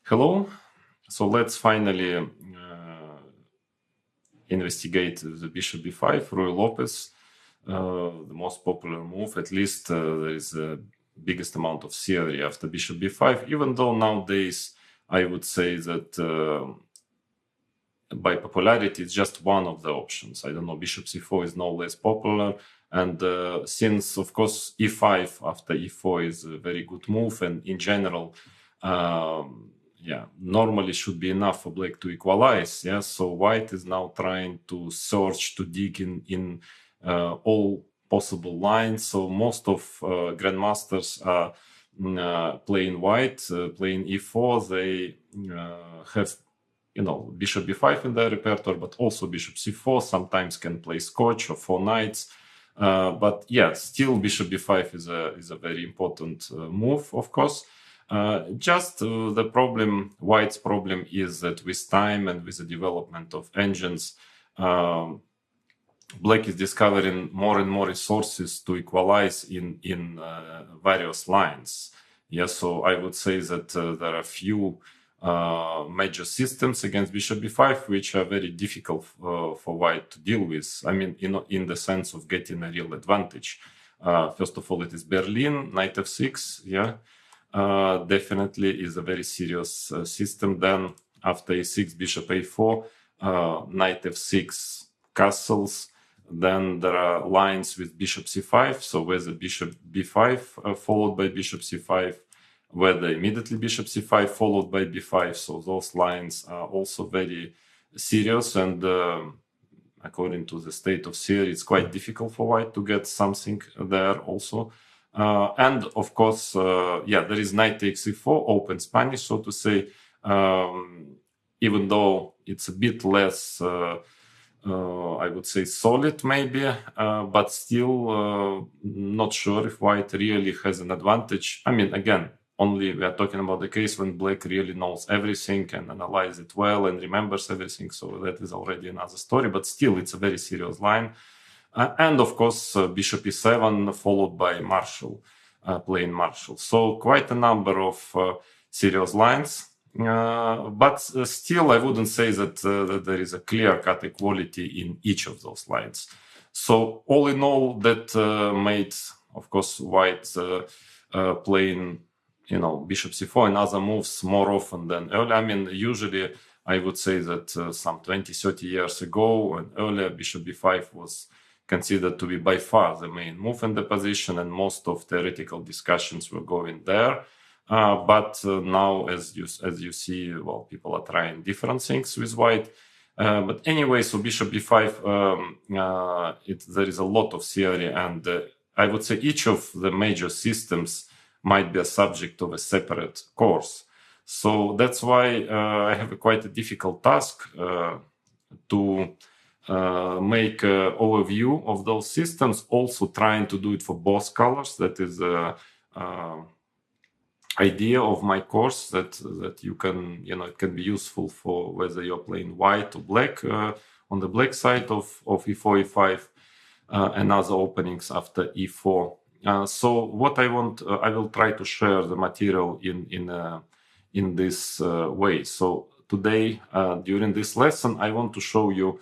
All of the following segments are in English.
Hello. So let's finally investigate the bishop b5, Ruy Lopez, the most popular move. At least there is a biggest amount of theory after bishop b5, even though nowadays I would say that by popularity it's just one of the options. I don't know, bishop c4 is no less popular. And since, of course, e5 after e4 is a very good move, and in general, normally should be enough for black to equalize. Yeah, so white is now trying to search, to dig in all possible lines. So most of grandmasters are playing white, playing e4. They have bishop b5 in their repertoire, but also bishop c4. Sometimes can play scotch or 4 knights. But yeah, still bishop b5 is a very important move, of course. The problem, white's problem, is that with time and with the development of engines, black is discovering more and more resources to equalize in various lines. Yeah, so I would say that there are few major systems against bishop b5 which are very difficult for white to deal with. I mean, in the sense of getting a real advantage. First of all, it is Berlin, knight f6. Yeah, definitely is a very serious system. Then after a6, bishop a4, knight f6, castles. Then there are lines with bishop c5. So whether bishop b5 followed by bishop c5, whether immediately bishop c5 followed by b5. So those lines are also very serious, and according to the state of theory, it's quite difficult for white to get something there also. And of course, there is knight takes e4, open Spanish, so to say, even though it's a bit less, I would say, solid maybe, but still not sure if white really has an advantage. I mean, again, only we are talking about the case when black really knows everything and analyzes it well and remembers everything. So that is already another story, but still it's a very serious line. And of course, bishop e7 followed by Marshall, playing Marshall. So quite a number of serious lines. But still, I wouldn't say that there is a clear-cut equality in each of those lines. So all in all, that made, of course, white playing, bishop c4 and other moves more often than earlier. I mean, usually I would say that some 20, 30 years ago and earlier, bishop b5 was considered to be by far the main move in the position, and most of theoretical discussions were going there. But now, as you see, well, people are trying different things with white. But anyway, so bishop b5, there is a lot of theory, and I would say each of the major systems might be a subject of a separate course. So that's why I have quite a difficult task to make an overview of those systems, also trying to do it for both colors. That is the idea of my course, that you can, it can be useful for whether you're playing white or black on the black side of e4, e5, and other openings after e4. So what I want, I will try to share the material in this way. So today, during this lesson, I want to show you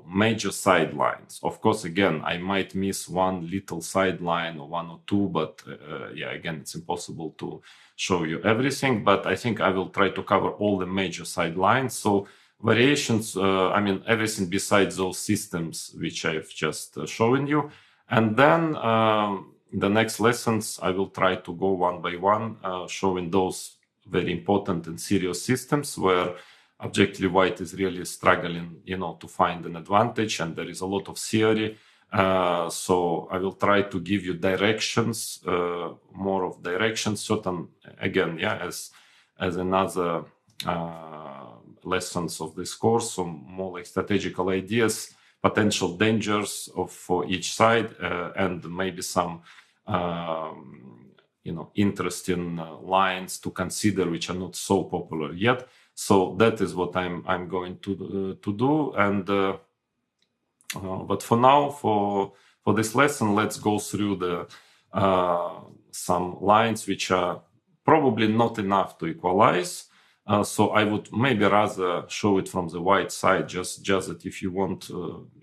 major sidelines. Of course, again, I might miss one little sideline or one or two, but again, it's impossible to show you everything. But I think I will try to cover all the major sidelines. So variations, I mean, everything besides those systems which I've just shown you. And then the next lessons, I will try to go one by one, showing those very important and serious systems where objectively white is really struggling, to find an advantage, and there is a lot of theory. So I will try to give you directions, more of directions, certain, again, as another lessons of this course, so more like strategical ideas, potential dangers for each side, and maybe some interesting lines to consider which are not so popular yet. So that is what I'm going to do. And but for now, for this lesson, let's go through the some lines which are probably not enough to equalize. So I would maybe rather show it from the white side, just that if you want,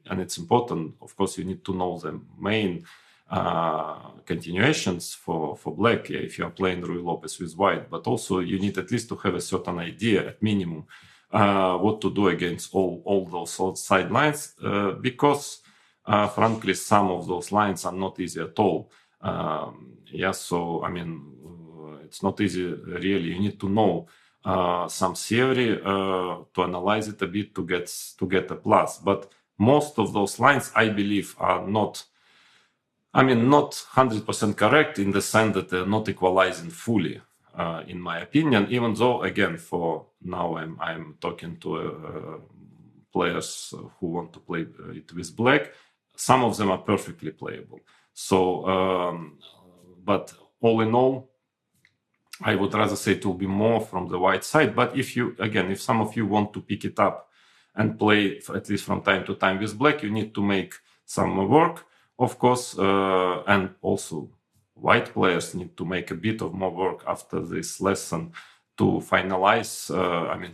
and it's important, of course, you need to know the main continuations for black, if you are playing Ruy Lopez with white, but also you need at least to have a certain idea at minimum what to do against all those outside lines, because frankly, some of those lines are not easy at all. So I mean, it's not easy really. You need to know some theory to analyze it a bit to get a plus. But most of those lines, I believe, are not 100% correct in the sense that they're not equalizing fully, in my opinion. Even though, again, for now, I'm talking to players who want to play it with black. Some of them are perfectly playable. So, but all in all, I would rather say it will be more from the white side. But if some of you want to pick it up and play at least from time to time with black, you need to make some work, of course, and also white players need to make a bit of more work after this lesson to finalize,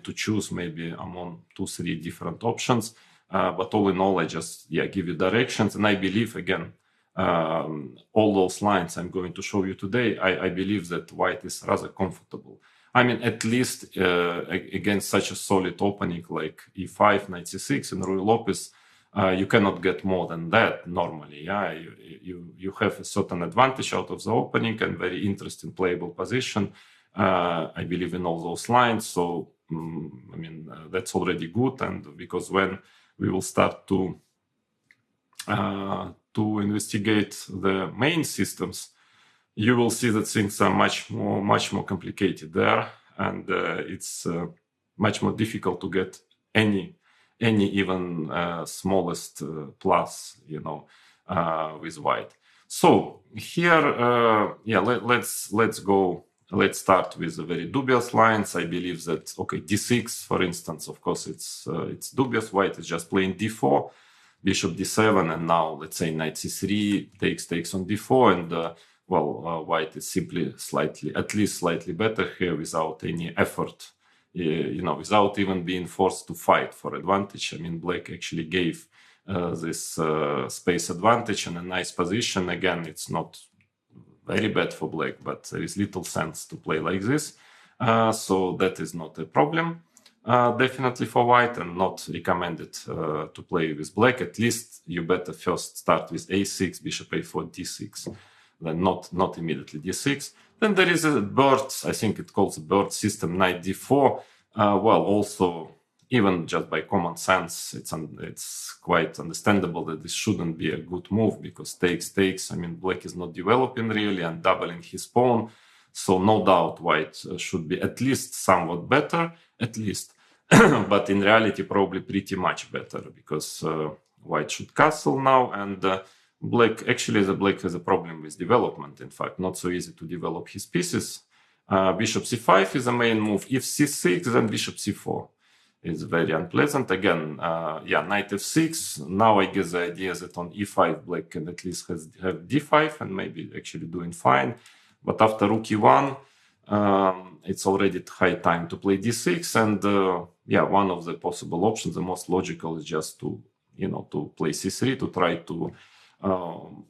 to choose maybe among 2-3 different options. But all in all, I just give you directions. And I believe, again, all those lines I'm going to show you today, I believe that white is rather comfortable. At least against such a solid opening like e5, knight c6 and Ruy Lopez, you cannot get more than that normally. You have a certain advantage out of the opening and very interesting playable position. I believe in all those lines. So, that's already good. And because when we will start to investigate the main systems, you will see that things are much more complicated there, and it's much more difficult to get any even smallest plus, with white. So here, let's start with the very dubious lines. I believe that d6, for instance, of course it's dubious. White is just playing d4. Bishop d7, and now let's say knight c3 takes on d4, and white is simply at least slightly better here without any effort, without even being forced to fight for advantage. Black actually gave this space advantage and a nice position. Again, it's not very bad for black, but there is little sense to play like this. So that is not a problem. Definitely for white, and not recommended to play with black. At least you better first start with a6, bishop a4, d6, then not immediately d6. Then there is a bird, I think it calls a bird system, knight d4. Also, even just by common sense, it's quite understandable that this shouldn't be a good move, because takes. Black is not developing really and doubling his pawn. So no doubt white should be at least somewhat better, at least. But in reality, probably pretty much better, because white should castle now, and black has a problem with development. In fact, not so easy to develop his pieces. Bishop c5 is the main move. If c6, then bishop c4 is very unpleasant. Again, knight f6. Now I guess the idea is that on e5, black can at least have d5 and maybe actually doing fine. But after rook e1, it's already high time to play d6. And one of the possible options, the most logical, is just to play c3 to try to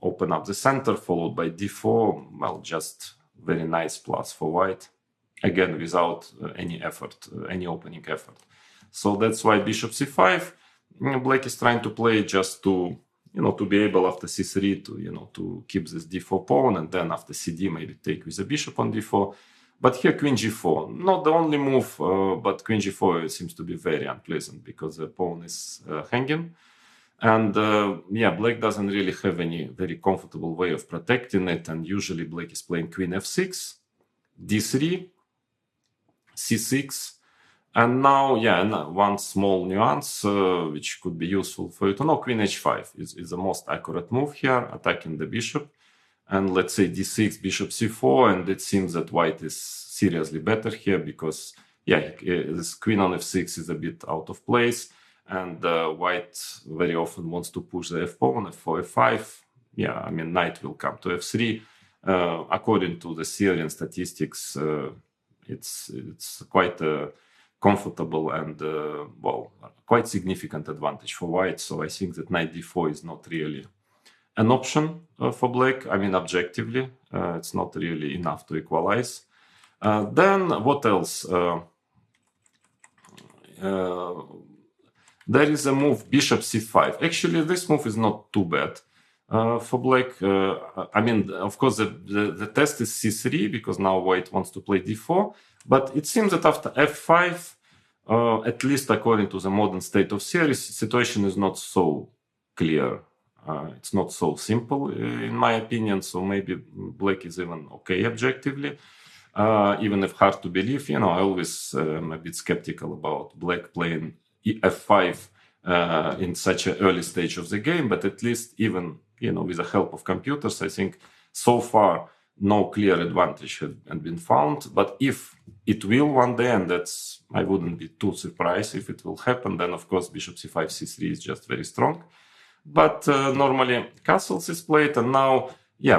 open up the center, followed by d4. Just very nice plus for white, again without any effort, any opening effort. So that's why bishop c5. Black is trying to play just to to be able after c3 to keep this d4 pawn, and then after cd maybe take with the bishop on d4. But here queen g4, not the only move, but queen g4 seems to be very unpleasant because the pawn is hanging. And black doesn't really have any very comfortable way of protecting it. And usually black is playing queen f6, d3, c6. And now, one small nuance which could be useful for you to know, queen h5 is the most accurate move here, attacking the bishop. And let's say d6, bishop c4, and it seems that white is seriously better here because, this queen on f6 is a bit out of place. And white very often wants to push the f pawn, f4, f5. Knight will come to f3. according to the Syrian statistics, it's quite a comfortable and quite significant advantage for white. So I think that knight d4 is not really an option for black. I mean, objectively, it's not really enough to equalize. Then what else? There is a move bishop c5. Actually, this move is not too bad for black. I mean, of course, the test is c3 because now white wants to play d4. But it seems that after f5, at least according to the modern state of series, situation is not so clear. It's not so simple, in my opinion. So maybe black is even okay objectively, even if hard to believe. I always am a bit skeptical about black playing f5 in such an early stage of the game. But at least even with the help of computers, I think so far no clear advantage has been found. But if it will one day, and I wouldn't be too surprised if it will happen, then of course bishop c5, c3 is just very strong. But normally castles is played, and now,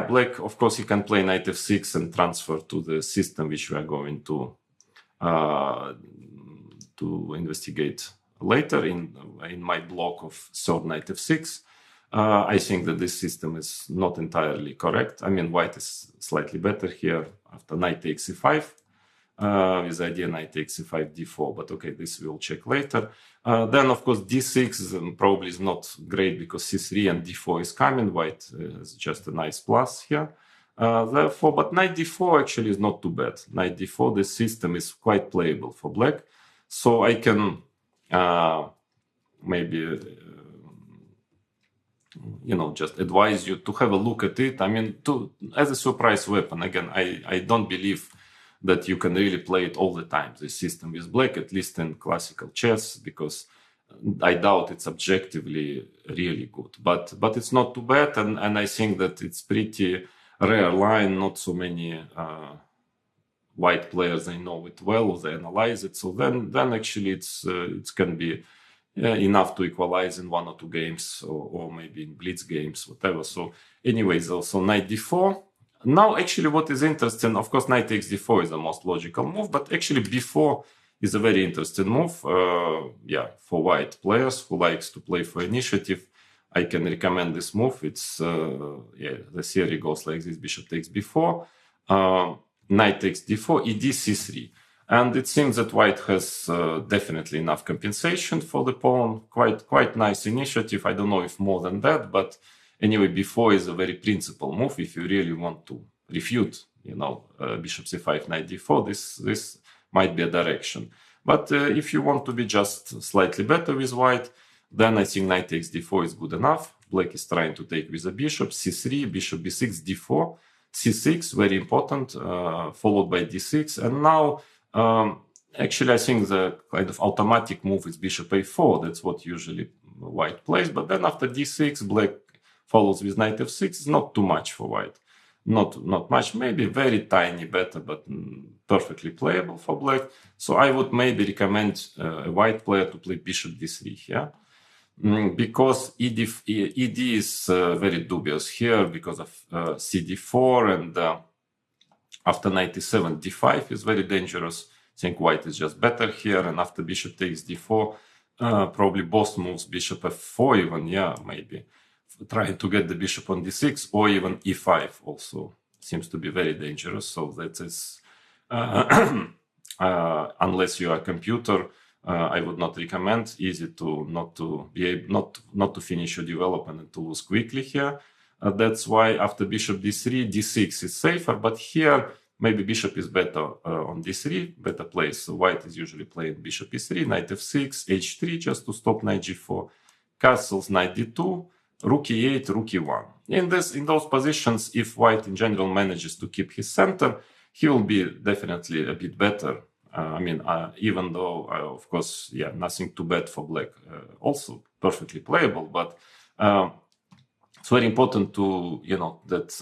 black, of course, he can play knight f6 and transfer to the system which we are going to investigate later in my block of third knight f6. I think that this system is not entirely correct. I mean, white is slightly better here after knight takes c5. With the idea knight takes c5, d4, but okay, this we'll check later. Then, of course, d6 probably is not great because c3 and d4 is coming. White is just a nice plus here. Therefore, but knight d4 actually is not too bad. Knight d4, the system is quite playable for black. So I can maybe just advise you to have a look at it. I mean, as a surprise weapon. Again, I don't believe that you can really play it all the time, this system with black, at least in classical chess, because I doubt it's objectively really good. But it's not too bad, and I think that it's pretty rare line. Not so many white players, they know it well, they analyze it. So then actually it can be enough to equalize in 1 or 2 games, or maybe in blitz games, whatever. So anyways, also knight d4. Now, actually, what is interesting, of course, knight takes d4 is the most logical move, but actually b4 is a very interesting move. For white players who likes to play for initiative, I can recommend this move. It's the theory goes like this: bishop takes b4, knight takes d4, ed c3. And it seems that white has definitely enough compensation for the pawn. Quite nice initiative. I don't know if more than that, but anyway, b4 is a very principal move. If you really want to refute, bishop c5, knight d4, this might be a direction. But if you want to be just slightly better with white, then I think knight takes d4 is good enough. Black is trying to take with the bishop, c3, bishop b6, d4, c6, very important, followed by d6. And now, actually, I think the kind of automatic move is bishop a4. That's what usually white plays. But then after d6, black follows with knight f6. It's not too much for white. Not much, maybe very tiny better, but perfectly playable for black. So I would maybe recommend a white player to play bishop d3 here. Because ED is very dubious here because of cd4, and after knight e7, d5 is very dangerous. I think white is just better here, and after bishop takes d4, probably both moves, bishop f4 even, maybe trying to get the bishop on d6, or even e5 also seems to be very dangerous. So that is, unless you are a computer, I would not recommend. Easy to not to finish your development and to lose quickly here. That's why after bishop d3, d6 is safer. But here maybe bishop is better on d3, better place. So white is usually playing bishop e3, knight f6, h3 just to stop knight g4, castles, knight d2, rook e8, rook e1. In those positions, if white in general manages to keep his center, he will be definitely a bit better. Even though, of course, nothing too bad for black. Also perfectly playable, but it's very important to that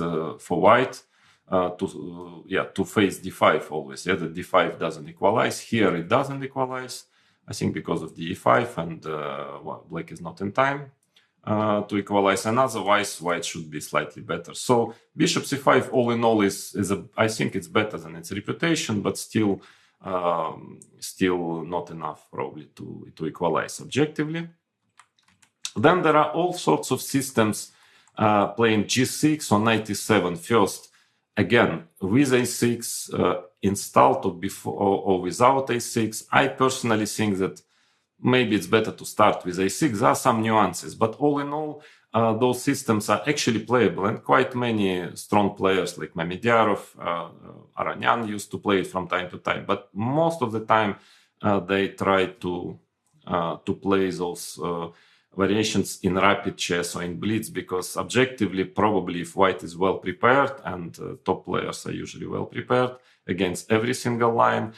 for white to face d5 always. The d5 doesn't equalize. Here it doesn't equalize. I think because of the e5 and black is not in time. to equalize, and otherwise white should be slightly better. So bishop c5, all in all, I think it's better than its reputation, but still not enough probably to equalize objectively. Then there are all sorts of systems playing g6 or knight e7 first, again with a6 installed or before or without a6. I personally think that maybe it's better to start with a6. There are some nuances, but all in all, those systems are actually playable, and quite many strong players like Mamedyanov, Aranyan used to play it from time to time. But most of the time, they try to play those variations in rapid chess or in blitz, because objectively, probably if white is well prepared, and top players are usually well prepared against every single line,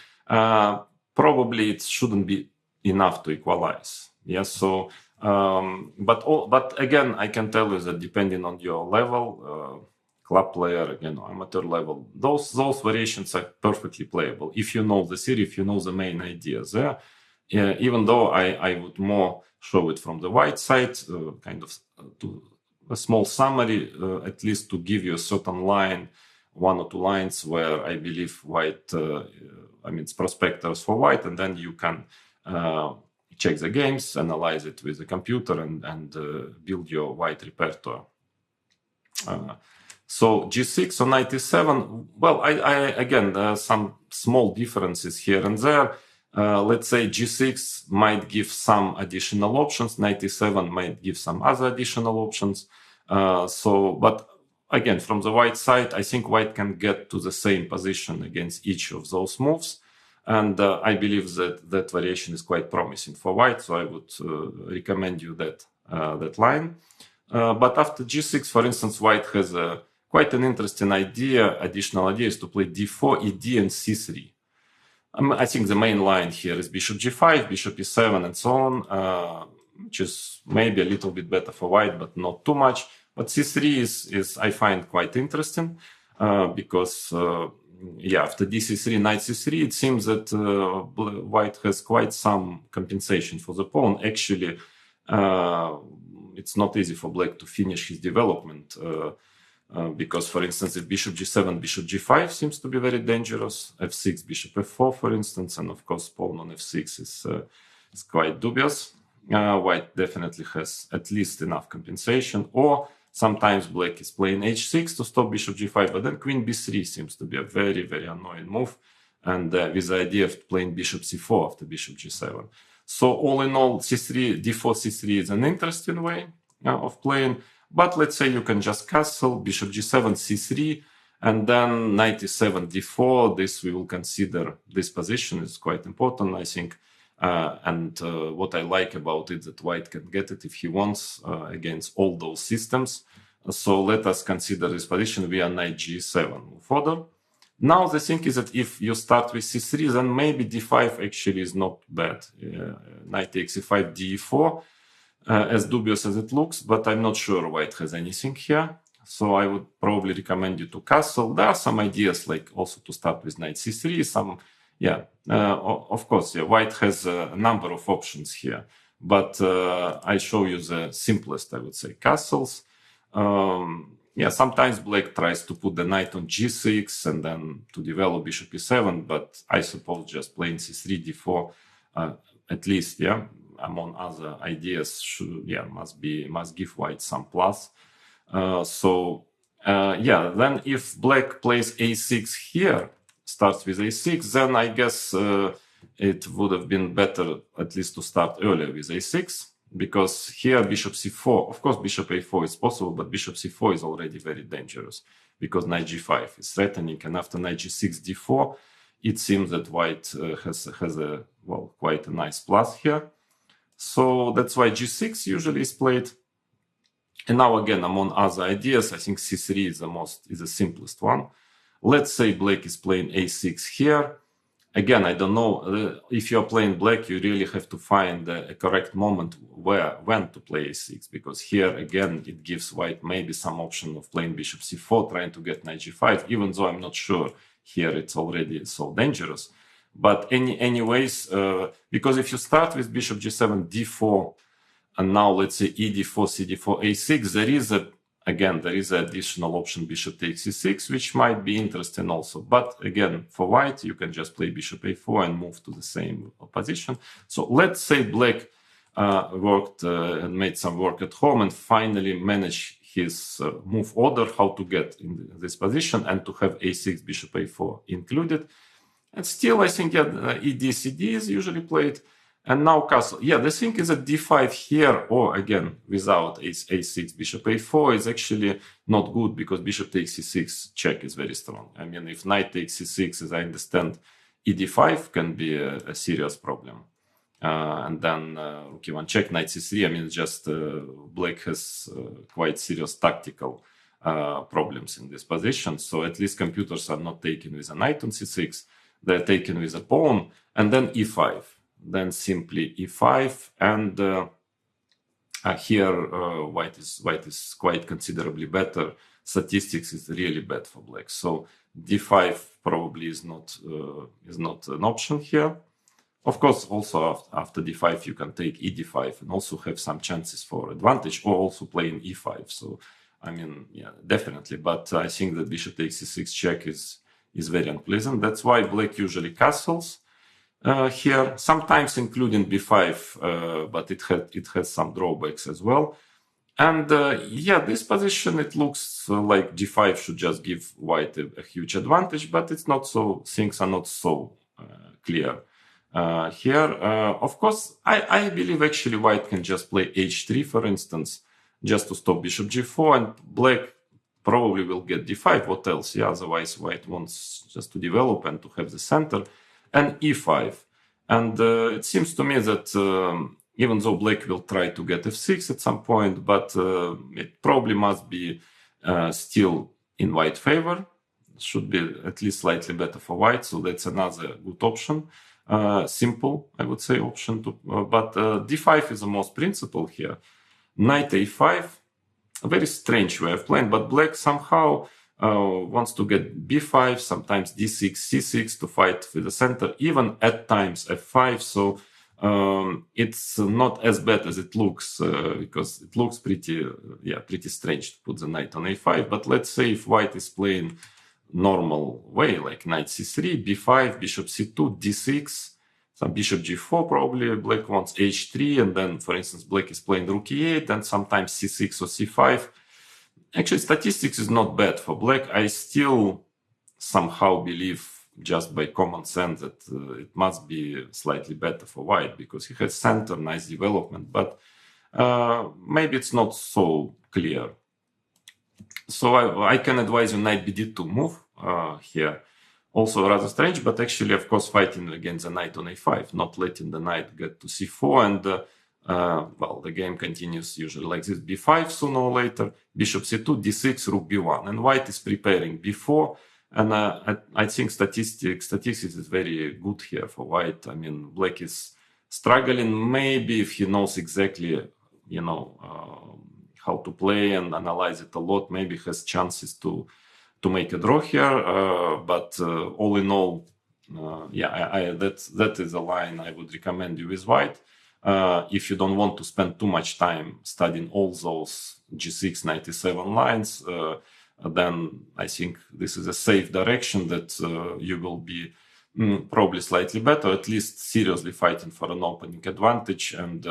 probably it shouldn't be enough to equalize. Yes, so but again, I can tell you that depending on your level, club player, again, amateur level, those variations are perfectly playable if you know the theory, if you know the main ideas there. Even though I would more show it from the white side, kind of to a small summary, at least to give you a certain line, one or two lines where I believe white, it's prospectors for white, and then you can check the games, analyze it with the computer, and build your white repertoire. So g6 or knight e7, well, I again, there are some small differences here and there. Let's say g6 might give some additional options, knight e7 might give some other additional options. But again, from the white side, I think white can get to the same position against each of those moves. And I believe that variation is quite promising for white, so I would recommend you that line. But after g6, for instance, white has quite an interesting additional idea is to play d4, ed, and c3. I think the main line here is bishop g5, bishop e7, and so on, which is maybe a little bit better for white, but not too much. But c3 is I find quite interesting, because after dc3, knight c3, it seems that white has quite some compensation for the pawn. Actually, it's not easy for black to finish his development, because, for instance, if bishop g7, bishop g5 seems to be very dangerous, f6, bishop f4, for instance, and of course pawn on f6 is quite dubious. White definitely has at least enough compensation, or sometimes black is playing h6 to stop bishop g5, but then queen b3 seems to be a very, very annoying move, and with the idea of playing bishop c4 after bishop g7. So all in all, c3, d4, c3 is an interesting way of playing, but let's say you can just castle, bishop g7, c3, and then knight e7, d4. This we will consider, this position is quite important, I think. And what I like about it, that white can get it if he wants against all those systems. So let us consider this position via knight g7 move further. Now the thing is that if you start with c3, then maybe d5 actually is not bad. Knight takes e5, d4, as dubious as it looks, but I'm not sure white has anything here. So I would probably recommend you to castle. There are some ideas, like also to start with knight c3, of course, white has a number of options here, but I show you the simplest, I would say, castles. Sometimes black tries to put the knight on g6 and then to develop bishop e7, but I suppose just playing c3, d4, at least, among other ideas, must give white some plus. Then if black plays a6 here, starts with a6, then I guess it would have been better at least to start earlier with a6, because here bishop c4, of course bishop a4 is possible, but bishop c4 is already very dangerous because knight g5 is threatening, and after knight g6, d4, it seems that white has quite a nice plus here. So that's why g6 usually is played. And now again, among other ideas, I think c3 is the simplest one. Let's say black is playing a6 here. Again, I don't know, if you're playing black, you really have to find a correct moment when to play a6, because here again, it gives white maybe some option of playing bishop c4, trying to get knight g5, even though I'm not sure here it's already so dangerous. But anyways, because if you start with bishop g7, d4, and now let's say ed4, cd4, a6, there is an additional option bishop takes c6, which might be interesting also. But again, for white, you can just play bishop a4 and move to the same position. So let's say black worked and made some work at home and finally managed his move order, how to get in this position and to have a6, bishop a4 included. And still, I think ed, cd is usually played. And now castle. Yeah, the thing is that d5 here, or again, without a6, bishop a4 is actually not good because bishop takes c6 check is very strong. I mean, if knight takes c6, as I understand, ed5 can be a serious problem. And then rook e1 check, knight c3. I mean, just black has quite serious tactical problems in this position. So at least computers are not taken with a knight on c6. They're taken with a pawn and then e5. Then simply e5, and here white is quite considerably better. Statistics is really bad for black, so d5 probably is not an option here. Of course, also after d5 you can take ed5 and also have some chances for advantage, or also playing e5. So I mean, yeah, definitely. But I think that bishop takes c6 check is very unpleasant. That's why black usually castles. Here, sometimes including b5, but it has some drawbacks as well. And yeah, this position, it looks like g5 should just give white a huge advantage, but it's not so. Things are not so clear here. Of course, I believe actually white can just play h3, for instance, just to stop bishop g4, and black probably will get d5. What else? Yeah, otherwise white wants just to develop and to have the center. And e5. And it seems to me that even though black will try to get f6 at some point, but it probably must be still in white favor. It should be at least slightly better for white, so that's another good option. Simple, I would say, option. But d5 is the most principal here. Knight a5, a very strange way of playing, but black somehow wants to get b5, sometimes d6, c6 to fight with the center, even at times f5. So it's not as bad as it looks because it looks pretty strange to put the knight on a5. But let's say if white is playing normal way, like knight c3, b5, bishop c2, d6, some bishop g4, probably black wants h3, and then, for instance, black is playing rook e8, and sometimes c6 or c5. Actually, statistics is not bad for black. I still somehow believe, just by common sense, that it must be slightly better for white because he has center, nice development, but maybe it's not so clear. So I can advise you knight bd2 move here. Also rather strange, but actually, of course, fighting against the knight on a5, not letting the knight get to c4, and well, the game continues usually like this. b5 sooner or later, bishop c2, d6, rook b1, and white is preparing b4. And I think statistics is very good here for white. I mean, black is struggling. Maybe if he knows exactly, how to play and analyze it a lot, maybe has chances to make a draw here. But all in all, that is a line I would recommend you with white. If you don't want to spend too much time studying all those g6, 97 lines, then I think this is a safe direction that you will be probably slightly better, at least seriously fighting for an opening advantage, and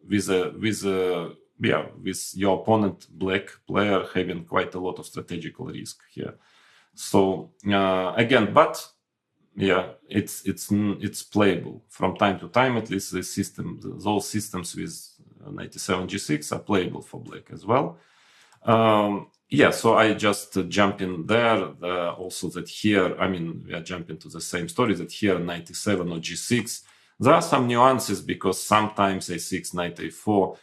with your opponent, black player, having quite a lot of strategical risk here. So again, but yeah, it's playable from time to time. At least those systems with 97 g6 are playable for black as well. Yeah, so I just jump in there. Also that here, I mean, we are jumping to the same story that here 97 or g6. There are some nuances because sometimes a6, knight a4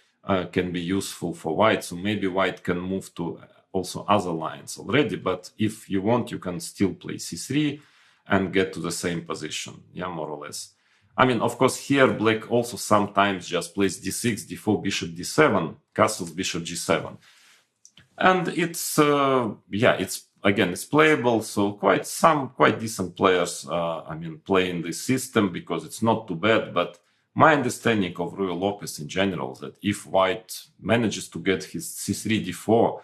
can be useful for white. So maybe white can move to also other lines already. But if you want, you can still play c3 and get to the same position. Yeah, more or less. I mean, of course, here black also sometimes just plays d6, d4, bishop d7, castles bishop g7. And it's it's playable. So quite decent players, playing this system because it's not too bad. But my understanding of Ruy Lopez in general, that if white manages to get his c3, d4,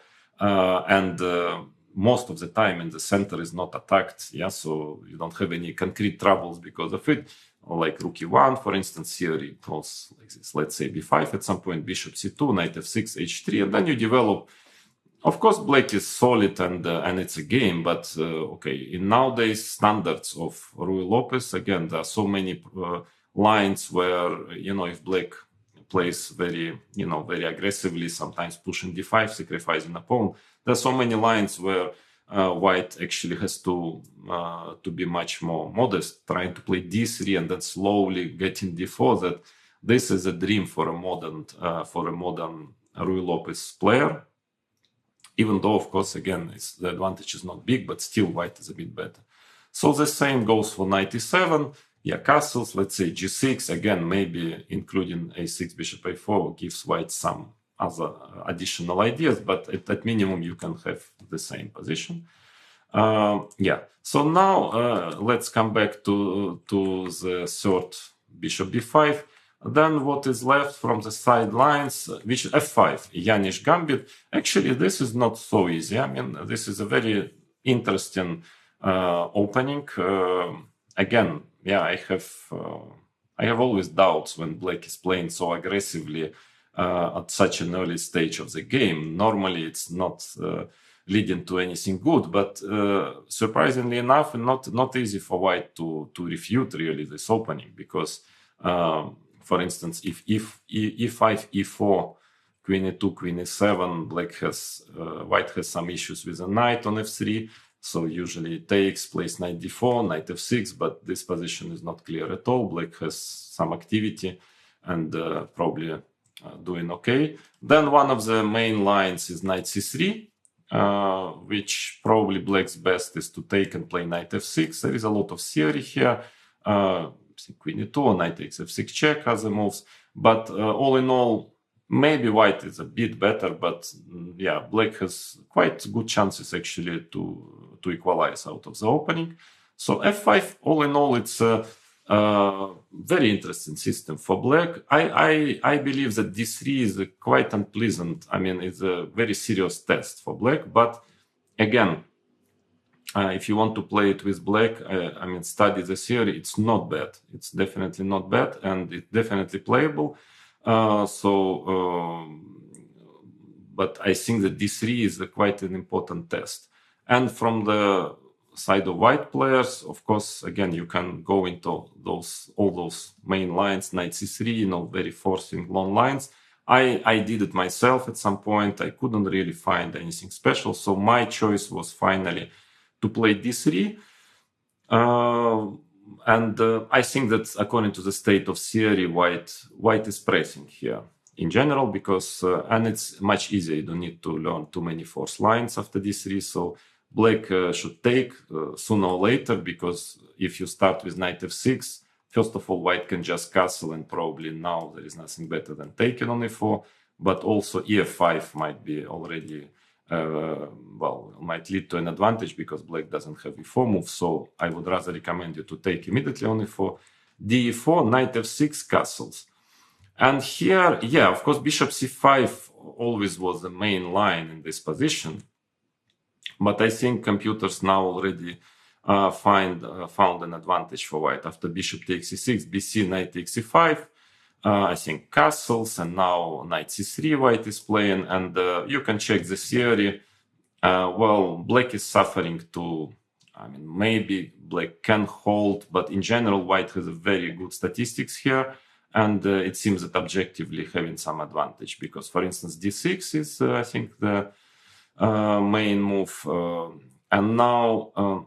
and most of the time in the center is not attacked, so you don't have any concrete troubles because of it, like rook e1, for instance, here it goes like this, let's say b5 at some point, bishop c2, knight f6, h3, and then you develop. Of course, black is solid and it's a game, but okay, in nowadays standards of Ruy Lopez, again, there are so many lines where, if black plays very aggressively, sometimes pushing d5, sacrificing a pawn, there are so many lines where white actually has to be much more modest, trying to play d3 and then slowly getting d4. That this is a dream for a modern Ruy Lopez player. Even though, of course, again, the advantage is not big, but still white is a bit better. So the same goes for knight e7. Castles, let's say g6, again, maybe including a6, bishop a4 gives white some other additional ideas, but at minimum you can have the same position. So now let's come back to the third bishop b5. Then what is left from the sidelines, which f5, Yanish gambit. Actually, this is not so easy. I mean, this is a very interesting opening. Again, I have always doubts when black is playing so aggressively at such an early stage of the game. Normally, it's not leading to anything good, but surprisingly enough, not easy for white to refute really this opening, because for instance, if e5, e4, queen e2, queen e7, white has some issues with a knight on f3. So usually it takes, plays knight d4, knight f6, but this position is not clear at all. Black has some activity and probably doing okay. Then one of the main lines is knight c3, which probably black's best is to take and play knight f6. There is a lot of theory here. Queen e2 or knight takes f6 check as the moves, but all in all, maybe white is a bit better, but black has quite good chances actually to equalize out of the opening. So f5, all in all, it's a very interesting system for black. I believe that d3 is quite unpleasant. I mean, it's a very serious test for black, but again, if you want to play it with black, study the theory, it's not bad. It's definitely not bad, and it's definitely playable. But I think that d3 is quite an important test. And from the side of white players, of course, again, you can go into all those main lines, knight c3, very forcing long lines. I did it myself at some point. I couldn't really find anything special. So my choice was finally to play d3. And I think that according to the state of theory, white is pressing here in general, because and it's much easier. You don't need to learn too many forced lines after d3. So black should take sooner or later, because if you start with knight f6, first of all, white can just castle, and probably now there is nothing better than taking on e4. But also ef5 might be already might lead to an advantage, because black doesn't have e4 move. So I would rather recommend you to take immediately on e4. d4, knight f6, castles. And here, of course, bishop c5 always was the main line in this position. But I think computers now already found an advantage for white. After bishop takes e6, bc, knight takes e5. I think castles, and now knight c3 white is playing, and you can check the theory. Black is suffering too. Maybe black can hold, but in general, white has a very good statistics here, and it seems that objectively having some advantage, because, for instance, d6 is, I think, the main move, and now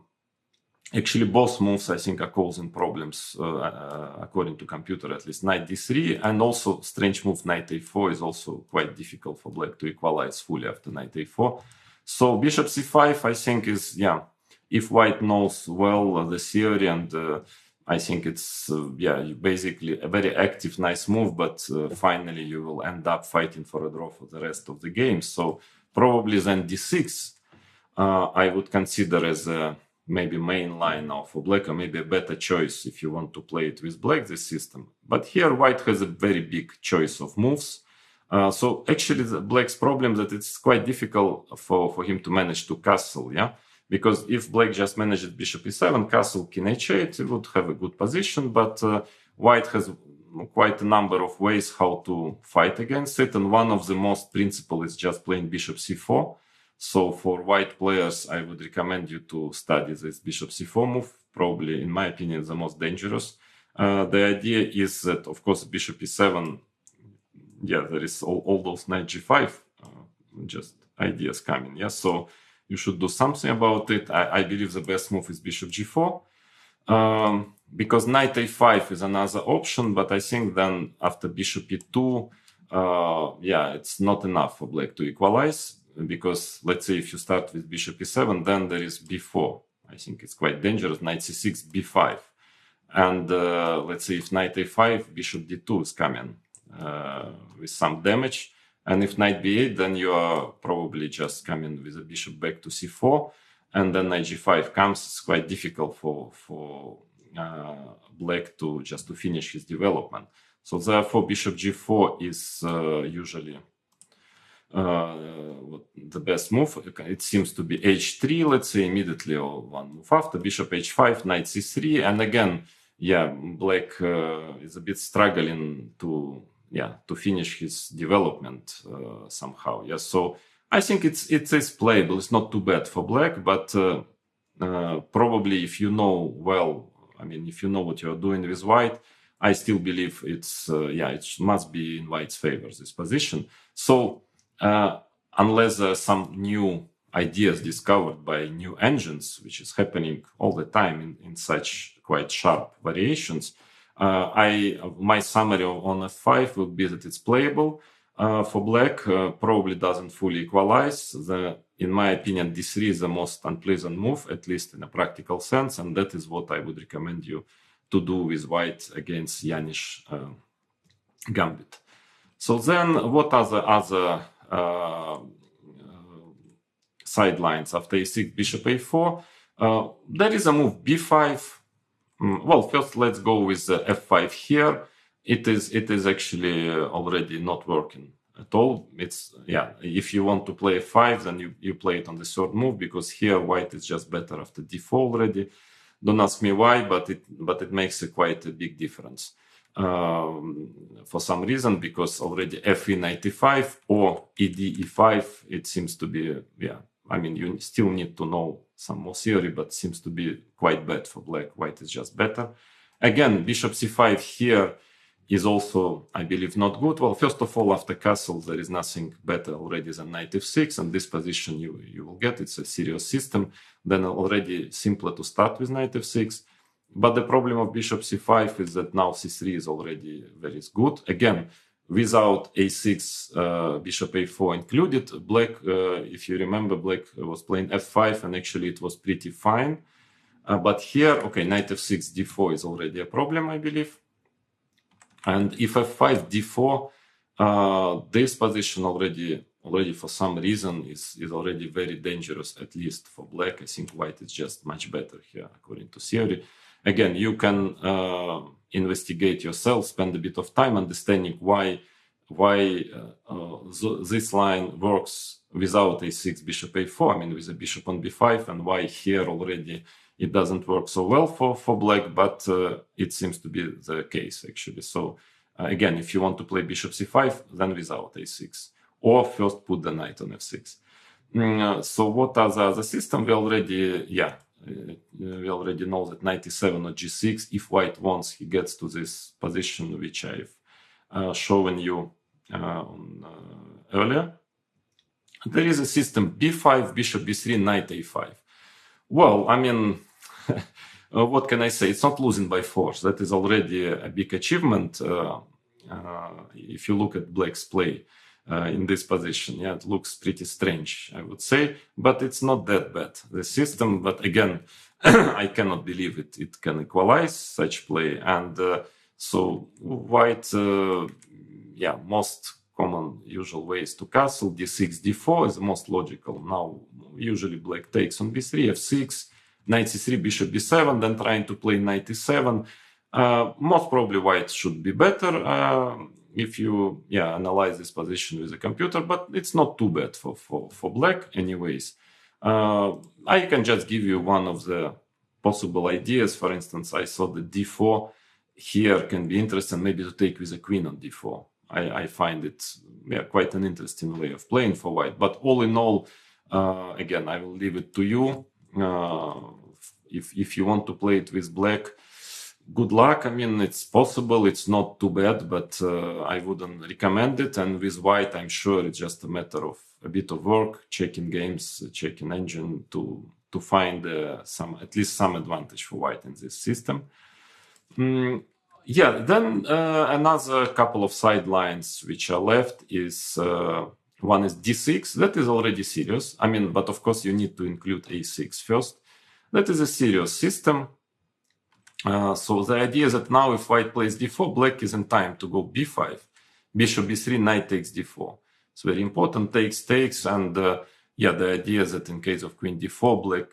actually both moves, I think, are causing problems according to computer, at least. Knight d3, and also strange move knight a4 is also quite difficult for black to equalize fully after knight a4. So bishop c5, I think, is, if white knows well the theory, and I think it's basically a very active, nice move, but finally you will end up fighting for a draw for the rest of the game. So probably then d6 I would consider as a maybe main line now for black, or maybe a better choice if you want to play it with black, this system. But here white has a very big choice of moves. So actually the black's problem that it's quite difficult for him to manage to castle, yeah? Because if black just manages bishop e7, castle king h8, it would have a good position, but white has quite a number of ways how to fight against it, and one of the most principal is just playing bishop c4. So for white players, I would recommend you to study this bishop c4 move, probably, in my opinion, the most dangerous. The idea is that, of course, bishop e7, yeah, there is all those knight g5, just ideas coming, yeah? So you should do something about it. I believe the best move is bishop g4, because knight a5 is another option, but I think then after bishop e2, yeah, it's not enough for black to equalize, because let's say if you start with bishop e7, then there is b4. I think it's quite dangerous. Knight c6, b5. And let's say if knight a5, bishop d2 is coming with some damage. And if knight b8, then you are probably just coming with a bishop back to c4. And then knight g5 comes. It's quite difficult for black to just to finish his development. So therefore, bishop g4 is usually the best move. It seems to be h3, let's say, immediately, or one move after. Bishop h5, knight c3. And again, yeah, black is a bit struggling to finish his development somehow. Yeah, so I think it is playable. It's not too bad for black, but probably if you know well, I mean, if you know what you're doing with white, I still believe it's it must be in white's favor, this position. So unless there are some new ideas discovered by new engines, which is happening all the time in such quite sharp variations, my summary on f5 will be that it's playable for black. Probably doesn't fully equalize. In my opinion, d3 is the most unpleasant move, at least in a practical sense, and that is what I would recommend you to do with white against Yanish gambit. So then, what are the other sidelines after a6, bishop a4? There is a move b5. Well, first let's go with the f5 here. It is actually already not working at all. It's if you want to play f5, then you play it on the third move, because here white is just better after d4 already. Don't ask me why, but it makes quite a big difference for some reason, because already fe knight e5 or ed e5, it seems to be I mean, you still need to know some more theory, but seems to be quite bad for black. White is just better. Again, bishop c5 here is also, I believe, not good. Well, first of all, after castle, there is nothing better already than knight f6, and this position you will get. It's a serious system. Then already simpler to start with knight f6. But the problem of bishop c5 is that now c3 is already very good. Again, without a6, bishop a4 included, black, if you remember, black was playing f5, and actually it was pretty fine. But here, okay, knight f6, d4 is already a problem, I believe. And if f5, d4, this position already for some reason is already very dangerous, at least for black. I think white is just much better here, according to theory. Again, you can investigate yourself, spend a bit of time understanding why this line works without a6, bishop a4, I mean with a bishop on b5, and why here already it doesn't work so well for black, but it seems to be the case actually. So again, if you want to play bishop c5, then without a6, or first put the knight on f6. So what are the other system? We already know that knight e7 or g6, if white wants, he gets to this position which I've shown you earlier. There is a system b5, bishop b3, knight a5. Well, I mean, what can I say? It's not losing by force. That is already a big achievement. If you look at black's play in this position, yeah, it looks pretty strange, I would say, but it's not that bad, the system. But again, I cannot believe it can equalize such play. And so white, most common usual ways to castle, d6, d4 is the most logical. Now, usually black takes on b3, f6, knight c3, bishop b7, then trying to play knight e7. Most probably white should be better if you analyze this position with a computer, but it's not too bad for black anyways. I can just give you one of the possible ideas. For instance, I saw the d4 here can be interesting, maybe to take with a queen on d4. I find it quite an interesting way of playing for white. But all in all, again, I will leave it to you. If you want to play it with black, good luck. I mean, it's possible. It's not too bad, but I wouldn't recommend it. And with white, I'm sure it's just a matter of a bit of work, checking games, checking engine to find at least some advantage for white in this system. Then another couple of sidelines which are left is one is d6. That is already serious. I mean, but of course you need to include a6 first. That is a serious system. So the idea is that now if white plays d4, black is in time to go b5, bishop b3, knight takes d4. It's very important, takes, and the idea is that in case of queen d4, black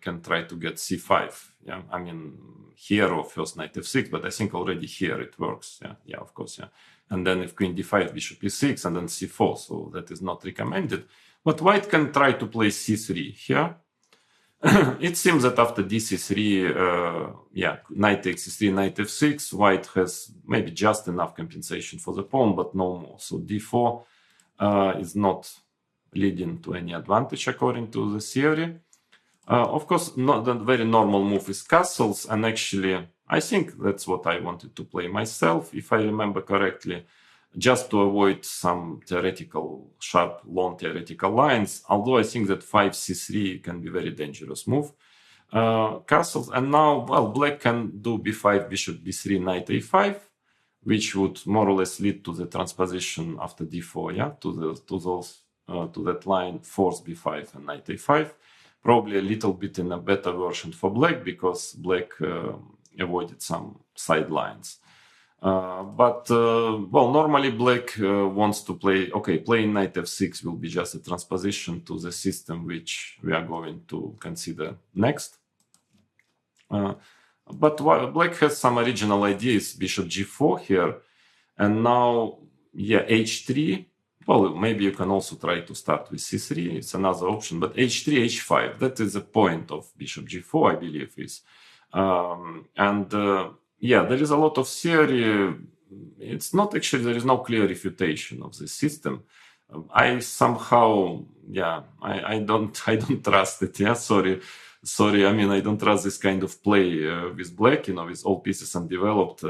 can try to get c5. Yeah, I mean here or first knight f6, but I think already here it works. Yeah, of course. And then if queen d5, bishop e6, and then c4. So that is not recommended. But white can try to play c3 here. It seems that after dc3, knight takes c3, knight f6, white has maybe just enough compensation for the pawn, but no more. So d4 is not leading to any advantage according to the theory. Of course, not the very normal move is castles, and actually, I think that's what I wanted to play myself, if I remember correctly, just to avoid some long theoretical lines, although I think that 5c3 can be a very dangerous move. Castles, and now, well, black can do b5, bishop b3, knight a5, which would more or less lead to the transposition after d4, to that line, force b5 and knight a5. Probably a little bit in a better version for black, because black avoided some sidelines. Normally black wants to play, playing knight f6 will be just a transposition to the system which we are going to consider next. But black has some original ideas, bishop g4 here, and now, h3. Well, maybe you can also try to start with c3. It's another option, but h3, h5, that is the point of bishop g4, I believe is. There is a lot of theory. It's not actually, there is no clear refutation of the system. I somehow, I don't trust it. Sorry. I mean, I don't trust this kind of play with black, with all pieces undeveloped,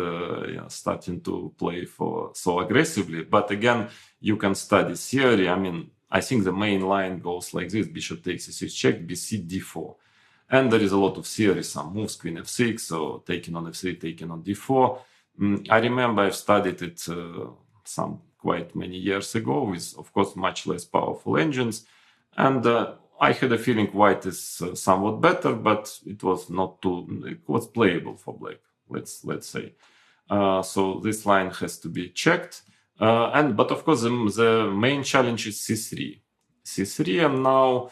starting to play so aggressively. But again, you can study theory. I mean, I think the main line goes like this: bishop takes c6 check, bc, d4. And there is a lot of theory, some moves, queen f6, so taking on f3, taking on d4. I remember I've studied it some quite many years ago with, of course, much less powerful engines. And I had a feeling white is somewhat better, but it was it was playable for black, let's say. So this line has to be checked. But of course, the main challenge is c3. c3, and now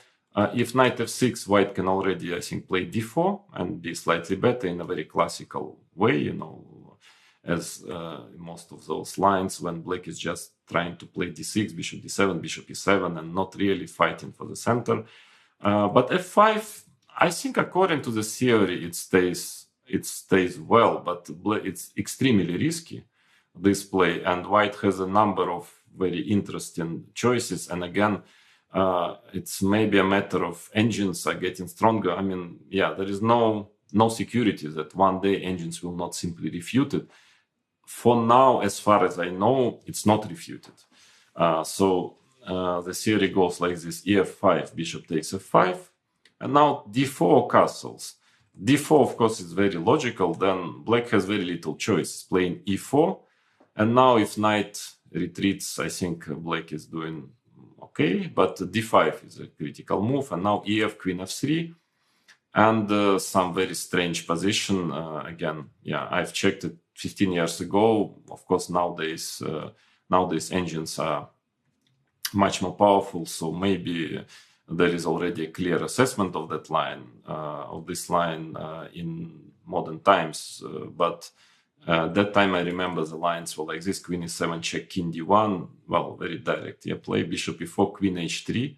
if knight f6, white can already, I think, play d4 and be slightly better in a very classical way, as most of those lines when black is just trying to play d6, bishop d7, bishop e7, and not really fighting for the center. But f5, I think according to the theory, it stays well, but it's extremely risky, this play, and white has a number of very interesting choices. And again, it's maybe a matter of engines are getting stronger. I mean, there is no security that one day engines will not simply refute it. For now, as far as I know, it's not refuted. So the theory goes like this: ef5, bishop takes f5, and now d4 castles. d4, of course, is very logical. Then black has very little choice, playing e4. And now if knight retreats, I think black is doing okay, but d5 is a critical move. And now ef, queen f3, and some very strange position. Again, I've checked it 15 years ago. Of course, nowadays engines are much more powerful, so maybe there is already a clear assessment of that line, of this line in modern times. But that time I remember the lines were like this: Queen e7, check, King d1. Well, very direct. Yeah, play Bishop e4, Queen h3.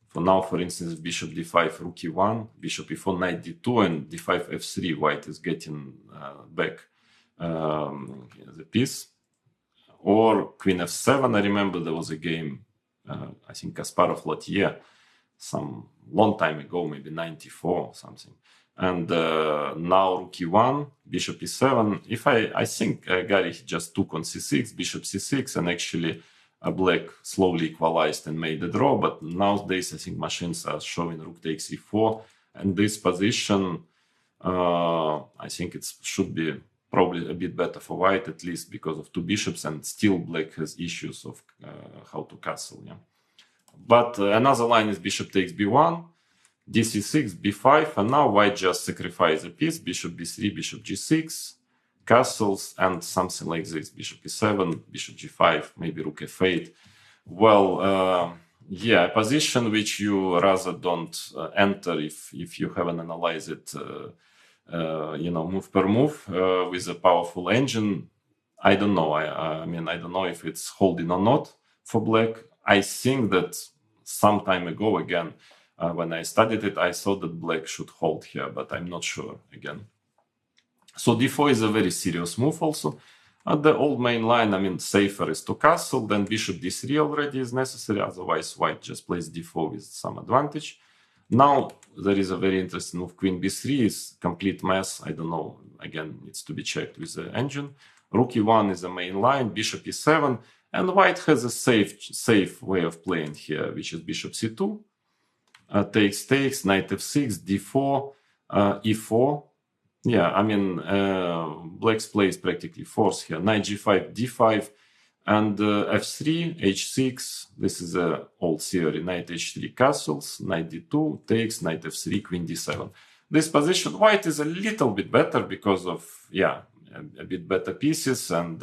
For now, for instance, Bishop d5, Rook e1, Bishop e4, Knight d2, and d5 f3. White is getting back the piece. Or Queen f7. I remember there was a game, I think Kasparov Lothier, some long time ago, maybe 94 or something. And now Rook e1, Bishop e7. If I think Gary just took on c6, Bishop c6, and actually Black slowly equalized and made a draw. But nowadays, I think machines are showing Rook takes e4, and this position, I think it should be probably a bit better for White, at least because of two bishops, and still Black has issues of how to castle. Yeah. But another line is Bishop takes b1, dc6, b5, and now White just sacrifices a piece, Bishop b3, Bishop g6, castles, and something like this, Bishop e7, Bishop g5, maybe Rook f8. Well, yeah, a position which you rather don't enter if you haven't analyzed it, move per move with a powerful engine. I don't know. I mean, I don't know if it's holding or not for Black. I think that some time ago, again, when I studied it, I thought that Black should hold here, but I'm not sure again. So d4 is a very serious move also. At the old main line, I mean, safer is to castle, then Bishop d3 already is necessary, otherwise White just plays d4 with some advantage. Now, there is a very interesting move, Queen b3 is complete mess, I don't know, again, needs to be checked with the engine. Rook e1 is the main line, Bishop e7, and White has a safe way of playing here, which is Bishop c2, takes, Knight f6, d4, e4. Yeah, I mean, Black's play is practically forced here. Knight g5, d5, and f3, h6. This is an old theory. Knight h3 castles, Knight d2 takes, Knight f3, Queen d7. This position, White is a little bit better because of, yeah, a bit better pieces, and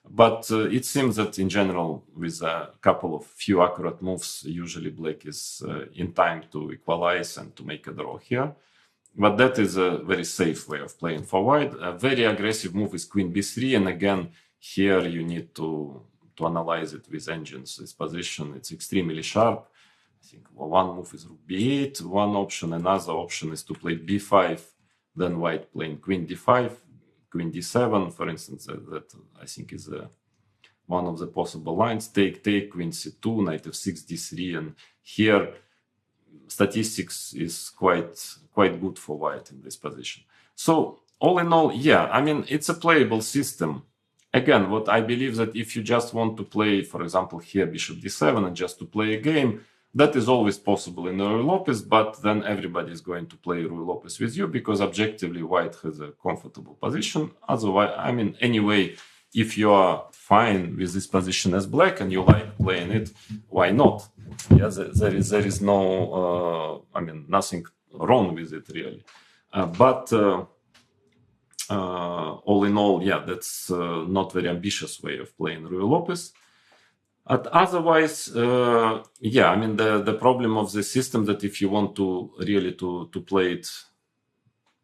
but it seems that in general, with a couple of few accurate moves, usually Black is in time to equalize and to make a draw here. But that is a very safe way of playing for White. A very aggressive move is Queen b3, and again, here you need to analyze it with engines. This position, it's extremely sharp. I think one move is Rook b8, one option. Another option is to play b5, then White playing Queen d5, Queen d7, for instance. That I think is one of the possible lines. Take, Queen c2, Knight f6, d3, and here statistics is quite good for White in this position. So all in all, yeah, I mean, it's a playable system. Again, what I believe that if you just want to play, for example, here Bishop d7 and just to play a game, that is always possible in Ruy Lopez, but then everybody is going to play Ruy Lopez with you because objectively White has a comfortable position. Otherwise, I mean, anyway, if you are fine with this position as Black and you like playing it, why not? Yeah, there is no, I mean, nothing wrong with it really. But all in all, yeah, that's not very ambitious way of playing Ruy Lopez. Otherwise, yeah, I mean, the problem of the system that if you want to really to play it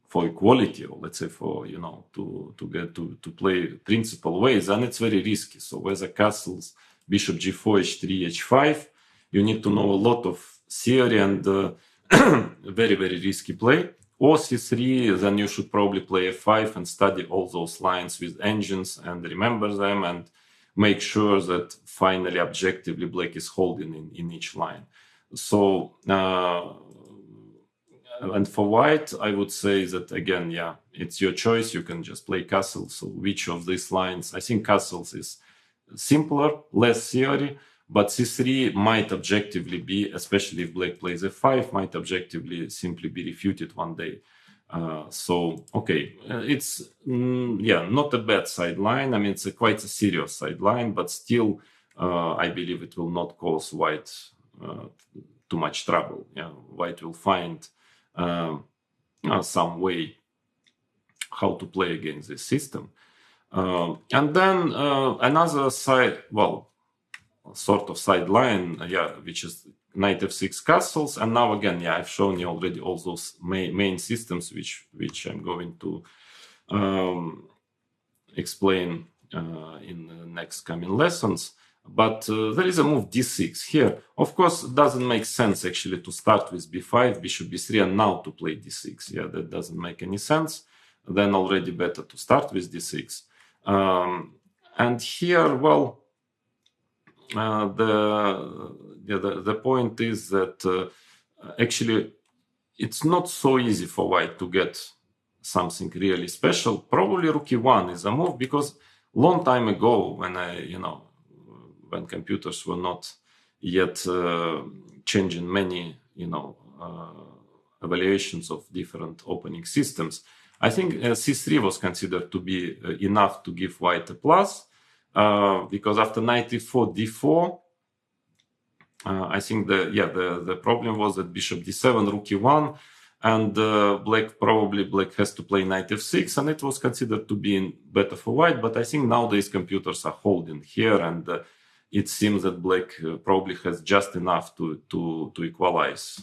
for equality, or let's say for, you know, to get to play principal ways, then it's very risky. So whether castles, Bishop g4, h3, h5, you need to know a lot of theory and very, very risky play. Or c3, then you should probably play f5 and study all those lines with engines and remember them and make sure that finally objectively Black is holding in each line. So, and for White, I would say that again, yeah, it's your choice. You can just play castles. So which of these lines? I think castles is simpler, less theory, but c3 might objectively be, especially if Black plays f5, might objectively simply be refuted one day. So, okay, it's, yeah, not a bad sideline. I mean, it's quite a serious sideline, but still, I believe it will not cause White too much trouble. Yeah, White will find some way how to play against this system. And then another side, well, sort of sideline, yeah, which is knight f6 castles. And now again, yeah, I've shown you already all those main systems which I'm going to explain in the next coming lessons. But there is a move d6 here. Of course, it doesn't make sense actually to start with b5, bishop b3, and now to play d6. Yeah, that doesn't make any sense. Then already better to start with d6. And here, well, the point is that actually it's not so easy for white to get something really special. Probably rook e1 is a move, because long time ago, when when computers were not yet changing many evaluations of different opening systems, I think c3 was considered to be enough to give white a plus, because after knight e4, d4, I think the problem was that bishop d7, rook e1, and black has to play knight f6, and it was considered to be better for white. But I think nowadays computers are holding here, and it seems that black probably has just enough to equalize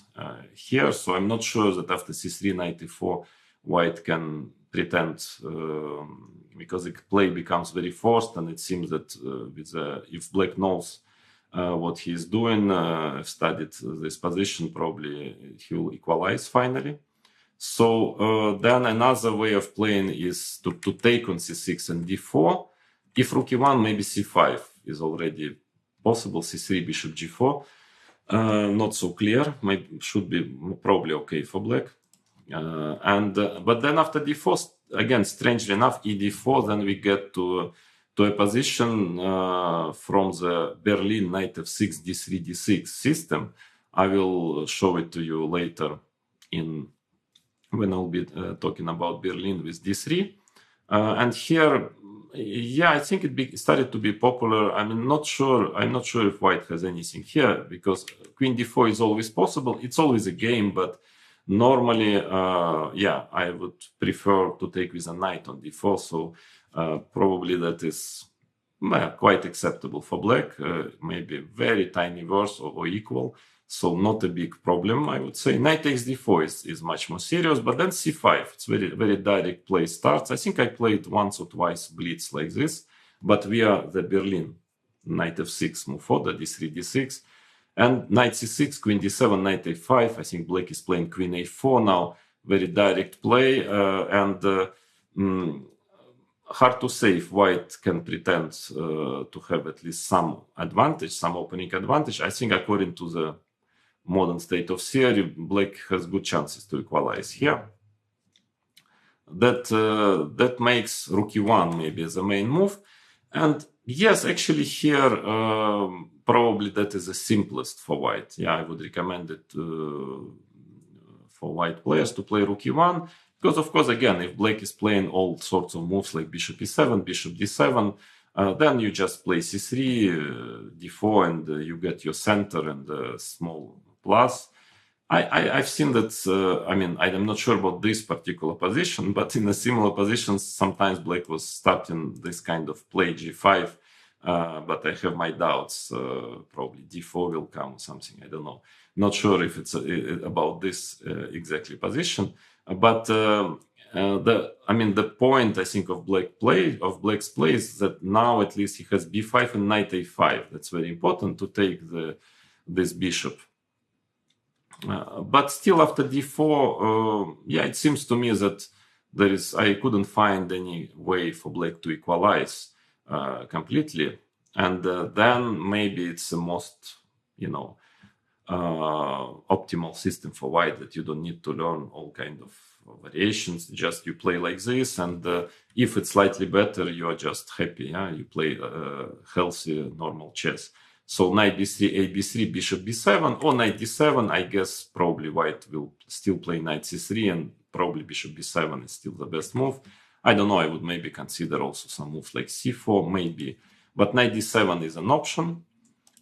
here. So I'm not sure that after c3, knight e4, white can pretend, because the play becomes very forced, and it seems that if black knows what he's doing, studied this position, probably he'll equalize finally. So then another way of playing is to take on c6 and d4. If rook e1, maybe c5 is already possible. c3, bishop g4, not so clear. Maybe should be probably okay for black. But then after d4, again, strangely enough, e d4, then we get to a position from the Berlin knight f6, d3, d6 system. I will show it to you later when I'll be talking about Berlin with d3. And here, yeah, I think it started to be popular. I'm not sure if white has anything here, because queen d4 is always possible. It's always a game, but normally, yeah, I would prefer to take with a knight on d4. So probably that is quite acceptable for black, maybe very tiny worse or equal. So not a big problem, I would say. Knight takes d4 is much more serious, but then c5, it's very, very direct play starts. I think I played once or twice blitz like this, but via the Berlin knight f6 move further, d3, d6, and knight c6, queen d7, knight a5. I think black is playing queen a4 now, very direct play, and hard to say if white can pretend to have at least some advantage, some opening advantage. I think according to the modern state of theory, black has good chances to equalize here. That makes rook e1 maybe the main move. And yes, actually here, probably that is the simplest for white. Yeah, I would recommend it for white players to play rook e1. Because, of course, again, if black is playing all sorts of moves like bishop e7, bishop d7, then you just play c3, d4, and you get your center and a small plus. I've seen that, I mean, I'm not sure about this particular position, but in a similar position, sometimes black was starting this kind of play g5, but I have my doubts. Probably d4 will come or something, I don't know. Not sure if it's about this exactly position. But the point I think of black's play is that now at least he has b5 and knight a5. That's very important to take this bishop. But still after d4, yeah, it seems to me that I couldn't find any way for black to equalize completely, and then maybe it's the most optimal system for white, that you don't need to learn all kind of variations, just you play like this, and if it's slightly better, you are just happy. Yeah, you play healthy normal chess. So knight b3, a b3, bishop b7, or knight d7. I guess probably white will still play knight c3, and probably bishop b7 is still the best move. I don't know, I would maybe consider also some moves like c4, maybe, but knight d7 is an option.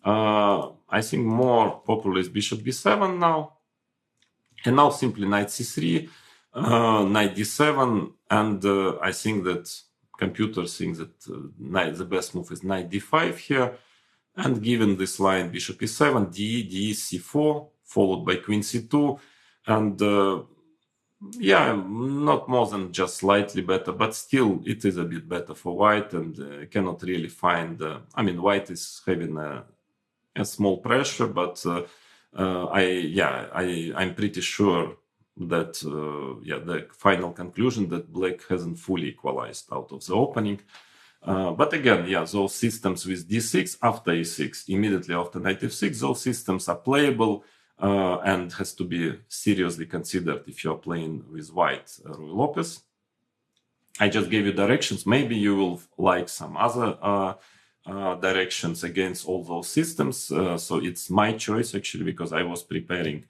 I think more popular is bishop b7 now, and now simply knight c3, knight d7, and I think that computers think that the best move is knight d5 here. And given this line bishop e7, d c4, followed by queen c2, and yeah, not more than just slightly better, but still it is a bit better for white, and cannot really find. I mean, white is having a small pressure, but I'm pretty sure that the final conclusion that black hasn't fully equalized out of the opening. But again, those systems with d6 after e6, immediately after knight f6, those systems are playable and has to be seriously considered if you're playing with white, Ruy Lopez. I just gave you directions. Maybe you will like some other directions against all those systems. So it's my choice, actually, because I was playing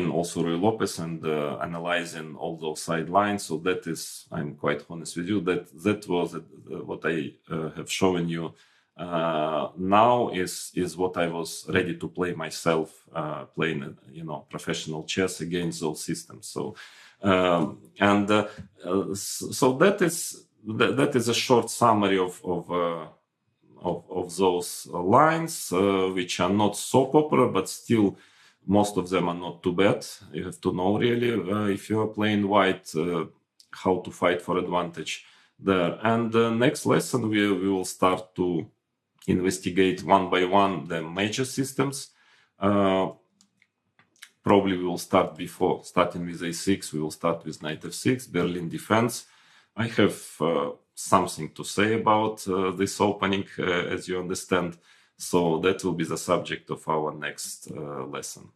also Ruy Lopez and analyzing all those sidelines. So that is, I'm quite honest with you, that was what I have shown you now is what I was ready to play myself, playing professional chess against those systems. So so that is a short summary of those lines, which are not so popular, but still most of them are not too bad. You have to know really, if you are playing white, how to fight for advantage there. And next lesson, we will start to investigate one by one the major systems. Probably we will start before starting with a6. We will start with knight f6, Berlin defense. I have something to say about this opening, as you understand. So that will be the subject of our next lesson.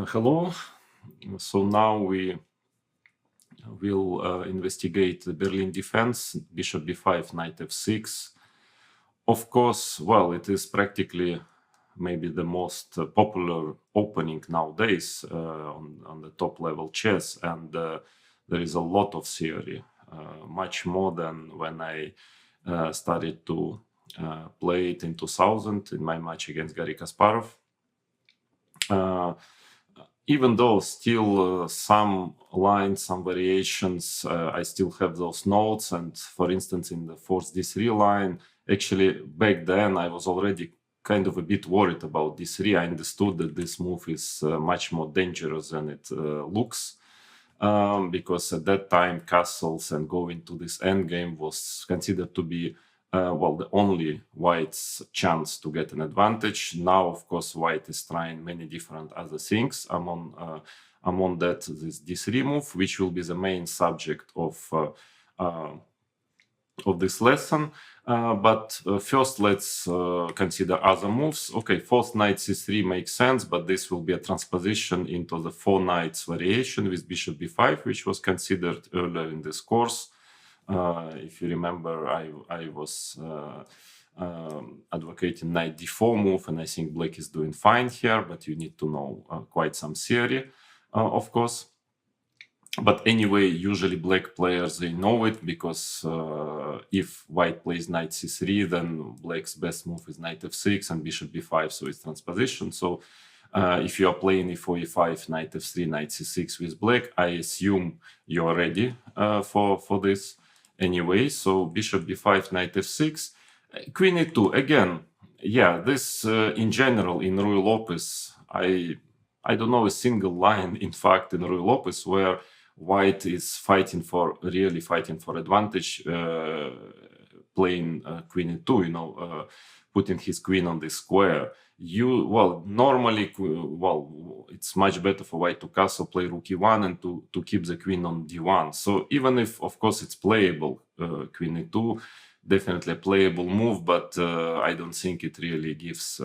Hello. So now we will investigate the Berlin defense, bishop b5, knight f6. Of course, well, it is practically maybe the most popular opening nowadays on the top level chess, and there is a lot of theory, much more than when I started to play it in 2000 in my match against Garry Kasparov. Even though still some lines, some variations, I still have those notes. And for instance, in the force d3 line, actually back then I was already kind of a bit worried about d3. I understood that this move is much more dangerous than it looks, because at that time castles and going to this endgame was considered to be the only white's chance to get an advantage. Now, of course, white is trying many different other things. Among that, this d3 move, which will be the main subject of this lesson. But first, let's consider other moves. Okay, forced knight c3 makes sense, but this will be a transposition into the four knights variation with bishop b5, which was considered earlier in this course. If you remember, I was advocating knight d4 move, and I think black is doing fine here, but you need to know quite some theory, of course. But anyway, usually black players, they know it, because if white plays knight c3, then black's best move is knight f6 and bishop b5, so it's transposition. So if you are playing e4, e5, knight f3, knight c6 with black, I assume you are ready for this. Anyway, so bishop b5, knight f6, queen e2. Again, this in general in Ruy Lopez, I don't know a single line, in fact, in Ruy Lopez where white is really fighting for advantage, playing queen e2, putting his queen on the square. Normally, it's much better for white to castle, play rook e1, and to keep the queen on d1. So even if, of course, it's playable, queen e2, definitely a playable move, but I don't think it really gives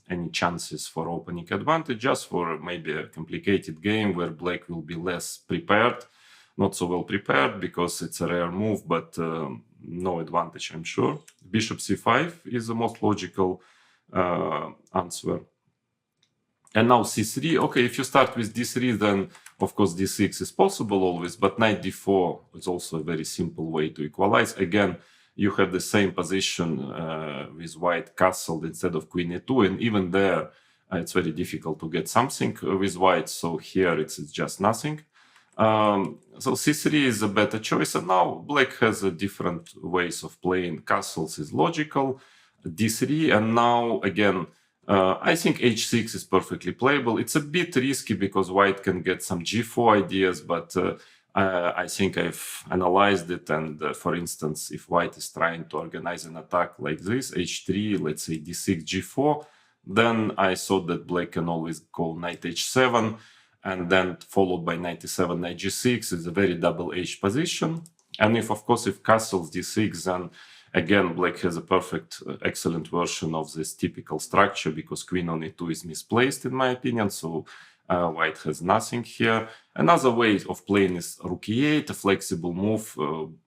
any chances for opening advantage, just for maybe a complicated game where black will be less prepared, not so well prepared, because it's a rare move, but no advantage, I'm sure. Bishop c5 is the most logical answer. And now c3. Okay, if you start with d3, then of course d6 is possible always, but knight d4 is also a very simple way to equalize. Again, you have the same position with white castled instead of queen e2, and even there it's very difficult to get something with white. So here it's just nothing. So c3 is a better choice, and now black has a different ways of playing. Castles is logical, d3, and now again, I think h6 is perfectly playable. It's a bit risky because white can get some g4 ideas, but I think I've analyzed it, and for instance, if white is trying to organize an attack like this, h3, let's say d6, g4, then I thought that black can always go knight h7, and then followed by knight e7, knight g6 is a very double-edged position. And if, of course, if castles d6, then again, black has a perfect, excellent version of this typical structure, because queen on e2 is misplaced, in my opinion, so white has nothing here. Another way of playing is rook e8, a flexible move,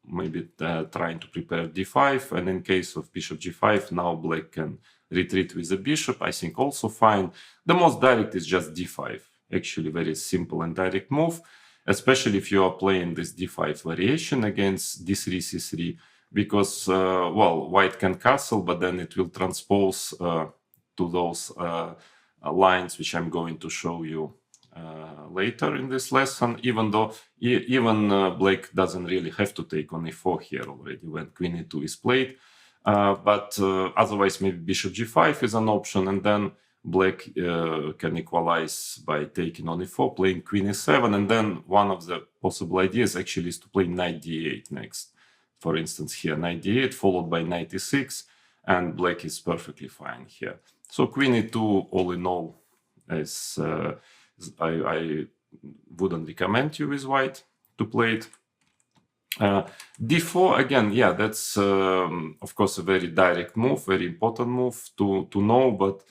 maybe trying to prepare d5, and in case of bishop g5, now black can retreat with the bishop, I think also fine. The most direct is just d5. Actually, very simple and direct move, especially if you are playing this d5 variation against d3, c3, because, well, white can castle, but then it will transpose to those lines, which I'm going to show you later in this lesson, even though black doesn't really have to take on e4 here already when queen e2 is played. But otherwise, maybe bishop g5 is an option, and then black can equalize by taking on e4, playing queen e7, and then one of the possible ideas actually is to play knight d8 next. For instance, here knight d8 followed by knight e6, and black is perfectly fine here. So queen e2, all in all, is I wouldn't recommend you with white to play it. d4, again, yeah, that's of course a very direct move, very important move to know, but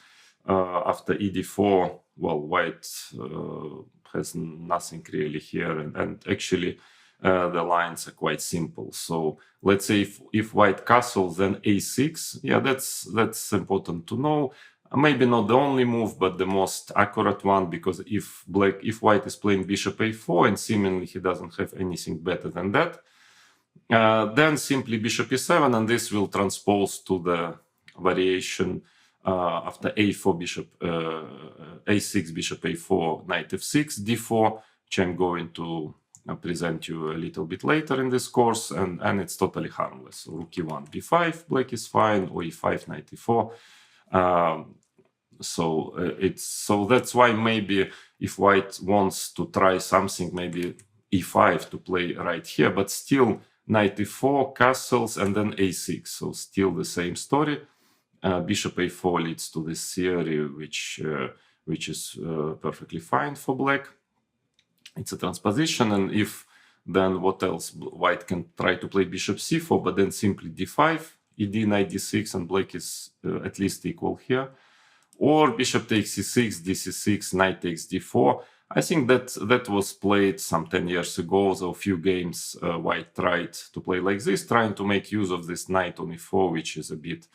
after ed4, well, white has nothing really here, and actually the lines are quite simple. So let's say if white castles, then a6, yeah, that's important to know. Maybe not the only move, but the most accurate one, because if white is playing bishop a4, and seemingly he doesn't have anything better than that, then simply bishop e7, and this will transpose to the variation after a4, bishop a6, bishop a4, knight f6, d4, which I'm going to present you a little bit later in this course, and it's totally harmless. So rook e1, b5, black is fine, or e5, knight e4. So that's why maybe if white wants to try something, maybe e5 to play right here, but still knight e4, castles, and then a6. So still the same story. Bishop a4 leads to this theory, which is perfectly fine for black. It's a transposition, and if then what else? White can try to play bishop c4, but then simply d5, ed, knight d6, and black is at least equal here. Or bishop takes c6, dc6, knight takes d4. I think that was played some 10 years ago. So a few games white tried to play like this, trying to make use of this knight on e4, which is a bit,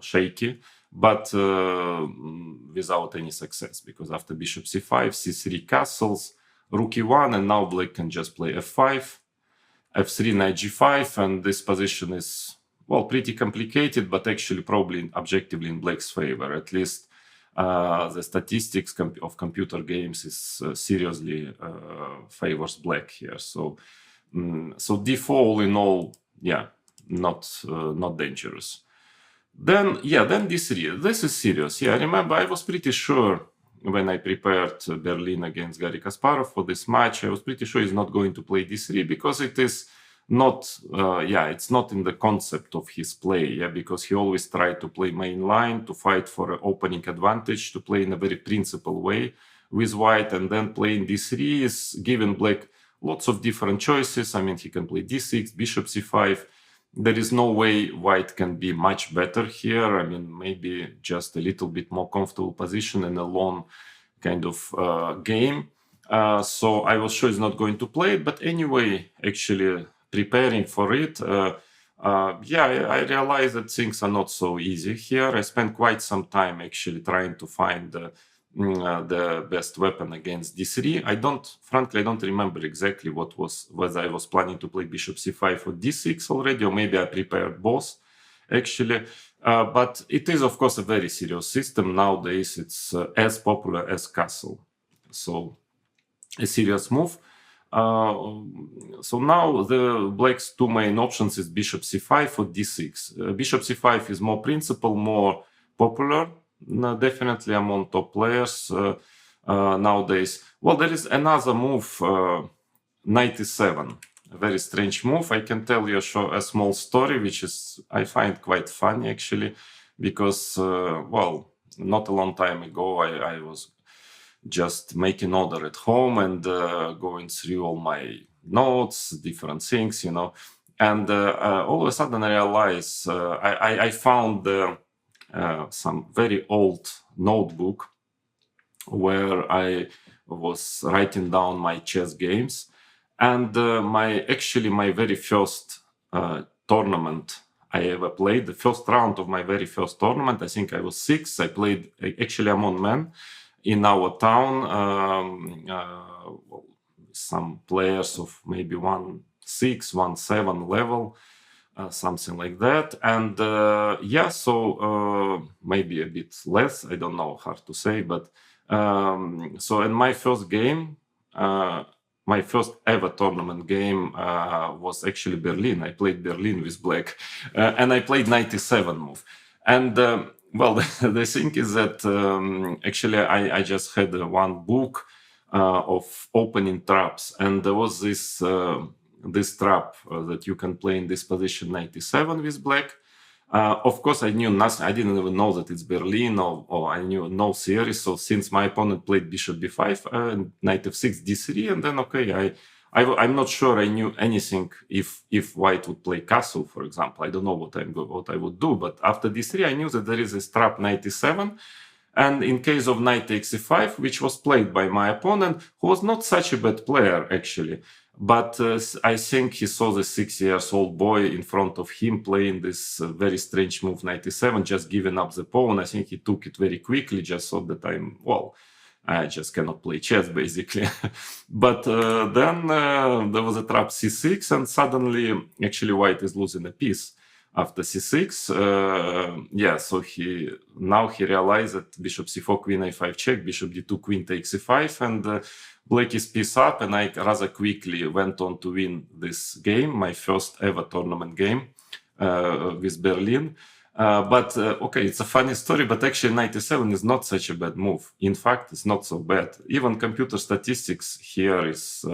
shaky, but without any success, because after bishop c5, c3 castles, rook e1, and now black can just play f5, f3, knight g5, and this position is, well, pretty complicated, but actually probably objectively in black's favor. At least the statistics of computer games is seriously favors black here. So d4 all in all, yeah, not dangerous. Then d3. This is serious. Yeah, I remember I was pretty sure when I prepared Berlin against Garry Kasparov for this match, I was pretty sure he's not going to play d3, because it is not, it's not in the concept of his play, because he always tried to play main line, to fight for an opening advantage, to play in a very principled way with white, and then playing d3 is giving black lots of different choices. I mean, he can play d6, bishop c5. There is no way white can be much better here. I mean, maybe just a little bit more comfortable position in a long kind of game. So I was sure he's not going to play it. But anyway, actually preparing for it, I realized that things are not so easy here. I spent quite some time actually trying to find the best weapon against d3. Frankly, I don't remember exactly whether I was planning to play bishop c5 or d6 already, or maybe I prepared both. Actually, But it is, of course, a very serious system. Nowadays, it's as popular as castle. So a serious move. So now the black's two main options is bishop c5 or d6. Bishop c5 is more principal, more popular, definitely among top players nowadays. Well, there is another move, knight e7. A very strange move. I can tell you a small story, which is I find quite funny actually, because well, not a long time ago I was just making order at home and going through all my notes, different things, and all of a sudden I realized I found some very old notebook where I was writing down my chess games, and my very first tournament I ever played, the first round of my very first tournament, I think I was 6. I played actually among men in our town, some players of maybe 1/6, 1/7 level, something like that. And maybe a bit less, I don't know, hard to say. But so in my first game, my first ever tournament game was actually Berlin. I played Berlin with black, and I played knight e7 move. And well, the thing is that actually I just had one book of opening traps, and there was this trap that you can play in this position knight e7 with black. Of course, I knew nothing. I didn't even know that it's Berlin, or I knew no theory. So since my opponent played bishop b5, knight f6, d3, and then I'm not sure I knew anything if white would play castle, for example. I don't know what I would do. But after d3, I knew that there is this trap knight e7. And in case of knight takes e5, which was played by my opponent, who was not such a bad player, actually. But I think he saw the 6-year-old boy in front of him playing this very strange move, knight e7, just giving up the pawn. I think he took it very quickly, just thought that I just cannot play chess, basically. But then there was a trap c6, and suddenly, actually, white is losing a piece after c6. So he realized that bishop c4, queen a5 check, bishop d2, queen takes e5, and black is piece up, and I rather quickly went on to win this game, my first ever tournament game with Berlin. It's a funny story, but actually knight e7 is not such a bad move. In fact, it's not so bad. Even computer statistics here is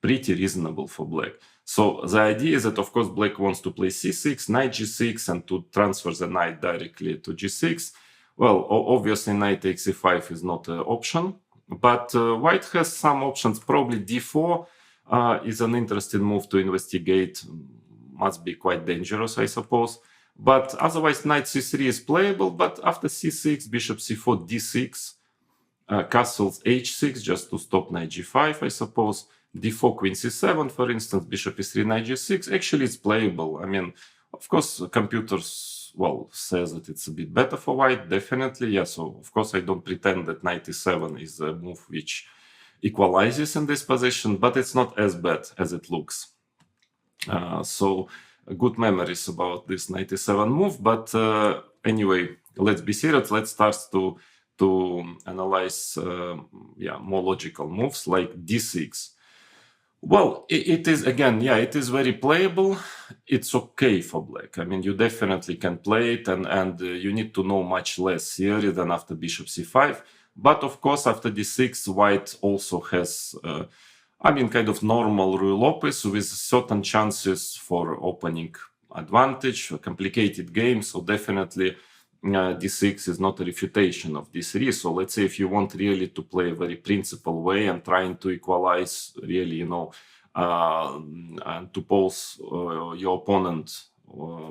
pretty reasonable for black. So the idea is that, of course, black wants to play c6, knight g6, and to transfer the knight directly to g6. Well, obviously, knight takes e5 is not an option, but white has some options. Probably d4 is an interesting move to investigate. Must be quite dangerous, I suppose. But otherwise, knight c3 is playable. But after c6, bishop c4, d6, castles h6, just to stop knight g5, I suppose. d4, queen c7, for instance, bishop e3, knight g6. Actually, it's playable. I mean, of course, computers, says that it's a bit better for white, definitely. Yeah, so of course, I don't pretend that knight e7 is a move which equalizes in this position, but it's not as bad as it looks. So good memories about this knight e7 move. But anyway, let's be serious. Let's start to analyze more logical moves like d6. Well, it is, again, it is very playable. It's okay for black. I mean, you definitely can play it, and you need to know much less theory than after bishop c5. But of course, after d6, white also has, kind of normal Ruy Lopez with certain chances for opening advantage, a complicated game. So definitely d6 is not a refutation of d3. So let's say if you want really to play a very principled way and trying to equalize really, and to pose your opponent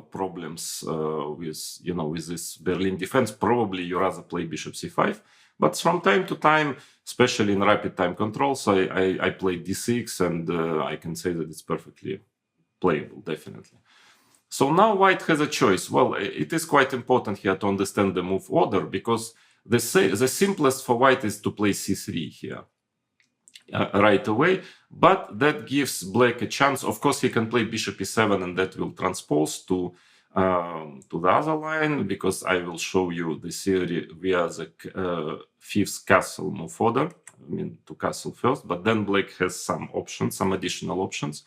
problems with this Berlin defense, probably you rather play bishop c5. But from time to time, especially in rapid time controls, I play d6, and I can say that it's perfectly playable, definitely. So now white has a choice. Well, it is quite important here to understand the move order, because the simplest for white is to play c3 here right away, but that gives black a chance. Of course, he can play bishop e7, and that will transpose to to the other line, because I will show you the theory via the fifth castle move order. I mean, to castle first, but then black has some options, some additional options.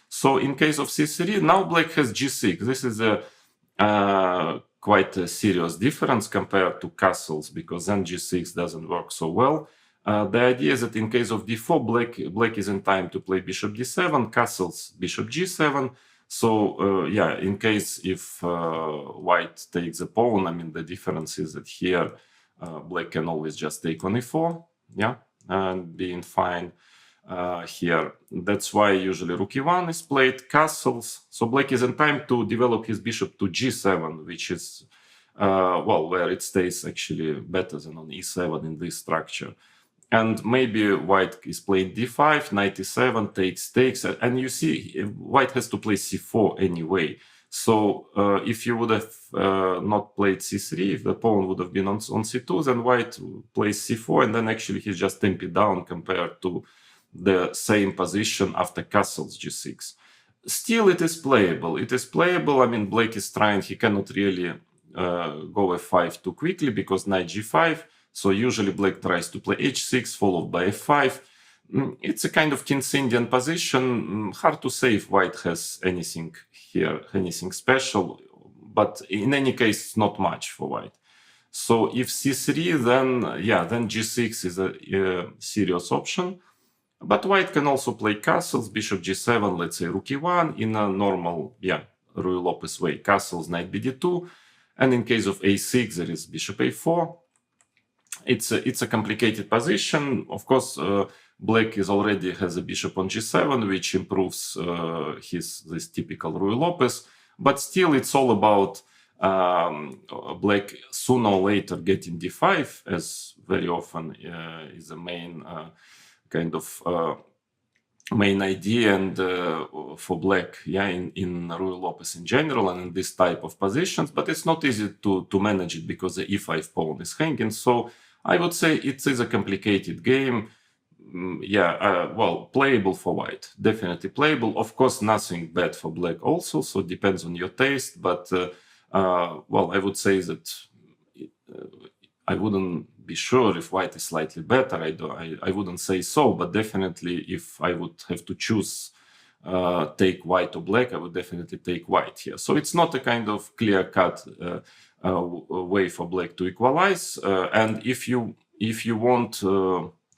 So in case of c3, now black has g6. This is a quite a serious difference compared to castles, because then g6 doesn't work so well. The idea is that in case of d4, black is in time to play bishop d7, castles bishop g7. So yeah, in case if white takes a pawn, I mean, the difference is that here black can always just take on e4, yeah, and being fine here. That's why usually rook e1 is played, castles. So black is in time to develop his bishop to g7, which is, well, where it stays actually better than on e7 in this structure. And maybe white is playing d5, knight e7, takes, and you see white has to play c4 anyway. So if you would have not played c3, if the pawn would have been on c2, then white plays c4, and then actually he's just tempted down compared to the same position after castles g6. Still, it is playable. It is playable. I mean, black is trying, he cannot really go f5 too quickly because knight g5. So usually black tries to play h6 followed by f5. It's a kind of King's Indian position. Hard to say if white has anything here, anything special. But in any case, it's not much for white. So if c3, then yeah, then g6 is a serious option. But white can also play castles, bishop g7, let's say rook e1 in a normal, yeah, Ruy Lopez way. Castles, knight bd2. And in case of a6, there is bishop a4. It's a complicated position. Of course, black is already has a bishop on g7, which improves this typical Ruy Lopez. But still, it's all about black sooner or later getting d5, as very often is the main kind of main idea, and for black, yeah, in Ruy Lopez in general, and in this type of positions. But it's not easy to manage it because the e5 pawn is hanging. So I would say it is a complicated game. Yeah, well, playable for white, definitely playable. Of course, nothing bad for black also, so it depends on your taste. But well, I would say that I wouldn't be sure if white is slightly better. I wouldn't say so, but definitely if I would have to choose take white or black, I would definitely take white here. So it's not a kind of clear-cut way for black to equalize. And if you want,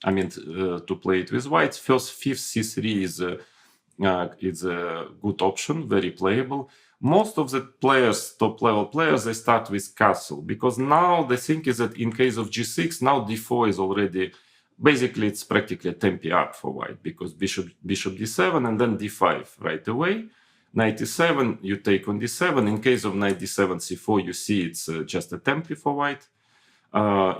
I mean, to play it with white, first fifth c3 is a good option, very playable. Most of the players, top-level players, they start with castle, because now the thing is that in case of g6, now d4 is already, basically it's practically a tempi up for white, because bishop d7 and then d5 right away. Knight e7, you take on d7. In case of knight d7, c4, you see it's just a tempi for white,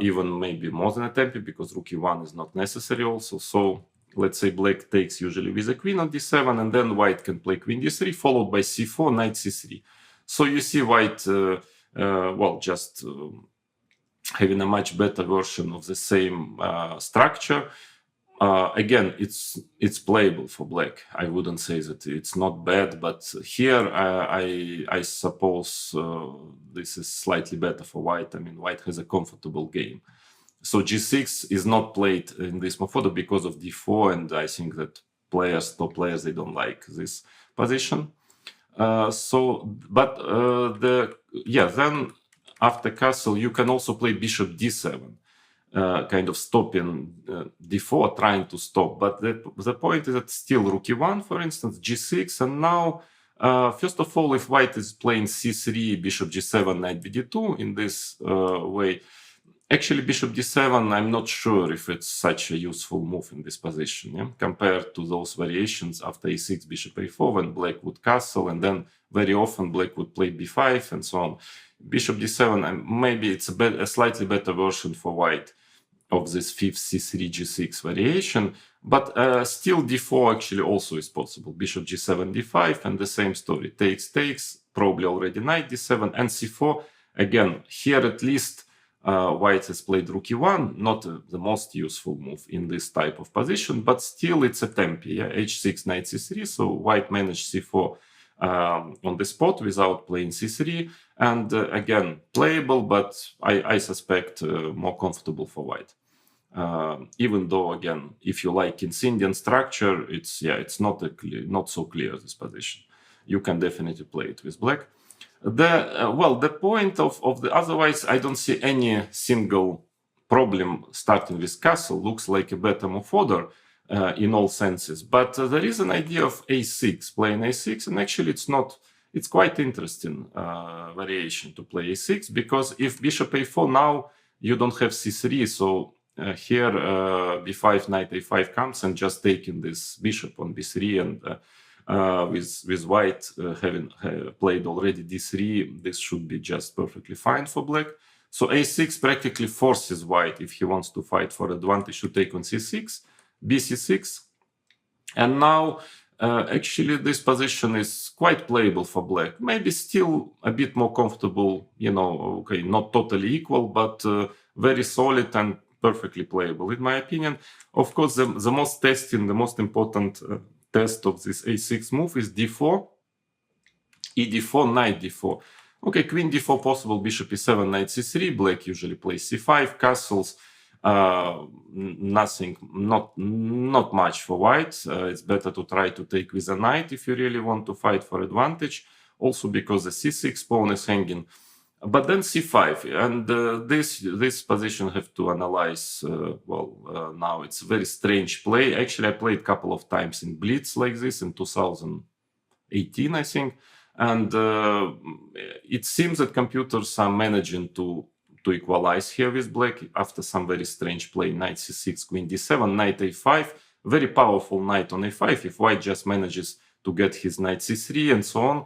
even maybe more than a tempi, because rook e1 is not necessary also. So let's say black takes usually with a queen on d7, and then white can play queen d3, followed by c4, knight c3. So you see white, well, just having a much better version of the same structure. Again, it's playable for black. I wouldn't say that it's not bad, but here I suppose this is slightly better for white. I mean, white has a comfortable game. So g6 is not played in this move order because of d4, and I think that top players, they don't like this position. Then after castle, you can also play bishop d7, kind of stopping d4, trying to stop. But the point is that still rook e1, for instance, g6, and now, first of all, if white is playing c3, bishop g7, knight bd2 in this way, actually, bishop d7, I'm not sure if it's such a useful move in this position, yeah? Compared to those variations after e6, bishop a4, when black would castle, and then very often black would play b5, and so on. Bishop d7, maybe it's a slightly better version for white of this fifth c3, g6 variation, but still d4 actually also is possible. Bishop g7, d5, and the same story. Takes, probably already knight d7, and c4. Again, here at least, white has played rook e1, not the most useful move in this type of position, but still it's a tempi, yeah? h6, knight c3, so white managed c4 on the spot without playing c3. And again, playable, but I suspect more comfortable for white. Even though, again, if you like Indian structure, it's not so clear, this position. You can definitely play it with black. The point of the otherwise, I don't see any single problem starting with castle. Looks like a better move order in all senses. But there is an idea of a6, playing a6, and actually it's quite interesting variation to play a6, because if bishop a4 now, you don't have c3, so here b5, knight a5 comes, and just taking this bishop on b3, and with white having played already d3, this should be just perfectly fine for black. So a6 practically forces white, if he wants to fight for advantage, to take on c6, bc6, and now actually this position is quite playable for black. Maybe still a bit more comfortable, okay, not totally equal, but very solid and perfectly playable, in my opinion. Of course, the most important test of this a6 move is d4, e4, knight d4. Okay, queen d4 possible, bishop e7, knight c3. Black usually plays c5, castles. Nothing, not much for white. It's better to try to take with a knight if you really want to fight for advantage. Also because the c6 pawn is hanging. But then c5, and this position have to analyze. Now it's a very strange play. Actually, I played a couple of times in Blitz like this in 2018, I think, and it seems that computers are managing to equalize here with black after some very strange play. Knight c6, queen d7, knight a5, very powerful knight on a5. If white just manages to get his knight c3 and so on,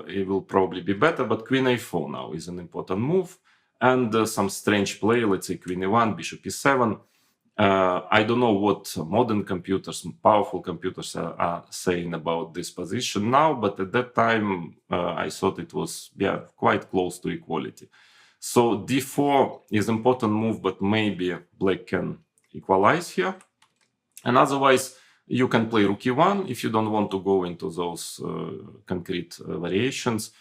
it will probably be better. But queen a4 now is an important move, and some strange play, let's say queen e1, bishop e7. I don't know what modern computers, powerful computers are saying about this position now, but at that time I thought it was quite close to equality. So d4 is an important move, but maybe black can equalize here. And otherwise, you can play rook e1 if you don't want to go into those concrete variations.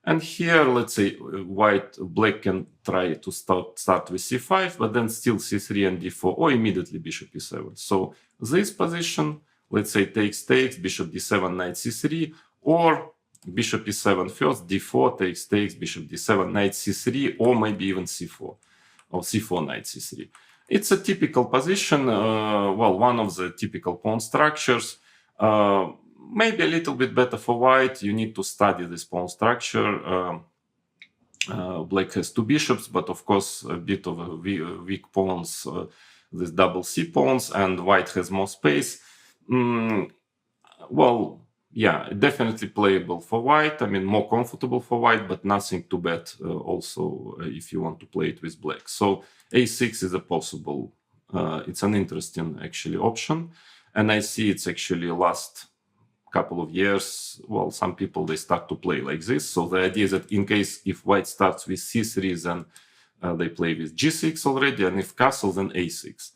And here, let's say black can try to start with c5, but then still c3 and d4, or immediately bishop e7. So this position, let's say takes, bishop d7, knight c3, or bishop e7 first, d4 takes, bishop d7, knight c3, or maybe even c4, or c4, knight c3. It's a typical position, one of the typical pawn structures. Maybe a little bit better for white. You need to study this pawn structure. Black has two bishops, but of course a bit of a weak pawns, these double C pawns, and white has more space. Definitely playable for white. I mean, more comfortable for white, but nothing too bad also if you want to play it with black. So a6 is a possible, it's an interesting actually option. And I see it's actually last couple of years, some people, they start to play like this. So the idea is that in case if white starts with c3, then they play with g6 already, and if castle, then a6.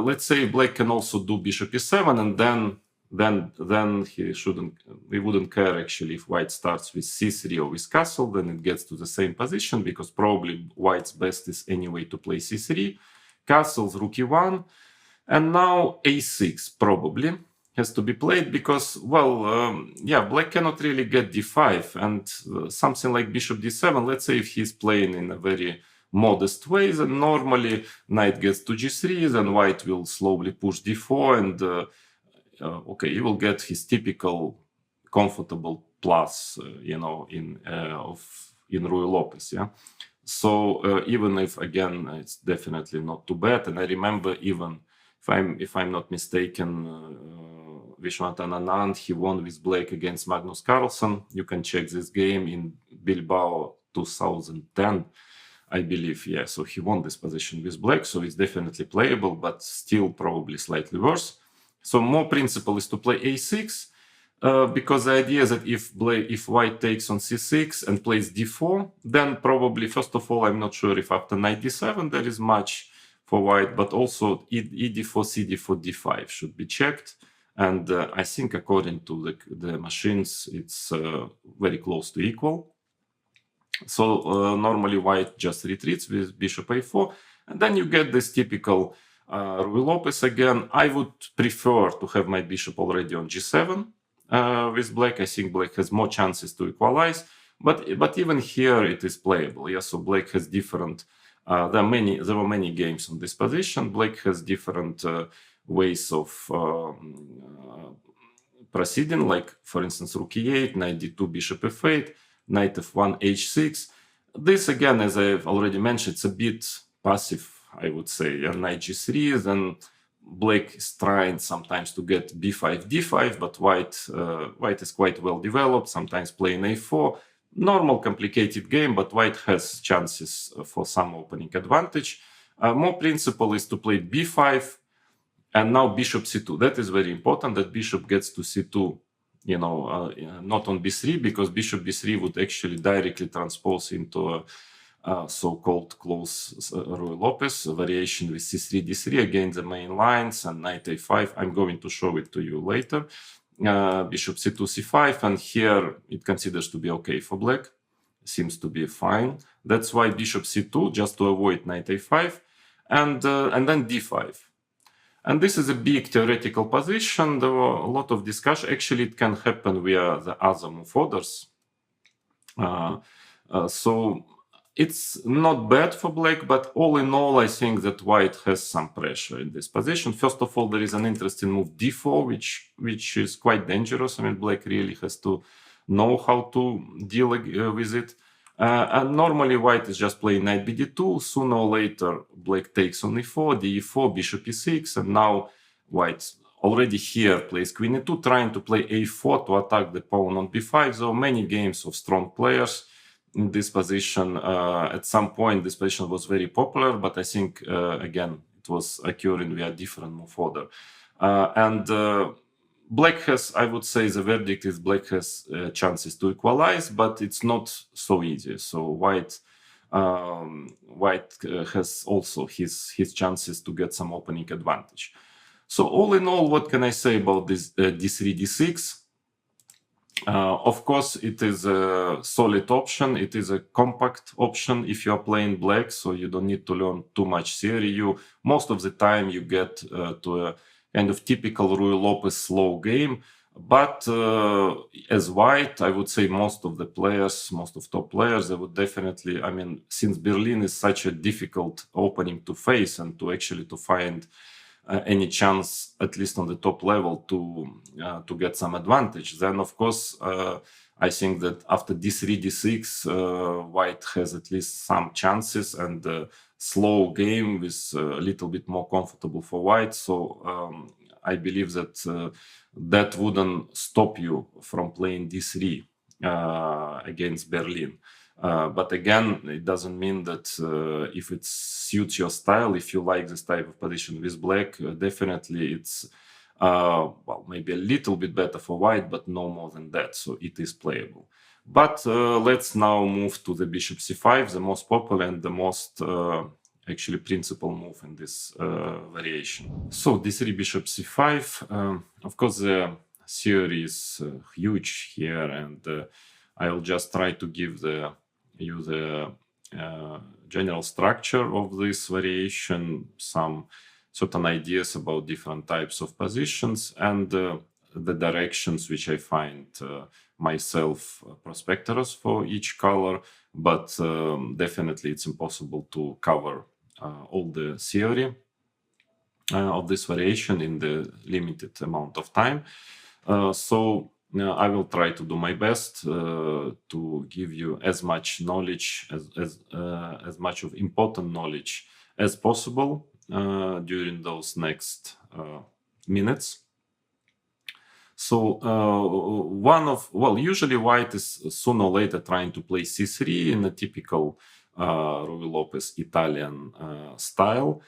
Let's say black can also do bishop e7, and then he wouldn't care actually if white starts with c3 or with castle. Then it gets to the same position, because probably white's best is anyway to play c3, castles, rook e1, and now a6 probably has to be played, because black cannot really get d5, and something like bishop d7, let's say if he's playing in a very modest way, then normally knight gets to g3, then white will slowly push d4, and he will get his typical comfortable plus, in Ruy Lopez, So even if, again, it's definitely not too bad, and I remember even if I'm not mistaken, Vishwanath Anand, he won with black against Magnus Carlsen. You can check this game in Bilbao 2010. I believe, so he won this position with black, so it's definitely playable, but still probably slightly worse. So more principle is to play a6, because the idea is that if white takes on c6 and plays d4, then probably, first of all, I'm not sure if after knight d7 there is much for white, but also e4, c4, d5 should be checked. And I think according to the machines, it's very close to equal. So normally white just retreats with bishop a4, and then you get this typical Ruy Lopez again. I would prefer to have my bishop already on g7 with black. I think black has more chances to equalize, but even here it is playable. Yeah, so black has different. There were many games on this position. Black has different ways of proceeding, like for instance rook e8, knight d2, bishop f8, knight f1, h6. This again, as I've already mentioned, it's a bit passive, I would say. And knight g3, then black is trying sometimes to get b5, d5, but white is quite well developed, sometimes playing a4. Normal complicated game, but white has chances for some opening advantage. More principle is to play b5, and now bishop c2. That is very important, that bishop gets to c2, not on b3, because bishop b3 would actually directly transpose into a so-called close Ruy Lopez variation with c3, d3 against the main lines, and knight a5. I'm going to show it to you later. Bishop c2, c5, and here it considers to be okay for black. Seems to be fine. That's why bishop c2, just to avoid knight a5, and then d5. And this is a big theoretical position. There were a lot of discussion. Actually, it can happen via the other move orders. So it's not bad for black, but all in all, I think that white has some pressure in this position. First of all, there is an interesting move d4, which is quite dangerous. I mean, black really has to know how to deal with it. And normally white is just playing knight bd2. Sooner or later, black takes on e4, d4, bishop e6, and now white already here plays queen e2, trying to play a4 to attack the pawn on b5. There are many games of strong players in this position. At some point, this position was very popular, but I think, again, it was occurring via different move order. Black has, I would say, the verdict is black has chances to equalize, but it's not so easy. So white has also his chances to get some opening advantage. So all in all, what can I say about this d3, d6? Of course, it is a solid option. It is a compact option if you are playing black, so you don't need to learn too much theory. Most of the time you get to a kind of typical Ruy Lopez slow game. But as white, I would say most of top players, they would definitely, I mean, since Berlin is such a difficult opening to face and to find any chance, at least on the top level, to get some advantage, then of course I think that after d3, d6, white has at least some chances, and slow game is a little bit more comfortable for white. So I believe that that wouldn't stop you from playing d3 against Berlin. But again, it doesn't mean that if it suits your style, if you like this type of position with black, definitely it's maybe a little bit better for white, but no more than that. So it is playable. But let's now move to the bishop c5, the most popular and the most actually principal move in this variation. So d3, bishop c5. Of course, the theory is huge here, and I will just try to give you the general structure of this variation, some certain ideas about different types of positions, and the directions which I find myself prosperous for each color. But definitely it's impossible to cover all the theory of this variation in the limited amount of time. So I will try to do my best to give you as much knowledge, as much of important knowledge as possible during those next minutes. So usually white is sooner or later trying to play c3 in a typical Ruy Lopez Italian style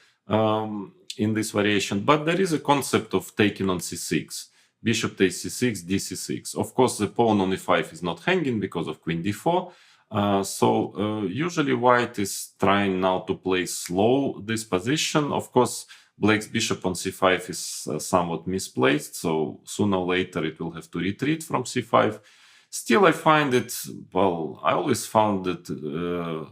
in this variation. But there is a concept of taking on c6. Bishop takes c6, d6. Of course, the pawn on e5 is not hanging because of queen d4. So usually white is trying now to play slow this position. Of course, black's bishop on c5 is somewhat misplaced, so sooner or later it will have to retreat from c5. Still, I find it, well, I always found it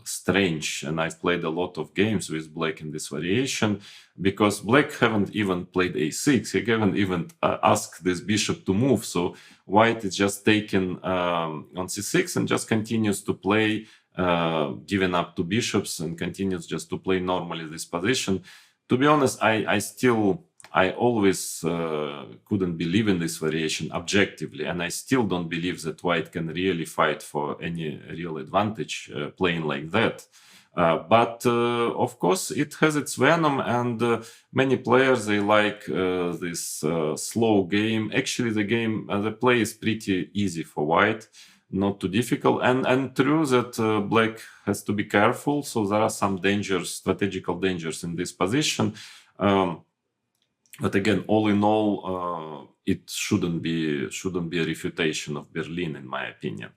strange, and I've played a lot of games with black in this variation, because black haven't even played a6, he haven't even asked this bishop to move, so white is just taken on c6 and just continues to play, giving up to bishops, and continues just to play normally this position. To be honest, I always couldn't believe in this variation objectively, and I still don't believe that white can really fight for any real advantage playing like that. But of course, it has its venom, and many players, they like this slow game. Actually, the play is pretty easy for white, not too difficult, and true that black has to be careful. So there are some dangers, strategical dangers in this position. But again, all in all, it shouldn't be a refutation of Berlin, in my opinion.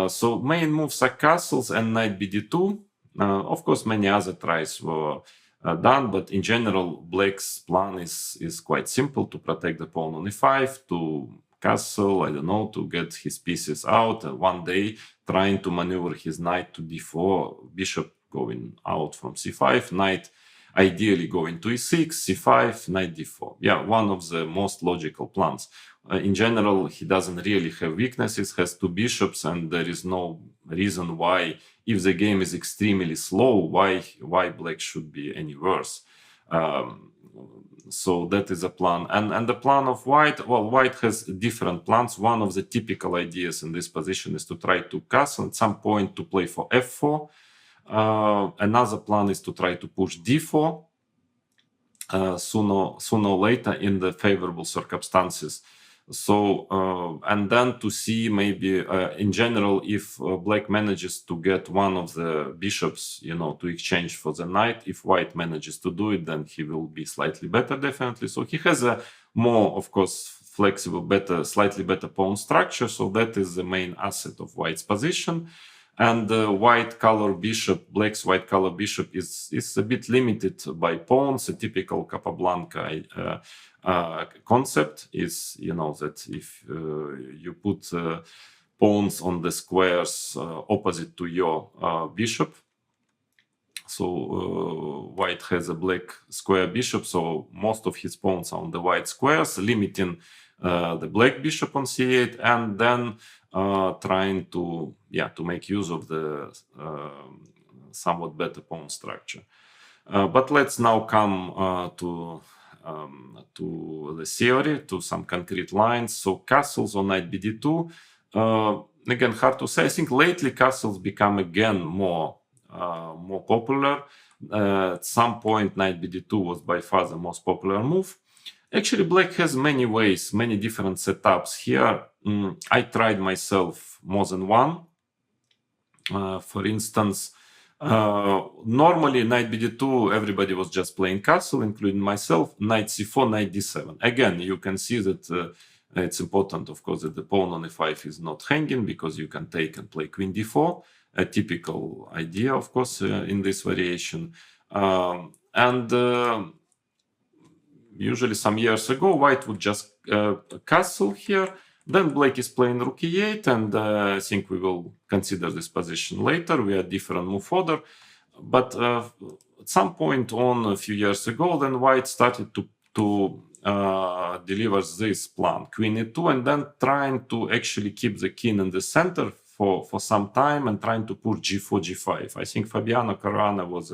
So main moves are castles and knight bd2. Of course, many other tries were done, but in general, black's plan is quite simple: to protect the pawn on e5, to castle, I don't know, to get his pieces out, and one day trying to maneuver his knight to d4, bishop going out from c5, knight ideally going to e6, c5, knight d4. Yeah, one of the most logical plans. In general, he doesn't really have weaknesses, has two bishops, and there is no reason why, if the game is extremely slow, why black should be any worse. So that is a plan. And the plan of white, well, white has different plans. One of the typical ideas in this position is to try to castle at some point, to play for f4. Another plan is to try to push d4 sooner or later in the favorable circumstances. So, and then to see maybe in general, if black manages to get one of the bishops, to exchange for the knight, if white manages to do it, then he will be slightly better, definitely. So he has a more, of course, flexible, slightly better pawn structure. So that is the main asset of white's position. And white color bishop, black's white color bishop is a bit limited by pawns. A typical Capablanca concept is, that if you put pawns on the squares opposite to your bishop, so white has a black square bishop, so most of his pawns are on the white squares, limiting the black bishop on c8, and then trying to make use of the somewhat better pawn structure. But let's now come to the theory, to some concrete lines. So castles on knight bd2. Again, hard to say. I think lately castles become again more popular. At some point, knight bd2 was by far the most popular move. Actually, black has many ways, many different setups here. I tried myself more than one. For instance, normally knight bd2, everybody was just playing castle, including myself. Knight c4, knight d7. Again, you can see that it's important, of course, that the pawn on e5 is not hanging, because you can take and play queen d4, a typical idea, of course, in this variation. Usually some years ago, white would just castle here. Then black is playing rook e8, and I think we will consider this position later. We had different move order. But at some point on, a few years ago, then white started to deliver this plan, queen e2, and then trying to actually keep the king in the center for some time, and trying to push g4, g5. I think Fabiano Caruana was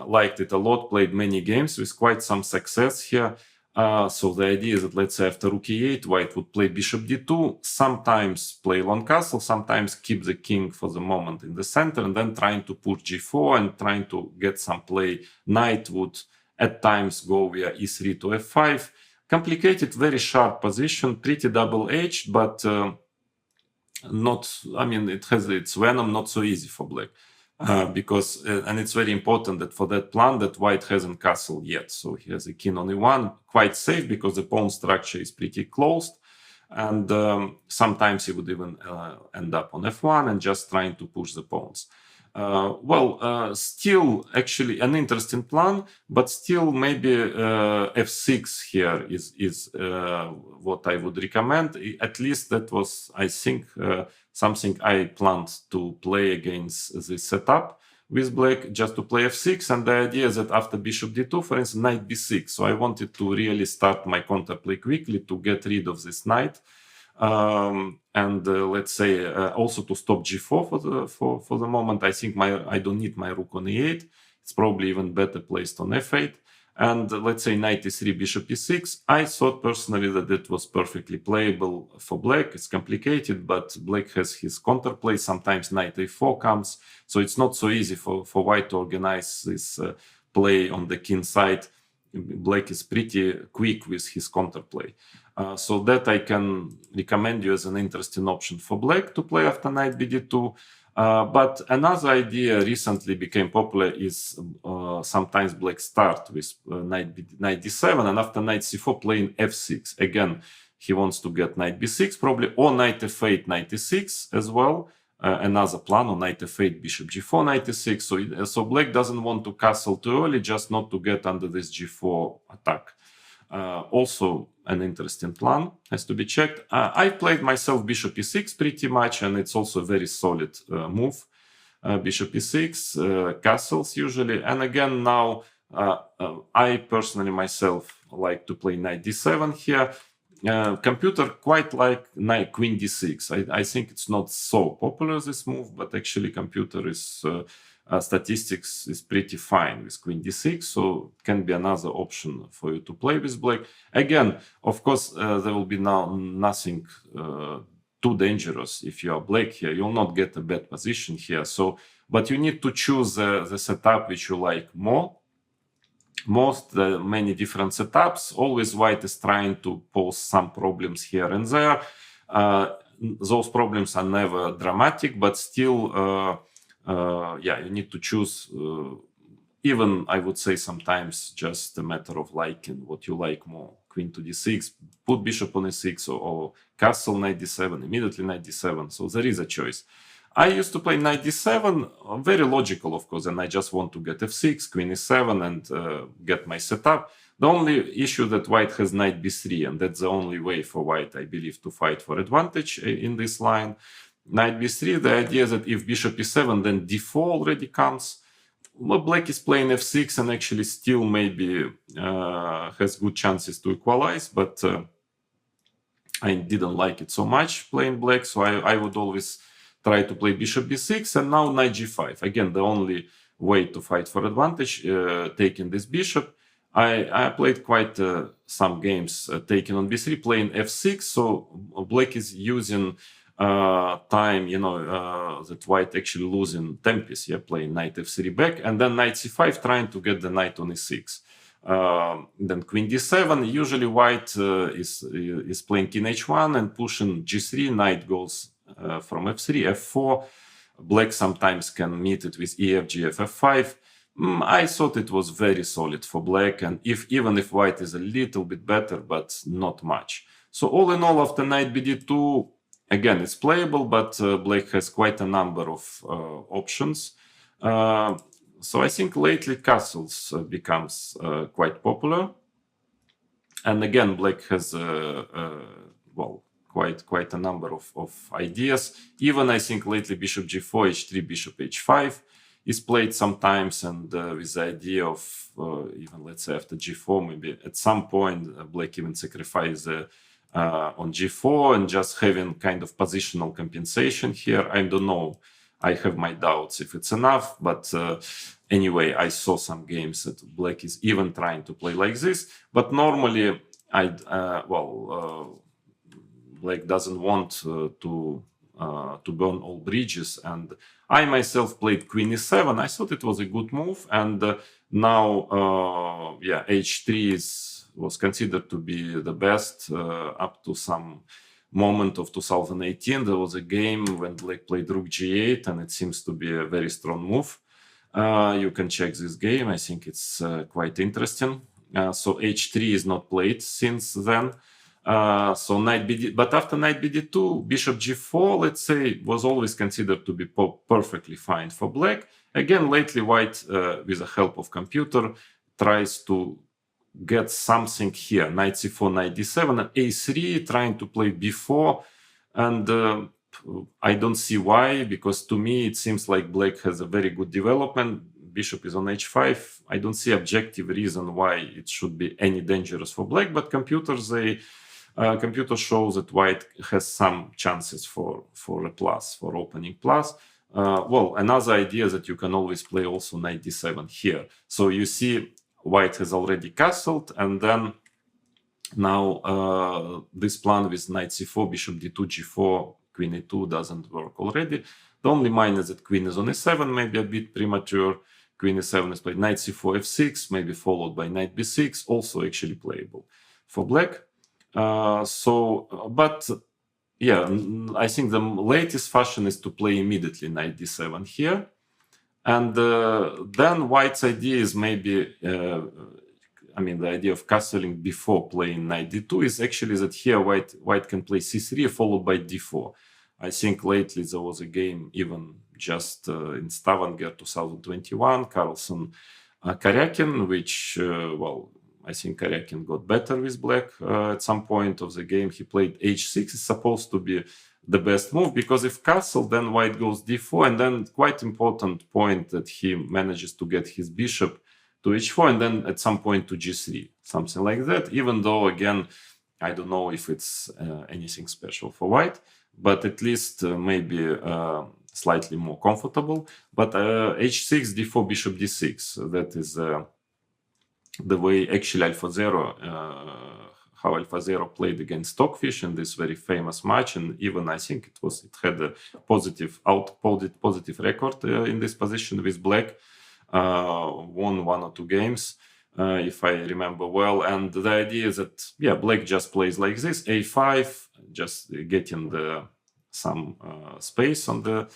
liked it a lot, played many games with quite some success here. So the idea is that, let's say, after rook e8, white would play bishop d2, sometimes play long castle, sometimes keep the king for the moment in the center, and then trying to push g4 and trying to get some play. Knight would at times go via e3 to f5. Complicated, very sharp position, pretty double-edged, but it has its venom, not so easy for black. Because and it's very important that for that plan that white hasn't castled yet. So he has a king on e1, quite safe, because the pawn structure is pretty closed. And sometimes he would even end up on f1 and just trying to push the pawns. Still actually an interesting plan, but still maybe f6 here is what I would recommend. At least that was, I think, something I planned to play against this setup with black, just to play f6. And the idea is that after bishop d2, for instance, knight b6. So I wanted to really start my counterplay quickly to get rid of this knight. And let's say also to stop g4 for the moment. I think I don't need my rook on e8. It's probably even better placed on f8. And let's say knight e3, bishop e6. I thought personally that it was perfectly playable for black. It's complicated, but black has his counterplay. Sometimes knight a4 comes, so it's not so easy for white to organize this play on the king side. Black is pretty quick with his counterplay. So that I can recommend you as an interesting option for black to play after knight bd2. But another idea recently became popular is sometimes black start with knight d7 and after knight c4 playing f6. Again, he wants to get knight b6 probably, or knight f8, knight e6 as well. Another plan on knight f8, bishop g4, knight e6. So black doesn't want to castle too early, just not to get under this g4 attack. Also an interesting plan, has to be checked. I played myself bishop e6 pretty much, and it's also a very solid move. Bishop e6, castles usually. And again, now I personally myself like to play knight d7 here. Computer quite like knight queen d6. I think it's not so popular, this move, but actually computer is statistics is pretty fine with queen d6, so it can be another option for you to play with black. Again, of course, there will be now nothing too dangerous if you are black here. You'll not get a bad position here. So, but you need to choose the setup which you like more. Many different setups. Always white is trying to pose some problems here and there. Those problems are never dramatic, but still, you need to choose. Even I would say sometimes just a matter of liking what you like more. Queen to d6, put bishop on e6, or castle knight d7, immediately knight d7. So there is a choice. I used to play knight d7, very logical, of course, and I just want to get f6, queen e7, and get my setup. The only issue that white has knight b3, and that's the only way for white, I believe, to fight for advantage in this line. Knight b3, the idea is that if bishop e7, then d4 already comes. Well, black is playing f6 and actually still maybe has good chances to equalize, but I didn't like it so much playing black, so I would always try to play bishop b6, and now knight g5. Again, the only way to fight for advantage, taking this bishop. I played quite some games taking on b3, playing f6, so black is using time, that white actually losing tempest, playing knight f3 back, and then knight c5, trying to get the knight on e6. Then queen d7, usually white is playing king h1 and pushing g3, knight goes from f3, f4. Black sometimes can meet it with ef, gf, f5. I thought it was very solid for black, and even if white is a little bit better, but not much. So all in all, after knight bd2, again, it's playable, but black has quite a number of options. So I think lately castles becomes quite popular. And again, black has quite a number of ideas. Even I think lately bishop g4, h3, bishop h5 is played sometimes, and with the idea of even, let's say, after g4, maybe at some point black even sacrifice on g4 and just having kind of positional compensation here. I don't know. I have my doubts if it's enough, but anyway, I saw some games that black is even trying to play like this. But normally, black doesn't want to burn all bridges, and I myself played queen e7. I thought it was a good move, and now h3 was considered to be the best up to some moment of 2018. There was a game when black played rook g8, and it seems to be a very strong move. You can check this game. I think it's quite interesting. So h3 is not played since then. So knight bd, but after knight bd2, bishop g4, let's say, was always considered to be perfectly fine for black. Again, lately white, with the help of computer, tries to get something here, knight c4, knight d7, and a3, trying to play b4, and I don't see why, because to me it seems like black has a very good development. Bishop is on h5. I don't see objective reason why it should be any dangerous for black, but computer shows that white has some chances for a plus, for opening plus. Well, another idea is that you can always play also knight d7 here. So you see white has already castled, and then now this plan with knight c4, bishop d2, g4, queen e2 doesn't work already. The only minus that queen is on e7, maybe a bit premature. Queen e7 is played, knight c4, f6, maybe followed by knight b6, also actually playable for black. But yeah, I think the latest fashion is to play immediately knight d7 here. And then white's idea is maybe, I mean, the idea of castling before playing knight d2 is actually that here white can play c3 followed by d4. I think lately there was a game even just in Stavanger 2021, Carlsen Karyakin, which, well, I think Karyakin got better with black at some point of the game. He played h6. It's supposed to be the best move, because if castle, then white goes d4, and then quite important point that he manages to get his bishop to h4, and then at some point to g3, something like that. Even though, again, I don't know if it's anything special for white, but at least maybe slightly more comfortable. But h6, d4, bishop d6, that is the way actually AlphaZero, how AlphaZero played against Stockfish in this very famous match, and even I think it had a positive record in this position with black, won 1 or 2 games, if I remember well. And the idea is that, yeah, black just plays like this, a5, just getting some space on the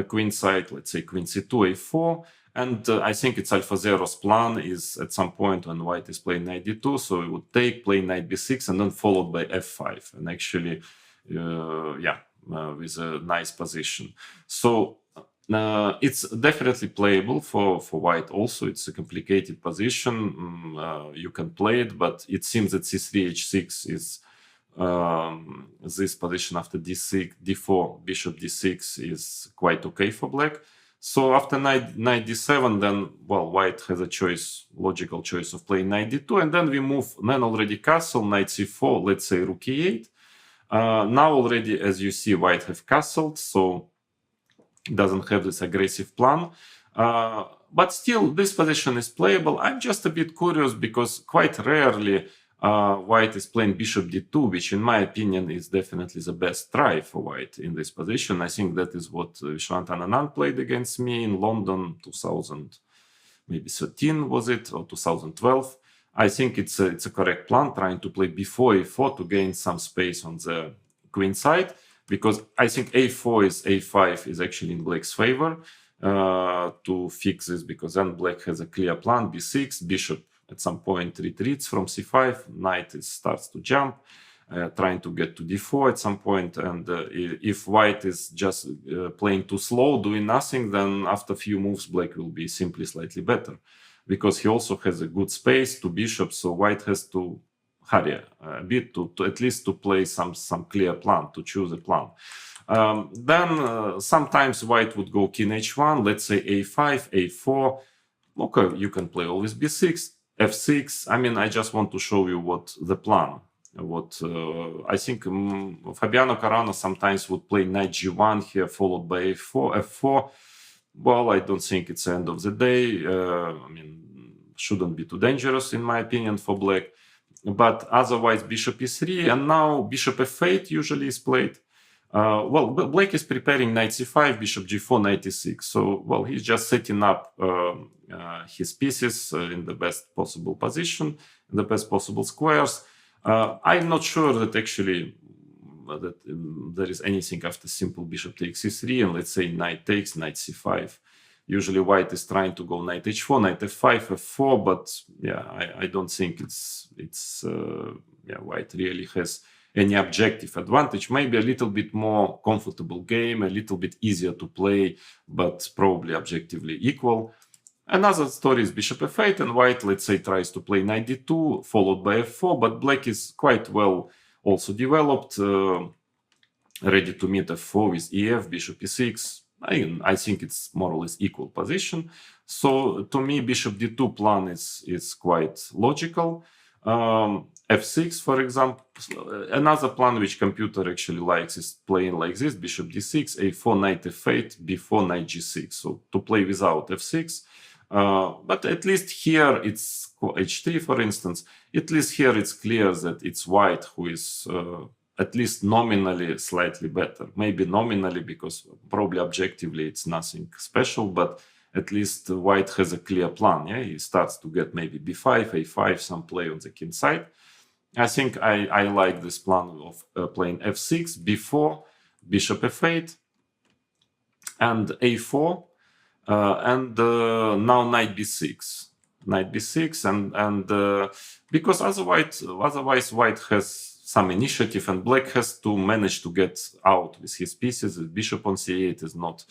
queen side, let's say queen c2, a4. And I think it's AlphaZero's plan is at some point when white is playing knight d2, so it would take, play knight b6, and then followed by f5. And actually, with a nice position. So it's definitely playable for white also. It's a complicated position. You can play it, but it seems that c3, h6 is this position after d6, d4, bishop d6 is quite okay for black. So after knight d7, then, well, white has a choice, logical choice of playing knight d2, and then we move, then already castle, knight c4, let's say rook e8. Now already, as you see, white have castled, so doesn't have this aggressive plan. But still, this position is playable. I'm just a bit curious because quite rarely white is playing bishop d2, which in my opinion is definitely the best try for white in this position. I think that is what Vishwant Anand played against me in London 2013 was it, or 2012. I think it's a correct plan, trying to play b4, a4 to gain some space on the queen side, because I think a5 is actually in black's favor to fix this, because then black has a clear plan, b6, bishop at some point retreats from c5, knight starts to jump, trying to get to d4 at some point, and if white is just playing too slow, doing nothing, then after a few moves black will be simply slightly better, because he also has a good space to bishop, so white has to hurry a bit to at least to play some clear plan, to choose a plan. Then sometimes white would go king h1, let's say a5, a4, okay, you can play always b6, f6. I mean, I just want to show you what the plan. What I think Fabiano Caruana sometimes would play knight g1 here, followed by f4. Well, I don't think it's the end of the day. I mean, shouldn't be too dangerous in my opinion for black. But otherwise, bishop e3, and now bishop f8 usually is played. Well, black is preparing knight c5, bishop g4, knight e6. So, well, he's just setting up his pieces in the best possible position, in the best possible squares. I'm not sure that actually there is anything after simple bishop takes c3 and let's say knight takes, knight c5. Usually white is trying to go knight h4, knight f5, f4, but yeah, I don't think it's white really has any objective advantage. Maybe a little bit more comfortable game, a little bit easier to play, but probably objectively equal. Another story is bishop f8, and white, let's say, tries to play knight d2, followed by f4, but black is quite well also developed, ready to meet f4 with ef, bishop e6. I think it's more or less equal position. So to me, bishop d2 plan is quite logical. f6, for example, another plan which computer actually likes is playing like this: bishop d6, a4, knight f8, b4, knight g6. So to play without f6. But at least here it's h3, for instance. At least here it's clear that it's white who is at least nominally slightly better. Maybe nominally, because probably objectively it's nothing special, but at least white has a clear plan. Yeah, he starts to get maybe b5, a5, some play on the king side. I think I like this plan of playing f6, b4, bishop f8, and a4, and now knight b6. Knight b6, and because otherwise white has some initiative, and black has to manage to get out with his pieces. The bishop on c8 is not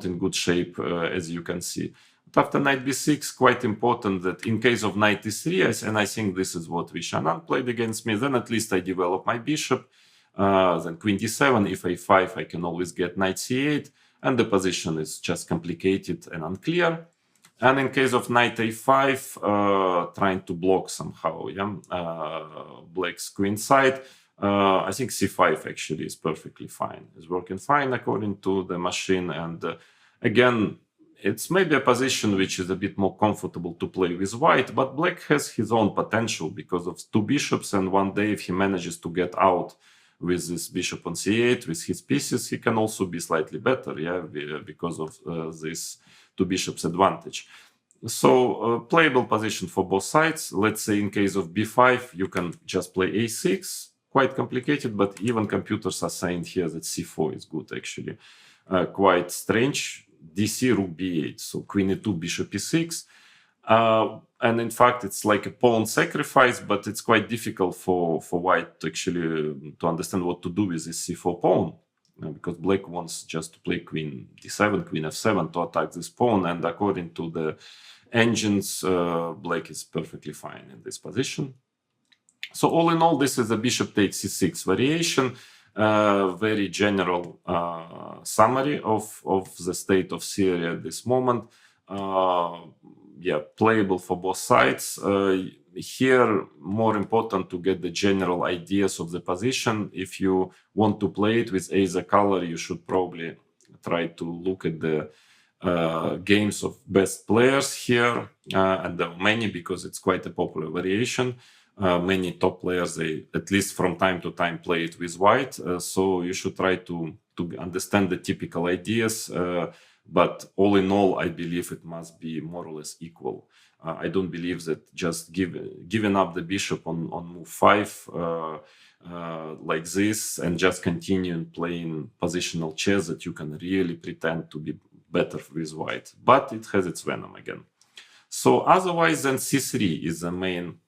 in good shape, as you can see. But after knight b6, quite important that in case of knight e3, and I think this is what Vishanan played against me, then at least I develop my bishop. Then queen d7, if a5, I can always get knight c8, and the position is just complicated and unclear. And in case of knight a5, trying to block somehow, black's queen side, I think c5 actually is perfectly fine. It's working fine according to the machine. And again, it's maybe a position which is a bit more comfortable to play with white, but black has his own potential because of two bishops. And one day, if he manages to get out with this bishop on c8, with his pieces, he can also be slightly better, because of this two bishops advantage. So playable position for both sides. Let's say in case of b5, you can just play a6. Quite complicated, but even computers are saying here that c4 is good, actually. Quite strange. dc, rook b8, so queen e2, bishop e6. And in fact, it's like a pawn sacrifice, but it's quite difficult for white to actually to understand what to do with this c4 pawn. Because black wants just to play queen d7, queen f7 to attack this pawn, and according to the engines, black is perfectly fine in this position. So all in all, this is a bishop takes c6 variation, very general summary of the state of Syria at this moment. Playable for both sides. Here, more important to get the general ideas of the position. If you want to play it with either color, you should probably try to look at the games of best players here, and there are many because it's quite a popular variation. Many top players, they at least from time to time play it with white, so you should try to understand the typical ideas. But all in all, I believe it must be more or less equal. I don't believe that just giving up the bishop on move 5 like this and just continuing playing positional chess, that you can really pretend to be better with white. But it has its venom again. So otherwise, then c3 is the main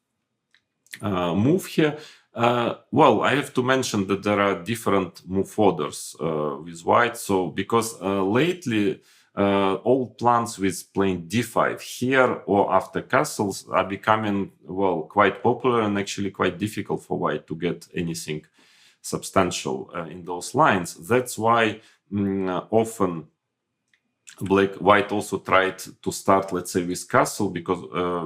move here. Well, I have to mention that there are different move orders with white. So because lately all plans with playing d5 here or after castles are becoming, well, quite popular and actually quite difficult for white to get anything substantial in those lines. That's why often white also tried to start, let's say, with castle, because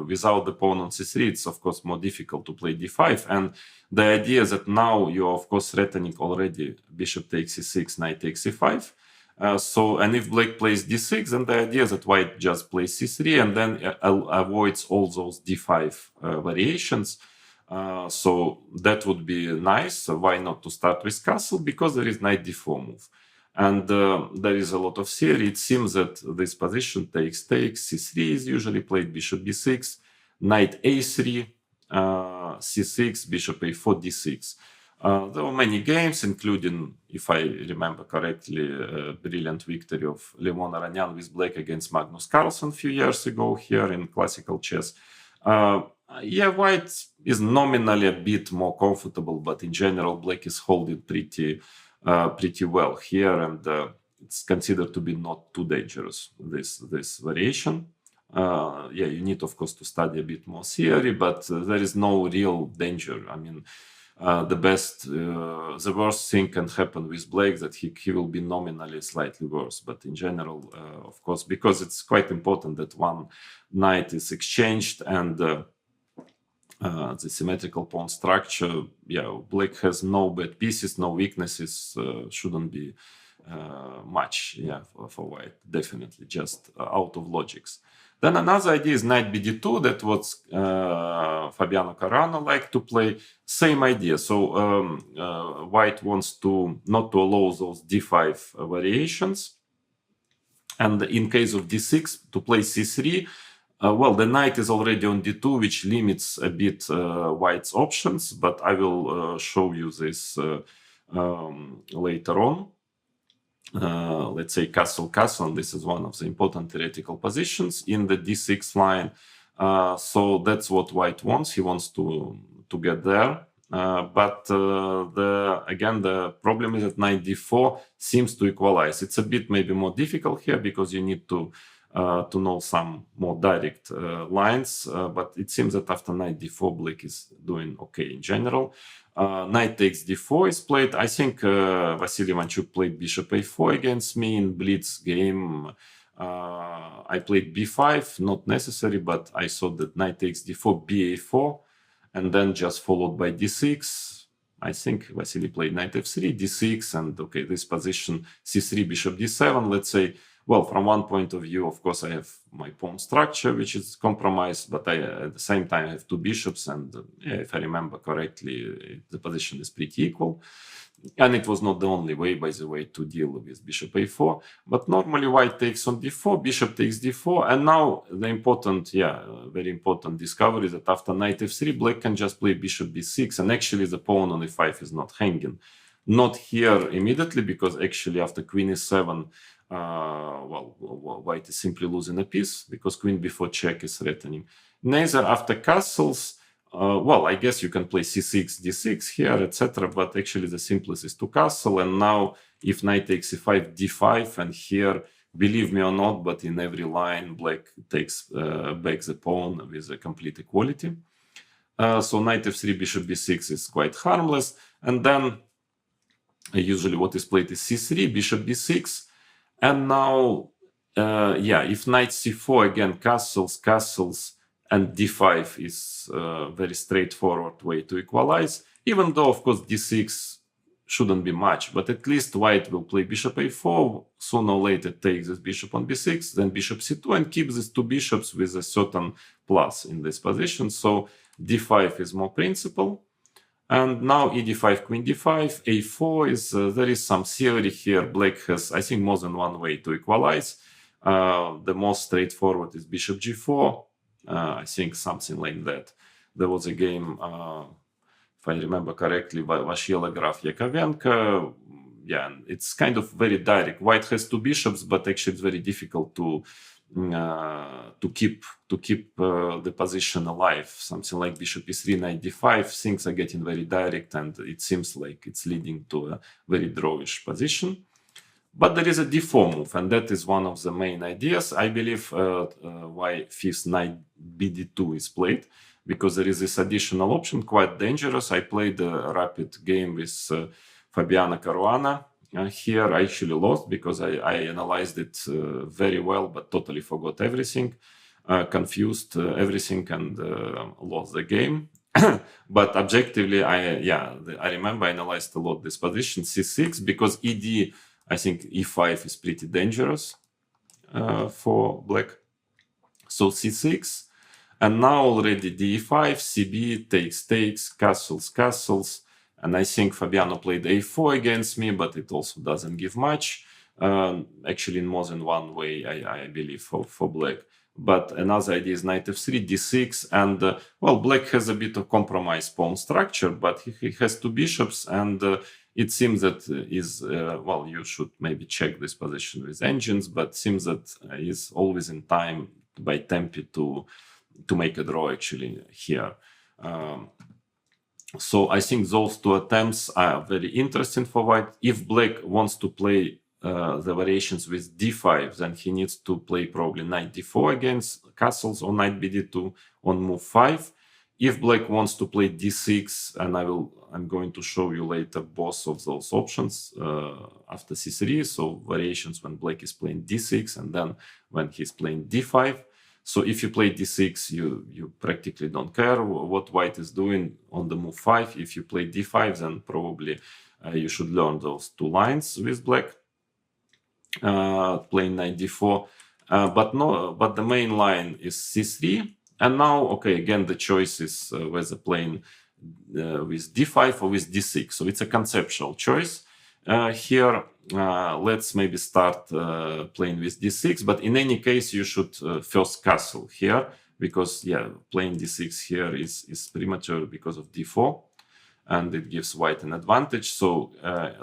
without the pawn on c3, it's of course more difficult to play d5. And the idea is that now you're of course threatening already bishop takes c6, knight takes c5. And if black plays d6, then the idea is that white just plays c3 and then avoids all those d5 variations. So that would be nice. Why not to start with castle? Because there is knight d4 move. And there is a lot of theory. It seems that this position takes, c3 is usually played, bishop b6, knight a3, c6, bishop a4, d6. There were many games, including, if I remember correctly, a brilliant victory of Lemon Aranyan with black against Magnus Carlsen a few years ago here in classical chess. Yeah, white is nominally a bit more comfortable, but in general, black is holding pretty well here, and it's considered to be not too dangerous, this variation. Yeah, you need, of course, to study a bit more theory, but there is no real danger. I mean, the worst thing can happen with black, that he will be nominally slightly worse, but in general, of course, because it's quite important that one knight is exchanged, and the symmetrical pawn structure, yeah, black has no bad pieces, no weaknesses, shouldn't be much, yeah, for white, definitely, just out of logics. Then another idea is knight bd2, that what Fabiano Caruana liked to play. Same idea. So white wants to not to allow those d5 variations, and in case of d6 to play c3. Well, the knight is already on d2, which limits a bit white's options, but I will show you this later on. Let's say castle, and this is one of the important theoretical positions in the d6 line. So that's what white wants. He wants to get there. But again, the problem is that knight d4 seems to equalize. It's a bit maybe more difficult here because you need to know some more direct lines, but it seems that after knight d4, black is doing okay in general. Knight takes d4 is played. I think Vasily Ivanchuk played bishop a4 against me in blitz game. I played b5, not necessary, but I thought that knight takes d4, ba4, and then just followed by d6. I think Vasily played knight f3, d6, and okay, this position c3, bishop d7, let's say. Well, from one point of view, of course, I have my pawn structure, which is compromised, but at the same time, I have two bishops, and yeah, if I remember correctly, the position is pretty equal. And it was not the only way, by the way, to deal with bishop a4. But normally, white takes on d4, bishop takes d4, and now the important, very important discovery is that after knight f3, black can just play bishop b6, and actually the pawn on e5 is not hanging. Not here immediately, because actually after queen e7, white is simply losing a piece because queen before check is threatening. Neither after castles, I guess you can play c6, d6 here, etc. But actually the simplest is to castle. And now if knight takes e5, d5, and here, believe me or not, but in every line, black takes back the pawn with a complete equality. So knight f3, bishop b6 is quite harmless. And then usually what is played is c3, bishop b6. And now, if knight c4, again, castles, and d5 is a very straightforward way to equalize, even though, of course, d6 shouldn't be much, but at least white will play bishop a4, sooner or later takes this bishop on b6, then bishop c2, and keeps these two bishops with a certain plus in this position. So d5 is more principal. And now e5, queen d5, a4 is, there is some theory here. Black has, I think, more than one way to equalize. The most straightforward is bishop g4. I think something like that. There was a game, if I remember correctly, Vashyela Graf Yakovenko. Yeah, and it's kind of very direct. White has two bishops, but actually it's very difficult to keep the position alive. Something like bishop e3, knight d5, things are getting very direct, and it seems like it's leading to a very drawish position. But there is a d4 move, and that is one of the main ideas. I believe why fifth knight bd2 is played, because there is this additional option, quite dangerous. I played a rapid game with Fabiano Caruana. Here I actually lost because I analyzed it very well, but totally forgot everything, confused everything, and lost the game. But objectively, I remember I analyzed a lot this position, c6, because I think e5 is pretty dangerous for black. So c6, and now already d5, cb, takes, castles. And I think Fabiano played a4 against me, but it also doesn't give much. Actually, in more than one way, I believe, for black. But another idea is knight f3, d6, and black has a bit of compromised pawn structure, but he has two bishops, and it seems that you should maybe check this position with engines, but seems that is always in time by tempi to to make a draw actually here. So I think those two attempts are very interesting for white. If black wants to play the variations with d5, then he needs to play probably knight d4 against castles, or knight bd2 on move 5. If black wants to play d6, and I'm going to show you later both of those options after c3, so variations when black is playing d6 and then when he's playing d5. So if you play d6, you practically don't care what white is doing on the move 5. If you play d5, then probably you should learn those two lines with black, playing knight d4. But the main line is c3. And now, okay, again, the choice is whether playing with d5 or with d6. So it's a conceptual choice. Here, let's maybe start playing with d6, but in any case, you should first castle here, because, yeah, playing d6 here is premature because of d4, and it gives white an advantage. So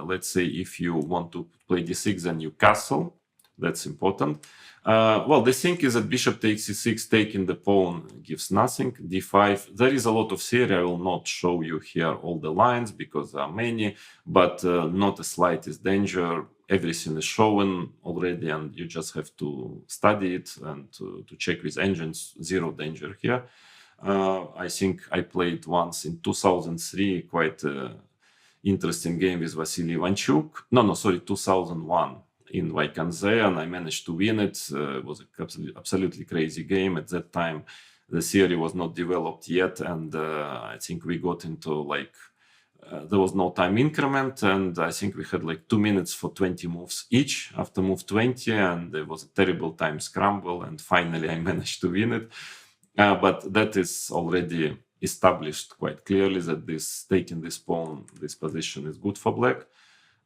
let's say if you want to play d6, then you castle. That's important. Well, the thing is that bishop takes c6, taking the pawn gives nothing. d5, there is a lot of theory. I will not show you here all the lines because there are many, but not the slightest danger. Everything is shown already, and you just have to study it and to check with engines. Zero danger here. I think I played once in 2003, quite interesting game with Vasily Ivanchuk. No, sorry, 2001. In Vaikanze, and I managed to win it. It was an absolutely crazy game. At that time, the theory was not developed yet, and I think we got into like, there was no time increment, and I think we had like 2 minutes for 20 moves each after move 20, and there was a terrible time scramble, and finally I managed to win it. But that is already established quite clearly that taking this pawn, this position is good for black.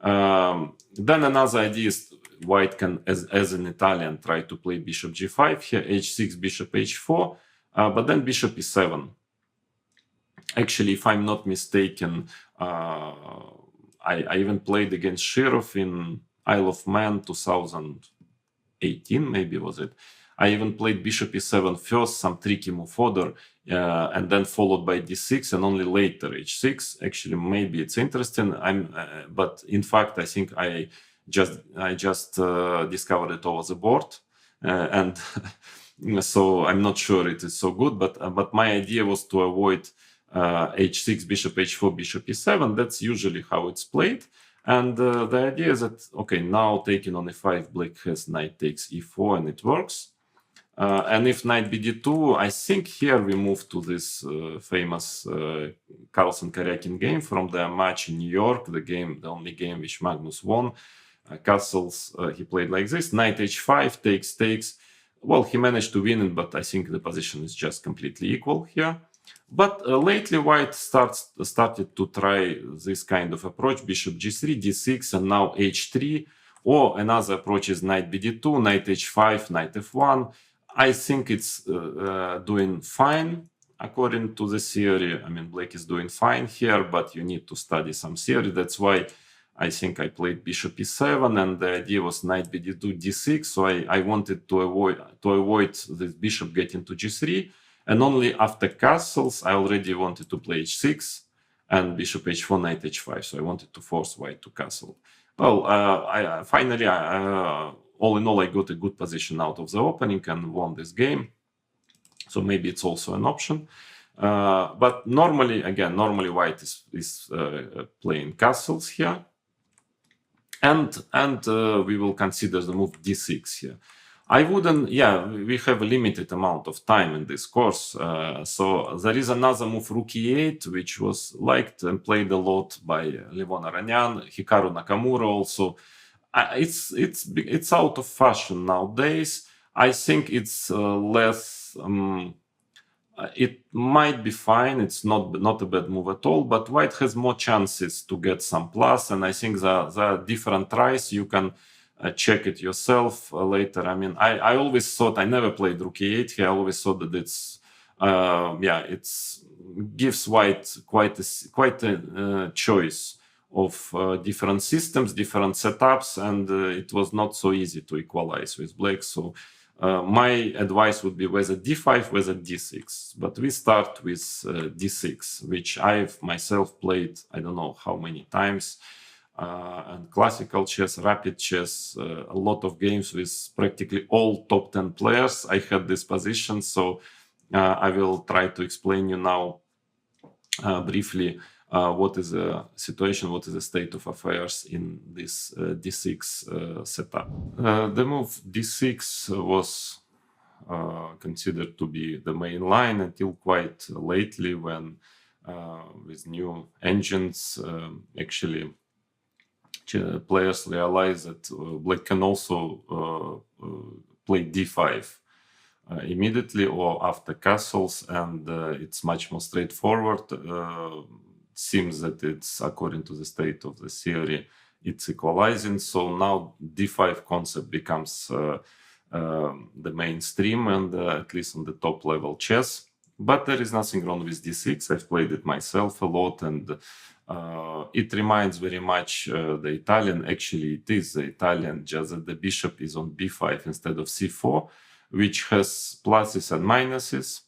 Then another idea is white can, as an Italian, try to play bishop g5 here, h6, bishop h4, but then bishop e7. Actually, if I'm not mistaken, I even played against Shirov in Isle of Man 2018, maybe was it. I even played bishop e7 first, some tricky move order, and then followed by d6, and only later h6. Actually, maybe it's interesting. But in fact, I think I just discovered it over the board, and so I'm not sure it is so good. But my idea was to avoid h6, bishop h4, bishop e7. That's usually how it's played. And the idea is that, okay, now taking on e5, black has knight takes e4, and it works. And if knight bd2, I think here we move to this famous Carlsen-Karyakin game from the match in New York, the only game which Magnus won. Castles, he played like this, knight h5, takes. Well, he managed to win it, but I think the position is just completely equal here. But lately, white started to try this kind of approach, bishop g3, d6, and now h3. Or another approach is knight bd2, knight h5, knight f1. I think it's doing fine according to the theory. I mean, black is doing fine here, but you need to study some theory. That's why I think I played bishop e7, and the idea was knight bd2, d6. So I wanted to avoid this bishop getting to g3. And only after castles, I already wanted to play h6 and bishop h4, knight h5. So I wanted to force white to castle. Well, finally, all in all, I got a good position out of the opening and won this game. So maybe it's also an option. But normally white is playing castles here. And we will consider the move d6 here. I wouldn't, we have a limited amount of time in this course. So there is another move, rook e8, which was liked and played a lot by Levon Aranyan, Hikaru Nakamura also. It's out of fashion nowadays. I think it's less. It might be fine. It's not a bad move at all. But white has more chances to get some plus, and I think there are different tries. You can check it yourself later. I mean, I always thought, I never played rook e8 here. I always thought that it's gives white quite a choice of different systems, different setups, and it was not so easy to equalize with black. So My advice would be whether d5, whether d6. But we start with d6, which I've myself played, I don't know how many times. And classical chess, rapid chess, a lot of games with practically all top 10 players. I had this position, so I will try to explain you now briefly what is the situation, what is the state of affairs in this d6 setup. The move d6 was considered to be the main line until quite lately, when with new engines actually players realize that black can also play d5 immediately or after castles, and it's much more straightforward. Seems that it's, according to the state of the theory, it's equalizing. So now d5 concept becomes the mainstream, and at least on the top level chess. But there is nothing wrong with d6. I've played it myself a lot, and it reminds very much the Italian. Actually, it is the Italian, just that the bishop is on b5 instead of c4, which has pluses and minuses.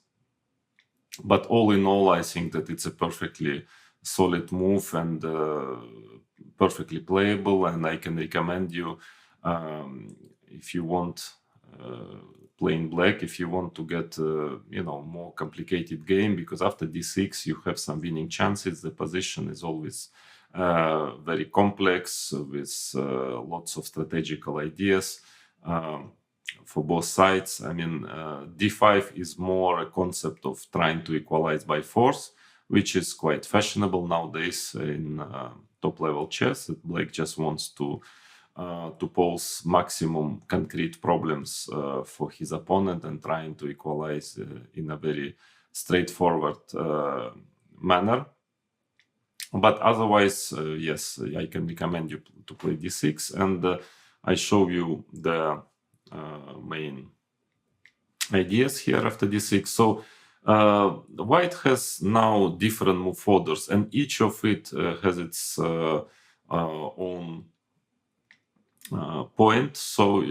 But all in all, I think that it's a perfectly solid move and perfectly playable, and I can recommend you, if you want playing black, if you want to get more complicated game, because after d6 you have some winning chances. The position is always very complex with lots of strategical ideas for both sides. I mean, d5 is more a concept of trying to equalize by force, which is quite fashionable nowadays in top level chess. Black just wants to pose maximum concrete problems for his opponent and trying to equalize in a very straightforward manner. But otherwise, yes, I can recommend you to play d6, and I show you the main ideas here after d6. So white has now different move orders, and each of it has its own point. So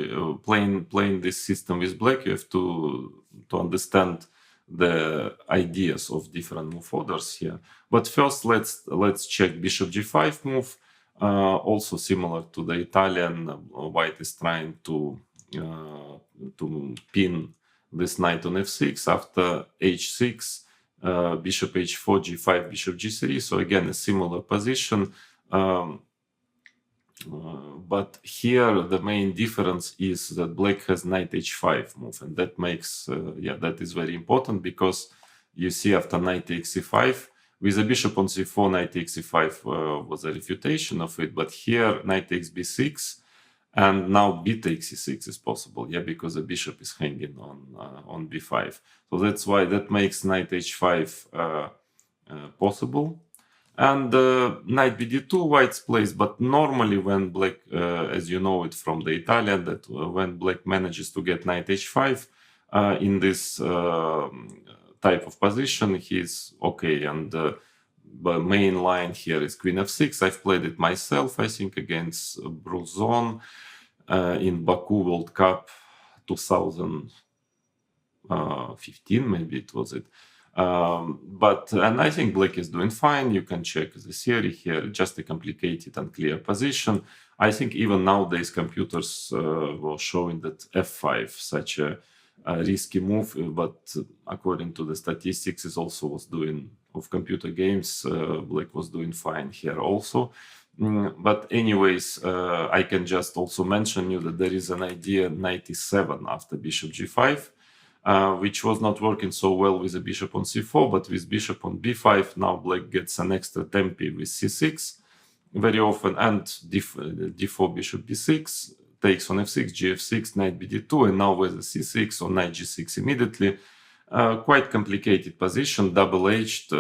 playing this system with black, you have to understand the ideas of different move orders here. But first, let's check bishop g5 move. Also similar to the Italian, white is trying to pin this knight on f6. After h6, bishop h4, g5, bishop g3. So again, a similar position. But here the main difference is that black has knight h5 move, and that makes that is very important, because you see after knight takes c5 with the bishop on c4, knight takes c5 was a refutation of it, but here knight takes b6, and now b takes c6 is possible, because the bishop is hanging on b5. So that's why that makes knight h5 possible. And knight bd2 white's place, but normally when black, as you know it from the Italian, that when black manages to get knight h5 in this type of position, he's okay. And the main line here is queen f6. I've played it myself, I think, against Bruzon in Baku World Cup 2015, maybe it was it. And I think black is doing fine. You can check the theory here, just a complicated, unclear position. I think even nowadays computers were showing that f5, such a risky move, but according to the statistics, it also was doing of computer games, black was doing fine here also. But anyways, I can just also mention you that there is an idea knight e7 after bishop g5. Which was not working so well with the bishop on c4, but with bishop on b5, now black gets an extra tempi with c6 very often, and d4, bishop b6, takes on f6, gf6, knight bd2, and now with the c6 or knight g6 immediately. Quite complicated position, double-edged.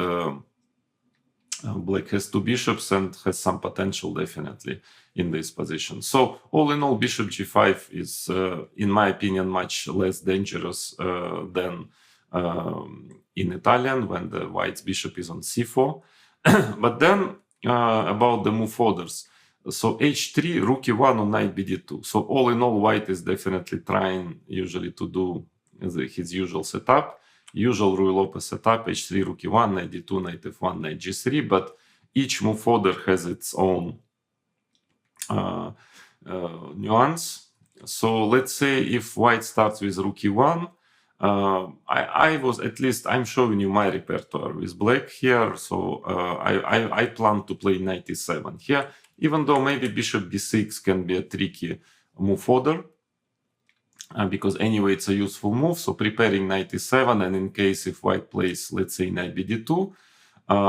Black has two bishops and has some potential definitely in this position. So all in all, bishop g5 is, in my opinion, much less dangerous than in Italian when the white's bishop is on c4. But then about the move orders, So h3, rook e1 on knight bd2. So all in all, white is definitely trying usually to do his usual setup, usual Ruy Lopez setup, h3, rook e1, knight d2, knight f1, knight g3, but each move order has its own nuance. So let's say if white starts with rook e1, I was, at least I'm showing you my repertoire with black here, so I plan to play knight e7 here, even though maybe bishop b6 can be a tricky move order, because anyway it's a useful move. So preparing knight e7, and in case if white plays, let's say, knight bd2,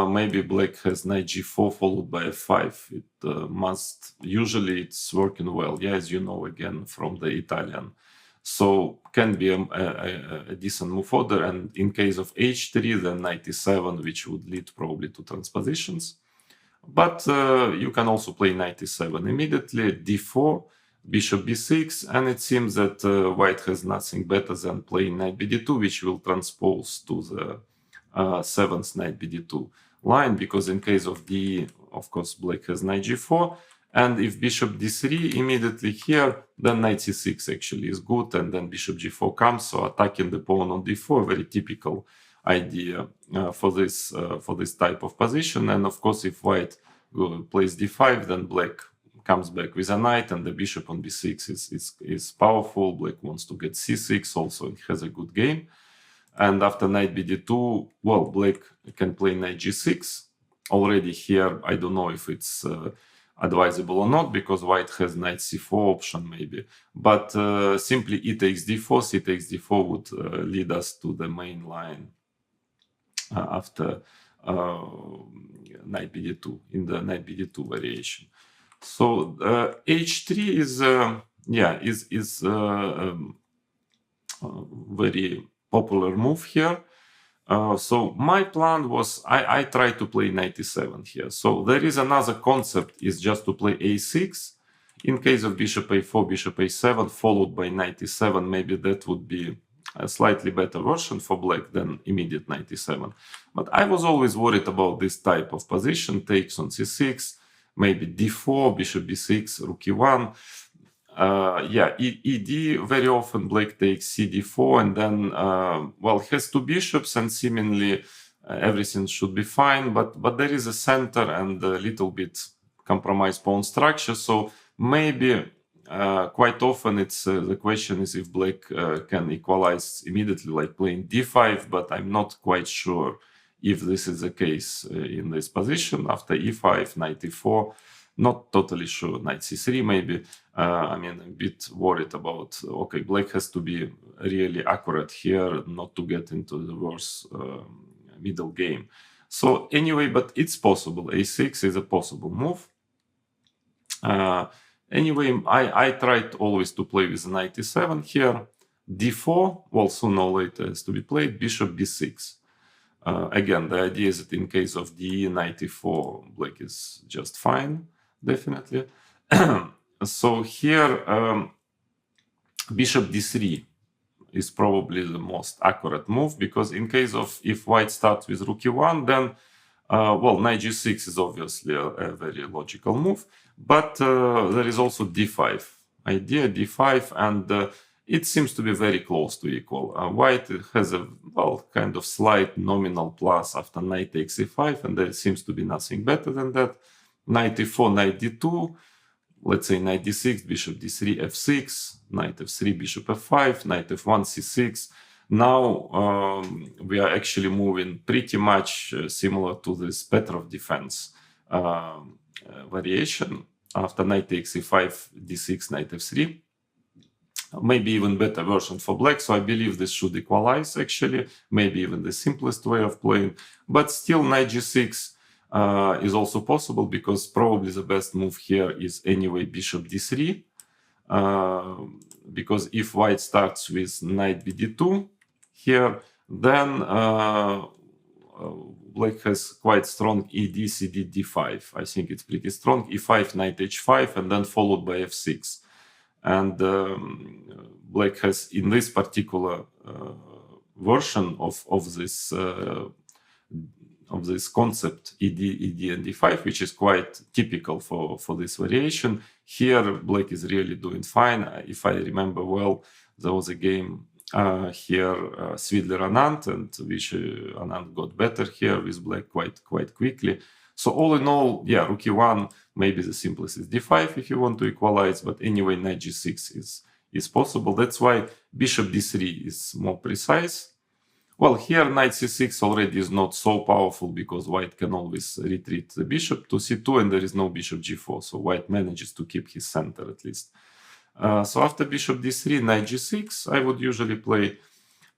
maybe black has knight g4 followed by f5. It must, usually it's working well, yeah, as you know, again from the Italian. So can be a decent move order, and in case of h3, then knight e7, which would lead probably to transpositions. But you can also play knight e7 immediately, d4, bishop b6, and it seems that white has nothing better than playing knight bd2, which will transpose to the 7th knight bd2 line, because in case of d, of course, black has knight g4, and if bishop d3 immediately here, then knight c6 actually is good, and then bishop g4 comes, so attacking the pawn on d4, very typical idea for this type of position. And of course, if white plays d5, then black comes back with a knight, and the bishop on b6 is powerful. Black wants to get c6, also it has a good game. And after knight bd2, well, black can play knight g6. Already here, I don't know if it's advisable or not, because white has knight c4 option maybe. But simply e takes d4, c takes d4 would lead us to the main line after knight bd2, in the knight bd2 variation. So h3 is very popular move here. So my plan was, I tried to play knight e7 here. So there is another concept, is just to play a6. In case of bishop a4, bishop a7, followed by knight e7, maybe that would be a slightly better version for black than immediate knight e7. But I was always worried about this type of position, takes on c6, maybe d4, bishop b6, rook e1. ed, very often black takes cd4, and then, well, has two bishops, and seemingly everything should be fine, but there is a center and a little bit compromised pawn structure, so maybe quite often it's the question is if black can equalize immediately, like playing d5, but I'm not quite sure if this is the case in this position. After e5, knight e4, not totally sure. Knight c3 maybe. I mean, I'm a bit worried about, okay, black has to be really accurate here, not to get into the worse middle game. So anyway, but it's possible. a6 is a possible move. Anyway, I tried always to play with knight e7 here. d4, well, sooner or later has to be played. Bishop b6. Again, the idea is that in case of d, knight e4, black is just fine, definitely. So here, bishop d3 is probably the most accurate move, because in case of if white starts with rook e1, then well, knight g6 is obviously a very logical move, but there is also d5 idea, d5, and it seems to be very close to equal. White has a, well, kind of slight nominal plus after knight takes e5, and there seems to be nothing better than that. Knight e4, knight d2, let's say knight d6, bishop d3, f6, knight f3, bishop f5, knight f1, c6. Now we are actually moving pretty much similar to this Petrov defense variation. After knight takes e5, d6, knight f3. Maybe even better version for black, so I believe this should equalize actually, maybe even the simplest way of playing. But still, knight g6 is also possible, because probably the best move here is anyway bishop d3, because if white starts with knight bd2 here, then black has quite strong ed, cd, d5. I think it's pretty strong. e5, knight h5, and then followed by f6. And black has, in this particular version of this this concept ED and D5, which is quite typical for this variation. Here, black is really doing fine. If I remember well, there was a game here, Svidler Anand, and which Anand got better here with black quite quickly. So all in all, yeah, rook e1, maybe the simplest is d5 if you want to equalize, but anyway, knight g6 is possible. That's why bishop d3 is more precise. Well, here knight c6 already is not so powerful because white can always retreat the bishop to c2 and there is no bishop g4, so white manages to keep his center at least. So after bishop d3, knight g6, I would usually play.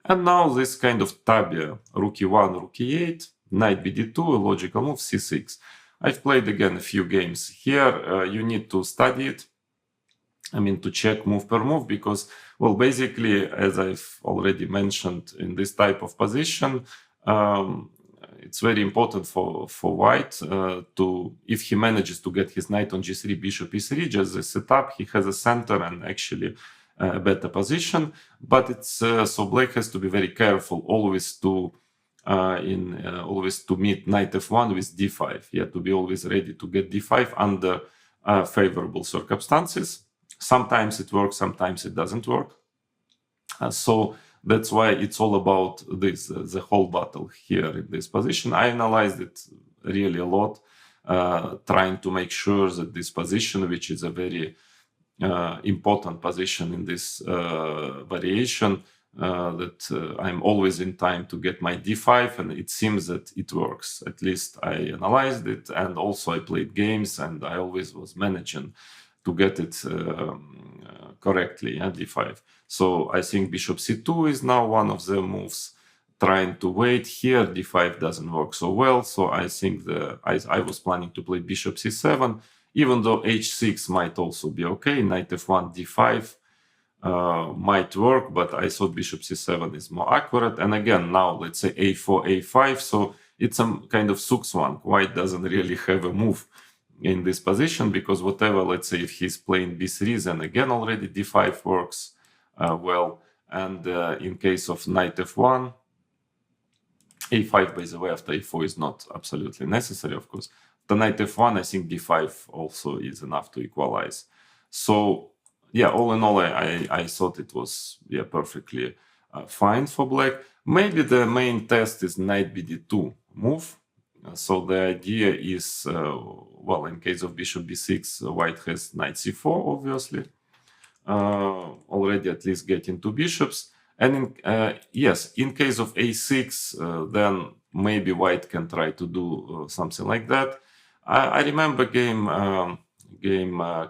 And now this kind of tabia, rook e1, rook e8, knight bd2, a logical move, c6. I've played again a few games. Here you need to study it. I mean, to check move per move, because, well, basically, as I've already mentioned, in this type of position, it's very important for white to, if he manages to get his knight on g3, bishop e3, just the setup, he has a center and actually a better position. But it's so black has to be very careful always to always to meet knight f1 with d5. Yeah, to be always ready to get d5 under favorable circumstances. Sometimes it works, sometimes it doesn't work. So that's why it's all about this, the whole battle here in this position. I analyzed it really a lot, trying to make sure that this position, which is a very important position in this variation, that I'm always in time to get my d5, and it seems that it works. At least I analyzed it, and also I played games, and I always was managing to get it correctly, d5. So I think bishop c2 is now one of the moves. Trying to wait here, d5 doesn't work so well. So I think I was planning to play bishop c7, even though h6 might also be okay. Knight f1, d5 might work, but I thought bishop c7 is more accurate. And again, now let's say a4, a5. So it's some kind of Zugzwang. White doesn't really have a move in this position, because whatever, let's say if he's playing b3, then again already d5 works well. And in case of knight f1, a5, by the way, after a4 is not absolutely necessary, of course. The knight f1, I think d5 also is enough to equalize. So yeah, all in all, I thought it was perfectly fine for black. Maybe the main test is knight bd2 move. So the idea is, well, in case of bishop b6, white has knight c4, obviously. Already at least getting two bishops. And yes, in case of a6, then maybe white can try to do something like that. I remember game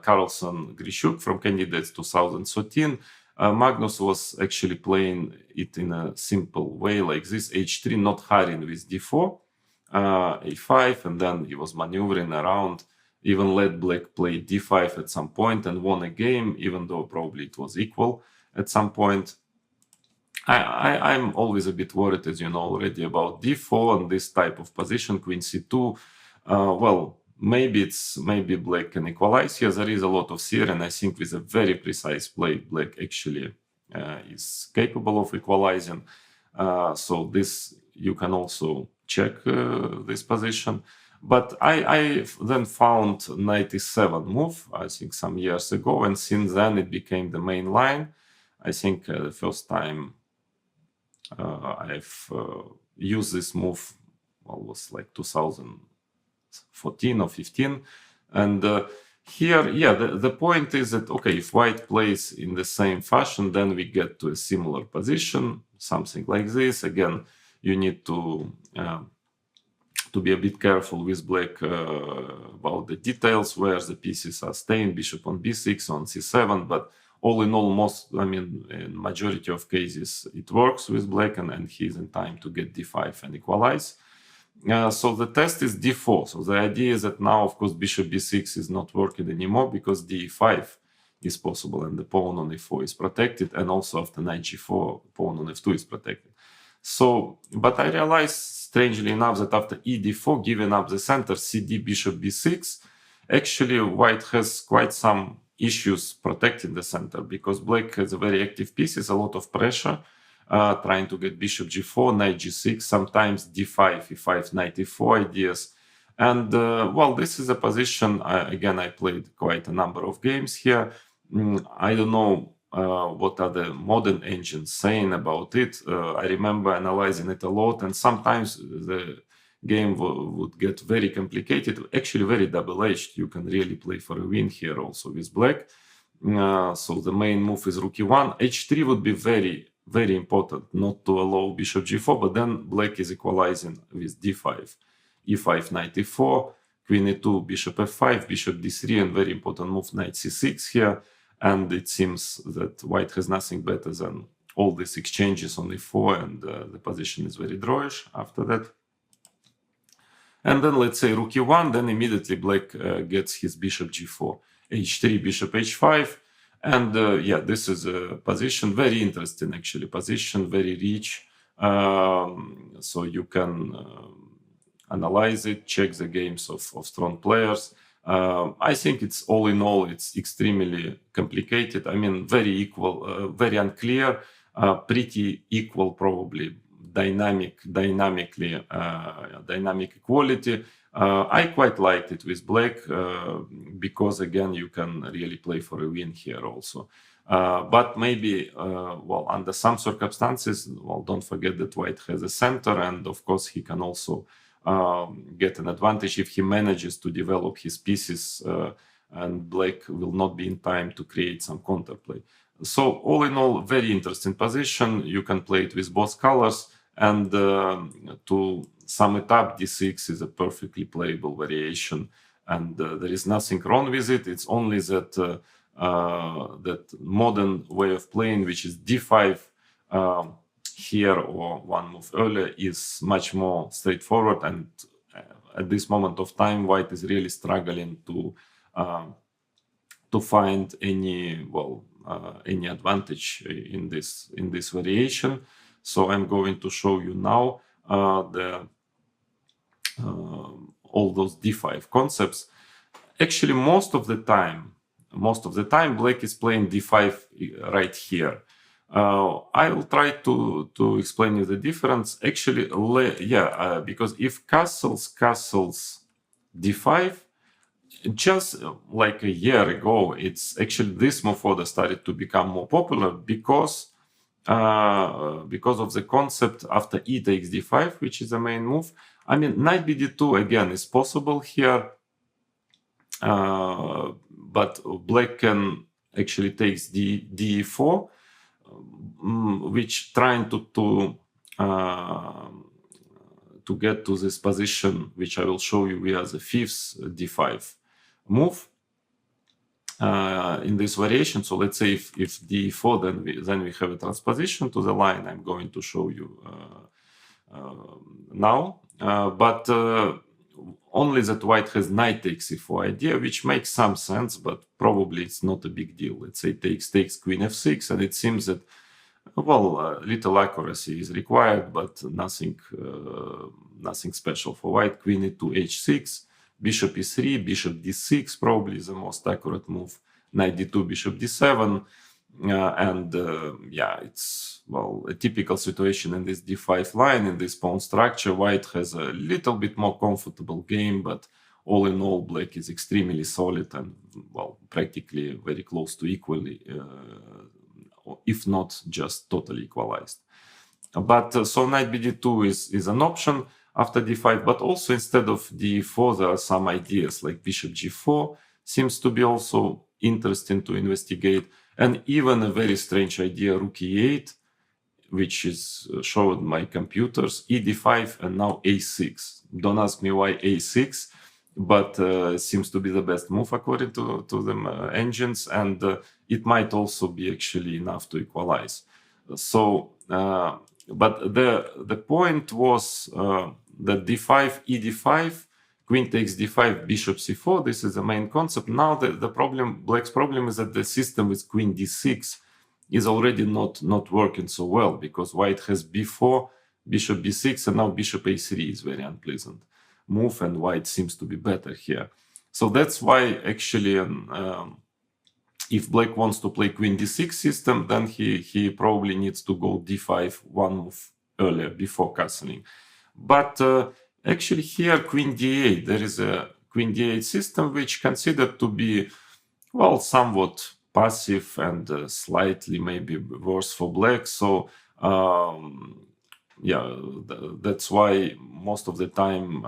Carlson-Grishuk from Candidates 2013. Magnus was actually playing it in a simple way like this, h3, not hurrying with d4, a5, and then he was maneuvering around, even let black play d5 at some point and won a game, even though probably it was equal at some point. I'm always a bit worried, as you know already, about d4 and this type of position, queen c2. Well, maybe black can equalize here. There is a lot of fear, and I think with a very precise play, black actually is capable of equalizing. So this, you can also check this position. But I then found knight e7 move, I think some years ago, and since then it became the main line. I think the first time I've used this move, well, was like 2014 or 15. And here, yeah, the point is that, okay, if white plays in the same fashion, then we get to a similar position, something like this. Again, you need to be a bit careful with black about the details, where the pieces are staying, bishop on b6, on c7, but all in all, in majority of cases, it works with black, and he's in time to get d5 and equalize. So the test is d4. So the idea is that now, of course, bishop b6 is not working anymore because d5 is possible and the pawn on e4 is protected, and also after knight g4, pawn on f2 is protected. So, but I realized, strangely enough, that after e d4, giving up the center, cd, bishop b6, actually white has quite some issues protecting the center, because black has a very active pieces, a lot of pressure, trying to get bishop g4, knight g6, sometimes d5, e5, knight e4 ideas. And well, this is a position, again, I played quite a number of games here. I don't know what are the modern engines saying about it. I remember analyzing it a lot, and sometimes the game would get very complicated, actually very double-edged. You can really play for a win here also with black. So the main move is rook e1. h3 would be very, very important, not to allow bishop g4, but then black is equalizing with d5. e5, knight e4, queen e2, bishop f5, bishop d3, and very important move, knight c6 here. And it seems that white has nothing better than all these exchanges on e4, and the position is very drawish after that. And then let's say rook e1, then immediately black gets his bishop g4, h3, bishop h5. And yeah, this is a position, very interesting actually, position, very rich. So you can analyze it, check the games of strong players. I think it's all in all, it's extremely complicated. I mean, very equal, very unclear, pretty equal probably, dynamic equality. I quite liked it with black because again, you can really play for a win here also. But maybe, well, under some circumstances, well, don't forget that white has a center, and of course he can also get an advantage if he manages to develop his pieces, and black will not be in time to create some counterplay. So all in all, very interesting position. You can play it with both colors, and to sum it up, d6 is a perfectly playable variation, and there is nothing wrong with it. It's only that that modern way of playing, which is d5 here or one move earlier, is much more straightforward, and at this moment of time white is really struggling to find any, well, any advantage in this variation. So I'm going to show you now all those d5 concepts. Actually, most of the time black is playing d5 right here. I will try to explain you the difference. Actually, because if castles d5, just like a year ago, it's actually this move order started to become more popular because of the concept after e takes d5, which is the main move. I mean, knight bd2 again is possible here, but black can actually takes d4, which trying to get to this position, which I will show you via the fifth d5 move in this variation. So let's say if d4, then we have a transposition to the line I'm going to show you now. But only that white has knight takes e4 idea, which makes some sense, but probably it's not a big deal. Let's say takes queen f6, and it seems that, well, little accuracy is required, but nothing special for white. Queen e2, h6, bishop e3, bishop d6 probably is the most accurate move. Knight d2, bishop d7, and yeah, it's, well, a typical situation in this d5 line, in this pawn structure. White has a little bit more comfortable game, but all in all, black is extremely solid and, well, practically very close to equally, if not just totally equalized. But so knight bd2 is an option after d5, but also instead of d4, there are some ideas like bishop g4 seems to be also interesting to investigate, and even a very strange idea, rook e8, which is showed my computers, e d5, and now a6. Don't ask me why a6, but seems to be the best move according to the engines, and it might also be actually enough to equalize. So, but the point was that d5, e d5, queen takes d5, bishop c4. This is the main concept. Now the problem, black's problem, is that the system with queen d6 is already not working so well, because white has b4, bishop b6, and now bishop a3 is very unpleasant move, and white seems to be better here. So that's why actually if black wants to play queen d6 system, then he probably needs to go d5 one move earlier before castling. But actually here queen d8, there is a queen d8 system which considered to be, well, somewhat passive and slightly maybe worse for black. So yeah, that's why most of the time,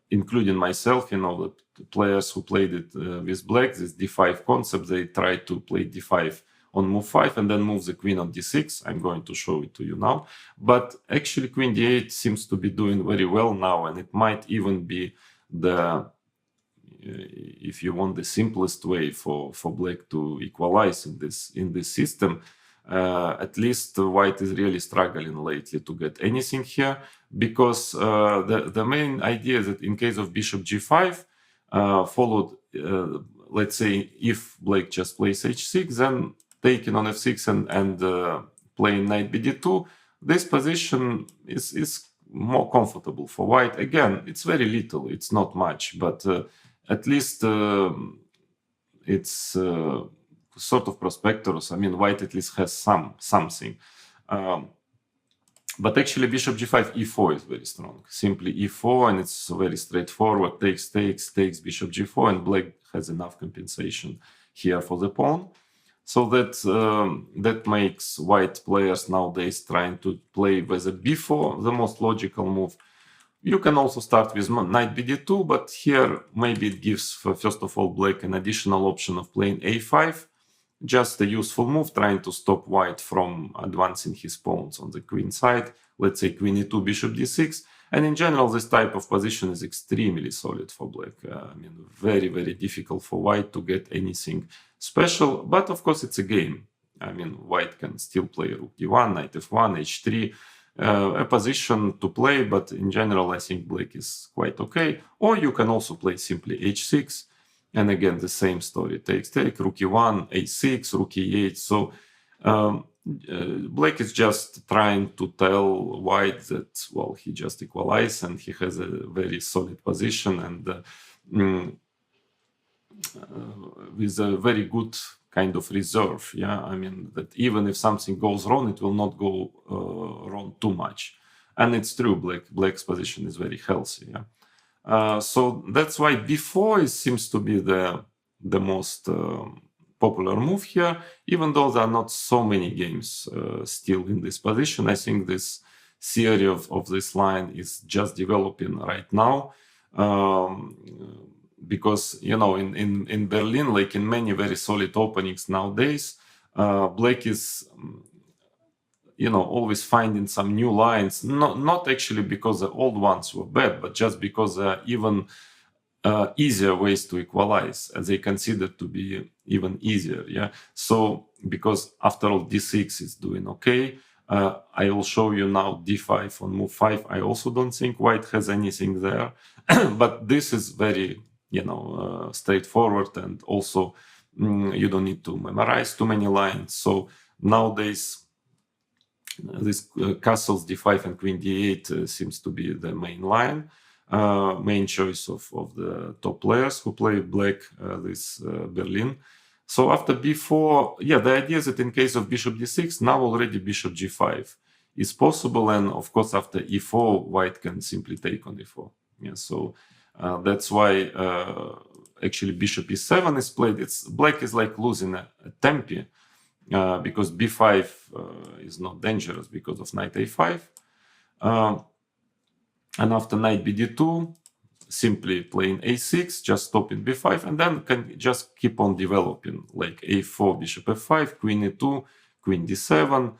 including myself, the players who played it with black, this d5 concept, they try to play d5 on move 5 and then move the queen on d6. I'm going to show it to you now. But actually queen d8 seems to be doing very well now, and it might even be the, if you want, the simplest way for black to equalize in this system. At least white is really struggling lately to get anything here, because the main idea is that in case of bishop g5 followed, let's say if black just plays h6, then taking on f6 and playing knight bd2, this position is more comfortable for white. Again, it's very little, it's not much, but at least it's sort of prosperous. I mean, white at least has something. But actually bishop g5, e4 is very strong. Simply e4, and it's very straightforward. Takes, bishop g4, and black has enough compensation here for the pawn. So that makes white players nowadays trying to play with a b4, the most logical move. You can also start with knight bd2, but here maybe it gives, first of all, black an additional option of playing a5. Just a useful move, trying to stop white from advancing his pawns on the queen side. Let's say queen e2, bishop d6. And in general, this type of position is extremely solid for black. I mean, very, very difficult for white to get anything special. But of course, it's a game. I mean, white can still play rook d1, knight f1, h3. A position to play, but in general, I think black is quite okay. Or you can also play simply h6. And again, the same story. Take, rook e1, a6, rook e8. So black is just trying to tell white that, well, he just equalized and he has a very solid position, and with a very good kind of reserve. Yeah, I mean, that even if something goes wrong, it will not go wrong too much. And it's true, black's position is very healthy. Yeah. So that's why b4 seems to be the most popular move here, even though there are not so many games still in this position. I think this theory of this line is just developing right now, because, in Berlin, like in many very solid openings nowadays, black is always finding some new lines, not actually because the old ones were bad, but just because even easier ways to equalize, as they consider to be even easier. Yeah. So because after all, d6 is doing okay. I will show you now d5 on move 5. I also don't think white has anything there, but this is very straightforward, and also you don't need to memorize too many lines. So nowadays, this castles d5 and queen d8 seems to be the main line, main choice of the top players who play black this Berlin. So after b4, yeah, the idea is that in case of bishop d6, now already bishop g5 is possible, and of course after e4, white can simply take on e4. Yeah, so that's why actually bishop e7 is played. Black is like losing a tempi, because b5 is not dangerous because of knight a5. And after knight bd2, simply playing a6, just stopping b5, and then can just keep on developing, like a4, bishop f5, queen e2, queen d7,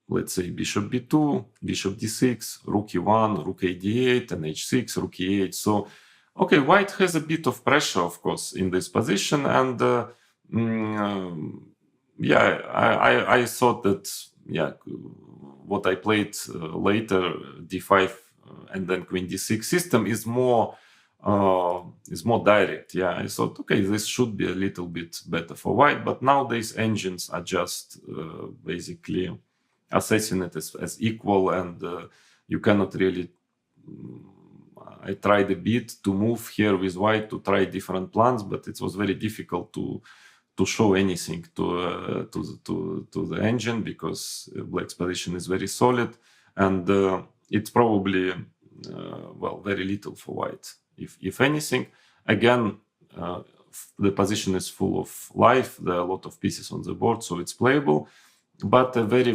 let's say bishop b2, bishop d6, rook e1, rook a d8, and h6, rook e8. So, okay, white has a bit of pressure, of course, in this position, and yeah, I thought that, yeah, what I played later, d5 and then queen d6 system is more direct. Yeah, I thought, okay, this should be a little bit better for white, but nowadays engines are just basically assessing it as equal, and you cannot really. I tried a bit to move here with white to try different plans, but it was very difficult to to show anything to the engine, because black's position is very solid, and it's probably very little for white, if anything. Again, the position is full of life. There are a lot of pieces on the board, so it's playable, but a very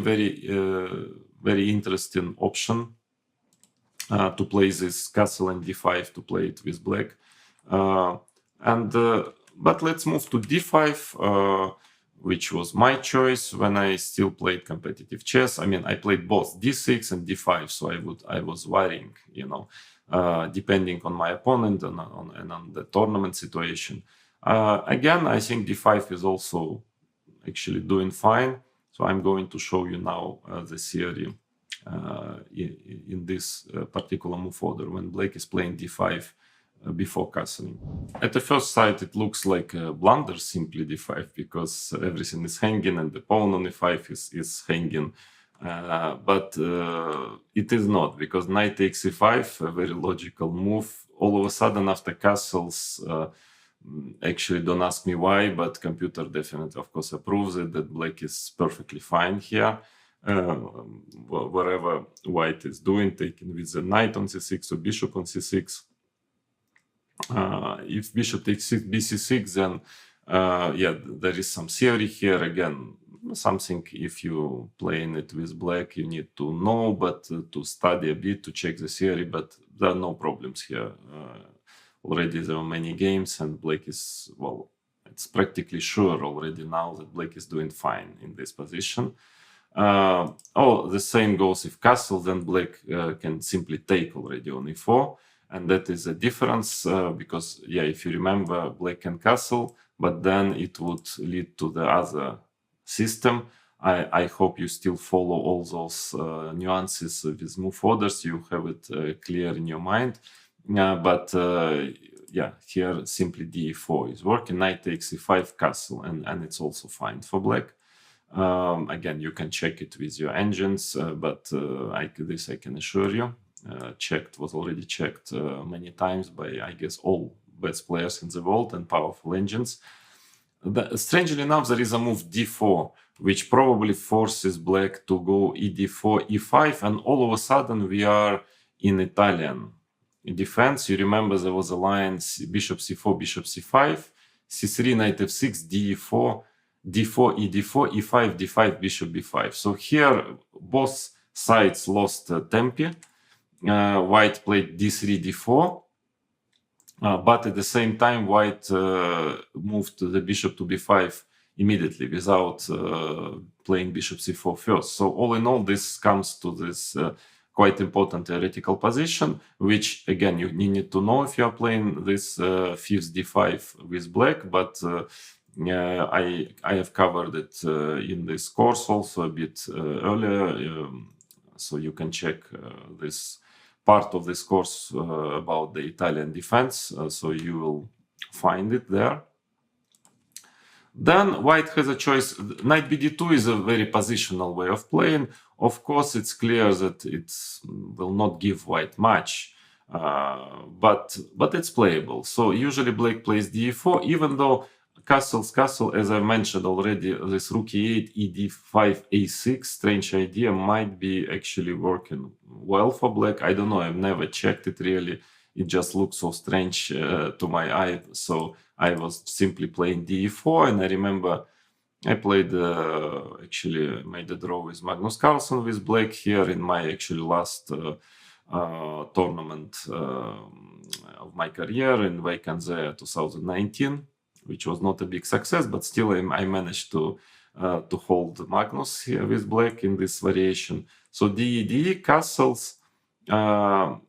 interesting option to play this castle and d5, to play it with black. But let's move to d5, which was my choice when I still played competitive chess. I mean, I played both d6 and d5, so I was varying, depending on my opponent and on the tournament situation. Again, I think d5 is also actually doing fine. So I'm going to show you now the theory in this particular move order, when black is playing d5 before castling. At the first sight, it looks like a blunder, simply d5, because everything is hanging and the pawn on e5 is hanging. But it is not, because knight takes e5, a very logical move. All of a sudden, after castles, actually, don't ask me why, but computer definitely, of course, approves it, that black is perfectly fine here. Whatever white is doing, taking with the knight on c6 or bishop on c6. If bishop takes bc6, then there is some theory here. Again, something, if you playing it with black, you need to know, but to study a bit, to check the theory, but there are no problems here. Already there are many games, and black is, it's practically sure already now that black is doing fine in this position. The same goes if castle, then black can simply take already on e4. And that is a difference, because, if you remember, black can castle, but then it would lead to the other system. I hope you still follow all those nuances with move orders. You have it clear in your mind. But here simply d4 is working. Knight takes e5, castle, and it's also fine for black. Again, you can check it with your engines, but this I can assure you. Was already checked many times by, I guess, all best players in the world and powerful engines. Strangely enough, there is a move d4, which probably forces black to go ed4, e5, and all of a sudden we are in Italian defense. You remember there was a line bishop c4, bishop c5, c3, knight f6, d4, d4, ed4, e5, d5, bishop b5. So here both sides lost tempi. White played d3, d4, but at the same time white moved the bishop to b5 immediately without playing bishop c4 first. So all in all, this comes to this quite important theoretical position, which again you need to know if you are playing this fifth d5 with black, but I have covered it in this course also a bit earlier, so you can check this part of this course about the Italian defense, so you will find it there. Then white has a choice. Knight bd2 is a very positional way of playing. Of course, it's clear that it will not give white much, but it's playable. So usually black plays d4, even though castle, as I mentioned already, this rook e8, ed5, a6, strange idea, might be actually working well for black. I don't know, I've never checked it really. It just looks so strange to my eye. So I was simply playing d4, and I remember I played, actually made a draw with Magnus Carlsen with black here in my actually last tournament of my career in Vacanze 2019. Which was not a big success, but still I managed to hold Magnus here with black in this variation. So d castles. Well,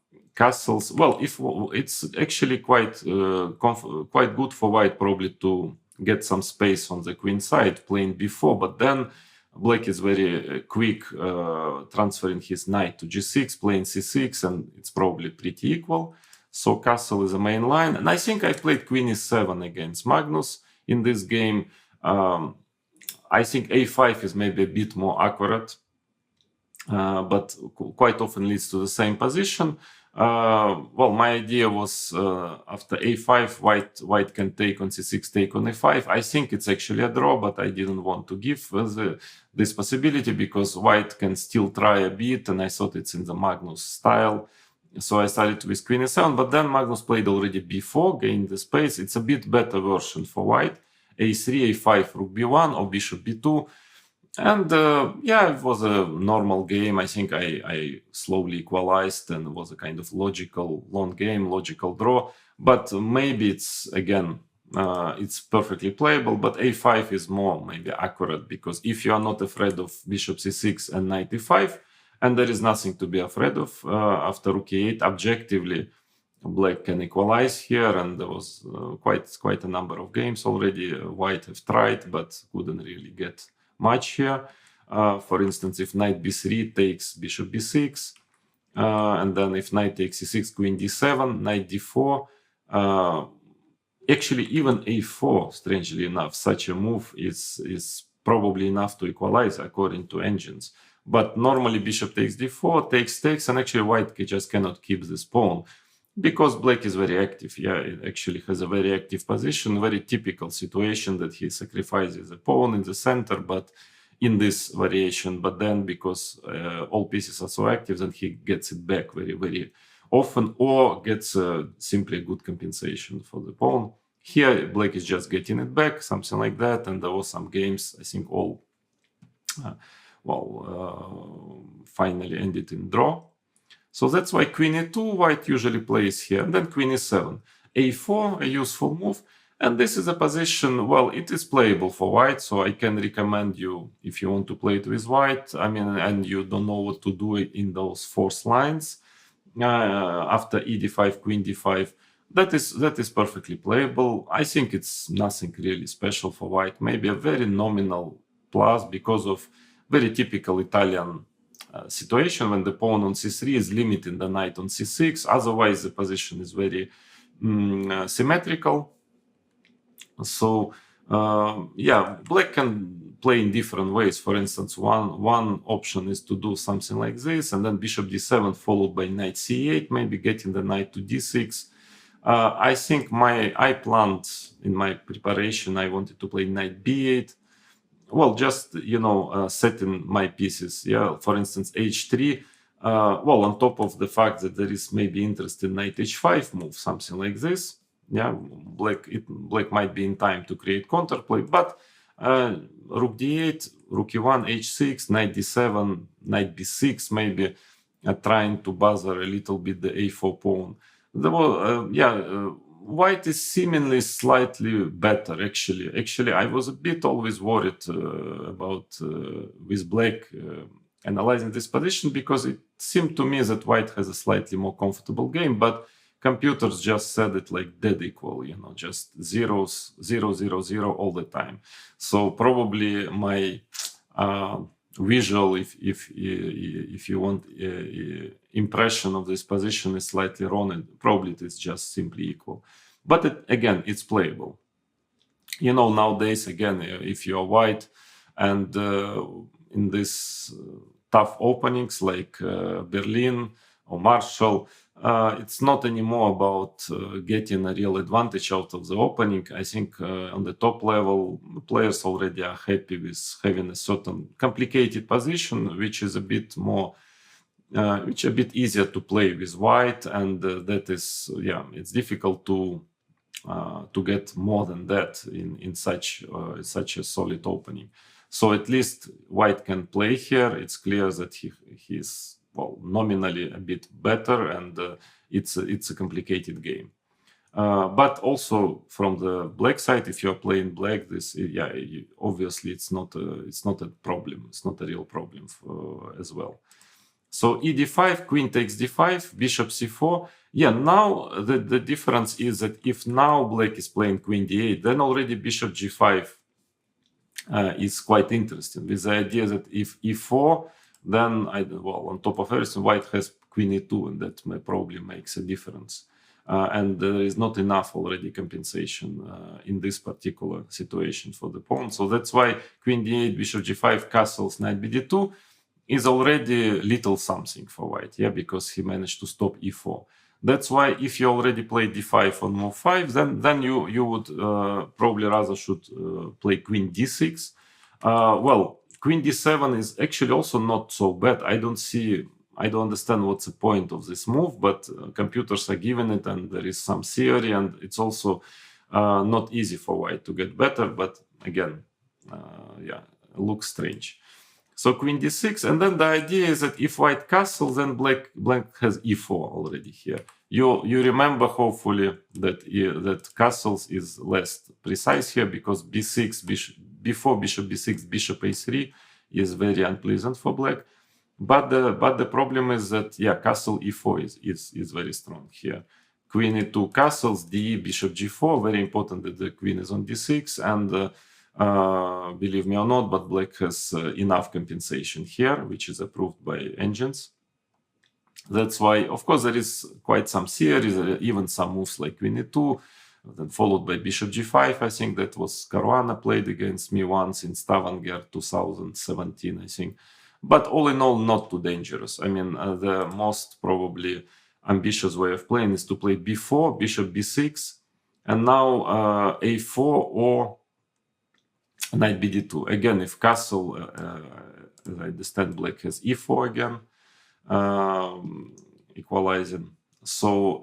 if it's actually quite good for white probably to get some space on the queen side playing b4, but then black is very quick transferring his knight to g6, playing c6, and it's probably pretty equal. So castle is the main line, and I think I played queen e7 against Magnus in this game. I think a5 is maybe a bit more accurate, but quite often leads to the same position. Well, my idea was after a5, white can take on c6, take on a5. I think it's actually a draw, but I didn't want to give this possibility because white can still try a bit, and I thought it's in the Magnus style. So I started with queen e7, but then Magnus played already b4, gained the space. It's a bit better version for white. a3, a5, rook b1, or bishop b2. And yeah, it was a normal game. I think I slowly equalized, and it was a kind of logical long game, logical draw. But maybe it's, again, it's perfectly playable, but a5 is more maybe accurate, because if you are not afraid of bishop c6 and knight e5, and there is nothing to be afraid of after rook e8, objectively, black can equalize here, and there was quite a number of games already. White have tried, but couldn't really get much here. For instance, if knight b3 takes bishop b6, and then if knight takes c6, queen d7, knight d4. Actually, even a4, strangely enough, such a move is probably enough to equalize according to engines. But normally bishop takes d4, takes, and actually white just cannot keep this pawn, because black is very active. Yeah, it actually has a very active position, very typical situation that he sacrifices a pawn in the center, but in this variation. But then, because all pieces are so active, then he gets it back very, very often, or gets simply a good compensation for the pawn. Here, black is just getting it back, something like that, and there were some games, I think all, finally ended in draw. So that's why queen e2, white usually plays here, and then queen e7. a4, a useful move, and this is a position, well, it is playable for white, so I can recommend you, if you want to play it with white, I mean, and you don't know what to do in those forced lines, after e d5, queen d5, that is perfectly playable. I think it's nothing really special for white, maybe a very nominal plus because of very typical Italian situation when the pawn on c3 is limiting the knight on c6. Otherwise, the position is very symmetrical. So yeah, black can play in different ways. For instance, one option is to do something like this, and then bishop d7 followed by knight c8, maybe getting the knight to d6. I think I planned in my preparation, I wanted to play knight b8. Well, just, setting my pieces. Yeah, for instance, h3. Well, on top of the fact that there is maybe interest in knight h5 move, something like this. Yeah, black might be in time to create counterplay, but rook d8, rook e1, h6, knight d7, knight b6, maybe trying to bother a little bit the a4 pawn. White is seemingly slightly better, actually. Actually, I was a bit always worried about with black analyzing this position, because it seemed to me that white has a slightly more comfortable game, but computers just said it like dead equal, just zeros, 0, 0, 0 all the time. So probably my visual, if you want, impression of this position is slightly wrong, and probably it is just simply equal. But again, it's playable. Nowadays, again, if you are white and in this tough openings like Berlin or Marshall, it's not anymore about getting a real advantage out of the opening. I think on the top level, players already are happy with having a certain complicated position, which is a bit more, which a bit easier to play with white, and that is, it's difficult to get more than that in such a solid opening. So at least white can play here. It's clear that he's nominally a bit better, and it's a complicated game. But also from the black side, if you're playing black, obviously it's not a problem. It's not a real problem as well. So e d5, queen takes d5, bishop c4. Yeah, now the difference is that if now black is playing queen d8, then already bishop g5 is quite interesting, with the idea that if e4, then on top of everything, white has queen e2, and that probably makes a difference. And there is not enough already compensation in this particular situation for the pawn. So that's why queen d8, bishop g5, castles, knight bd2. is already little something for white, yeah, because he managed to stop e4. That's why if you already played d5 on move 5, then you would probably rather should play queen d6. Well, queen d7 is actually also not so bad. I don't understand what's the point of this move, but computers are given it, and there is some theory, and it's also not easy for white to get better. But again, yeah, looks strange. So queen d6, and then the idea is that if white castles, then black has e4 already here. You remember hopefully that castles is less precise here, because b6 before bishop b6 bishop a3 is very unpleasant for black. But the problem is that, yeah, castle e4 is very strong here. Queen e2 castles, d bishop g4, very important that the queen is on d6, and believe me or not, but black has enough compensation here, which is approved by engines. That's why, of course, there is quite some theories, even some moves like queen e2, then followed by bishop g5. I think that was Caruana played against me once in Stavanger 2017, I think. But all in all, not too dangerous. I mean, the most probably ambitious way of playing is to play b4, bishop b6, and now a4 or knight bd2. Again, if castle, as I understand, black has e4 again, equalizing. So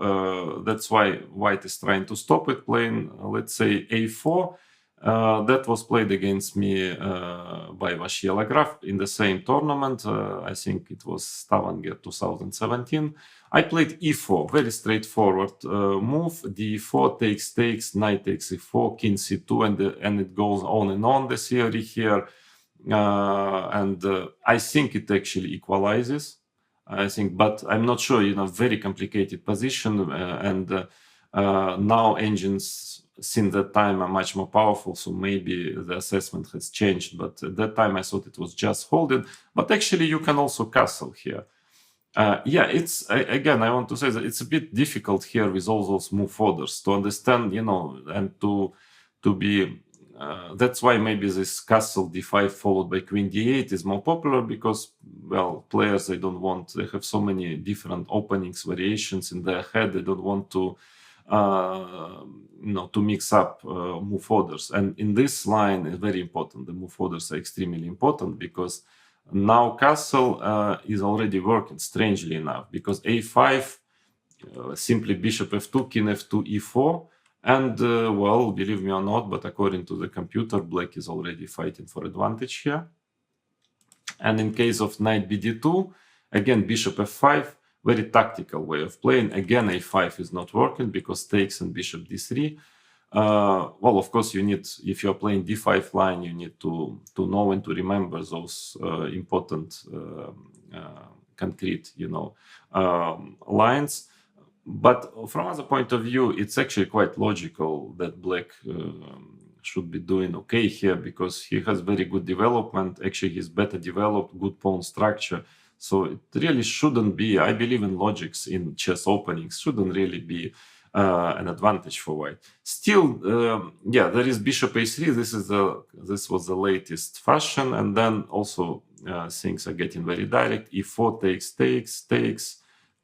that's why white is trying to stop it, playing, let's say, a4. That was played against me by Vashiela Graf in the same tournament. I think it was Stavanger 2017. I played e4, very straightforward move. d4 takes, knight takes e4, king c2, and it goes on and on, the theory here. And I think it actually equalizes. I think, but I'm not sure, very complicated position. And now engines since that time are much more powerful, so maybe the assessment has changed. But at that time I thought it was just holding. But actually you can also castle here. Yeah, it's again, I want to say that it's a bit difficult here with all those move orders to understand, and to be. That's why maybe this castle d5 followed by queen d8 is more popular, because, well, players, they have so many different openings, variations in their head. They don't want to to mix up move orders. And in this line is very important. The move orders are extremely important, because now castle is already working, strangely enough, because a5, simply bishop f2, king f2, e4, and well, believe me or not, but according to the computer, black is already fighting for advantage here. And in case of knight bd2, again, bishop f5, very tactical way of playing. Again, a5 is not working because takes and bishop d3. Well, of course, you need, if you're playing d5 line, you need to know and to remember those important concrete, lines. But from other point of view, it's actually quite logical that black should be doing okay here, because he has very good development. Actually, he's better developed, good pawn structure. So it really shouldn't be, I believe in logics in chess openings, shouldn't really be an advantage for white. Still, yeah, there is bishop a3. This was the latest fashion, and then also things are getting very direct. e4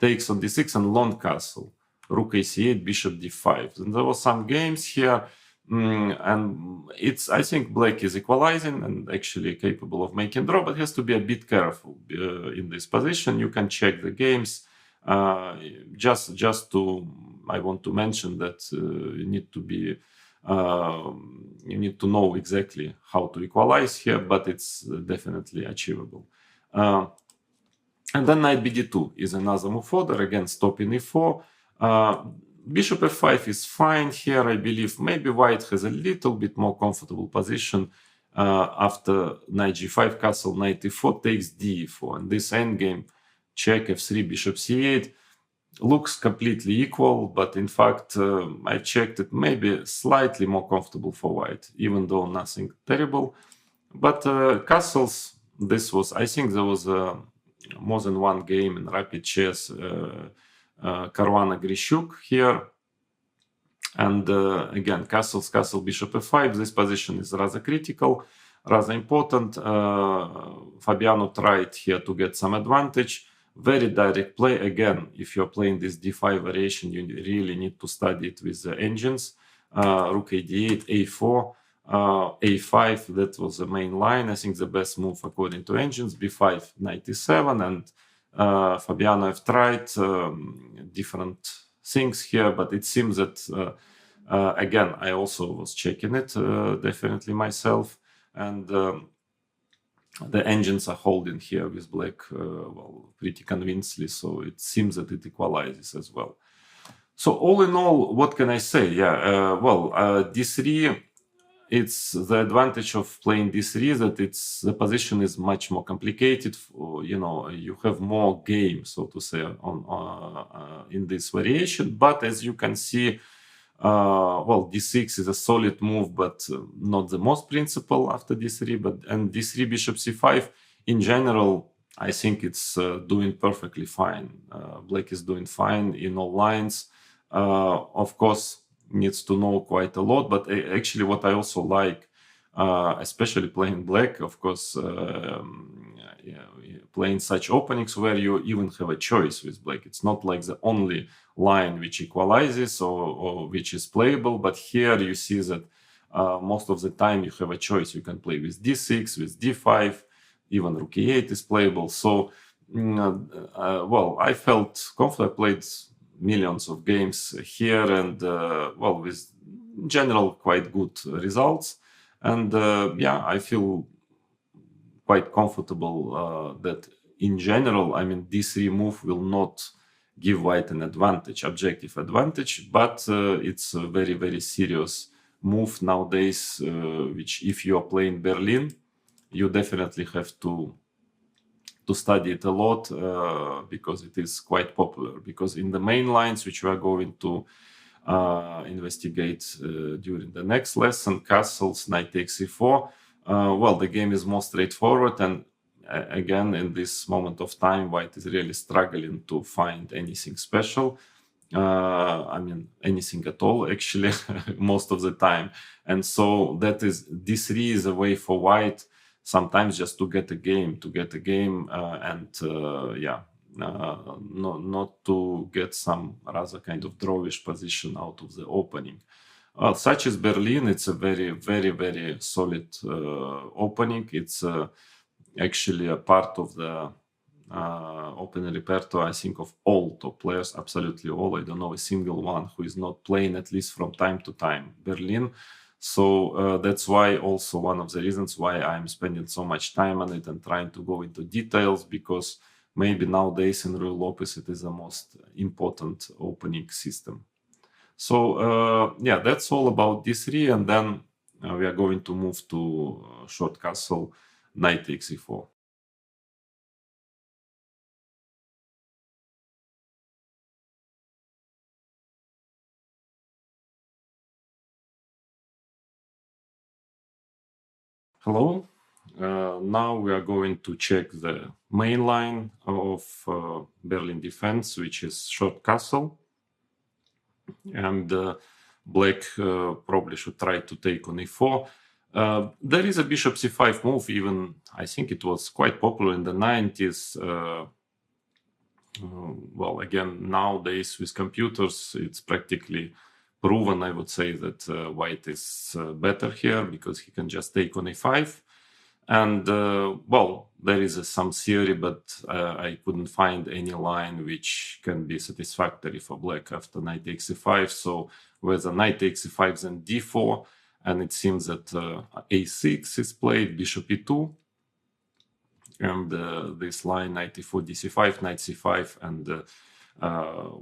takes on d6 and long castle. Rook ac8, bishop d5. And there were some games here, and I think black is equalizing and actually capable of making draw, but has to be a bit careful in this position. You can check the games. I want to mention that you need to know exactly how to equalize here, but it's definitely achievable. And then knight bd2 is another move order, again stopping e4. Bishop f5 is fine here, I believe. Maybe white has a little bit more comfortable position after knight g5 castle, knight e4 takes d4. And this endgame, check f3, bishop c8, looks completely equal, but in fact, I checked it, maybe slightly more comfortable for white, even though nothing terrible. But castles, I think there was more than one game in rapid chess, Caruana Grishuk here. And again, castle, bishop f5, this position is rather critical. rather important. Fabiano tried here to get some advantage. Very direct play. Again, if you're playing this d5 variation, you really need to study it with the engines. Rook a8, a4, a5, that was the main line. I think the best move according to engines, b5, 97, and Fabiano have tried different things here, but it seems that again, I also was checking it definitely myself, and the engines are holding here with black well, pretty convincingly, so it seems that it equalizes as well. So all in all, what can I say? Yeah, well, d3, it's the advantage of playing d3 that the position is much more complicated. You know, you have more game, so to say, in this variation. But as you can see, well, d6 is a solid move, but not the most principal after d3. And d3 bishop c5, in general, I think it's doing perfectly fine. Black is doing fine in all lines. Of course, needs to know quite a lot, but actually what I also like, especially playing black, of course, playing such openings where you even have a choice with black. It's not like the only line which equalizes or which is playable, but here you see that most of the time you have a choice. You can play with d6, with d5, even rook e8 is playable. So, well, I felt comfortable. I played millions of games here, and well, with general quite good results. And yeah, I feel quite comfortable that in general, I mean, d3 move will not give white an advantage, objective advantage, but it's a very, very serious move nowadays, which if you are playing Berlin, you definitely have to study it a lot because it is quite popular. Because in the main lines, which we are going to investigate during the next lesson, castles, knight takes e4, well, the game is more straightforward, and again, in this moment of time, white is really struggling to find anything special. I mean, anything at all, actually, most of the time. And so that is, d3 is a way for white sometimes just to get a game, and yeah, not to get some rather kind of drawish position out of the opening. Such as Berlin, it's a very, very, very solid opening. It's actually a part of the opening repertoire, I think, of all top players, absolutely all. I don't know a single one who is not playing at least from time to time Berlin. So that's why also one of the reasons why I'm spending so much time on it and trying to go into details, because maybe nowadays in real opus it is the most important opening system. So yeah, that's all about d3, and then we are going to move to short castle, knight takes e4. Hello. Now we are going to check the main line of Berlin defense, which is short castle. And black probably should try to take on e4. There is a bishop c5 move, even I think it was quite popular in the 90s. Well, again, nowadays with computers, it's practically proven, I would say, that white is better here because he can just take on a5. And well, there is some theory, but I couldn't find any line which can be satisfactory for black after knight takes e5. So whether knight takes e5, then d4, and it seems that a6 is played, bishop e2, and this line knight e4, dc5, knight c5, and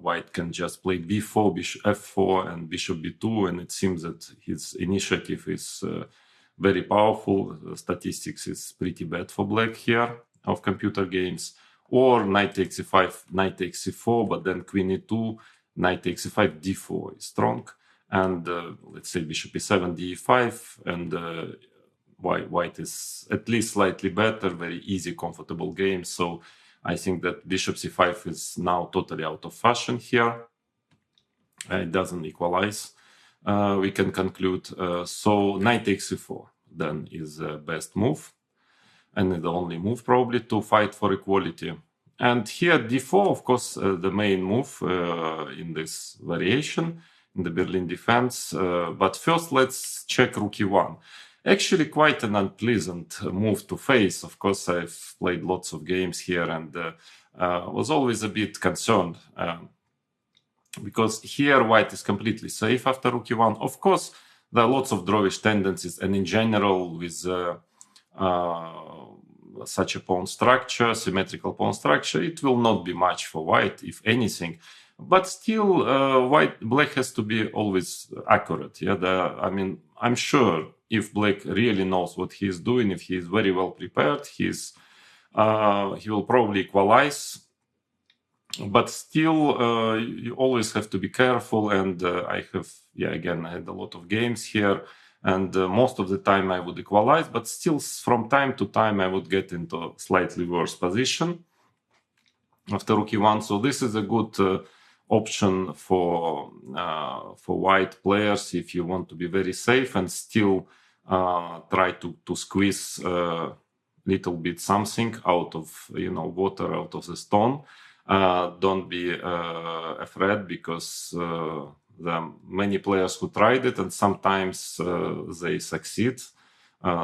white can just play b4, bishop f4, and bishop b2, and it seems that his initiative is very powerful. Statistics is pretty bad for black here of computer games. Or knight takes e5, knight takes e4, but then queen e2, knight takes e5, d4 is strong, and let's say bishop e7, d5, and white is at least slightly better, very easy, comfortable game. So I think that bishop c5 is now totally out of fashion here. It doesn't equalize. We can conclude. So knight takes e4. then is the best move, and the only move probably to fight for equality. And here d4, of course, the main move in this variation in the Berlin defense. But first, let's check rook e1. Actually, quite an unpleasant move to face. Of course, I've played lots of games here and was always a bit concerned because here white is completely safe after rook e1. Of course, there are lots of drawish tendencies, and in general, with such a pawn structure, symmetrical pawn structure, it will not be much for white, if anything. But still, black has to be always accurate. Yeah, I mean, I'm sure if black really knows what he's doing, if he is very well prepared, he will probably equalize. But still, you always have to be careful. And I had a lot of games here. And most of the time I would equalize, but still from time to time I would get into slightly worse position after rook e1. So this is a good option for white players if you want to be very safe and still try to squeeze little bit something out of water, out of the stone. Don't be afraid, because there are many players who tried it, and sometimes they succeed.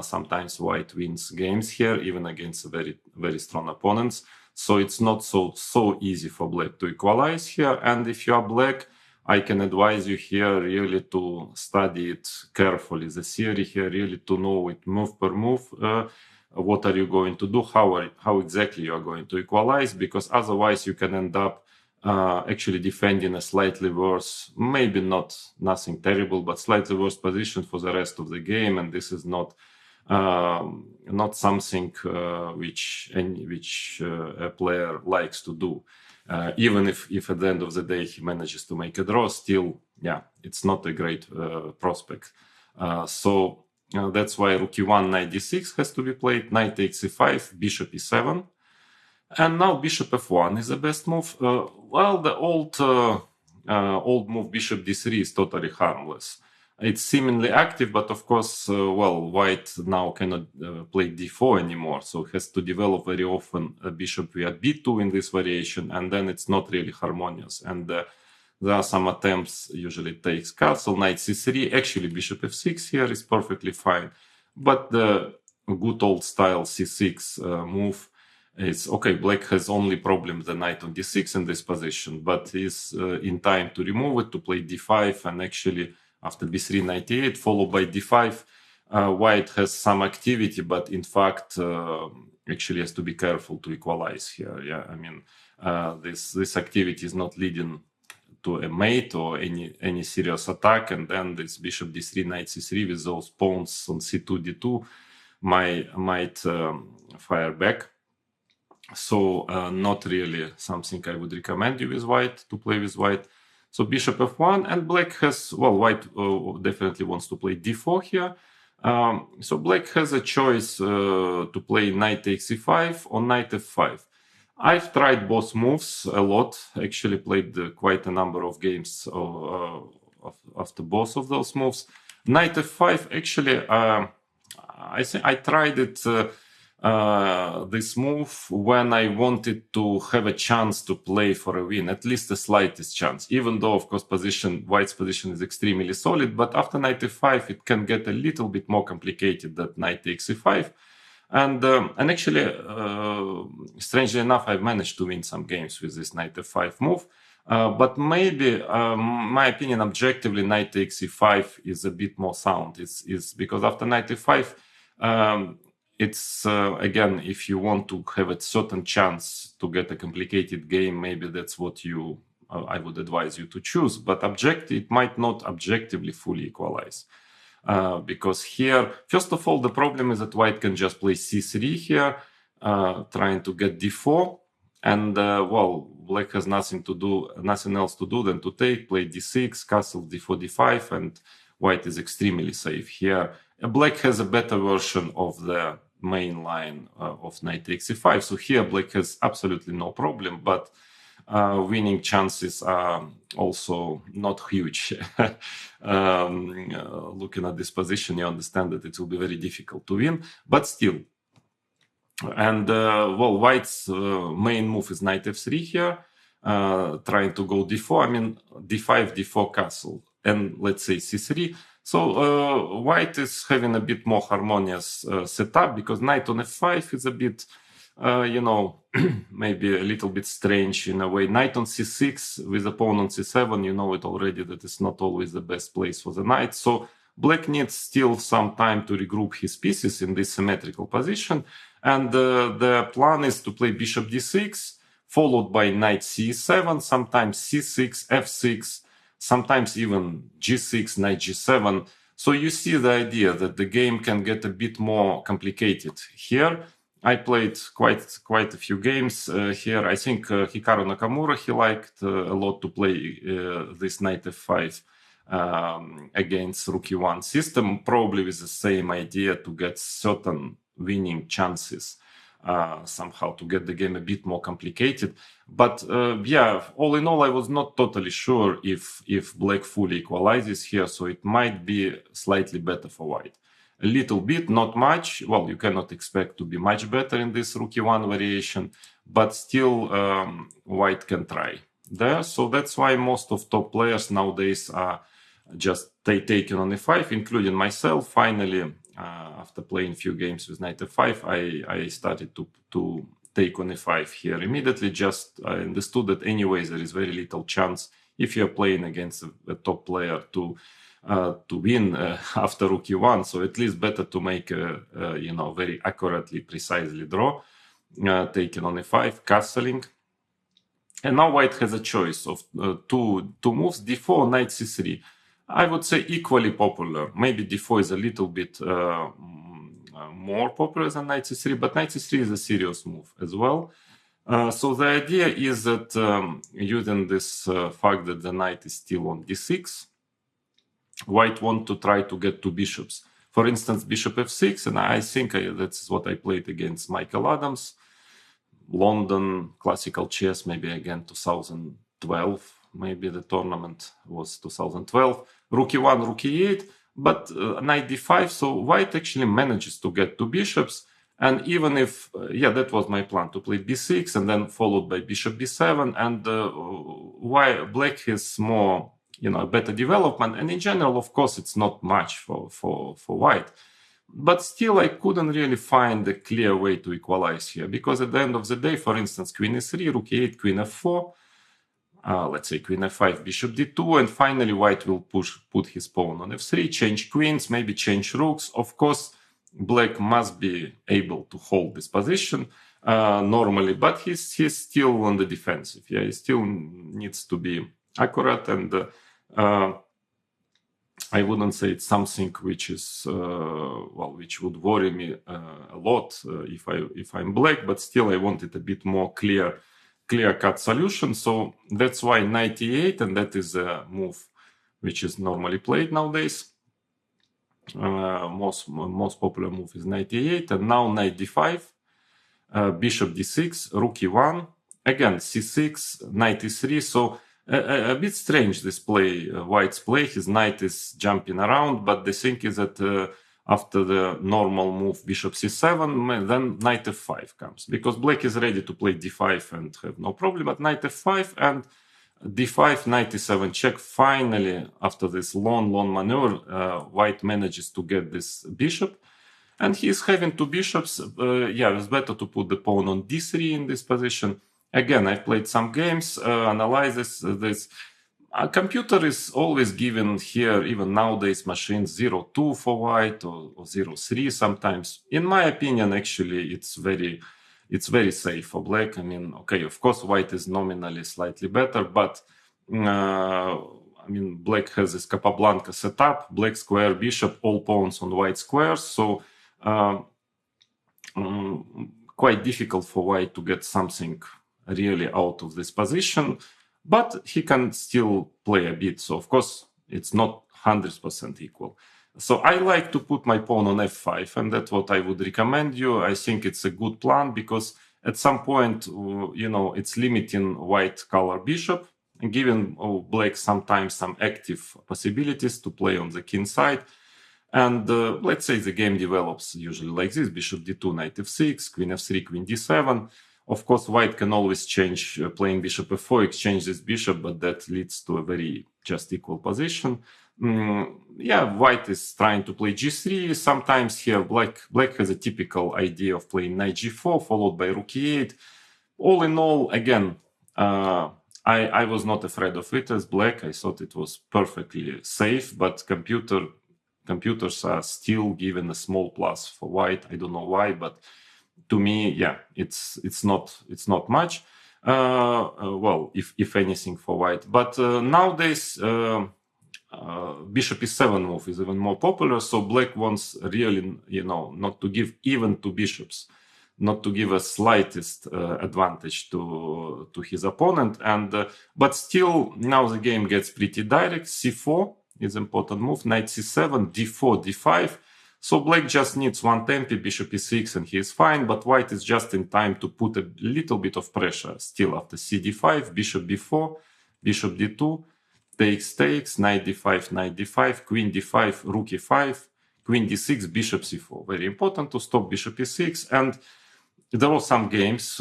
Sometimes white wins games here, even against very, very strong opponents. So it's not so easy for black to equalize here. And if you are black, I can advise you here really to study it carefully, the theory here, really to know it move per move. What are you going to do? How exactly you are going to equalize? Because otherwise you can end up actually defending a slightly worse, maybe nothing terrible, but slightly worse position for the rest of the game. And this is not something which a player likes to do. Even if at the end of the day he manages to make a draw, still, it's not a great prospect. So that's why rook e1, knight d6 has to be played, knight takes e5, bishop e7. And now bishop f1 is the best move. Well, the old move bishop d3 is totally harmless. It's seemingly active, but of course, white now cannot play d4 anymore, so it has to develop very often a bishop via b2 in this variation, and then it's not really harmonious. And there are some attempts, usually it takes castle, knight c3, actually bishop f6 here is perfectly fine, but the good old style c6 move is okay. Black has only problem the knight on d6 in this position, but is in time to remove it, to play d5, and actually after b3, knight e8, followed by d5, white has some activity, but in fact, actually has to be careful to equalize here. Yeah, I mean, this activity is not leading to a mate or any serious attack, and then this bishop d3, knight c3 with those pawns on c2, d2 might fire back. So not really something I would recommend you with white, to play with white. So bishop f1, and black has, white definitely wants to play d4 here. So black has a choice to play knight takes e5 or knight f5. I've tried both moves a lot, actually played quite a number of games after both of those moves. Knight f5, actually, I think I tried it this move when I wanted to have a chance to play for a win, at least the slightest chance, even though, of course, white's position is extremely solid. But after knight f5, it can get a little bit more complicated than knight takes e5. And actually, strangely enough, I've managed to win some games with this knight f5 move. But maybe, my opinion, objectively, knight takes e5 is a bit more sound. It's because after knight e5, it's again, if you want to have a certain chance to get a complicated game, maybe that's what I would advise you to choose. But it might not objectively fully equalize. Because here, first of all, the problem is that white can just play c3 here, trying to get d4. And black has nothing else to do than to play d6, castle, d4, d5, and white is extremely safe here. Black has a better version of the main line of knight takes e5. So here black has absolutely no problem, but winning chances are also not huge. Looking at this position, you understand that it will be very difficult to win, but still. And well, White's main move is knight f3 here, trying to go d4. I mean, d5, d4 castle, and let's say c3. So White is having a bit more harmonious setup, because knight on f5 is a bit, you know, maybe a little bit strange in a way. Knight on c6 with a pawn on c7, you know it already that it's not always the best place for the knight. So Black needs still some time to regroup his pieces in this symmetrical position. And the plan is to play bishop d6, followed by knight c7, sometimes c6, f6, sometimes even g6, knight g7. So you see the idea that the game can get a bit more complicated here. I played quite a few games here. I think Hikaru Nakamura, he liked a lot to play this knight f5 against rook e1 system, probably with the same idea to get certain winning chances, somehow to get the game a bit more complicated. But yeah, all in all, I was not totally sure if Black fully equalizes here, so it might be slightly better for White. A little bit, not much. Well, you cannot expect to be much better in this rook e1 variation, but still White can try there. So that's why most of top players nowadays are just taking on e5, including myself. Finally, after playing few games with knight f5, I started to take on e5 here immediately. Just I understood that anyways there is very little chance if you're playing against a top player to win after rook e1. So at least better to make a you know, very accurately, precisely draw, taking on e5, castling. And now White has a choice of two moves: d4, knight c3. I would say equally popular. Maybe d4 is a little bit more popular than knight c3, but knight c3 is a serious move as well. So the idea is that using this fact that the knight is still on d6, White want to try to get two bishops. For instance, bishop f6, and I think that's what I played against Michael Adams, London classical chess, maybe again 2012, maybe the tournament was 2012. Rook e1, rook e8, but knight d5. So White actually manages to get two bishops. And even if, yeah, that was my plan, to play b6 and then followed by bishop b7. And why Black has more, you know, better development. And in general, of course, it's not much for White. But still, I couldn't really find a clear way to equalize here, because at the end of the day, for instance, queen e3, rook e8, queen f4, let's say queen f5, bishop d2, and finally White will put his pawn on f3, change queens, maybe change rooks. Of course, Black must be able to hold this position normally, but he's still on the defensive. Yeah, he still needs to be accurate, and I wouldn't say it's something which is well, which would worry me a lot if I'm Black, but still I wanted a bit more clear-cut solution. So that's why knight e8, and that is a move which is normally played nowadays. Most popular move is knight e8, and now knight d5, bishop d6, rook e1, again c6, knight e3. So a bit strange this play, White's play. His knight is jumping around, but the thing is that after the normal move bishop c7, then knight f5 comes, because Black is ready to play d5 and have no problem. But knight f5 and d5, knight e7 check. Finally, after this long maneuver, White manages to get this bishop, and he's having two bishops. Yeah, it's better to put the pawn on d3 in this position. Again, I've played some games, analyzes this. A computer is always given here, even nowadays, machines 0-2 for White or 0-3 sometimes. In my opinion, actually, it's very safe for Black. I mean, okay, of course, White is nominally slightly better, but I mean, Black has this Capablanca setup, Black square bishop, all pawns on White squares, so quite difficult for White to get something really out of this position, but he can still play a bit. So of course it's not 100% equal. So I like to put my pawn on f5, and that's what I would recommend you. I think it's a good plan, because at some point, it's limiting white color bishop, and giving black sometimes some active possibilities to play on the king side. And let's say the game develops usually like this: bishop d2, knight f6, queen f3, queen d7. Of course, white can always change, playing bishop f4, exchange this bishop, but that leads to a very just equal position. White is trying to play g3. Sometimes here black has a typical idea of playing knight g4 followed by rook e8. All in all, again, I was not afraid of it as black. I thought it was perfectly safe, but computers are still giving a small plus for white. I don't know why, but to me, it's not much. Well, if anything for white, but nowadays bishop e7 move is even more popular. So black wants really, not to give even two bishops, not to give a slightest advantage to his opponent. And but still, now the game gets pretty direct. c4 is important move. Knight c7, d4, d5. So black just needs one tempi, bishop e6, and he is fine. But white is just in time to put a little bit of pressure still after c d5, bishop b4, bishop d2, takes, knight d5, queen d5, rook e5, queen d6, bishop c4. Very important to stop bishop e6. And there are some games,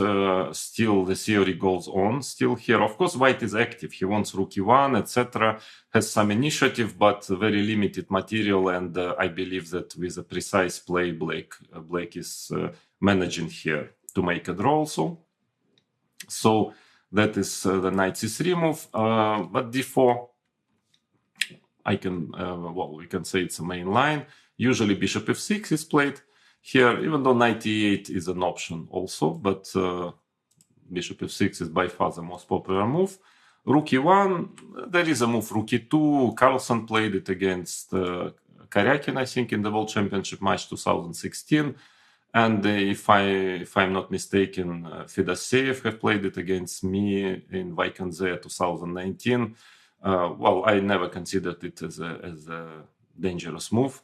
still the theory goes on still here. Of course, white is active. He wants rook e1, etc. Has some initiative, but very limited material. And I believe that with a precise play, black is managing here to make a draw also. So that is the knight c3 move. But d4, we can say it's a main line. Usually bishop f6 is played here, even though knight e8 is an option also, but bishop f6 is by far the most popular move. Rook e1, there is a move rook e2. Carlsen played it against Karyakin, I think, in the World Championship match 2016. And if I'm not mistaken, Fedoseev have played it against me in Vaikanze 2019. I never considered it as a dangerous move.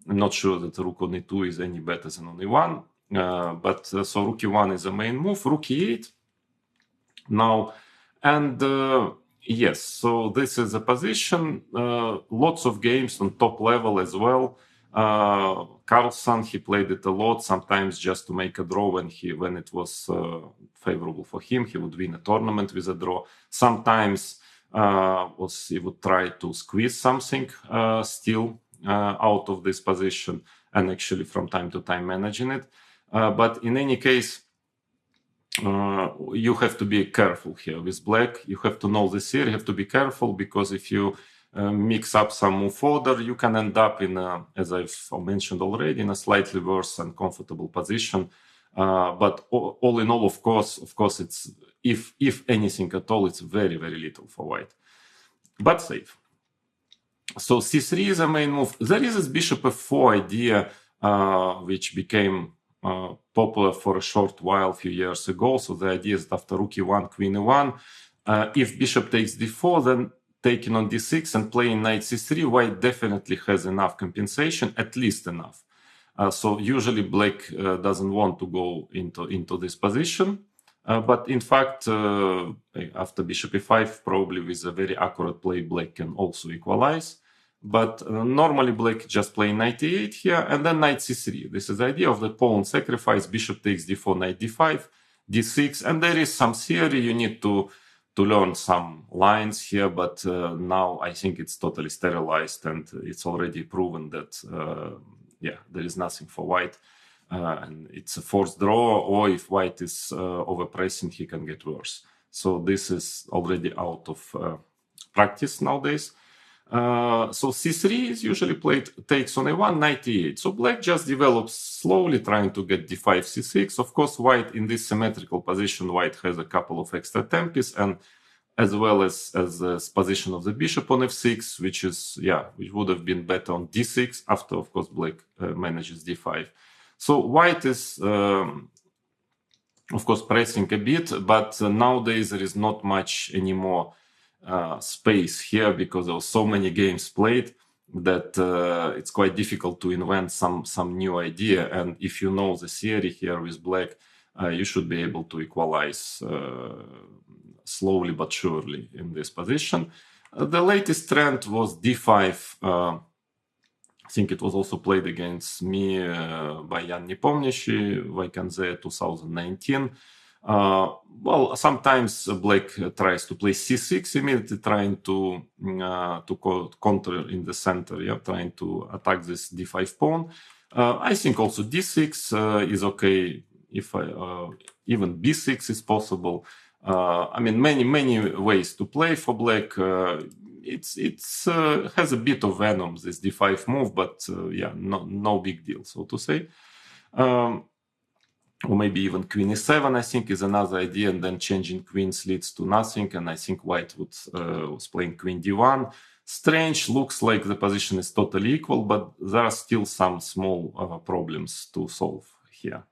I'm not sure that rook on e2 is any better than on e1. So rook e1 is a main move. Rook e8 now. And yes, so this is a position. Lots of games on top level as well. Carlsen, he played it a lot, sometimes just to make a draw when it was favorable for him. He would win a tournament with a draw. Sometimes he would try to squeeze something still out of this position, and actually from time to time managing it. But in any case, you have to be careful here with black. You have to know this here. You have to be careful, because if you mix up some move order, you can end up in, as I've mentioned already, in a slightly worse and comfortable position. But all in all, of course, it's if anything at all, it's very, very little for white, but safe. So c3 is a main move. There is this bishop f4 idea, which became popular for a short while, a few years ago. So the idea is that after rook e1, queen e1, if bishop takes d4, then taking on d6 and playing knight c3, white definitely has enough compensation, at least enough. So usually black doesn't want to go into this position. But in fact, after bishop e5, probably with a very accurate play, black can also equalize. But normally black just play knight e8 here, and then knight c3. This is the idea of the pawn sacrifice. Bishop takes d4, knight d5, d6. And there is some theory. You need to learn some lines here, but now I think it's totally sterilized, and it's already proven that, there is nothing for white. And it's a forced draw, or if white is overpressing, he can get worse. So this is already out of practice nowadays. So c3 is usually played, takes on a1, knight e8. So black just develops slowly, trying to get d5, c6. Of course, white in this symmetrical position, white has a couple of extra tempis, and as well as the position of the bishop on f6, which would have been better on d6 after, of course, black manages d5. So white is, of course, pressing a bit, but nowadays there is not much anymore space here, because there are so many games played that it's quite difficult to invent some new idea. And if you know the theory here with black, you should be able to equalize slowly but surely in this position. The latest trend was d5. I think it was also played against me by Jan Nepomniachtchi, Vaikanze 2019. Well, sometimes black tries to play c6, immediately trying to counter in the center, trying to attack this d5 pawn. I think also d6 is okay. If even b6 is possible. I mean, many ways to play for black. It's has a bit of venom, this d5 move, but no big deal, so to say. Or maybe even queen e7, I think, is another idea, and then changing queens leads to nothing, and I think white was playing queen d1. Strange, looks like the position is totally equal, but there are still some small problems to solve here.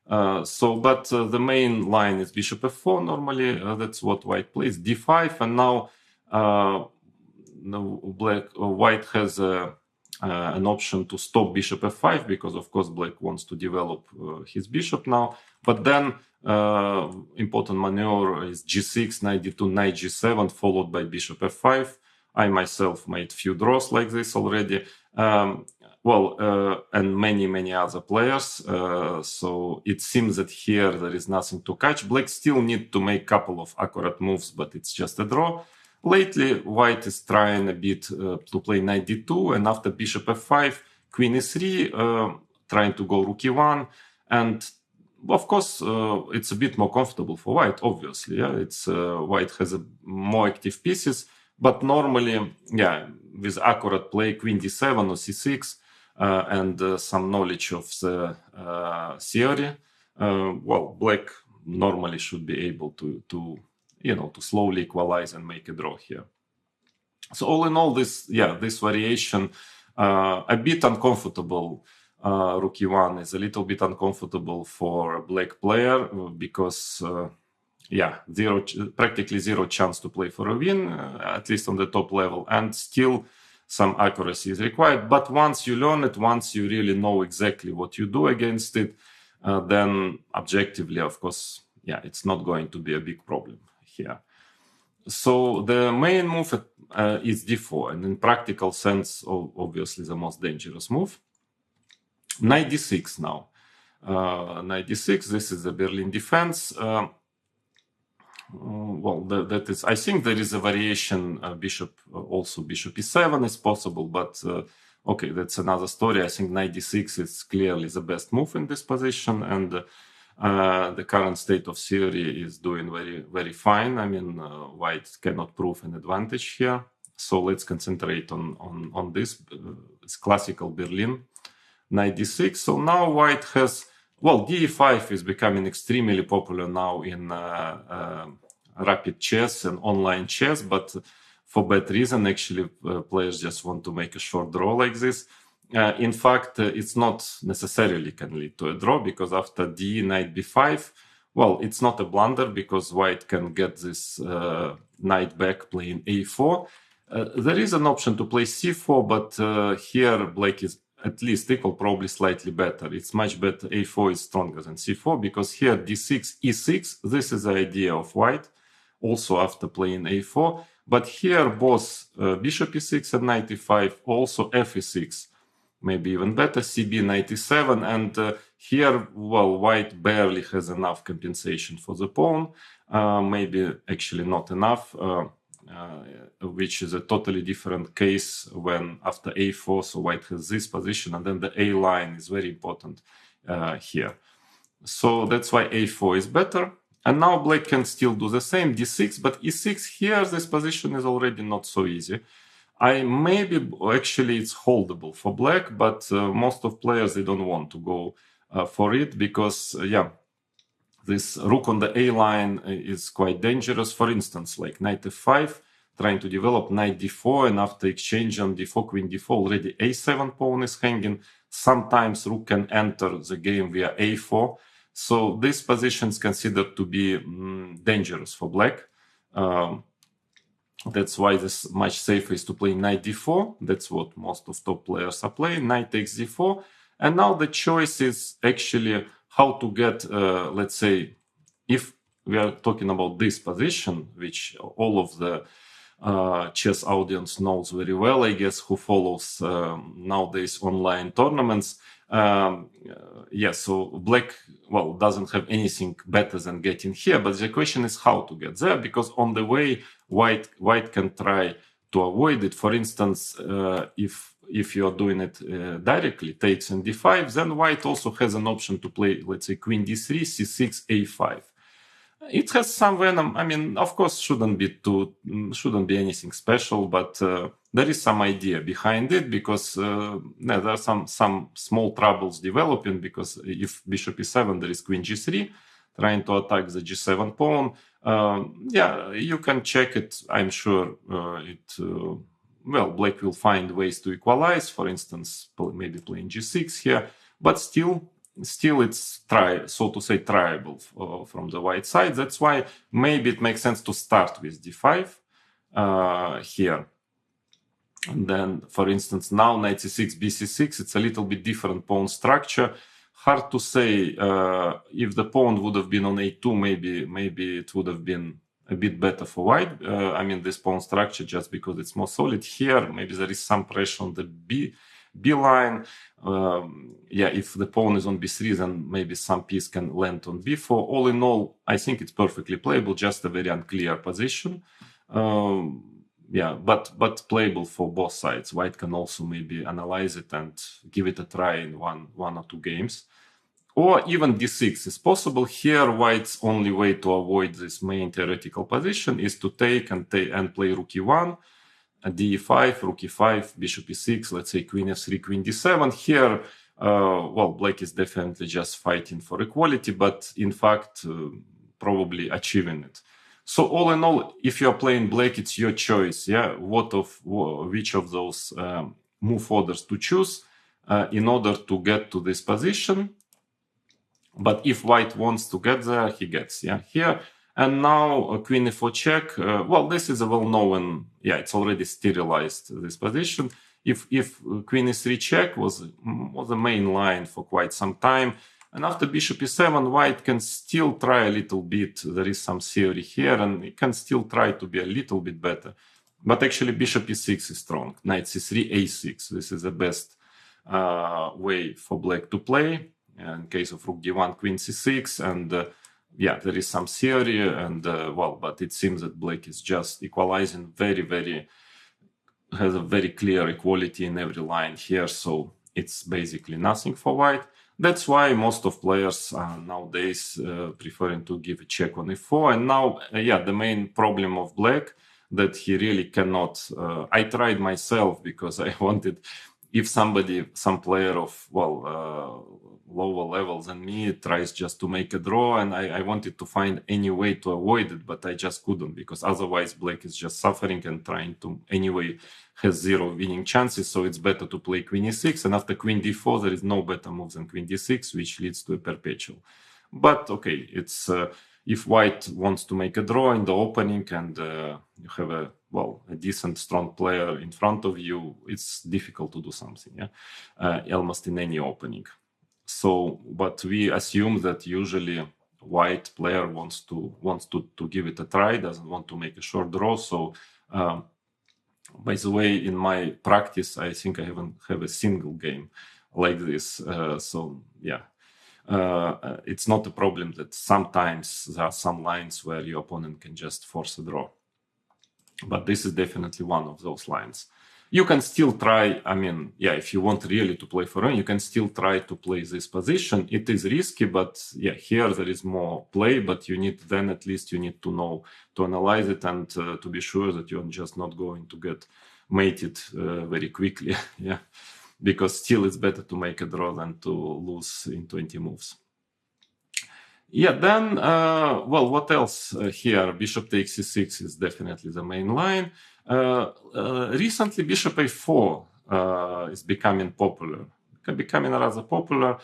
But the main line is bishop f4 normally. That's what white plays, d5, and now white has an option to stop bishop f5 because, of course, black wants to develop his bishop now. But then important maneuver is g6, knight d2, knight g7, followed by bishop f5. I myself made few draws like this already. And many other players. So it seems that here there is nothing to catch. Black still need to make a couple of accurate moves, but it's just a draw. Lately, white is trying a bit to play knight d2, and after bishop f5, queen e3, trying to go rook e1. And of course, it's a bit more comfortable for white, obviously. It's white has more active pieces, but normally, with accurate play, queen d7 or c6, and some knowledge of the theory, black normally should be able to slowly equalize and make a draw here. So all in all, this variation a bit uncomfortable. Rook e1 is a little bit uncomfortable for a black player because practically zero chance to play for a win, at least on the top level, and still some accuracy is required. But once you learn it, once you really know exactly what you do against it, then objectively, of course, it's not going to be a big problem here. So the main move is d4, and in practical sense, obviously the most dangerous move. Knight d6 now. Knight d6, this is the Berlin defense. That is, I think there is a variation, bishop e7 is possible, but okay, that's another story. I think knight d6 is clearly the best move in this position, and the current state of theory is doing very fine. I mean, white cannot prove an advantage here. So let's concentrate on this. It's classical Berlin. Knight d6. So now white has, d5 is becoming extremely popular now in rapid chess and online chess, but for bad reason. Actually, players just want to make a short draw like this. In fact, it's not necessarily can lead to a draw, because after d, knight b5, it's not a blunder, because white can get this knight back playing a4. There is an option to play c4, but here black is at least equal, probably slightly better. It's much better. a4 is stronger than c4, because here d6, e6, this is the idea of white, also after playing a4. But here both bishop e6 and knight e5, also f e6, maybe even better, cb, knight e7, and here, white barely has enough compensation for the pawn, maybe actually not enough, which is a totally different case when after a4, so white has this position, and then the a line is very important here. So that's why a4 is better. And now black can still do the same, d6, but e6 here, this position is already not so easy. Actually it's holdable for black, but most of players, they don't want to go for it, because this rook on the a line is quite dangerous. For instance, like knight f5, trying to develop knight d4, and after exchange on d4, queen d4, already a7 pawn is hanging. Sometimes rook can enter the game via a4. So this position is considered to be dangerous for black. That's why this much safer is to play knight d4. That's what most of top players are playing, knight takes d4. And now the choice is actually how to get, let's say, if we are talking about this position, which all of the chess audience knows very well, I guess, who follows nowadays online tournaments. So black, well, doesn't have anything better than getting here, but the question is how to get there, because on the way, white can try to avoid it. For instance, if you are doing it directly, takes in d5, then white also has an option to play, let's say, queen d3, c6, a5. It has some venom. I mean, of course, shouldn't be anything special, but there is some idea behind it, because there are some small troubles developing, because if bishop e7, there is queen g3 trying to attack the g7 pawn. You can check it. I'm sure black will find ways to equalize, for instance, maybe playing g6 here, but still it's so to say triable from the white side. That's why maybe it makes sense to start with d5 here. And then, for instance, now knight c6, bc6, it's a little bit different pawn structure. Hard to say. If the pawn would have been on a2, maybe it would have been a bit better for white. This pawn structure, just because it's more solid. Here, maybe there is some pressure on the b line. If the pawn is on b3, then maybe some piece can land on b4. All in all, I think it's perfectly playable, just a very unclear position. But playable for both sides. White can also maybe analyze it and give it a try in one or two games. Or even d6 is possible. Here, white's only way to avoid this main theoretical position is to take and play rook e1, d5, rook e5, bishop e6, let's say queen f3, queen d7. Here, black is definitely just fighting for equality, but in fact, probably achieving it. So all in all, if you are playing black, it's your choice. Which of those move orders to choose in order to get to this position. But if white wants to get there, he gets. Here. And now queen e4 check. This is a well-known, it's already sterilized, this position. If queen e3 check was the main line for quite some time. And after bishop e7, white can still try a little bit. There is some theory here, and it can still try to be a little bit better. But actually, bishop e6 is strong. Knight c3, a6. This is the best way for black to play. In case of rook d1, queen c6, and there is some theory, and but it seems that black is just equalizing has a very clear equality in every line here, so it's basically nothing for white. That's why most of players are nowadays preferring to give a check on e4. And now, the main problem of black that he really cannot. I tried myself because I wanted, if some player of lower level than me tries just to make a draw, and I wanted to find any way to avoid it, but I just couldn't, because otherwise black is just suffering and trying to anyway has zero winning chances. So it's better to play queen e6, and after queen d4 there is no better move than queen d6, which leads to a perpetual. But okay, it's if white wants to make a draw in the opening and you have a decent strong player in front of you, it's difficult to do something, almost in any opening. So, but we assume that usually white player wants to give it a try, doesn't want to make a short draw. So, by the way, in my practice, I think I haven't have a single game like this. It's not a problem that sometimes there are some lines where your opponent can just force a draw. But this is definitely one of those lines. You can still try, if you want really to play for him, you can still try to play this position. It is risky, but here there is more play, but you need to know to analyze it and to be sure that you're just not going to get mated very quickly. Because still it's better to make a draw than to lose in 20 moves. Then, what else here? Bishop takes c6 is definitely the main line. Recently, bishop a4 is becoming rather popular.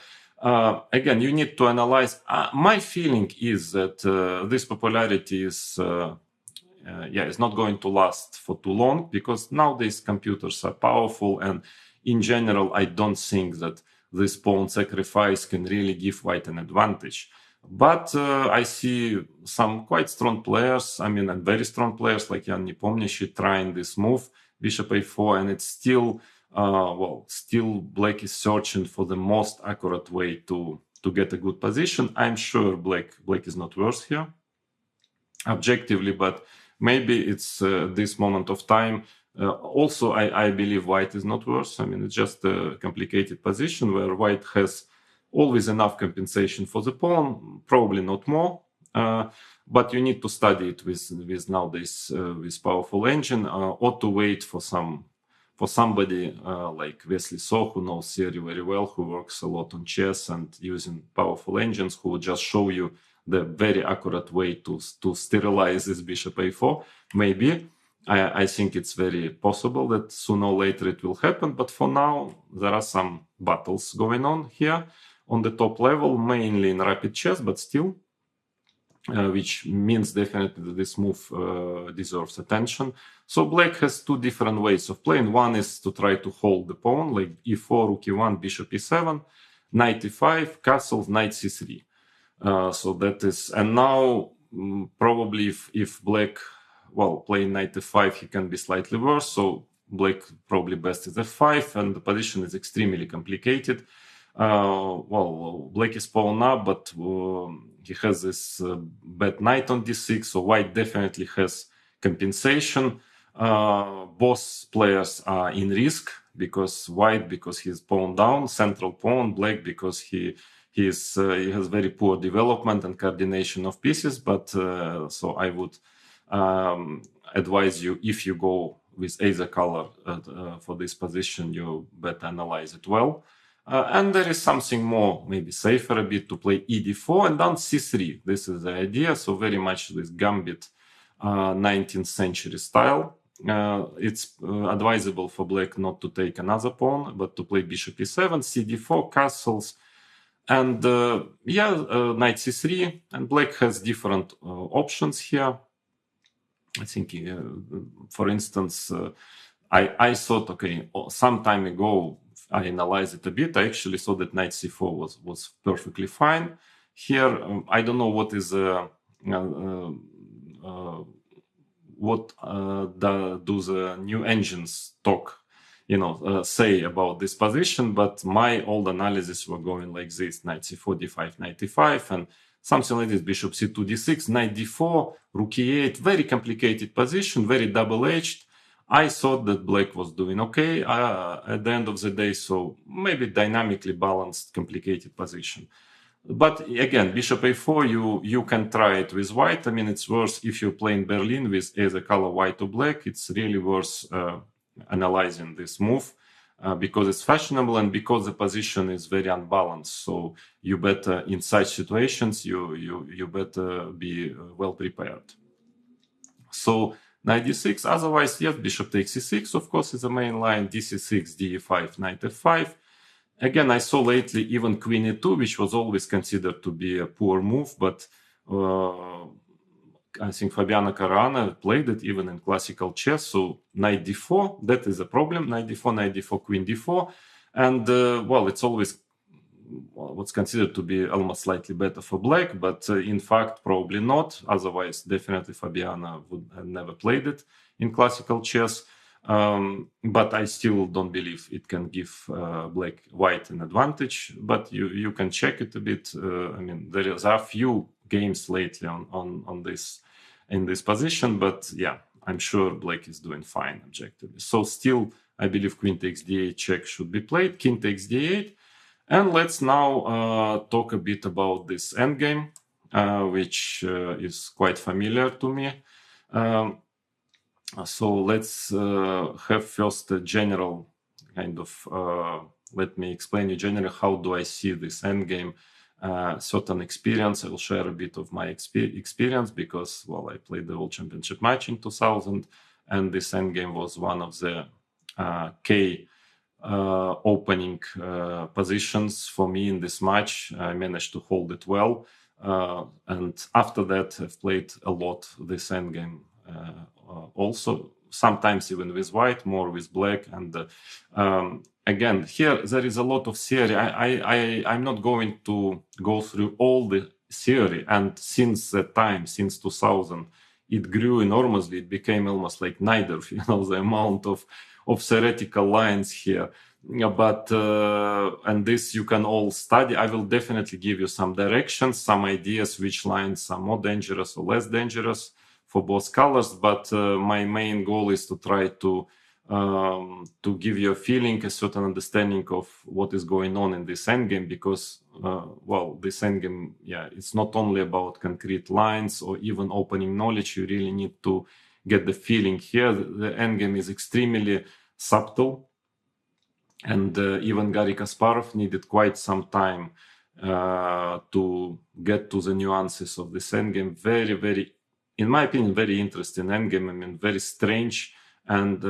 Again, you need to analyze. My feeling is that this popularity is not going to last for too long, because nowadays computers are powerful, and in general, I don't think that this pawn sacrifice can really give white an advantage. But I see some quite strong players, and very strong players like Jan Nepomniachtchi trying this move, bishop a4, and it's still, still black is searching for the most accurate way to get a good position. I'm sure black is not worse here, objectively, but maybe it's this moment of time. Also, I believe white is not worse. It's just a complicated position where white has always enough compensation for the pawn, probably not more. But you need to study it with nowadays with powerful engine, or to wait for somebody like Wesley So, who knows theory very well, who works a lot on chess and using powerful engines, who will just show you the very accurate way to sterilize this bishop a4. Maybe. I think it's very possible that sooner or later it will happen, but for now there are some battles going on here on the top level, mainly in rapid chess, but still, which means definitely that this move deserves attention. So black has two different ways of playing. One is to try to hold the pawn, like e4, rook e1, bishop e7, knight e5, castles, knight c3. So that is, and now probably if black, playing knight f5, he can be slightly worse. So black probably best is f5, and the position is extremely complicated. Black is pawn up, but he has this bad knight on d6, so white definitely has compensation. Both players are in risk, because white, because he's pawn down, central pawn, black, because he has very poor development and coordination of pieces. But so I would advise you, if you go with either color for this position, you better analyze it well. And there is something more, maybe safer a bit, to play ed4 and then c3. This is the idea. So very much this gambit 19th century style. It's advisable for black not to take another pawn, but to play bishop e7, cd4, castles, and knight c3. And black has different options here. I think, for instance, I thought, okay, some time ago, I analyzed it a bit. I actually saw that knight c4 was perfectly fine. Here, I don't know what is do the new engines talk, say about this position. But my old analysis were going like this: knight c4, d5, knight e5, and something like this: bishop c2, d6, knight d4, rook e8. Very complicated position, very double-edged. I thought that black was doing okay at the end of the day, so maybe dynamically balanced, complicated position. But again, bishop a4, you can try it with white. It's worth, if you play in Berlin with either color white or black, it's really worth analyzing this move because it's fashionable and because the position is very unbalanced. So you better, in such situations, you better be well prepared. So knight d6, otherwise, yes, bishop takes e6, of course, is the main line, dc6, d5, knight f5. Again, I saw lately even queen e2, which was always considered to be a poor move, but I think Fabiano Caruana played it even in classical chess. So knight d4, that is a problem, knight d4, queen d4. And, it's always what's considered to be almost slightly better for black, but in fact, probably not. Otherwise, definitely Fabiano would have never played it in classical chess. But I still don't believe it can give white an advantage. But you can check it a bit. There are a few games lately on this in this position, but yeah, I'm sure black is doing fine objectively. So still, I believe queen takes d8 check should be played. King takes d8. And let's now talk a bit about this endgame, which is quite familiar to me. So let's have first a general kind of, let me explain you generally how do I see this endgame, certain experience. I will share a bit of my experience because, I played the World Championship match in 2000, and this endgame was one of the key opening positions for me in this match. I managed to hold it well, and after that I've played a lot this endgame also. sometimes even with white, more with black. And again, here there is a lot of theory. I'm not going to go through all the theory. And since that time, since 2000, it grew enormously. It became almost like neither, the amount of theoretical lines here. But and this you can all study. I will definitely give you some directions, some ideas which lines are more dangerous or less dangerous for both colors. But my main goal is to try to give you a feeling, a certain understanding of what is going on in this endgame, because this endgame, it's not only about concrete lines or even opening knowledge. You really need to get the feeling here. The endgame is extremely subtle, and even Garry Kasparov needed quite some time to get to the nuances of this endgame. Very, very, in my opinion, very interesting endgame. I mean, very strange and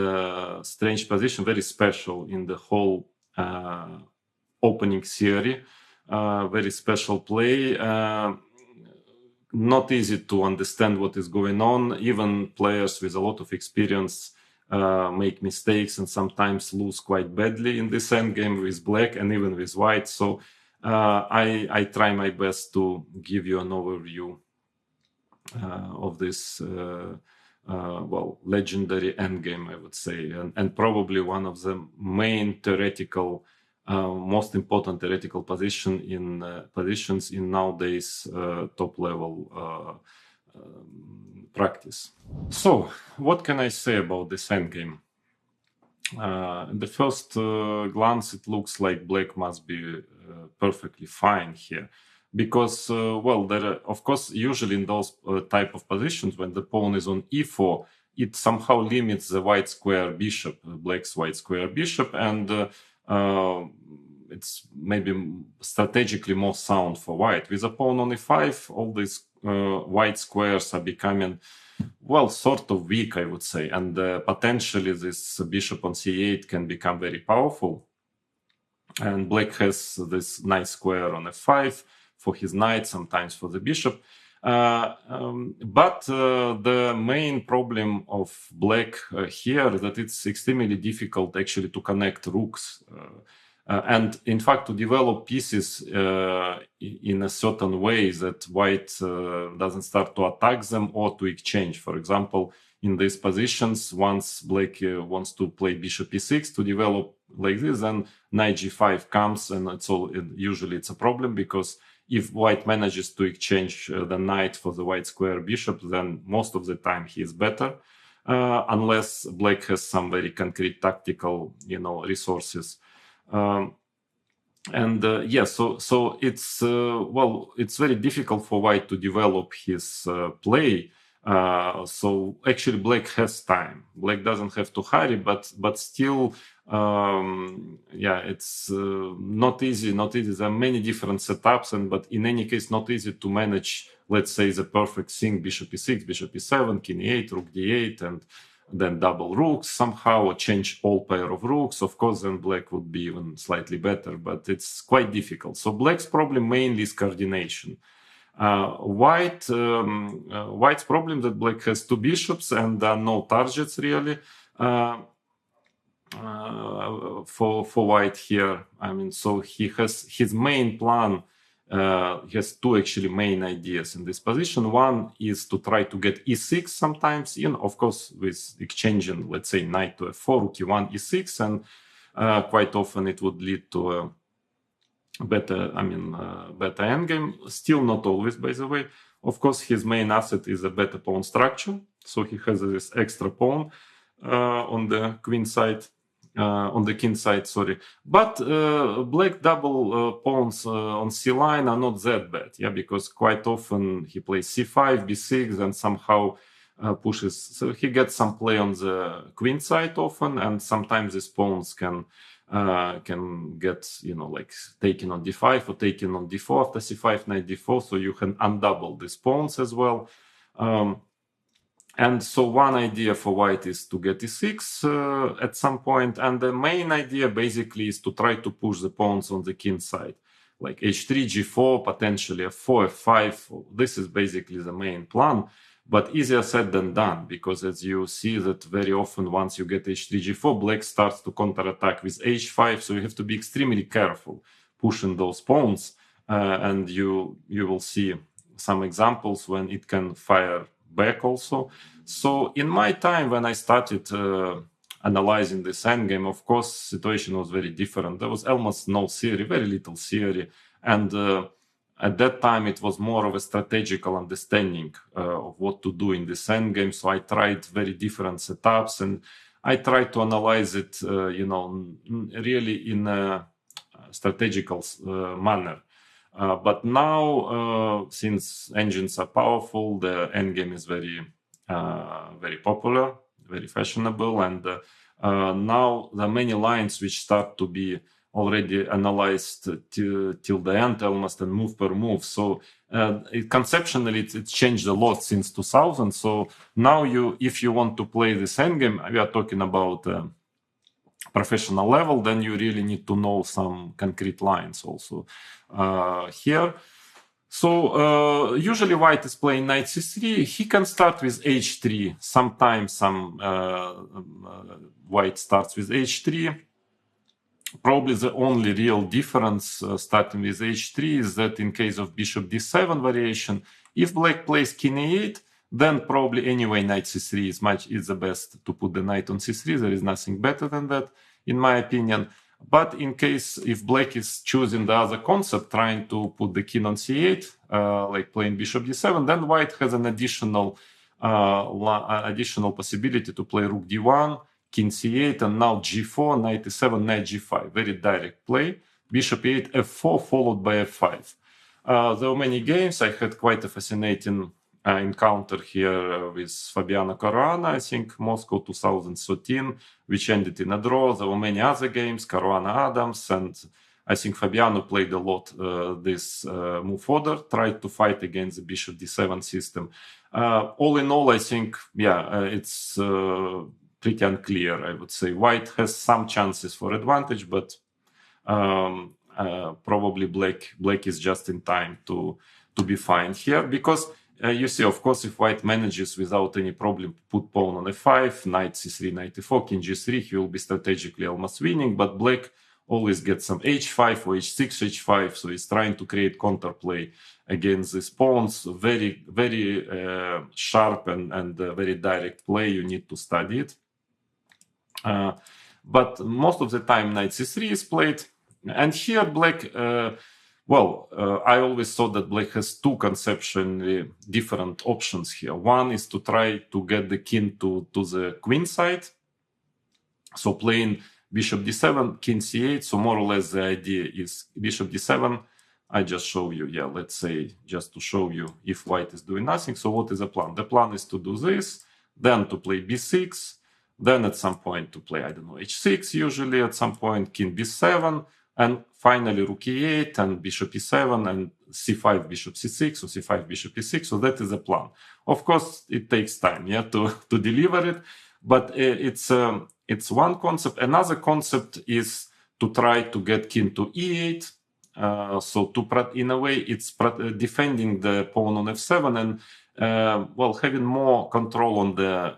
strange position, very special in the whole opening theory. Very special play. Not easy to understand what is going on. Even players with a lot of experience make mistakes and sometimes lose quite badly in this endgame with black and even with white. So I try my best to give you an overview of this legendary endgame, I would say, and probably one of the main theoretical, most important theoretical positions in nowadays top level practice. So, what can I say about this endgame? At the first glance, it looks like black must be perfectly fine here. Because, there are, of course, usually in those type of positions, when the pawn is on e4, it somehow limits the white square bishop, black's white square bishop, and it's maybe strategically more sound for white. With a pawn on e5, all these white squares are becoming, sort of weak, I would say, and potentially this bishop on c8 can become very powerful. And black has this nice square on f5, for his knight, sometimes for the bishop. But the main problem of black here is that it's extremely difficult actually to connect rooks. And in fact, to develop pieces in a certain way that white doesn't start to attack them or to exchange. For example, in these positions, once black wants to play bishop e6 to develop like this, then knight g5 comes, and usually it's a problem, because if white manages to exchange the knight for the white square bishop, then most of the time he is better, unless black has some very concrete tactical, resources. So it's it's very difficult for white to develop his play. So actually, black has time. Black doesn't have to hurry, but still, it's not easy. Not easy. There are many different setups, but in any case, not easy to manage. Let's say the perfect thing: bishop e6, bishop e7, king e8, rook d8, and then double rooks somehow, or change all pair of rooks. Of course, then black would be even slightly better, but it's quite difficult. So black's problem mainly is coordination. White's problem that black has two bishops and there are no targets really for white here. I mean, so he has his main plan. He has two actually main ideas in this position. One is to try to get e6 sometimes in, of course, with exchanging, let's say, knight to f4, rook e1, e6, and quite often it would lead to a better endgame. Still not always, by the way. Of course, his main asset is a better pawn structure. So he has this extra pawn on the queen side. On the king side, sorry. But black double pawns on c line are not that bad, because quite often he plays c5, b6, and somehow pushes. So he gets some play on the queen side often, and sometimes these pawns can get, like taken on d5 or taken on d4 after c5, knight d4, so you can undouble these pawns as well. And so one idea for white is to get e6 at some point, and the main idea basically is to try to push the pawns on the king side, like h3, g4, potentially f4, f5. This is basically the main plan. But easier said than done, because as you see that very often once you get h3, g4, black starts to counterattack with h5, so you have to be extremely careful pushing those pawns, and you will see some examples when it can fire back also. So in my time when I started analyzing this endgame, of course, situation was very different. There was almost no theory, very little theory, and at that time, it was more of a strategical understanding of what to do in this endgame. So I tried very different setups, and I tried to analyze it, really in a strategical manner. But now, since engines are powerful, the endgame is very, very popular, very fashionable, and now there are many lines which start to be already analyzed till the end almost, and move per move. So conceptually it's changed a lot since 2000. So now if you want to play this endgame, we are talking about professional level, then you really need to know some concrete lines also here. So usually white is playing knight c3. He can start with h3. Sometimes white starts with h3. Probably the only real difference starting with h3 is that in case of bishop d7 variation, if black plays king e8, then probably anyway knight c3 is the best to put the knight on c3. There is nothing better than that, in my opinion. But in case if black is choosing the other concept, trying to put the king on c8, like playing bishop d7, then white has an additional possibility to play rook d1, king c8, and now g4, knight e7, knight g5. Very direct play. Bishop e8, f4, followed by f5. There were many games. I had quite a fascinating encounter here with Fabiano Caruana, I think Moscow 2013, which ended in a draw. There were many other games, Caruana Adams, and I think Fabiano played a lot this move order, tried to fight against the bishop d7 system. All in all, I think, it's pretty unclear, I would say. White has some chances for advantage, but probably black is just in time to be fine here, because you see, of course, if white manages without any problem put pawn on f5, knight c3, knight e4, king g3, he will be strategically almost winning, but black always gets some h5 or h6, h5, so he's trying to create counterplay against these pawns. Very, very sharp and very direct play. You need to study it. But most of the time knight c3 is played, and here black, I always thought that black has two conceptually different options here. One is to try to get the king to the queen side, so playing bishop d7, king c8. So more or less the idea is bishop d7. I just show you, let's say, just to show you if white is doing nothing. So what is the plan? The plan is to do this, then to play b6, then at some point to play, h6, usually at some point king b7, and finally rook e8 and bishop e7 and c5 bishop c6 or c5 bishop e6. So that is the plan. Of course, it takes time, to deliver it, but it's one concept. Another concept is to try to get king to e8. So in a way, it's defending the pawn on f7 and having more control on the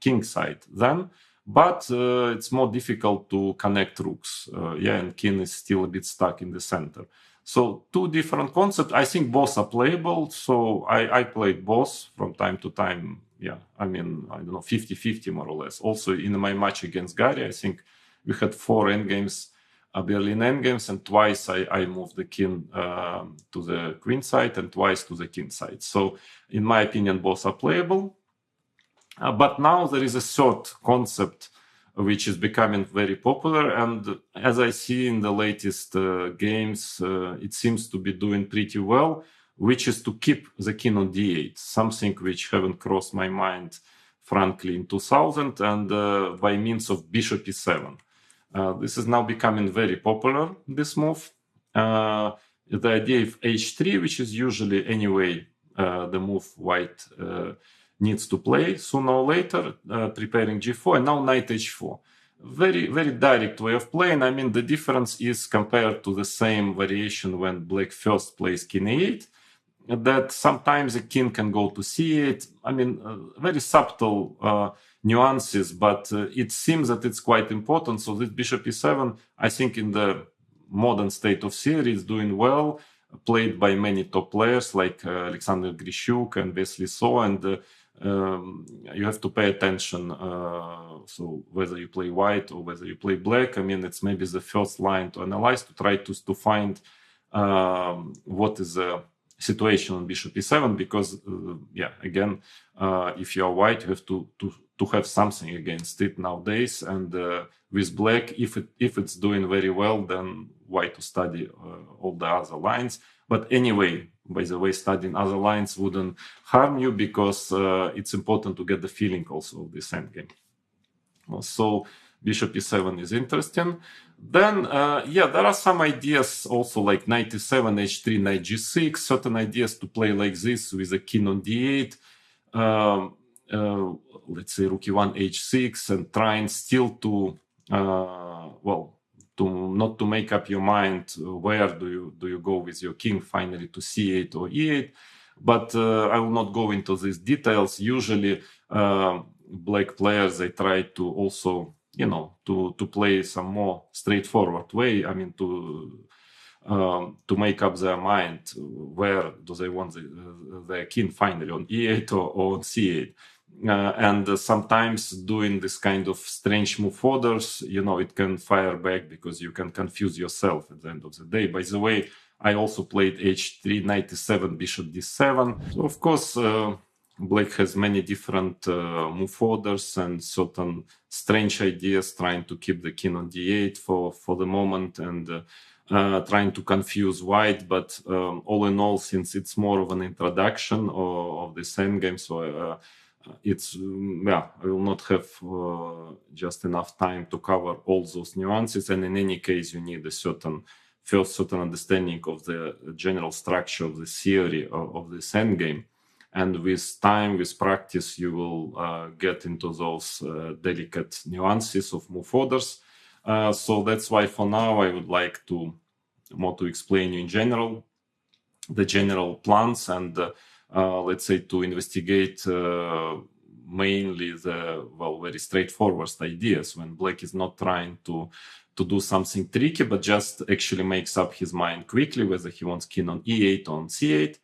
king side then. But it's more difficult to connect rooks, and king is still a bit stuck in the center. So two different concepts. I think both are playable. So I played both from time to time. 50-50 more or less. Also in my match against Gary, I think we had 4 endgames, Berlin endgames, and twice I moved the king to the queen side and twice to the king side. So in my opinion, both are playable. But now there is a third concept which is becoming very popular, and as I see in the latest games, it seems to be doing pretty well, which is to keep the king on d8, something which haven't crossed my mind, frankly, in 2000, and by means of bishop e7. This is now becoming very popular, this move. The idea of h3, which is usually anyway the move white needs to play sooner or later, preparing g4, and now knight h4. Very, very direct way of playing. The difference is compared to the same variation when black first plays king e8. that sometimes a king can go to c8. I mean, very subtle nuances, but it seems that it's quite important. So this bishop e7, I think in the modern state of theory is doing well, played by many top players like Alexander Grishuk and Wesley So, and you have to pay attention. So whether you play white or whether you play black, I mean, it's maybe the first line to analyze, to try to find what is the situation on bishop e7, because again, if you are white, you have to have something against it nowadays. And with black, if it's doing very well, then white to study all the other lines. But anyway, by the way, studying other lines wouldn't harm you, because it's important to get the feeling also of this endgame. So bishop e7 is interesting. Then, there are some ideas also, like knight e7, h3, knight g6, certain ideas to play like this with a king on d8. Let's say rook e1, h6, and trying still to, not to make up your mind where do you go with your king finally, to c8 or e8. But I will not go into these details. Usually, black players, they try to also, to play some more straightforward way. I mean, to make up their mind where do they want their king finally, on e8 or on c8. And sometimes doing this kind of strange move orders, it can fire back, because you can confuse yourself at the end of the day. By the way, I also played h3, knight e7, bishop d7. So of course, black has many different move orders and certain strange ideas, trying to keep the king on d8 for the moment, and trying to confuse white. But all in all, since it's more of an introduction of the same game, so it's I will not have just enough time to cover all those nuances. And in any case, you need a certain understanding of the general structure of the theory of this endgame. And with time, with practice, you will get into those delicate nuances of move orders. So that's why for now I would like to explain you in general the general plans, and let's say to investigate mainly the very straightforward ideas, when black is not trying to do something tricky, but just actually makes up his mind quickly whether he wants king on e8 or on c8.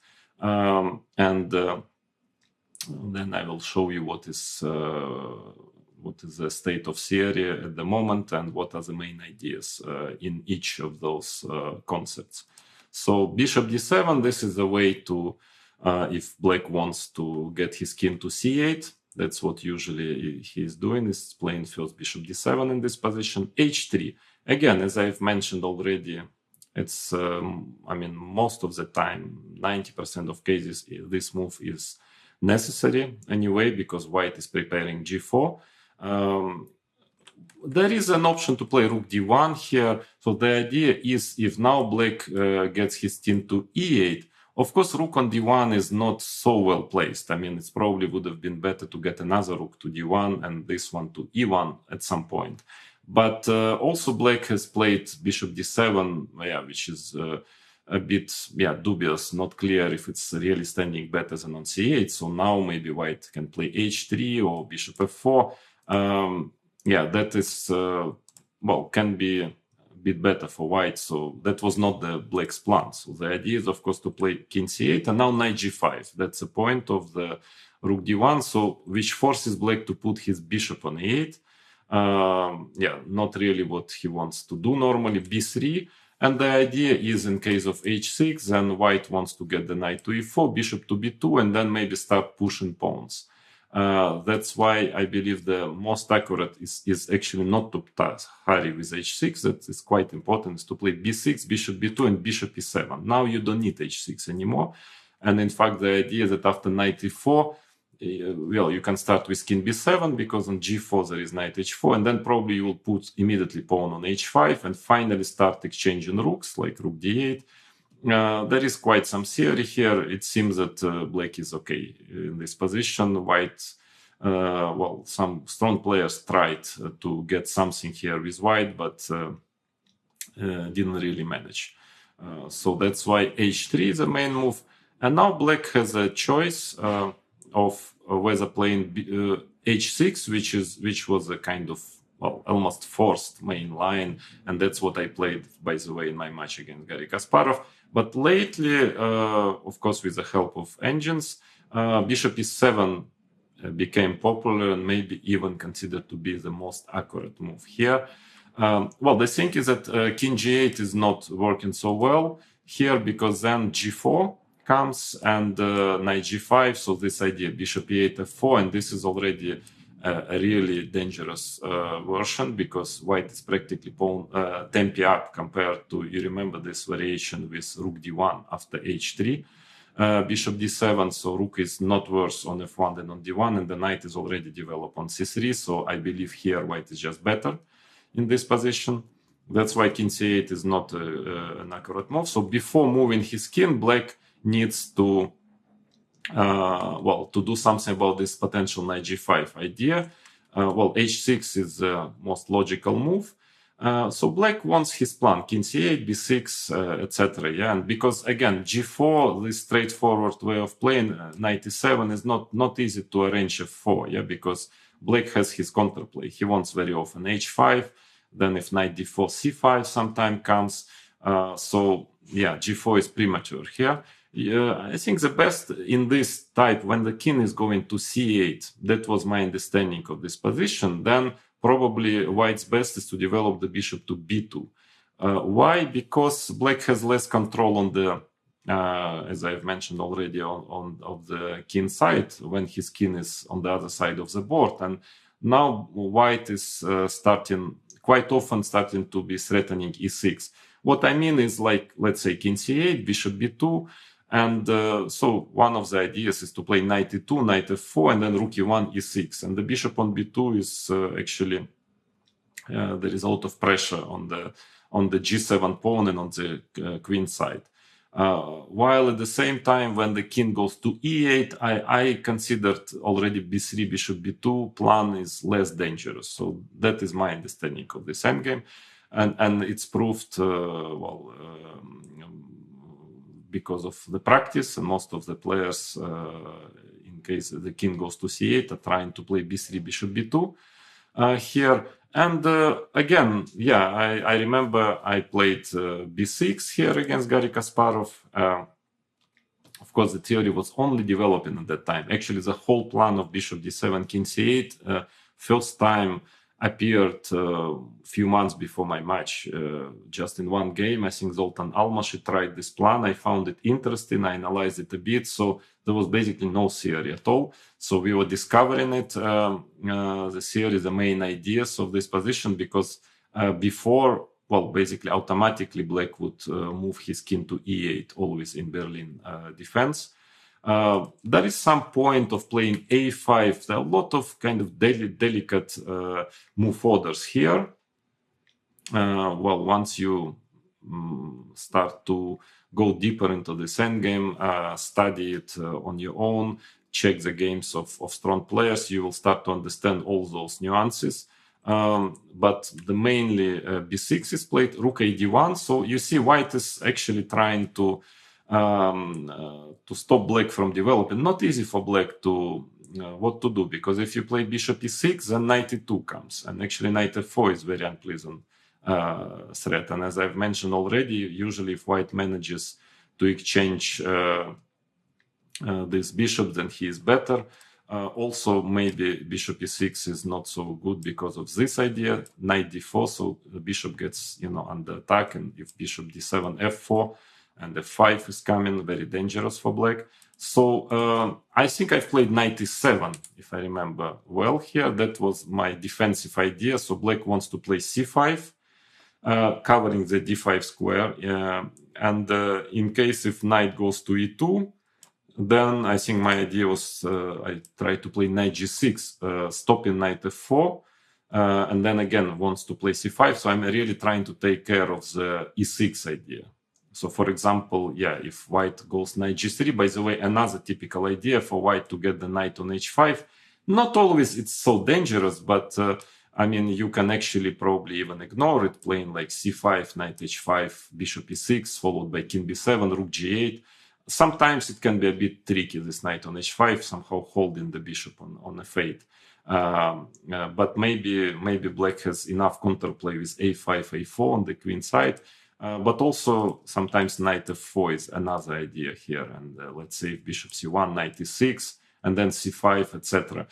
And then I will show you what is the state of theory at the moment, and what are the main ideas in each of those concepts. So bishop d7, this is the way to, if black wants to get his king to c8, that's what usually he is doing, is playing first bishop d7 in this position. h3, again, as I've mentioned already, it's, most of the time, 90% of cases, this move is necessary anyway, because white is preparing g4. There is an option to play rook d1 here. So the idea is, if now black gets his king to e8, of course, rook on d1 is not so well placed. I mean, it probably would have been better to get another rook to d1 and this one to e1 at some point. But also black has played bishop d7, which is a bit dubious, not clear if it's really standing better than on c8. So now maybe white can play h3 or bishop f4. That is, can be a bit better for white. So that was not the black's plan. So the idea is, of course, to play king c8 and now knight g5. That's the point of the rook d1. So which forces black to put his bishop on e8. Not really what he wants to do normally. b3. And the idea is, in case of h6, then white wants to get the knight to e4, bishop to b2, and then maybe start pushing pawns. That's why I believe the most accurate is actually not to hurry with h6. That is quite important, is to play b6, bishop b2, and bishop e7. Now you don't need h6 anymore. And in fact, the idea that after knight e4, you can start with king b7, because on g4 there is knight h4, and then probably you will put immediately pawn on h5 and finally start exchanging rooks, like rook d8. There is quite some theory here. It seems that black is okay in this position. White, some strong players tried to get something here with white, but didn't really manage. So that's why h3 is the main move. And now black has a choice of whether playing h6, which was a kind of almost forced main line, and that's what I played, by the way, in my match against Garry Kasparov. But lately, of course, with the help of engines, bishop e7 became popular and maybe even considered to be the most accurate move here. Well, the thing is that king g8 is not working so well here, because then g4 comes and knight g5. So this idea bishop e8 f4, and this is already a really dangerous version, because white is practically pawn tempi up compared to, you remember this variation with rook d1 after h3. Bishop d7, so rook is not worse on f1 than on d1, and the knight is already developed on c3. So I believe here white is just better in this position. That's why king c8 is not an accurate move. So before moving his king, black needs to to do something about this potential knight g5 idea. Well, h6 is the most logical move. So black wants his plan, king c8, b6, etc. Yeah, and because again g4, this straightforward way of playing knight e7 is not easy to arrange f4. Yeah, because black has his counterplay. He wants very often h5. Then if knight d4, c5 sometime comes. So yeah, g4 is premature here. I think the best in this type, when the king is going to c8, that was my understanding of this position, then probably white's best is to develop the bishop to b2. Why? Because black has less control on the, as I've mentioned already, on the king side, when his king is on the other side of the board. And now white is quite often starting to be threatening e6. What I mean is, like, let's say king c8, bishop b2, and so one of the ideas is to play knight e2, knight f4, and then rook e1, e6. And the bishop on b2 is actually, there is a lot of pressure on the g7 pawn and on the queen side. While at the same time, when the king goes to e8, I considered already b3, bishop b2 plan is less dangerous. So that is my understanding of this endgame. And it's proved, because of the practice, and most of the players, in case the king goes to c8, are trying to play b3, bishop b2 here. And again, yeah, I remember I played b6 here against Garry Kasparov. Of course, the theory was only developing at that time. Actually, the whole plan of bishop d7, king c8, first time appeared a few months before my match, just in one game. I think Zoltan Almashi tried this plan. I found it interesting. I analyzed it a bit. So there was basically no theory at all. So we were discovering it, the theory, the main ideas of this position, because before, well, basically automatically black would move his king to e8, always in Berlin defense. There is some point of playing a5. There are a lot of kind of delicate move orders here. Well, once you start to go deeper into this endgame, study it on your own, check the games of strong players, you will start to understand all those nuances. But the mainly b6 is played, rook a d1. So you see white is actually trying to stop black from developing. Not easy for black to what to do, because if you play bishop e6, then knight e2 comes, and actually knight f4 is very unpleasant threat. And as I've mentioned already, usually if white manages to exchange this bishop, then he is better. Also, maybe bishop e6 is not so good because of this idea, knight d4, so the bishop gets, under attack, and if bishop d7, f4, and f5 is coming, very dangerous for black. So I think I've played knight e7, if I remember well here. That was my defensive idea. So black wants to play c5, covering the d5 square. And in case if knight goes to e2, then I think my idea was I tried to play knight g6, stopping knight f4, and then again wants to play c5. So I'm really trying to take care of the e6 idea. So for example, yeah, if white goes knight g3, by the way, another typical idea for white to get the knight on h5. Not always it's so dangerous, but I mean, you can actually probably even ignore it, playing like c5, knight h5, bishop e6, followed by king b7, rook g8. Sometimes it can be a bit tricky, this knight on h5, somehow holding the bishop on f8. But maybe black has enough counterplay with a5, a4 on the queen side. But also sometimes knight f4 is another idea here. And let's say bishop c1, knight e6, and then c5, etc.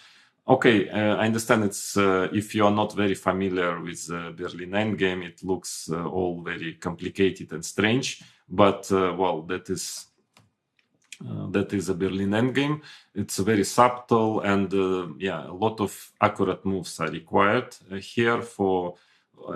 Okay, I understand it's if you are not very familiar with Berlin endgame, it looks all very complicated and strange. But well, that is a Berlin endgame. It's very subtle, and yeah, a lot of accurate moves are required here for,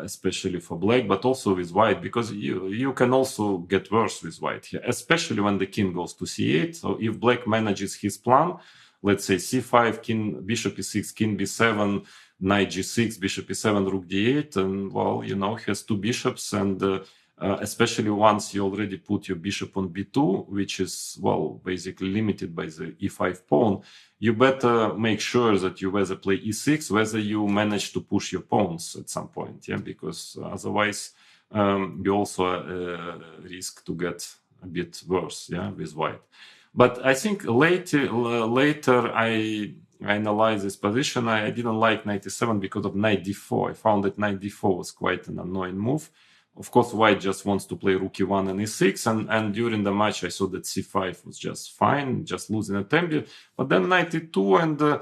especially for black, but also with white, because you can also get worse with white here, especially when the king goes to c8. So if black manages his plan, let's say c5, king, bishop e6, king b7, knight g6, bishop e7, rook d8, and well, you know, he has two bishops, and especially once you already put your bishop on b2, which is, well, basically limited by the e5 pawn, you better make sure that you whether play e6, whether you manage to push your pawns at some point, yeah, because otherwise you also risk to get a bit worse, yeah, with white. But I think later I analyzed this position. I didn't like knight e7 because of knight d4. I found that knight d4 was quite an annoying move. Of course, white just wants to play rook e1 and e6, and during the match I saw that c5 was just fine, just losing a tempo. But then knight e2, and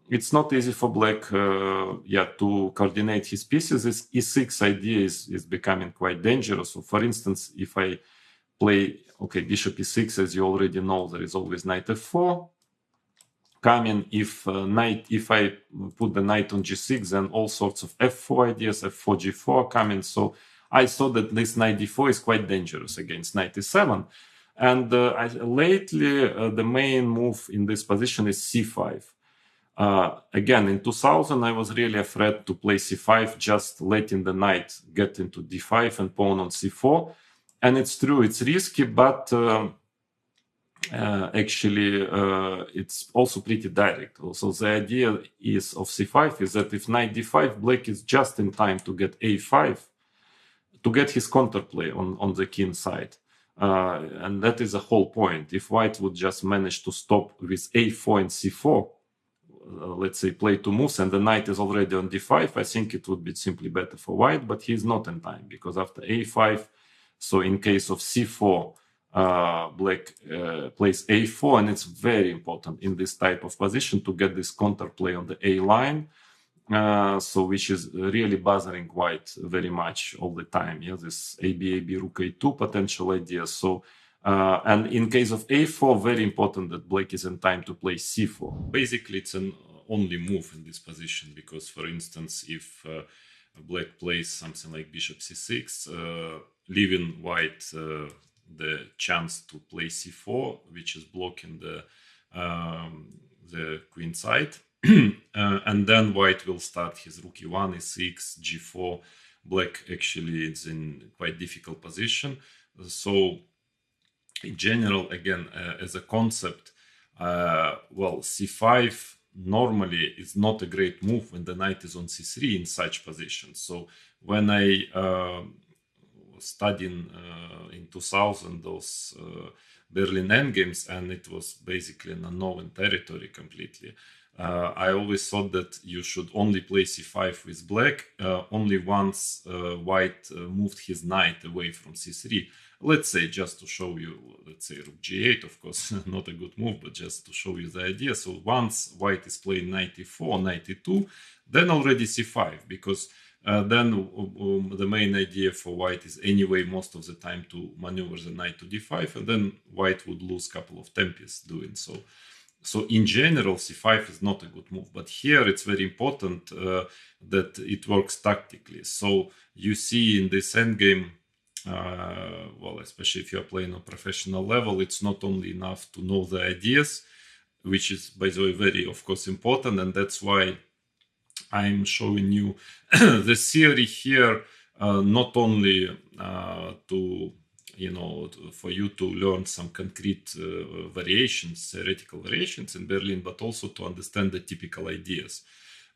it's not easy for black, yeah, to coordinate his pieces. This e6 idea is becoming quite dangerous. So, for instance, if I play, okay, bishop e6, as you already know, there is always knight f4 coming. If I put the knight on g6, then all sorts of f4 ideas, f4, g4 coming. So I saw that this knight d4 is quite dangerous against knight e7. And lately, the main move in this position is c5. Again, in 2000, I was really afraid to play c5, just letting the knight get into d5 and pawn on c4. And it's true, it's risky, but actually it's also pretty direct. Also, the idea is of c5 is that if knight d5, black is just in time to get a5, to get his counterplay on the king side. And that is the whole point. If white would just manage to stop with a4 and c4, let's say play two moves, and the knight is already on d5, I think it would be simply better for white, but he's not in time, because after a5, so in case of c4, black plays a4, and it's very important in this type of position to get this counterplay on the a line. So which is really bothering white very much all the time. Yeah, this AB, rook a2 potential idea. So, and in case of a4, very important that black is in time to play c4. Basically, it's an only move in this position, because, for instance, if black plays something like bishop c6, leaving white the chance to play c4, which is blocking the queen side. And then white will start his rook e1, e6, g4. Black actually is in quite difficult position. So in general, again, as a concept, well, c5 normally is not a great move when the knight is on c3 in such positions. So when I was studying in 2000 those Berlin endgames, and it was basically an unknown territory completely, I always thought that you should only play c5 with black only once white moved his knight away from c3. Let's say, just to show you, let's say rook g8, of course, not a good move, but just to show you the idea. So once white is playing knight e4, knight e2, then already c5, because then the main idea for white is anyway most of the time to maneuver the knight to d5, and then white would lose a couple of tempos doing so. So in general, c5 is not a good move, but here it's very important that it works tactically. So you see in this endgame, well, especially if you're playing on professional level, it's not only enough to know the ideas, which is, by the way, very, of course, important, and that's why I'm showing you the theory here, not only to, you know, for you to learn some concrete variations, theoretical variations in Berlin, but also to understand the typical ideas.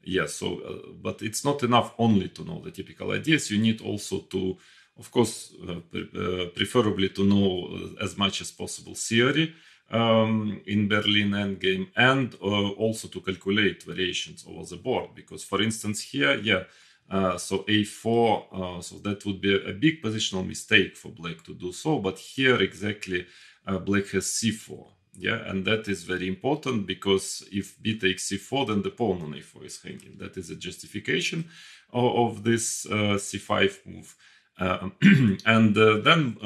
Yeah, so, but it's not enough only to know the typical ideas. You need also to of course, preferably to know as much as possible theory in Berlin endgame, and also to calculate variations over the board. Because, for instance, here, so a4, so that would be a big positional mistake for black to do so. But here exactly, black has c4. And that is very important, because if b takes c4, then the pawn on a4 is hanging. That is a justification of this c5 move. And then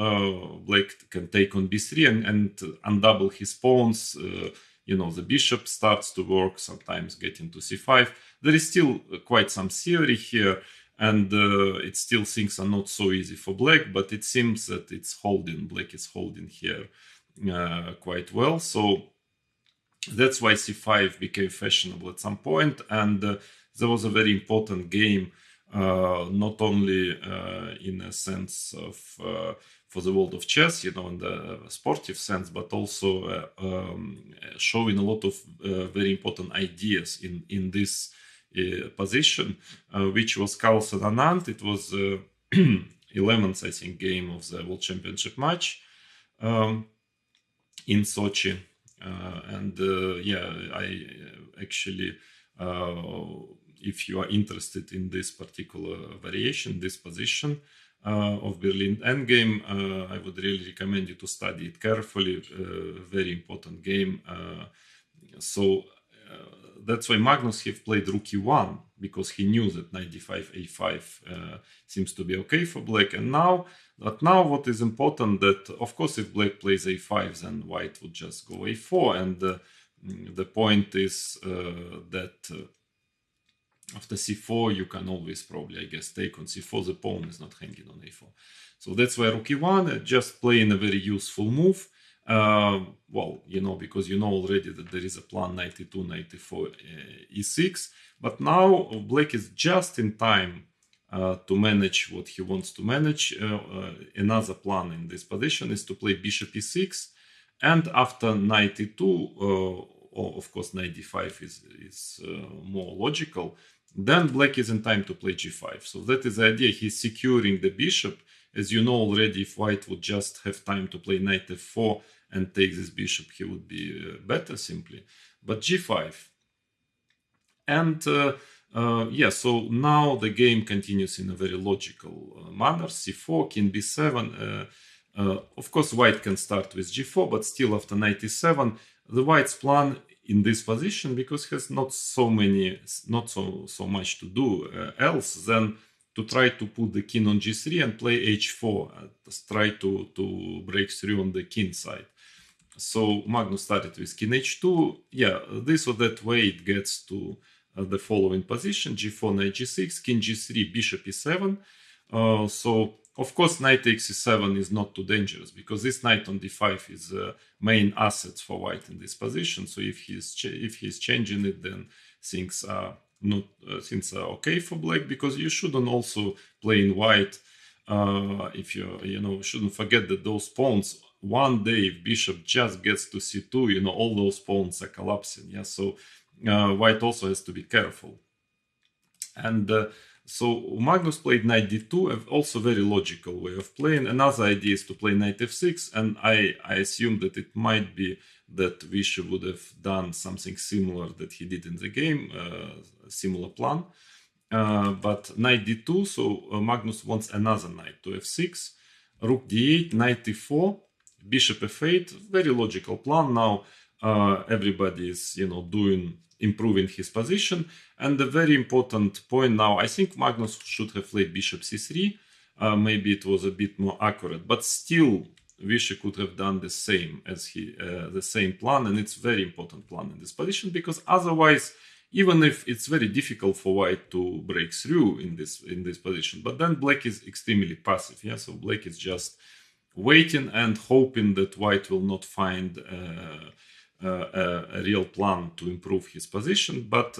black can take on b3 and undouble his pawns. The bishop starts to work, sometimes getting to c5. There is still quite some theory here, and it still things are not so easy for black, but it seems that it's holding. Black is holding here quite well. So that's why c5 became fashionable at some point, and there was a very important game, not only in a sense of for the world of chess, in the sportive sense, but also showing a lot of very important ideas in this position, which was Carlsen Anand. It was 11th, I think, game of the World Championship match in Sochi. I actually, if you are interested in this particular variation, this position of Berlin endgame, I would really recommend you to study it carefully. Very important game. That's why Magnus have played rook e1, because he knew that knight d5 a5 seems to be okay for black. And now what is important, that of course if black plays a5, then white would just go a4, and the point is that after c4 you can always probably, I guess, take on c4. The pawn is not hanging on a4. So that's why rook e1, just playing a very useful move. Because you know already that there is a plan knight e2, knight e4, e6. But now black is just in time to manage what he wants to manage. Another plan in this position is to play bishop e6, and after knight e2, or of course knight d5 is more logical. Then black is in time to play g5. So that is the idea. He's securing the bishop. As you know already, if white would just have time to play knight f4 and take this bishop, he would be better simply. But g5. And so now the game continues in a very logical manner. c4, king b7. Of course, white can start with g4, but still after knight e7, the white's plan in this position, because he has not so much to do else than to try to put the king on g3 and play h4, try to break through on the king side. So Magnus started with king h2. This or that way it gets to the following position: g4, knight g6, king g3, bishop e7. So of course knight takes e7 is not too dangerous, because this knight on d5 is the main asset for white in this position. So if he's changing it, then things are okay for black, because you shouldn't also play in white. If you shouldn't forget that those pawns, one day if bishop just gets to c2, all those pawns are collapsing. So white also has to be careful. And so Magnus played knight d2, also very logical way of playing. Another idea is to play knight f6, and I assume that it might be that Vishy would have done something similar that he did in the game, a similar plan. But knight d2, so Magnus wants another knight to f6, rook d8, knight e4, bishop f8, very logical plan. Now everybody is, improving his position. And the very important point now, I think Magnus should have played bishop c3. Maybe it was a bit more accurate, but still Vishy could have done the same as the same plan, and it's very important plan in this position, because otherwise, even if it's very difficult for white to break through in this position, but then black is extremely passive. So black is just waiting and hoping that white will not find a real plan to improve his position. But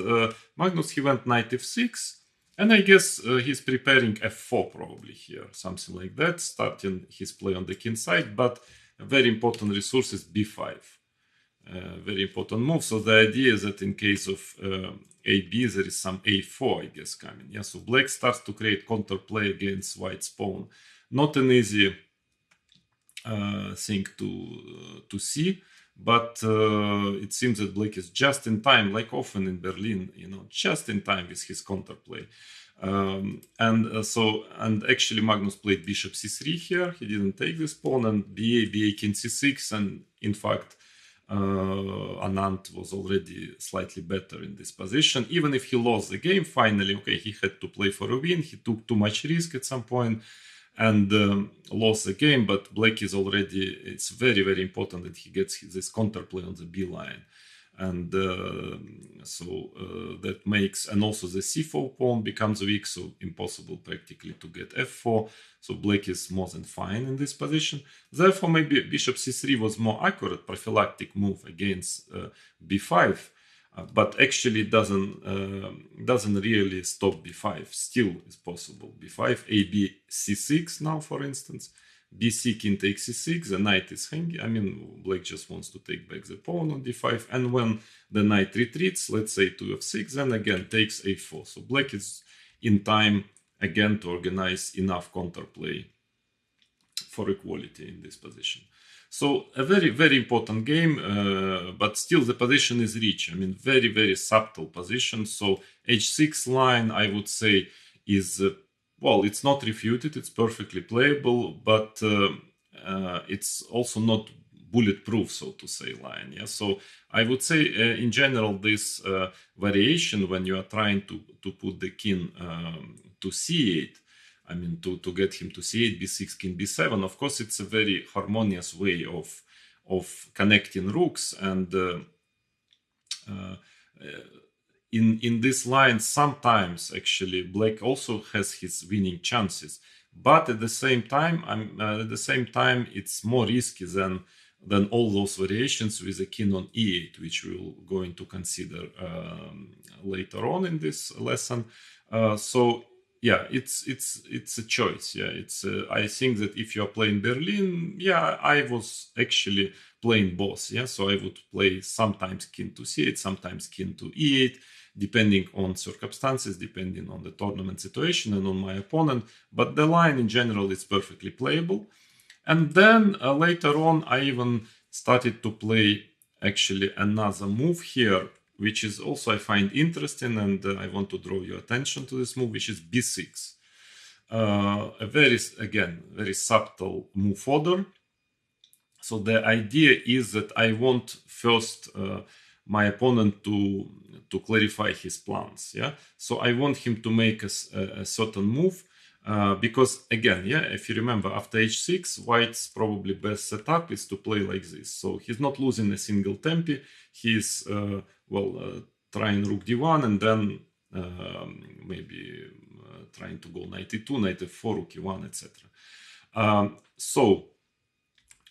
Magnus, he went knight f6, and I guess he's preparing f4 probably here, something like that, starting his play on the king side. But a very important resource is b5, very important move. So the idea is that in case of AB, there is some a4, I guess, coming. So black starts to create counterplay against white's pawn. not an easy thing to see, but it seems that Black is just in time, like often in Berlin, just in time with his counterplay. And actually Magnus played bishop c3 here. He didn't take this pawn, and ba king c6, and in fact Anand was already slightly better in this position. Even if he lost the game finally, okay, he had to play for a win. He took too much risk at some point and lost the game, but Black is already, it's very, very important that he gets this counterplay on the B line. And that makes, and also the c4 pawn becomes weak, so impossible practically to get f4. So Black is more than fine in this position. Therefore, maybe bishop c3 was more accurate prophylactic move against b5, but actually doesn't really stop b5. Still is possible. b5, ab c6 now, for instance. bc king takes c6, the knight is hanging. I mean, Black just wants to take back the pawn on d5, and when the knight retreats, let's say to f6, then again takes a4. So Black is in time again to organize enough counterplay for equality in this position. So a very, very important game, but still the position is rich. I mean, very, very subtle position. So h6 line, I would say, is well, it's not refuted, it's perfectly playable, but it's also not bulletproof, so to say, line. Yeah, so I would say in general this variation when you are trying to put the king to c8, I mean to get him to c8, b6, king b7. Of course, it's a very harmonious way of connecting rooks, and in this line, sometimes actually Black also has his winning chances, but at the same time, it's more risky than all those variations with a king on e8, which we're going to consider later on in this lesson. So yeah, it's a choice. Yeah, I think that if you are playing Berlin, yeah, I was actually playing both. Yeah, so I would play sometimes king to c8, sometimes king to e8, depending on circumstances, depending on the tournament situation and on my opponent. But the line in general is perfectly playable. And then later on, I even started to play actually another move here, which is also I find interesting, and I want to draw your attention to this move, which is b6. A very subtle move order. So the idea is that I want first my opponent to clarify his plans. Yeah, so I want him to make a certain move, because again, yeah, if you remember, after h6, White's probably best setup is to play like this. So he's not losing a single tempi. He's trying rook d1, and then maybe trying to go knight e2, knight f4, rook e1, etc. So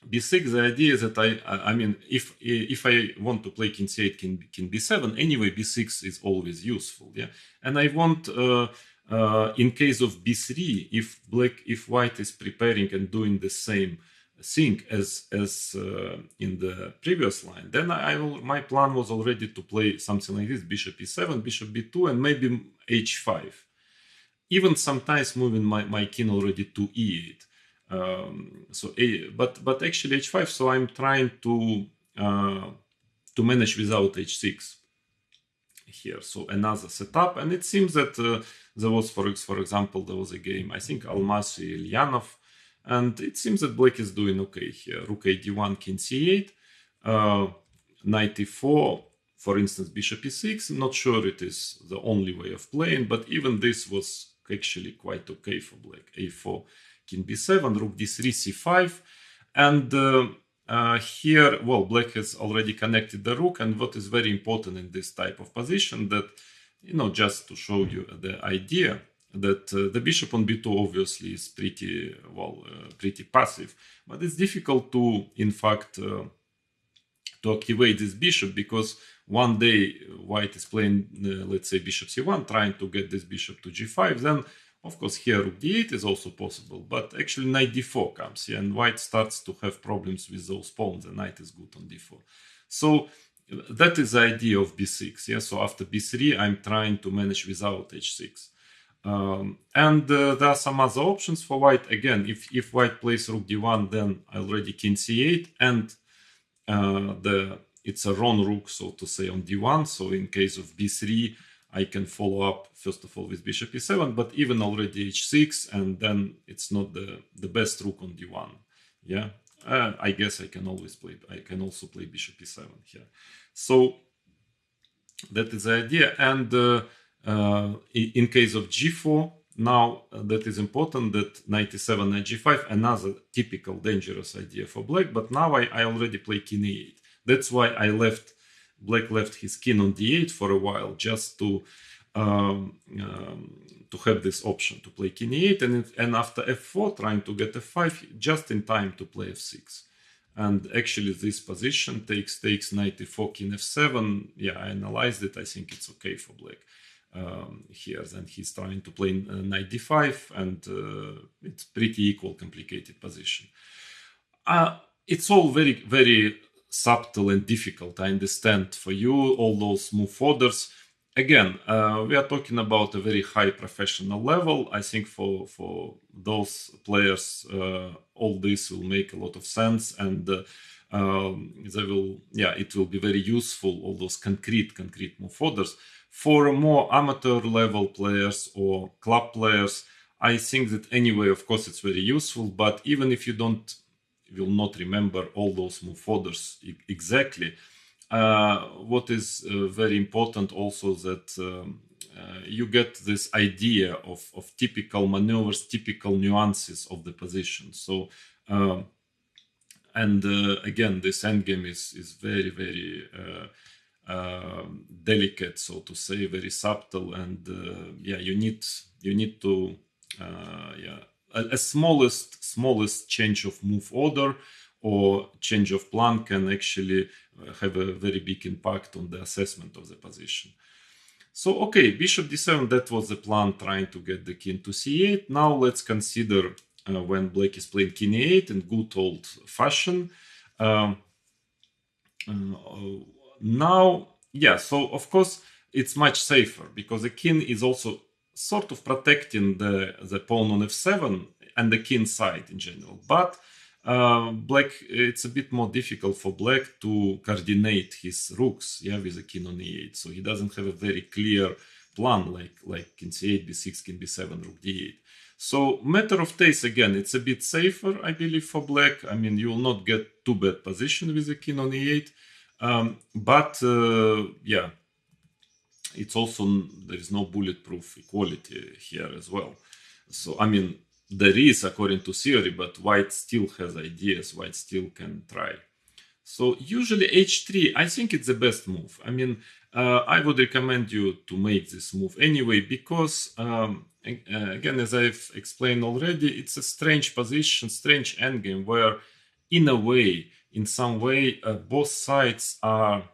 b6, the idea is that I mean, if I want to play king c8, king b7, anyway, b6 is always useful. Yeah, and I want in case of b3, if White is preparing and doing the same thing as in the previous line, then my plan was already to play something like this: bishop e7, bishop b2, and maybe h5. Even sometimes moving my king already to e8. But actually h5. So I'm trying to manage without h6 here. So another setup, and it seems that there was, for example, there was a game, I think Almasi Ilyanov, and it seems that Black is doing okay here. Rook a1, king c8, knight e4, for instance, bishop e6. I'm not sure it is the only way of playing, but even this was actually quite okay for Black. a4, king b7, rook d3, c5, and here, well, Black has already connected the rook, and what is very important in this type of position, that, just to show you the idea, that the bishop on b2 obviously is pretty passive, but it's difficult to, in fact, to activate this bishop, because one day White is playing, let's say, bishop c1, trying to get this bishop to g5, then of course here rook d8 is also possible, but actually knight d4 comes here, and White starts to have problems with those pawns. The knight is good on d4. So that is the idea of b6. Yeah, so after b3 I'm trying to manage without h6. And there are some other options for white. Again, if white plays rook d1, then I already king c8, and it's a wrong rook, so to say, on d1. So in case of b3, I can follow up first of all with bishop e7, but even already h6, and then it's not the best rook on d1. Yeah, I guess I can also play bishop e7 here. So that is the idea. And in case of g4, now that is important, that knight e7, knight g5, another typical dangerous idea for black, but now I already play king e8. That's why black left his king on d8 for a while, just to have this option to play king e8, and after f4 trying to get f5 just in time to play f6. And actually this position takes knight e4, king f7. Yeah, I analyzed it. I think it's okay for black here. Then he's trying to play knight d5, and it's pretty equal, complicated position. It's all very, very subtle and difficult, I understand, for you, all those move orders. Again, we are talking about a very high professional level. I think for those players, all this will make a lot of sense, and it will be very useful, all those concrete move orders. For more amateur level players or club players, I think that anyway, of course, it's very useful, but even if you will not remember all those move orders exactly, what is very important also that you get this idea of typical maneuvers, typical nuances of the position. So, again, this endgame is very, very delicate, so to say, very subtle, and you need to a smallest change of move order or change of plan can actually have a very big impact on the assessment of the position. So, okay, bishop d7, that was the plan, trying to get the king to c8. Now let's consider when black is playing king e8 in good old fashion. So of course it's much safer because the king is also sort of protecting the pawn on f7 and the king side in general. But black, it's a bit more difficult for black to coordinate his rooks, with the king on e8. So he doesn't have a very clear plan like king c8, b6, king b7, rook d8. So matter of taste, again, it's a bit safer, I believe, for black. I mean, you will not get too bad position with the king on e8. It's also, there is no bulletproof equality here as well. So, I mean, there is according to theory, but white still has ideas, white still can try. So usually h3, I think it's the best move. I mean, I would recommend you to make this move anyway, because, again, as I've explained already, it's a strange position, strange endgame, where in some way, both sides are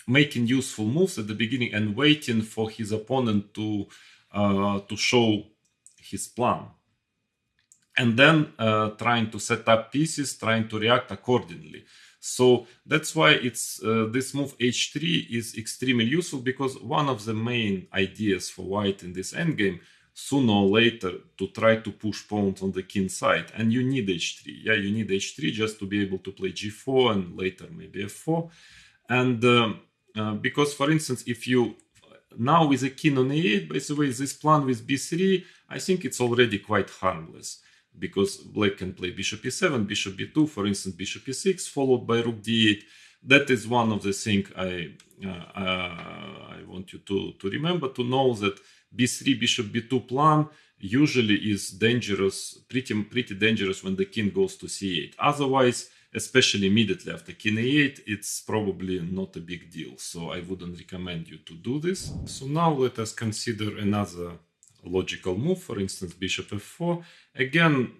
making useful moves at the beginning and waiting for his opponent to show his plan. And then trying to set up pieces, trying to react accordingly. So that's why it's this move h3 is extremely useful, because one of the main ideas for white in this endgame, sooner or later, to try to push pawns on the king side. And you need h3. Yeah, you need h3 just to be able to play g4 and later maybe f4. And because, for instance, if you now with a king on e8, by the way, this plan with b3, I think it's already quite harmless, because black can play bishop e7, bishop b2, for instance, bishop e6, followed by rook d8. That is one of the things I want you to remember, to know that b3, bishop b2 plan usually is dangerous, pretty dangerous when the king goes to c8. Otherwise, especially immediately after king e8, it's probably not a big deal. So I wouldn't recommend you to do this. So now let us consider another logical move, for instance, bishop f4. Again,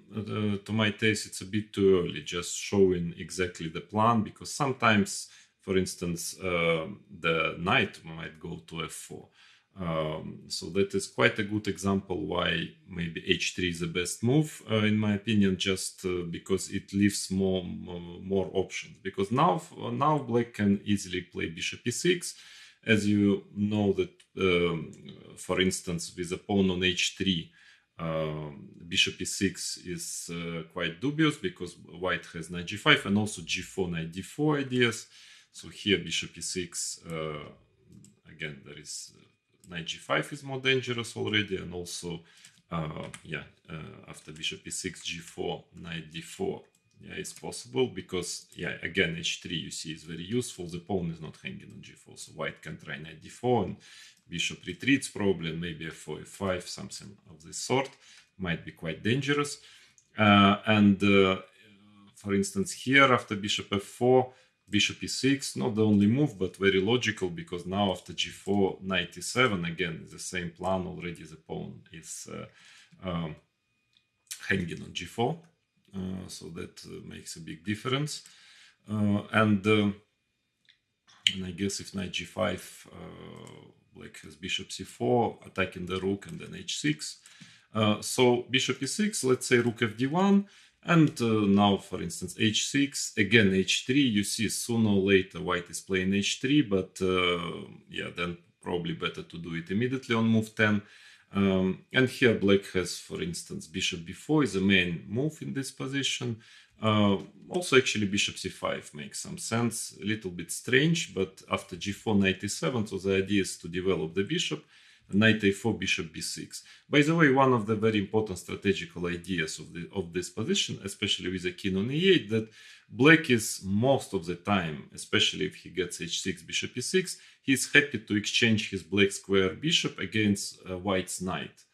to my taste, it's a bit too early, just showing exactly the plan, because sometimes, for instance, the knight might go to f4. So that is quite a good example why maybe h3 is the best move, in my opinion, just because it leaves more options. Because now black can easily play bishop e6. as you know that, for instance, with a pawn on h3, bishop e6 is quite dubious because white has knight g5 and also g4, knight d4 ideas. So here bishop e6, again, there is knight g5 is more dangerous already, and also after bishop e6, g4, knight d4, it's possible because again h3 you see is very useful. The pawn is not hanging on g4, so white can try knight d4 and bishop retreats probably, and maybe f4, f5, something of this sort might be quite dangerous. For instance, here after bishop f4, bishop e6, not the only move, but very logical, because now after g4, knight e7, again, the same plan already, the pawn is hanging on g4, so that makes a big difference. And I guess if knight g5, black has bishop c4, attacking the rook, and then h6. So bishop e6, let's say rook fd1, and now, for instance, h6, again h3, you see sooner or later white is playing h3, but then probably better to do it immediately on move 10. And here black has, for instance, bishop b4 is the main move in this position. Also, actually, bishop c5 makes some sense, a little bit strange, but after g4, knight e7, so the idea is to develop the bishop, knight a4, bishop b6. By the way, one of the very important strategical ideas of this position, especially with a king on e8, that black is most of the time, especially if he gets h6, bishop e6, he's happy to exchange his black square bishop against white's knight.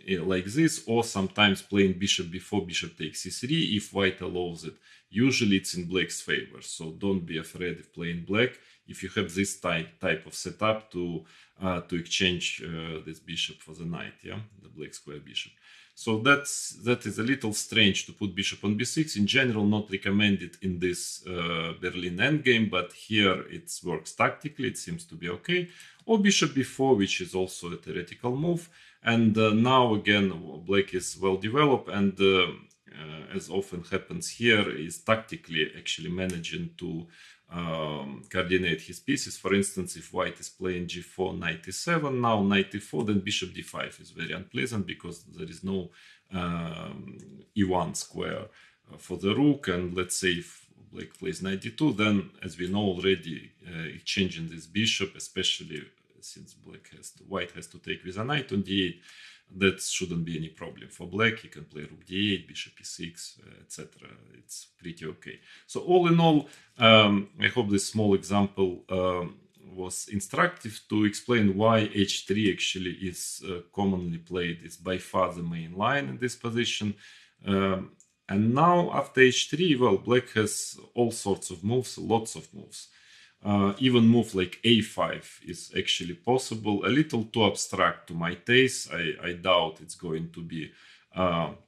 Like this, or sometimes playing bishop b4, bishop takes c3 if white allows it. Usually it's in black's favor, so don't be afraid of playing black if you have this type of setup to exchange this bishop for the knight, the black square bishop. So that is a little strange to put bishop on b6. In general, not recommended in this Berlin endgame, but here it works tactically, it seems to be okay. Or bishop b4, which is also a theoretical move. And now again, black is well developed, and as often happens here, is tactically actually managing to coordinate his pieces. For instance, if white is playing g4, knight e7, now knight e4, then bishop d5 is very unpleasant because there is no e1 square for the rook. And let's say if black plays knight d2, then as we know already, exchanging this bishop, especially since white has to take with a knight on d8, that shouldn't be any problem for black. He can play rook d8, bishop e6, etc. It's pretty okay. So all in all, I hope this small example was instructive to explain why h3 actually is commonly played. It's by far the main line in this position. And now after h3, well, black has all sorts of moves, lots of moves. Even move like a5 is actually possible, a little too abstract to my taste. I doubt it's going to be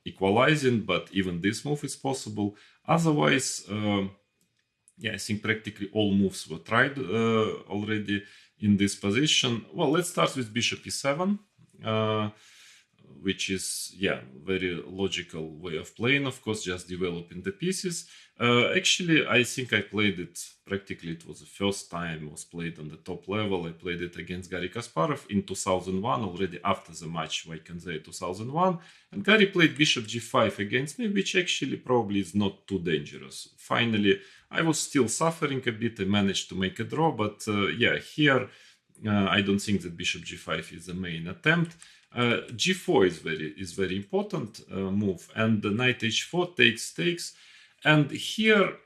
equalizing, but even this move is possible. Otherwise, I think practically all moves were tried already in this position. Well, let's start with bishop e7, which is, very logical way of playing, of course, just developing the pieces. Actually, I think I played it practically, it was the first time it was played on the top level. I played it against Garry Kasparov in 2001, already after the match Vaikenze 2001. And Garry played bishop g5 against me, which actually probably is not too dangerous. Finally, I was still suffering a bit. I managed to make a draw, but here I don't think that bishop g5 is the main attempt. G4 is very important move, and the knight h4 takes. And here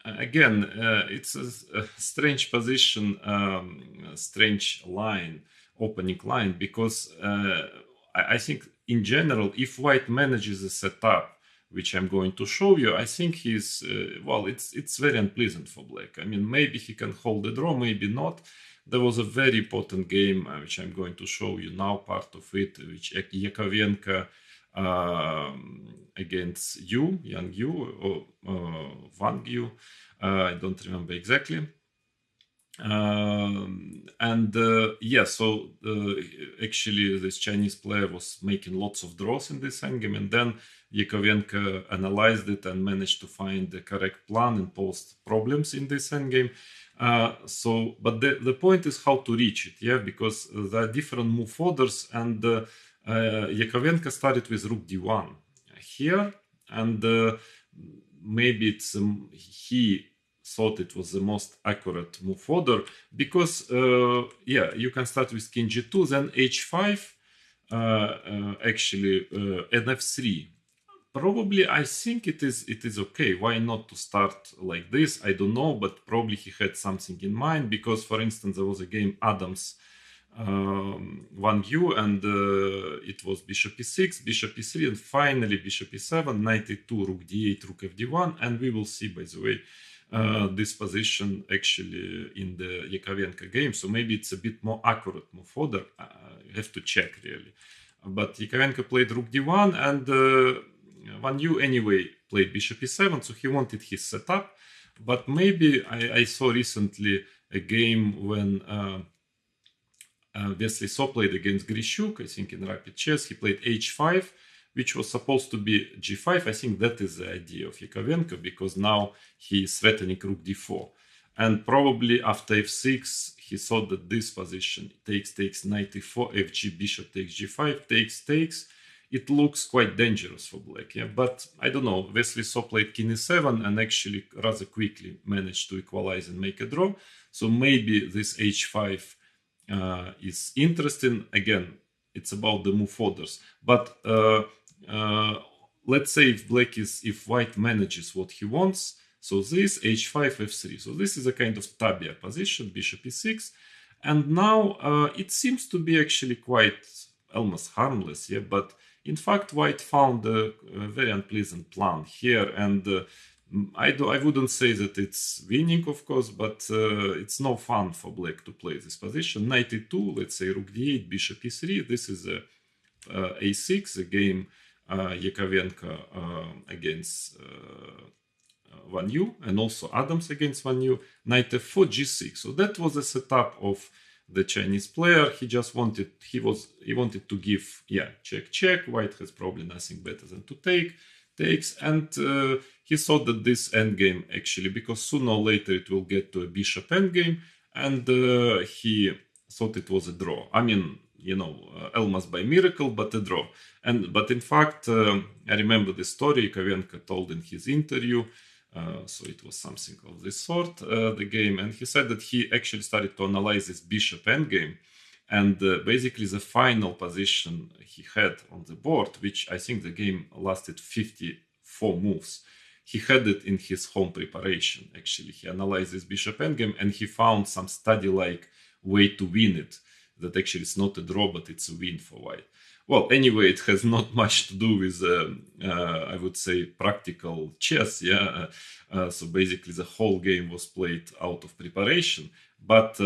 again, it's a strange position, strange line, opening line, because I think in general, if white manages a setup, which I'm going to show you, I think he's it's very unpleasant for black. I mean, maybe he can hold the draw, maybe not. There was a very important game, which I'm going to show you now, part of it, which Yakovenko against Yang Yu, or Wang Yu, I don't remember exactly. Actually this Chinese player was making lots of draws in this endgame, and then Yakovenko analyzed it and managed to find the correct plan and posed problems in this endgame. But the point is how to reach it, yeah, because there are different move orders, and Yakovenko started with rook d1 here, and maybe it's he thought it was the most accurate move order because yeah, you can start with king g2, then h5, actually nf3. Probably, I think it is okay. Why not to start like this? I don't know, but probably he had something in mind because, for instance, there was a game Adams 1u, and it was bishop e6, bishop e3, and finally bishop e7, knight e2, rook d8, rook fd1, and we will see, by the way, this position actually in the Yakovenko game. So maybe it's a bit more accurate move order. You have to check really. But Yakovenko played rook d1, and Van Yu anyway played bishop e7, so he wanted his setup. But maybe I saw recently a game when Wesley So played against Grishuk, I think in Rapid Chess. He played h5, which was supposed to be g5. I think that is the idea of Yakovenko, because now he is threatening rook d4. And probably after f6, he thought that this position takes knight e4, fg, bishop takes g5, takes. It looks quite dangerous for black, yeah. But I don't know. Wesley So played king e7 and actually rather quickly managed to equalize and make a draw. So maybe this h5 is interesting. Again, it's about the move orders. But let's say if white manages what he wants, so this h5 f3. So this is a kind of tabia position, bishop e6, and now it seems to be actually quite almost harmless, yeah. But in fact, white found a very unpleasant plan here, and I wouldn't say that it's winning, of course, but it's no fun for black to play this position. Knight e2, let's say rook d8, bishop e3. This is a a6, a game Yakovenko against Van Yu, and also Adams against Van Yu. Knight f4, g6. So that was a setup of the Chinese player. He just wanted to give, yeah, check. White has probably nothing better than to takes, and he thought that this endgame actually, because sooner or later it will get to a bishop endgame, and he thought it was a draw. I mean, you know, almost by miracle, but a draw. But in fact, I remember the story Yakovenko told in his interview. So it was something of this sort, the game, and he said that he actually started to analyze this bishop endgame, and basically the final position he had on the board, which I think the game lasted 54 moves, he had it in his home preparation. Actually, he analyzed this bishop endgame and he found some study-like way to win it, that actually it's not a draw, but it's a win for white. Well, anyway, it has not much to do with, I would say, practical chess, yeah. So basically the whole game was played out of preparation. But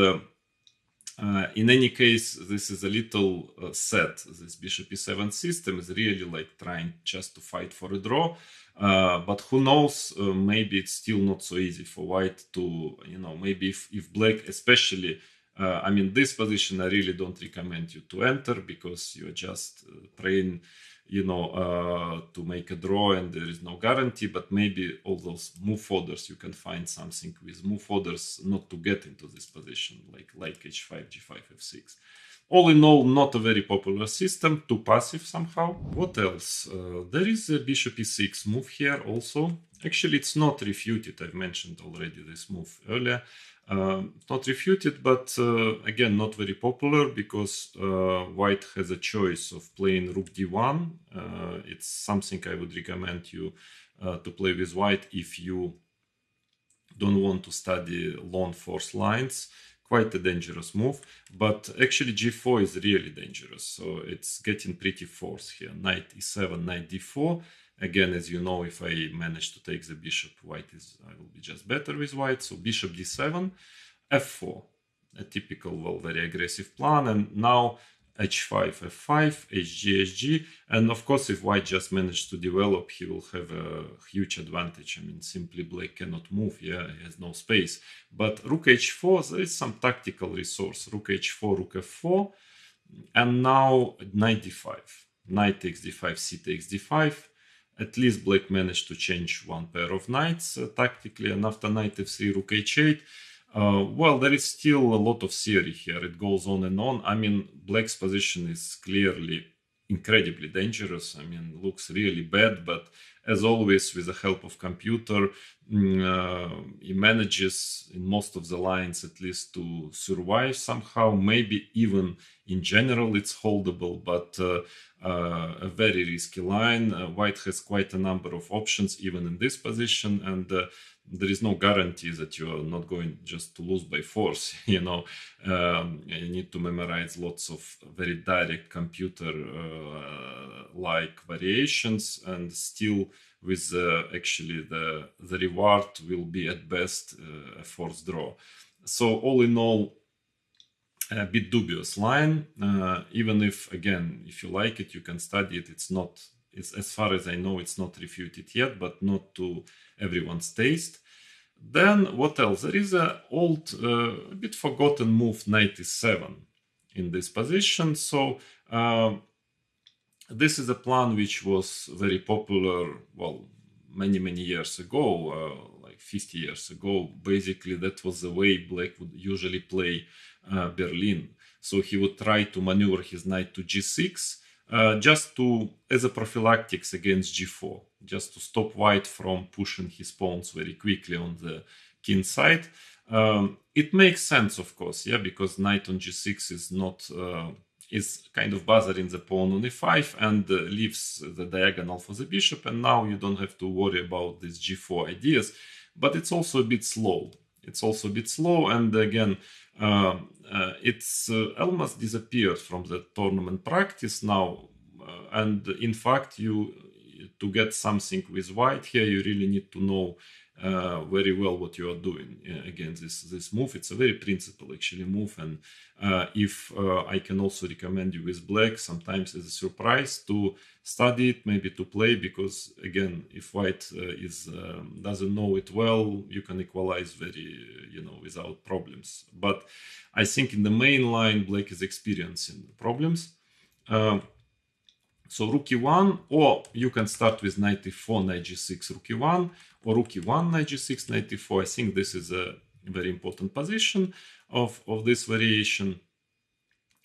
in any case, this is a little sad. This bishop e7 system is really like trying just to fight for a draw. But who knows, maybe it's still not so easy for white to, you know, maybe if black especially, I mean, this position I really don't recommend you to enter, because you're just praying, you know, to make a draw and there is no guarantee. But maybe all those move orders, you can find something with move orders not to get into this position, like h5, g5, f6. All in all, not a very popular system, too passive somehow. What else? There is a bishop e6 move here also. Actually, it's not refuted. I've mentioned already this move earlier. Not refuted, but again, not very popular, because white has a choice of playing rook d1. It's something I would recommend you to play with white if you don't want to study long force lines. Quite a dangerous move, but actually g4 is really dangerous, so it's getting pretty forced here. Knight e7, knight d4. Again, as you know, if I manage to take the bishop, I will be just better with white. So bishop d7, f4, a typical, well, very aggressive plan. And now h5, f5, hg, hg. And of course, if white just managed to develop, he will have a huge advantage. I mean, simply black cannot move, yeah, he has no space. But rook h4, there is some tactical resource. Rook h4, rook f4. And now knight d5. Knight takes d5, c takes d5. At least black managed to change one pair of knights tactically, and after knight f3, rook h8. Well, there is still a lot of theory here. It goes on and on. I mean, black's position is clearly incredibly dangerous. I mean, looks really bad, but as always, with the help of computer, he manages in most of the lines at least to survive somehow. Maybe even in general it's holdable, but a very risky line. White has quite a number of options even in this position, and there is no guarantee that you are not going just to lose by force. You need to memorize lots of very direct computer like variations, and still with actually the reward will be at best a forced draw. So all in all, a bit dubious line, even if, again, if you like it, you can study it. It's, as far as I know, it's not refuted yet, but not to everyone's taste. Then what else? There is a old, a bit forgotten move, 97 in this position. So this is a plan which was very popular, well, many years ago, like 50 years ago. Basically, that was the way black would usually play Berlin. So he would try to maneuver his knight to g6, just to, as a prophylactics against g4, just to stop white from pushing his pawns very quickly on the king side. It makes sense, of course, yeah, because knight on g6 is not is kind of bothering the pawn on e5 and leaves the diagonal for the bishop, and now you don't have to worry about these g4 ideas. But it's also a bit slow. And again, it's almost disappeared from the tournament practice now. And in fact, to get something with white here, you really need to know very well what you are doing against this move. It's a very principled actually move, and if I can also recommend you with black sometimes as a surprise to study it, maybe to play, because again, if white doesn't know it well, you can equalize very without problems. But I think in the main line black is experiencing problems. So rook e1, or you can start with knight e4, knight g6, rook e1, or rook e1, knight g6, knight e4. I think this is a very important position of this variation.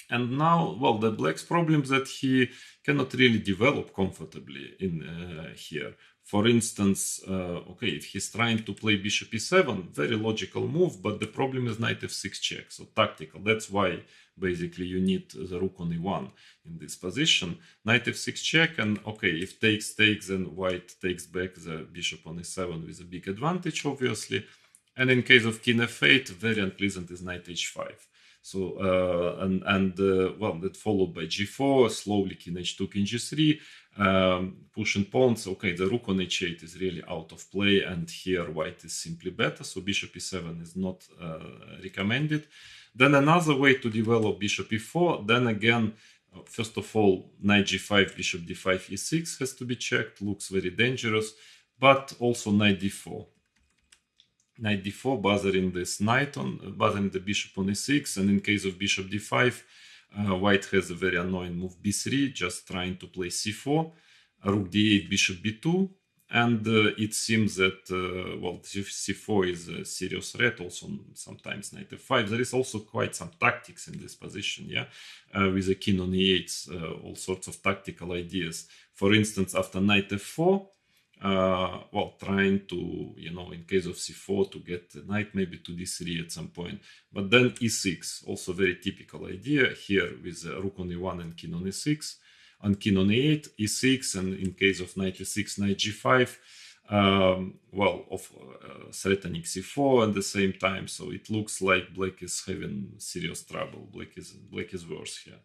And now, well, the black's problem is that he cannot really develop comfortably in here. For instance, okay, if he's trying to play bishop e7, very logical move, but the problem is knight f6 check, so tactical. That's why basically you need the rook on e1 in this position. Knight f6 check, and okay, if takes, then white takes back the bishop on e7 with a big advantage, obviously. And in case of king f8, very unpleasant is knight h5. So, well, that followed by g4, slowly king h2, king g3, pushing pawns. Okay, the rook on h8 is really out of play, and here white is simply better, so bishop e7 is not recommended. Then another way to develop bishop e4, then again, first of all, knight g5, bishop d5, e6 has to be checked, looks very dangerous, but also knight d4. Knight d4 bothering this knight bothering the bishop on e6, and in case of bishop d5, white has a very annoying move b3, just trying to play c4, rook d8, bishop b2, and it seems that well, c4 is a serious threat. Also sometimes knight f5. There is also quite some tactics in this position, yeah, with the king on e8, all sorts of tactical ideas. For instance, after knight f4, well, trying to, in case of c4, to get the knight maybe to d3 at some point. But then e6, also very typical idea here with rook on e1 and king on e6, and king on e8, e6, and in case of knight e6, knight g5, well, threatening c4 at the same time. So it looks like black is having serious trouble. Black is worse here.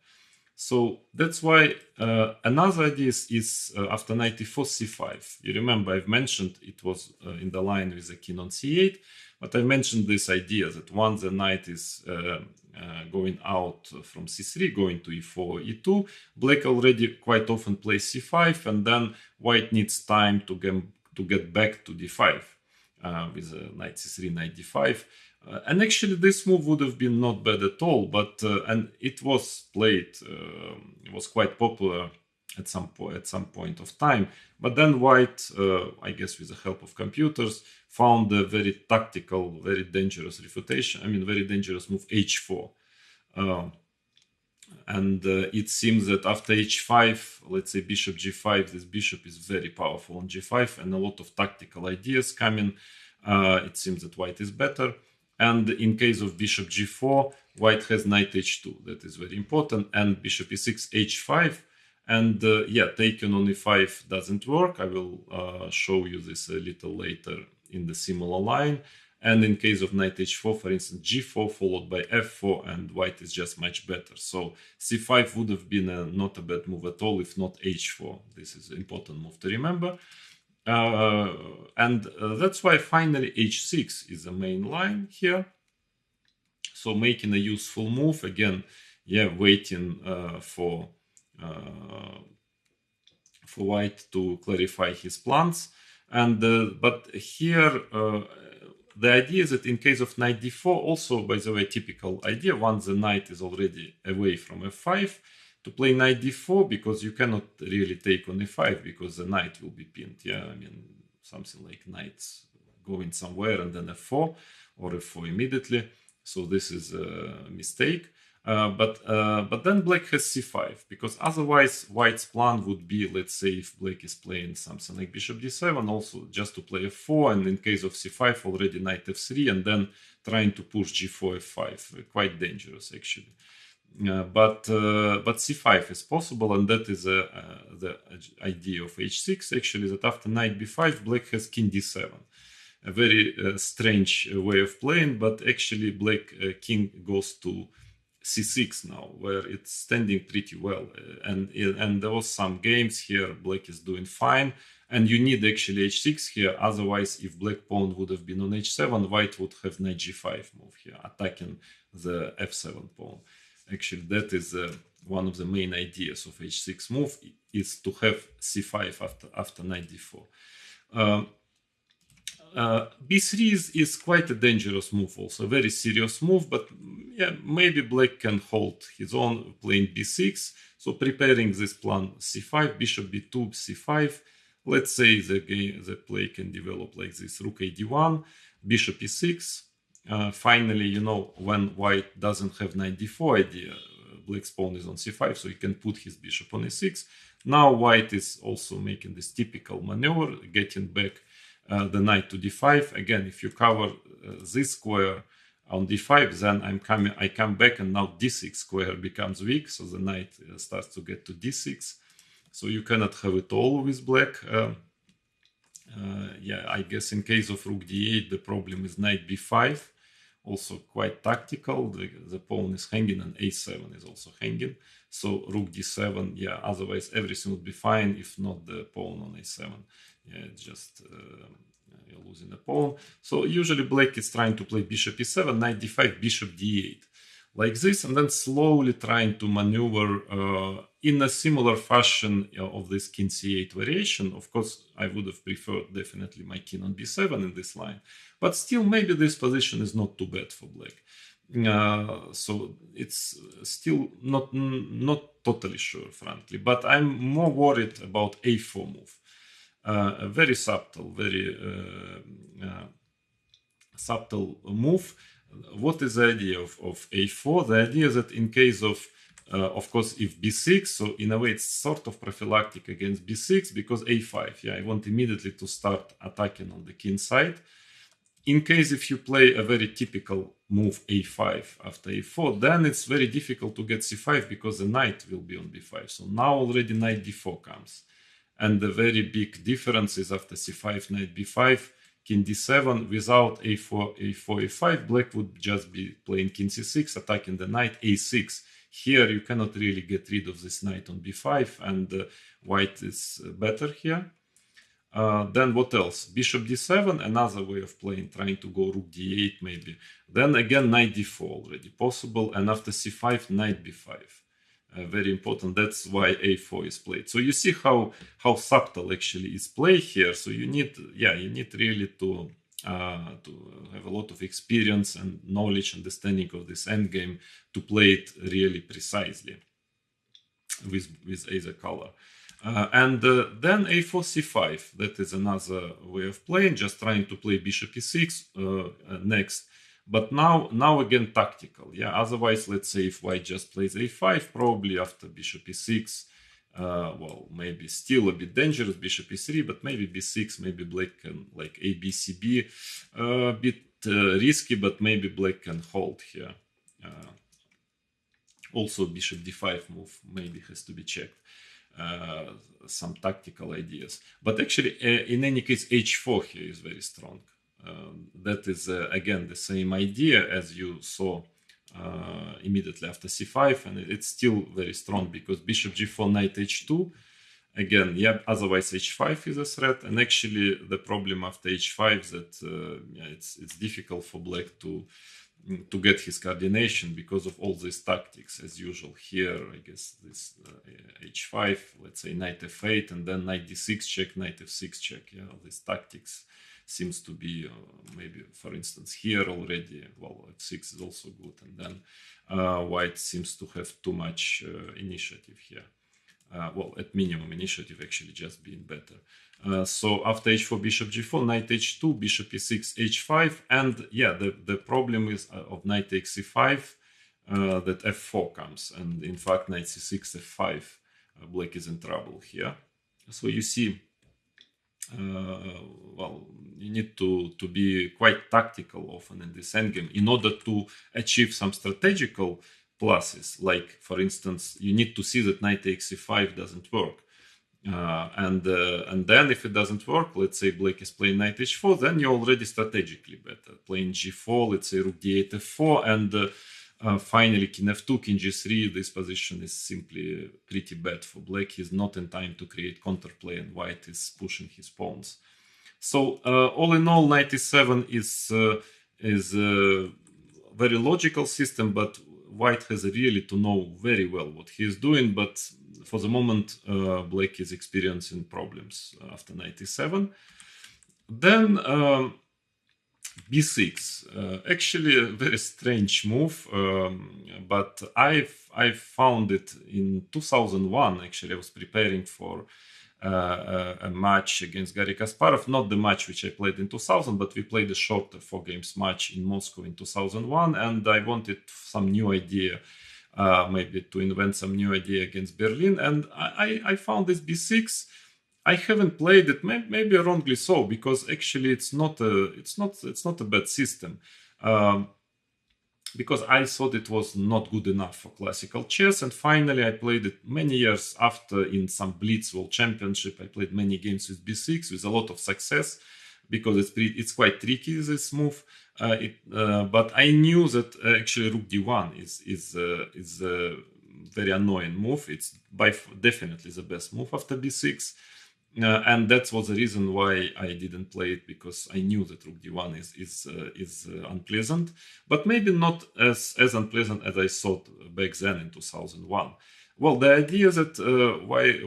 So that's why another idea is after knight e4, c5. You remember I've mentioned it was in the line with the king on c8, but I mentioned this idea that once the knight is going out from c3, going to e4, e2, black already quite often plays c5, and then white needs time to get back to d5 with knight c3, knight d5. And actually this move would have been not bad at all, but and it was played, it was quite popular at some point of time. But then white, I guess with the help of computers, found a very tactical, very dangerous refutation. I mean, very dangerous move h4. And it seems that after h5, let's say bishop g5, this bishop is very powerful on g5, and a lot of tactical ideas coming. It seems that white is better. And in case of bishop g4, white has knight h2. That is very important. And bishop e6, h5. And yeah, taken on e5 doesn't work. I will show you this a little later in the similar line. And in case of knight h4, for instance, g4 followed by f4, and white is just much better. So c5 would have been not a bad move at all, if not h4. This is an important move to remember. And that's why finally h6 is the main line here. So making a useful move, again, yeah, waiting for white to clarify his plans. And but here the idea is that in case of knight d4, also, by the way, typical idea, once the knight is already away from f5, to play knight d4, because you cannot really take on e5 because the knight will be pinned. Yeah, I mean, something like knights going somewhere and then f4 or f4 immediately. So this is a mistake. But then black has c5, because otherwise white's plan would be, let's say, if black is playing something like bishop d7, also just to play f4, and in case of c5 already knight f3, and then trying to push g4 f5. Quite dangerous, actually. But c5 is possible, and that is the idea of h6, actually, that after knight b5, black has king d7. A very strange way of playing, but actually black king goes to c6 now, where it's standing pretty well, and there was some games here black is doing fine, and you need actually h6 here. Otherwise, if black pawn would have been on h7, white would have knight g5 move here, attacking the f7 pawn. Actually, that is one of the main ideas of h6 move, is to have c5 after knight d4. b3 is quite a dangerous move, also a very serious move, but yeah, maybe black can hold his own playing b6. So preparing this plan c5, bishop b2, c5. Let's say the play can develop like this: rook a d1, bishop e6. Finally, you know, when white doesn't have knight d4 idea, black's pawn is on c5, so he can put his bishop on e6. Now white is also making this typical maneuver, getting back the knight to d5. Again, if you cover this square on d5, then I come back, and now d6 square becomes weak, so the knight starts to get to d6. So you cannot have it all with black. Yeah, I guess in case of rook d8, the problem is knight b5, also quite tactical. The pawn is hanging, and a7 is also hanging. So rook d7, yeah, otherwise everything would be fine, if not the pawn on a7. Yeah, it's just you're losing a pawn. So usually black is trying to play bishop e7, knight d5, bishop d8, like this, and then slowly trying to maneuver in a similar fashion of this king c8 variation. Of course, I would have preferred definitely my king on b7 in this line, but still maybe this position is not too bad for black. So it's still not totally sure, frankly, but I'm more worried about a4 move. A very subtle, very subtle move. What is the idea of a4? The idea is that in case of course, if b6, so in a way it's sort of prophylactic against b6, because a5, yeah, I want immediately to start attacking on the king side. In case if you play a very typical move a5 after a4, then it's very difficult to get c5, because the knight will be on b5. So now already knight d4 comes. And the very big difference is after c5, knight b5, king d7, without a4, a5, black would just be playing king c6, attacking the knight, a6. Here you cannot really get rid of this knight on b5, and white is better here. Then what else? Bishop d7, another way of playing, trying to go rook d8 maybe. Then again knight d4 already possible, and after c5, knight b5. Very important. That's why a4 is played. So you see how subtle actually is play here. So you need really to have a lot of experience and knowledge, understanding of this endgame to play it really precisely with either color. Then a4 c5. That is another way of playing, just trying to play bishop e6 next. But now again tactical. Yeah. Otherwise, let's say if white just plays a5, probably after bishop e6, well, maybe still a bit dangerous, bishop e3, but maybe b6, maybe black can like a b c b, a bit risky, but maybe black can hold here. Also, bishop d5 move maybe has to be checked. Some tactical ideas, but actually, in any case, h4 here is very strong. That is again the same idea as you saw immediately after c5, and it's still very strong because bishop g4, knight h2. Again, yeah, otherwise h5 is a threat, and actually the problem after h5 is that yeah, it's difficult for black to get his coordination because of all these tactics. As usual here, I guess this h5, let's say knight f8, and then knight d6 check, knight f6 check. Yeah, these tactics seems to be maybe, for instance, here already. Well, f6 is also good, and then white seems to have too much initiative here. Well, at minimum initiative, actually just being better. So after h4, bishop g4, knight h2, bishop e6, h5, and yeah, the problem is of knight takes c5 that f4 comes, and in fact knight c6, f5, black is in trouble here. So you see, well, you need to be quite tactical often in this endgame in order to achieve some strategical pluses. Like, for instance, you need to see that knight takes c5 doesn't work. And then if it doesn't work, let's say black is playing knight h4, then you're already strategically better. Playing g4, let's say rook d8, f4, and finally king f2, king g3. This position is simply pretty bad for black. He's not in time to create counterplay, and white is pushing his pawns. So all in all, knight e7 is a very logical system, but white has really to know very well what he is doing. But for the moment, black is experiencing problems after knight e7. Then b6, actually a very strange move, but I found it in 2001. Actually, I was preparing for a match against Garry Kasparov, not the match which I played in 2000, but we played a shorter 4 games match in Moscow in 2001, and I wanted some new idea, maybe to invent some new idea against Berlin, and I found this b6. I haven't played it, maybe wrongly so, because actually it's not a bad system. Because I thought it was not good enough for classical chess, and finally I played it many years after in some Blitz World Championship. I played many games with b6 with a lot of success, because it's quite tricky, this move. But I knew that actually rook d1 is a very annoying move. It's definitely the best move after b6. And that was the reason why I didn't play it, because I knew that rook d1 is unpleasant, but maybe not as unpleasant as I thought back then in 2001. Well, the idea is that why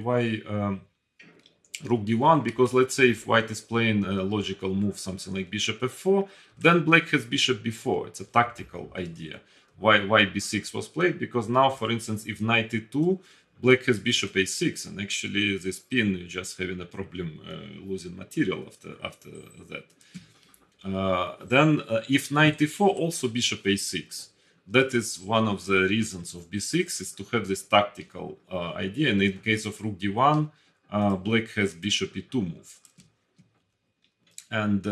rook d1, because let's say if white is playing a logical move, something like bishop f4, then black has bishop b4. It's a tactical idea. Why b6 was played? Because now, for instance, if knight e2, black has bishop a6, and actually this pin is just having a problem losing material after that. Then if knight e4, also bishop a6. That is one of the reasons of b6, is to have this tactical idea. And in case of rook d1, black has bishop e2 move. And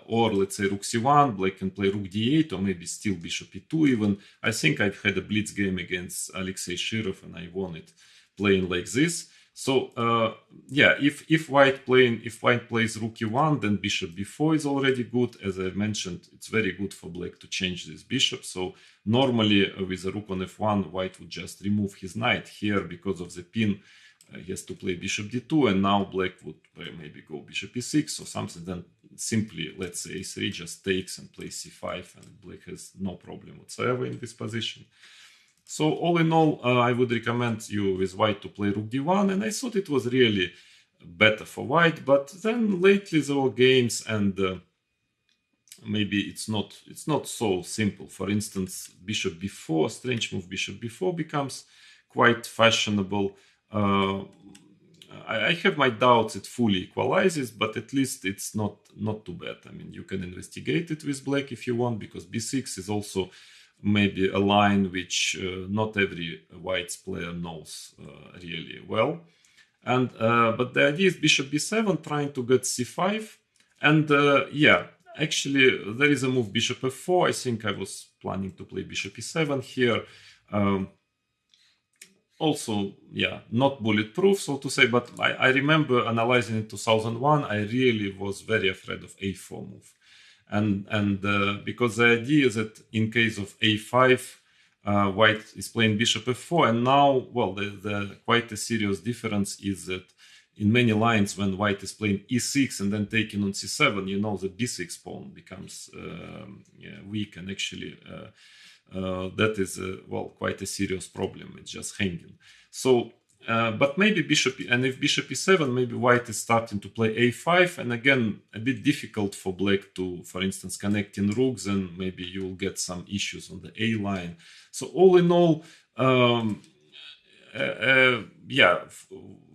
or let's say rook c1, black can play rook d8, or maybe still bishop e2 even. I think I've had a blitz game against Alexei Shirov, and I won it playing like this. So yeah, if white plays rook e1, then bishop b4 is already good. As I mentioned, it's very good for black to change this bishop. So normally with a rook on f1, white would just remove his knight. Here, because of the pin, he has to play bishop d2, and now black would maybe go bishop e6 or something. Then simply, let's say a3 just takes and plays c5, and black has no problem whatsoever in this position. So all in all, I would recommend you with white to play rook d1, and I thought it was really better for white. But then lately there were games, and maybe it's not so simple. For instance, bishop b4, strange move, bishop b4 becomes quite fashionable. I have my doubts it fully equalizes, but at least it's not too bad. I mean, you can investigate it with black if you want, because b6 is also maybe a line which not every white's player knows really well. And but the idea is bishop b7, trying to get c5, and yeah, actually there is a move bishop f4. I think I was planning to play bishop e7 here. Also, yeah, not bulletproof, so to say, but I remember analyzing in 2001, I really was very afraid of a4 move. And because the idea is that in case of a5, white is playing bishop f4, and now, well, the quite a serious difference is that in many lines, when white is playing e6 and then taking on c7, you know, the b6 pawn becomes yeah, weak, and actually that is well, quite a serious problem. It's just hanging. So but maybe bishop, and if bishop e7, maybe white is starting to play a5, and again a bit difficult for black to, for instance, connecting rooks, and maybe you will get some issues on the a line. So all in all, yeah,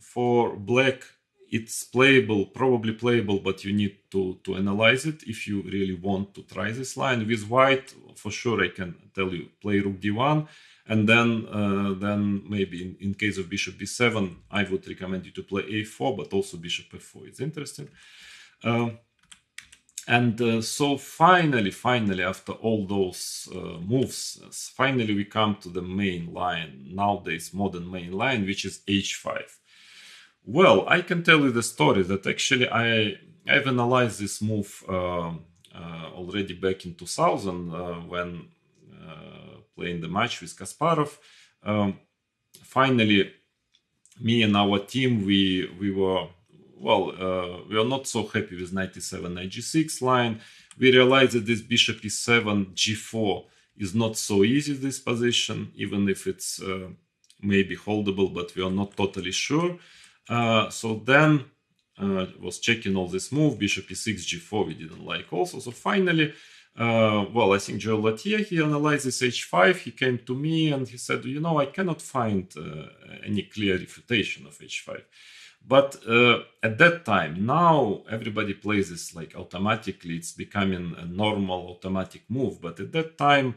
for black it's playable, probably playable, but you need to analyze it if you really want to try this line. With white, for sure, I can tell you, play rook d1, and then maybe in case of bishop b7, I would recommend you to play a4, but also bishop f4 is interesting. So finally, after all those moves, finally we come to the main line, nowadays modern main line, which is h5. Well, I can tell you the story that actually I've analyzed this move already back in 2000 when playing the match with Kasparov. Finally, me and our team, we were, well, we are not so happy with 97 knight g6 line. We realized that this bishop e7 g4 is not so easy, this position, even if it's maybe holdable, but we are not totally sure. So then was checking all this move, bishop e6 g4 we didn't like also. So finally, well, I think Joel Latier, he analyzed this h5, he came to me and he said, you know, I cannot find any clear refutation of h5. But at that time, now everybody plays this like automatically, it's becoming a normal automatic move. But at that time,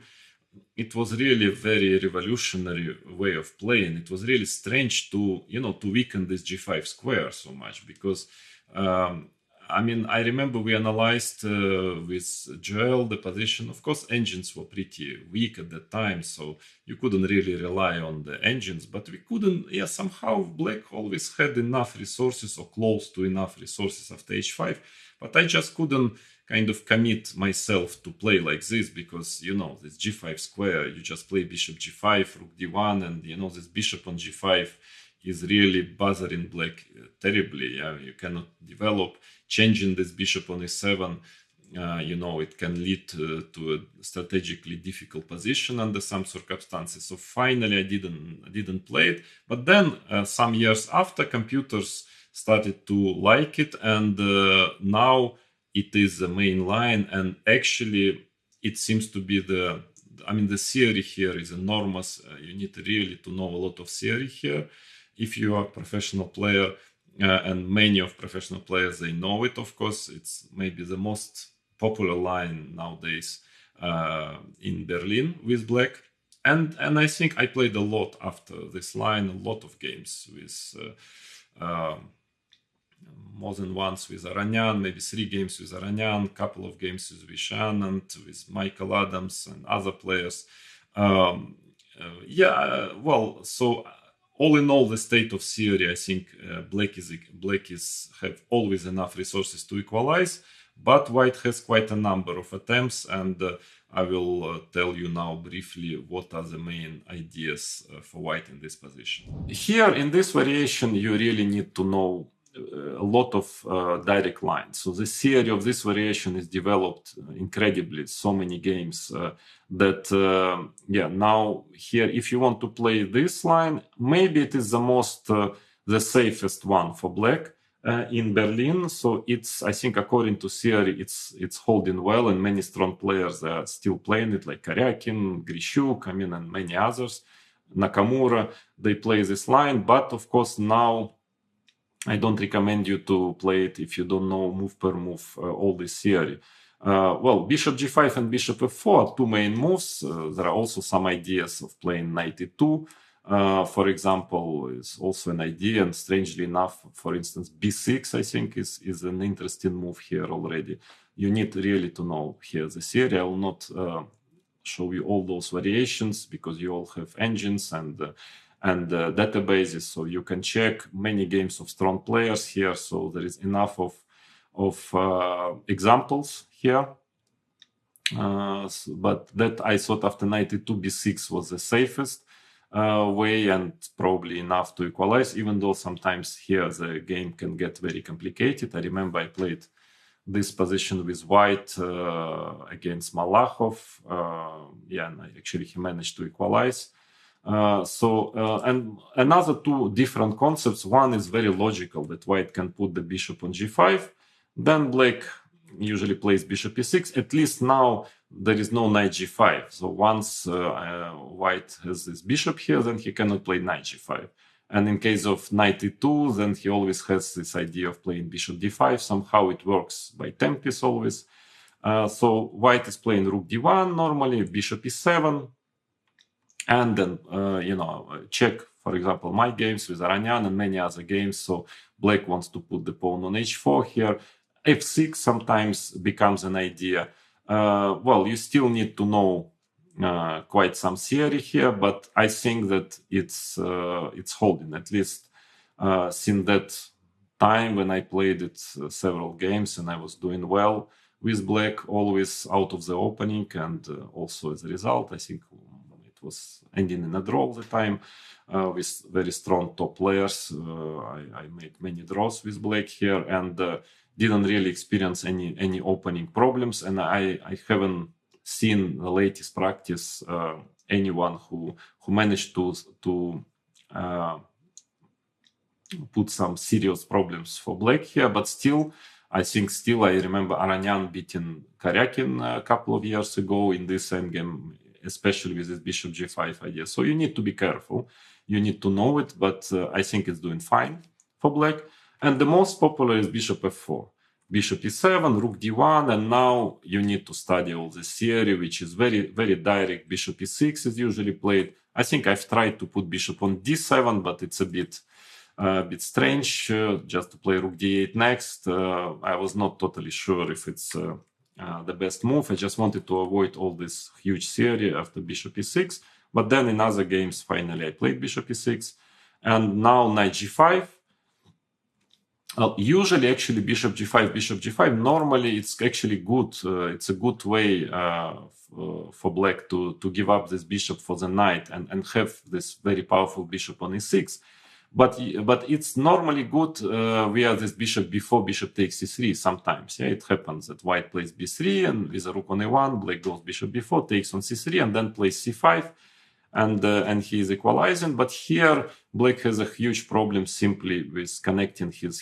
it was really a very revolutionary way of playing. It was really strange to, you know, to weaken this g5 square so much, because I mean, I remember we analyzed with Joel the position. Of course, engines were pretty weak at that time, so you couldn't really rely on the engines, but we couldn't, yeah, somehow black always had enough resources or close to enough resources after h5, but I just couldn't kind of commit myself to play like this, because, you know, this g5 square, you just play bishop g5, rook d1, and, you know, this bishop on g5 is really bothering black terribly. Yeah? You cannot develop. Changing this bishop on e7, you know, it can lead to a strategically difficult position under some circumstances. So finally, I didn't play it. But then some years after, computers started to like it, and now it is the main line. And actually, it seems to be the theory here is enormous. You need really to know a lot of theory here if you are a professional player. And many of professional players, they know it, of course. It's maybe the most popular line nowadays in Berlin with black. And I think I played a lot after this line, a lot of games with more than once with Aranyan, maybe 3 games with Aranyan, couple of games with Vishan and with Michael Adams and other players. Well, so all in all, the state of theory, I think black is have always enough resources to equalize, but white has quite a number of attempts, and I will tell you now briefly what are the main ideas for white in this position. Here, in this variation, you really need to know a lot of direct lines. So the theory of this variation is developed incredibly, so many games that, now here, if you want to play this line, maybe it is the most, the safest one for black in Berlin. So it's, I think, according to theory, it's holding well, and many strong players are still playing it, like Karyakin, Grishuk, and many others. Nakamura, they play this line, but of course now I don't recommend you to play it if you don't know move per move all this theory. Well, bishop g5 and bishop f4 are two main moves. There are also some ideas of playing knight e2. For example, is also an idea, and strangely enough, for instance, b6, I think, is an interesting move here already. You need really to know here the theory. I will not show you all those variations because you all have engines and databases, so you can check many games of strong players here. So there is enough of examples here. But that I thought after knight e2 b6 was the safest way and probably enough to equalize, even though sometimes here the game can get very complicated. I remember I played this position with white against Malachov. And actually he managed to equalize. And another two different concepts. One is very logical, that white can put the bishop on g5. Then black usually plays bishop e6. At least now there is no knight g5. So once white has this bishop here, then he cannot play knight g5. And in case of knight e2, then he always has this idea of playing bishop d5. Somehow it works by tempest always. So white is playing rook d1 normally, bishop e7. And then, check, for example, my games with Aranyan and many other games. So black wants to put the pawn on h4 here. f6 sometimes becomes an idea. Well, you still need to know quite some theory here, but I think that it's holding, at least since that time when I played it several games and I was doing well with black, always out of the opening, and also as a result, I think it was ending in a draw all the time with very strong top players. I made many draws with black here and didn't really experience any opening problems, and I haven't seen the latest practice anyone who managed to put some serious problems for black here. But still, I remember Aranyan beating Karyakin a couple of years ago in this endgame, especially with this bishop g5 idea. So you need to be careful. You need to know it, but I think it's doing fine for black. And the most popular is bishop f4. Bishop e7, rook d1, and now you need to study all this theory, which is very, very direct. Bishop e6 is usually played. I think I've tried to put bishop on d7, but it's a bit strange just to play rook d8 next. I was not totally sure if it's the best move. I just wanted to avoid all this huge theory after bishop e6. But then in other games, finally, I played bishop e6. And now knight g5. Usually, actually, bishop g5. Normally, it's actually good. It's a good way for black to give up this bishop for the knight and have this very powerful bishop on e6. But it's normally good via this bishop before bishop takes c3 sometimes. Yeah, it happens that white plays b3 and with a rook on a1, black goes bishop b4, takes on c3 and then plays c5. And he is equalizing, but here black has a huge problem simply with connecting his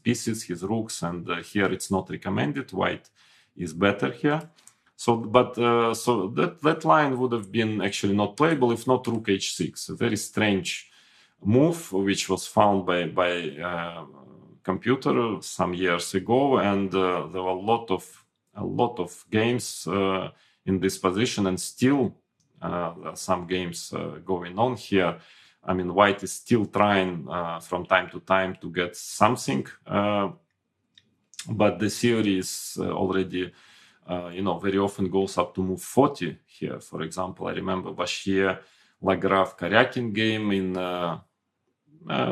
pieces, his rooks, and here it's not recommended. White is better here. So that line would have been actually not playable if not rook h6, a very strange move which was found by computer some years ago, and there were a lot of games in this position, and still. Some games going on here. I mean, white is still trying from time to time to get something, but the theory is already, very often goes up to move 40 here. For example, I remember Bashir Lagrave Karyakin game in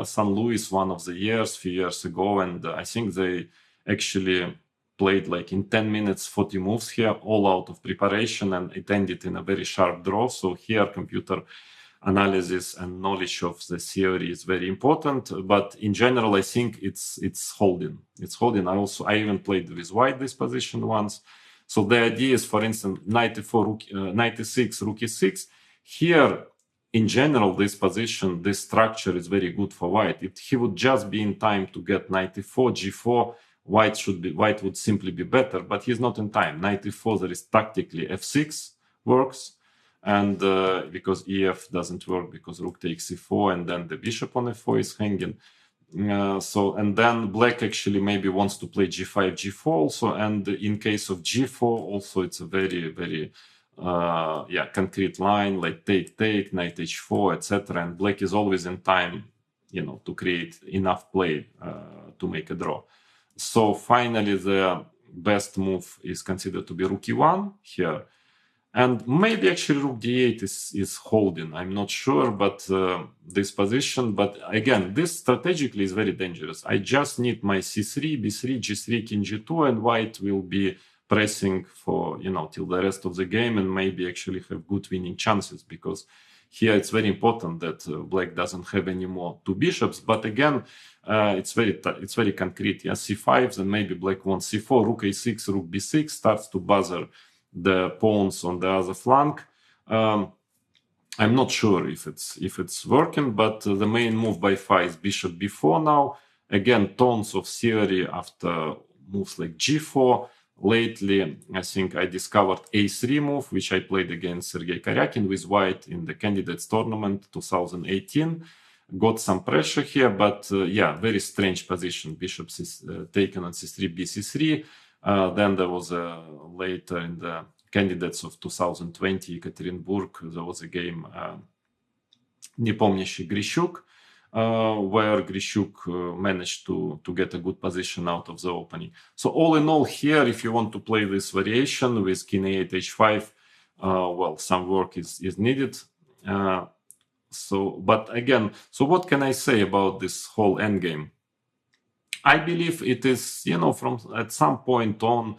St. Louis one of the years, few years ago, and I think they actually played like in 10 minutes 40 moves here, all out of preparation, and it ended in a very sharp draw. So here computer analysis and knowledge of the theory is very important, but in general I think it's holding. I even played with white this position once. So the idea is, for instance, knight e4, knight e6, rook e6. Here in general this position, this structure is very good for white. If he would just be in time to get knight e4, g4, white would simply be better, but he's not in time. Knight e4, there is tactically f6 works, and because ef doesn't work because rook takes e4, and then the bishop on f4 is hanging. And then black actually maybe wants to play g5, g4 also. And in case of g4 also, it's a very, very concrete line, like take, knight h4, etc. And black is always in time, to create enough play to make a draw. So finally, the best move is considered to be rook e1 here. And maybe actually rook d8 is holding. I'm not sure, but this position. But again, this strategically is very dangerous. I just need my c3, b3, g3, king g2, and white will be pressing for, till the rest of the game, and maybe actually have good winning chances, because here it's very important that black doesn't have any more two bishops. But again, it's very concrete. Yeah, c5, then maybe black wants c4, rook a6, rook b6, starts to bother the pawns on the other flank. I'm not sure if it's working, but the main move by Fa is bishop b4 now. Again, tons of theory after moves like g4. Lately, I think I discovered a3 move, which I played against Sergei Karyakin with white in the candidates tournament 2018. Got some pressure here, but very strange position. Bishop is taken on c3, bc3. Then there was later in the candidates of 2020 Ekaterinburg, there was a game Nepomнящий Grishuk, where Grishuk managed to get a good position out of the opening. So all in all here, if you want to play this variation with king a8, h5, some work is needed. But again, what can I say about this whole endgame? I believe it is, from at some point on,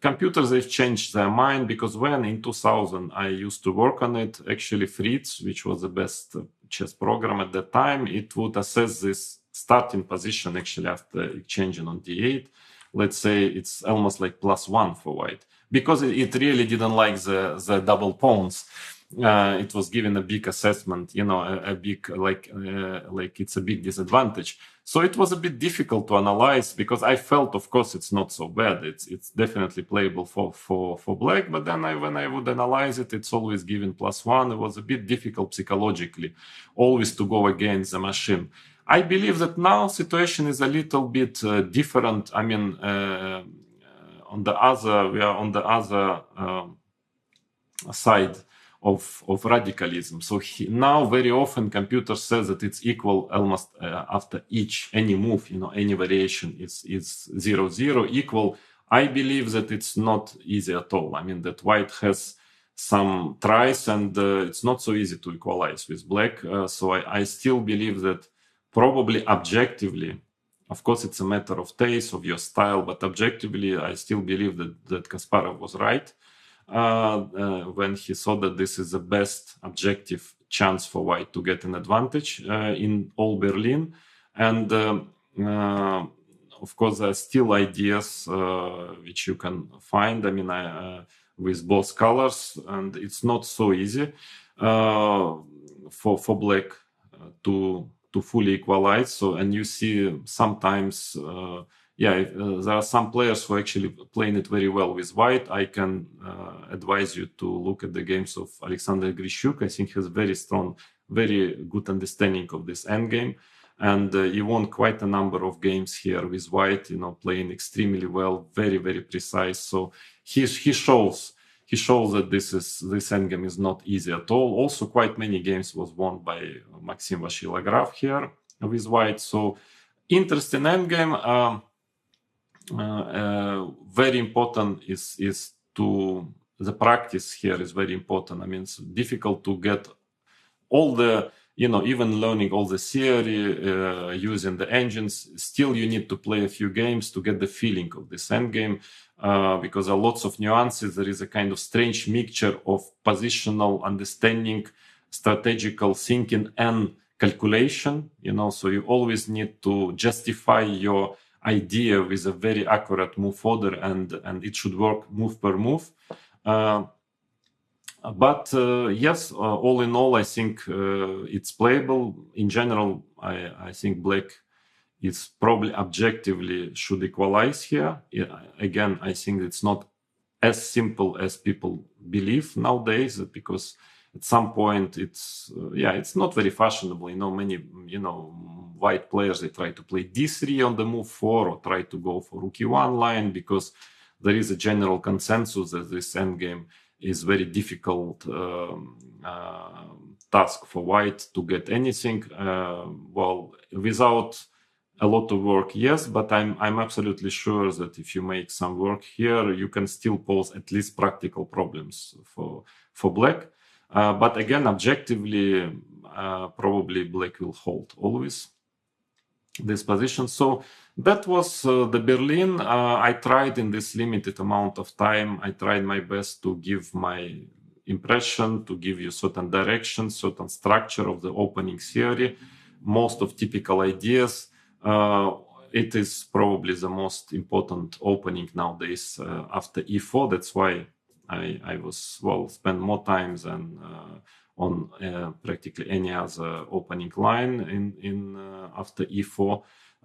computers, they've changed their mind, because when in 2000 I used to work on it, actually Fritz, which was the best chess program at that time, it would assess this starting position actually after exchanging on d8. Let's say it's almost like +1 for white, because it really didn't like the double pawns. It was given a big assessment, a big like it's a big disadvantage. So it was a bit difficult to analyze, because I felt, of course, it's not so bad. It's definitely playable for black. But then when I would analyze it, it's always given +1. It was a bit difficult psychologically, always to go against the machine. I believe that now situation is a little bit different. I mean, we are on the other side of radicalism. So now very often computer says that it's equal almost after any move, any variation is 0-0 equal. I believe that it's not easy at all. I mean, that white has some tries, and it's not so easy to equalize with black. So I still believe that probably objectively, of course, it's a matter of taste, of your style, but objectively, I still believe that Kasparov was right when he saw that this is the best objective chance for white to get an advantage in all Berlin. And of course, there are still ideas which you can find. I mean, with both colors, and it's not so easy for black to fully equalize. So, and you see sometimes. There are some players who are actually playing it very well with white. I can advise you to look at the games of Alexander Grishuk. I think he has very strong, very good understanding of this endgame. And he won quite a number of games here with white, playing extremely well, very, very precise. So he shows that this endgame is not easy at all. Also, quite many games was won by Maxim Vashilograf here with white. So interesting endgame. Very important is to the practice here is very important. I mean, it's difficult to get all the, even learning all the theory, using the engines. Still, you need to play a few games to get the feeling of this endgame, because there are lots of nuances. There is a kind of strange mixture of positional understanding, strategical thinking, and calculation. So you always need to justify your idea with a very accurate move order, and it should work move per move. But yes, all in all, I think it's playable. In general, I think black is probably objectively should equalize here. Again, I think it's not as simple as people believe nowadays, because at some point it's not very fashionable. Many white players, they try to play d3 on the move 4 or try to go for rook e1 line, because there is a general consensus that this endgame is very difficult task for white to get anything. Well, without a lot of work, yes, but I'm absolutely sure that if you make some work here, you can still pose at least practical problems for black. But again, objectively, probably black will hold always this position. So that was the Berlin. I tried in this limited amount of time, I tried my best to give my impression, to give you certain direction, certain structure of the opening theory, most of typical ideas. It is probably the most important opening nowadays after e4. That's why I was, well, spend more time than on practically any other opening line in after e4,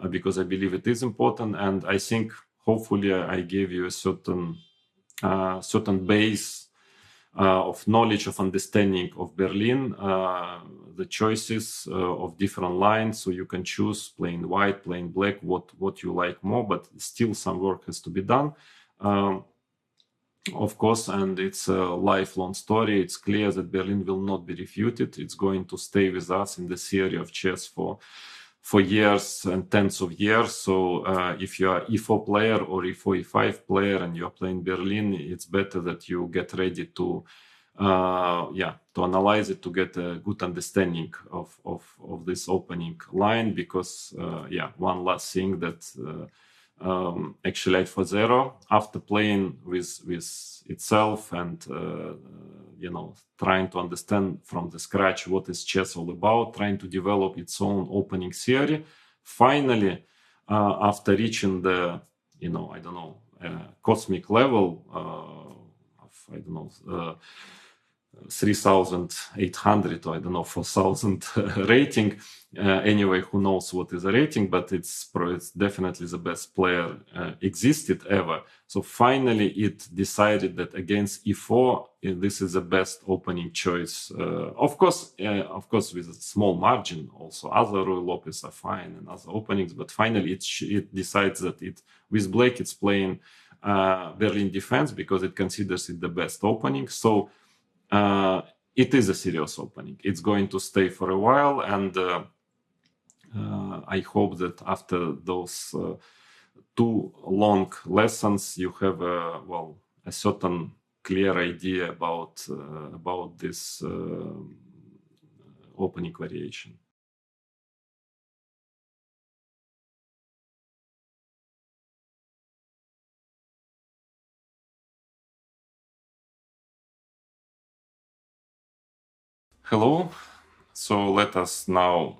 because I believe it is important, and I think hopefully I gave you a certain base of knowledge, of understanding of Berlin, the choices of different lines, so you can choose playing white, playing black, what you like more, but still some work has to be done. Of course, and it's a lifelong story. It's clear that Berlin will not be refuted. It's going to stay with us in the theory of chess for years and tens of years. So if you are e4 player or e4, e5 player and you're playing Berlin, it's better that you get ready to analyze it, to get a good understanding of this opening line, because one last thing that actually for zero, after playing with itself and trying to understand from the scratch what is chess all about, trying to develop its own opening theory, finally after reaching the cosmic level of 3,800 or 4,000 rating. Anyway, who knows what is a rating, but it's definitely the best player existed ever. So finally it decided that against e4, this is the best opening choice. Of course, with a small margin. Also, other Roy Lopez are fine and other openings, but finally it decides that with black it's playing Berlin defense because it considers it the best opening. So it is a serious opening. It's going to stay for a while, and I hope that after those 2 long lessons, you have a certain clear idea about this opening variation. Hello. So let us now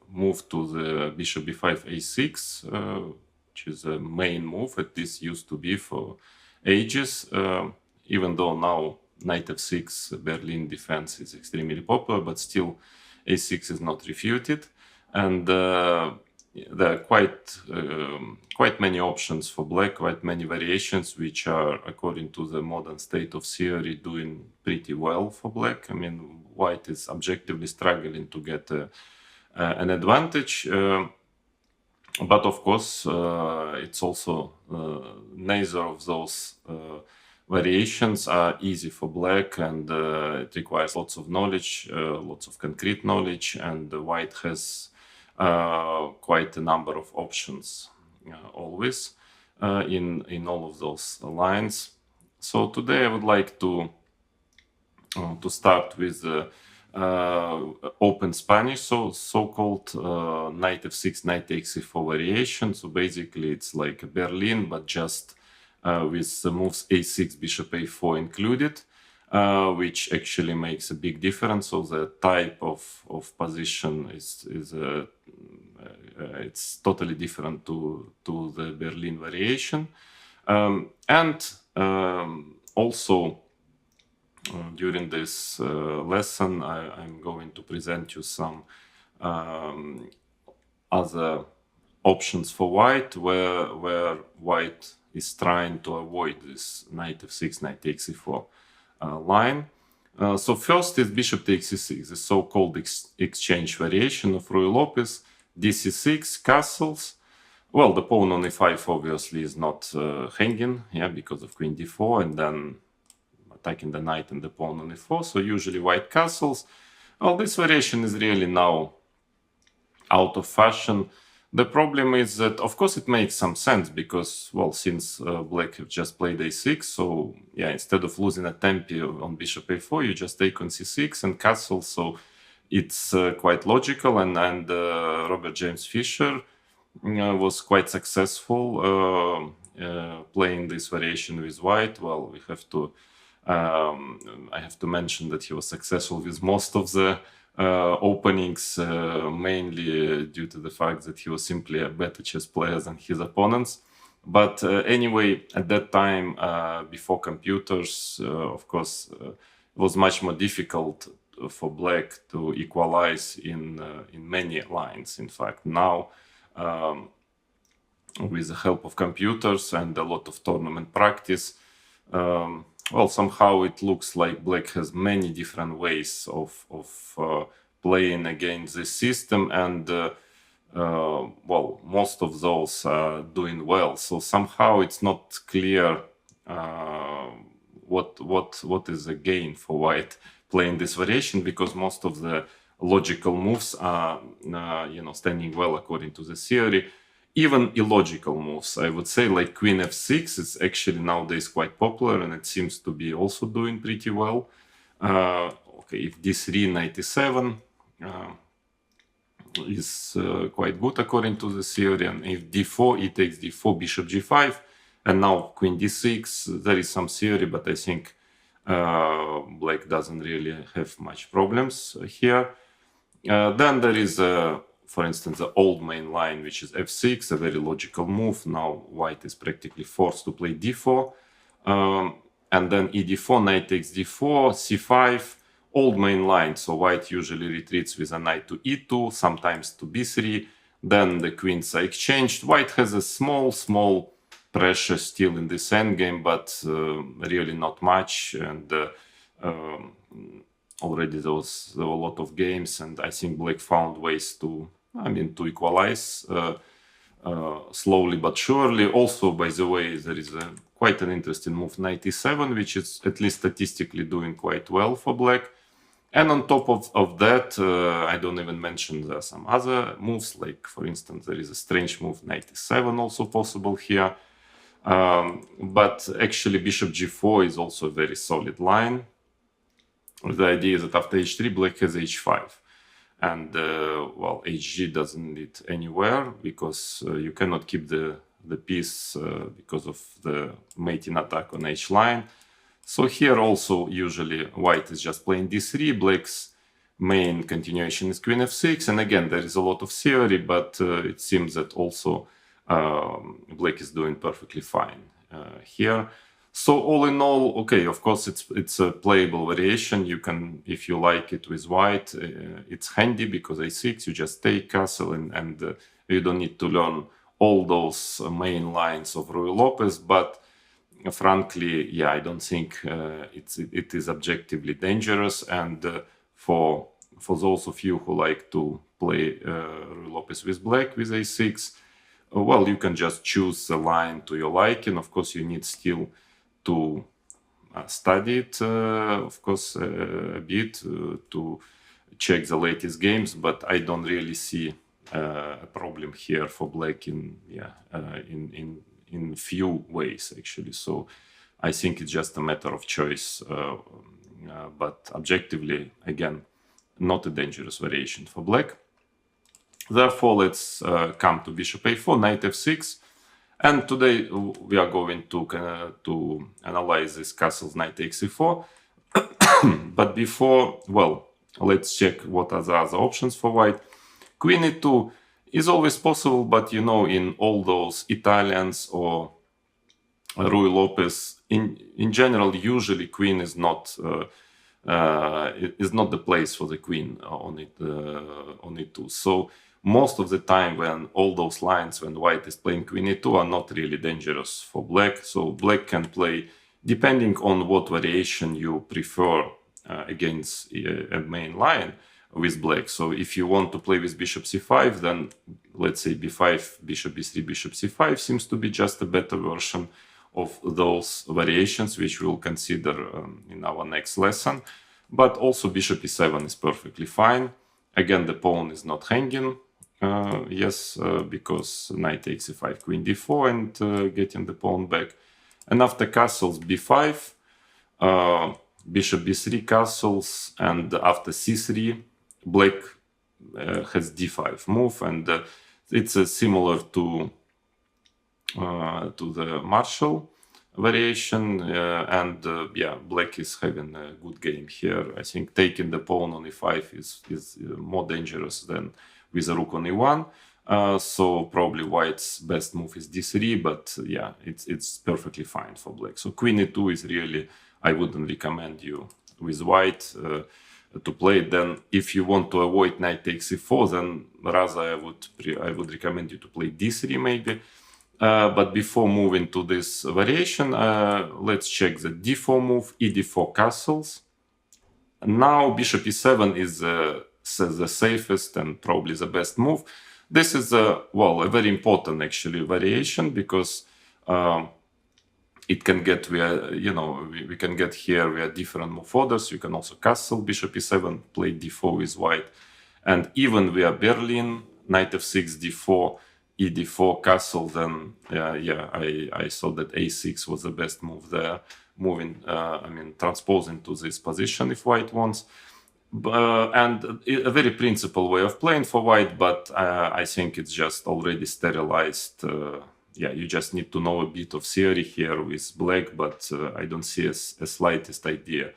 move to the bishop b5 a6, which is a main move that this used to be for ages, even though now knight f6 Berlin defense is extremely popular, but still a6 is not refuted, and there are quite many options for black, quite many variations, which are, according to the modern state of theory, doing pretty well for black. I mean, white is objectively struggling to get an advantage, but of course it's also neither of those variations are easy for black, and it requires lots of knowledge, lots of concrete knowledge, and white has quite a number of options always in all of those lines. So today I would like to start with open Spanish, so-called knight f6, knight takes e4 variation. So basically it's like a Berlin, but just with the moves a6, bishop a4 included, which actually makes a big difference. So the type of position is it's totally different to the Berlin variation, and also during this lesson I'm going to present you some other options for white, where white is trying to avoid this knight f6, knight takes e4 line. So first is bishop takes c6, the so-called exchange variation of Ruy Lopez, dc6, castles. Well, the pawn on e5 obviously is not hanging, yeah, because of queen d4, and then attacking the knight and the pawn on e4, so usually white castles. Well, this variation is really now out of fashion. The problem is that, of course, it makes some sense because, well, since black have just played a6, so yeah, instead of losing a tempi on bishop a4, you just take on c6 and castle, so it's quite logical, and Robert James Fisher was quite successful playing this variation with white. Well, we have to I have to mention that he was successful with most of the openings, mainly due to the fact that he was simply a better chess player than his opponents. But anyway, at that time, before computers, of course, it was much more difficult for black to equalize in many lines. In fact, now with the help of computers and a lot of tournament practice, well, somehow it looks like black has many different ways of playing against this system, and well, most of those are doing well. So somehow it's not clear what is the gain for white playing this variation, because most of the logical moves are standing well according to the theory. Even illogical moves, I would say, like queen f6, is actually nowadays quite popular, and it seems to be also doing pretty well. Okay, if d3, knight e7 is quite good according to the theory, and if d4, e takes d4, bishop g5, and now queen d6, there is some theory, but I think black doesn't really have much problems here. Then there is for instance, the old main line, which is f6, a very logical move. Now white is practically forced to play d4. And then e d4, knight takes d4, c5, old main line. So white usually retreats with a knight to e2, sometimes to b3. Then the queens are exchanged. White has a small pressure still in this endgame, but really not much. And already there were a lot of games, and I think black found ways to equalize slowly but surely. Also, by the way, there is quite an interesting move, knight e7, which is at least statistically doing quite well for black. And on top of that, I don't even mention there are some other moves, like, for instance, there is a strange move, knight e7, also possible here. But actually, bishop g4 is also a very solid line. The idea is that after h3, black has h5. And, well, hg doesn't lead anywhere, because you cannot keep the piece because of the mating attack on h line. So here also, usually, white is just playing d3, black's main continuation is queen f6. And again, there is a lot of theory, but it seems that also black is doing perfectly fine here. So all in all, okay, of course, it's a playable variation. You can, if you like it with white, it's handy because a6, you just take castle, and you don't need to learn all those main lines of Ruy Lopez. But frankly, yeah, I don't think it is objectively dangerous. And for those of you who like to play Ruy Lopez with black with a6, well, you can just choose the line to your liking. Of course, you need still to study it, of course, a bit to check the latest games, but I don't really see a problem here for black in few ways, actually. So I think it's just a matter of choice, but objectively, again, not a dangerous variation for black. Therefore, let's come to bishop a4, knight f6. And today we are going to analyze this castles, knight takes e4. But before, well, let's check what are the other options for white. Queen e2 is always possible, but in all those Italians or Ruy Lopez, in general, usually queen is not the place for the queen on e2. So most of the time, when all those lines, when white is playing queen e2, are not really dangerous for black. So black can play, depending on what variation you prefer against a main line with black. So if you want to play with bishop c5, then let's say b5, bishop b3, bishop c5 seems to be just a better version of those variations, which we'll consider in our next lesson. But also bishop e7 is perfectly fine. Again, the pawn is not hanging. Because knight takes e5, queen d4, and getting the pawn back. And after castles, b5, bishop b3 castles, and after c3, black has d5 move, and it's similar to the Marshall variation, black is having a good game here. I think taking the pawn on e5 is more dangerous than with a rook on e1. So probably white's best move is d3, but yeah, it's perfectly fine for black. So queen e2 is really, I wouldn't recommend you with white to play. Then if you want to avoid knight takes e4, then rather I would recommend you to play d3 maybe. But before moving to this variation, let's check the d4 move, e d4 castles. Now bishop e7 is the safest and probably the best move. This is a very important actually variation, because it can get we can get here via different move orders. You can also castle bishop e7, play d4 with white, and even via Berlin, knight f6, d4, e d4 castle. Then I saw that a6 was the best move there, transposing to this position if white wants. And a very principled way of playing for white, but I think it's just already sterilized. You just need to know a bit of theory here with black, but I don't see a slightest idea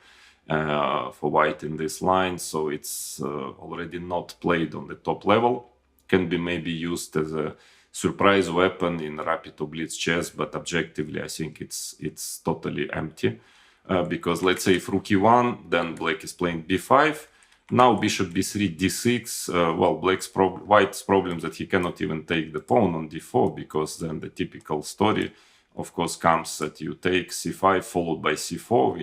for white in this line. So it's already not played on the top level. Can be maybe used as a surprise weapon in rapid or blitz chess, but objectively I think it's totally empty. Because let's say if rook e1, then black is playing b5. Now bishop b3, d6. White's problem is that he cannot even take the pawn on d4, because then the typical story, of course, comes that you take c5 followed by c4,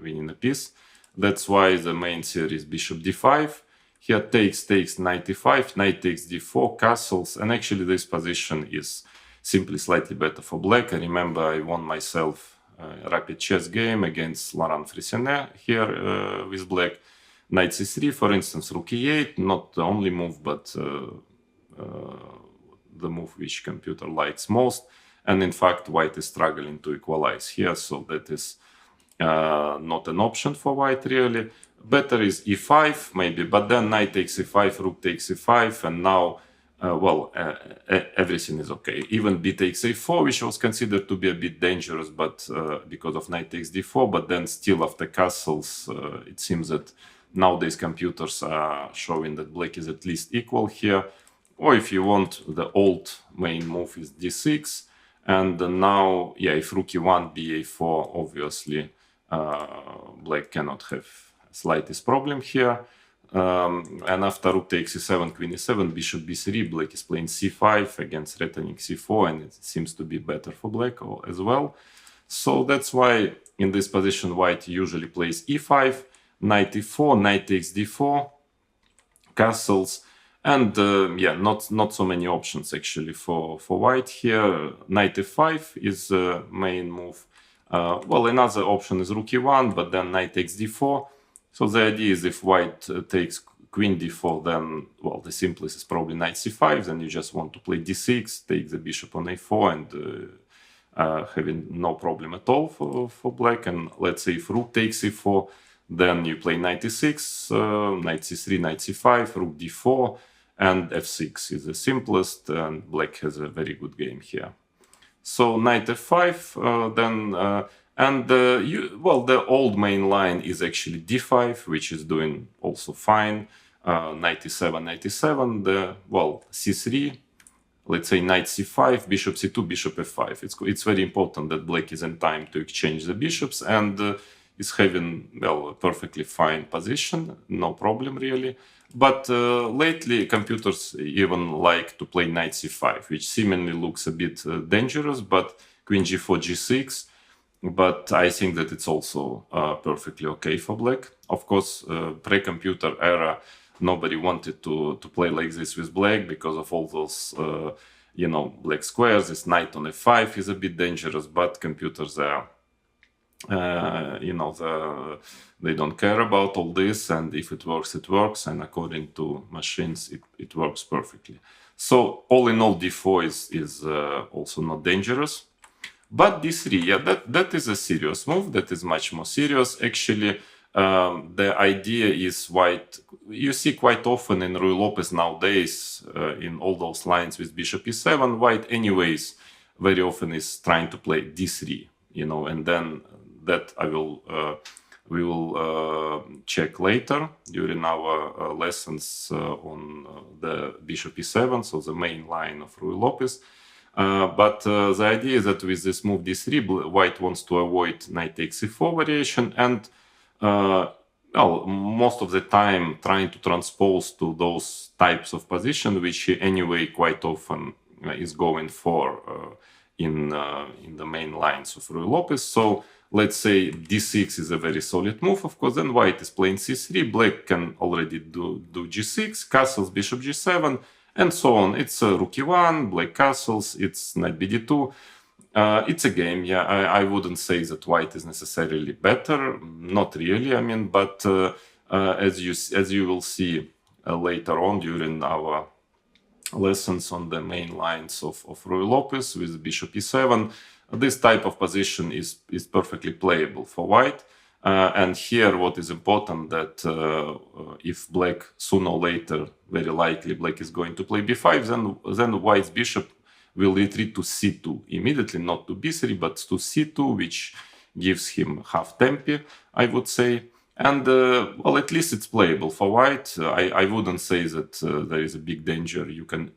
winning a piece. That's why the main theory is bishop d5. Here takes knight e5, knight takes d4, castles, and actually this position is simply slightly better for black. I remember I won myself rapid chess game against Laurent Fressinet here with black. Knight c3, for instance, rook e8, not the only move, but the move which computer likes most. And in fact, white is struggling to equalize here, so that is not an option for white really. Better is e5 maybe, but then knight takes e5, rook takes e5, and now everything is okay. Even b takes a4, which was considered to be a bit dangerous, but because of knight takes d4, but then still after castles, it seems that nowadays computers are showing that black is at least equal here. Or if you want, the old main move is d6, and now, if rook e1, ba4, obviously black cannot have slightest problem here. And after rook takes e7, queen e7, bishop b3, black is playing c5 against threatening c4, and it seems to be better for black as well. So that's why in this position white usually plays e5, knight e4, knight takes d4, castles, and not so many options actually for white here. Knight e5 is the main move. Another option is rook e1, but then knight takes d4. So the idea is if white takes queen d4, then, the simplest is probably knight c5, then you just want to play d6, take the bishop on a4, and having no problem at all for black. And let's say if rook takes e4, then you play knight e6, knight c3, knight c5, rook d4, and f6 is the simplest, and black has a very good game here. So knight f5, the old main line is actually d5, which is doing also fine. Knight e7, knight e7, c3, let's say knight c5, bishop c2, bishop f5. It's very important that black is in time to exchange the bishops, and is having, a perfectly fine position, no problem really. But lately computers even like to play knight c5, which seemingly looks a bit dangerous, but queen g4, g6, but I think that it's also perfectly okay for black. Of course, pre-computer era, nobody wanted to play like this with black because of all those black squares. This knight on f5 is a bit dangerous, but computers are they don't care about all this, and if it works, it works, and according to machines, it works perfectly. So all in all, d4 is also not dangerous. But d3, yeah, that is a serious move. That is much more serious. Actually, the idea is white. You see quite often in Ruy Lopez nowadays, in all those lines with bishop e7, white anyways very often is trying to play d3, and then that we will check later during our lessons on the bishop e7, so the main line of Ruy Lopez. But the idea is that with this move d3, white wants to avoid knight takes e4 variation, and most of the time trying to transpose to those types of position, which he anyway quite often is going for in the main lines of Ruy Lopez. So let's say d6 is a very solid move. Of course, then white is playing c3, black can already do g6, castles, bishop g7, and so on. It's rook e1, black castles, it's knight bd2. It's a game, yeah. I wouldn't say that white is necessarily better, not really. I mean, but as you will see later on during our lessons on the main lines of Ruy Lopez with bishop e7, this type of position is perfectly playable for white. And here what is important that if black sooner or later, very likely black is going to play b5, then white's bishop will retreat to c2 immediately, not to b3, but to c2, which gives him half tempi, I would say. And well, at least it's playable for white. I wouldn't say that there is a big danger. You can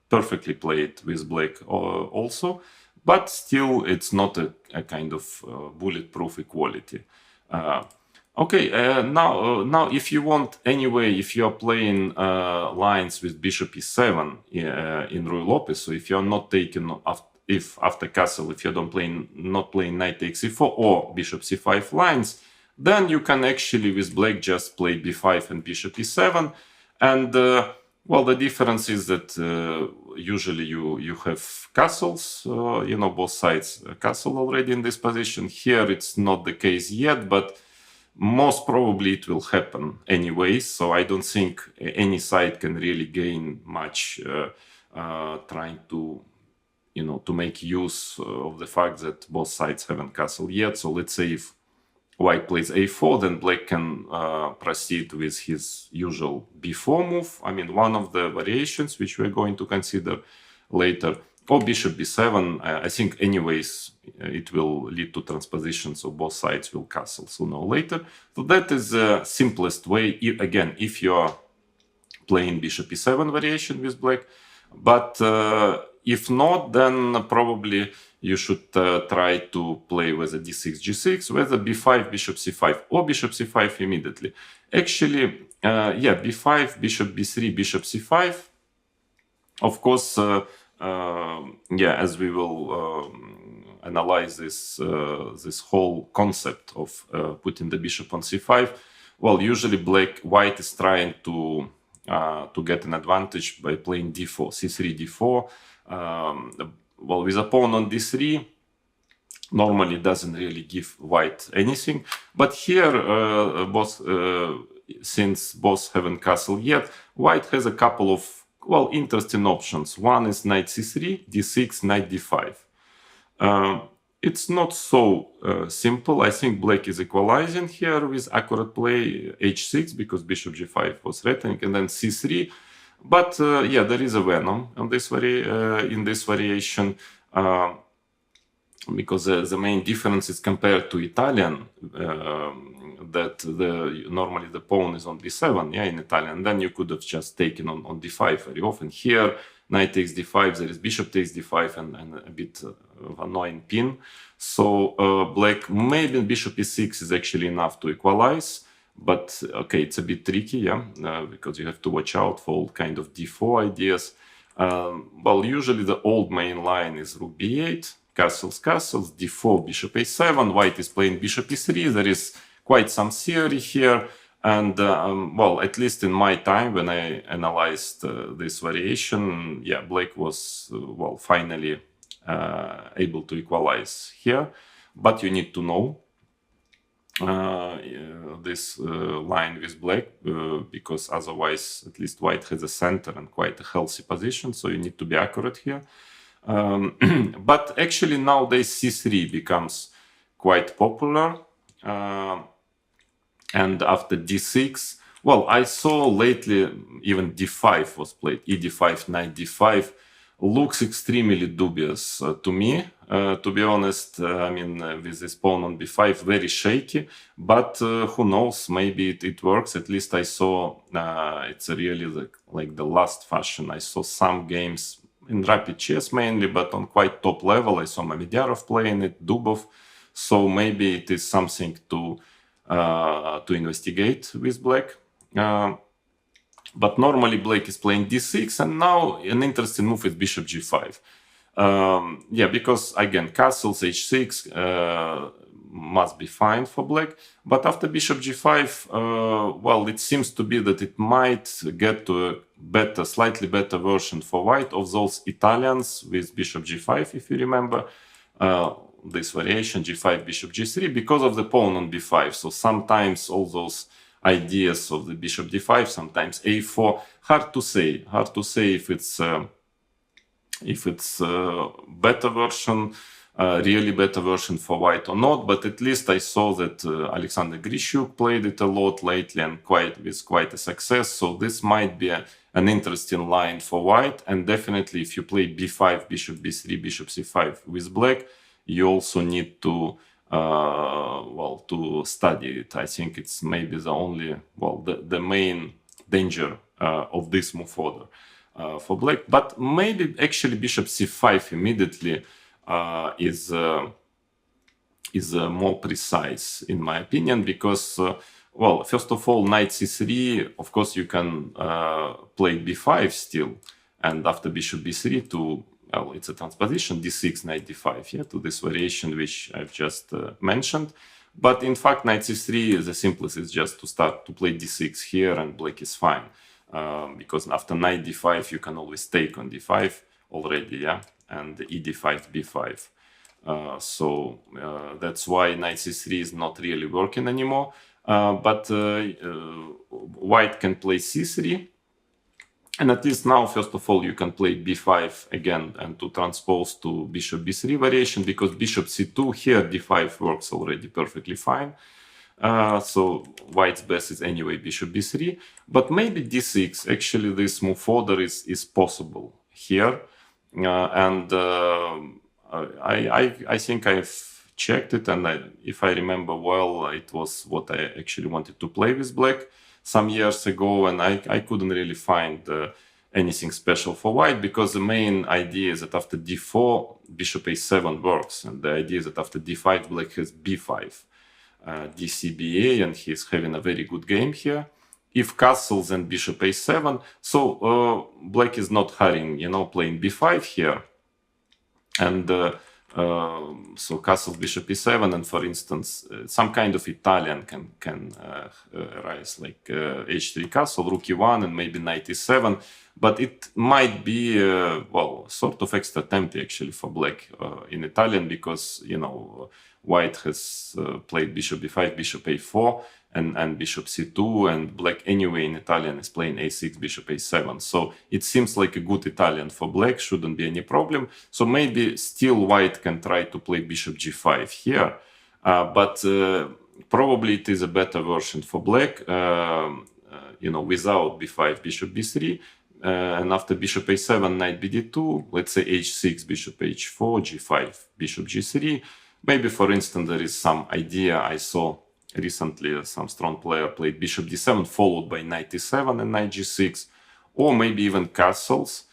perfectly play it with black also, but still it's not a kind of bulletproof equality. Now if you want, anyway, if you are playing lines with bishop e7 in Ruy Lopez, so if you are not taking after castle, if you don't not playing knight takes e4 or bishop c5 lines, then you can actually with black just play b5 and bishop e7, and well, the difference is that usually you have castles, both sides castle already in this position. Here it's not the case yet, but most probably it will happen anyway. So I don't think any side can really gain much trying to, to make use of the fact that both sides haven't castled yet. So let's say if white plays a4, then black can proceed with his usual b4 move. I mean, one of the variations which we're going to consider later. Or bishop b7. I think anyways it will lead to transposition, so both sides will castle sooner or later. So that is the simplest way, again, if you are playing bishop e7 variation with black. But if not, then probably you should try to play with a d6, g6, with a b5, bishop c5, or bishop c5 immediately. Actually, yeah, b5, bishop b3, bishop c5. Of course, yeah, as we will analyze this whole concept of putting the bishop on c5, well, usually white is trying to get an advantage by playing d4, c3, d4. Well, with a pawn on d3, normally doesn't really give white anything. But here, since both haven't castled yet, white has a couple of, well, interesting options. One is knight c3, d6, knight d5. It's not so simple. I think black is equalizing here with accurate play h6 because bishop g5 was threatening, and then c3. But yeah, there is a venom on this in this variation because the main difference is compared to Italian that normally the pawn is on b7, yeah, in Italian. Then you could have just taken on d5 very often. Here, knight takes d5, there is bishop takes d5 and a bit of annoying pin. So black, maybe bishop e6 is actually enough to equalize. But okay, it's a bit tricky, yeah, because you have to watch out for all kind of d4 ideas. Well, usually the old main line is rook b8, castles, d4, bishop a7, white is playing bishop e3. There is quite some theory here. And well, at least in my time when I analyzed this variation, yeah, black was, well, finally able to equalize here. But you need to know this line with black, because otherwise at least white has a center and quite a healthy position, so you need to be accurate here. But actually nowadays c3 becomes quite popular, and after d6, well, I saw lately even d5 was played, ed5, knight d5 looks extremely dubious to me. To be honest, I mean, with this pawn on b5, very shaky, but who knows, maybe it works. At least I saw it's really like the last fashion. I saw some games in rapid chess mainly, but on quite top level. I saw Mamedjarov playing it, Dubov, so maybe it is something to investigate with black. But normally black is playing d6, and now an interesting move is bishop g5. Yeah, because again, castles h6 must be fine for black. But after bishop g5, well, it seems to be that it might get to a better, slightly better version for white of those Italians with bishop g5, if you remember. This variation, g5, bishop g3, because of the pawn on b5. So sometimes all those ideas of the bishop d5, sometimes a4, hard to say if it's better version, really better version for white or not. But at least I saw that Alexander Grishuk played it a lot lately and with quite a success. So this might be an interesting line for white. And definitely if you play b5, bishop b3, bishop c5 with black, you also need to well, to study it. I think it's maybe the only, well, the main danger of this move order for black. But maybe actually bishop c5 immediately is more precise in my opinion, because well, first of all, knight c3, of course you can play b5 still, and after bishop b3 to, well, it's a transposition, d6, knight d5, yeah, to this variation which I've just mentioned. But in fact, knight c3, the simplest is just to start to play d6 here, and black is fine. Because after knight d5, you can always take on d5 already, yeah, and ed5, b5. So that's why knight c3 is not really working anymore. But white can play c3. And at least now, first of all, you can play b5 again and to transpose to bishop b3 variation, because bishop c2 here, d5 works already perfectly fine. So white's best is anyway bishop b3. But maybe d6, actually this move order is possible here. And I think I've checked it, and if I remember well, it was what I actually wanted to play with black some years ago, and I couldn't really find anything special for white, because the main idea is that after d4, bishop a7 works, and the idea is that after d5, black has b5, dcba, and he's having a very good game here. If castles and bishop a7, so black is not hurrying, you know, playing b5 here, and so castle, bishop e7, and for instance, some kind of Italian can rise, like h3 castle, rook e1, and maybe knight e7. But it might be, well, sort of extra tempting actually for black in Italian, because, you know, white has played bishop b5, bishop a4, and bishop c2, and black anyway in Italian is playing a6, bishop a7. So it seems like a good Italian for black, shouldn't be any problem. So maybe still white can try to play bishop g5 here, but probably it is a better version for black, you know, without b5, bishop b3, and after bishop a7, knight bd2, let's say h6, bishop h4, g5, bishop g3. Maybe, for instance, there is some idea I saw recently, some strong player played bishop d7 followed by knight e7 and knight g6, or maybe even castles,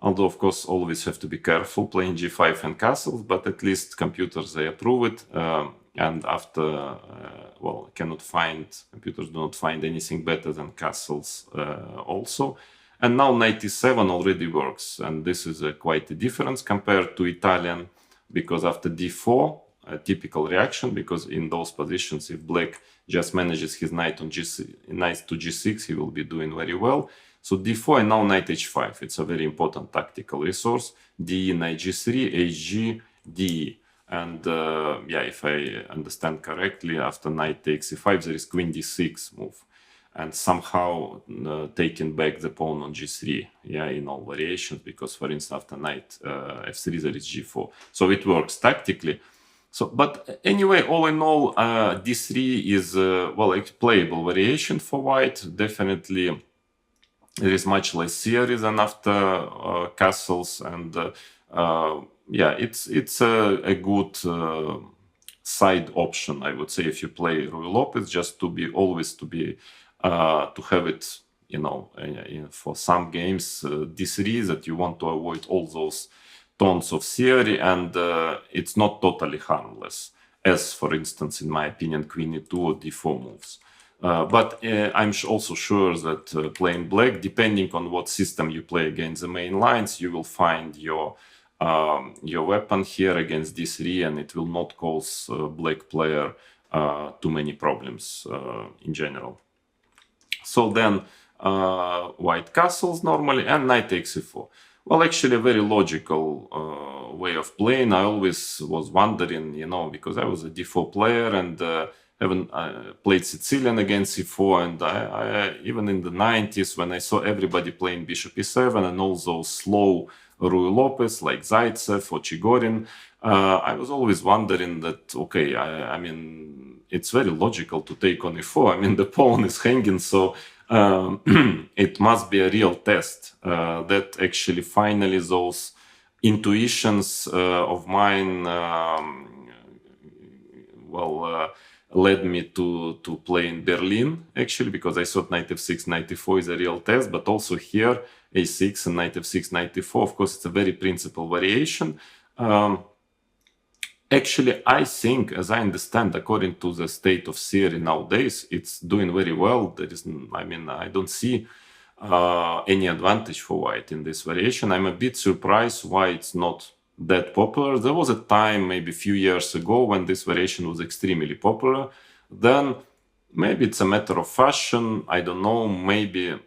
although of course always have to be careful playing g5 and castles, but at least computers, they approve it, and after, well, computers do not find anything better than castles also. And now knight e7 already works, and this is quite a difference compared to Italian because after d4, a typical reaction, because in those positions, if black just manages his knight on knight to g6, he will be doing very well. So d4 and now knight h5. It's a very important tactical resource. d, knight g3, hg, d. And yeah, if I understand correctly, after knight takes e5, there is queen d6 move. And somehow taking back the pawn on g3, yeah, in all variations, because for instance, after knight f3, there is g4. So it works tactically. So, but anyway, all in all, d3 is, well, a playable variation for white. Definitely, there is much less theory than after castles, and yeah, it's a good side option, I would say, if you play Ruy Lopez, just to be always to have it, you know, for some games d3, that you want to avoid all those tons of theory, and it's not totally harmless, as for instance, in my opinion, queen e2 or d4 moves. But I'm also sure that playing black, depending on what system you play against the main lines, you will find your weapon here against d3, and it will not cause black player too many problems in general. So then white castles normally, and knight takes e4. Well, actually, a very logical way of playing. I always was wondering, you know, because I was a d4 player and haven't played Sicilian against c4, and I even in the 90s, when I saw everybody playing bishop e7 and all those slow Ruy Lopez like Zaitsev or Chigorin, I was always wondering that, okay, I mean, it's very logical to take on e4. I mean, the pawn is hanging, so it must be a real test that actually finally those intuitions of mine led me to play in Berlin, actually, because I thought knight f6, knight e4 is a real test, but also here a6 and knight f6, knight e4, of course, it's a very principal variation. Actually, I think, as I understand, according to the state of theory nowadays, it's doing very well. There is, I mean, I don't see any advantage for white in this variation. I'm a bit surprised why it's not that popular. There was a time, maybe a few years ago, when this variation was extremely popular. Then maybe it's a matter of fashion. I don't know, maybe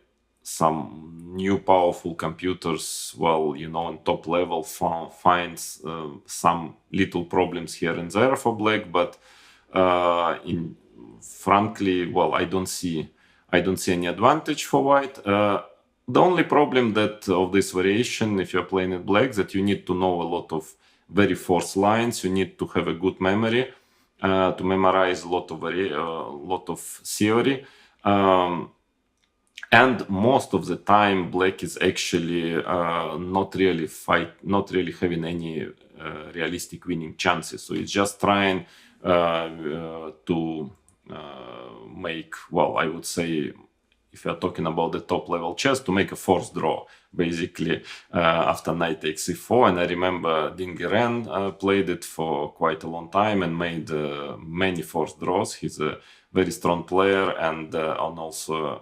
some new powerful computers, well, you know, on top level finds some little problems here and there for black, but frankly, well, I don't see any advantage for white. The only problem of this variation, if you're playing it black, that you need to know a lot of very forced lines. You need to have a good memory to memorize a lot of theory. And most of the time, black is actually not really having any realistic winning chances. So it's just trying to make, well, I would say, if you're talking about the top level chess, to make a forced draw, basically, after knight takes e4. And I remember Ding Liren played it for quite a long time and made many forced draws. He's a very strong player and also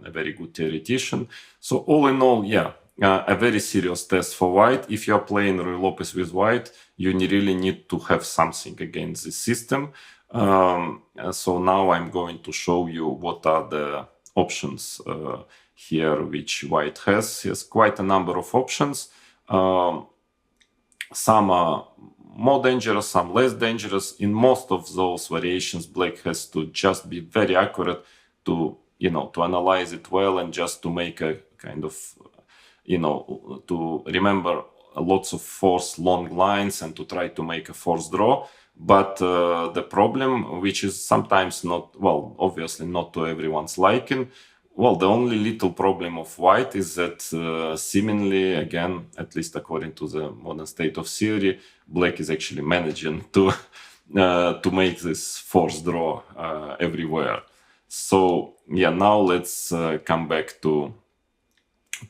a very good theoretician. So all in all, yeah, a very serious test for white. If you're playing Ruy Lopez with white, you really need to have something against this system. So now I'm going to show you what are the options here which white has. He has quite a number of options. Some are more dangerous, some less dangerous. In most of those variations, black has to just be very accurate to, you know, to analyze it well and just to make a kind of, you know, to remember lots of forced long lines and to try to make a forced draw. But the problem, which is sometimes not, well, obviously not to everyone's liking, well, the only little problem of white is that seemingly, again, at least according to the modern state of theory, black is actually managing to make this forced draw everywhere. So yeah, now let's come back to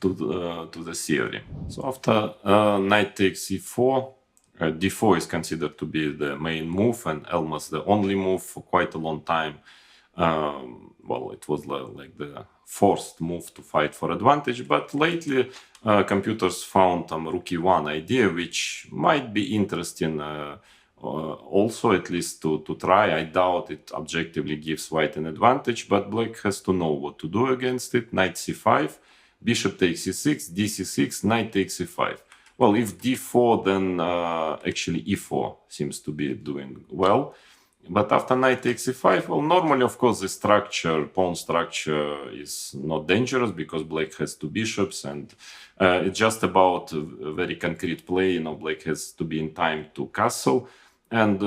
the theory. So after knight takes e4, d4 is considered to be the main move and almost the only move for quite a long time. Well, it was like the forced move to fight for advantage, but lately computers found rook e1 idea, which might be interesting also, at least to try. I doubt it objectively gives white an advantage, but black has to know what to do against it. Knight c5, bishop takes e6, dc6, knight takes e5. Well, if d4, then actually e4 seems to be doing well. But after knight takes e5, well, normally, of course, the structure, pawn structure is not dangerous because black has two bishops, and it's just about a very concrete play. You know, black has to be in time to castle. And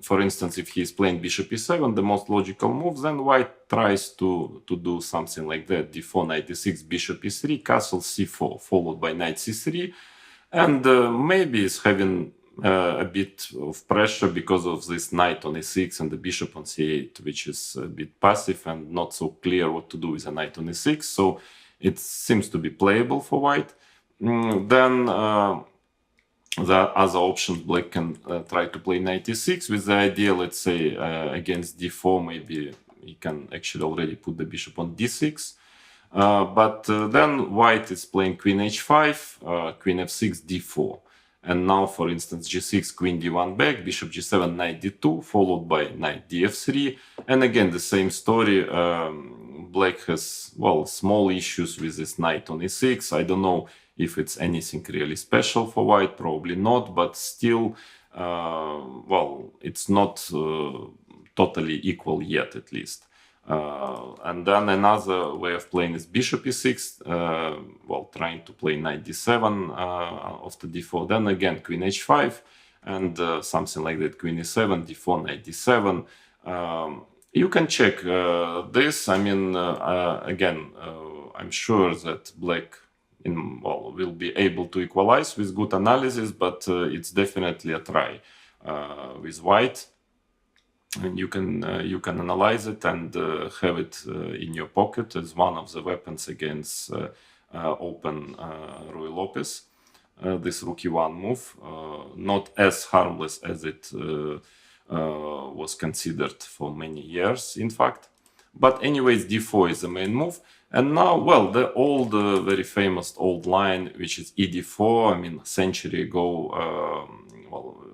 for instance, if he's playing bishop e7, the most logical move, then white tries to do something like that. d4, knight e6, bishop e3, castle c4, followed by knight c3. And maybe is having a bit of pressure because of this knight on e6 and the bishop on c8, which is a bit passive and not so clear what to do with a knight on e6. So it seems to be playable for white. Then the other options, black can try to play knight e6 with the idea, let's say, against d4, maybe he can actually already put the bishop on d6. But then white is playing queen h5, queen f6, d4. And now, for instance, g6, queen d1 back, bishop g7, knight d2, followed by knight df3. And again, the same story. Black has, well, small issues with this knight on e6. I don't know if it's anything really special for white, probably not, but still, well, it's not totally equal yet, at least. And then another way of playing is bishop e6, well, trying to play knight d7 after d4. Then again, queen h5, and something like that, queen e7, d4, knight d7. You can check this. I mean, again, I'm sure that black will be able to equalize with good analysis, but it's definitely a try with white. And you can analyze it and have it in your pocket as one of the weapons against open Ruy Lopez. This rook e1 move, not as harmless as it was considered for many years, in fact. But anyways, d4 is the main move. And now, well, the old, very famous old line, which is ed4, I mean, a century ago, well,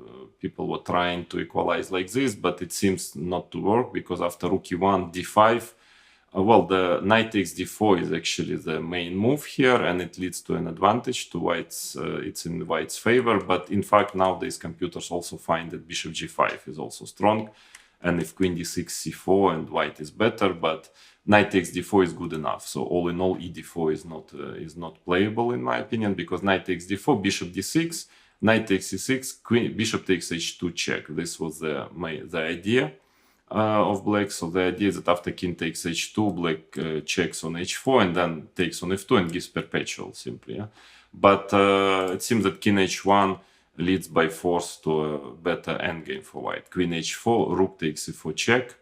people were trying to equalize like this, but it seems not to work because after rook e1, d5, well, the knight takes d4 is actually the main move here, and it leads to an advantage to white's. It's in white's favor, but in fact nowadays computers also find that bishop g5 is also strong, and if queen d6, c4, and white is better, but knight takes d4 is good enough. So all in all, ed4 is not playable in my opinion, because knight takes d4, bishop d6, knight takes e6, queen, bishop takes h2 check. This was the idea of black. So the idea is that after king takes h2, black checks on h4 and then takes on f2 and gives perpetual simply. Yeah? But it seems that king h1 leads by force to a better endgame for white. Queen h4, rook takes e4 check,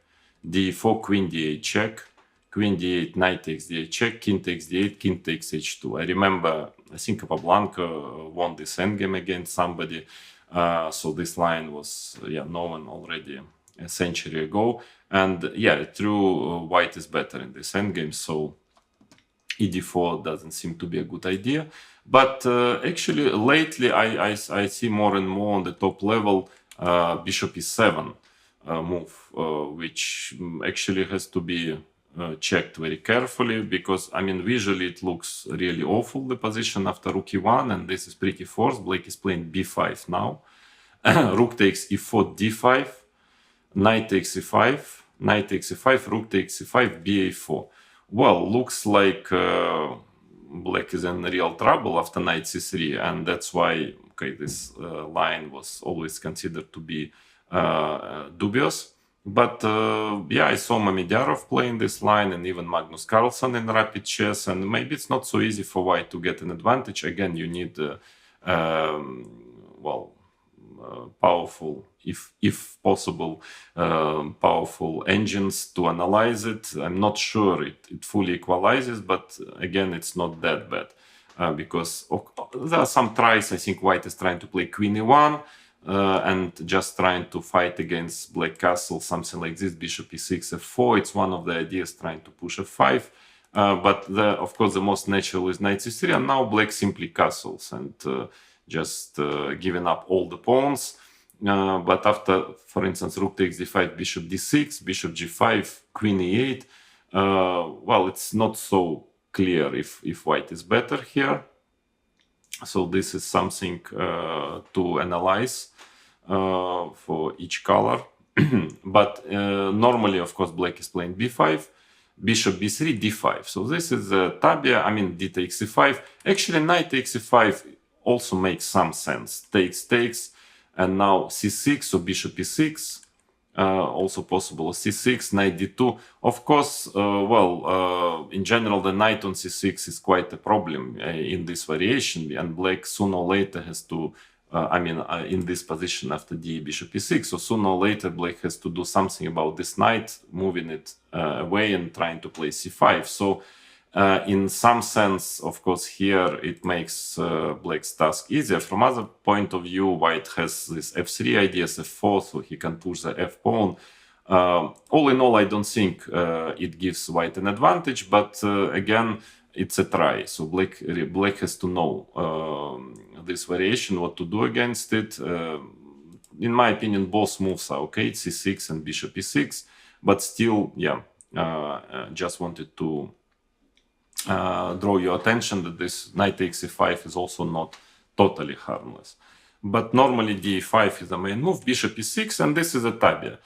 d4, queen d8 check, queen d8, knight takes d8 check, king takes d8, king takes h2. I remember, I think Capablanca won this endgame against somebody. So this line was known already a century ago. And yeah, true, white is better in this endgame. So ed4 doesn't seem to be a good idea. But actually, lately, I see more and more on the top level bishop e7 move, which actually has to be checked very carefully, because I mean visually it looks really awful, the position after rook e1, and this is pretty forced. Black is playing b5 now. Rook takes e4, d5, knight takes e5, knight takes e5, rook takes e5, ba4. Well, looks like black is in real trouble after knight c3, and that's why this line was always considered to be dubious. But yeah, I saw Mamedjarov playing this line, and even Magnus Carlsen in rapid chess, and maybe it's not so easy for white to get an advantage. Again, you need powerful, if possible, powerful engines to analyze it. I'm not sure it fully equalizes, but again, it's not that bad because there are some tries. I think white is trying to play queen e1. and just trying to fight against black castle, something like this, bishop e6, f4. It's one of the ideas, trying to push f5. But of course, the most natural is knight c3, and now black simply castles and just giving up all the pawns. But after, for instance, rook takes d5, bishop d6, bishop g5, queen e8, well, it's not so clear if white is better here. So this is something to analyze for each color. But normally, of course, black is playing b5, bishop b3, d5. So this is tabia. I mean, d takes e5. Actually, knight takes e5 also makes some sense. Takes, and now c6, so bishop e6. Also possible c6, knight d2. Of course, in general, the knight on c6 is quite a problem in this variation, and black sooner or later has to, in this position after d, bishop e6. So sooner or later, black has to do something about this knight, moving it away and trying to play c5. So in some sense, of course, here it makes black's task easier. From other point of view, white has this f3 ideas, f4, so he can push the f pawn. All in all, I don't think it gives white an advantage, but again, it's a try. So black has to know this variation, what to do against it. In my opinion, both moves are okay, c6 and bishop e6, but still, just wanted to draw your attention that this knight takes e5 is also not totally harmless. But normally d5 is the main move, bishop e6, and this is a tabia.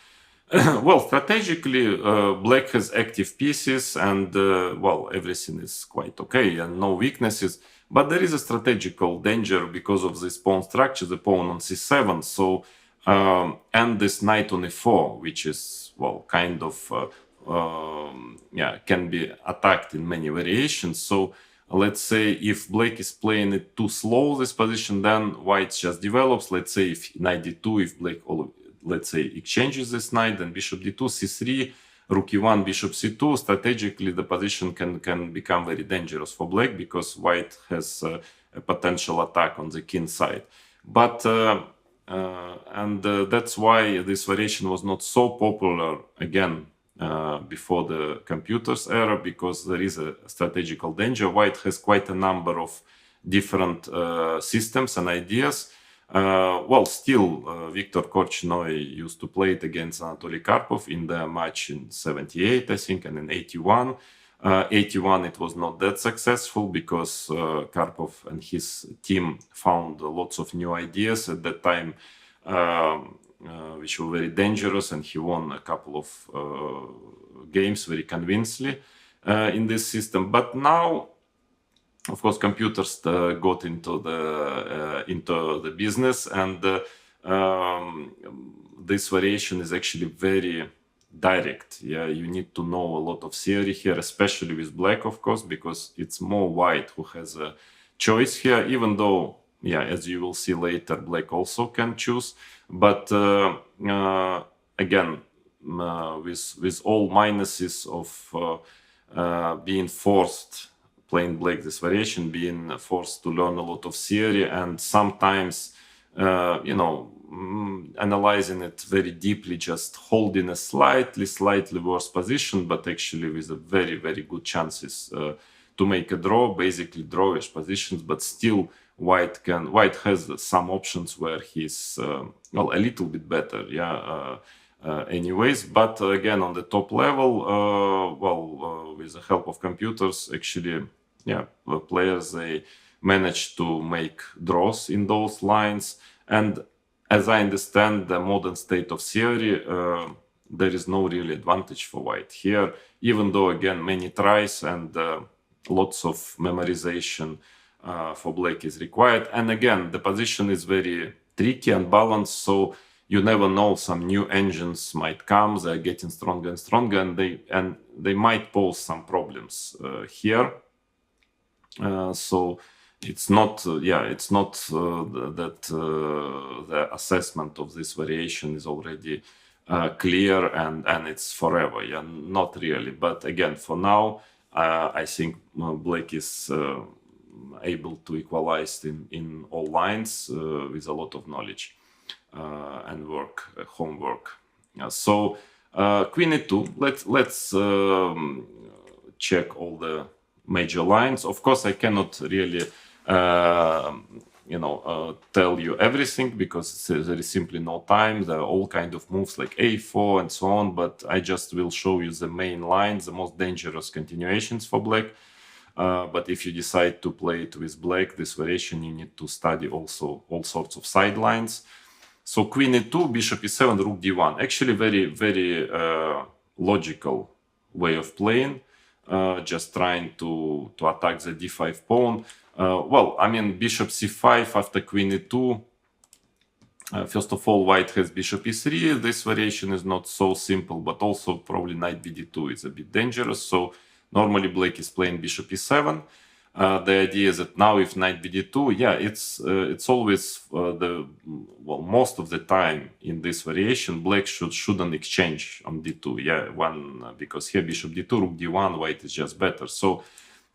Well, strategically, black has active pieces, and everything is quite okay and no weaknesses. But there is a strategical danger because of this pawn structure, the pawn on c7. So and this knight on e4, which is kind of can be attacked in many variations. So let's say if black is playing it too slow, this position, then white just develops. Let's say if knight d2, if black, let's say, exchanges this knight, then bishop d2, c3, rook e1, bishop c2. Strategically, the position can become very dangerous for black because white has a potential attack on the king side. But that's why this variation was not so popular again before the computers era, because there is a strategical danger. White has quite a number of different systems and ideas. Still, Viktor Korchnoi used to play it against Anatoly Karpov in the match in 78, I think, and in 81. 81, it was not that successful because Karpov and his team found lots of new ideas at that time, which were very dangerous, and he won a couple of games very convincingly in this system. But now, of course, computers got into the business, and this variation is actually very direct. You need to know a lot of theory here, especially with black, of course, because it's more white who has a choice here, even though, as you will see later, black also can choose. But again, with all minuses of being forced, playing black this variation, being forced to learn a lot of theory, and sometimes, analyzing it very deeply, just holding a slightly worse position, but actually with a very, very good chances to make a draw, basically drawish positions, but still white has some options where he's a little bit better, anyways. But again, on the top level, with the help of computers, actually, the players, they managed to make draws in those lines. And as I understand the modern state of theory, there is no real advantage for white here, even though, again, many tries and lots of memorization for black is required. And again, the position is very tricky and balanced, so you never know, some new engines might come, they're getting stronger and stronger, and they might pose some problems here. So it's not that the assessment of this variation is already clear and it's forever. Not really. But again, for now, I think black is able to equalize in all lines with a lot of knowledge. and work homework. So queen e2. Let's check all the major lines. Of course, I cannot really tell you everything because there is simply no time. There are all kind of moves like a4 and so on, but I just will show you the main lines, the most dangerous continuations for black. But if you decide to play it with black, this variation, you need to study also all sorts of sidelines. So queen e2, bishop e7, rook d1. Actually, very logical way of playing. Just trying to attack the d5 pawn. Well, I mean, bishop c5 after queen e2. First of all, white has bishop e3. This variation is not so simple, but also probably knight bd2 is a bit dangerous. So normally black is playing bishop e7. The idea is that now if knight bd2, yeah, it's always most of the time in this variation, black shouldn't exchange on d2. Yeah, because here bishop d2, rook d1, white is just better. So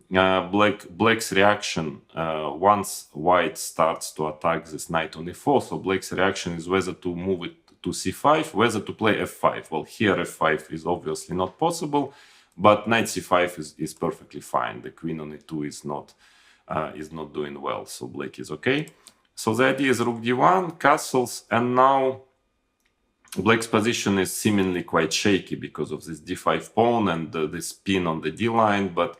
black's reaction once white starts to attack this knight on e4, so black's reaction is whether to move it to c5, whether to play f5. Well, here f5 is obviously not possible, but knight c5 is perfectly fine. The queen on e2 is not doing well, so black is okay. So the idea is rook d1, castles, and now black's position is seemingly quite shaky because of this d5 pawn and this pin on the d line, but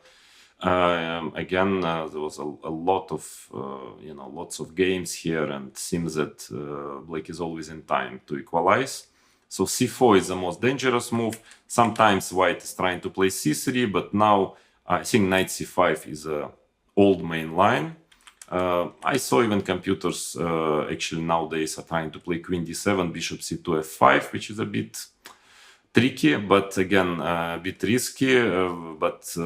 again, there was a lot of, lots of games here, and it seems that black is always in time to equalize. So c4 is the most dangerous move. Sometimes white is trying to play c3, but now I think knight c5 is a old main line. I saw even computers actually nowadays are trying to play queen d7, bishop c2, f5, which is a bit tricky, but again, a bit risky, but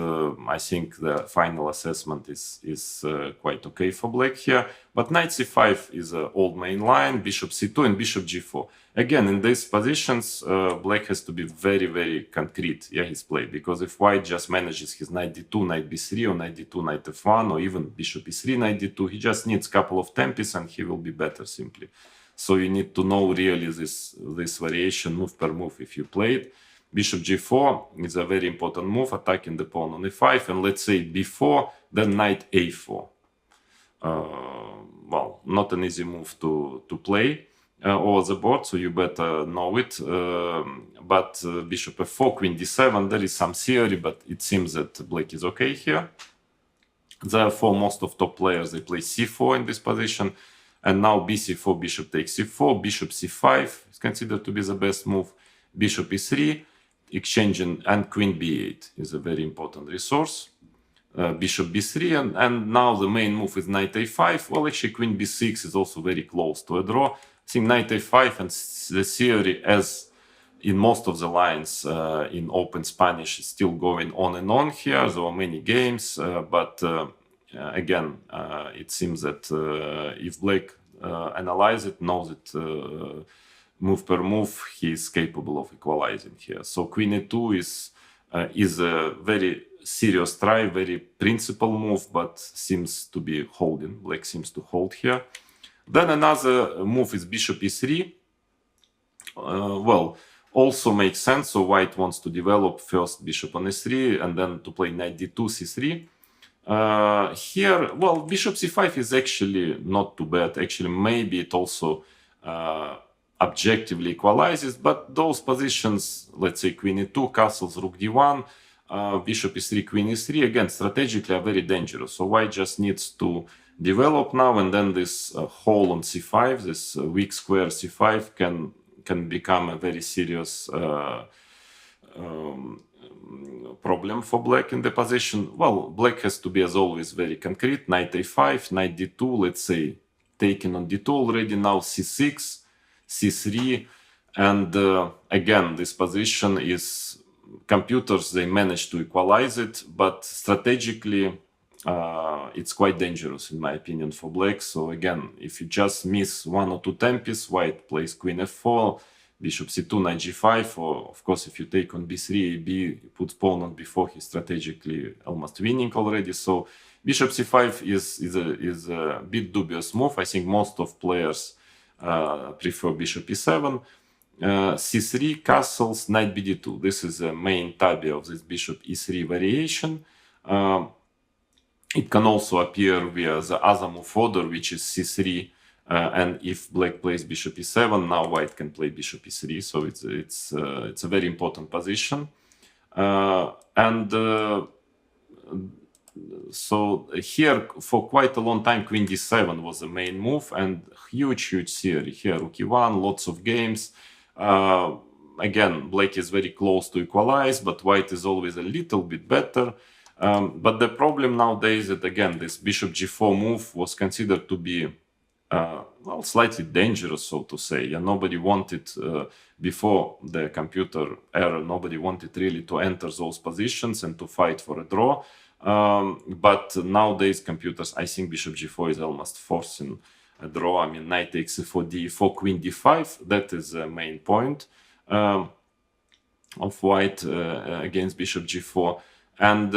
I think the final assessment is quite okay for black here. But knight c5 is an old main line, bishop c2 and bishop g4. Again, in these positions, black has to be very concrete, yeah, his play, because if white just manages his knight d2, knight b3, or knight d2, knight f1, or even bishop e3, knight d2, he just needs a couple of tempis and he will be better simply. So you need to know really this variation move per move if you play it. Bishop g4 is a very important move, attacking the pawn on e5, and let's say b4, then knight a4. Well, not an easy move to play over the board, so you better know it. But bishop f4, queen d7, there is some theory, but it seems that black is okay here. Therefore, most of top players, they play c4 in this position. And now bc4, bishop takes c4, bishop c5 is considered to be the best move. Bishop e3, exchanging, and queen b8 is a very important resource. Bishop b3, and now the main move is knight a5. Well, actually, queen b6 is also very close to a draw. I think knight a5 and the theory, as in most of the lines in open Spanish, is still going on and on here. There are many games, but again, it seems that if black analyze it, knows it move per move, he is capable of equalizing here. So queen e2 is a very serious try, very principal move, but seems to be holding. Black seems to hold here. Then another move is bishop e3. Well, also makes sense. So white wants to develop first bishop on e3 and then to play knight d2, c3. Here, well, bishop c5 is actually not too bad. Actually, maybe it also objectively equalizes, but those positions, let's say queen e2, castles, rook d1, bishop e3, queen e3, again, strategically are very dangerous. So white just needs to develop now, and then this hole on c5, this weak square c5 can become a very serious problem for black in the position. Well, black has to be, as always, very concrete. Knight a5, knight d2, let's say taken on d2 already, now c6, c3, and again, this position is, computers, they manage to equalize it, but strategically it's quite dangerous in my opinion for black. So again, if you just miss one or two tempis, white plays queen f4, bishop c2, knight g5, or of course if you take on b3, b puts pawn on b4, he's strategically almost winning already. So bishop c5 is a bit dubious move. I think most of players prefer bishop e7. c3, castles, knight bd2. This is the main tabby of this bishop e3 variation. It can also appear via the other move order, which is c3, and if black plays bishop e7, now white can play bishop e3. So it's a very important position. So here for quite a long time, queen d7 was the main move, and huge theory here. Rook e1, lots of games. Again, black is very close to equalize, but white is always a little bit better. But the problem nowadays that, again, this bishop g4 move was considered to be well, slightly dangerous, so to say. And nobody wanted, before the computer era, nobody wanted really to enter those positions and to fight for a draw. But nowadays, computers, I think bishop g4 is almost forcing a draw. I mean, knight takes e4, d4, queen d5. That is the main point of white against bishop g4. And,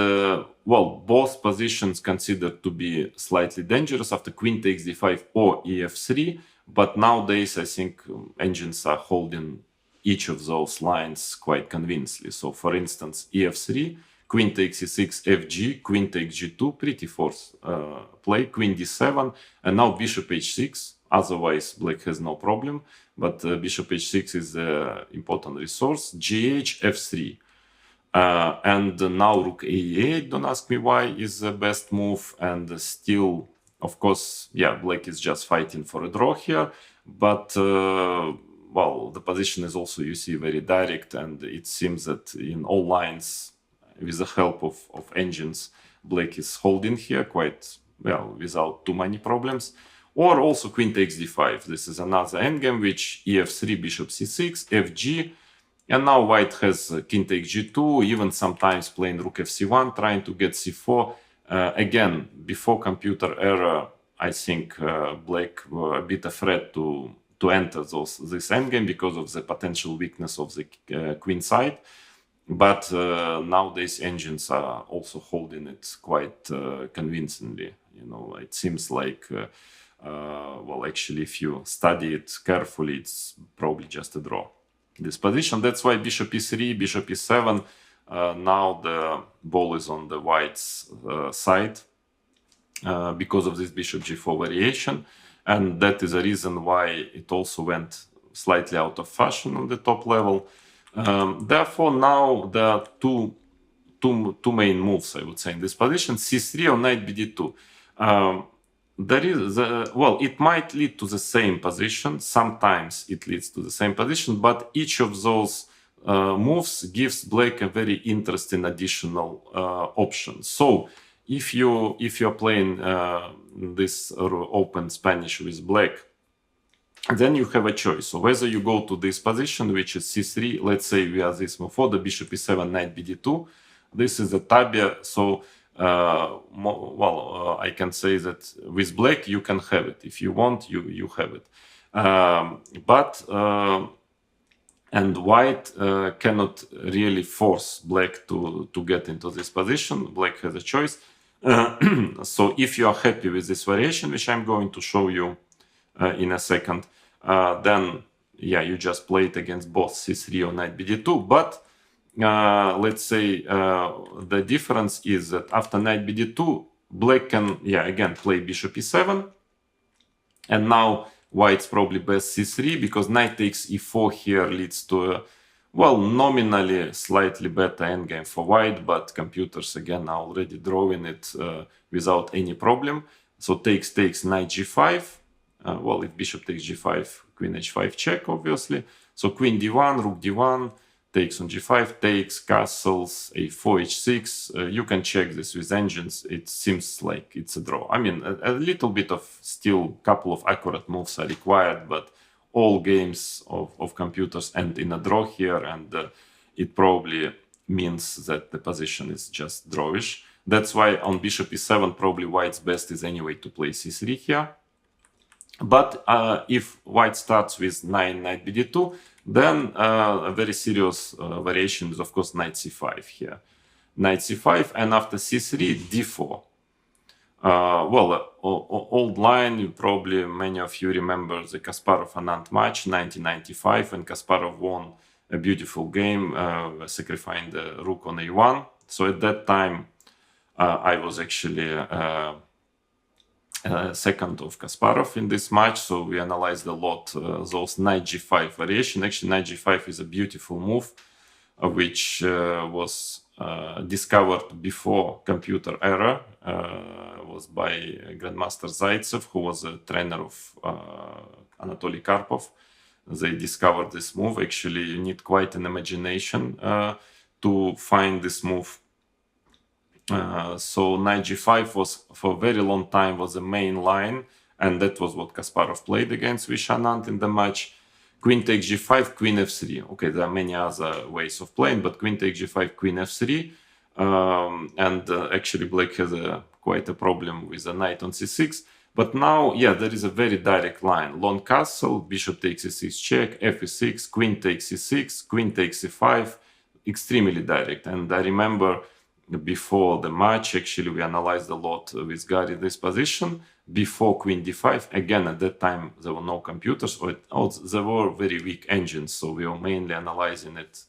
well, both positions considered to be slightly dangerous after queen takes d5 or ef3. But nowadays, I think engines are holding each of those lines quite convincingly. So, for instance, ef3, queen takes e6, fg, queen takes g2, pretty forced play, queen d7, and now bishop h6. Otherwise, black has no problem. But bishop h6 is an important resource. gh, f3. And now rook a8, don't ask me why, is the best move. And still, of course, yeah, black is just fighting for a draw here. But, well, the position is also, you see, very direct. And it seems that in all lines, with the help of engines, black is holding here quite well, without too many problems. Or also queen takes d5. This is another endgame, which ef3, bishop c6, fg. And now white has king takes g2, even sometimes playing rook fc1, trying to get c4. Again, before computer era, I think black were a bit afraid to enter this endgame because of the potential weakness of the queen side. But nowadays engines are also holding it quite convincingly. You know, it seems like, well, actually, if you study it carefully, it's probably just a draw. This position. That's why bishop e3, bishop e7. Now the ball is on the white's side because of this bishop g4 variation, and that is a reason why it also went slightly out of fashion on the top level. Therefore, now there are two main moves, I would say, in this position: c3 or knight bd2. There is well, it might lead to the same position. Sometimes it leads to the same position, but each of those moves gives black a very interesting additional option. So if you're playing this open Spanish with black, then you have a choice. So whether you go to this position, which is c3, let's say we have this move for the bishop e7, knight bd2. This is a tabia. So well, I can say that with black you can have it. If you want, you have it. But and white cannot really force black to get into this position. Black has a choice. So if you are happy with this variation, which I'm going to show you in a second, then yeah, you just play it against both c3 or knight bd2. But let's say the difference is that after knight bd2, black can, yeah, again play bishop e7, and now white's probably best c3, because knight takes e4 here leads to a, well, nominally slightly better endgame for white, but computers again are already drawing it without any problem. So takes knight g5. Well, if bishop takes g5, queen h5 check, obviously. So queen d1, rook d1, takes on g5, takes, castles, a4, h6. You can check this with engines. It seems like it's a draw. I mean, a little bit of still couple of accurate moves are required, but all games of computers end in a draw here, and it probably means that the position is just drawish. That's why on bishop e7, probably white's best is anyway to play c3 here. But if white starts with knight bd2, then a very serious variation is, of course, knight c5 here. Knight c5, and after c3, d4. Old line, probably many of you remember the Kasparov-Anand match, 1995, when Kasparov won a beautiful game, sacrificing the rook on a1. So at that time, I was actually second of Kasparov in this match, so we analyzed a lot those knight g5 variation. Actually, knight g5 is a beautiful move, which was discovered before computer era, was by Grandmaster Zaitsev, who was a trainer of Anatoly Karpov. They discovered this move. Actually, you need quite an imagination to find this move. So knight g5 was for a very long time was the main line, and that was what Kasparov played against Vishanant in the match. Queen takes g5, queen f3. Okay, there are many other ways of playing, but queen takes g5, queen f3. Actually, black has quite a problem with the knight on c6. But now, yeah, there is a very direct line. Long castle, bishop takes e6 check, f e6, queen takes e6, queen takes e5. Extremely direct. And I remember before the match, actually, we analyzed a lot with Gary this position. Before queen d5, again, at that time, there were no computers, or there were very weak engines. So we were mainly analyzing it,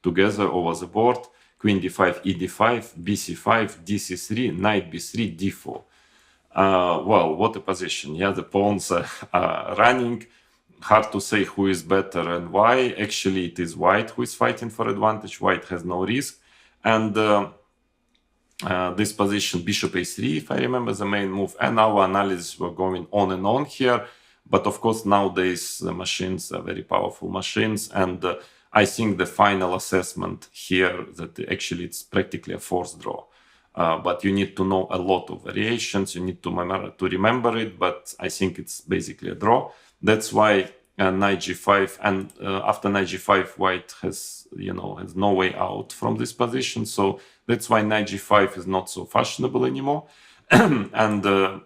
together over the board. Queen d5, e d5, bc5, dc3, knight b3, d4. Well, what a position. Yeah, the pawns are running. Hard to say who is better and why. Actually, it is white who is fighting for advantage. White has no risk. And this position, bishop a3, if I remember the main move, and our analysis were going on and on here. But of course, nowadays, the machines are very powerful machines. And I think the final assessment here that actually it's practically a forced draw. But you need to know a lot of variations. You need to remember it. But I think it's basically a draw. That's why knight g5, and after knight g5, white has no way out from this position. So that's why knight g5 is not so fashionable anymore. And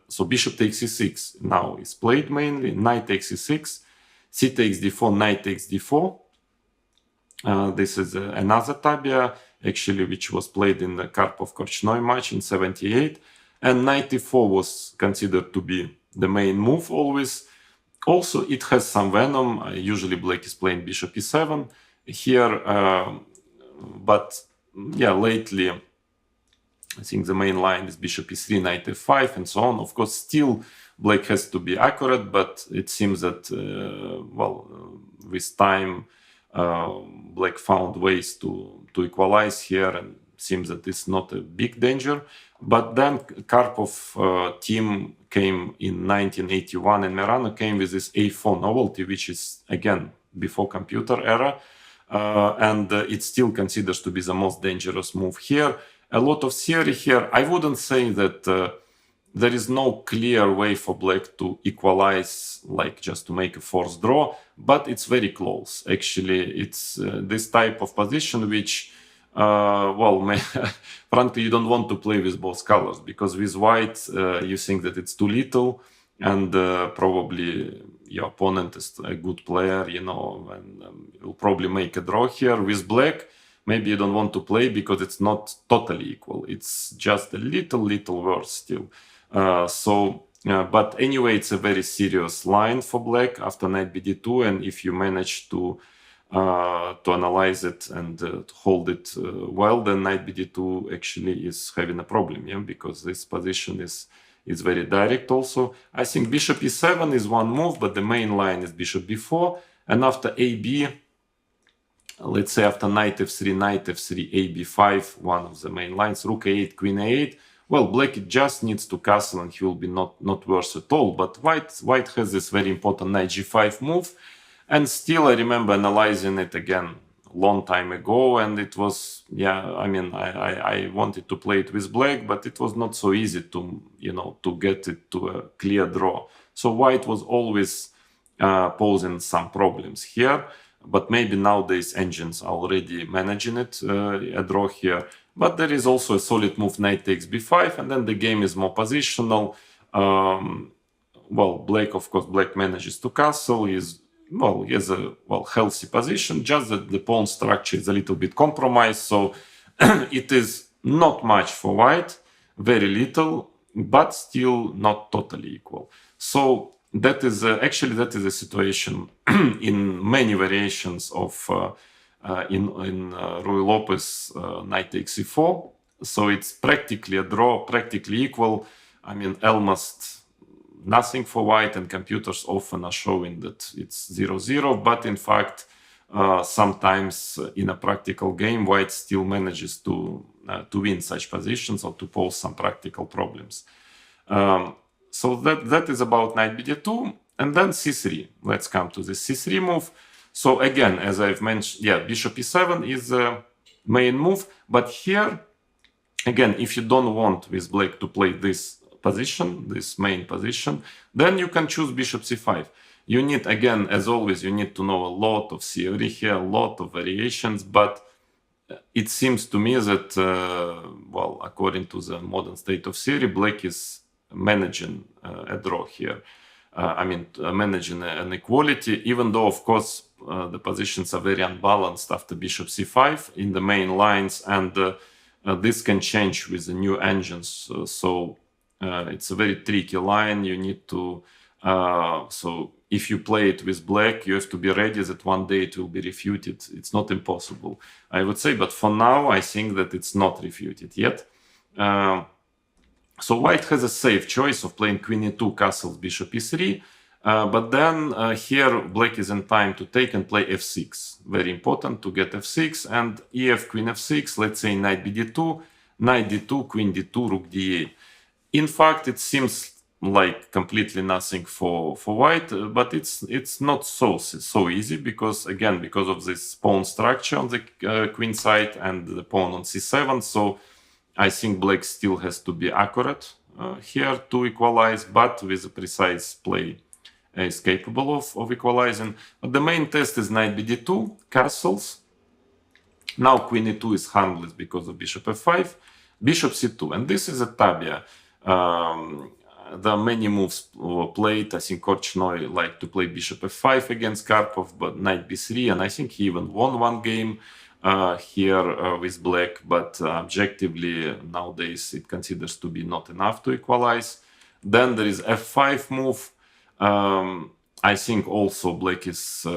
so bishop takes e6 now is played mainly. Knight takes e6, c takes d4, knight takes d4. This is another tabia, actually, which was played in the Karpov-Korchnoi match in 78. And knight e4 was considered to be the main move always. Also, it has some venom. Usually black is playing bishop e7 here. But yeah, lately, I think the main line is bishop e3, knight f5, and so on. Of course, still black has to be accurate, but it seems that, with time, black found ways to equalize here, and seems that it's not a big danger. But then Karpov team came in 1981, and Merano came with this a4 novelty, which is, again, before computer era. And it still considers to be the most dangerous move here. A lot of theory here. I wouldn't say that there is no clear way for black to equalize, like just to make a forced draw, but it's very close. Actually, it's this type of position which, frankly, you don't want to play with both colors, because with white, you think that it's too little, and probably your opponent is a good player, and will probably make a draw here. With black, maybe you don't want to play because it's not totally equal. It's just a little worse still. But anyway, it's a very serious line for black after knight bd2, and if you manage to analyze it and to hold it well, then knight bd2 actually is having a problem, because this position is very direct also. I think bishop e7 is one move, but the main line is bishop b4, and after ab, let's say after knight f3, ab5, one of the main lines, rook a8, queen a8. Well, black just needs to castle and he will be not worse at all. But white has this very important knight g5 move. And still, I remember analyzing it again long time ago. And it was, I wanted to play it with black, but it was not so easy to get it to a clear draw. So white was always posing some problems here. But maybe nowadays engines are already managing it, a draw here. But there is also a solid move, knight takes b5, and then the game is more positional. Black, of course, black manages to castle. He has a healthy position, just that the pawn structure is a little bit compromised. So it is not much for white, very little. but still not totally equal. So that is actually that is a situation in many variations of in Ruy Lopez knight takes e4. So it's practically a draw, practically equal. I mean, almost nothing for white, and computers often are showing that it's 0-0, but in fact, sometimes in a practical game, white still manages to win such positions or to pose some practical problems. So that is about knight bd2, and then c3. Let's come to the c3 move. So again, as I've mentioned, yeah, bishop e7 is the main move, but here, again, if you don't want with black to play this position, this main position, then you can choose bishop c5. You need, again, as always, you need to know a lot of theory here, a lot of variations, but it seems to me that, well, according to the modern state of theory, black is managing a draw here. I mean, managing an equality, even though, of course, the positions are very unbalanced after bishop c5 in the main lines, and this can change with the new engines. So it's a very tricky line. You need to, so if you play it with black, you have to be ready that one day it will be refuted. It's not impossible, I would say, but for now, I think that it's not refuted yet. So white has a safe choice of playing queen e2, castles, bishop e3, but then here black is in time to take and play f6. Very important to get f6, and ef, queen f6, let's say knight bd2, knight d2, queen d2, rook d8. In fact, it seems like completely nothing for white, but it's not so easy, because again, because of this pawn structure on the queen side and the pawn on c7. So I think black still has to be accurate here to equalize, but with a precise play is capable of equalizing. But the main test is knight bd2, castles. Now queen e2 is harmless because of bishop f5, bishop c2, and this is a tabia. There are many moves played. I think Korchnoi liked to play bishop f5 against Karpov, but knight b3, and I think he even won one game here with black, but objectively nowadays it considers to be not enough to equalize. Then there is f5 move. I think also black is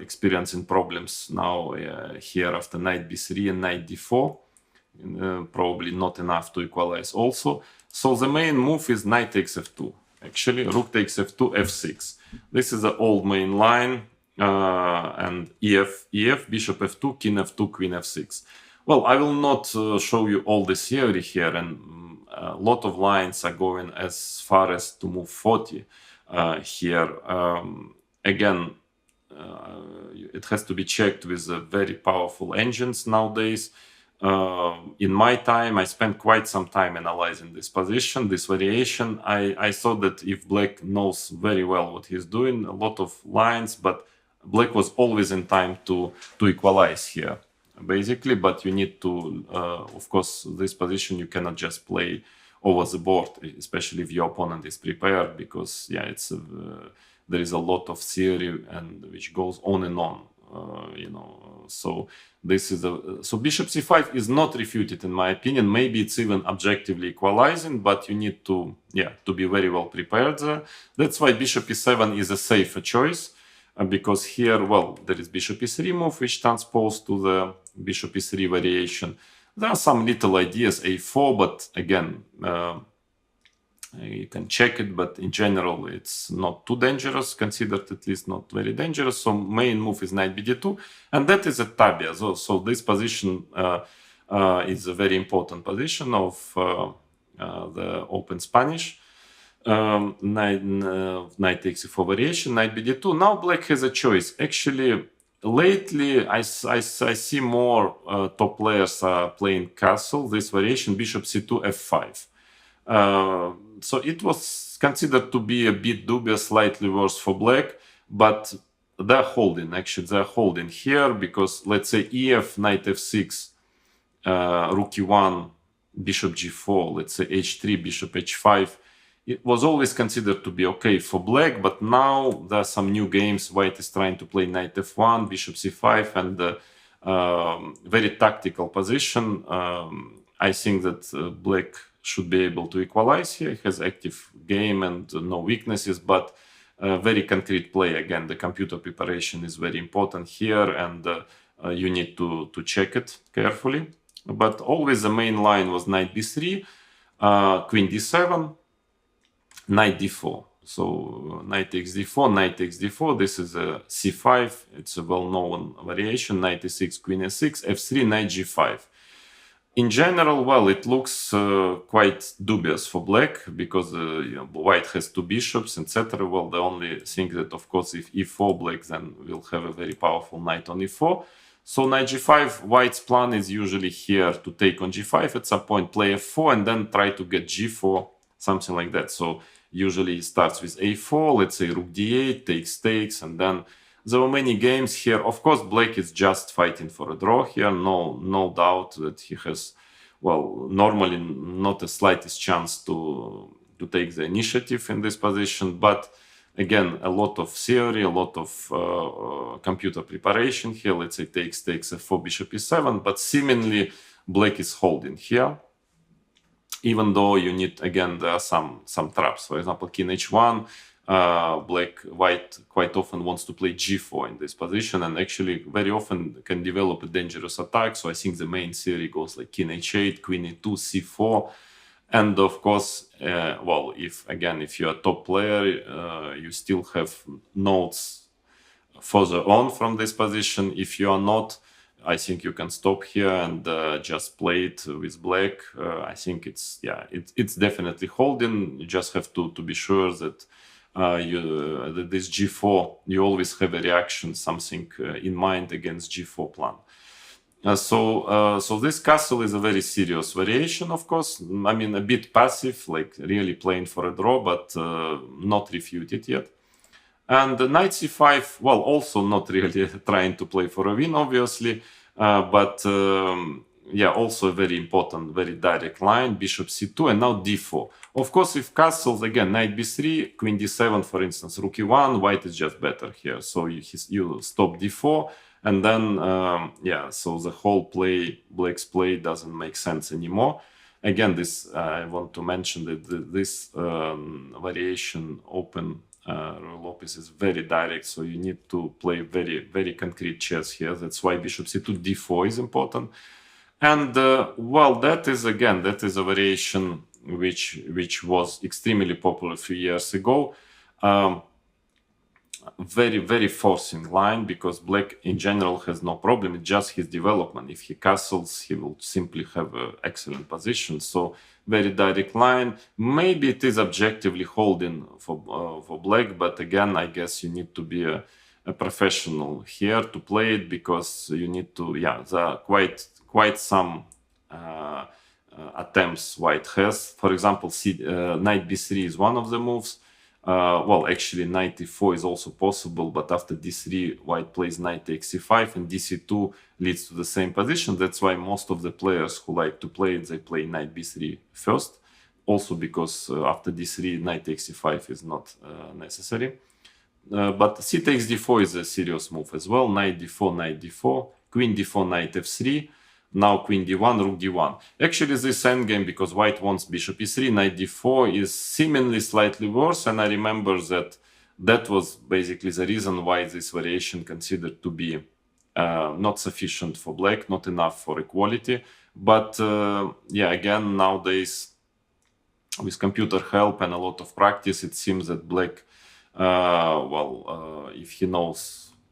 experiencing problems now here after knight b3 and knight d4. Probably not enough to equalize also. So the main move is knight takes f2. Actually, rook takes f2, f6. This is the old main line, and ef, bishop f2, king f2, queen f6. Well, I will not show you all the theory here, and a lot of lines are going as far as to move 40 here. Again, it has to be checked with very powerful engines nowadays. In my time, I spent quite some time analyzing this position, this variation. I thought that if black knows very well what he's doing, a lot of lines, but black was always in time to equalize here, basically. But you need to, of course, this position you cannot just play over the board, especially if your opponent is prepared, because yeah, it's there is a lot of theory and which goes on and on. So this is so bishop c5 is not refuted in my opinion. Maybe it's even objectively equalizing, but you need to be very well prepared there. That's why bishop e7 is a safer choice, because here, well, there is bishop e3 move which transposed to the bishop e3 variation. There are some little ideas, a4, but again, you can check it, but in general, it's not too dangerous, considered at least not very dangerous. So main move is knight bd2, and that is a tabia. So this position is a very important position of the open Spanish. Knight takes e4 variation, knight bd2. Now black has a choice. Actually, lately, I see more top players are playing castle, this variation, bishop c2, f5. So it was considered to be a bit dubious, slightly worse for black, but they're holding, actually, they're holding here, because let's say ef, knight f6, rook e1, bishop g4, let's say h3, bishop h5, it was always considered to be okay for black, but now there are some new games. White is trying to play knight f1, bishop c5, and very tactical position. I think that black should be able to equalize here. He has active game and no weaknesses, but very concrete play. Again, the computer preparation is very important here, and you need to check it carefully. But always the main line was knight b3, queen d7, knight d4. So knight takes d4, knight takes d4. This is a c5. It's a well-known variation. Knight e6, queen e6, f3, knight g5. In general, well, it looks quite dubious for black because white has two bishops, etc. Well, the only thing that, of course, if e4 black, then we'll have a very powerful knight on e4. So knight g5, white's plan is usually here to take on g5 at some point, play f4, and then try to get g4, something like that. So usually it starts with a4, let's say rook d8, takes, and then there were many games here. Of course, black is just fighting for a draw here. No doubt that he has, well, normally not the slightest chance to take the initiative in this position. But again, a lot of theory, a lot of computer preparation here. Let's say takes f4, bishop e7. But seemingly, black is holding here. Even though you need, again, there are some traps. For example, king h1. White quite often wants to play g4 in this position, and actually very often can develop a dangerous attack. So I think the main theory goes like king h8, queen e2, c4, and of course, well, if you're a top player, you still have notes further on from this position. If you are not, I think you can stop here and just play it with black. I think it's definitely holding. You just have to be sure that this g4, you always have a reaction, something in mind against g4 plan. So this castle is a very serious variation, of course. I mean, a bit passive, like really playing for a draw, but not refuted yet. And the knight c5, well, also not really trying to play for a win, obviously, but also a very important, very direct line, bishop c2, and now d4. Of course, if castles, again, knight b3, queen d7, for instance, rook e1, white is just better here. So you stop d4, and then, so the whole black's play doesn't make sense anymore. Again, this I want to mention that this variation open Royal Lopez is very direct, so you need to play very, very concrete chess here. That's why bishop c2, d4 is important. And well, that is a variation which was extremely popular a few years ago. Very, very forcing line, because black in general has no problem. It's just his development. If he castles, he will simply have an excellent position. So very direct line. Maybe it is objectively holding for black, but again, I guess you need to be a professional here to play it, because you need to, there are quite some attempts white has. For example, knight b3 is one of the moves. Well, actually, knight e4 is also possible, but after d3, white plays knight takes c5, and dc2 leads to the same position. That's why most of the players who like to play it, they play knight b3 first. Also because after d3, knight takes c5 is not necessary. But c takes d4 is a serious move as well. Knight d4, queen d4, knight f3. Now queen d1, rook d1. Actually, this endgame, because white wants bishop e3, knight d4, is seemingly slightly worse. And I remember that was basically the reason why this variation considered to be not sufficient for black, not enough for equality. But again, nowadays, with computer help and a lot of practice, it seems that black, if he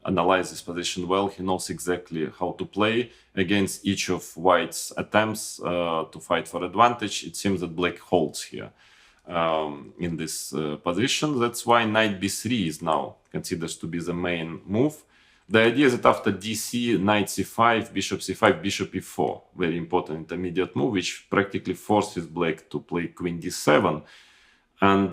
analyze this position well, he knows exactly how to play against each of white's attempts to fight for advantage. It seems that black holds here in this position. That's why knight b3 is now considered to be the main move. The idea is that after dc, knight c5, bishop c5, bishop e4, very important intermediate move, which practically forces black to play queen d7, and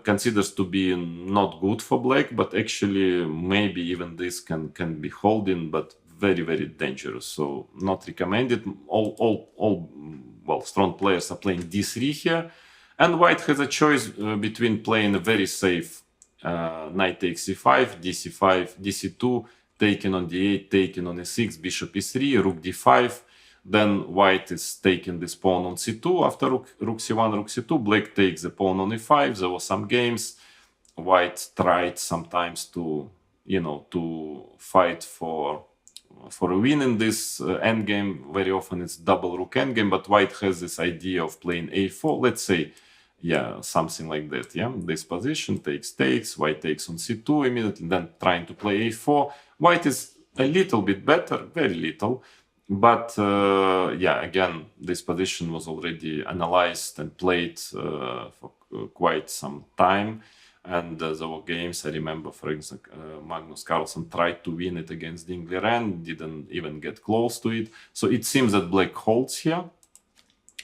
considers to be not good for black, but actually maybe even this can be holding, but very, very dangerous. So not recommended. All strong players are playing d3 here, and white has a choice between playing a very safe knight takes c5, dc5, dc2, taken on d8, taken on e6, bishop e3, rook d5. Then white is taking this pawn on c2. After rook c1, rook c2, black takes the pawn on e5. There were some games. White tried sometimes to, to fight for a win in this endgame. Very often it's double rook endgame, but white has this idea of playing a4. Let's say, something like that. This position takes, white takes on c2 immediately, then trying to play a4. White is a little bit better, very little. But again, this position was already analyzed and played for quite some time. And there were games, I remember, for example, Magnus Carlsen tried to win it against Dingley-Ren, didn't even get close to it. So it seems that black holds here.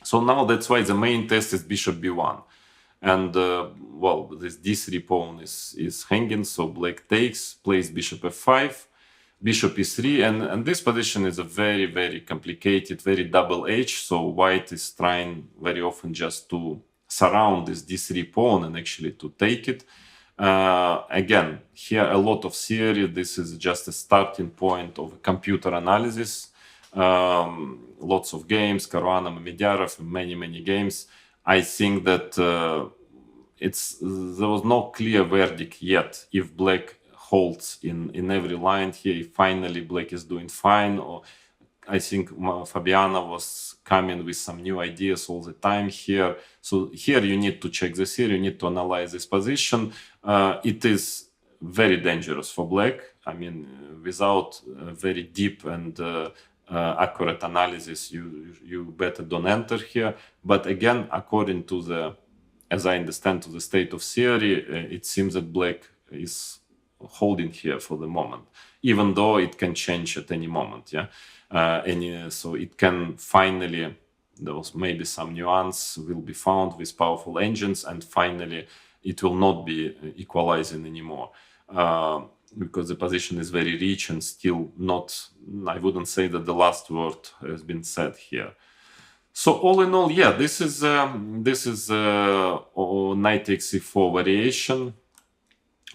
So now that's why the main test is bishop b1. And, this d3 pawn is hanging, so black takes, plays bishop f5, bishop e3, and this position is a very, very complicated, very double-edged, so white is trying very often just to surround this d3 pawn and actually to take it. Again, here a lot of theory. This is just a starting point of computer analysis. Lots of games, Caruana, Mediarov, many games. I think that there was no clear verdict yet if black holds in every line here. Finally, black is doing fine, or I think Fabiana was coming with some new ideas all the time here. So here you need to check the theory, you need to analyze this position. It is very dangerous for black. I mean, without very deep and accurate analysis, you better don't enter here. But again, according to as I understand, to the state of theory, it seems that black is holding here for the moment, even though it can change at any moment. So it can finally, there was maybe some nuance will be found with powerful engines, and finally it will not be equalizing anymore, because the position is very rich and still not, I wouldn't say that the last word has been said here. So all in all, this is knight takes e4 variation.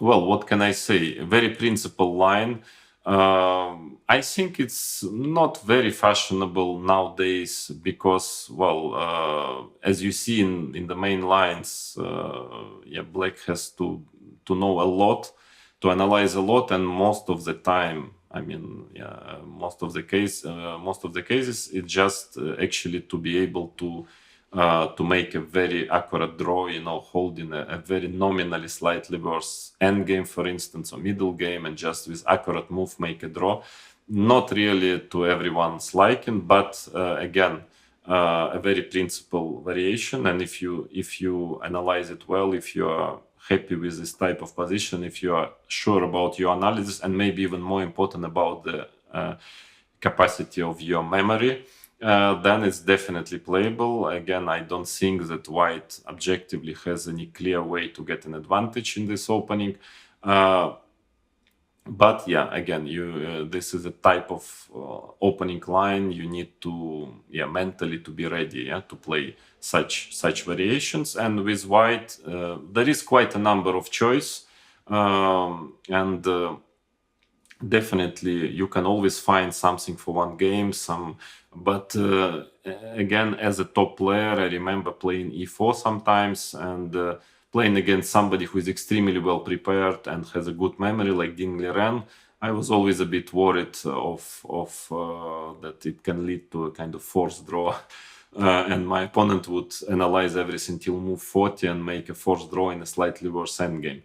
Well, what can I say? A very principled line. I think it's not very fashionable nowadays because, as you see in the main lines, black has to know a lot, to analyze a lot, and most of the time, most of the cases, it's just actually to be able to make a very accurate draw, holding a very nominally slightly worse endgame, for instance, or middle game, and just with accurate move make a draw. Not really to everyone's liking, but again, a very principled variation. And if you analyze it well, if you are happy with this type of position, if you are sure about your analysis, and maybe even more important about the capacity of your memory, then it's definitely playable. Again, I don't think that white objectively has any clear way to get an advantage in this opening. But again, this is a type of opening line. You need to mentally to be ready to play such variations. And with white, there is quite a number of choice, and definitely you can always find something for one game. But again, as a top player, I remember playing e4 sometimes and playing against somebody who is extremely well prepared and has a good memory like Dingley-Ren. I was always a bit worried of that it can lead to a kind of forced draw. And my opponent would analyze everything till move 40 and make a forced draw in a slightly worse endgame.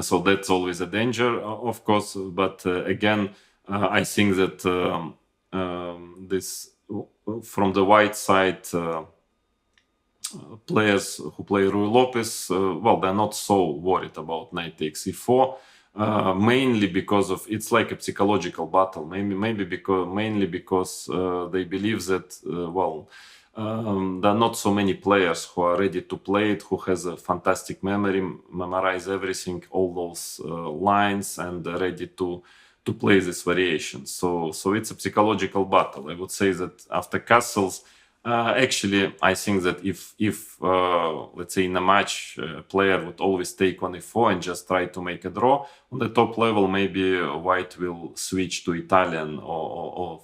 So that's always a danger, of course. But again, I think that this, from the white side, players who play Rui Lopez, they're not so worried about knight takes e4, mainly because of it's like a psychological battle. Mainly because they believe that there are not so many players who are ready to play it, who has a fantastic memory, memorize everything, all those lines, and ready to play this variation. So it's a psychological battle. I would say that after castles, actually, I think that if let's say in a match, a player would always take on e4 and just try to make a draw, on the top level, maybe white will switch to Italian or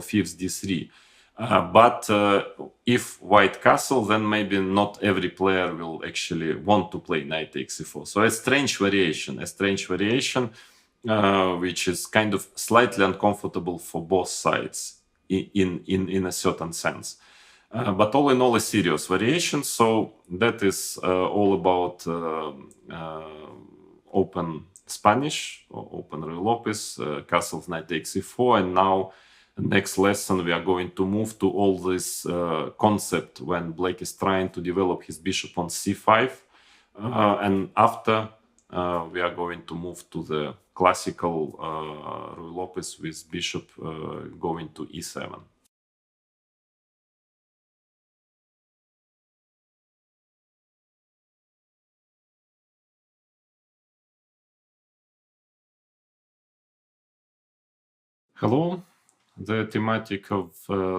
fifth d3. But if white castle, then maybe not every player will actually want to play knight takes c4. So a strange variation, which is kind of slightly uncomfortable for both sides in a certain sense. But all in all, a serious variation. So that is all about open Spanish or open Ruy Lopez, castles knight takes c4, and now next lesson we are going to move to all this concept when Blake is trying to develop his bishop on c5, and after we are going to move to the classical Ruy Lopez with bishop going to e7. Hello. The thematic of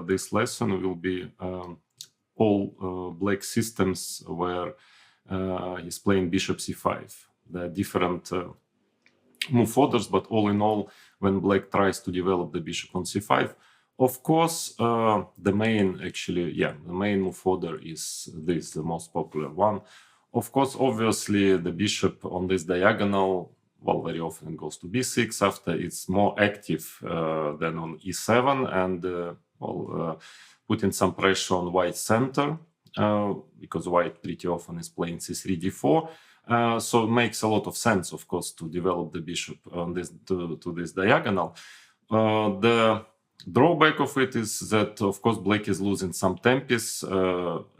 this lesson will be all black systems where he's playing bishop c5. There are different move orders, but all in all, when black tries to develop the bishop on c5, of course, the main move order is this, the most popular one. Of course, obviously, the bishop on this diagonal, well, very often it goes to b6 after it's more active than on e7, and putting some pressure on white center, because white pretty often is playing c3, d4. So it makes a lot of sense, of course, to develop the bishop on this to this diagonal. The drawback of it is that, of course, black is losing some tempis.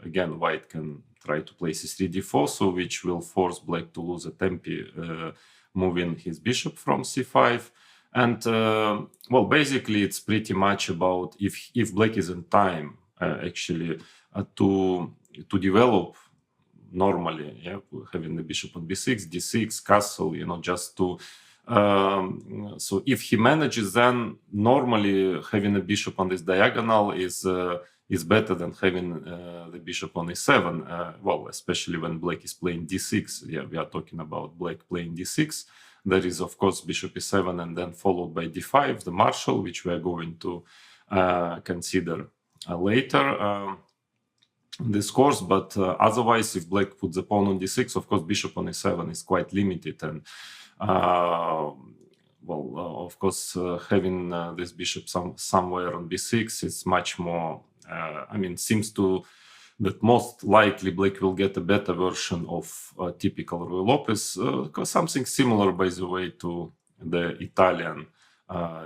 Again, white can try to play c3, d4, so which will force black to lose a tempi, moving his bishop from c5. And well, basically, it's pretty much about if black is in time actually to develop normally, having the bishop on b6, d6, castle, just to so if he manages, then normally having a bishop on this diagonal is better than having the bishop on e7. Well, especially when black is playing d6. Yeah, we are talking about black playing d6. There is, of course, bishop e7 and then followed by d5, the marshal, which we are going to consider later this course. But otherwise, if black puts the pawn on d6, of course, bishop on e7 is quite limited. And of course, having this bishop somewhere on b6 is much more, seems to that most likely black will get a better version of typical Ruy Lopez, something similar, by the way, to the Italian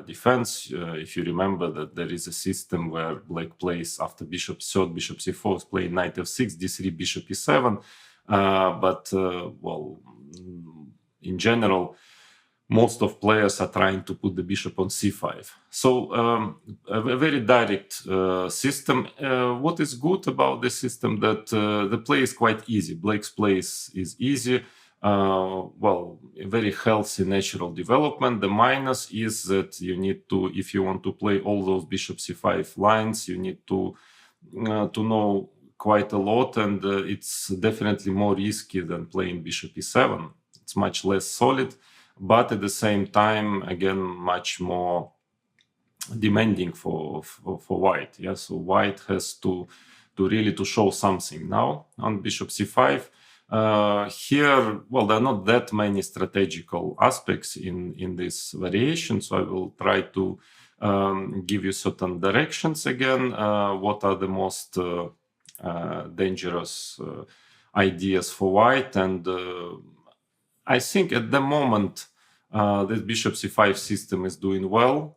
defense. If you remember that there is a system where black plays after bishop third, bishop c4, is playing knight f6, d3, bishop e7. In general, most of players are trying to put the bishop on c5. So a very direct system. What is good about the system that the play is quite easy. Black's play is easy. A very healthy natural development. The minus is that you need to, if you want to play all those bishop c5 lines, you need to know quite a lot, and it's definitely more risky than playing bishop e7. It's much less solid, but at the same time, again, much more demanding for white. Yeah, so white has to really to show something now on bishop c5. Here, well, there are not that many strategical aspects in this variation, so I will try to give you certain directions again. What are the most dangerous ideas for white? And I think at the moment this bishop c5 system is doing well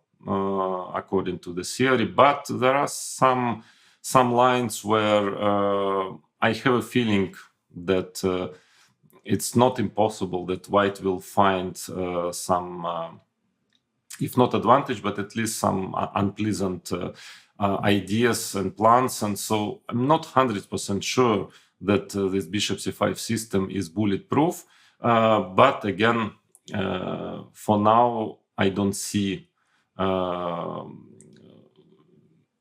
according to the theory, but there are some lines where I have a feeling that it's not impossible that white will find some, if not advantage, but at least some unpleasant ideas and plans. And so I'm not 100% sure that this bishop c5 system is bulletproof. But again, for now, I don't see,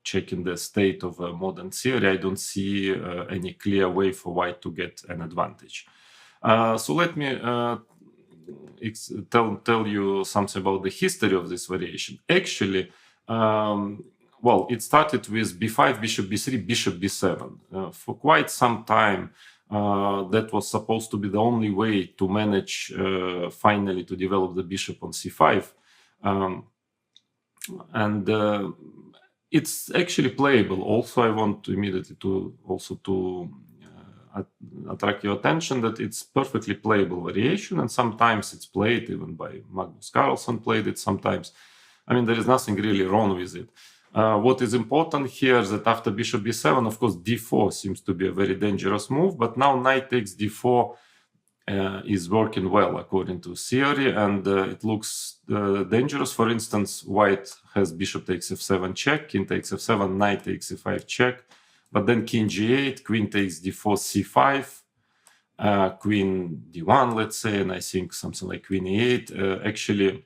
checking the state of modern theory, I don't see any clear way for white to get an advantage. So let me tell you something about the history of this variation. Actually, well, it started with b5, bishop b3, bishop b7. For quite some time, that was supposed to be the only way to manage finally to develop the bishop on c5. It's actually playable. Also, I want to immediately to attract your attention that it's perfectly playable variation, and sometimes it's played even by Magnus Carlsen played it sometimes. I mean, there is nothing really wrong with it. What is important here is that after bishop b7, of course, d4 seems to be a very dangerous move, but now knight takes d4 is working well according to theory, and it looks dangerous. For instance, white has bishop takes f7 check, king takes f7, knight takes e5 check, but then king g8, queen takes d4, c5, queen d1, let's say, and I think something like queen e8. Actually,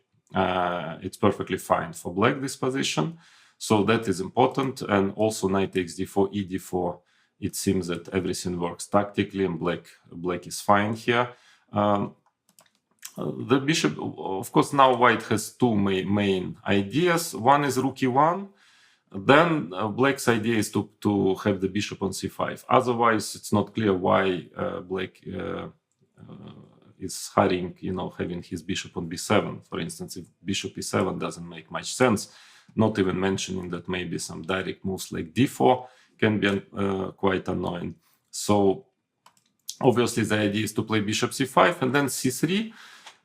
it's perfectly fine for black, this position. So that is important. And also knight takes d4, e d4. It seems that everything works tactically, and black is fine here. The bishop, of course, now white has two main ideas. One is rook e1. Then black's idea is to have the bishop on c5. Otherwise, it's not clear why black is hurrying, having his bishop on b7. For instance, if bishop e7 doesn't make much sense, not even mentioning that maybe some direct moves like d4 can be quite annoying. So obviously the idea is to play bishop c5 and then c3,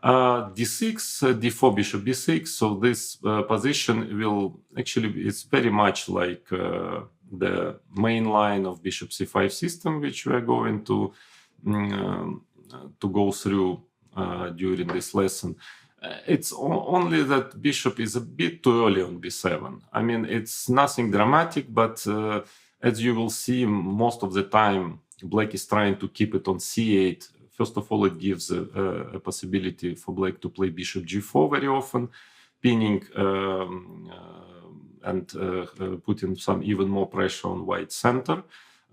d6, d4, bishop b6. So this position will actually, it's very much like the main line of bishop c5 system, which we are going to go through during this lesson. It's only that bishop is a bit too early on b7. I mean, it's nothing dramatic, but as you will see, most of the time, black is trying to keep it on c8. First of all, it gives a possibility for black to play bishop g4 very often, pinning and putting some even more pressure on white's center.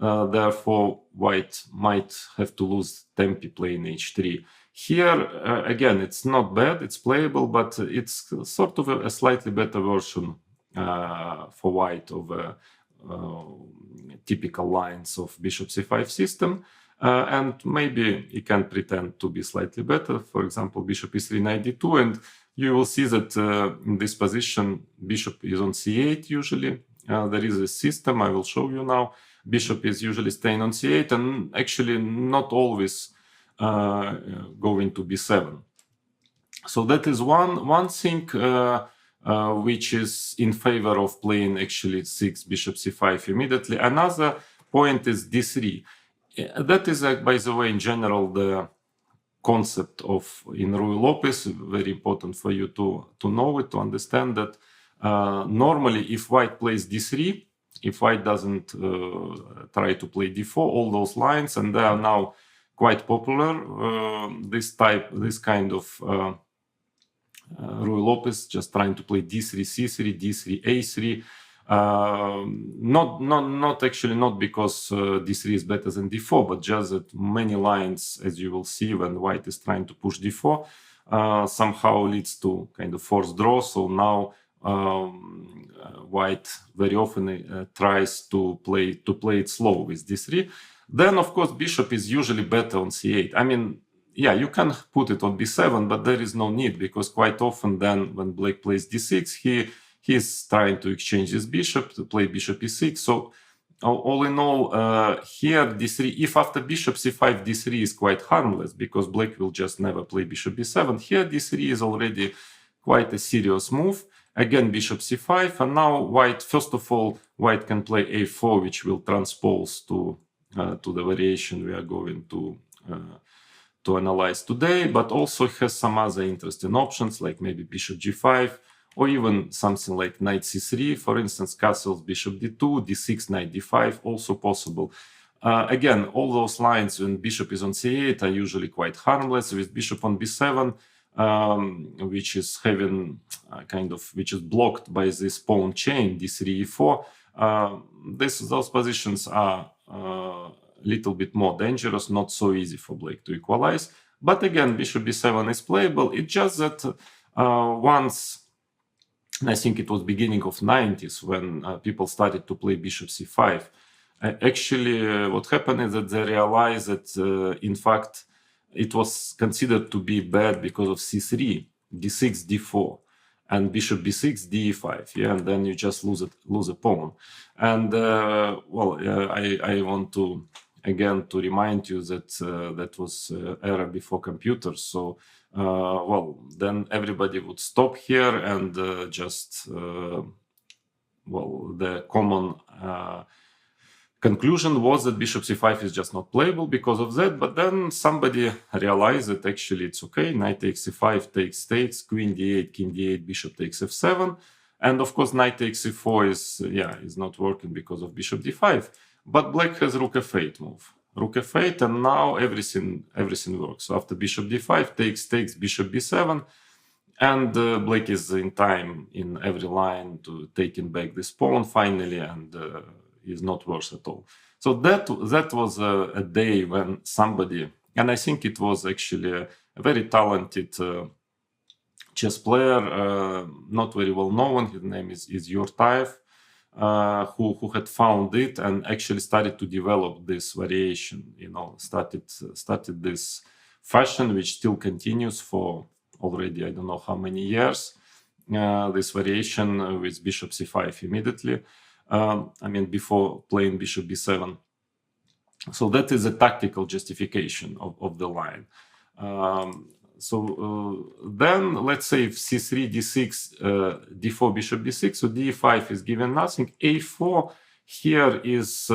Therefore, white might have to lose tempi playing h3. Here, again, it's not bad, it's playable, but it's sort of a slightly better version for white of typical lines of bishop c5 system. And maybe it can pretend to be slightly better. For example, bishop e3, knight d2, and you will see that in this position, bishop is on c8 usually. There is a system I will show you now. Bishop is usually staying on c8 and actually not always going to b7. So that is one thing which is in favor of playing actually 6 bishop c5 immediately. Another point is d3. That is, by the way, in general, the concept of in Ruy-Lopez. Very important for you to know it, to understand that normally if white plays d3, if white doesn't try to play d4, all those lines, and they are now quite popular, this kind of Ruy-Lopez, just trying to play d3, c3, d3, a3. Not actually not because d3 is better than d4, but just that many lines, as you will see, when white is trying to push d4, somehow leads to kind of forced draw. So now white very often tries to play it slow with d3. Then, of course, bishop is usually better on c8. I mean, yeah, you can put it on b7, but there is no need, because quite often then when black plays d6, he's trying to exchange his bishop to play bishop e6. So all in all, here d3, if after bishop c5, d3 is quite harmless, because black will just never play bishop b7. Here d3 is already quite a serious move. Again, bishop c5, and now white, first of all, white can play a4, which will transpose to the variation we are going to analyze today, but also has some other interesting options, like maybe bishop g5, or even something like knight c3, for instance, castles, bishop d2, d6, knight d5, also possible. Again, all those lines when bishop is on c8 are usually quite harmless. With bishop on b7, which is having which is blocked by this pawn chain, d3, e4, those positions are a little bit more dangerous, not so easy for black to equalize. But again, bishop b7 is playable. It's just that once And I think it was beginning of 90s when people started to play bishop c5. Actually, what happened is that they realized that, in fact, it was considered to be bad because of c3, d6, d4, and bishop b6, d5. Yeah, and then you just lose a pawn. And I want to again to remind you that that was era before computers. So then everybody would stop here and just the common conclusion was that bishop c5 is just not playable because of that. But then somebody realized that actually it's okay. Knight takes c5, takes, queen d8, king d8, bishop takes f7. And of course, knight takes c4 is not working because of bishop d5. But black has rook f8 move. Rook f8, and now everything works. So after bishop d5, takes, bishop b7, and black is in time in every line to taking back this pawn finally, and is not worse at all. So that was a day when somebody, and I think it was actually a very talented chess player, not very well known. His name is Yurtaev, who had found it and actually started to develop this variation. Started this fashion, which still continues for already I don't know how many years. This variation with bishop c5 immediately. Before playing bishop b7. So that is a tactical justification of the line. Then let's say if c3, d6, d4, bishop b6, so d5 is given nothing. a4 here is,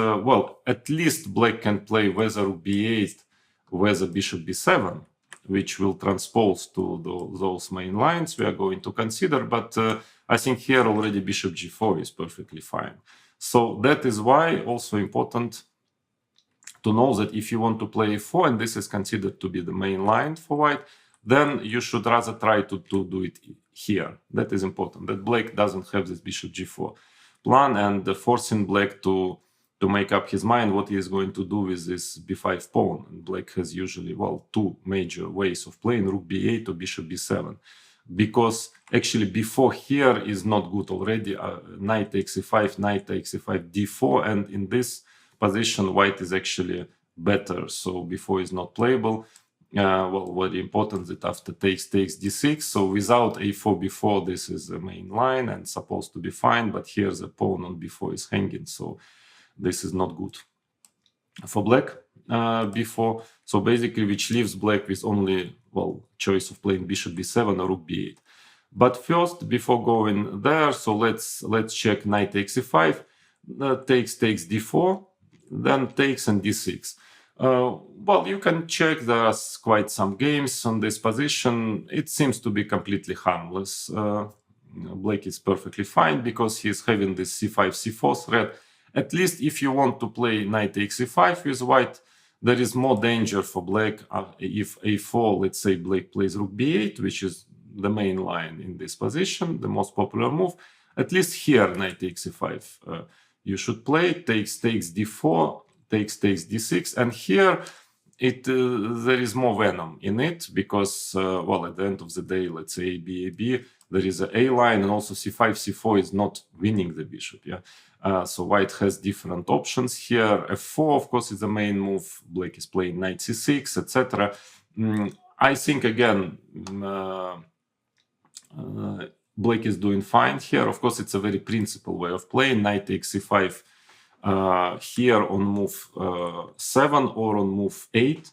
at least black can play whether rook b8, whether bishop b7, which will transpose to those main lines we are going to consider. But I think here already bishop g4 is perfectly fine. So that is why also important to know that if you want to play a4, and this is considered to be the main line for white, then you should rather try to do it here. That is important, that black doesn't have this bishop g4 plan, and forcing black to make up his mind what he is going to do with this b5 pawn. And black has usually, two major ways of playing, rook b8 or bishop b7. Because actually before here is not good already. Knight takes e5, knight takes e5, d4, and in this position white is actually better. So before is not playable. Very important that after takes d6. So without a4 before, this is the main line and supposed to be fine. But here the pawn on b4 is hanging, so this is not good for black. Before, so basically which leaves black with only choice of playing bishop b7 or rook b8. But first, before going there, so let's check knight takes e5, takes d4, then takes and d6. You can check there's quite some games on this position. It seems to be completely harmless. Black is perfectly fine because he's having this c5 c4 threat. At least if you want to play knight takes e5 with white, there is more danger for black if a4, let's say black plays rook b8, which is the main line in this position, the most popular move. At least here, knight takes e5, you should play, takes d4, takes d6, and here there is more venom in it because, at the end of the day, let's say a b, there is a line, and also c5, c4 is not winning the bishop. So white has different options here. f4, of course, is the main move. Black is playing knight c6, etc. I think, again, black is doing fine here. Of course, it's a very principled way of playing. Knight takes c5 here on move 7 or on move 8.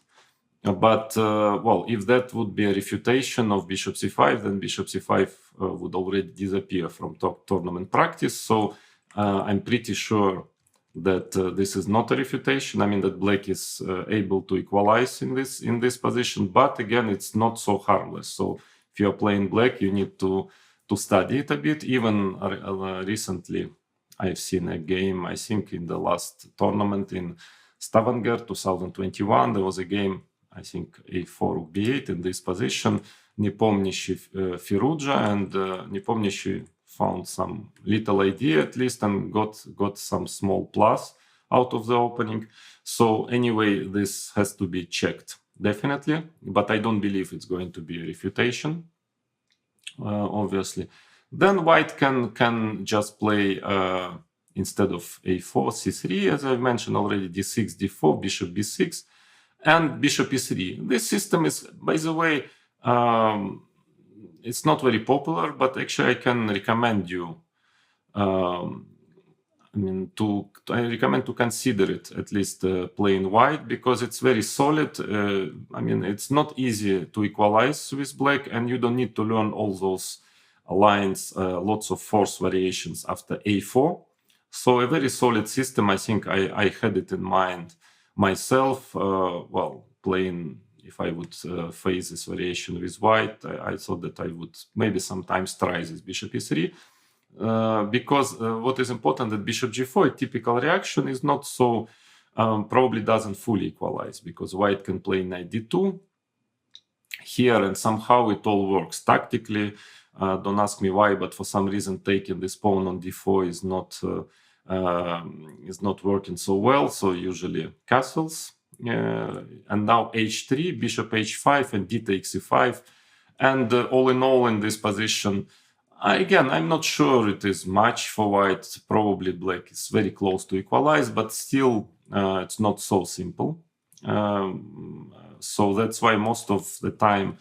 But, if that would be a refutation of bishop c5, then bishop c5 would already disappear from top tournament practice. So I'm pretty sure that this is not a refutation. I mean that black is able to equalize in this position, but again, it's not so harmless. So if you're playing black, you need to study it a bit. Even recently, I've seen a game, I think in the last tournament in Stavanger 2021, there was a game, I think a4 rook b8 in this position. Nepomniachtchi Firuja, and Nepomniachtchi found some little idea at least and got some small plus out of the opening. So anyway, this has to be checked definitely, but I don't believe it's going to be a refutation, obviously. Then white can just play instead of a4, c3, as I mentioned already, d6, d4, bishop b6, and bishop e3. This system is, by the way, it's not very popular, but actually I can recommend you. I recommend to consider it, at least playing white, because it's very solid. It's not easy to equalize with black, and you don't need to learn all those lines, lots of force variations after a4. So a very solid system. I think I had it in mind myself. Playing, if I would face this variation with white, I thought that I would maybe sometimes try this bishop e3. Because what is important that bishop g4, a typical reaction is not so, probably doesn't fully equalize, because white can play knight d2 here, and somehow it all works tactically. Don't ask me why, but for some reason taking this pawn on d4 is not working so well. So usually castles, and now h3, bishop h5, and d takes e5, and all in all in this position. Again, I'm not sure it is much for white. Probably black is very close to equalize, but still it's not so simple. So that's why most of the time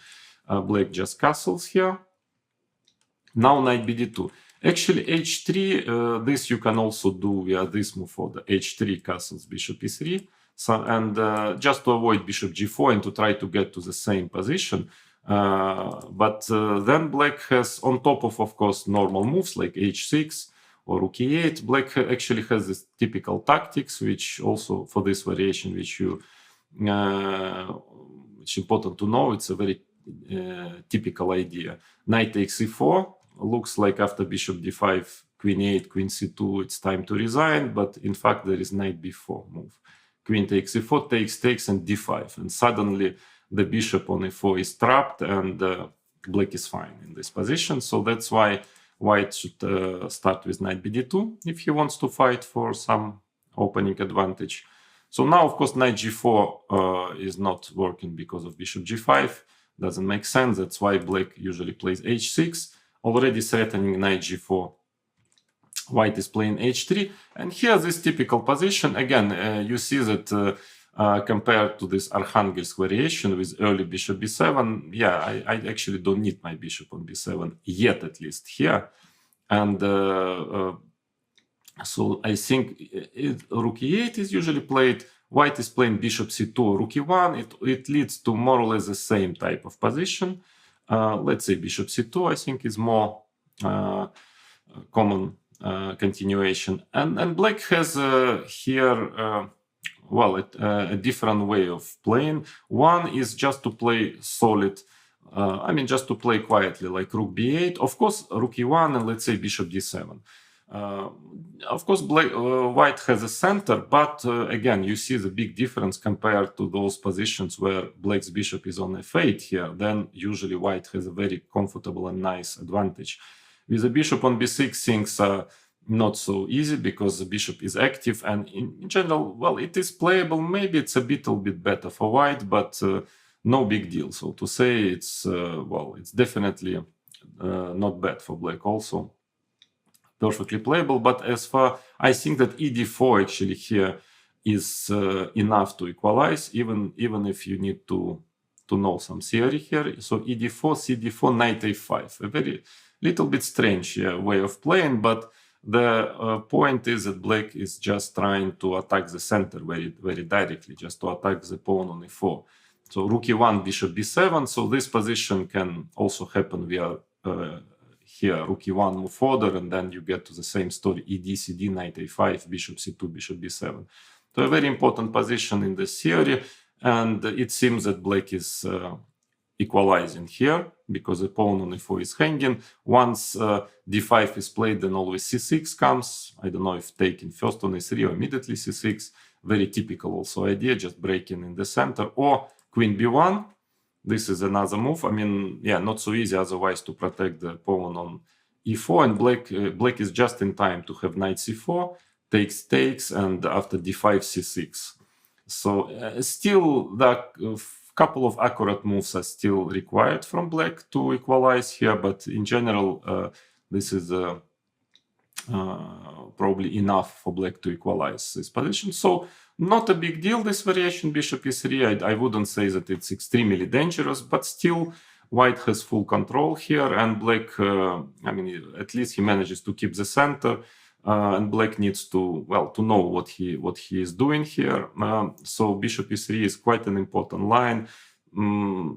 black just castles here. Now knight bd2. Actually, h3, this you can also do via this move for the h3 castles bishop e3. So, and just to avoid bishop g4 and to try to get to the same position. But then black has, on top of course, normal moves like h6 or rook e8, black actually has this typical tactics, which also for this variation, which important to know, it's a very typical idea. Knight takes e4, looks like after bishop d5, queen e8, queen c2, it's time to resign, but in fact there is knight b4 move. Queen takes e4, takes, and d5, and suddenly the bishop on e4 is trapped, and black is fine in this position. So that's why white should start with knight bd2 if he wants to fight for some opening advantage. So now, of course, knight g4 is not working because of bishop g5. Doesn't make sense. That's why black usually plays h6, already threatening knight g4. White is playing h3, and here this typical position. Again, you see that compared to this Arkhangelsk variation with early bishop b7, yeah, I actually don't need my bishop on b7 yet, at least here. And so I think rook e8 is usually played. White is playing bishop c2 or rook e1. It leads to more or less the same type of position. Let's say bishop c2, I think, is more common continuation. And black has here a different way of playing. One is just to play solid, just to play quietly, like rook b8, of course rook e1, and let's say bishop d7. Of course white has a center, but again, you see the big difference compared to those positions where black's bishop is on f8 here. Then usually white has a very comfortable and nice advantage. With the bishop on b6, things are not so easy because the bishop is active, and in general, well, it is playable. Maybe it's a little bit better for white, but no big deal. So to say, it's it's definitely not bad for black also. Perfectly playable. But as far, I think that ed4 actually here is enough to equalize, even if you need to know some theory here. So ed4, cd4, knight a5, a very little bit strange way of playing, but the point is that black is just trying to attack the center very, very directly, just to attack the pawn on e4. So rook e1, bishop b7. So this position can also happen via here, rook e1, move further, and then you get to the same story, ed, cd, knight a5, bishop c2, bishop b7. So a very important position in this theory, and it seems that black is equalizing here because the pawn on e4 is hanging. Once d5 is played, then always c6 comes. I don't know if taking first on e3 or immediately c6. Very typical also idea, just breaking in the center, or queen b1. This is another move. Not so easy otherwise to protect the pawn on e4, and black is just in time to have knight c4, takes, and after d5, c6. So still that couple of accurate moves are still required from black to equalize here, but in general, this is probably enough for black to equalize this position. So not a big deal, this variation, bishop e3. I wouldn't say that it's extremely dangerous, but still white has full control here, and black, I mean, at least he manages to keep the center, and black needs to, well, to know what he is doing here. So bishop e3 is quite an important line.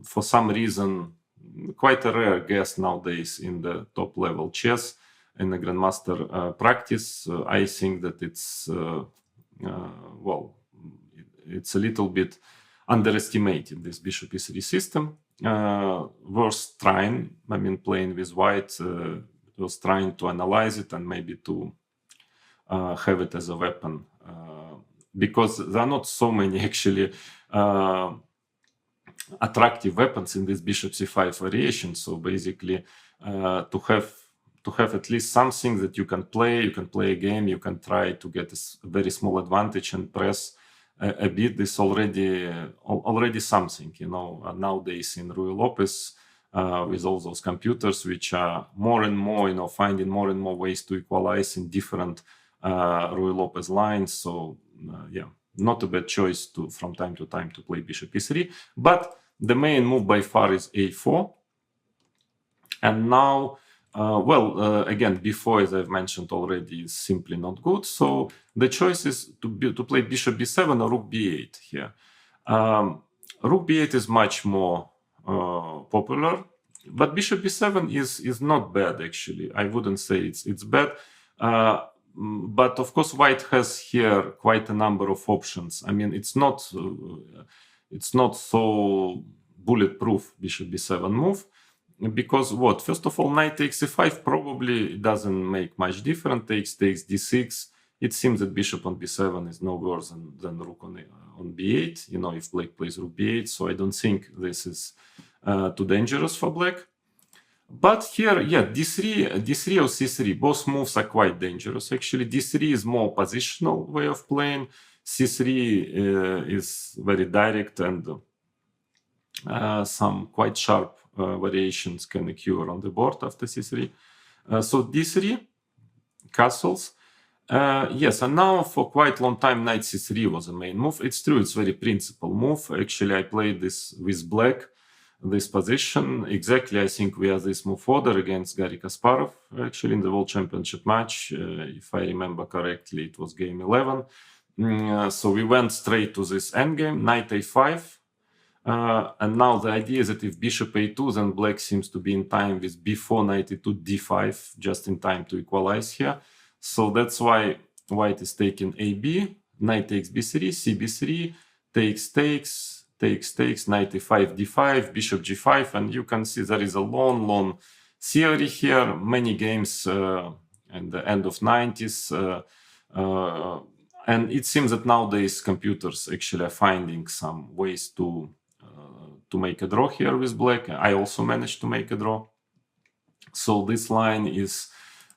For some reason, quite a rare guess nowadays in the top level chess, in the grandmaster practice. I think that it's well, it's a little bit underestimated, this bishop e3 system. Was trying, I mean, playing with white, was trying to analyze it and maybe to have it as a weapon, because there are not so many actually attractive weapons in this bishop c5 variation. So basically, to have at least something that you can play a game, you can try to get a very small advantage and press a bit. This already something, you know. Nowadays in Ruy Lopez, with all those computers which are more and more, you know, finding more and more ways to equalize in different Ruy Lopez lines. So yeah, not a bad choice to from time to time to play bishop e3. But the main move by far is a4, and now. Again, before, as I've mentioned already, is simply not good. So the choice is to play bishop b7 or rook b8 here. Rook b8 is much more popular, but bishop b7 is not bad actually. I wouldn't say it's bad, but of course white has here quite a number of options. I mean, it's not so bulletproof, bishop b7 move. Because what? First of all, knight takes e5 probably doesn't make much difference. Takes d6. It seems that bishop on b7 is no worse than rook on b8. You know, if black plays rook b8, so I don't think this is too dangerous for black. But here, yeah, d3 or c3, both moves are quite dangerous. Actually, d3 is more positional way of playing. c3 is very direct, and some quite sharp variations can occur on the board after c3. So d3, castles. Yes, and now for quite a long time, knight c3 was a main move. It's true, it's very principal move. Actually, I played this with black, this position. Exactly, I think we have this move order against Garry Kasparov, actually, in the World Championship match. If I remember correctly, it was game 11. So we went straight to this endgame, knight a5. And now the idea is that if bishop a2, then black seems to be in time with b4, knight e2, d5, just in time to equalize here. So that's why white is taking ab, knight takes b3, c b3, takes, knight e5, d5, bishop g5, and you can see there is a long theory here, many games at the end of 90s, and it seems that nowadays computers actually are finding some ways to make a draw here with black. I also managed to make a draw. So this line is,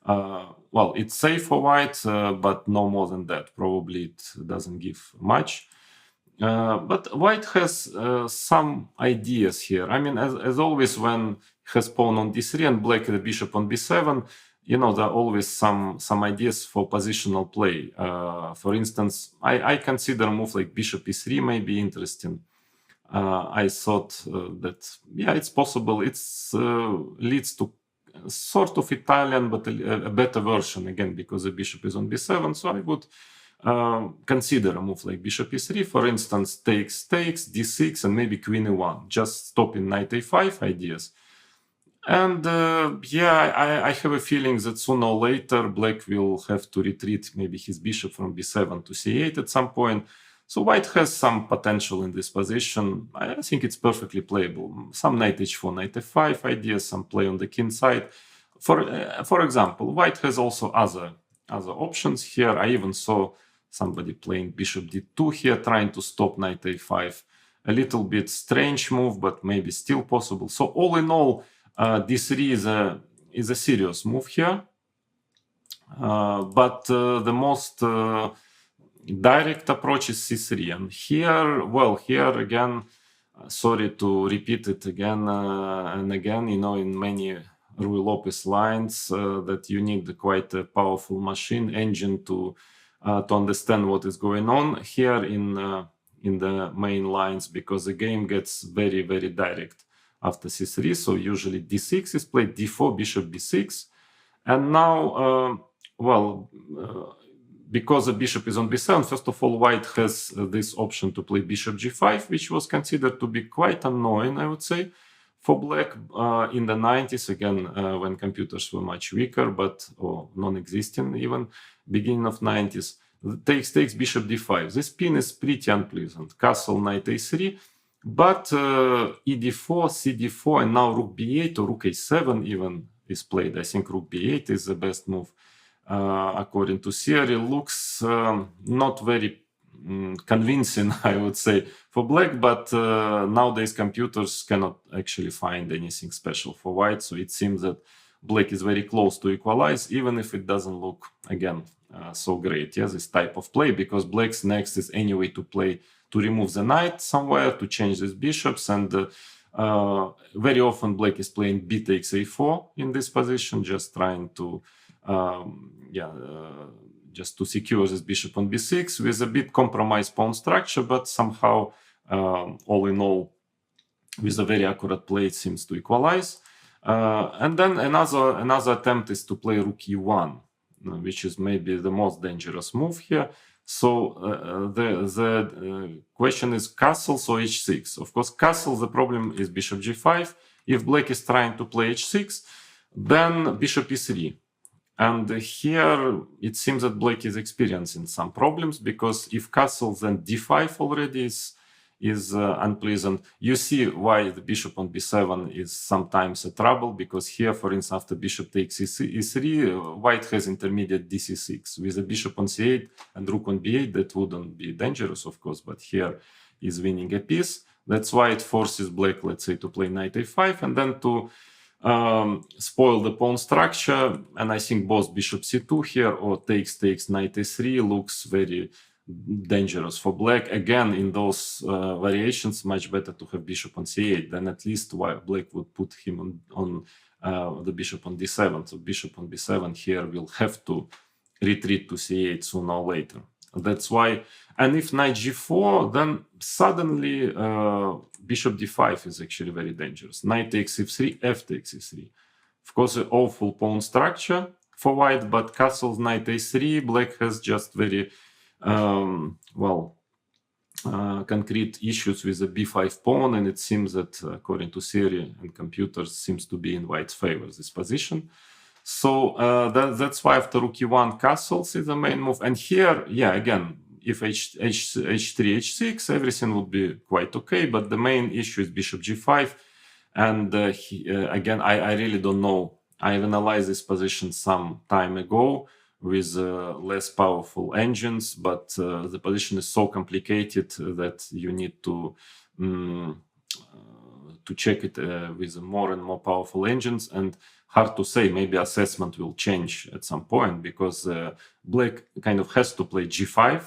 well, it's safe for white, but no more than that. Probably it doesn't give much. But white has some ideas here. I mean, as always, when he has pawn on d3 and black the bishop on b7, you know, there are always some ideas for positional play. For instance, I consider a move like bishop e3 may be interesting. I thought that, yeah, it's possible. It's leads to sort of Italian, but a better version, again, because the bishop is on b7. So I would consider a move like bishop e3, for instance, takes, d6, and maybe queen e1, just stopping knight a5 ideas. And yeah, I have a feeling that sooner or later black will have to retreat maybe his bishop from b7 to c8 at some point. So white has some potential in this position. I think it's perfectly playable. Some knight h4, knight f5 ideas, some play on the king side. For example, white has also other options here. I even saw somebody playing bishop d2 here, trying to stop knight a5. A little bit strange move, but maybe still possible. So all in all, d3 is a serious move here. But the most direct approach is c3. And here again, sorry to repeat it again and again, you know, in many Ruy Lopez lines that you need quite a powerful machine engine to understand what is going on here in the main lines, because the game gets very, very direct after c3. So usually d6 is played, d4, bishop b6. And now, because the bishop is on b7, first of all, white has this option to play bishop g5, which was considered to be quite annoying, I would say, for black in the 90s, again, when computers were much weaker, or non-existent even, beginning of 90s. Takes bishop d5. This pin is pretty unpleasant. Castle, knight a3, but e4, cd4, and now rook b8 or rook a7 even is played. I think rook b8 is the best move. According to theory, looks not very convincing, I would say, for black, but nowadays computers cannot actually find anything special for white, so it seems that black is very close to equalize, even if it doesn't look, again, so great, yeah, this type of play, because black's next is anyway to remove the knight somewhere, to change these bishops, and very often black is playing b takes a4 in this position, just trying to just to secure this bishop on b6 with a bit compromised pawn structure, but somehow, all in all, with a very accurate play, it seems to equalize. And then another attempt is to play rook e1, which is maybe the most dangerous move here. So the question is castles or h6. Of course, castle, the problem is bishop g5. If black is trying to play h6, then bishop e3. And here it seems that black is experiencing some problems, because if castle, then d5 already is unpleasant. You see why the bishop on b7 is sometimes a trouble, because here, for instance, after bishop takes e3, white has intermediate dc6. With a bishop on c8 and rook on b8, that wouldn't be dangerous, of course, but here is winning a piece. That's why it forces black, let's say, to play knight a5 and then to spoil the pawn structure. And I think both bishop c2 here or takes knight a3 looks very dangerous for black. Again, in those variations, much better to have bishop on c8. Then at least black would put him on the bishop on d7. So bishop on b7 here will have to retreat to c8 sooner or later. That's why. And if knight g4, then suddenly bishop d5 is actually very dangerous. Knight takes f3, f takes e3. Of course, an awful pawn structure for white, but castles knight a3, black has just very concrete issues with the b5 pawn, and it seems that, according to theory and computers, seems to be in white's favor, this position. So that's why after rook e1, castles is the main move. And here, yeah, again, if h3, h6, everything would be quite okay. But the main issue is bishop g5. And again, I really don't know. I've analyzed this position some time ago with less powerful engines, but the position is so complicated that you need to check it with more and more powerful engines. And hard to say, maybe assessment will change at some point, because black kind of has to play g5,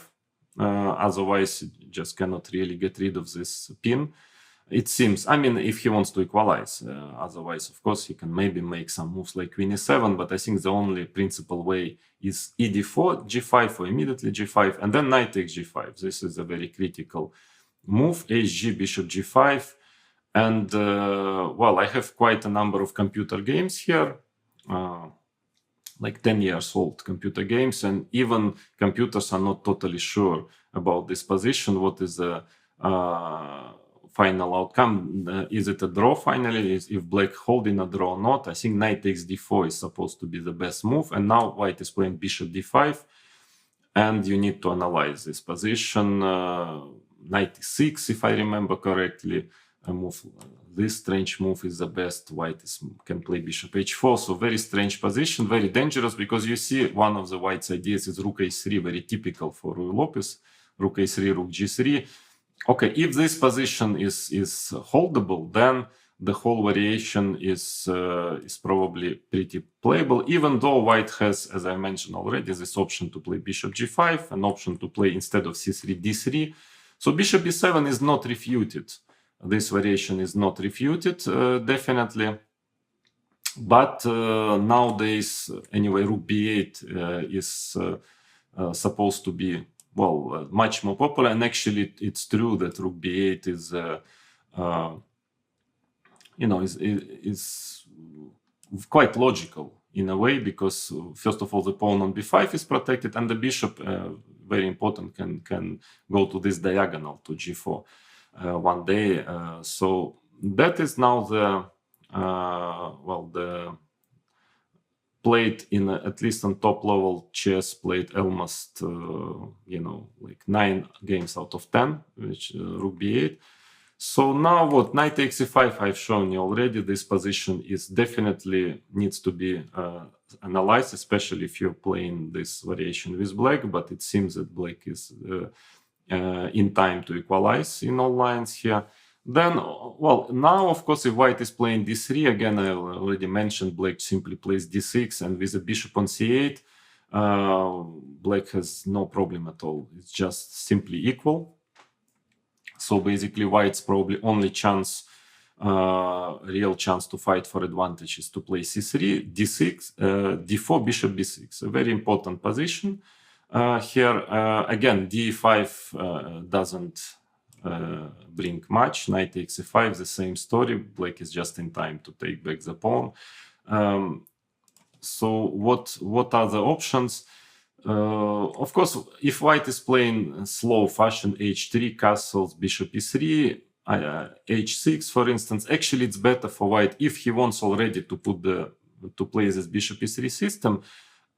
otherwise you just cannot really get rid of this pin. It seems, I mean, if he wants to equalize, otherwise, of course, he can maybe make some moves like queen e7, but I think the only principal way is ed4, g5, or immediately g5, and then knight takes g5. This is a very critical move, hg, bishop g5. And, I have quite a number of computer games here, like 10 years old computer games, and even computers are not totally sure about this position. What is the final outcome? Is it a draw finally? If black holding a draw or not? I think knight takes d4 is supposed to be the best move, and now white is playing bishop d5, and you need to analyze this position. Knight e6, if I remember correctly. This strange move is the best. White can play bishop h4, so very strange position, very dangerous, because you see one of the white's ideas is rook a3, very typical for Ruy Lopez. Rook a3, rook g3. Okay, if this position is holdable, then the whole variation is probably pretty playable, even though white has, as I mentioned already, this option to play bishop g5, an option to play instead of c3, d3. So bishop b7 is not refuted. This variation is not refuted, definitely. But nowadays, anyway, rook b8 is supposed to be, well, much more popular. And actually, it's true that rook b8 is, is quite logical in a way, because first of all, the pawn on b5 is protected, and the bishop, very important, can go to this diagonal to g4 one day. So that is now the the played in at least on top level chess, played almost like 9 games out of 10, which rook b8. So now what, knight takes e5 I've shown you already. This position is definitely needs to be analyzed, especially if you're playing this variation with black, but it seems that black is in time to equalize in all lines here. Then, well, now, of course, if white is playing d3, again, I already mentioned black simply plays d6, and with the bishop on c8, black has no problem at all. It's just simply equal. So basically, white's probably only chance, real chance to fight for advantage is to play c3, d6, d4, bishop b6, a very important position. Here, again, d5 doesn't bring much. Knight takes e5, the same story. Black is just in time to take back the pawn. So what are the options? Of course, if white is playing slow fashion, h3, castles, bishop e3, h6, for instance, actually it's better for white if he wants already to play this bishop e3 system.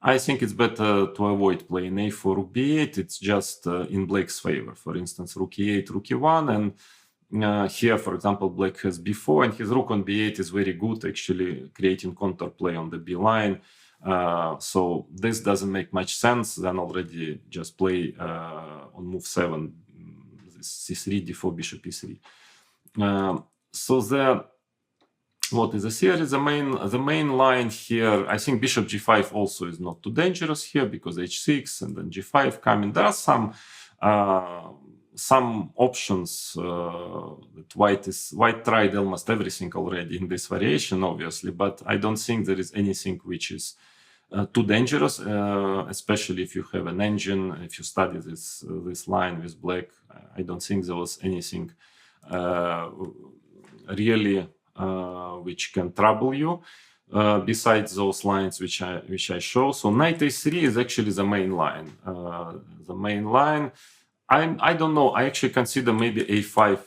I think it's better to avoid playing a4, rook b8. It's just in black's favor. For instance, rook e8, rook e1, and here, for example, black has b4, and his rook on b8 is very good, actually creating counterplay on the b line. So this doesn't make much sense. Then already just play on move 7, c3, d4, bishop e3. So what is the theory? The main line here, I think bishop g5 also is not too dangerous here, because h6 and then g5 coming. There are some options that white tried almost everything already in this variation, obviously, but I don't think there is anything which is too dangerous, especially if you have an engine. If you study this line with black, I don't think there was anything really which can trouble you, besides those lines which I show. So knight a3 is actually the main line. The main line. I don't know. I actually consider maybe a5,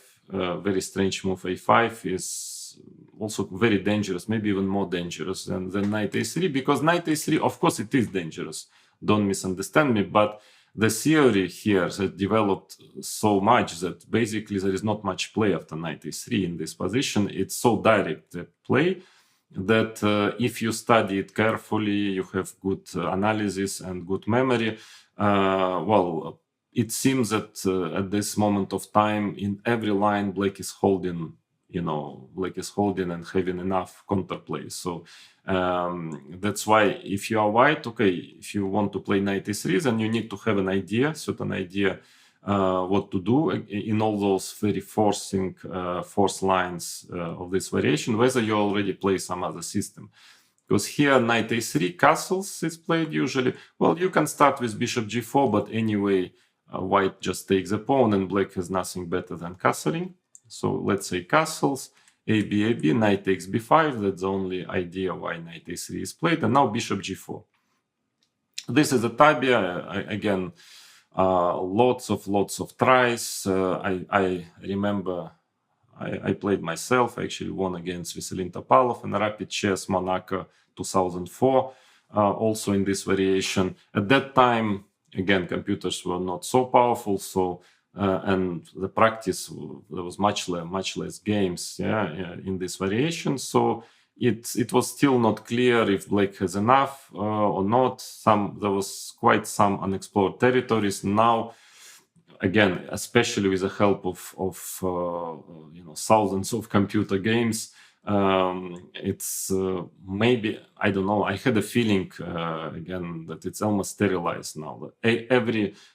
very strange move. a5 is also very dangerous, maybe even more dangerous than knight a3, because knight a3, of course, it is dangerous. Don't misunderstand me, but the theory here has developed so much that basically there is not much play after knight a3 in this position. It's so direct play that if you study it carefully, you have good analysis and good memory. Well, it seems that at this moment of time, in every line, black is holding, and having enough counterplay. So that's why if you are white, okay, if you want to play knight e3, then you need to have certain idea what to do in all those very forced lines of this variation, whether you already play some other system. Because here knight a3, castles is played usually. Well, you can start with bishop g4, but anyway, white just takes the pawn, and black has nothing better than castling. So let's say castles, a, b, knight takes b5. That's the only idea why knight a3 is played. And now bishop g4. This is a tabia. Again, lots of tries. I remember I played myself. I actually won against Veselin Topalov in Rapid Chess Monaco 2004, also in this variation. At that time, again, computers were not so powerful, so and the practice, there was much less games in this variation. So it was still not clear if black has enough or not. There was quite some unexplored territories. Now, again, especially with the help of thousands of computer games, it's maybe, I don't know, I had a feeling again that it's almost sterilized now.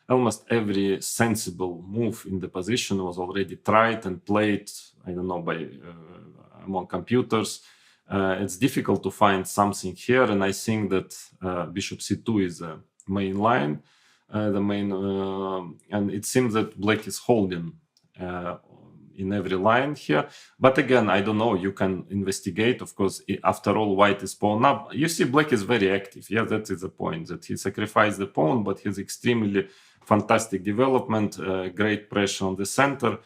Almost every sensible move in the position was already tried and played, I don't know, by among computers. it's difficult to find something here, and I think that bishop c2 is a main line, and it seems that black is holding in every line here. But again, I don't know, you can investigate. Of course, after all, white is pawn up. You see, black is very active. Yeah, that is the point, that he sacrificed the pawn, but he's extremely fantastic development, great pressure on the center.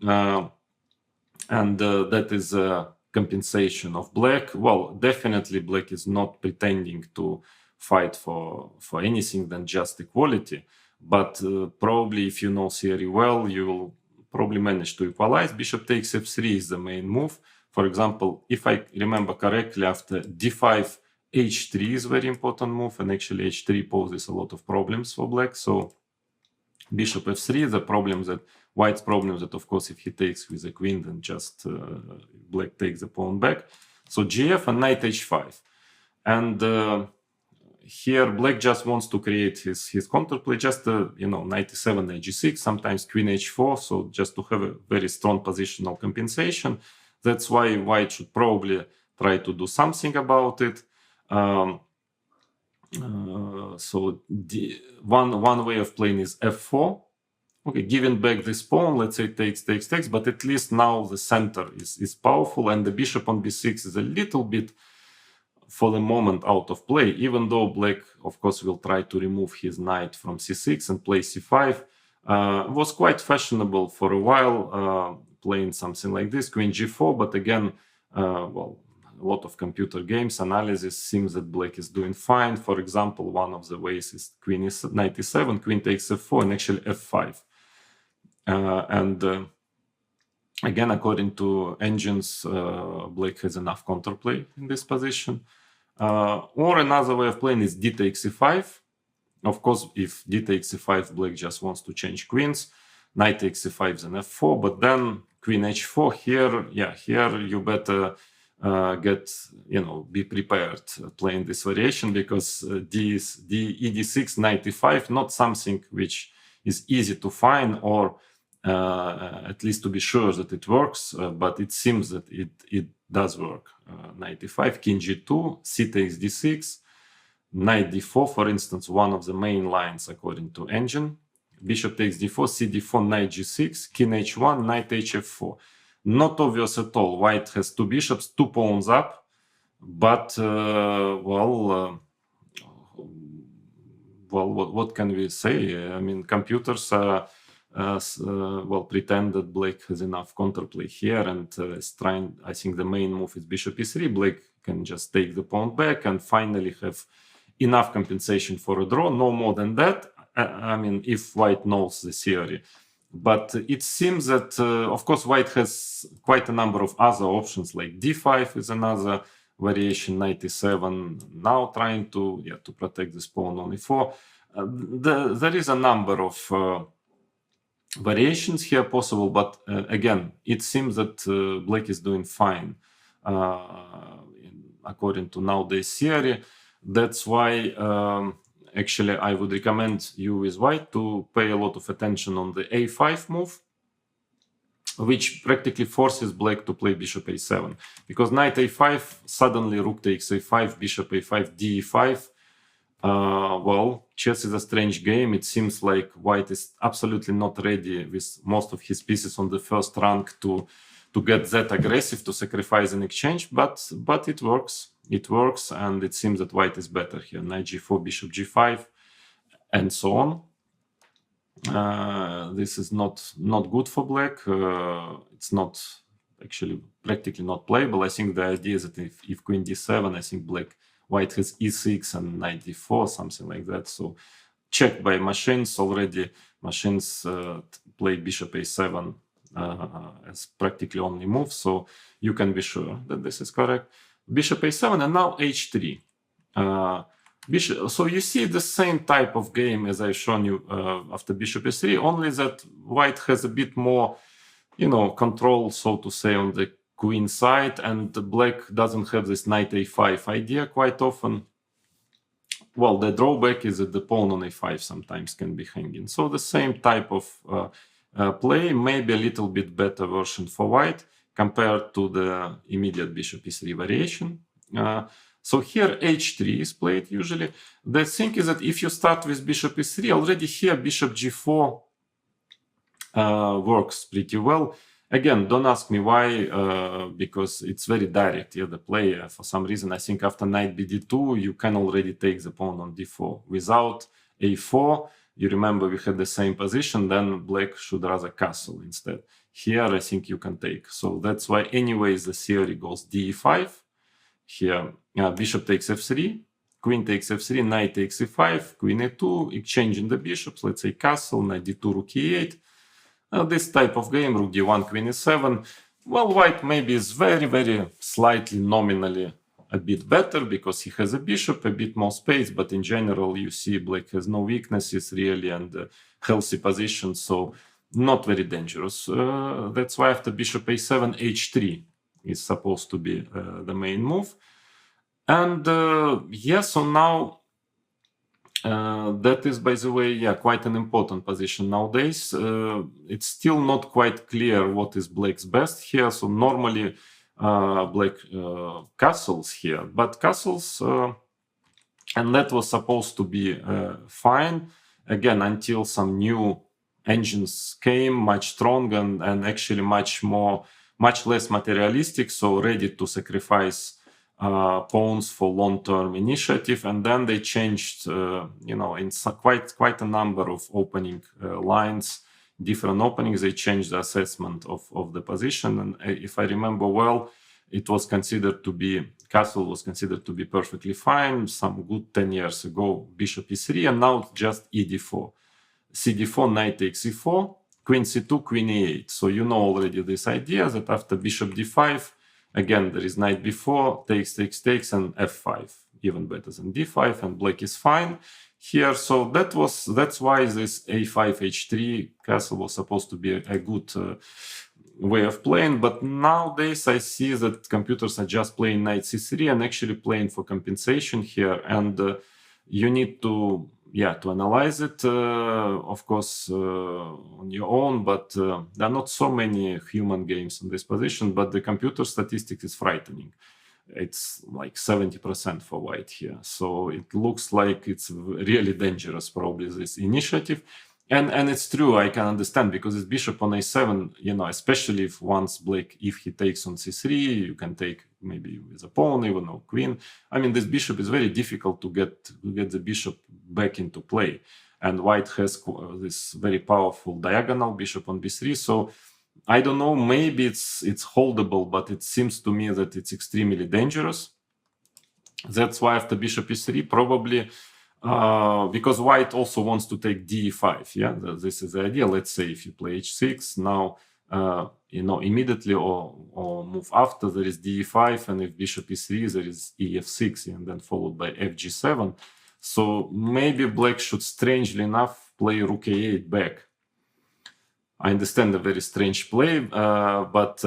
And that is a compensation of black. Well, definitely black is not pretending to fight for anything than just equality. But probably if you know theory well, you will probably manage to equalize. Bishop takes f3 is the main move. For example, if I remember correctly, after d5, h3 is a very important move, and actually h3 poses a lot of problems for black. So bishop f3, the problem that white's problem that, of course, if he takes with the queen, then just black takes the pawn back. So gf and knight h5. And here black just wants to create his counterplay, just knight e7, knight g6, sometimes queen h4, so just to have a very strong positional compensation. That's why white should probably try to do something about it. So one way of playing is f4. Okay, giving back this pawn, let's say takes, but at least now the center is powerful, and the bishop on b6 is a little bit, for the moment, out of play, even though black, of course, will try to remove his knight from c6 and play c5. Was quite fashionable for a while, playing something like this, queen g4, but again, well, a lot of computer games analysis seems that black is doing fine. For example, one of the ways is knight e7, queen takes f4, and actually f5. Again, according to engines, black has enough counterplay in this position. Or another way of playing is d takes e5. Of course, if d takes e5, black just wants to change queens. Knight takes e5 then f4, but then queen h4 here. Yeah, here you better be prepared playing this variation, because ed6, knight e5, not something which is easy to find, or at least to be sure that it works, but it seems that it does work. Knight e5, king g2, c takes d6, knight d4, for instance, one of the main lines according to engine. Bishop takes d4, c d4, knight g6, king h1, knight hf4. Not obvious at all. White has two bishops, two pawns up, but what can we say? I mean, computers pretend that black has enough counterplay here, and is trying. I think the main move is bishop e3. Black can just take the pawn back and finally have enough compensation for a draw. No more than that. I mean, if white knows the theory. But it seems that, of course, white has quite a number of other options, like d5 is another variation, knight e7, now trying to protect this pawn on e4. There is a number of variations here possible, but again, it seems that black is doing fine according to nowadays theory. That's why actually I would recommend you with white to pay a lot of attention on the a5 move, which practically forces black to play bishop a7, because knight a5, suddenly rook takes a5, bishop a5, d5. Well, chess is a strange game. It seems like white is absolutely not ready with most of his pieces on the first rank to get that aggressive, to sacrifice an exchange, but it works. It works, and it seems that white is better here. Knight g4, bishop g5, and so on. This is not good for black. It's not actually practically not playable. I think the idea is that if queen d7, I think white has e6 and knight d4, something like that. So checked by machines already. Machines play bishop a7 as practically only move, so you can be sure that this is correct. Bishop a7, and now h3. So you see the same type of game as I've shown you after bishop e3, only that white has a bit more, control, so to say, on the queen side, and black doesn't have this knight a5 idea quite often. Well, the drawback is that the pawn on a5 sometimes can be hanging. So the same type of play, maybe a little bit better version for white. compared to the immediate bishop e3 variation. So here h3 is played usually. The thing is that if you start with bishop e3, already here bishop g4 works pretty well. Again, don't ask me why, because it's very direct. The play, for some reason, I think after knight bd2, you can already take the pawn on d4. Without a4, you remember we had the same position, then black should rather castle instead. Here, I think you can take. So that's why anyways the theory goes d5. Here, bishop takes f3, queen takes f3, knight takes e5, queen e2, exchanging the bishops, let's say castle, knight d2, rook e8. This type of game, rook d1, queen e7, well, white maybe is very, very slightly nominally a bit better because he has a bishop, a bit more space, but in general you see black has no weaknesses really and healthy position, so not very dangerous. That's why after bishop a7, h3 is supposed to be the main move. And so now that is, by the way, quite an important position nowadays. It's still not quite clear what is black's best here. So normally black castles here, but castles, and that was supposed to be fine, again, until some new engines came, much stronger and actually much less materialistic, so ready to sacrifice pawns for long-term initiative, and then they changed, in quite a number of opening lines, different openings, they changed the assessment of the position. And if I remember well, it was considered to be, castle was considered to be perfectly fine some good 10 years ago, bishop e3, and now it's just ed4. cd4, knight takes e4, queen c2, queen e8. So you know already this idea that after bishop d5, again, there is knight b4, takes, and f5, even better than d5, and black is fine here. So that's why this a5, h3 castle was supposed to be a good way of playing. But nowadays I see that computers are just playing knight c3 and actually playing for compensation here. And you need to analyze it, of course, on your own, but there are not so many human games in this position, but the computer statistic is frightening. It's like 70% for white here. So it looks like it's really dangerous, probably, this initiative. And it's true, I can understand, because it's bishop on a7, especially if once black, if he takes on c3, you can take maybe with a pawn, even or queen. I mean, this bishop is very difficult to get the bishop back into play. And white has this very powerful diagonal, bishop on b3. So I don't know, maybe it's holdable, but it seems to me that it's extremely dangerous. That's why after bishop e3, probably, because white also wants to take d5, this is the idea. Let's say if you play h6, now, immediately or move after, there is d5, and if bishop e3, there is ef6, and then followed by fg7. So maybe black should, strangely enough, play rook a8 back. I understand a very strange play, but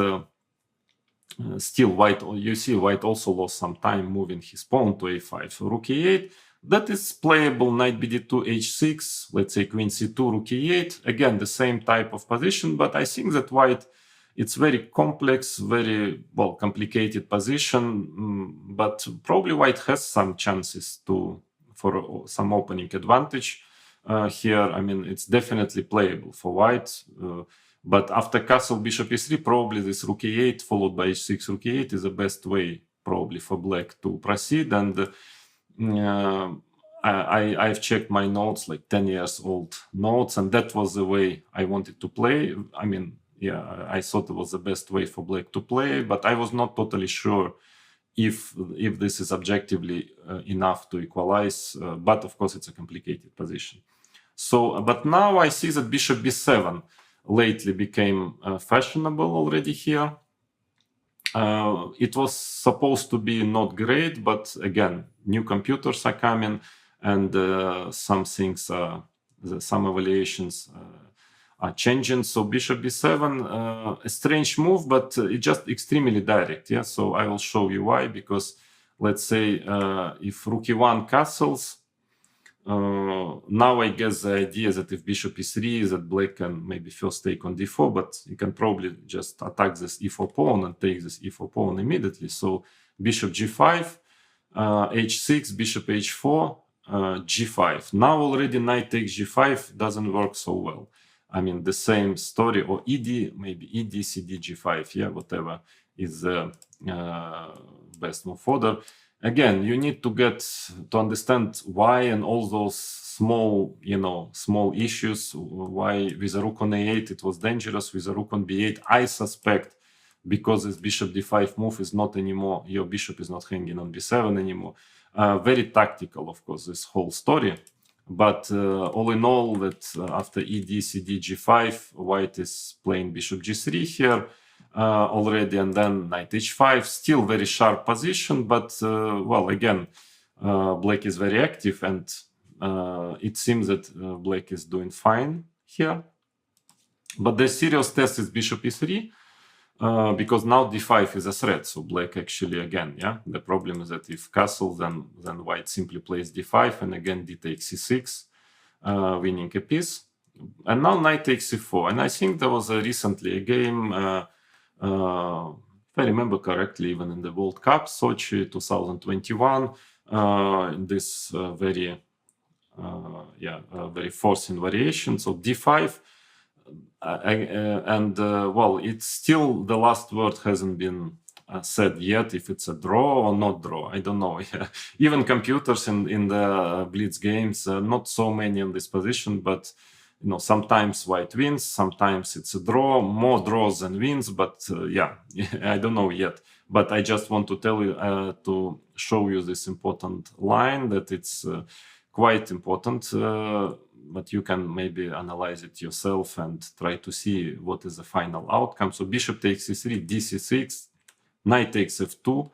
still white also lost some time moving his pawn to a5. So rook e8, that is playable. Knight bd2, h6, let's say queen c2, rook e8. Again, the same type of position, but I think that white, it's very complex, very, complicated position, but probably white has some chances for some opening advantage. Here, I mean, it's definitely playable for white, but after castle bishop e3, probably this rook e8 followed by h6 rook e8 is the best way probably for black to proceed. And I've checked my notes, like 10 years old notes, and that was the way I wanted to play. I mean, I thought it was the best way for black to play, but I was not totally sure if this is objectively enough to equalize, but of course it's a complicated position. So, but now I see that bishop b7 lately became fashionable already here. It was supposed to be not great, but again, new computers are coming, and some things, some evaluations are changing. So bishop b7, a strange move, but it's just extremely direct. So I will show you why, because let's say if rook e1 castles, Now I guess the idea that if bishop e3, that black can maybe first take on d4, but you can probably just attack this e4 pawn and take this e4 pawn immediately. So bishop g5, h6, bishop h4, g5. Now already knight takes g5 doesn't work so well. I mean, the same story, or ed, maybe ed, cd, g5, yeah, whatever is the best move further. Again, you need to understand why, and all those small, small issues, why with a rook on a8 it was dangerous, with a rook on b8, I suspect, because this bishop d5 move is not anymore, your bishop is not hanging on b7 anymore. Very tactical, of course, this whole story. But all in all, that after ed, cd, g5, white is playing bishop g3 here already, and then knight h5, still very sharp position, but well, again, black is very active, and it seems that black is doing fine here. But the serious test is bishop e3, because now d5 is a threat, so black actually, again, yeah, the problem is that if castle, then white simply plays d5, and again d takes c6, winning a piece. And now knight takes c4, and I think there was recently a game, if I remember correctly, even in the World Cup, Sochi 2021, this very forcing variation, so d5, well, it's still, the last word hasn't been said yet, if it's a draw or not draw, I don't know. Even computers in the Blitz games, not so many in this position, but sometimes white wins, sometimes it's a draw, more draws than wins, but yeah, I don't know yet. But I just want to tell you, to show you this important line, that it's quite important, but you can maybe analyze it yourself and try to see what is the final outcome. So bishop takes c3, dc6, knight takes f2,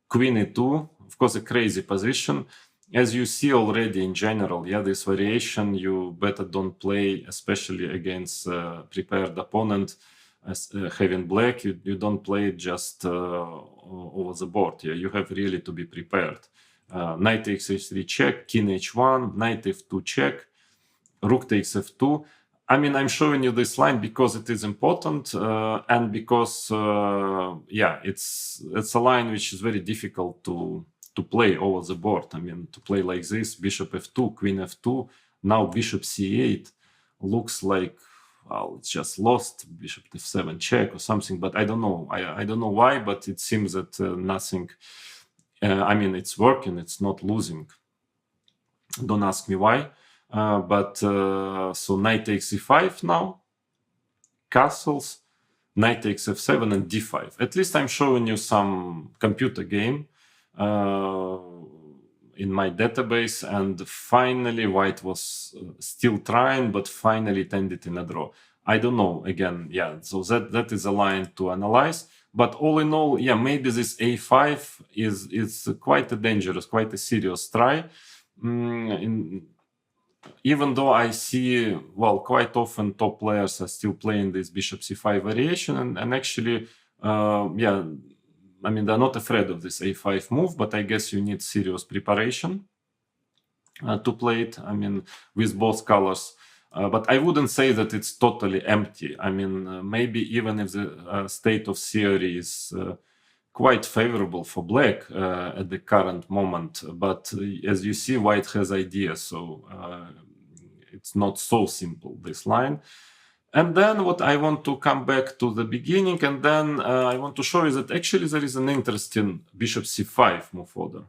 queen e2, of course a crazy position. As you see already in general, yeah, this variation, you better don't play, especially against prepared opponent, as having black, you don't play it just over the board. Yeah, you have really to be prepared. Knight takes h3 check, king h1, knight f2 check, rook takes f2. I mean, I'm showing you this line because it is important, and because, yeah, it's a line which is very difficult to play over the board. I mean, to play like this, bishop f2, queen f2, now bishop c8, looks like, well, it's just lost, bishop f7 check or something, but I don't know. I don't know why, but it seems that nothing, I mean, it's working, it's not losing. Don't ask me why. So knight takes e5 now, castles, knight takes f7 and d5. At least I'm showing you some computer game in my database, and finally white was still trying, but finally it ended in a draw. I don't know, again, yeah, so that is a line to analyze. But all in all, yeah, maybe this a5 is quite a dangerous, quite a serious try. Even though I see, well, quite often top players are still playing this bishop c5 variation, and actually, yeah, I mean, they're not afraid of this a5 move, but I guess you need serious preparation to play it, I mean, with both colors. But I wouldn't say that it's totally empty. I mean, maybe even if the state of theory is quite favorable for black at the current moment, but as you see, white has ideas, so it's not so simple, this line. And then what I want to come back to the beginning, and then I want to show you that actually there is an interesting bishop c5 move order.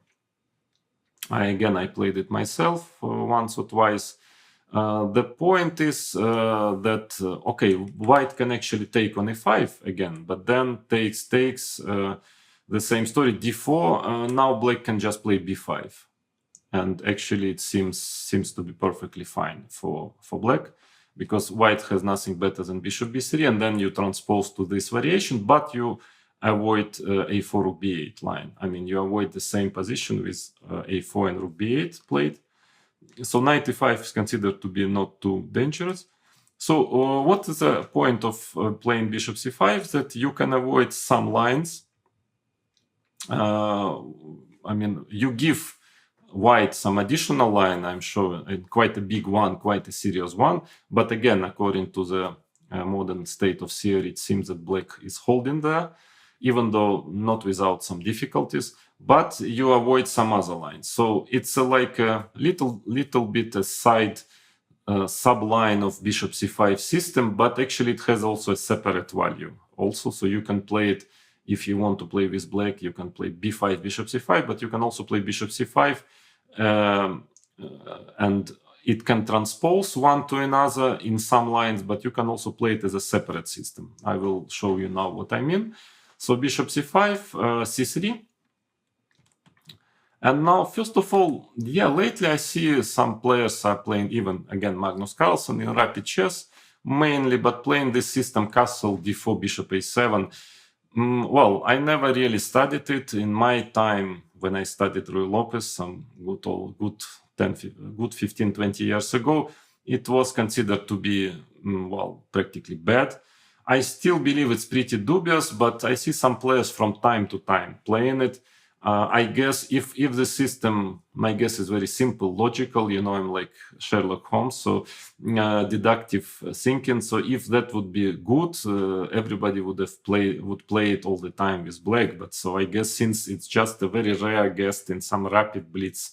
I played it myself once or twice. The point is that, okay, white can actually take on e5 again, but then takes, the same story, d4, now black can just play b5. And actually it seems to be perfectly fine for black, because white has nothing better than bishop b3, and then you transpose to this variation, but you avoid a4 rook b8 line. I mean, you avoid the same position with a4 and rook b8 played. So knight e5 is considered to be not too dangerous. So what is the point of playing bishop c5? That you can avoid some lines. I mean, you give white some additional line, I'm sure, quite a big one, quite a serious one. But again, according to the modern state of theory, it seems that black is holding there, even though not without some difficulties. But you avoid some other lines. So it's like a little bit a side subline of bishop c5 system, but actually it has also a separate value also. So you can play it, if you want to play with black, you can play b5, bishop c5, but you can also play bishop c5, and it can transpose one to another in some lines, but you can also play it as a separate system. I will show you now what I mean. So bishop c5, c3. And now, first of all, yeah, lately I see some players are playing, even again Magnus Carlsen in rapid chess mainly, but playing this system castle d4 bishop a7. Well, I never really studied it. In my time, when I studied Ruy Lopez, some good 15, 20 years ago, it was considered to be, well, practically bad. I still believe it's pretty dubious, but I see some players from time to time playing it. I guess if the system, my guess is very simple, logical, you know, I'm like Sherlock Holmes, so deductive thinking. So if that would be good, everybody would play it all the time with black. But so I guess since it's just a very rare guest in some rapid blitz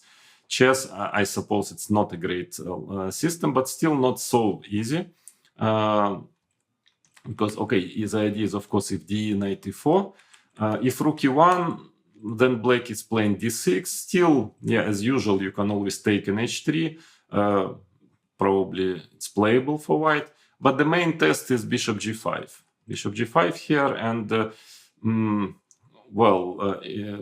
chess, I suppose it's not a great system, but still not so easy. Because, okay, the idea is, of course, if d knight e4, if rook e1, then black is playing d6. Still, yeah, as usual, you can always take an h3. Probably it's playable for white. But the main test is bishop g5. Bishop g5 here. And,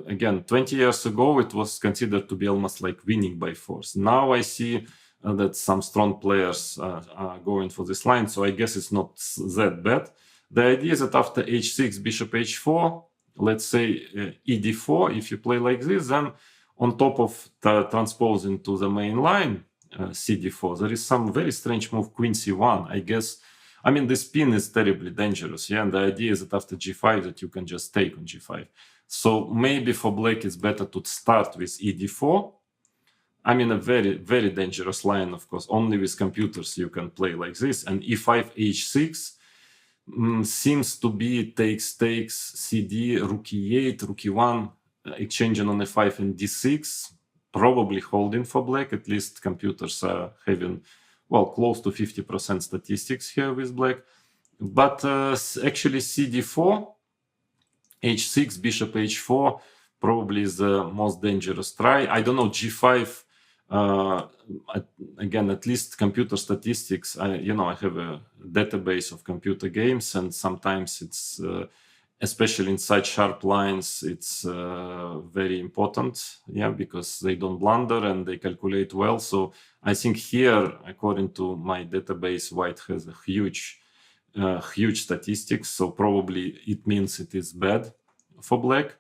again, 20 years ago, it was considered to be almost like winning by force. Now I see that some strong players are going for this line. So I guess it's not that bad. The idea is that after h6, bishop h4, let's say ed4, if you play like this, then on top of the transposing to the main line, cd4, there is some very strange move, queen c1. I guess, I mean, this pin is terribly dangerous, yeah, and the idea is that after g5 that you can just take on g5. So maybe for black it's better to start with ed4. I mean, a very, very dangerous line, of course. Only with computers you can play like this. And e5, h6, seems to be takes, cd, rook e8, rook e1, exchanging on e5 and d6, probably holding for black. At least computers are having, well, close to 50% statistics here with black. But actually cd4, h6, bishop h4 probably is the most dangerous try. I don't know, g5, again, at least computer statistics, I have a database of computer games, and sometimes it's, especially in such sharp lines, it's very important, yeah, because they don't blunder and they calculate well. So I think here, according to my database, white has a huge statistics. So probably it means it is bad for black.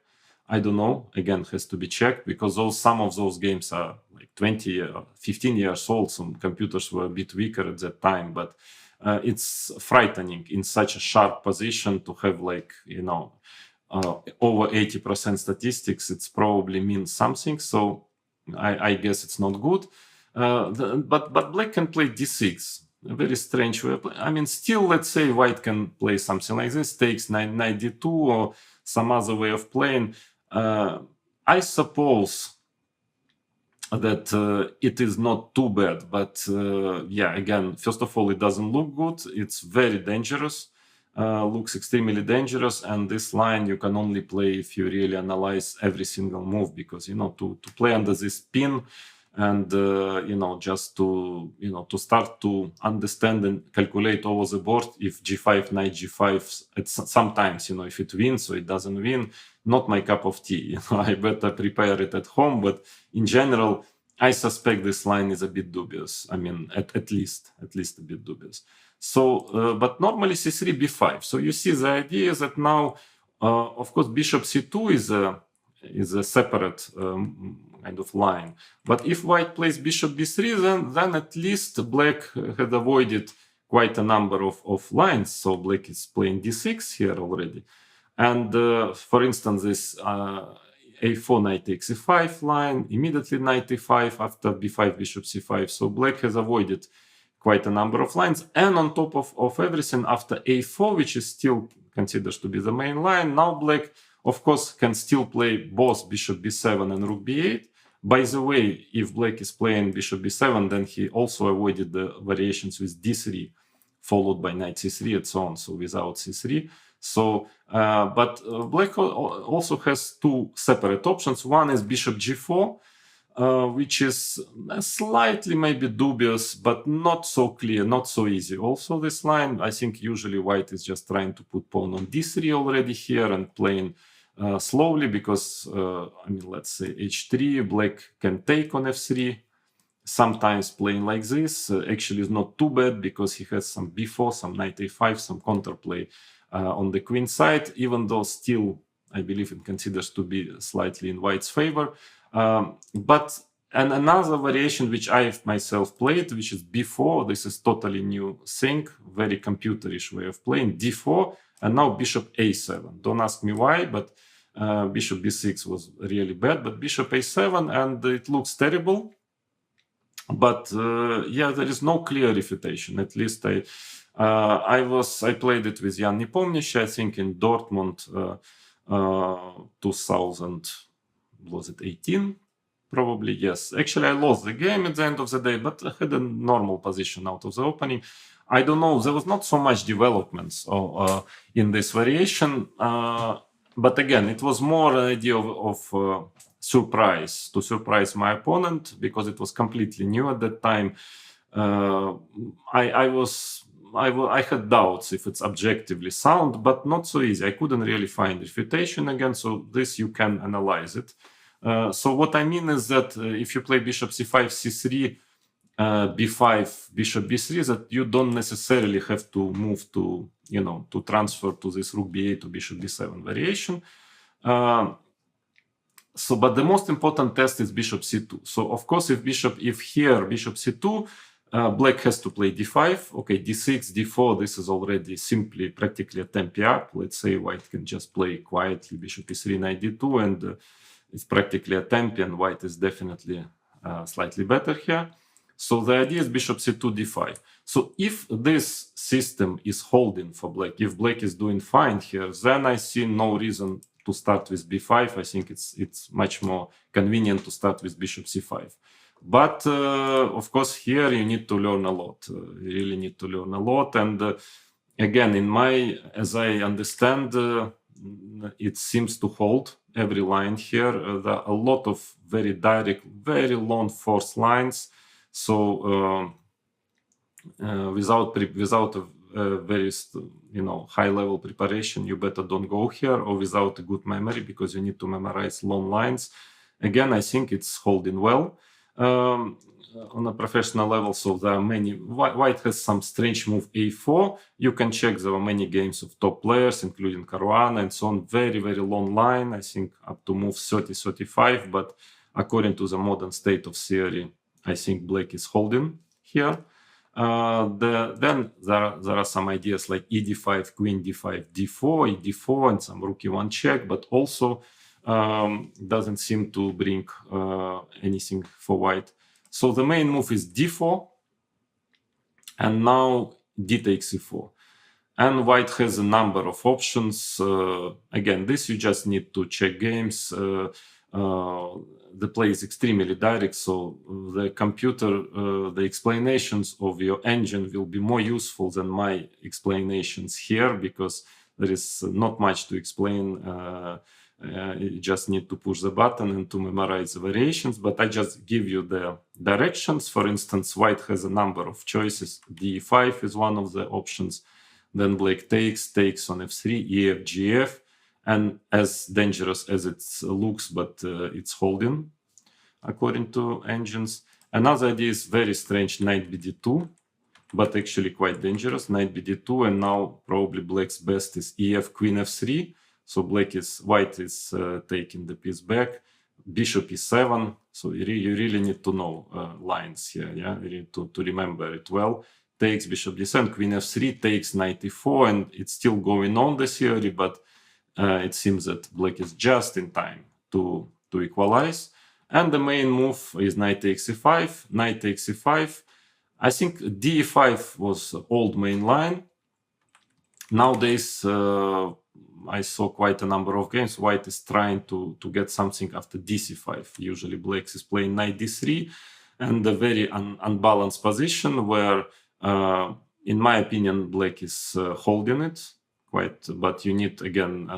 I don't know, again, has to be checked, because some of those games are like 20 or 15 years old. Some computers were a bit weaker at that time, but it's frightening in such a sharp position to have, like, over 80% statistics. It's probably means something. So I guess it's not good. But black can play d6. A very strange way of playing. I mean, still, let's say white can play something like this, takes knight d2 or some other way of playing. I suppose that it is not too bad, but yeah, again, first of all, it doesn't look good. It's very dangerous, looks extremely dangerous. And this line you can only play if you really analyze every single move, because, to play under this pin and, just to start to understand and calculate over the board, if g5, knight g5, sometimes, if it wins or it doesn't win, not my cup of tea. I better prepare it at home. But in general, I suspect this line is a bit dubious. I mean, at least a bit dubious. So, but normally c3, b5. So you see, the idea is that now, of course, bishop c2 is a separate kind of line. But if white plays bishop b3, then at least black had avoided quite a number of lines. So black is playing d6 here already. And for instance, this a4, knight takes e5 line, immediately knight e5 after b5, bishop c5. So black has avoided quite a number of lines. And on top of everything, after a4, which is still considered to be the main line, now black, of course, can still play both bishop b7 and rook b8. By the way, if black is playing bishop b7, then he also avoided the variations with d3, followed by knight c3 and so on, so without c3. So, but black also has two separate options. One is bishop g4, which is slightly maybe dubious, but not so clear, not so easy. Also, this line, I think usually white is just trying to put pawn on d3 already here and playing slowly because, I mean, let's say h3, black can take on f3. Sometimes playing like this actually is not too bad because he has some b4, some knight a5, some counterplay on the queen side, even though still, I believe it considers to be slightly in white's favor. But another variation which I myself played, which is b4, this is totally new thing, very computerish way of playing, d4, and now bishop a7. Don't ask me why, but bishop b6 was really bad, but bishop a7, and it looks terrible. But yeah, there is no clear refutation. At least I played it with Jan Nepomniachtchi, I think in Dortmund 2018, probably, yes. Actually, I lost the game at the end of the day, but I had a normal position out of the opening. I don't know, there was not so much developments in this variation, but again, it was more an idea of surprise, to surprise my opponent, because it was completely new at that time. I had doubts if it's objectively sound, but not so easy. I couldn't really find refutation again, so this you can analyze it. So what I mean is that if you play bishop c5, c3, b5, bishop b3, that you don't necessarily have to move to, you know, to transfer to this rook b8 to bishop b7 variation. So, but the most important test is bishop c2. So, of course, if here bishop c2, black has to play d5. Okay, d6, d4, this is already simply practically a tempi up. Let's say white can just play quietly bishop e3, knight d2, and it's practically a tempi, and white is definitely slightly better here. So the idea is bishop c2, d5. So if this system is holding for black, if black is doing fine here, then I see no reason to start with b5. I think it's much more convenient to start with bishop c5. But of course, here you need to learn a lot. You really need to learn a lot. And again, as I understand, it seems to hold every line here. There are a lot of very direct, very long forced lines. So without a very high level preparation, you better don't go here, or without a good memory, because you need to memorize long lines. Again, I think it's holding well on a professional level. So there are many. White has some strange move a4. You can check, there are many games of top players, including Caruana and so on. Very, very long line. I think up to move 30, 35. But according to the modern state of theory, I think black is holding here. Then there are some ideas like e5, queen d5, d4, e4, and some rook e1 check, but also doesn't seem to bring anything for white. So the main move is d4, and now d takes e4. And white has a number of options. Again, this you just need to check games. The play is extremely direct, so the computer, the explanations of your engine will be more useful than my explanations here, because there is not much to explain. You just need to push the button and to memorize the variations, but I just give you the directions. For instance, white has a number of choices. d5 is one of the options. Then black takes on f3, ef, gf. And as dangerous as it looks, but it's holding, according to engines. Another idea is very strange, knight bd2, but actually quite dangerous, knight bd2, and now probably black's best is ef, queen f3. So white is taking the piece back, bishop e7. So you really need to know lines here, yeah? You need to remember it well. Takes bishop d7, queen f3, takes knight e4, and it's still going on, the theory, but it seems that black is just in time to equalize. And the main move is knight takes e5, knight takes e5. I think d5 was old main line. Nowadays, I saw quite a number of games. White is trying to get something after dc5. Usually black is playing knight d3, and a very unbalanced position where, in my opinion, black is holding it quite. But you need, again,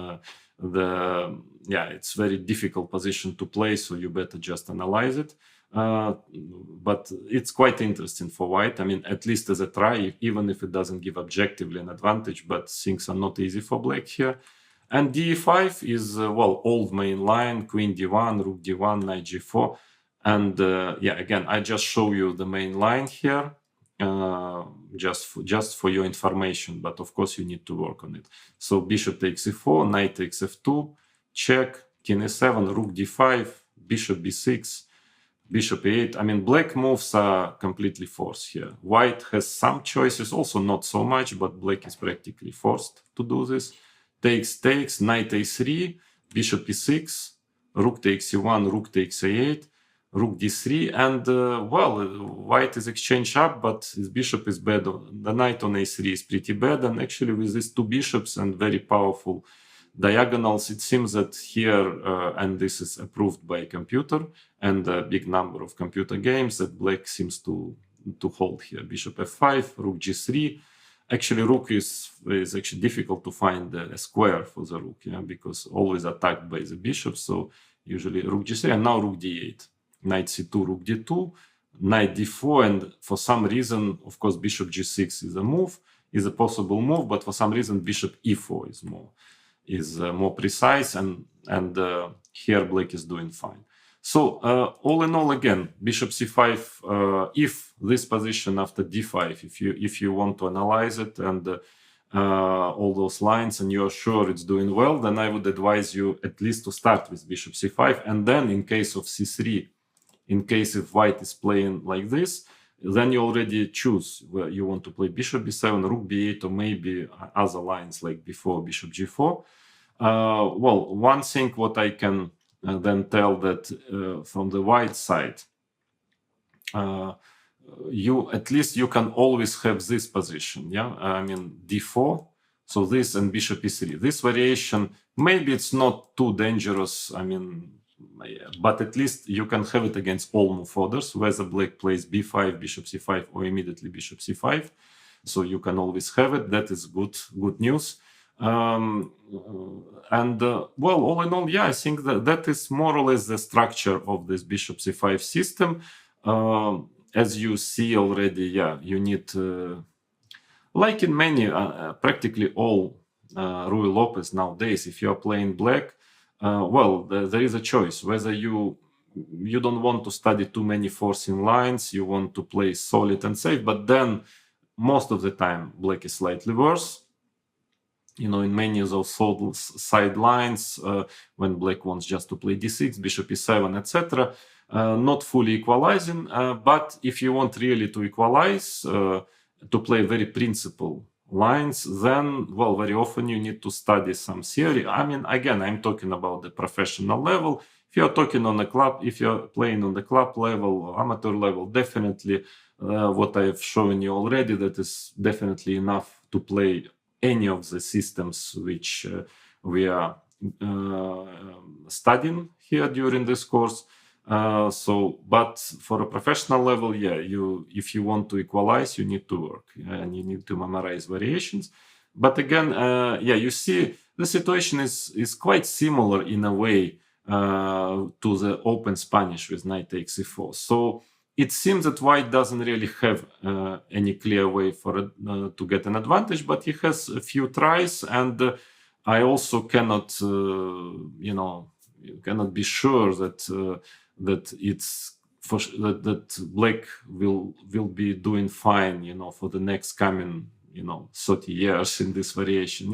it's very difficult position to play, so you better just analyze it. But it's quite interesting for white. I mean, at least as a try, even if it doesn't give objectively an advantage, but things are not easy for black here. And d5 is, old main line, queen d1, rook d1, knight g4. And again, I just show you the main line here, just for your information, but of course you need to work on it. So bishop takes e4, knight takes f2, check, king e7, rook d5, bishop b6, bishop e8. I mean, black moves are completely forced here. White has some choices, also not so much, but black is practically forced to do this. Takes, knight a3, bishop e6, rook takes e1, rook takes a8, rook d3, and white is exchange up, but his bishop is bad. The knight on a3 is pretty bad, and actually with these two bishops and very powerful diagonals, it seems that here, and this is approved by computer and a big number of computer games, that black seems to hold here. Bishop f5, rook g3. Actually, rook is actually difficult to find a square for the rook, because always attacked by the bishop. So usually rook g3, and now rook d8, knight c2, rook d2, knight d4, and for some reason, of course, bishop g6 is a possible move, but for some reason bishop e4 is more precise, and here black is doing fine. So all in all, again, bishop c5. If this position after d5, if you want to analyze it and all those lines, and you're sure it's doing well, then I would advise you at least to start with bishop c5, and then in case of c3, in case if white is playing like this, then you already choose where you want to play bishop b7, rook b8, or maybe other lines like before bishop g4. One thing what I can then tell that from the white side, at least you can always have this position, I mean d4, so this and bishop e3. This variation, maybe it's not too dangerous, I mean, but at least you can have it against all move orders, whether black plays b5, bishop c5, or immediately bishop c5. So you can always have it. That is good news. All in all, I think that is more or less the structure of this bishop c5 system. As you see already, you need, like in many, practically all Ruy Lopez nowadays, if you are playing black, there is a choice whether you don't want to study too many forcing lines, you want to play solid and safe, but then most of the time black is slightly worse. In many of those side lines, when black wants just to play d6, bishop e7, etc., not fully equalizing. But if you want really to equalize, to play very principled lines, then, very often you need to study some theory. I mean, again, I'm talking about the professional level. If you're talking on a club, if you're playing on the club level or amateur level, definitely what I've shown you already, that is definitely enough to play any of the systems which we are studying here during this course. But for a professional level, if you want to equalize, you need to work and you need to memorize variations. But again, you see the situation is quite similar in a way to the open Spanish with knight takes e4. So it seems that white doesn't really have any clear way for to get an advantage, but he has a few tries, and I also cannot, you cannot be sure that that black will be doing fine, for the next coming, 30 years in this variation.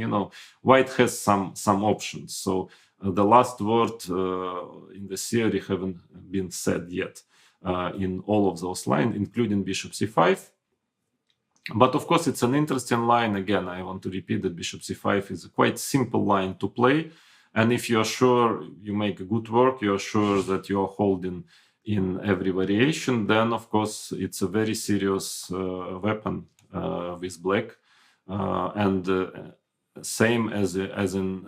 White has some options. So the last word in the theory haven't been said yet. In all of those lines, including bishop c5. But of course, it's an interesting line. Again, I want to repeat that bishop c5 is a quite simple line to play. And if you're sure you make good work, you're sure that you're holding in every variation, then of course it's a very serious weapon with black. And same as in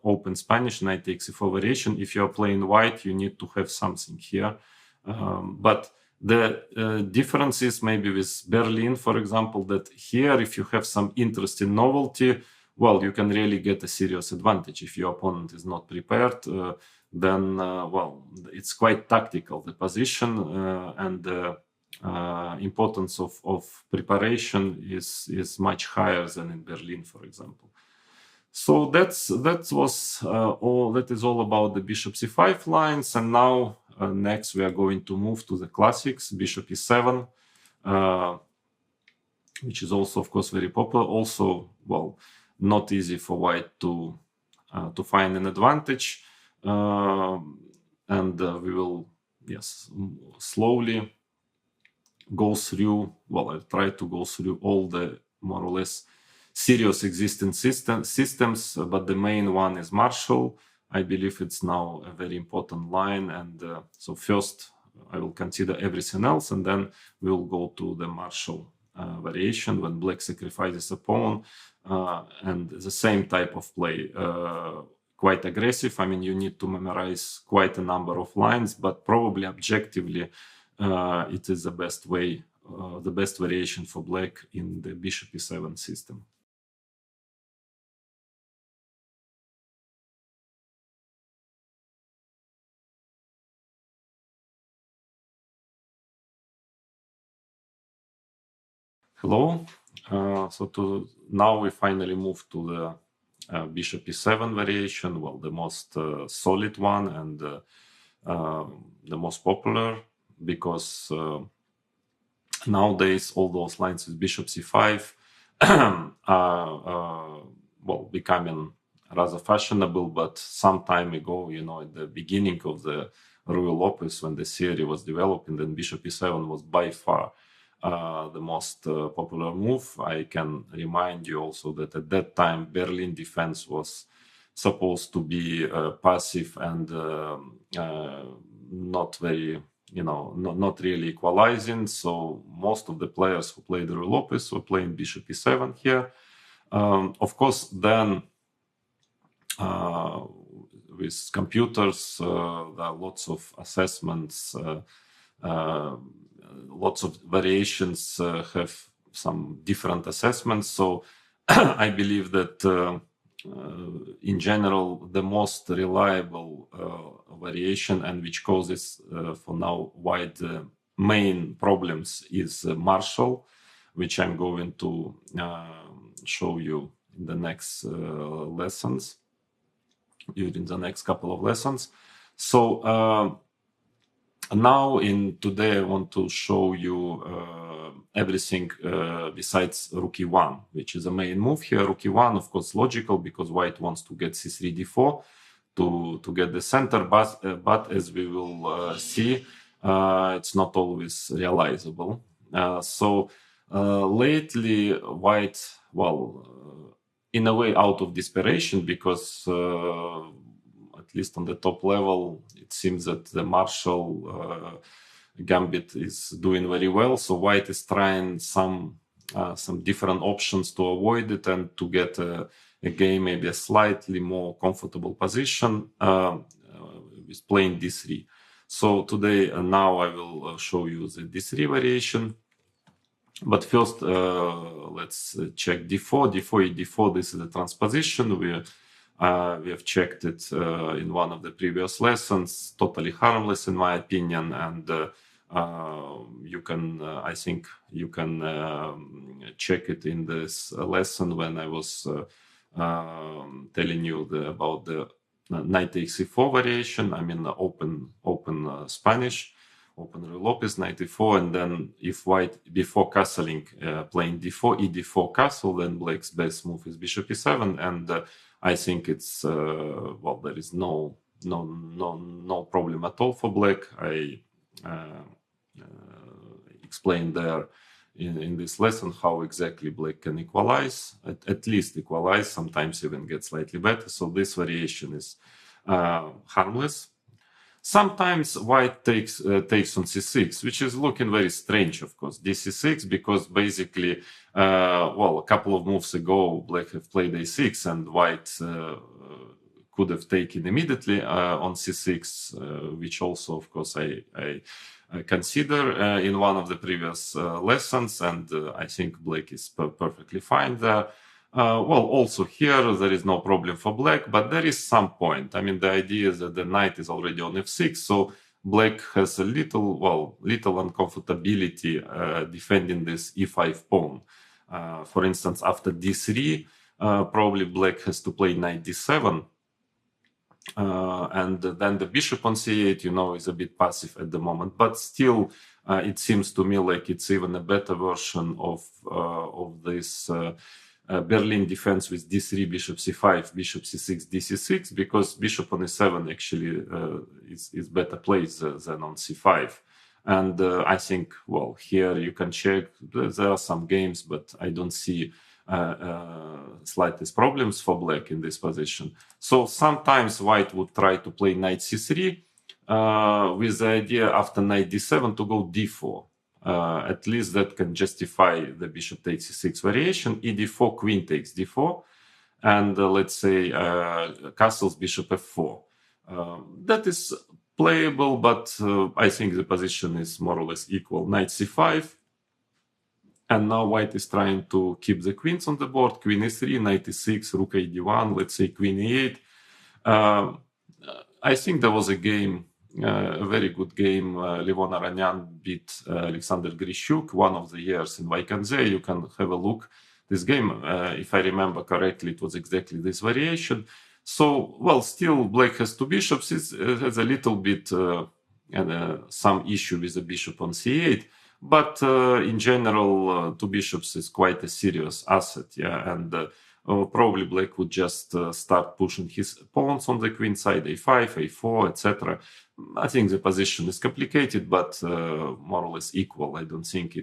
open Spanish knight takes e4 variation. If you're playing white, you need to have something here. But the difference is maybe with Berlin, for example, that here, if you have some interesting novelty, well, you can really get a serious advantage. If your opponent is not prepared, then, well, it's quite tactical, the position, and the importance of preparation is much higher than in Berlin, for example. So that is all about the bishop c5 lines. And now next we are going to move to the classics, bishop e7, which is also, of course, very popular. Also, well, not easy for white to find an advantage. And we will, yes, slowly go through, well, I'll try to go through all the more or less serious existing systems, but the main one is Marshall. I believe it's now a very important line. And so first I will consider everything else, and then we'll go to the Marshall variation when black sacrifices a pawn, and the same type of play, quite aggressive. I mean, you need to memorize quite a number of lines, but probably objectively it is the best way, the best variation for black in the bishop e7 system. Hello. So now we finally move to the bishop e7 variation. Well, the most solid one and the most popular, because nowadays all those lines with bishop c5 are well, becoming rather fashionable. But some time ago, you know, at the beginning of the Ruy Lopez, when the theory was developing, then bishop e7 was by far the most popular move. I can remind you also that at that time Berlin defense was supposed to be passive and not very, you know, not really equalizing. So most of the players who played Ruy Lopez were playing bishop e7 here. Of course, then with computers, there are lots of assessments, lots of variations have some different assessments. So I believe that in general, the most reliable variation, and which causes for now wide main problems, is Marshall, which I'm going to show you in the next lessons, during the next couple of lessons. So now today I want to show you everything besides rook e1, which is a main move here. Rook e1, of course, logical, because white wants to get c3 d4 to get the center, but as we will see, it's not always realizable. So lately white, well, in a way out of desperation, because at least on the top level, it seems that the Marshall gambit is doing very well. So white is trying some different options to avoid it and to get a game, maybe a slightly more comfortable position with playing d3. So today, now I will show you the d3 variation. But first, let's check d4, d4, e4. This is the transposition. We have checked it in one of the previous lessons. Totally harmless, in my opinion. And you can, I think, you can check it in this lesson when I was telling you about the knight takes e4 variation. I mean, open Spanish. Open Ruy Lopez, knight e4, and then if white, before castling, playing d4, e4 castle, then black's best move is bishop e7, and I think it's well, there is no problem at all for black. I explained there in this lesson how exactly black can equalize, at least equalize, sometimes even get slightly better. So this variation is harmless. Sometimes white takes on c6, which is looking very strange, of course, dc6, because basically, a couple of moves ago, black have played a6 and white could have taken immediately on c6, which also, of course, I consider in one of the previous lessons, and I think black is perfectly fine there. Also here there is no problem for black, but there is some point. I mean, the idea is that the knight is already on f6, so black has a little uncomfortability defending this e5 pawn. For instance, after d3, probably black has to play knight d7, and then the bishop on c8, is a bit passive at the moment, but still, it seems to me like it's even a better version of this Berlin defense with d3, bishop c5, bishop c6, dc6, because bishop on e7 actually is better placed than on c5. And I think, here you can check. There are some games, but I don't see slightest problems for black in this position. So sometimes white would try to play knight c3 with the idea after knight d7 to go d4. At least that can justify the bishop takes c6 variation. E4, queen takes d4, and let's say castles bishop f4. That is playable, but I think the position is more or less equal. Knight c5, and now white is trying to keep the queens on the board. Queen e3, knight e6, rook a d1, let's say queen e8. I think there was a game, a very good game. Levon Aranyan beat Alexander Grishuk one of the years in Vaikanze. You can have a look. This game, if I remember correctly, it was exactly this variation. So, still black has two bishops. It has a little bit some issue with the bishop on c8. But in general, two bishops is quite a serious asset, and probably black would just start pushing his pawns on the queen side, a5, a4, etc. I think the position is complicated, but more or less equal. I don't think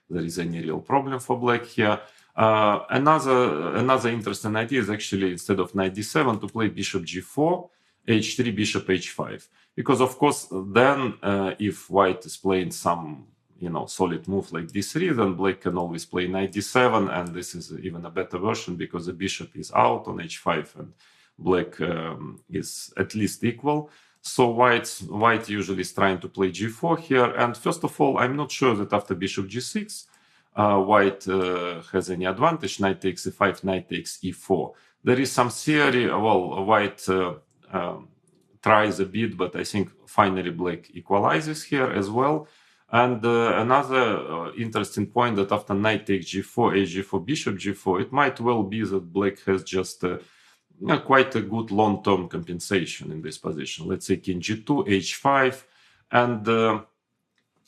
there is any real problem for black here. Another interesting idea is actually, instead of knight d7, to play bishop g4, h3, bishop h5. Because of course, then if white is playing some solid move like d3, then black can always play knight d7, and this is even a better version because the bishop is out on h5 and black is at least equal. So white usually is trying to play g4 here, and first of all, I'm not sure that after bishop g6 white has any advantage. Knight takes e5, knight takes e4. There is some theory, white tries a bit, but I think finally black equalizes here as well. And another interesting point, that after knight takes g4, h4, bishop g4, it might well be that black has just quite a good long-term compensation in this position. Let's say king g2, h5, and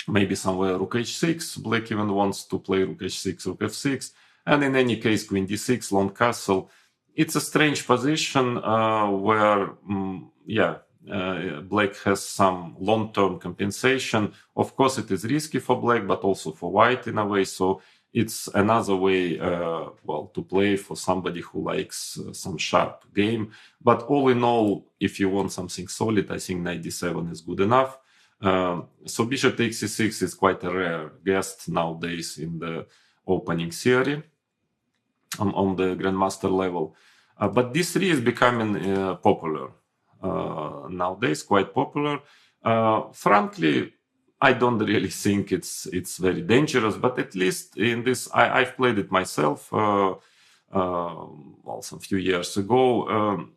maybe somewhere rook h6. Black even wants to play rook h6, rook f6, and in any case queen d6, long castle. It's a strange position where, black has some long-term compensation. Of course, it is risky for black, but also for white in a way. So it's another way, to play for somebody who likes some sharp game. But all in all, if you want something solid, I think knight d7 is good enough. So bishop takes c6 is quite a rare guest nowadays in the opening theory on the grandmaster level. But d3 is becoming popular nowadays, quite popular. Frankly, I don't really think it's very dangerous, but at least in this, I've played it myself some few years ago.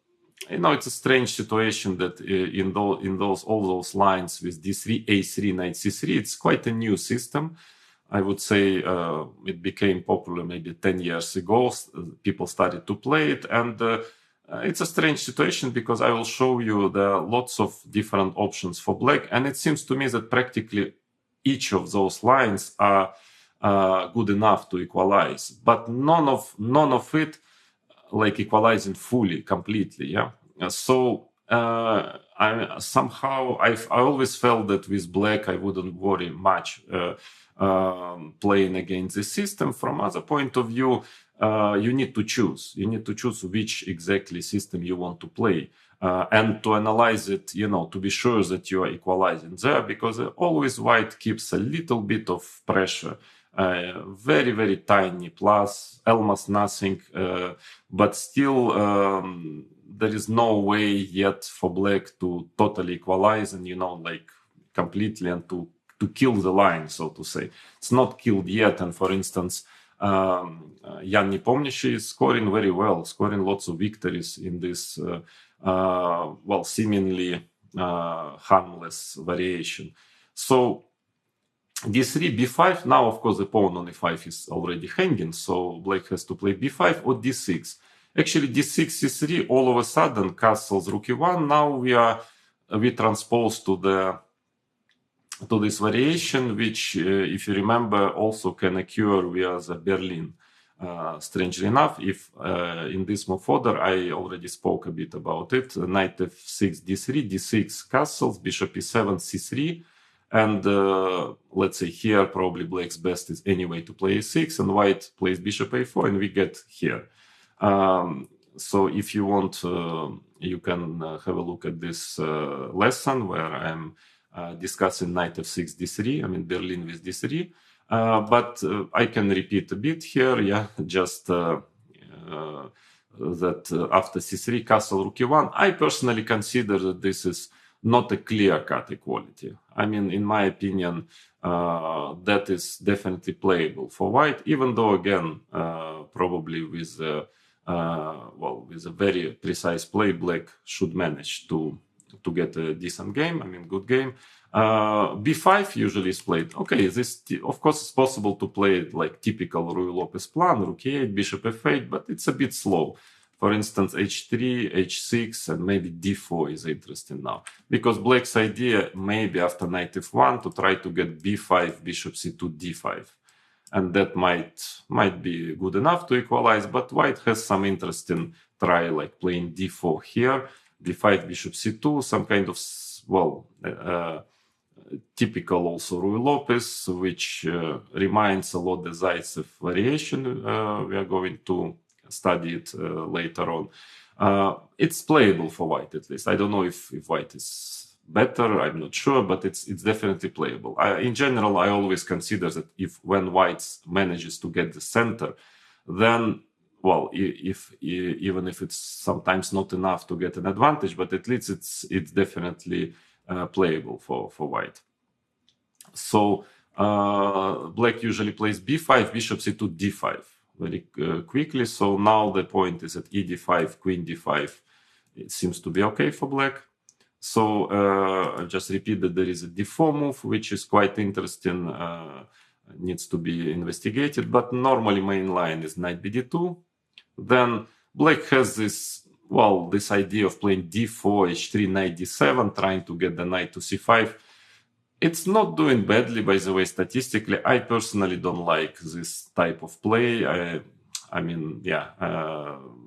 It's a strange situation that in all those lines with d3, a3, knight c3, it's quite a new system. I would say it became popular maybe 10 years ago. People started to play it, and it's a strange situation because I will show you there are lots of different options for black, and it seems to me that practically each of those lines are good enough to equalize, but none of it like equalizing fully, completely. So I always felt that with black I wouldn't worry much playing against the system. From other point of view, you need to choose. You need to choose which exactly system you want to play. And to analyze it, to be sure that you are equalizing there, because always white keeps a little bit of pressure, very, very tiny plus, almost nothing, but still there is no way yet for black to totally equalize and, like completely and to kill the line, so to say. It's not killed yet. And for instance, Jan Nepomniachtchi is scoring very well, scoring lots of victories in this seemingly harmless variation. So d3, b5. Now, of course, the pawn on e5 is already hanging, so black has to play b5 or d6. Actually, d6, c3. All of a sudden, castles rook e1. Now we transpose to this variation, which, if you remember, also can occur via the Berlin. Strangely enough, if in this move order, I already spoke a bit about it. Knight f6, d3, d6 castles, bishop e7, c3, and let's say here probably black's best is anyway to play e6, and white plays bishop a4, and we get here. So if you want, you can have a look at this lesson where I'm discussing knight f6, d3. I mean Berlin with d3. But I can repeat a bit here, just that after c3, castle rook e1, I personally consider that this is not a clear-cut equality. I mean, in my opinion, that is definitely playable for white, even though, again, probably with a very precise play, black should manage to get a decent game, I mean, good game. b5 usually is played. Okay, this, of course, it's possible to play it like typical Ruy Lopez plan, rook e8, bishop f8, but it's a bit slow. For instance, h3, h6, and maybe d4 is interesting now. Because black's idea, maybe after knight f1, to try to get b5, bishop c2, d5. And that might be good enough to equalize, but white has some interesting try, like playing d4 here, b5, bishop c2, some kind of, typical also Ruy Lopez, which reminds a lot the Zaitsev variation. We are going to study it later on. It's playable for white, at least. I don't know if white is better, I'm not sure, but it's definitely playable. In general, I always consider that when white manages to get the center, then, even if it's sometimes not enough to get an advantage, but at least it's definitely playable for white. So black usually plays b5, bishop c2, d5 very quickly. So now the point is at e d5, queen d5. It seems to be okay for black. So I'll just repeat that there is a d4 move, which is quite interesting, needs to be investigated. But normally main line is knight bd2. Then black has this idea of playing d4, h3, knight d7, trying to get the knight to c5. It's not doing badly, by the way, statistically. I personally don't like this type of play.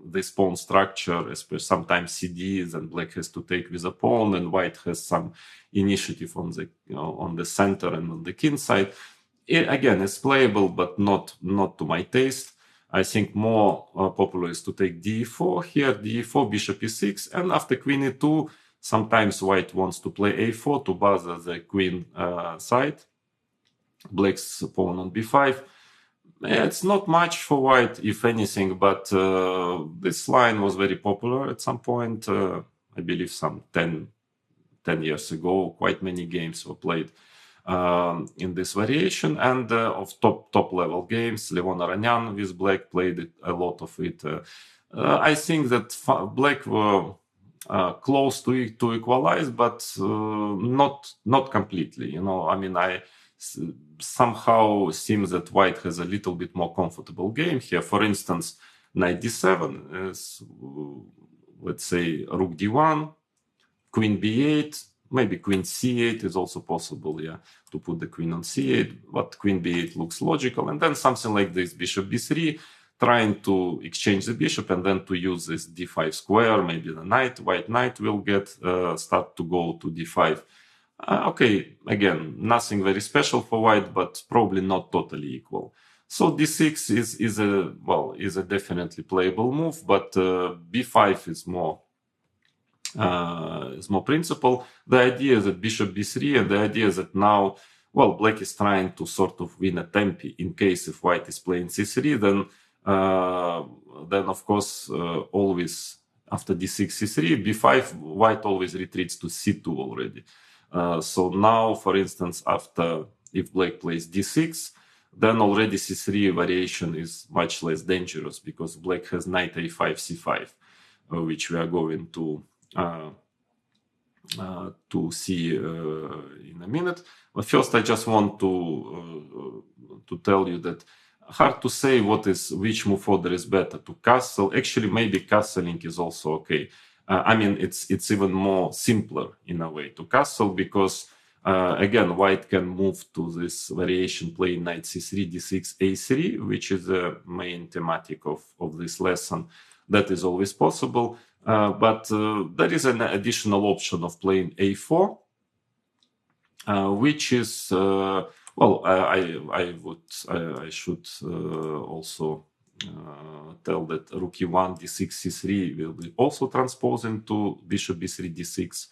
This pawn structure, especially sometimes CDs, and black has to take with a pawn, and white has some initiative on the center and on the king side. Again, it's playable, but not to my taste. I think more popular is to take d4 here, d4, bishop e6, and after queen e2, sometimes white wants to play a4 to bother the queen side. Black's pawn on b5. It's not much for white, if anything, but this line was very popular at some point. I believe some 10 years ago, quite many games were played in this variation, and of top level games. Levon Aranyan with black played a lot of it. I think that black were close to equalize, but not completely. Somehow seems that white has a little bit more comfortable game here. For instance, knight d7 is, let's say, rook d1, queen b8, maybe queen c8 is also possible, to put the queen on c8, but queen b8 looks logical. And then something like this, bishop b3, trying to exchange the bishop and then to use this d5 square, maybe the knight, white knight will get start to go to d5. Okay, again, nothing very special for white, but probably not totally equal. So d6 is a definitely playable move, but b5 is more principle. The idea is that bishop b3, and the idea is that now, well, black is trying to sort of win a tempi in case if white is playing c3, then of course always after d6, c3, b5, white always retreats to c2 already. So now, for instance, after if black plays d6, then already c3 variation is much less dangerous because black has knight a5, c5, which we are going to see in a minute. But first, I just want to tell you that hard to say which move order is better, to castle. Actually, maybe castling is also okay. I mean, it's even more simpler in a way to castle because again, white can move to this variation playing knight c3, d6, a3, which is the main thematic of this lesson. That is always possible. But there is an additional option of playing a4, which is well. I should also tell that rook e1, d6, c3 will be also transposed into bishop b3, d6.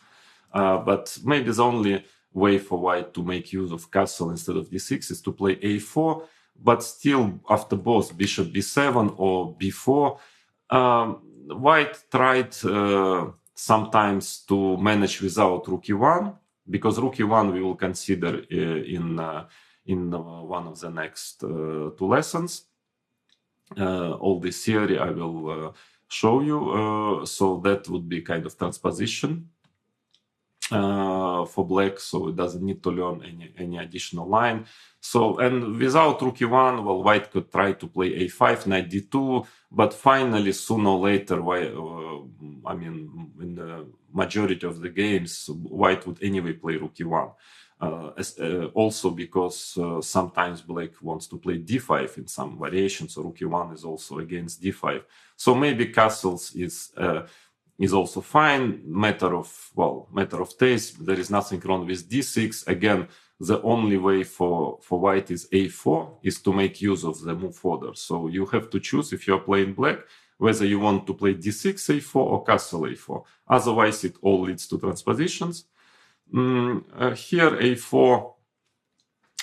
But maybe the only way for white to make use of castle instead of d6 is to play a4. But still, after both bishop b7 or b4. White tried sometimes to manage without rook e1, because rook e1 we will consider in one of the next two lessons. All this theory I will show you. So that would be kind of transposition for black, so it doesn't need to learn any additional line. So, and without rook e1, well, white could try to play a5, knight d2, but finally, sooner or later, I mean, in the majority of the games, white would anyway play rook e1. Also because sometimes black wants to play d5 in some variations, so rook e1 is also against d5. So maybe castles is also fine. Matter of taste. There is nothing wrong with d6. Again, the only way for white is a4, is to make use of the move order. So you have to choose, if you are playing black, whether you want to play d6, a4 or castle a4. Otherwise, it all leads to transpositions. Here a4,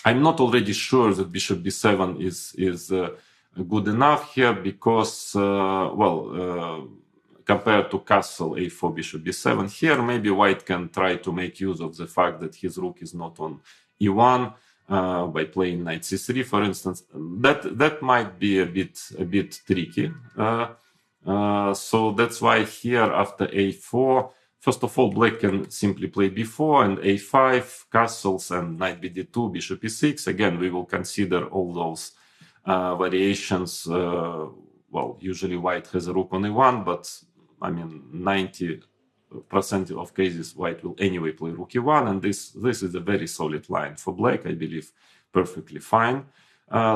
I'm not already sure that bishop b7 is good enough here because, compared to castle a4, bishop b7, here maybe white can try to make use of the fact that his rook is not on e1 by playing knight c3, for instance. That might be a bit tricky. So that's why here after a4, first of all, black can simply play b4 and a5, castles and knight bd2, bishop e6. Again, we will consider all those variations. Well, usually white has a rook on e1, but I mean 90% of cases white will anyway play rook e1, and this is a very solid line for black, I believe, perfectly fine.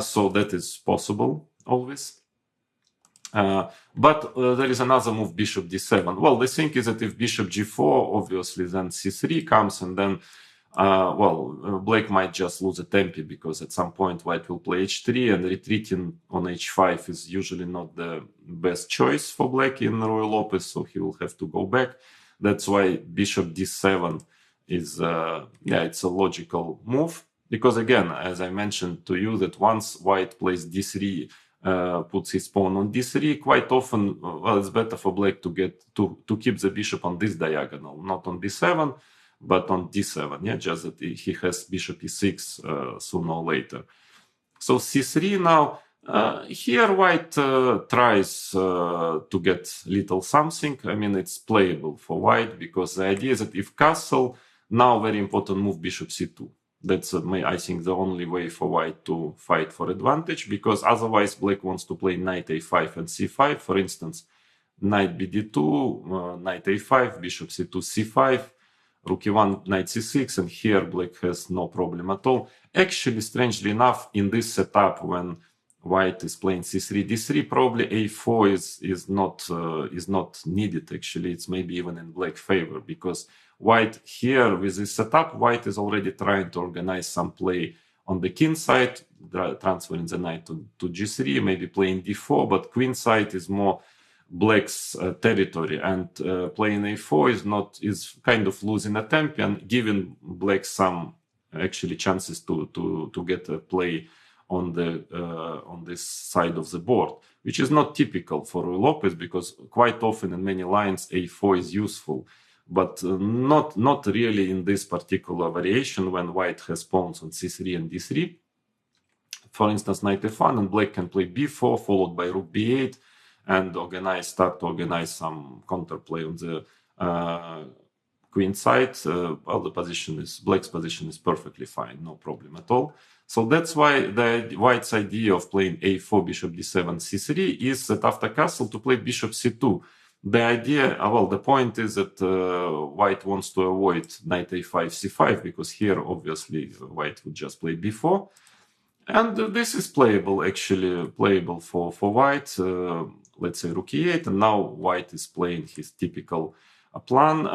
So that is possible always. But there is another move, bishop d7. Well, the thing is that if bishop g4, obviously then c3 comes, and then black might just lose a tempi, because at some point white will play h3, and retreating on h5 is usually not the best choice for black in Ruy Lopez, so he will have to go back. That's why bishop d7 is, it's a logical move, because again, as I mentioned to you, that once white plays d3, puts his pawn on d3, quite often, it's better for black to keep the bishop on this diagonal, not on b7, but on d7, just that he has bishop e6 sooner or later. So c3 now, here white tries to get little something. I mean, it's playable for white, because the idea is that if castle, now very important move, bishop c2. That's, I think, the only way for white to fight for advantage, because otherwise black wants to play knight a5 and c5. For instance, knight bd2, knight a5, bishop c2, c5, rook e1, knight c6, and here black has no problem at all. Actually, strangely enough, in this setup, when white is playing c3, d3. Probably a4 is not needed. Actually, it's maybe even in black favor, because white here with this setup, white is already trying to organize some play on the king side, transferring the knight to g3, maybe playing d4, but queen side is more black's territory, and playing a4 is kind of losing a tempo and giving black some actually chances to get a play on this side of the board, which is not typical for Ruy Lopez, because quite often in many lines a4 is useful, but not really in this particular variation when white has pawns on c3 and d3. For instance, knight f1, and black can play b4 followed by rook b8 and start to organize some counterplay on the queen side. Well, black's position is perfectly fine, no problem at all. So that's why the white's idea of playing a4, bishop d7, c3 is that after castle to play bishop c2. The idea, the point is that white wants to avoid knight a5, c5, because here obviously white would just play b4. And this is playable for white, let's say rook e8, and now white is playing his typical plan.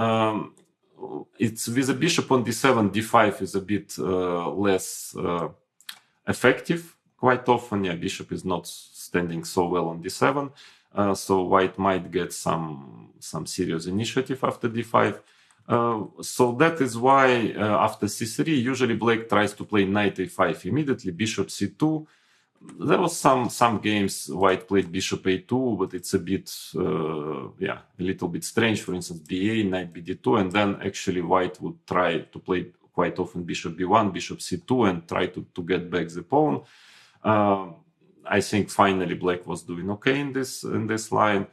It's with a bishop on d7, d5 is a bit less effective. Quite often, bishop is not standing so well on d7, so white might get some serious initiative after d5. So that is why after c3, usually black tries to play knight a5 immediately, bishop c2. There was some games white played bishop a2, but it's a bit, a little bit strange. For instance, b8, knight bd2, and then actually white would try to play quite often bishop b1, bishop c2, and try to get back the pawn. I think finally black was doing okay in this line.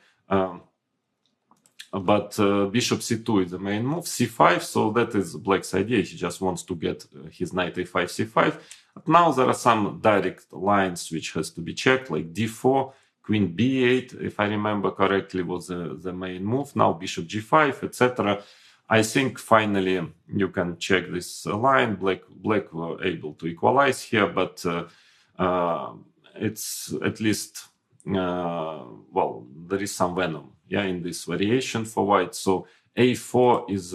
But bishop c2 is the main move, c5, so that is black's idea. He just wants to get his knight a5, c5. But now there are some direct lines which has to be checked, like d4, queen b8, if I remember correctly, was the main move. Now bishop g5, etc. I think finally you can check this line. Black were able to equalize here, but it's at least, there is some venom in this variation for white. So a4 is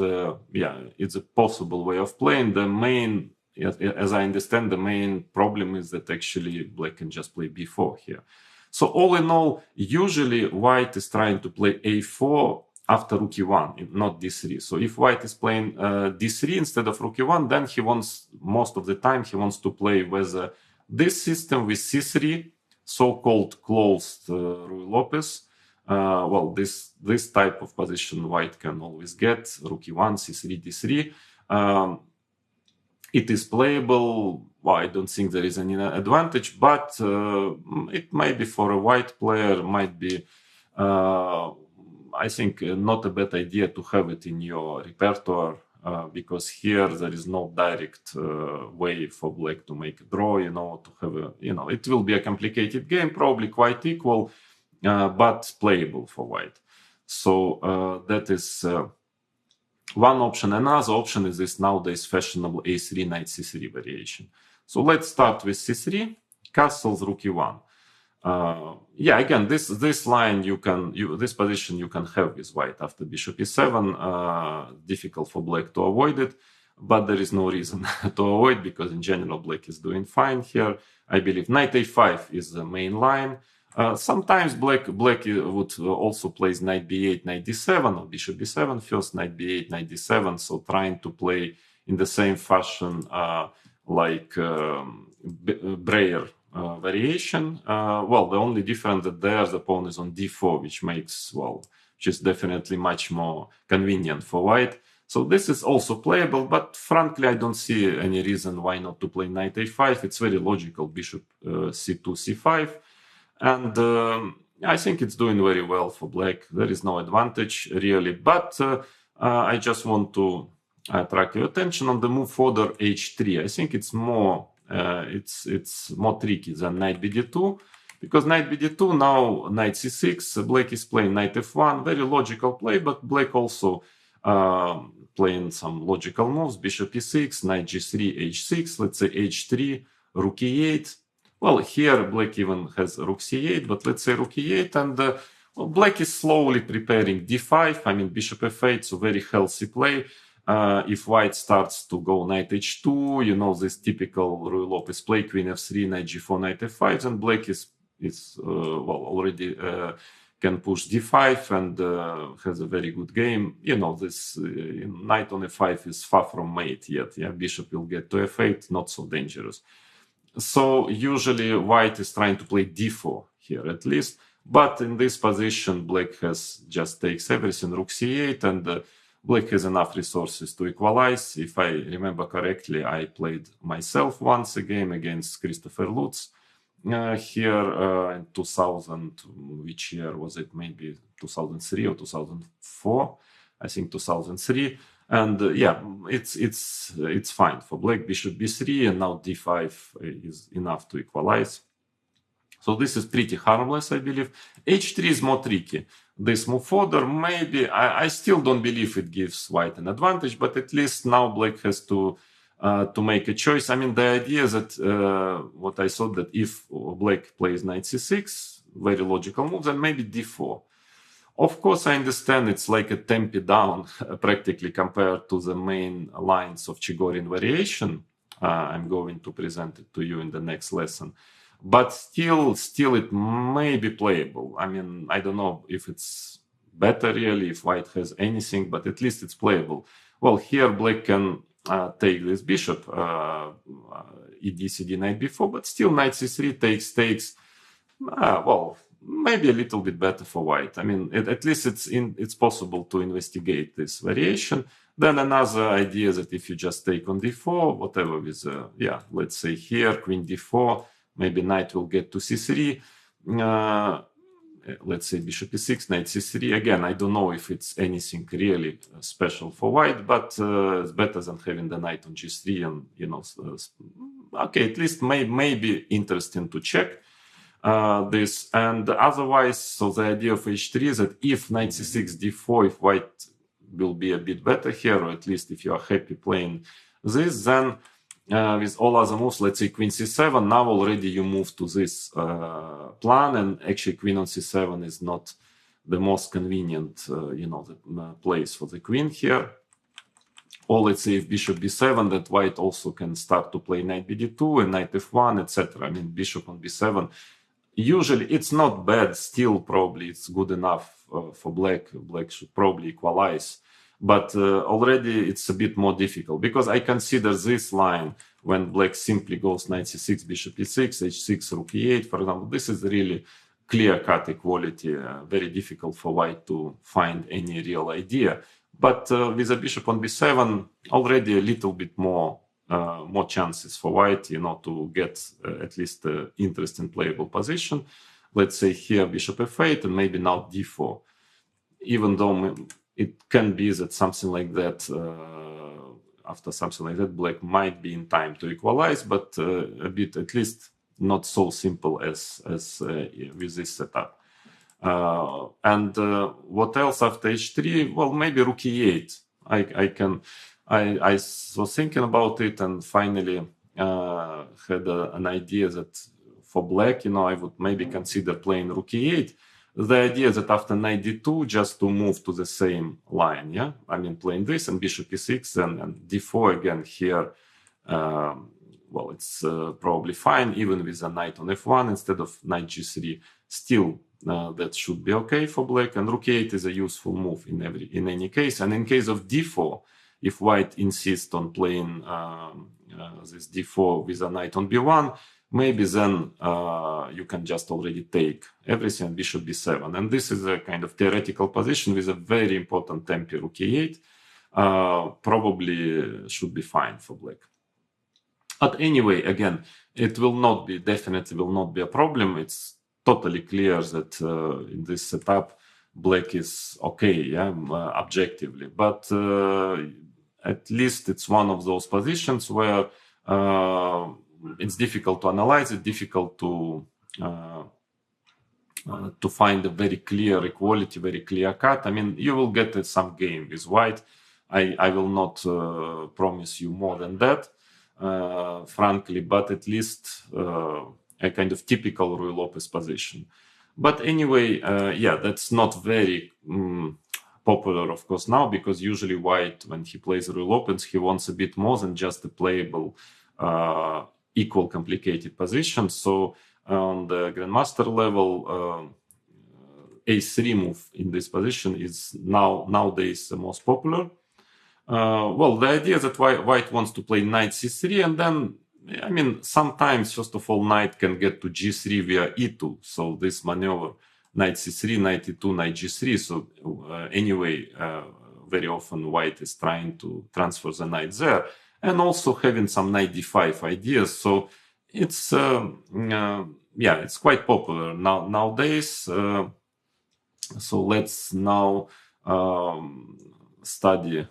it's a possible way of playing. The main, as I understand, the main problem is that actually black can just play b4 here. So all in all, usually white is trying to play a4 after rook e1, not d3. So if white is playing d3 instead of rook e1, then most of the time he wants to play whether this system with c3, so-called closed Ruy Lopez. This type of position white can always get, rook e1, c3, d3. It is playable. I don't think there is any advantage, but it might be for a white player, might be, I think, not a bad idea to have it in your repertoire, because here there is no direct way for black to make a draw, to have it will be a complicated game, probably quite equal, but playable for white. So that is one option. Another option is this nowadays fashionable a3, knight c3 variation. So let's start with c3, castles, rook e1. Again, this line this position you can have with white after bishop e7. Difficult for black to avoid it, but there is no reason to avoid, because in general black is doing fine here. I believe knight a5 is the main line. Sometimes black would also play knight b8, knight d7, or bishop b7 first, knight b8, knight d7. So trying to play in the same fashion like Breyer variation. The only difference that there the pawn is on d4, which is definitely much more convenient for white. So this is also playable, but frankly, I don't see any reason why not to play knight a5. It's very logical, bishop c2, c5. And I think it's doing very well for black. There is no advantage really, but I just want to attract your attention on the move further h3. I think it's more tricky than knight bd2, because knight bd2, now knight c6, black is playing knight f1, very logical play, but black also playing some logical moves, bishop e6, knight g3, h6, let's say h3, rook e8. Well, here black even has rook c8, but let's say rook e8, and well, black is slowly preparing d5. I mean, bishop f8, so very healthy play. If white starts to go knight h2, you know, this typical Ruy Lopez play, queen f3, knight g4, knight f5, and black is well, already can push d5 and has a very good game. You know, this knight on f5 is far from mate yet. Yeah, bishop will get to f8, not so dangerous. So usually white is trying to play d4 here at least, but in this position black has just takes everything, rook c8, and black has enough resources to equalize. If I remember correctly, I played myself once a game against Christopher Lutz here in 2000, which year was it? Maybe 2003 or 2004, I think 2003. And yeah, it's fine for black. Bishop b3, and now d5 is enough to equalize. So this is pretty harmless, I believe. h3 is more tricky. This move further, maybe, I still don't believe it gives white an advantage, but at least now black has to make a choice. I mean, the idea is that what I thought that if black plays knight c6, very logical move, then maybe d4. Of course, I understand it's like a tempi down practically compared to the main lines of Chigorin variation. I'm going to present it to you in the next lesson. But still it may be playable. I mean, I don't know if it's better really, if white has anything, but at least it's playable. Well, here black can take this bishop, ed, cd, knight b4, but still knight c3 takes. Well, maybe a little bit better for white. I mean, at least it's possible to investigate this variation. Then another idea is that if you just take on d4, whatever with, let's say here, queen d4, maybe knight will get to c3. Let's say bishop e6, knight c3. Again, I don't know if it's anything really special for white, but it's better than having the knight on g3 and, you know, okay, at least may be interesting to check. This, and otherwise, so the idea of h3 is that if knight c6, d4, if white will be a bit better here, or at least if you are happy playing this, then with all other moves, let's say queen c7, now already you move to this plan, and actually queen on c7 is not the most convenient, you know, the place for the queen here. Or let's say if bishop b7, that white also can start to play knight bd2 and knight f1, etc. I mean, bishop on b7. Usually it's not bad, still probably it's good enough for black. Black should probably equalize, but already it's a bit more difficult, because I consider this line when black simply goes knight c6, bishop e6, h6, rook e8, for example. This is really clear-cut equality, very difficult for white to find any real idea. But with a bishop on b7, already a little bit more chances for white, you know, to get at least an interesting playable position. Let's say here bishop f8 and maybe now d4. Even though it can be that something like that, after something like that, black might be in time to equalize, but a bit, at least not so simple as with this setup. And what else after h3? Well, maybe rook e8. I was thinking about it and finally had an idea that for black, you know, I would maybe consider playing rook e8. The idea that after knight d2, just to move to the same line, yeah? I mean, playing this and bishop e6 and d4 again here. Well, it's probably fine, even with a knight on f1 instead of knight g3. Still, that should be okay for black. And rook e8 is a useful move in any case. And in case of d4, if white insists on playing this d4 with a knight on b1, maybe then you can just already take everything, bishop b7. And this is a kind of theoretical position with a very important tempi, rook e8. Probably should be fine for black. But anyway, again, it will not be, definitely will not be a problem. It's totally clear that in this setup, black is okay, yeah, objectively. But at least it's one of those positions where it's difficult to analyze it, difficult to find a very clear equality, very clear cut. I mean, you will get some game with white. I will not promise you more than that, frankly, but at least a kind of typical Ruy Lopez position. But anyway, yeah, that's not very popular, of course, now, because usually white, when he plays Ruy Lopez, he wants a bit more than just a playable equal complicated position. So on the grandmaster level, a3 move in this position is nowadays the most popular. Well, the idea is that white wants to play knight c3, and then, I mean, sometimes, first of all, knight can get to g3 via e2. So this maneuver, knight c3, knight e2, knight g3. So anyway, very often white is trying to transfer the knight there, and also having some knight d5 ideas. So it's yeah, it's quite popular nowadays. So let's now study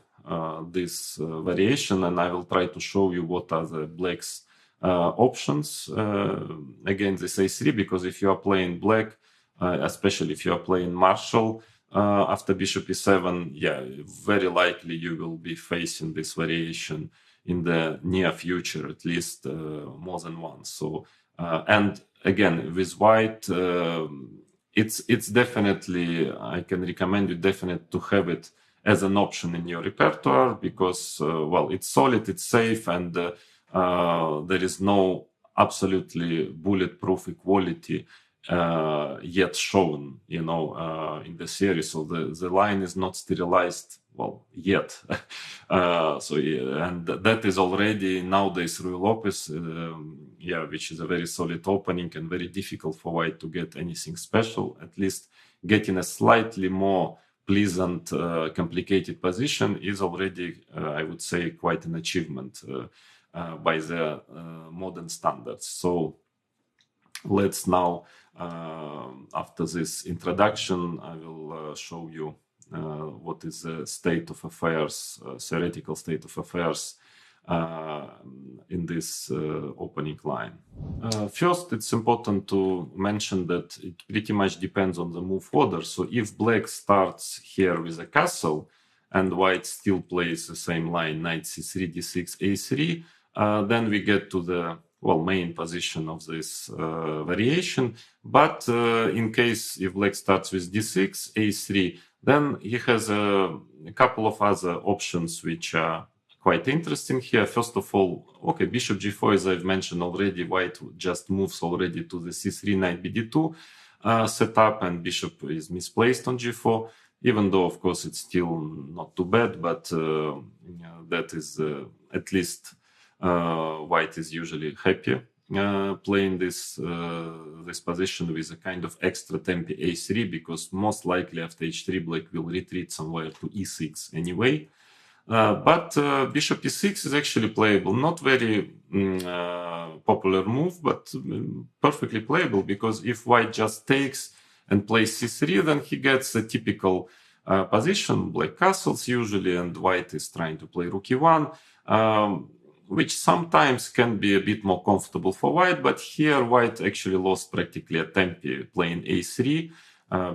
this variation, and I will try to show you what are the black's options against this a3, because if you are playing black, especially if you are playing Marshall after bishop e7, yeah, very likely you will be facing this variation in the near future, at least more than once. So and again, with white, it's definitely, I can recommend you definitely to have it as an option in your repertoire, because well, it's solid, it's safe, and there is no absolutely bulletproof equality yet shown, you know, in the series. So the line is not sterilized, well, yet. So yeah, and that is already nowadays Ruy Lopez, yeah, which is a very solid opening and very difficult for white to get anything special. At least getting a slightly more pleasant, complicated position is already, I would say, quite an achievement by the modern standards. So let's now, after this introduction, I will show you what is the state of affairs, theoretical state of affairs in this opening line. First, it's important to mention that it pretty much depends on the move order. So if black starts here with a castle and white still plays the same line, knight c3, d6, a3, then we get to the, well, main position of this variation. But in case if black starts with d6, a3, then he has a couple of other options which are quite interesting here. First of all, okay, bishop g4, as I've mentioned already, white just moves already to the c3, knight bd2 setup, and bishop is misplaced on g4, even though, of course, it's still not too bad, but that is at least white is usually happy playing this position with a kind of extra tempi a3, because most likely after h3 black will retreat somewhere to e6 anyway. But bishop e6 is actually playable. Not very popular move, but perfectly playable, because if white just takes and plays c3, then he gets a typical position, black castles usually, and white is trying to play rook e1, which sometimes can be a bit more comfortable for white. But here white actually lost practically a tempi playing a3,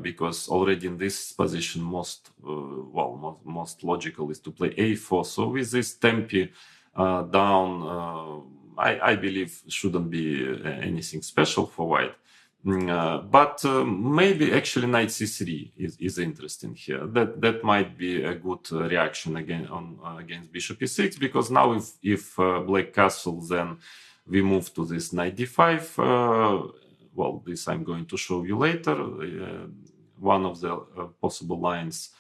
because already in this position most logical is to play a4. So with this tempi down, I believe shouldn't be anything special for white. But maybe actually knight c3 is interesting here. That might be a good reaction again against bishop e6, because now if black castles, then we move to this knight d5. Well, this I'm going to show you later. One of the possible lines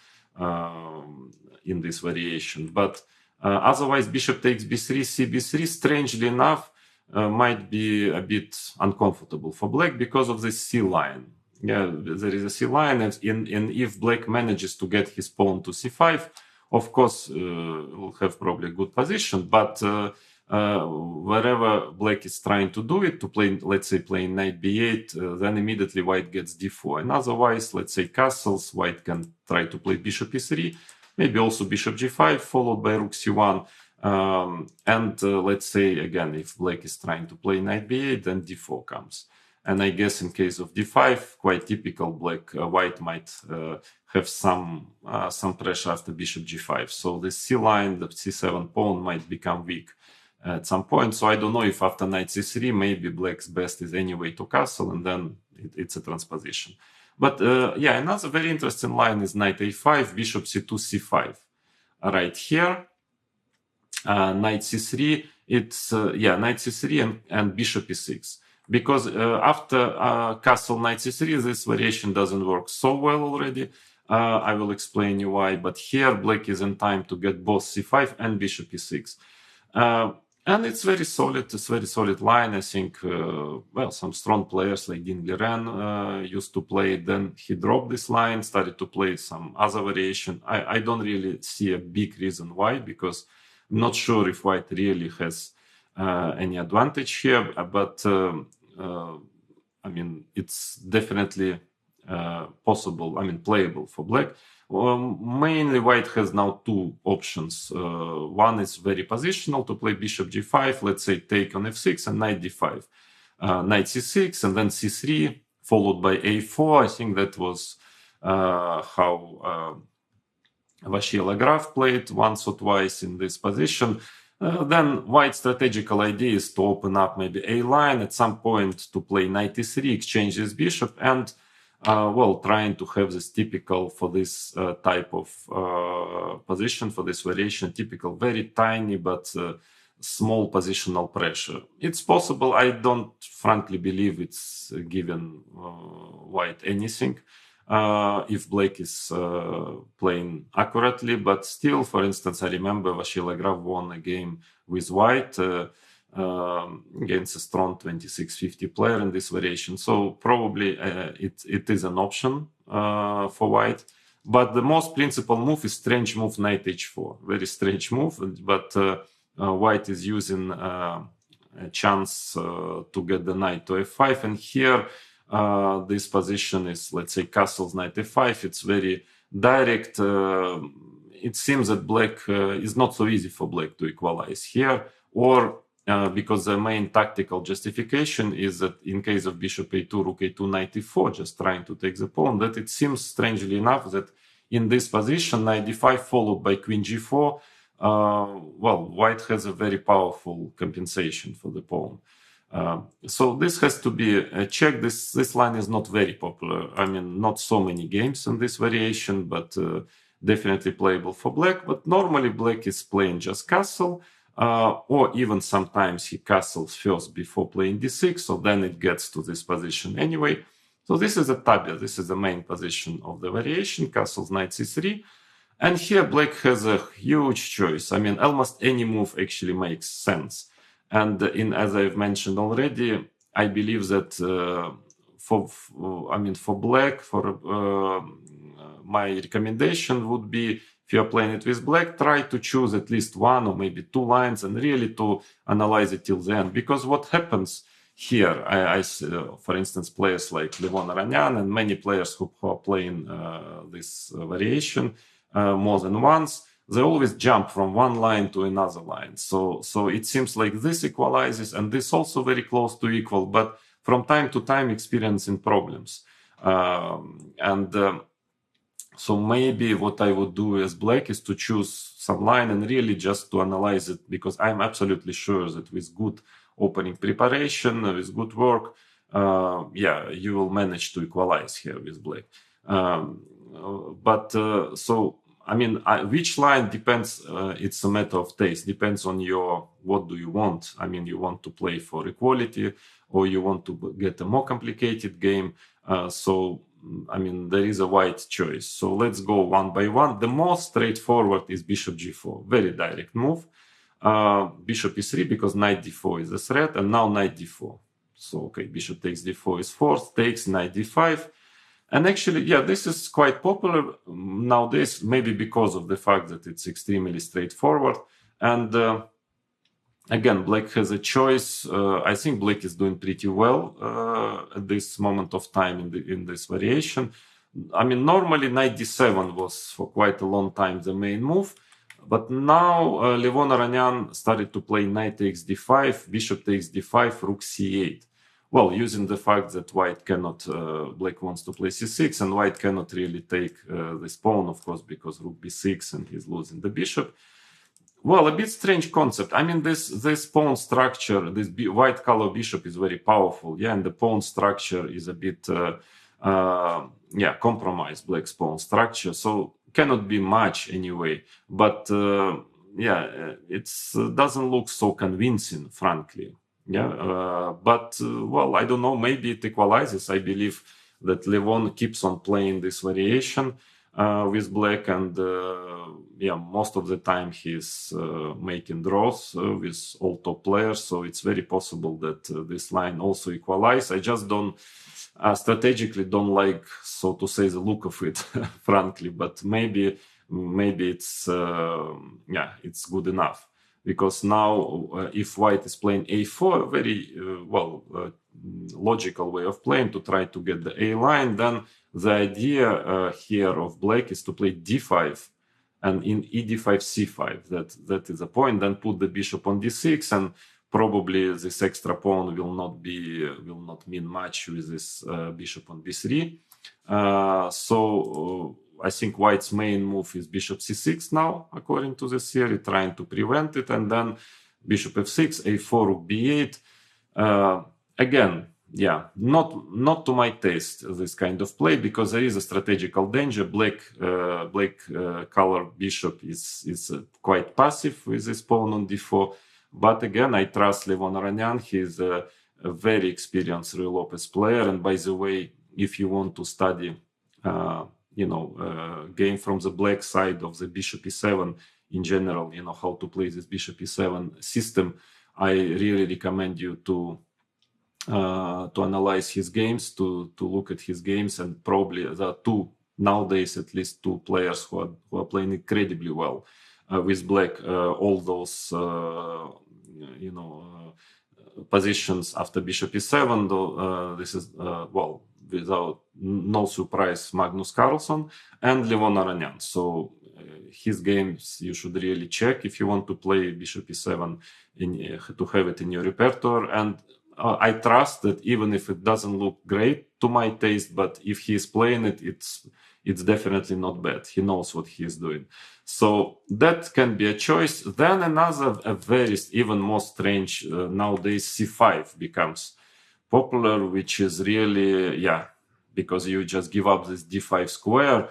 in this variation. But otherwise, bishop takes b3, c b3, strangely enough, might be a bit uncomfortable for black because of the c line. Yeah, there is a c line, and if black manages to get his pawn to c5, of course, will have probably a good position. But wherever black is trying to do it, to play, let's say, playing knight b8, then immediately white gets d4. And otherwise, let's say castles, white can try to play bishop e3, maybe also bishop g5, followed by rook c1. And let's say, again, if black is trying to play knight b8, then d4 comes. And I guess in case of d5, quite typical, white might have some pressure after bishop g5. So the c line, the c7 pawn might become weak. at some point. So I don't know if after knight c3, maybe black's best is anyway to castle, and then it's a transposition. But yeah, another very interesting line is knight a5, bishop c2, c5. Right here, knight c3, it's knight c3 and bishop e6. Because after castle knight c3, this variation doesn't work so well already. I will explain you why, but here black is in time to get both c5 and bishop e6. And it's very solid. It's very solid line. I think, well, some strong players like Dean Liren used to play it. Then he dropped this line, started to play some other variation. I don't really see a big reason why, because I'm not sure if white really has any advantage here. But I mean, it's definitely possible. I mean, playable for black. Mainly white has now two options. One is very positional, to play bishop g5, let's say take on f6 and knight d5. Knight c6 and then c3 followed by a4. I think that was how Vasily Graf played once or twice in this position. Then white's strategical idea is to open up maybe a line at some point to play knight e3, exchange this bishop, and well, trying to have this typical for this type of position, for this variation, typical very tiny but small positional pressure. It's possible. I don't frankly believe it's given white anything if black is playing accurately. But still, for instance, I remember Vasily Graf won a game with white against a strong 2650 player in this variation. So probably it is an option for white. But the most principal move is strange move knight h4. Very strange move, but white is using a chance to get the knight to f5. And here this position is, let's say, castles knight f5. It's very direct. It seems that black is not so easy for black to equalize here, or because the main tactical justification is that in case of bishop a2, rook a2, knight e4, just trying to take the pawn, that it seems strangely enough that in this position, knight d5 followed by queen g4, well, white has a very powerful compensation for the pawn. So this has to be checked. This line is not very popular. I mean, not so many games in this variation, but definitely playable for black. But normally black is playing just castle, or even sometimes he castles first before playing d6, so then it gets to this position anyway. So this is a tabia. This is the main position of the variation, castles knight c3. And here black has a huge choice. I mean, almost any move actually makes sense. And as I've mentioned already, I believe that for black, my recommendation would be, if you're playing it with black, try to choose at least one or maybe two lines and really to analyze it till the end. Because what happens here, I for instance, players like Levon Aranyan and many players who are playing this variation more than once, they always jump from one line to another line. So it seems like this equalizes and this also very close to equal, but from time to time experiencing problems. So maybe what I would do as black is to choose some line and really just to analyze it, because I'm absolutely sure that with good opening preparation, with good work, you will manage to equalize here with black. So I mean, which line depends, it's a matter of taste, depends on what do you want. I mean, you want to play for equality or you want to get a more complicated game. So, I mean, there is a white choice. So let's go one by one. The most straightforward is bishop g4, very direct move. Bishop e3 because knight d4 is a threat, and now knight d4. So, okay, bishop takes d4 is forced, takes knight d5. And actually, yeah, this is quite popular nowadays, maybe because of the fact that it's extremely straightforward. And again, black has a choice. I think black is doing pretty well at this moment of time in this variation. I mean, normally knight d7 was for quite a long time the main move. But now Levon Aranyan started to play knight takes d5, bishop takes d5, rook c8. Well, using the fact that white cannot, black wants to play c6, and white cannot really take this pawn, of course, because rook b6 and he's losing the bishop. Well, a bit strange concept. I mean, this pawn structure, this white color bishop is very powerful, yeah, and the pawn structure is a bit, yeah, compromised, black's pawn structure, so cannot be much anyway. But yeah, it doesn't look so convincing, frankly. Yeah, but well, I don't know. Maybe it equalizes. I believe that Levon keeps on playing this variation with black, and yeah, most of the time he's making draws with all top players, so it's very possible that this line also equalize. I just don't strategically don't like, so to say, the look of it frankly, but maybe it's yeah, it's good enough, because now if white is playing a4, very well logical way of playing to try to get the a line, then the idea here of black is to play d5 and in ed5 c5. That is the point. Then put the bishop on d6, and probably this extra pawn will not mean much with this bishop on b3. So I think white's main move is bishop c6 now, according to the theory, trying to prevent it, and then bishop f6, a4, rook b8. Again, yeah, not to my taste, this kind of play, because there is a strategical danger. Black color bishop is quite passive with this pawn on d4. But again, I trust Levon Aranyan. He is a very experienced Ruy Lopez player. And by the way, if you want to study, game from the black side of the bishop e7 in general, how to play this bishop e7 system, I really recommend you to analyze his games, to look at his games, and probably there are nowadays at least two players who are playing incredibly well with black. All those positions after bishop e7, though, this is well, without no surprise, Magnus Carlsen and Levon Aranyan. So his games you should really check if you want to play bishop e7 to have it in your repertoire. And I trust that even if it doesn't look great to my taste, but if he's playing it, it's definitely not bad. He knows what he's doing. So that can be a choice. Then another, a very even more strange, nowadays c5 becomes popular, which is really, yeah, because you just give up this d5 square.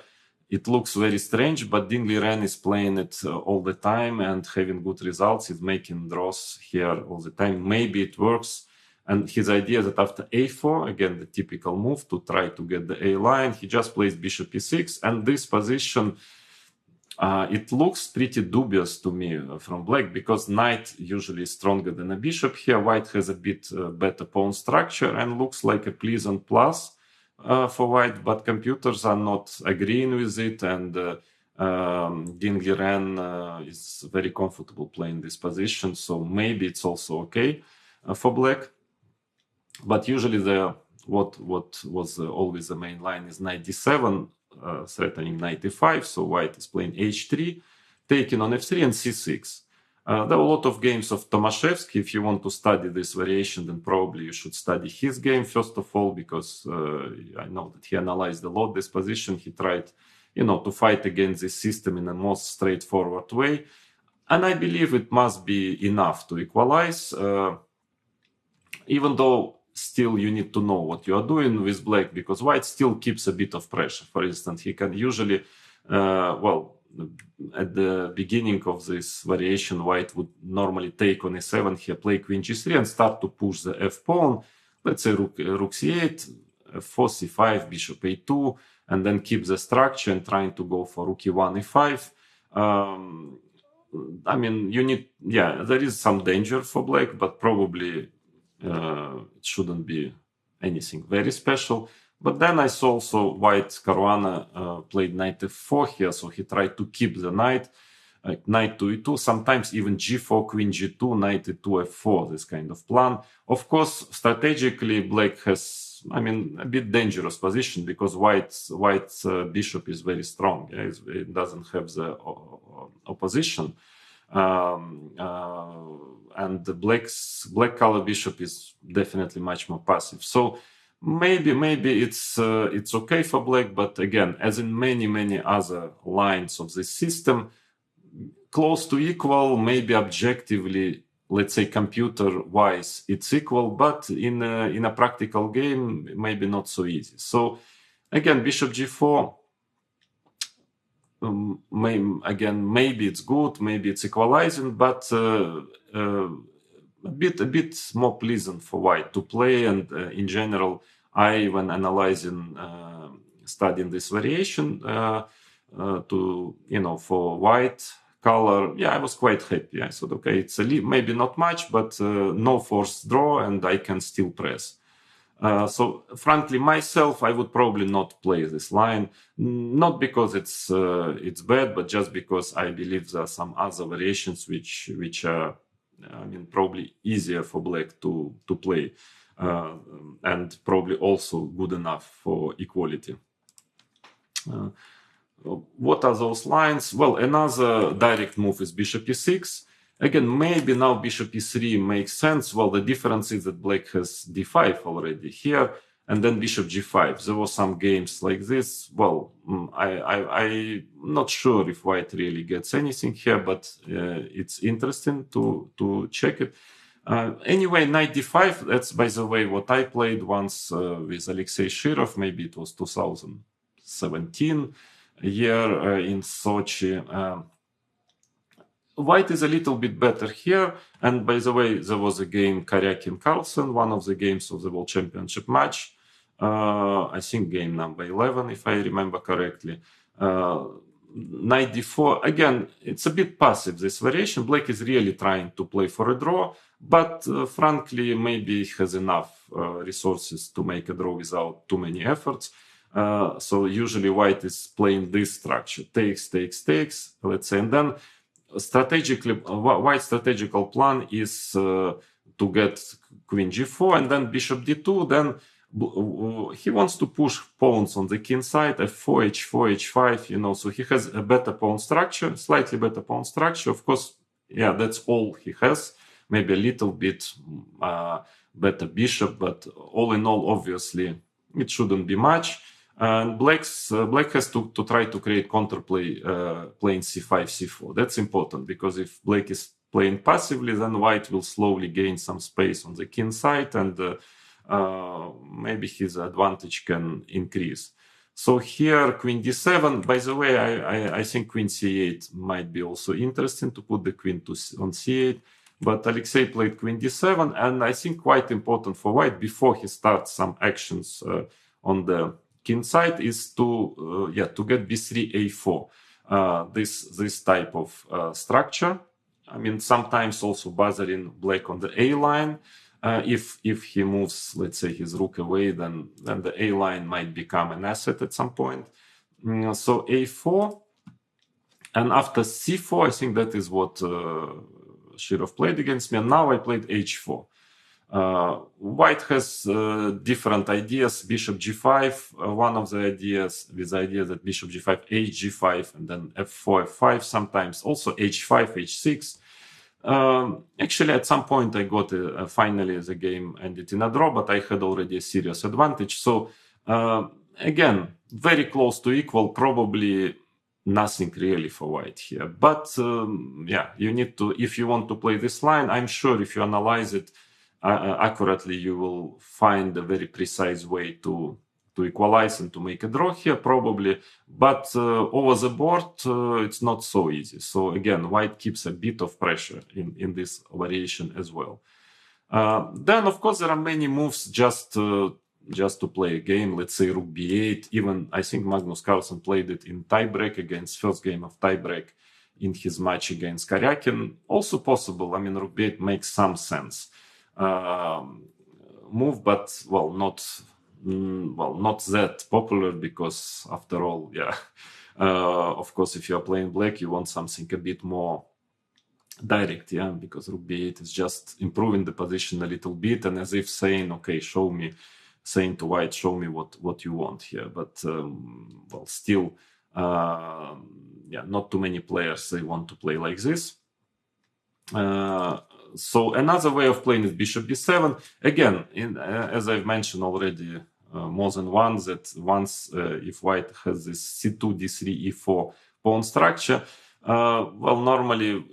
It looks very strange, but Ding Liren is playing it all the time and having good results. He's making draws here all the time. Maybe it works. And his idea that after a4, again, the typical move to try to get the a line, he just plays bishop e6. And this position, it looks pretty dubious to me from black, because knight usually is stronger than a bishop. Here, white has a bit better pawn structure and looks like a pleasant plus for white, but computers are not agreeing with it. And Ding Liren is very comfortable playing this position. So maybe it's also okay for black. But usually what was always the main line is knight d7, threatening knight e5. So white is playing h3, taking on f3 and c6. There are a lot of games of Tomaszewski. If you want to study this variation, then probably you should study his game first of all, because I know that he analyzed a lot this position. He tried, to fight against this system in a most straightforward way. And I believe it must be enough to equalize, even though still you need to know what you are doing with black, because white still keeps a bit of pressure. For instance, he can usually, at the beginning of this variation, white would normally take on e7 here, play queen g3 and start to push the f pawn. Let's say rook c8, f4 c5, bishop a2, and then keep the structure and trying to go for rook e1 e5. I mean, you need, there is some danger for black, but probably it shouldn't be anything very special. But then I saw also white Caruana played knight f4 here, so he tried to keep the knight, knight to e2, sometimes even g4, queen g2, knight e2, f4, this kind of plan. Of course, strategically, black has, a bit dangerous position, because white's bishop is very strong. It doesn't have the opposition. And the black color bishop is definitely much more passive. So maybe it's okay for black, but again, as in many other lines of this system, close to equal, maybe objectively, let's say computer-wise, it's equal, but in a practical game, maybe not so easy. So again, bishop g4. Maybe it's good, maybe it's equalizing, but a bit more pleasant for white to play. And in general, when analyzing, studying this variation for white color, I was quite happy. I thought, okay, it's maybe not much, but no forced draw, and I can still press. So frankly, myself, I would probably not play this line, not because it's bad, but just because I believe there are some other variations which are, probably easier for black to play, and probably also good enough for equality. What are those lines? Well, another direct move is bishop e6. Again, maybe now bishop e3 makes sense. Well, the difference is that black has d5 already here, and then bishop g5. There were some games like this. Well, I'm not sure if white really gets anything here, but it's interesting to check it. Anyway, knight d5, that's, by the way, what I played once with Alexei Shirov. Maybe it was 2017 year in Sochi. White is a little bit better here. And by the way, there was a game Karyakin-Carlsen, one of the games of the World Championship match. I think game number 11, if I remember correctly. Knight d4. Again, it's a bit passive, this variation. Black is really trying to play for a draw, but frankly, maybe he has enough resources to make a draw without too many efforts. So usually white is playing this structure. Takes, let's say, and then strategically, white's strategical plan is to get queen g4 and then bishop d2. Then he wants to push pawns on the king side, f4, h4, h5, so he has a better pawn structure, slightly better pawn structure. Of course, that's all he has. Maybe a little bit better bishop, but all in all, obviously, it shouldn't be much. And black has to try to create counterplay, playing c5, c4. That's important, because if black is playing passively, then white will slowly gain some space on the king side, and maybe his advantage can increase. So here, queen d7. By the way, I think queen c8 might be also interesting, to put the queen on c8. But Alexei played queen d7, and I think quite important for white, before he starts some actions on the king side, is to get b3, a4. This type of structure. Sometimes also bothering black on the a line. If he moves, let's say, his rook away, then the a line might become an asset at some point. So a4, and after c4, I think that is what Shirov played against me. And now I played h4. White has different ideas. Bishop g5, one of the ideas, with the idea that bishop g5, hg5, and then f4, f5, sometimes also h5, h6. Actually, at some point, I got finally the game ended in a draw, but I had already a serious advantage. So again, very close to equal, probably nothing really for white here. But you need to, if you want to play this line, I'm sure if you analyze it accurately, you will find a very precise way to equalize and to make a draw here, probably. But over the board, it's not so easy. So again, white keeps a bit of pressure in this variation as well. Then, of course, there are many moves just to play a game. Let's say rook b8. Even I think Magnus Carlsen played it in tiebreak against first game of tiebreak in his match against Karyakin. Also possible. Rook b8 makes some sense. Move, but not that popular, because after all, of course, if you are playing black, you want something a bit more direct, because rook b8 is just improving the position a little bit, and as if saying, okay, saying to white, show me what you want here. But still, not too many players, they want to play like this. So another way of playing is bishop b7. Again, as I've mentioned already more than once, that once if white has this c2, d3, e4 pawn structure, Well, normally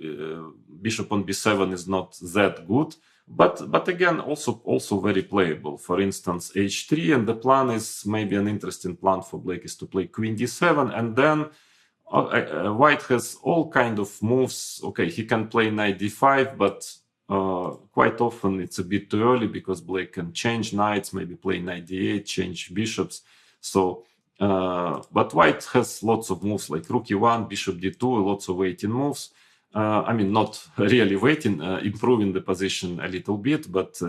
bishop on b7 is not that good, but again, also very playable. For instance, h3, and the plan is maybe an interesting plan for Blake is to play queen d7, and then White has all kind of moves. Okay, he can play knight d5, but quite often it's a bit too early because Blake can change knights, maybe play knight d8, change bishops. So, but White has lots of moves like rook e1, bishop d2, lots of waiting moves. I mean, not really waiting, improving the position a little bit, but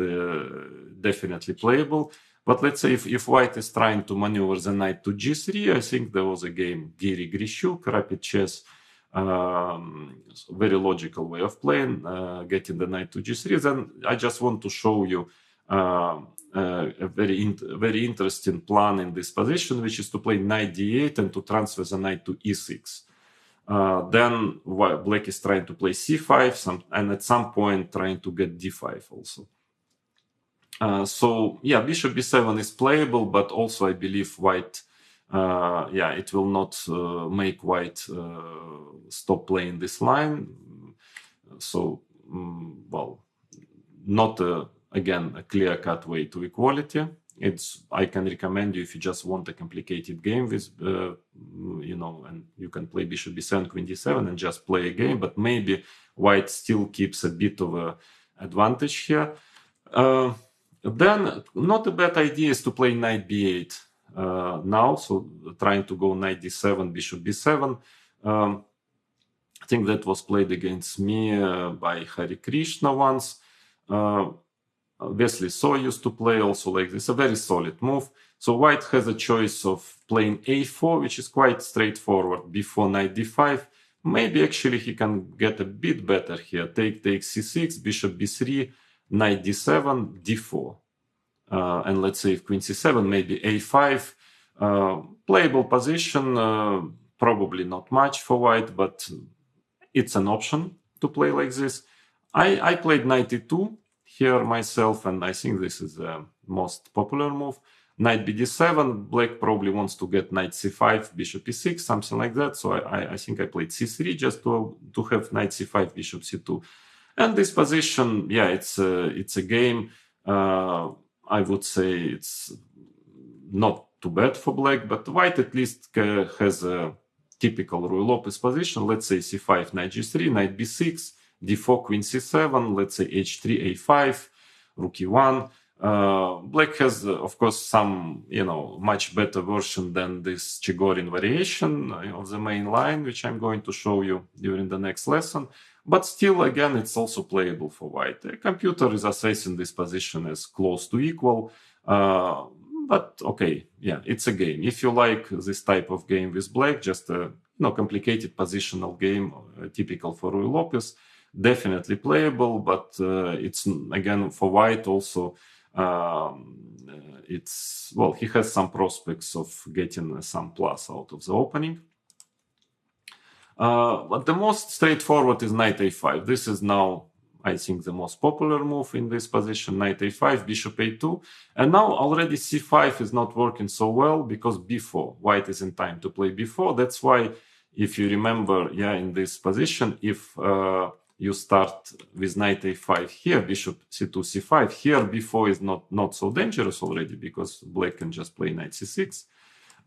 definitely playable. But let's say if White is trying to maneuver the knight to g3, I think there was a game Giri Grishuk, rapid chess, very logical way of playing, getting the knight to g3. Then I just want to show you a very interesting plan in this position, which is to play knight d8 and to transfer the knight to e6. Then Black is trying to play c5, and at some point trying to get d5 also. So yeah, bishop b7 is playable, but also I believe White, it will not make White stop playing this line. So, well, not again a clear-cut way to equality. I can recommend you if you just want a complicated game with, and you can play bishop b7, queen d7, and just play a game. But maybe White still keeps a bit of a advantage here. Then, not a bad idea is to play knight b8 now. So trying to go knight d7, bishop b7. I think that was played against me by Hari Krishna once. Obviously, So used to play also like this, a very solid move. So White has a choice of playing a4, which is quite straightforward, before knight d5. Maybe actually he can get a bit better here. Take c6, bishop b3, knight d7, d4. And let's say if queen c7, maybe a5. Playable position, probably not much for White, but it's an option to play like this. I played knight e2 here myself, and I think this is the most popular move. Knight bd7, Black probably wants to get knight c5, bishop e6, something like that. So I think I played c3 just to have knight c5, bishop c2. And this position, yeah, it's a game. I would say it's not too bad for Black, but White at least has a typical Ruy Lopez position. Let's say c5, knight g3, knight b6, d4, queen c7, let's say h3, a5, rook e1. Black has, of course, some, much better version than this Chigorin variation of the main line, which I'm going to show you during the next lesson. But still, again, it's also playable for White. The computer is assessing this position as close to equal. But okay, yeah, it's a game. If you like this type of game with Black, just a complicated positional game, typical for Ruy Lopez, definitely playable. But it's again for White also. He has some prospects of getting some plus out of the opening. But the most straightforward is knight a5. This is now, I think, the most popular move in this position, knight a5, bishop a2. And now already c5 is not working so well because b4. White is in time to play b4. That's why, if you remember, in this position, if you start with knight a5 here, bishop c2, c5, here b4 is not so dangerous already because Black can just play knight c6.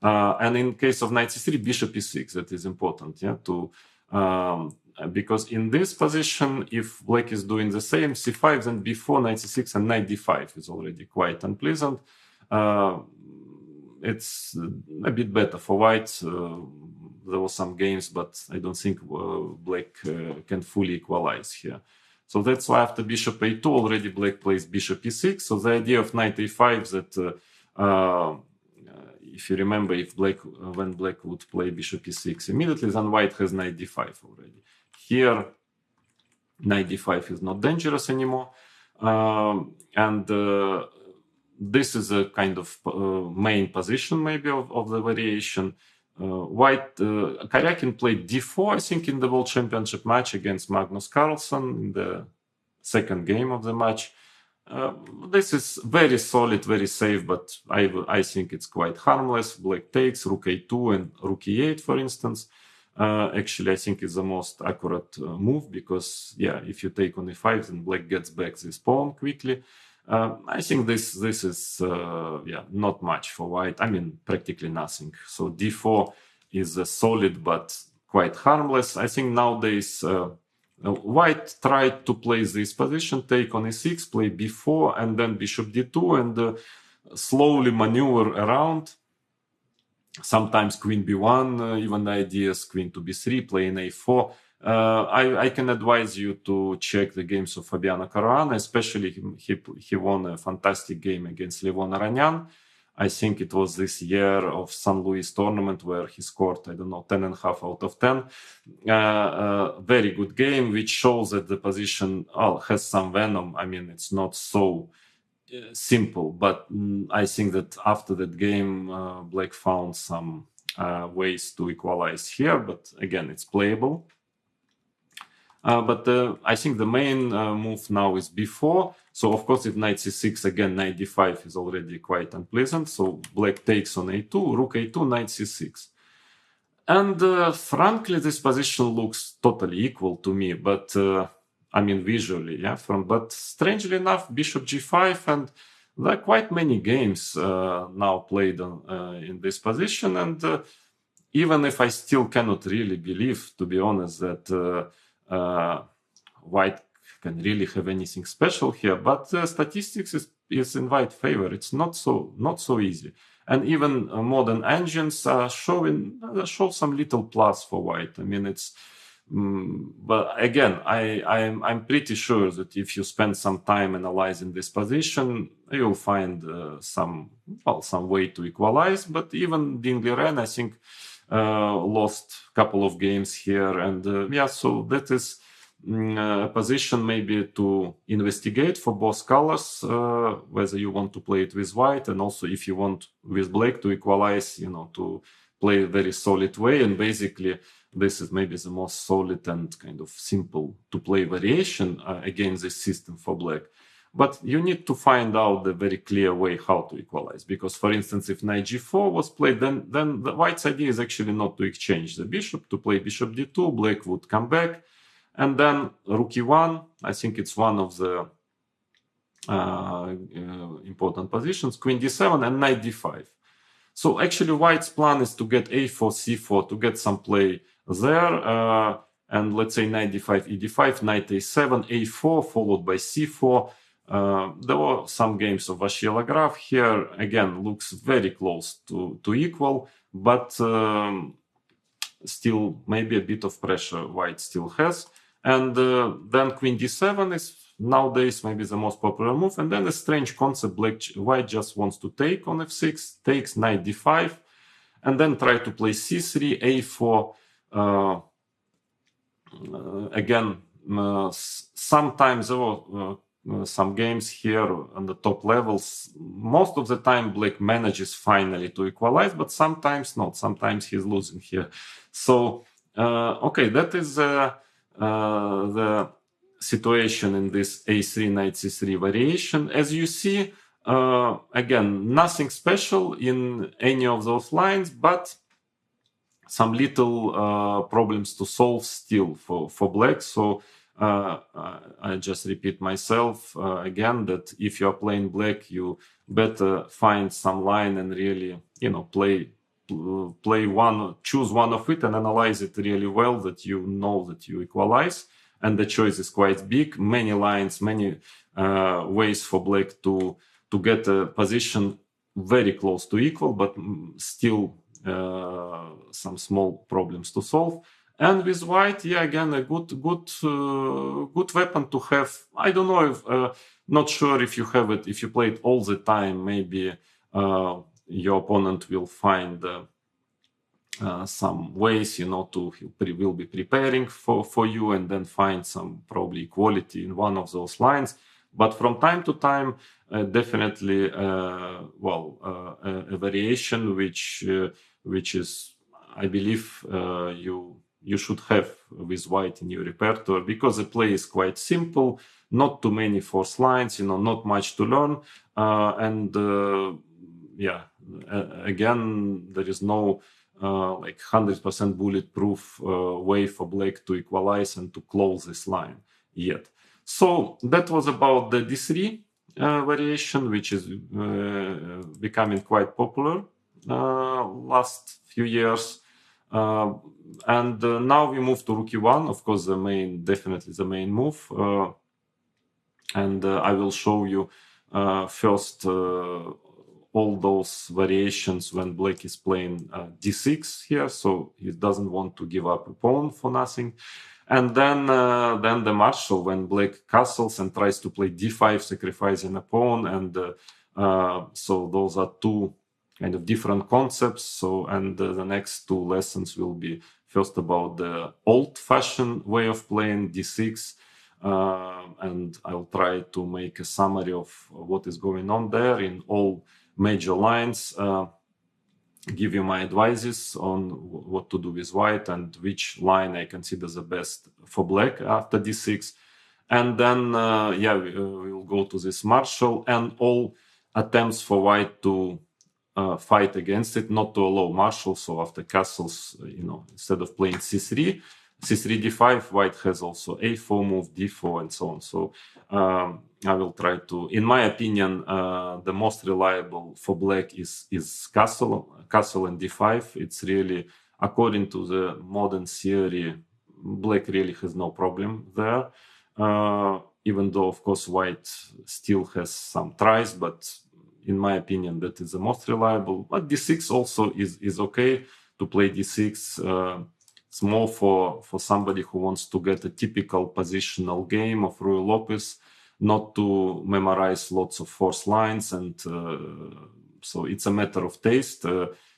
And in case of knight c3, bishop e6, that is important, because in this position, if Black is doing the same, c5, then b4, knight c6, and knight d5 is already quite unpleasant. It's a bit better for White. There were some games, but I don't think Black can fully equalize here. So that's why after bishop a2, already Black plays bishop e6. So the idea of knight a5 that if you remember, when Black would play bishop e6 immediately, then White has knight d5 already. Here, knight d5 is not dangerous anymore. And this is a kind of main position maybe of the variation. White, Karyakin played d4, I think, in the World Championship match against Magnus Carlsen in the second game of the match. This is very solid, very safe, but I think it's quite harmless. Black takes rook a2 and rook e8, for instance. actually I think is the most accurate move, because if you take on e5, then black gets back this pawn quickly. I think this is not much for white. I mean, practically nothing. So d4 is solid but quite harmless. I think nowadays white tried to play this position, take on e6, play b4, and then bishop d2, and slowly maneuver around. Sometimes queen b1, even the ideas queen to b3, playing a4. I can advise you to check the games of Fabiano Caruana, especially he won a fantastic game against Levon Aranyan. I think it was this year of San Luis tournament where he scored, I don't know, 10.5 out of 10. Very good game, which shows that the position has some venom. I mean, it's not so simple, but I think that after that game, black found some ways to equalize here, but again, it's playable. But I think the main move now is b4. So of course, if knight c6, again, knight d5 is already quite unpleasant. So black takes on a2, rook a2, knight c6. And frankly, this position looks totally equal to me, but I mean, visually, but strangely enough, bishop g5, and there are quite many games now played in this position. And even if I still cannot really believe, to be honest, that white can really have anything special here, but statistics is in white favor. It's not so easy, and even modern engines show some little plus for white. I mean, it's but again, I'm pretty sure that if you spend some time analyzing this position, you'll find some way to equalize. But even Ding Liren, I think, lost a couple of games here, and so that is a position maybe to investigate for both colors, whether you want to play it with white, and also if you want with black to equalize, to play a very solid way. And basically, this is maybe the most solid and kind of simple to play variation against this system for black. But you need to find out the very clear way how to equalize. Because, for instance, if knight g4 was played, then the white's idea is actually not to exchange the bishop, to play bishop d2, black would come back. And then rook e1, I think it's one of the important positions, queen d7 and knight d5. So actually white's plan is to get a4, c4, to get some play there. And let's say knight d5, e d5, knight a7, a4, followed by c4. There were some games of Vashiela Graf here. Again, looks very close to equal, but still maybe a bit of pressure white still has. And then queen d7 is nowadays maybe the most popular move. And then a strange concept, white just wants to take on f6, takes knight d5, and then try to play c3, a4. Again, sometimes there were some games here on the top levels. Most of the time, black manages finally to equalize, but sometimes not. Sometimes he's losing here. So, okay, that is the situation in this a3, knight c3 variation. As you see, again, nothing special in any of those lines, but some little problems to solve still for black. So I just repeat myself again that if you are playing black, you better find some line and really, play one, choose one of it and analyze it really well, that you know that you equalize. And the choice is quite big. Many lines, many ways for black to get a position very close to equal, but still some small problems to solve. And with white, again, a good weapon to have. I don't know if, not sure if you have it, if you play it all the time, maybe your opponent will find some ways, will be preparing for you and then find some probably equality in one of those lines. But from time to time, definitely, a variation which is, I believe, you should have with white in your repertoire, because the play is quite simple, not too many forced lines, not much to learn, again, there is no like 100% bulletproof way for black to equalize and to close this line yet. So that was about the D3 variation, which is becoming quite popular last few years. And now we move to Rook E1, of course, definitely the main move. And I will show you first all those variations when black is playing d6 here, so he doesn't want to give up a pawn for nothing. And then the marshal, when black castles and tries to play d5, sacrificing a pawn. And so those are two kind of different concepts. So, and the next two lessons will be first about the old-fashioned way of playing d6, and I'll try to make a summary of what is going on there in all major lines, give you my advices on what to do with white and which line I consider the best for black after d6. And then, we'll go to this marshal and all attempts for white to fight against it, not to allow marshal. So after castles, instead of playing c3, d5, white has also a4 move, d4, and so on. So I will try to, in my opinion, the most reliable for black is castle and d5. It's really, according to the modern theory, black really has no problem there. Even though, of course, white still has some tries, but in my opinion, that is the most reliable. But d6 also is okay to play d6. It's more for somebody who wants to get a typical positional game of Ruy Lopez, not to memorize lots of forced lines. And so it's a matter of taste,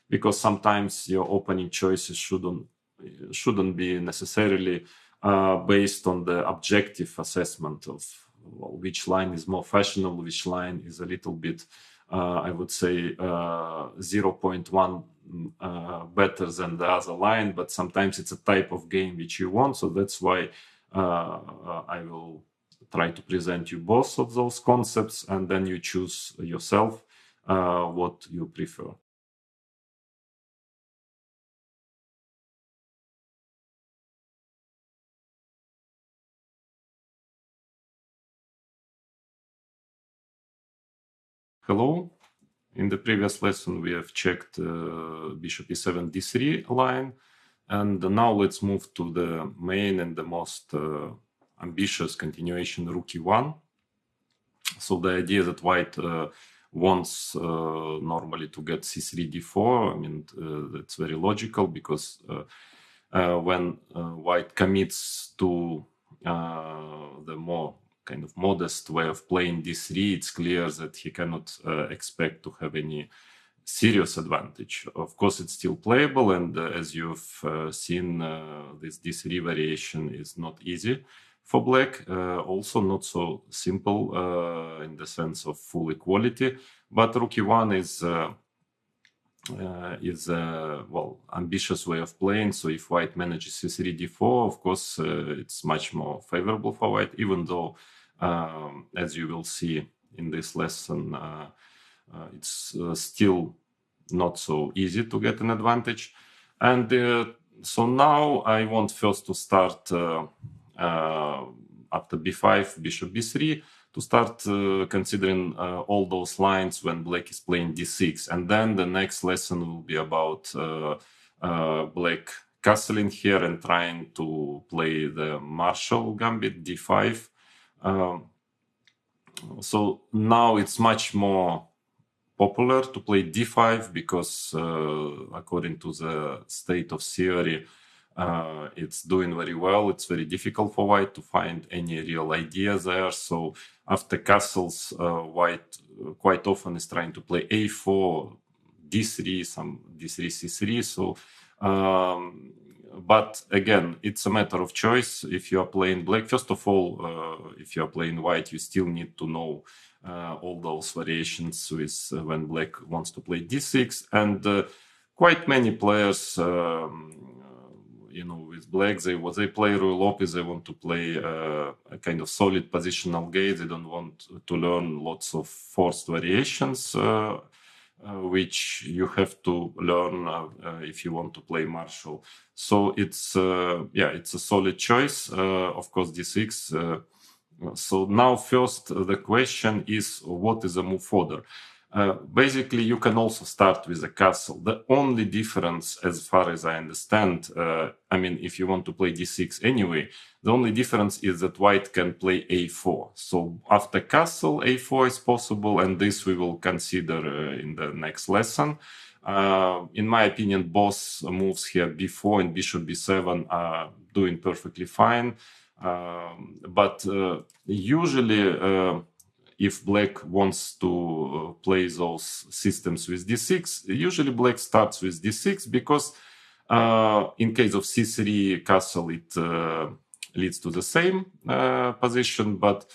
because sometimes your opening choices shouldn't be necessarily based on the objective assessment of which line is more fashionable, which line is a little bit, I would say, 0.1 better than the other line, but sometimes it's a type of game which you want. So that's why I will try to present you both of those concepts, and then you choose yourself what you prefer. Hello. In the previous lesson, we have checked bishop e7 d3 line, and now let's move to the main and the most ambitious continuation, Rook e1. So the idea that white wants normally to get c3 d4, I mean, that's very logical, because when white commits to the more kind of modest way of playing d3, it's clear that he cannot expect to have any serious advantage. Of course, it's still playable, and as you've seen, this d3 variation is not easy for black, also not so simple in the sense of full equality. But Rook e1 is a ambitious way of playing. So if white manages c3 d4, of course, it's much more favorable for white, even though, as you will see in this lesson, it's still not so easy to get an advantage. And so now I want first to start after b5, bishop b3, to start considering all those lines when black is playing d6. And then the next lesson will be about black castling here and trying to play the marshal gambit, d5. So now it's much more popular to play d5, because according to the state of theory, it's doing very well. It's very difficult for white to find any real idea there. So after castles, white quite often is trying to play a4, d3, some d3, c3. So, but again, it's a matter of choice. If you are playing black, first of all, if you are playing white, you still need to know all those variations with when black wants to play d6. And quite many players, with black, they play Ruy Lopez, they want to play a kind of solid positional game. They don't want to learn lots of forced variations which you have to learn if you want to play Marshall. So it's it's a solid choice. Of course, d6. So now first the question is, what is a move further? Basically, you can also start with a castle. The only difference, as far as I understand, if you want to play d6 anyway, the only difference is that white can play a4. So after castle, a4 is possible, and this we will consider in the next lesson. In my opinion, both moves here, b4 and bishop b7, are doing perfectly fine. But usually, if black wants to play those systems with d6, usually black starts with d6 because in case of c3 castle, it leads to the same position. But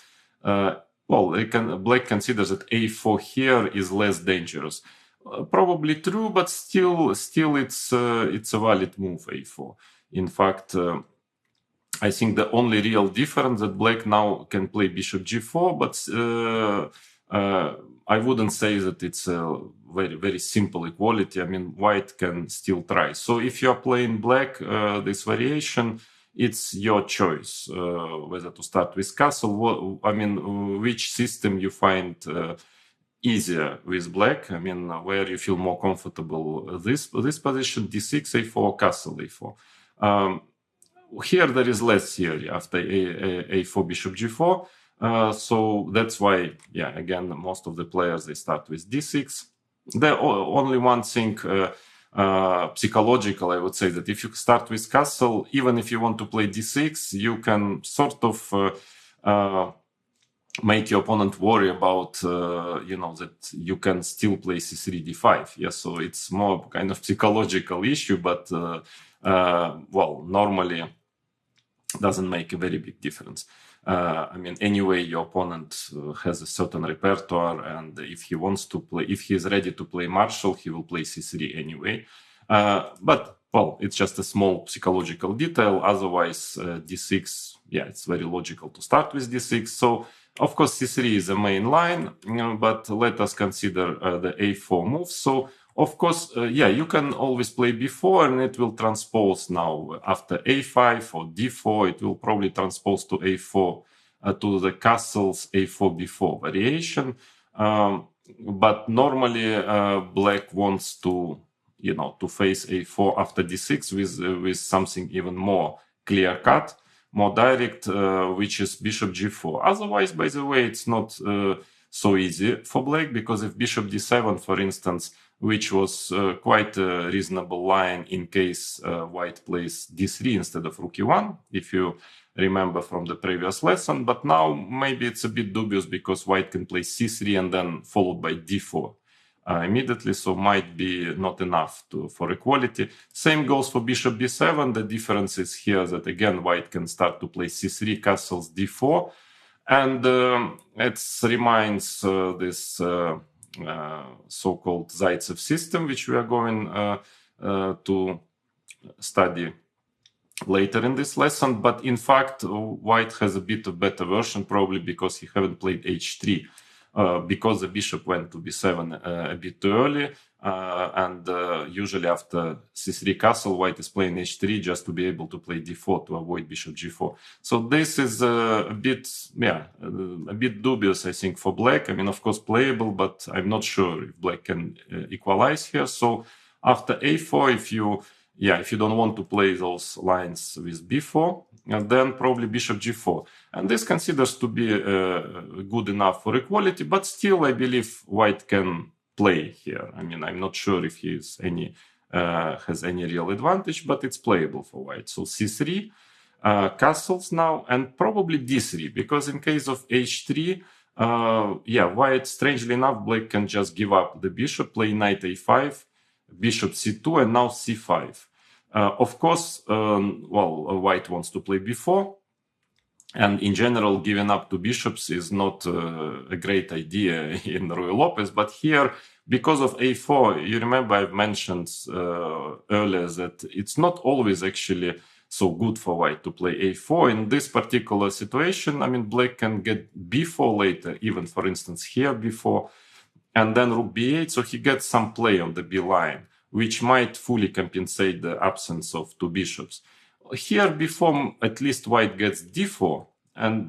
black considers that a4 here is less dangerous. Probably true, but still it's a valid move, a4. In fact, I think the only real difference that black now can play bishop g4, but I wouldn't say that it's a very, very simple equality. White can still try. So if you're playing black, this variation, it's your choice whether to start with castle. Which system you find easier with black? Where you feel more comfortable? This position, d6, a4, castle, a4. Here there is less theory after a4, bishop g4. So that's why, again, most of the players, they start with d6. The only one thing psychological, I would say, that if you start with castle, even if you want to play d6, you can sort of make your opponent worry about, that you can still play c3, d5. So it's more kind of psychological issue, but normally doesn't make a very big difference. Anyway, your opponent has a certain repertoire, and if he wants to play, if he is ready to play Marshall, he will play c3 anyway. But it's just a small psychological detail. Otherwise, d6, it's very logical to start with d6. So, of course, c3 is the main line, but let us consider the a4 move. So, of course, you can always play b4, and it will transpose now after a5 or d4. It will probably transpose to a4 to the castle's a4 b4 variation. But normally, black wants to face a4 after d6 with something even more clear cut, more direct, which is bishop g4. Otherwise, by the way, it's not so easy for black, because if bishop d7, for instance, which was quite a reasonable line in case white plays d3 instead of rook e1, if you remember from the previous lesson. But now maybe it's a bit dubious, because white can play c3 and then followed by d4 immediately, so might be not enough for equality. Same goes for bishop b7. The difference is here that, again, white can start to play c3, castles d4, and it reminds this so-called Zaitsev system, which we are going to study later in this lesson. But in fact, white has a bit of better version, probably because he haven't played h3, because the bishop went to b7 a bit too early, and usually after c3 castle, white is playing h3 just to be able to play d4 to avoid bishop g4. So this is a bit dubious, I think, for black. Of course, playable, but I'm not sure if black can equalize here. So after a4, if you don't want to play those lines with b4, and then probably bishop g4. And this considers to be good enough for equality, but still I believe white can play here. I'm not sure if he is has any real advantage, but it's playable for white. So c3, castles now, and probably d3, because in case of h3, white, strangely enough, black can just give up the bishop, play knight a5, bishop c2, and now c5. Of course, white wants to play b4, and in general, giving up to bishops is not a great idea in Ruy Lopez. But here, because of a4, you remember I've mentioned earlier that it's not always actually so good for white to play a4. In this particular situation, black can get b4 later, even, for instance, here b4. and then rook b8, so he gets some play on the b line, which might fully compensate the absence of two bishops. Here, before at least white gets d4,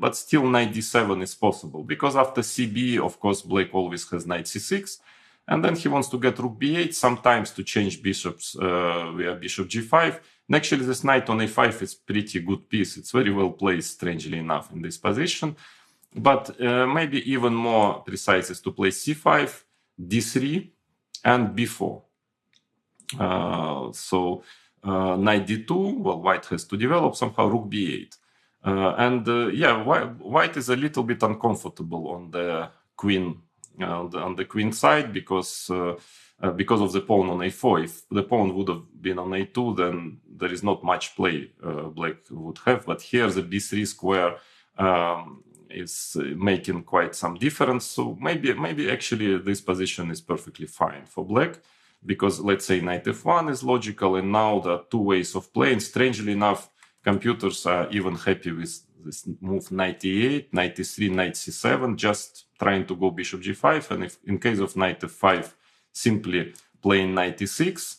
but still knight d7 is possible, because after cb, of course, black always has knight c6, and then he wants to get rook b8, sometimes to change bishops via bishop g5. And actually, this knight on a5 is pretty good piece. It's very well placed, strangely enough, in this position. But maybe even more precise is to play c5, d3, and b4. So knight d2, well, white has to develop somehow, rook b8. Yeah, white is a little bit uncomfortable on the queen on the queen side, because of the pawn on a4. If the pawn would have been on a2, then there is not much play black would have. But here the b3 square is making quite some difference. So maybe actually this position is perfectly fine for black, because let's say knight f1 is logical, and now there are two ways of playing. Strangely enough, computers are even happy with this move knight e8, knight e3, knight c7, just trying to go bishop g5, and if in case of knight f5, simply playing knight e6,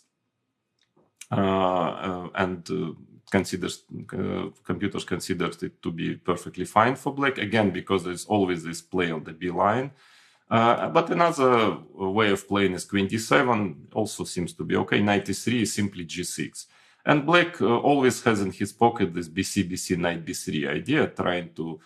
computers considered it to be perfectly fine for black, again, because there's always this play on the b line. But another way of playing is queen d7, also seems to be okay. Knight e3 is simply g6. And black always has in his pocket this bc, knight b3 idea, trying to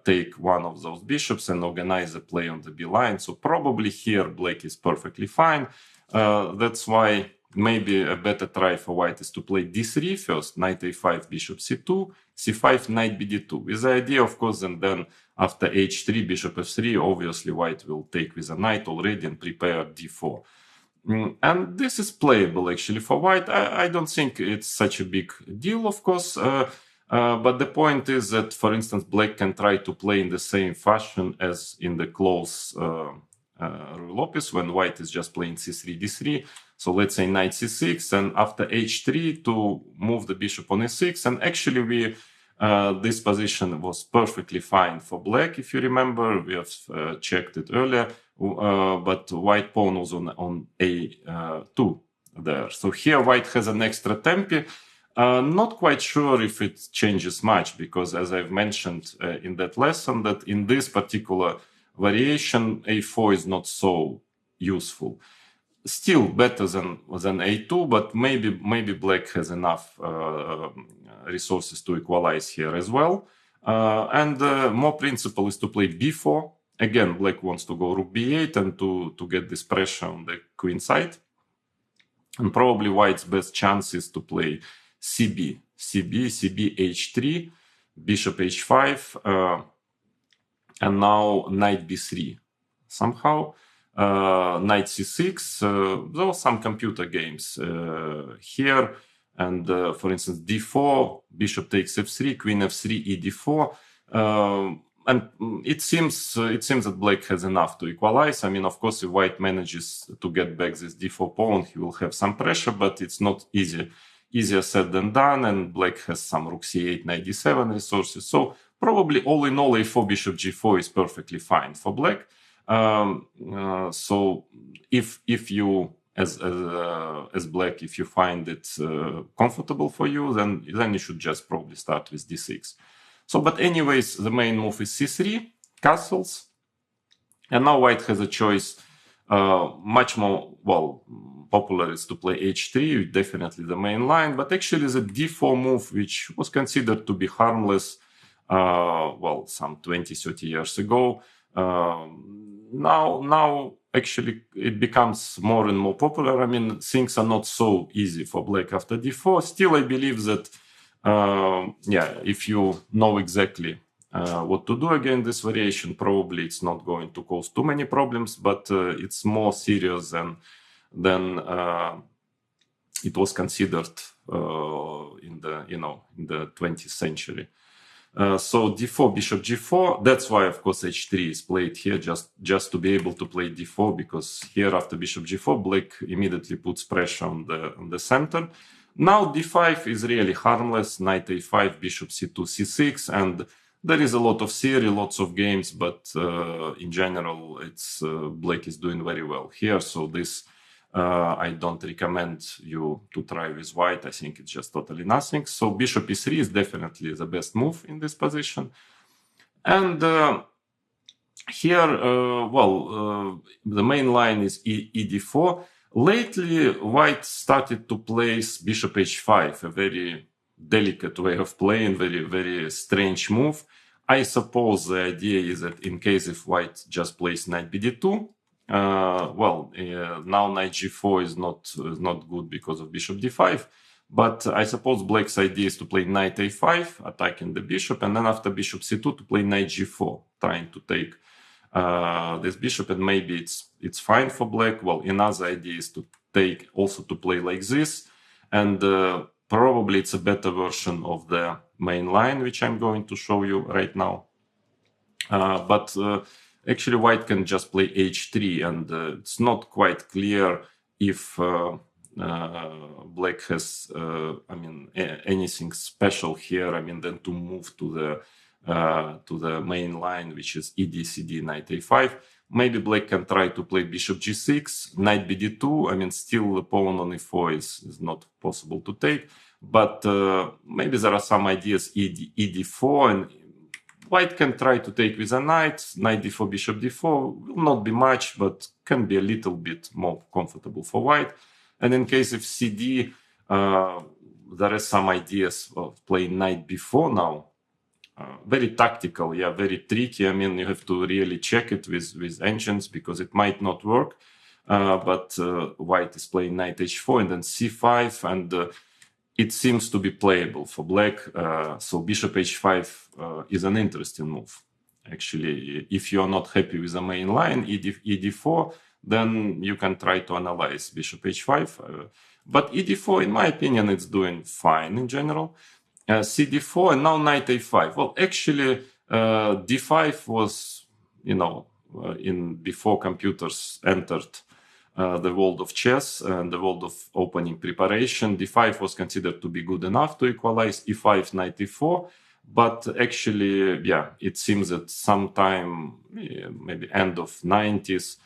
take one of those bishops and organize a play on the b line. So probably here black is perfectly fine. That's why maybe a better try for white is to play d3 first, knight a5, bishop c2, c5, knight bd2. With the idea, of course, and then after h3, bishop f3, obviously white will take with a knight already and prepare d4. And this is playable actually for white. I don't think it's such a big deal, of course. But the point is that, for instance, black can try to play in the same fashion as in the close Ruy-Lopez, when white is just playing c3, d3. So let's say knight c6, and after h3 to move the bishop on e6. And actually, this position was perfectly fine for black. If you remember, we have checked it earlier. But white pawn was on a2 there. So here white has an extra tempi. Not quite sure if it changes much, because as I've mentioned in that lesson, that in this particular variation, a4 is not so useful. Still better than a2, but maybe black has enough resources to equalize here as well. And more principle is to play b4. Again, black wants to go rook b8 and to get this pressure on the queen side. And probably white's best chance is to play cb, h3, bishop h5, and now knight b3. Somehow, knight c6, there are some computer games here. And for instance, d4, bishop takes f3, queen f3, e4. And it seems that black has enough to equalize. I mean, of course, if white manages to get back this d4 pawn, he will have some pressure, but it's not easier said than done. And black has some rook c8, knight d7 resources. So probably all in all, a4 bishop g4 is perfectly fine for black. So if you as black, if you find it comfortable for you, then you should just probably start with d6. So, but anyways, the main move is c3, castles. And now white has a choice, much more, well, popular is to play h3, definitely the main line. But actually the d4 move, which was considered to be harmless, well, some 20, 30 years ago, now actually it becomes more and more popular. I mean, things are not so easy for black after d4. Still, I believe that if you know exactly what to do again this variation, probably it's not going to cause too many problems, but it's more serious than it was considered in the 20th century. So d4, bishop g4. That's why, of course, h3 is played here, just to be able to play d4, because here after bishop g4, black immediately puts pressure on the center. Now d5 is really harmless. Knight a5, bishop c2, c6, and There is a lot of theory, lots of games, but in general, it's black is doing very well here. So this I don't recommend you to try with white. I think it's just totally nothing. So bishop e3 is definitely the best move in this position. And here, the main line is ed4. Lately, white started to place bishop h5, a very delicate way of playing, very, very strange move. I suppose the idea is that in case if white just plays knight bd2, now knight g4 is not good because of bishop d5. But I suppose black's idea is to play knight a5, attacking the bishop, and then after bishop c2 to play knight g4, trying to take this bishop, and maybe it's fine for black. Well, another idea is to play like this, and probably it's a better version of the main line, which I'm going to show you right now. But actually, white can just play h3, and it's not quite clear if black has, anything special here. Then to move to the main line, which is ed-cd, knight a5. Maybe black can try to play bishop g6, knight bd2. Still the pawn on e4 is not possible to take. But maybe there are some ideas ed4, and white can try to take with a knight d4, bishop d4. Will not be much, but can be a little bit more comfortable for white. And in case of cd, there are some ideas of playing knight b4 now. Very tactical, very tricky. You have to really check it with engines because it might not work. But white is playing knight h4 and then c5, and it seems to be playable for black. So bishop h5 is an interesting move. Actually, if you are not happy with the main line, ed4, then you can try to analyze bishop h5. But ed4, in my opinion, it's doing fine in general. cd4 and now knight a5. Well, actually, d5 was, before computers entered the world of chess and the world of opening preparation, d5 was considered to be good enough to equalize e5, knight e4. But actually, it seems that sometime, maybe end of 90s,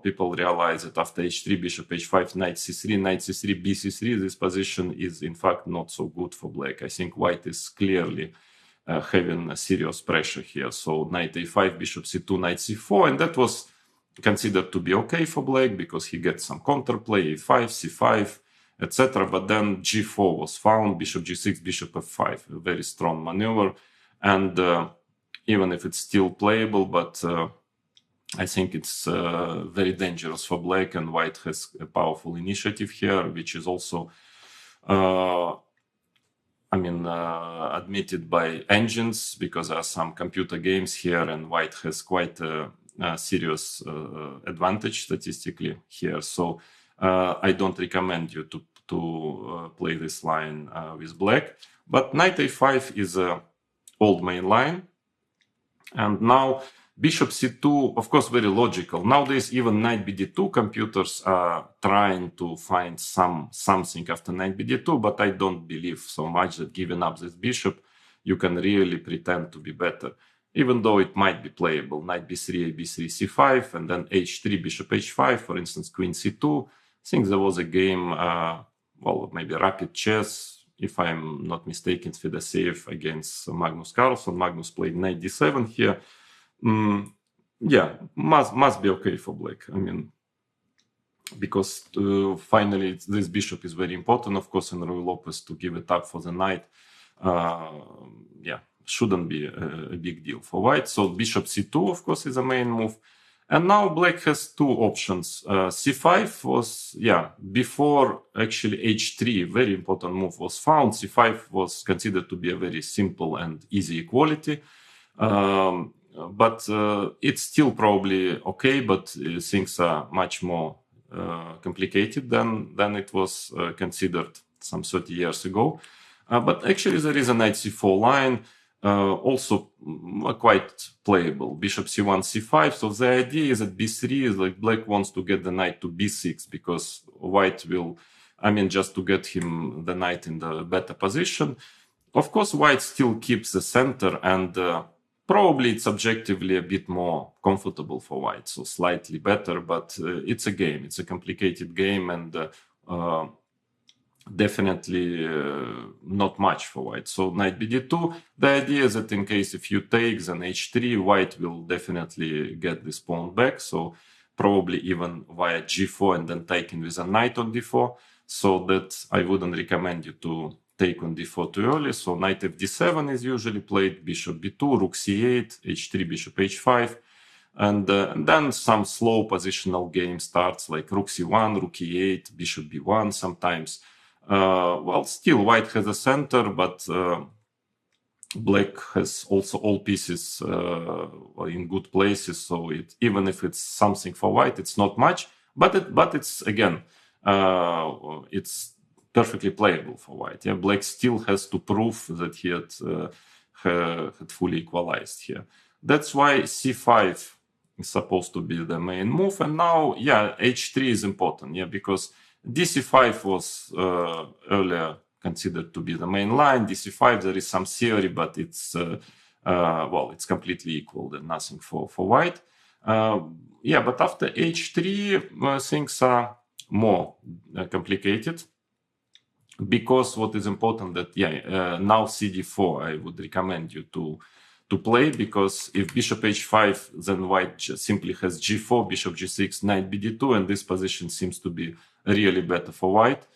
people realize that after h3, bishop h5, knight c3, bc3, this position is in fact not so good for black. I think white is clearly having a serious pressure here. So knight a5, bishop c2, knight c4, and that was considered to be okay for black because he gets some counterplay, a5, c5, etc. But then g4 was found, bishop g6, bishop f5, a very strong maneuver. And even if it's still playable, but I think it's very dangerous for black, and white has a powerful initiative here, which is also, admitted by engines because there are some computer games here, and white has quite a serious advantage statistically here. So I don't recommend you to play this line with black. But knight a5 is a old main line, and now bishop c2, of course, very logical. Nowadays, even knight bd2 computers are trying to find something after knight bd2, but I don't believe so much that giving up this bishop, you can really pretend to be better, even though it might be playable. Knight b3, b3, c5, and then h3, bishop h5, for instance, queen c2. I think there was a game, maybe Rapid Chess, if I'm not mistaken, Fedosseev against Magnus Carlsen. Magnus played knight d7 here. Must be okay for black. Because finally this bishop is very important, of course, and Ruy Lopez to give it up for the knight, shouldn't be a big deal for white. So bishop c2, of course, is the main move. And now black has two options. c5 was, before actually h3, very important move was found. c5 was considered to be a very simple and easy equality. But it's still probably okay, but things are much more complicated than it was considered some 30 years ago. But actually there is a knight c4 line, also quite playable. Bishop c1, c5. So the idea is that b3 is like black wants to get the knight to b6 because white will, just to get him the knight in the better position. Of course, white still keeps the center, and probably it's objectively a bit more comfortable for white, so slightly better, but it's a game. It's a complicated game, and definitely not much for white. So knight bd2, the idea is that in case if you take, then h3, white will definitely get this pawn back, so probably even via g4 and then taking with a knight on d4, so that I wouldn't recommend you to take on d4 too early. So knight fd7 is usually played, bishop b2, rook c8, h3, bishop h5, and then some slow positional game starts, like rook c1, rook e8, bishop b1 sometimes. Well, still white has a center, but black has also all pieces in good places. So even if it's something for white, it's not much, but it's again, it's perfectly playable for white. Yeah, black still has to prove that he had fully equalized here. That's why c5 is supposed to be the main move. And now, yeah, h3 is important. Yeah, because dc5 was earlier considered to be the main line. dc5, there is some theory, but it's well, it's completely equal. Then nothing for white. Yeah, but after h3, things are more complicated, because what is important that now cd4 I would recommend you to play, because if bishop h5, then white simply has g4, bishop g6, knight bd2, and this position seems to be really better for white,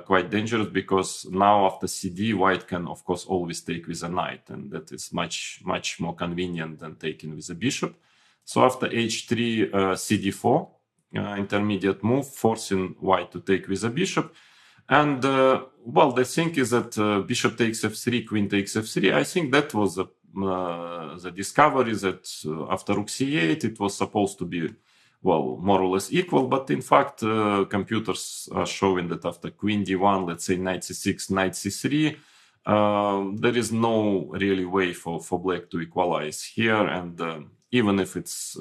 quite dangerous, because now after cd, white can of course always take with a knight, and that is much more convenient than taking with a bishop. So after h3, cd4, intermediate move, forcing white to take with a bishop. And well, the thing is that bishop takes f3, queen takes f3. I think that was the discovery that after rook c8, it was supposed to be, well, more or less equal. But in fact, computers are showing that after queen d1, let's say knight c6, knight c3, there is no really way for black to equalize here. And even if it's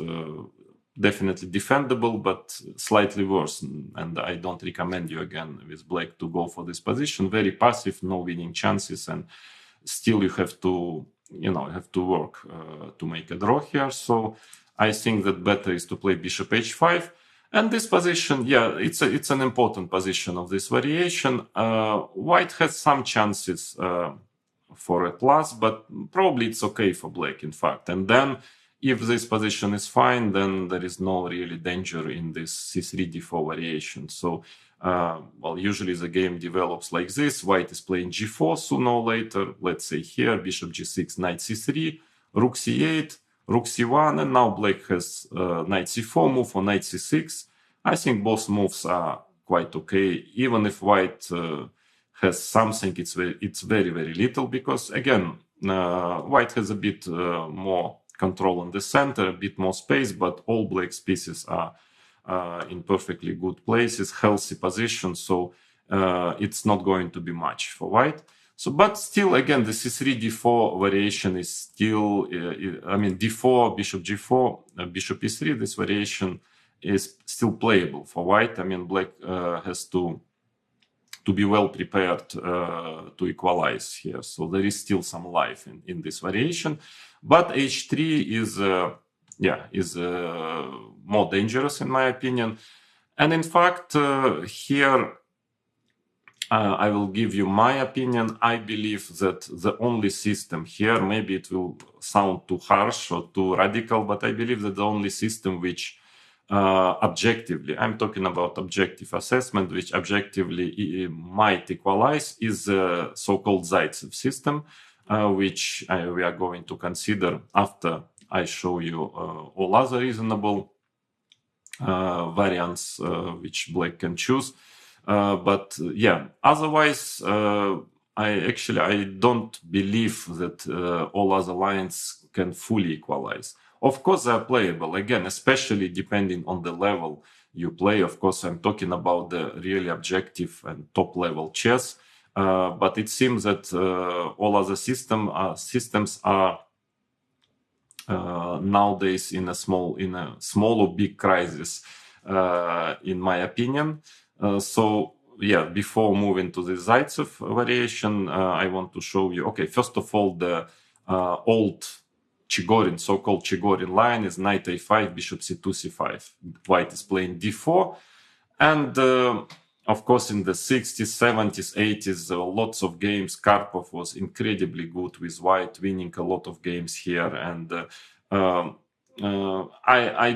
definitely defendable, but slightly worse. And I don't recommend you again with black to go for this position. Very passive, no winning chances, and still you have to, work to make a draw here. So I think that better is to play bishop h5. And this position, yeah, it's an important position of this variation. White has some chances for a plus, but probably it's okay for black, in fact. And then if this position is fine, then there is no really danger in this c3 d4 variation. So, well, usually the game develops like this. White is playing g4 sooner or later. Let's say here, bishop g6, knight c3, rook c8, rook c1, and now black has knight c4 move or knight c6. I think both moves are quite okay. Even if white has something, it's very, very little, because again, white has a bit more control on the center, a bit more space, but all black's pieces are in perfectly good places, healthy position, so it's not going to be much for white. So, but still, again, the c3 d4 variation is still, I mean, d4, bishop g4, bishop e3, this variation is still playable for white. I mean, black has to be well prepared to equalize here. So there is still some life in this variation. But h3 is more dangerous in my opinion. And in fact, here I will give you my opinion. I believe that the only system here, maybe it will sound too harsh or too radical, but I believe that the only system which objectively, I'm talking about objective assessment, which objectively might equalize, is the so-called Zaitsev system, which we are going to consider after I show you all other reasonable variants which black can choose. But yeah, otherwise, I don't believe that all other lines can fully equalize. Of course, they are playable, again, especially depending on the level you play. Of course, I'm talking about the really objective and top-level chess. But it seems that all other systems are nowadays in a small or big crisis, in my opinion. So before moving to the Zaitsev variation, I want to show you. Okay, first of all, the old Chigorin, so-called Chigorin line is knight a5, bishop c2, c5. White is playing d4, and of course, in the 60s, 70s, 80s, lots of games. Karpov was incredibly good with white, winning a lot of games here. And I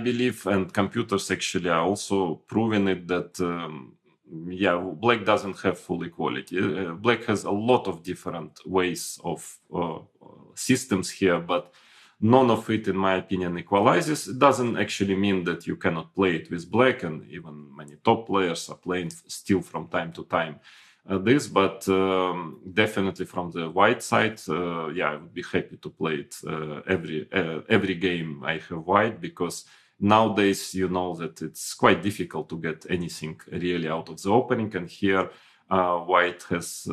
believe, and computers actually are also proving it, that black doesn't have full equality. Black has a lot of different ways of systems here, but none of it, in my opinion, equalizes. It doesn't actually mean that you cannot play it with black, and even many top players are playing still from time to time this, but definitely from the white side, I would be happy to play it every game I have white, because nowadays you know that it's quite difficult to get anything really out of the opening, and here white has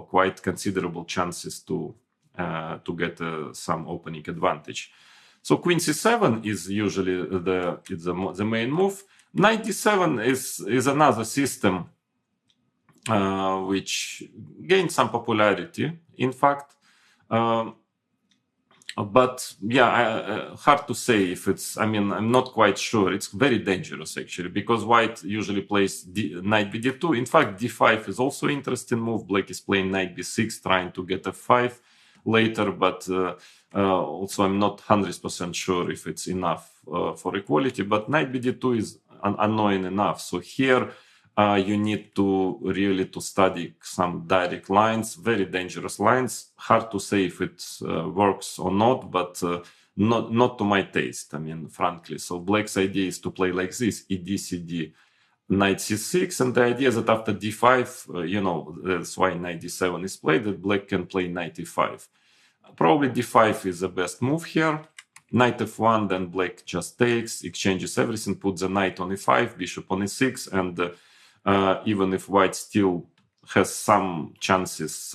quite considerable chances to get some opening advantage. So queen c7 is usually the main move. Knight d7 is another system which gained some popularity, in fact. But hard to say if it's, I'm not quite sure. It's very dangerous actually, because white usually plays knight bd2. In fact, d5 is also interesting move. Black is playing knight b6, trying to get f5 later, but also I'm not 100% sure if it's enough for equality, but knight bd2 is annoying enough. So here you need to really study some direct lines, very dangerous lines. Hard to say if it works or not, but not to my taste, frankly. So black's idea is to play like this: ed, cd, knight c6, and the idea is that after d5, that's why knight d7 is played, that black can play knight e5. Probably d5 is the best move here. Knight f1, then black just takes, exchanges everything, puts the knight on e5, bishop on e6, and even if white still has some chances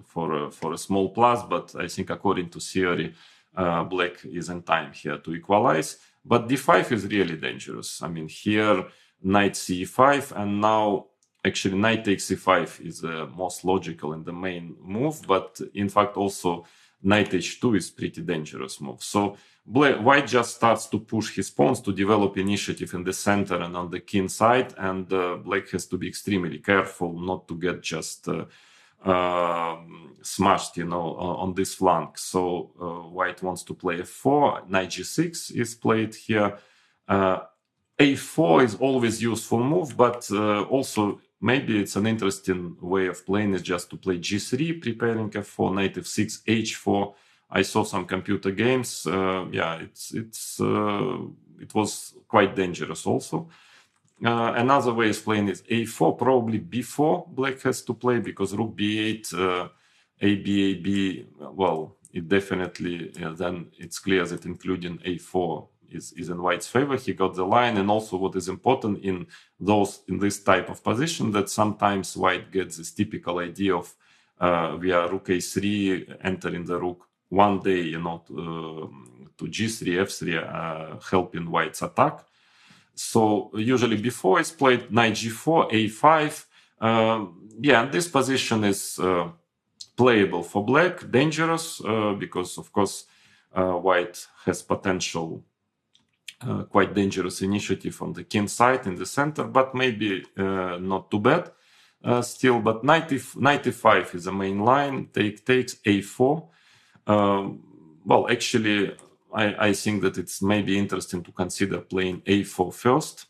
for a small plus, but I think according to theory, black is in time here to equalize. But d5 is really dangerous. Here knight c5, and now actually knight takes c5 is the most logical and the main move, but in fact also knight h2 is pretty dangerous move. So white just starts to push his pawns to develop initiative in the center and on the king side, and black has to be extremely careful not to get just smashed, on this flank. So white wants to play f4, knight g6 is played here. A4 is always useful move, but also maybe it's an interesting way of playing is just to play g3, preparing f4, knight f6, h4. I saw some computer games. It was quite dangerous also. Another way of playing is a4, probably b4 black has to play, because rook b8, ab, well, it definitely, then it's clear that including a4 is in white's favor. He got the line, and also what is important in this type of position, that sometimes white gets this typical idea of via rook a3 entering the rook one day, to g3, f3, helping white's attack. So usually before it's played knight g4, a5. This position is playable for black, dangerous, because of course white has potential quite dangerous initiative on the king side in the center, but maybe not too bad still. But knight e5 is the main line. Takes a4. Actually, I think that it's maybe interesting to consider playing a4 first,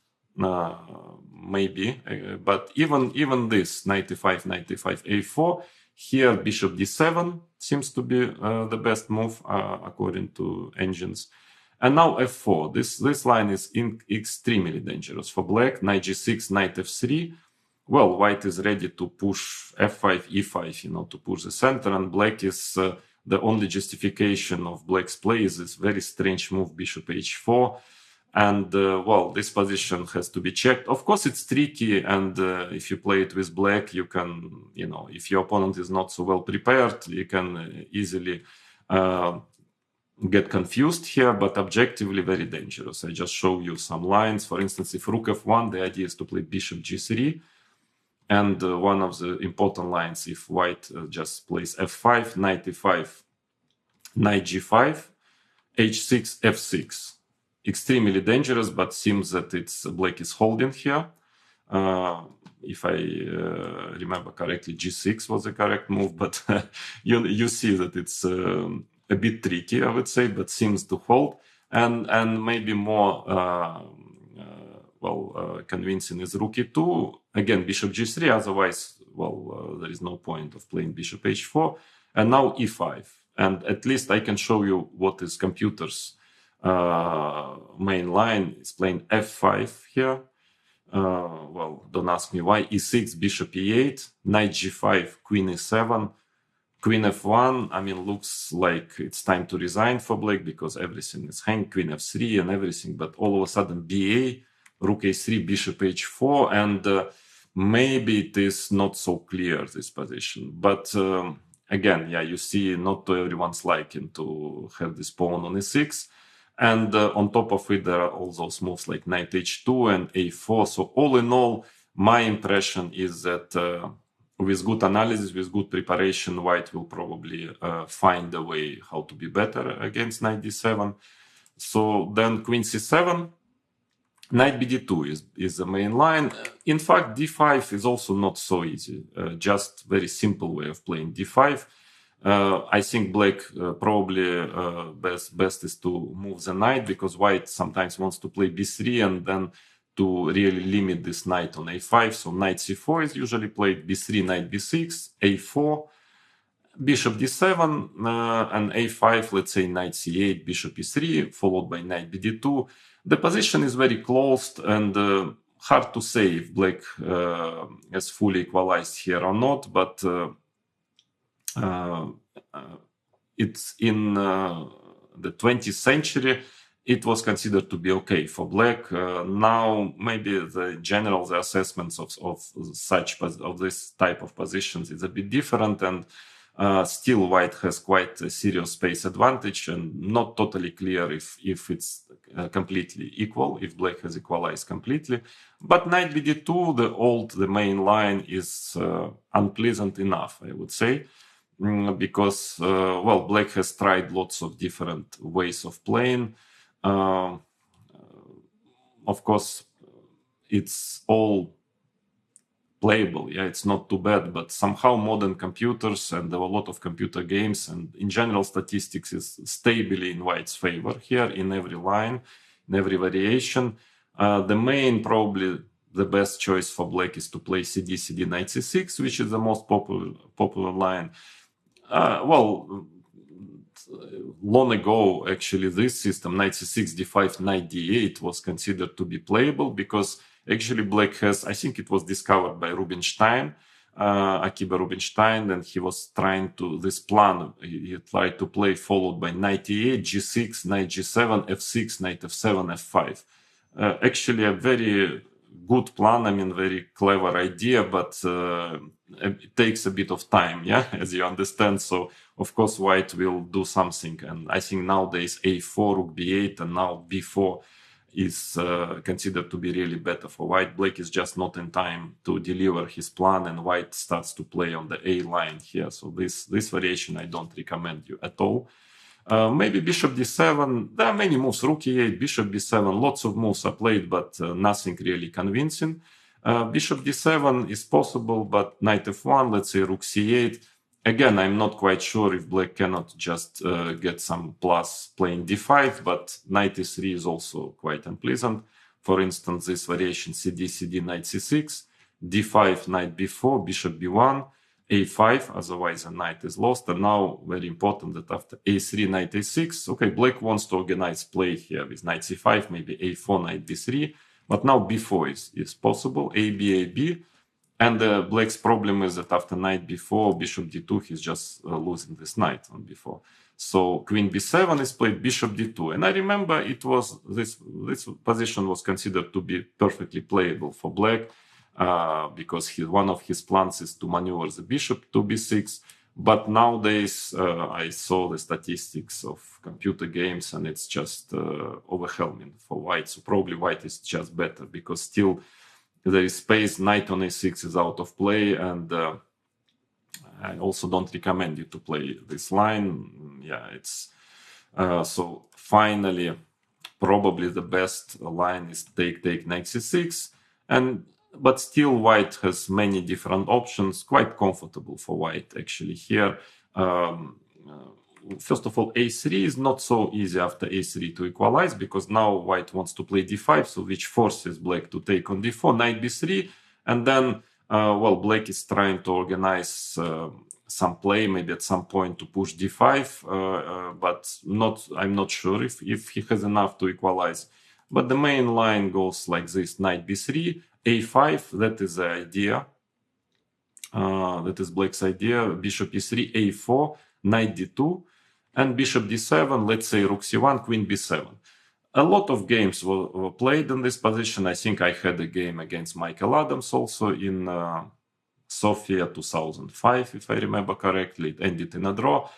maybe. But even this knight e5, a4, here bishop d7 seems to be the best move according to engines. And now f4. This line is extremely dangerous for black. Knight g6, knight f3. Well, white is ready to push f5, e5, to push the center, and black is the only justification of black's play is this very strange move, bishop h4. And, this position has to be checked. Of course, it's tricky, and if you play it with black, you can, if your opponent is not so well prepared, you can easily get confused here, but objectively very dangerous. I just show you some lines. For instance, if rook f1, the idea is to play bishop g3. And one of the important lines, if white just plays f5, knight e5, knight g5, h6, f6. Extremely dangerous, but seems that it's black is holding here. If I remember correctly, g6 was the correct move, but you see that it's a bit tricky, I would say, but seems to hold. And maybe more convincing is rook e2. Again, bishop g3. Otherwise, there is no point of playing bishop h4. And now e5. And at least I can show you what is computer's main line. It's playing f5 here. Don't ask me why. e6, bishop e8, knight g5, queen e7, queen f1. I mean, looks like it's time to resign for black because everything is hanged, queen f3 and everything. But all of a sudden, ba, rook a3, bishop h4, and maybe it is not so clear, this position. But again, yeah, you see, not to everyone's liking to have this pawn on e6. And on top of it, there are all those moves like knight h2 and a4. So all in all, my impression is that with good analysis, with good preparation, white will probably find a way how to be better against knight d7. So then queen c7, knight bd2 is the main line. In fact, d5 is also not so easy. Just very simple way of playing d5. I think black probably best is to move the knight because white sometimes wants to play b3 and then to really limit this knight on a5. So knight c4 is usually played, b3, knight b6, a4, bishop d7, and a5, let's say knight c8, bishop e3, followed by knight bd2. The position is very closed and hard to say if black has fully equalized here or not, but it's in the 20th century, it was considered to be okay for black. Now, maybe the assessments of this type of positions is a bit different, and still white has quite a serious space advantage, and not totally clear if it's completely equal, if black has equalized completely. But knight bd2, the main line is unpleasant enough, I would say. Because black has tried lots of different ways of playing. Of course, it's all playable. Yeah, it's not too bad, but somehow modern computers, and there were a lot of computer games, and in general, statistics is stably in white's favor here in every line, in every variation. The main, probably the best choice for black is to play cd, knight c6, which is the most popular line. Long ago, actually, this system, knight c6, d5, knight d8, was considered to be playable because actually black has, I think it was discovered by Rubinstein, Akiba Rubinstein, and he was trying to, this plan, he tried to play followed by knight e8, g6, knight g7, f6, knight f7, f5. Actually, a very good plan, I mean, very clever idea, but it takes a bit of time, yeah, as you understand. So, of course, white will do something. And I think nowadays a4, rook b8, and now b4 is considered to be really better for white. Black is just not in time to deliver his plan, and white starts to play on the A line here. So this variation I don't recommend you at all. Maybe bishop d7, there are many moves, rook e8, bishop b7, lots of moves are played, but nothing really convincing. Bishop d7 is possible, but knight f1, let's say rook c8. Again, I'm not quite sure if black cannot just get some plus playing d5, but knight e3 is also quite unpleasant. For instance, this variation cd, knight c6, d5, knight b4, bishop b1, a5, otherwise a knight is lost. And now, very important that after a3, knight a6, okay, black wants to organize play here with knight c5, maybe a4, knight b3, but now b4 is possible, ab, and black's problem is that after knight b4, bishop d2, he's just losing this knight on b4. So queen b7 is played, bishop d2, and I remember it was this position was considered to be perfectly playable for black. Because one of his plans is to maneuver the bishop to b6. But nowadays, I saw the statistics of computer games, and it's just overwhelming for white. So probably white is just better because still there is space. Knight on a6 is out of play, and I also don't recommend you to play this line. Yeah, it's so finally probably the best line is take knight c6, but still white has many different options. Quite comfortable for white actually here. First of all, a3 is not so easy after a3 to equalize, because now white wants to play d5, so which forces black to take on d4, knight b3, and then well, black is trying to organize some play, maybe at some point to push d5, but I'm not sure if he has enough to equalize. But the main line goes like this: knight b3, a5, that is the idea. That is black's idea. Bishop e3, a4, knight d2, and bishop d7, let's say rook c1, queen b7. A lot of games were played in this position. I think I had a game against Michael Adams also in Sofia 2005, if I remember correctly. It ended in a draw.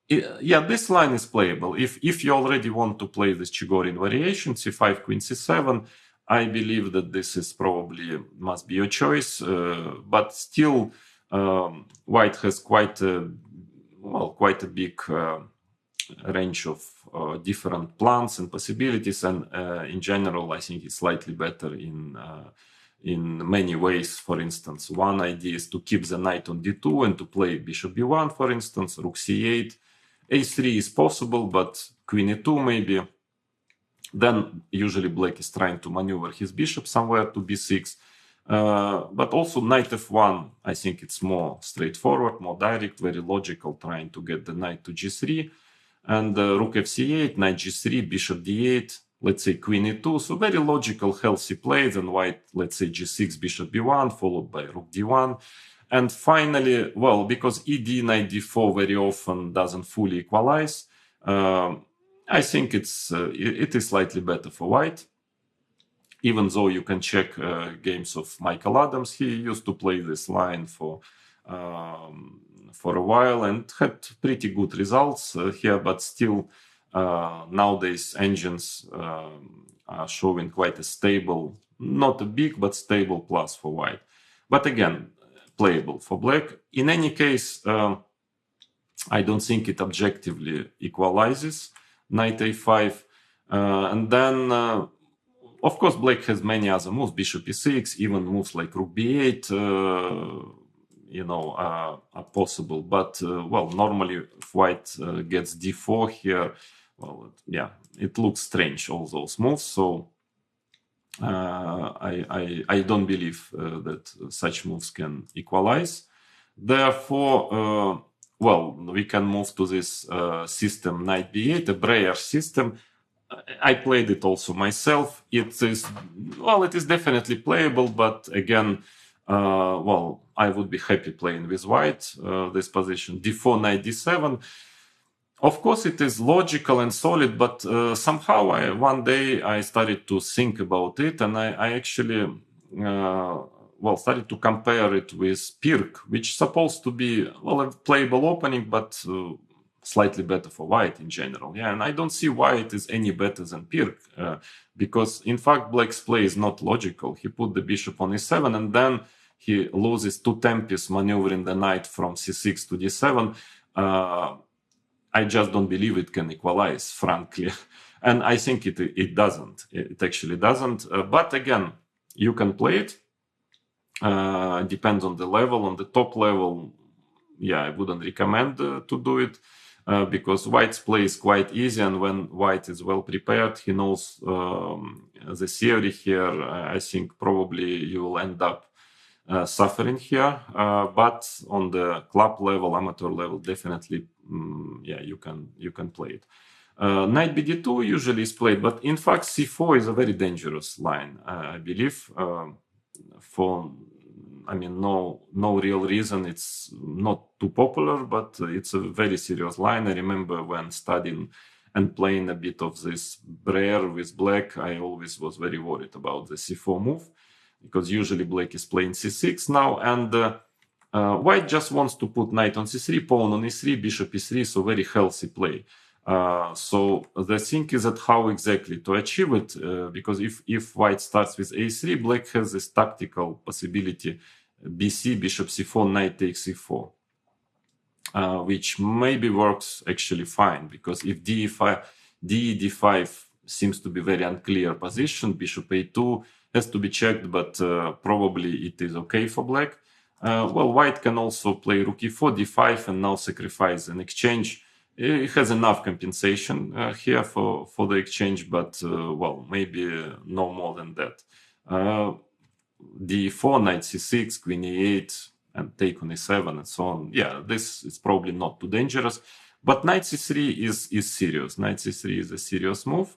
Yeah, this line is playable. If you already want to play this Chigorin variation, c5, queen c7, I believe that this is probably must be your choice. But still, white has quite a big range of different plans and possibilities, and in general, I think it's slightly better in many ways. For instance, one idea is to keep the knight on d2 and to play bishop b1, for instance, rook c8. a3 is possible, but queen e2 maybe. Then usually black is trying to maneuver his bishop somewhere to b6. But also knight f1, I think it's more straightforward, more direct, very logical, trying to get the knight to g3. And rook fc8, knight g3, bishop d8, let's say queen e2. So very logical, healthy plays. And white, let's say g6, bishop b1, followed by rook d1. And finally, well, because ed, knight d4 very often doesn't fully equalize, I think it is slightly better for white. Even though you can check games of Michael Adams, he used to play this line for a while and had pretty good results here. But still, nowadays engines are showing quite a stable, not a big but stable plus for white. But again, playable for black. In any case, I don't think it objectively equalizes. Knight a5, and then of course black has many other moves, bishop e6, even moves like rook b8 are possible, but well, normally if white gets d4 here, well, yeah, it looks strange, all those moves. So I don't believe that such moves can equalize. Therefore, well, we can move to this system knight b8, a Breyer system. I played it also myself. It is definitely playable, but again, well, I would be happy playing with white this position. d4, knight d7. Of course, it is logical and solid, but somehow one day I started to think about it, and I actually started to compare it with Pirc, which is supposed to be, well, a playable opening, but slightly better for white in general. Yeah, and I don't see why it is any better than Pirc, because in fact black's play is not logical. He put the bishop on e7, and then he loses two tempes maneuvering the knight from c6 to d7. I just don't believe it can equalize, frankly. And I think it doesn't. It actually doesn't. But again, you can play it. Depends on the level. On the top level, yeah, I wouldn't recommend to do it because white's play is quite easy, and when white is well prepared, he knows the theory here. I think probably you will end up suffering here, but on the club level, amateur level, definitely, yeah, you can play it. Knight bd2 usually is played, but in fact c4 is a very dangerous line, I believe. For, I mean, no real reason. It's not too popular, but it's a very serious line. I remember when studying and playing a bit of this Breyer with black, I always was very worried about the c4 move, because usually black is playing c6 now, and white just wants to put knight on c3, pawn on e3, bishop e3, so very healthy play. So the thing is that how exactly to achieve it, because if white starts with a3, black has this tactical possibility bc, bishop c4, knight takes e4, which maybe works actually fine, because if d5, d5 seems to be very unclear position, bishop a2 has to be checked, but probably it is okay for black. Well, white can also play rook e4, d5, and now sacrifice an exchange. It has enough compensation here for the exchange, but well, maybe no more than that. d4, knight c6, queen e8, and take on e7, and so on. Yeah, this is probably not too dangerous, but knight c3 is serious. Knight c3 is a serious move.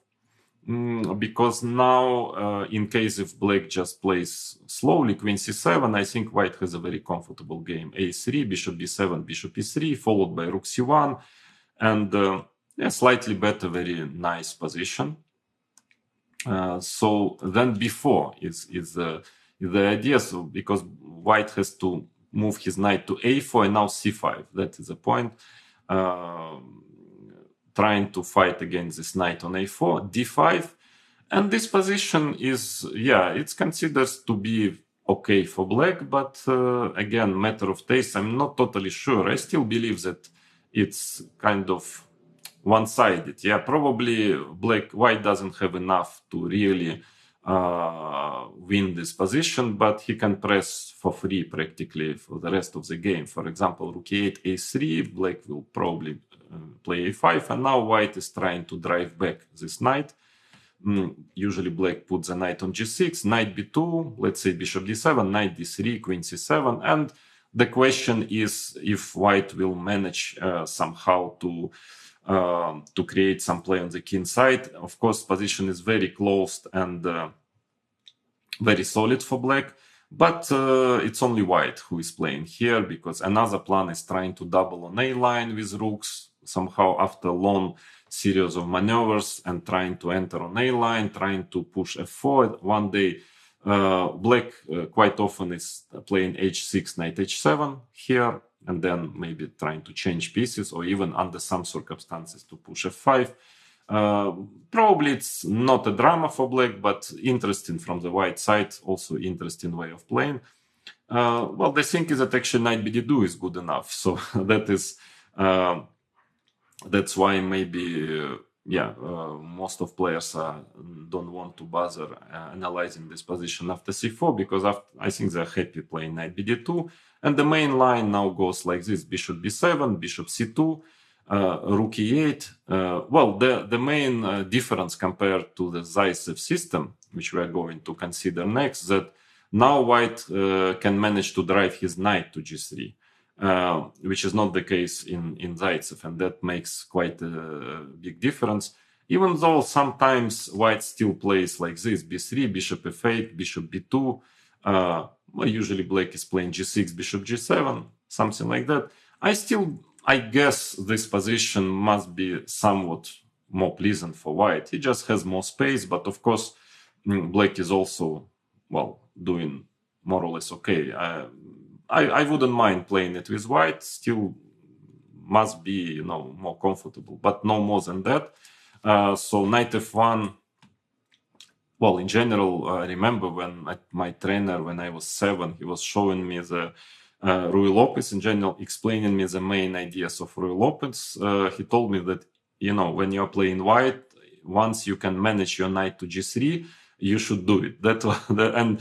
Because now, in case if black just plays slowly, queen c7, I think white has a very comfortable game. a3, bishop b7, bishop e3, followed by rook c1, and yeah, slightly better, very nice position. So then before is the idea, so because white has to move his knight to a4 and now c5, that is the point. Trying to fight against this knight on a4, d5, and this position is, yeah, it's considered to be okay for black, but again, matter of taste. I'm not totally sure. I still believe that it's kind of one-sided. Yeah, probably white doesn't have enough to really win this position, but he can press for free practically for the rest of the game. For example, rook e8, a3, black will probably play a5, and now white is trying to drive back this knight. Usually black puts the knight on g6, knight b2, let's say bishop d7, knight d3, queen c7, and the question is if white will manage somehow to create some play on the king side. Of course, position is very closed and very solid for black, but it's only white who is playing here, because another plan is trying to double on a line with rooks somehow after a long series of maneuvers, and trying to enter on a line, trying to push f4. One day, black quite often is playing h6, knight h7 here, and then maybe trying to change pieces, or even under some circumstances to push f5. Probably it's not a drama for black, but interesting from the white side, also interesting way of playing. Well, the thing is that actually knight bd2 is good enough, so that is that's why maybe most of players don't want to bother analyzing this position after c4, because I think they're happy playing knight bd2, and the main line now goes like this: bishop b7, bishop c2, rook e8. Well, the main difference compared to the Zaitsev system, which we are going to consider next, that now white can manage to drive his knight to g3. Which is not the case in Zaitsev, and that makes quite a big difference. Even though sometimes white still plays like this: b3, bishop f8, bishop b2. Well, usually black is playing g6, bishop g7, something like that. I guess this position must be somewhat more pleasant for white. He just has more space, but of course, black is also, well, doing more or less okay. I wouldn't mind playing it with white, still must be, more comfortable, but no more than that. So knight f1, well, in general, I remember when my trainer, when I was 7, he was showing me the Ruy Lopez, in general, explaining me the main ideas of Ruy Lopez. He told me that, when you're playing white, once you can manage your knight to g3, you should do it. And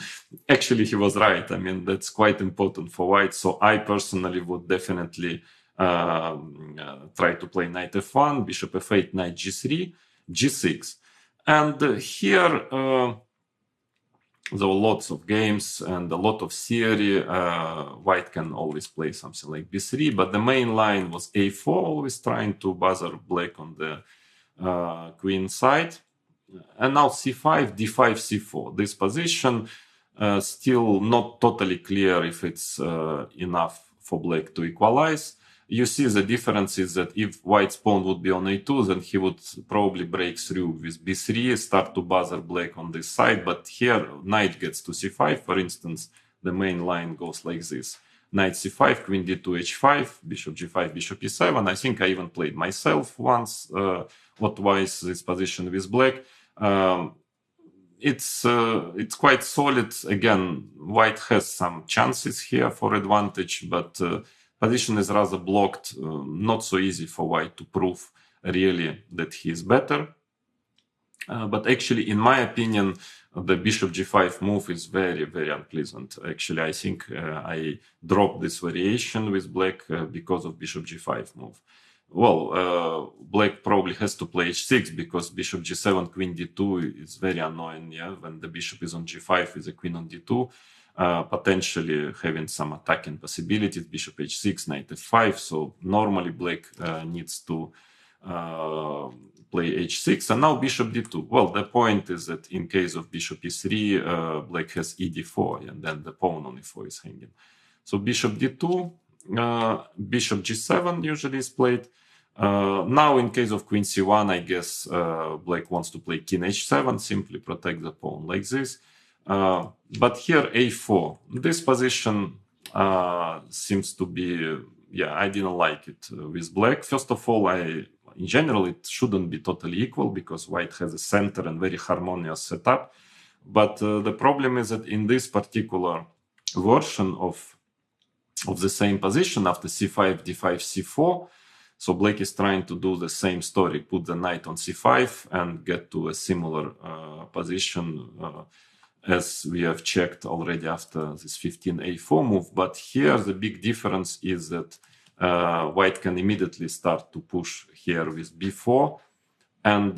actually he was right. I mean, that's quite important for white. So I personally would definitely try to play knight f1, bishop f8, knight g3, g6. And here there were lots of games and a lot of theory. White can always play something like b3, but the main line was a4, always trying to bother black on the queen side. And now c5, d5, c4. This position still not totally clear if it's enough for black to equalize. You see the difference is that if white's pawn would be on a2, then he would probably break through with b3, start to bother black on this side. But here, knight gets to c5, for instance, the main line goes like this. knight c5, queen d2, h5, bishop g5, bishop e7. I think I even played myself once or twice this position with black. It's quite solid. Again, white has some chances here for advantage, but position is rather blocked. Not so easy for white to prove really that he is better. But actually, in my opinion, the bishop g5 move is very, very unpleasant. Actually, I think I dropped this variation with black because of bishop g5 move. Well, black probably has to play h6 because bishop g7, queen d2 is very annoying. Yeah, when the bishop is on g5 with the queen on d2, potentially having some attacking possibilities. Bishop h6, knight f5. So normally black needs to play h6, and now bishop d2. Well, the point is that in case of bishop e3, black has e d4, and then the pawn on e4 is hanging. So bishop d2, bishop g7 usually is played. Now, in case of queen c1, I guess black wants to play king h7, simply protect the pawn like this. But here a4, this position seems to be, yeah, I didn't like it with black. First of all, in general, it shouldn't be totally equal because white has a center and very harmonious setup. But the problem is that in this particular version of the same position after c5, d5, c4, so black is trying to do the same story, put the knight on c5 and get to a similar position as we have checked already after this 15a4 move. But here the big difference is that white can immediately start to push here with b4 and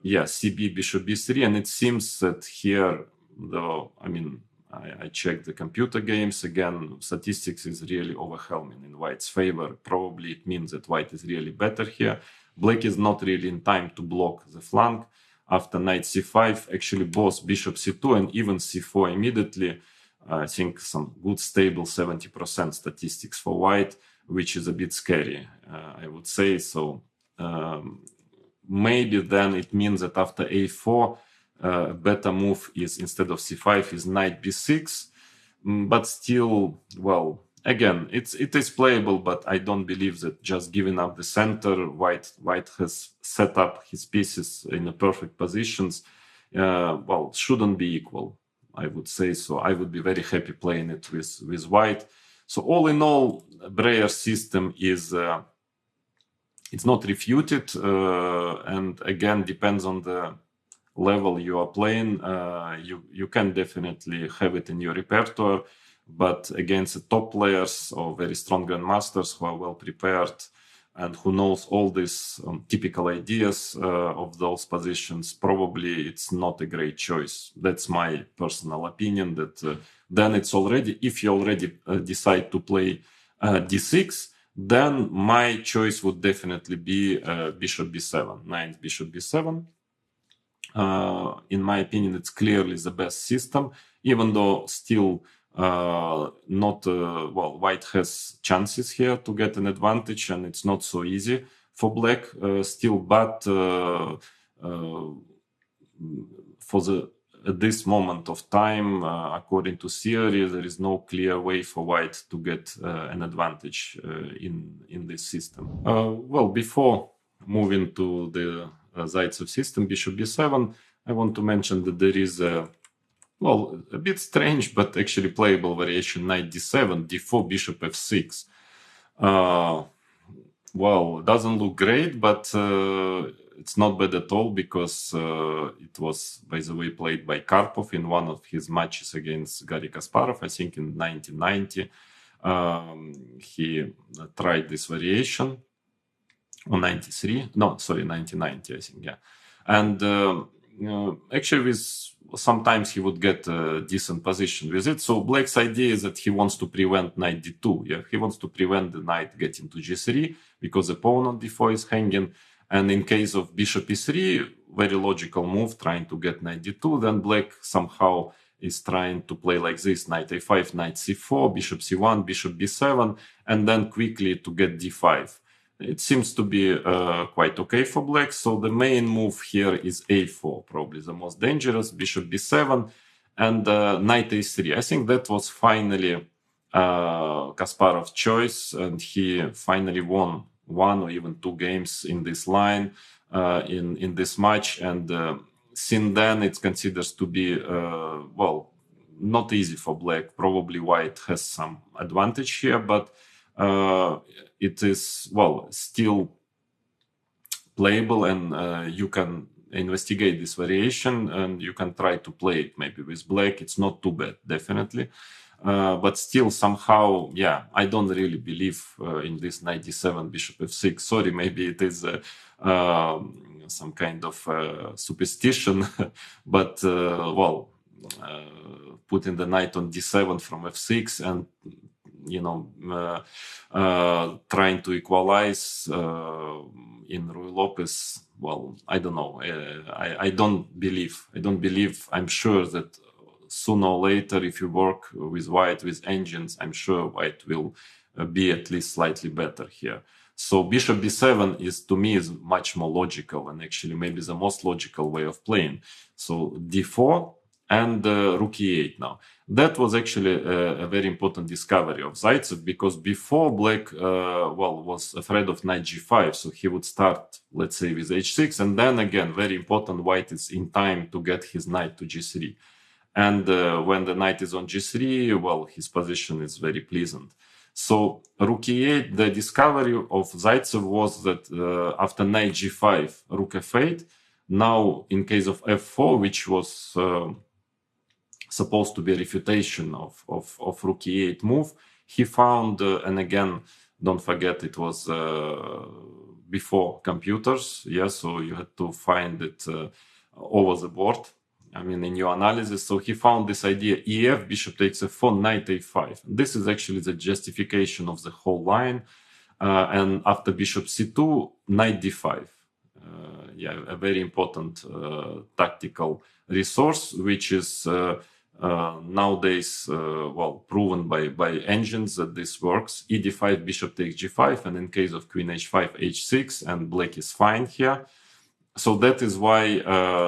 yeah, cb, bishop b3, and it seems that here, though, I mean, I checked the computer games again, statistics is really overwhelming in white's favor. Probably it means that white is really better here. Black is not really in time to block the flank. After knight c5, actually both bishop c2 and even c4 immediately, I think some good stable 70% statistics for white, which is a bit scary, I would say. So maybe then it means that after a4, a better move is, instead of c5, is knight b6. But still, well, again, it is playable, but I don't believe that just giving up the center, white has set up his pieces in the perfect positions, well, shouldn't be equal, I would say. So I would be very happy playing it with white. So all in all, Breyer's system is it's not refuted, and again depends on the level you are playing. You can definitely have it in your repertoire, but against the top players or very strong grandmasters who are well prepared and who knows all these typical ideas of those positions, probably it's not a great choice. That's my personal opinion, that then it's already, if you already decide to play d6, then my choice would definitely be bishop b7, knight bishop b7. In my opinion, it's clearly the best system, even though still not, well, white has chances here to get an advantage, and it's not so easy for black still, but at this moment of time, according to theory, there is no clear way for white to get an advantage in this system. Well, before moving to the Zaitsev system, bishop b7, I want to mention that there is a, well, a bit strange but actually playable variation, knight d7, d4, bishop f6. Well, doesn't look great, but it's not bad at all, because it was, by the way, played by Karpov in one of his matches against Garry Kasparov, I think in 1990. He tried this variation on 1990, I think, yeah. And actually, sometimes he would get a decent position with it. So black's idea is that he wants to prevent knight d2. Yeah, he wants to prevent the knight getting to g3 because the pawn on d4 is hanging. And in case of bishop e3, very logical move, trying to get knight d2. Then black somehow is trying to play like this: knight a5, knight c4, bishop c1, bishop b7, and then quickly to get d5. It seems to be quite okay for black. So the main move here is a4, probably the most dangerous, bishop b7, and knight a3. I think that was finally Kasparov's choice, and he finally won one or even two games in this line in this match. And since then, it's considered to be well, not easy for black. Probably white has some advantage here, but it is, well, still playable, and you can investigate this variation and you can try to play it maybe with black. It's not too bad, definitely. But still, somehow, yeah, I don't really believe in this 97 bishop f6. Sorry, maybe it is some kind of superstition, but well, putting the knight on d7 from f6 and trying to equalize in Ruy Lopez. Well, I don't know. I don't believe. I'm sure that sooner or later, if you work with white with engines, I'm sure white will be at least slightly better here. So bishop b7 is, to me, is much more logical, and actually maybe the most logical way of playing. So d4 and rook e8 now. That was actually a very important discovery of Zaitsev, because before black was afraid of knight g5, so he would start, let's say, with h6, and then again, very important, white is in time to get his knight to g3. And when the knight is on g3, well, his position is very pleasant. So rook e8, the discovery of Zaitsev was that after knight g5, rook f8, now in case of f4, which was supposed to be a refutation of rook e8 move, he found, and again, don't forget, it was before computers, yeah, so you had to find it over the board, I mean, in your analysis. So he found this idea, ef, bishop takes f4, knight a5. This is actually the justification of the whole line. And after bishop c2, knight d5. Yeah, a very important tactical resource, which is nowadays, well, proven by engines that this works. E d5, bishop takes g5, and in case of queen h5, h6, and black is fine here. So that is why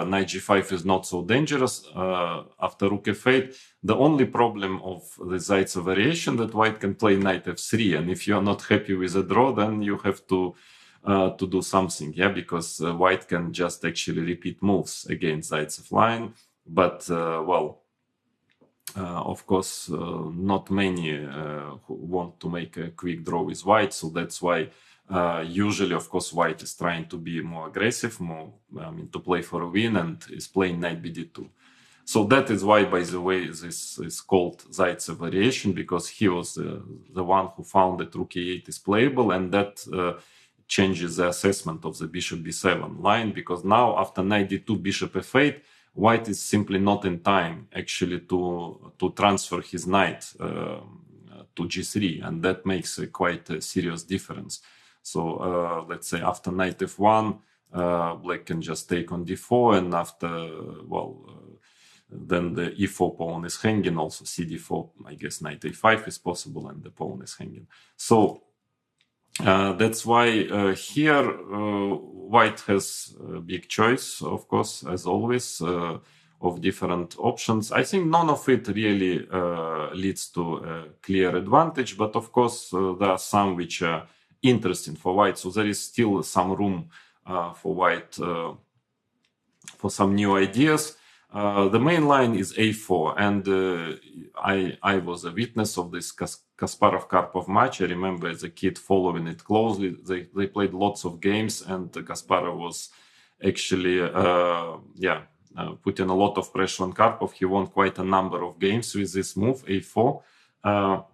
knight g5 is not so dangerous after rook f8. The only problem of the Zaitsev variation that white can play knight f3, and if you are not happy with a draw, then you have to do something, yeah, because white can just actually repeat moves against Zaitsev line. But well, of course, not many who want to make a quick draw with white, so that's why usually, of course, white is trying to be more aggressive, more, I mean, to play for a win, and is playing knight bd2. So that is why, by the way, this is called Zaitsev variation, because he was the one who found that rook e8 is playable, and that changes the assessment of the bishop b7 line, because now after knight d2, bishop f8, white is simply not in time actually to transfer his knight to g3, and that makes quite a serious difference. So let's say after knight f1, black can just take on d4, and after, well, then the e4 pawn is hanging, also cd4, I guess knight a5 is possible, and the pawn is hanging. So that's why here white has a big choice, of course, as always, of different options. I think none of it really leads to a clear advantage, but of course there are some which are interesting for white. So there is still some room for white for some new ideas. The main line is a4, and I was a witness of this Kasparov-Karpov match. I remember as a kid following it closely. They played lots of games, and Kasparov was actually putting a lot of pressure on Karpov. He won quite a number of games with this move, a4.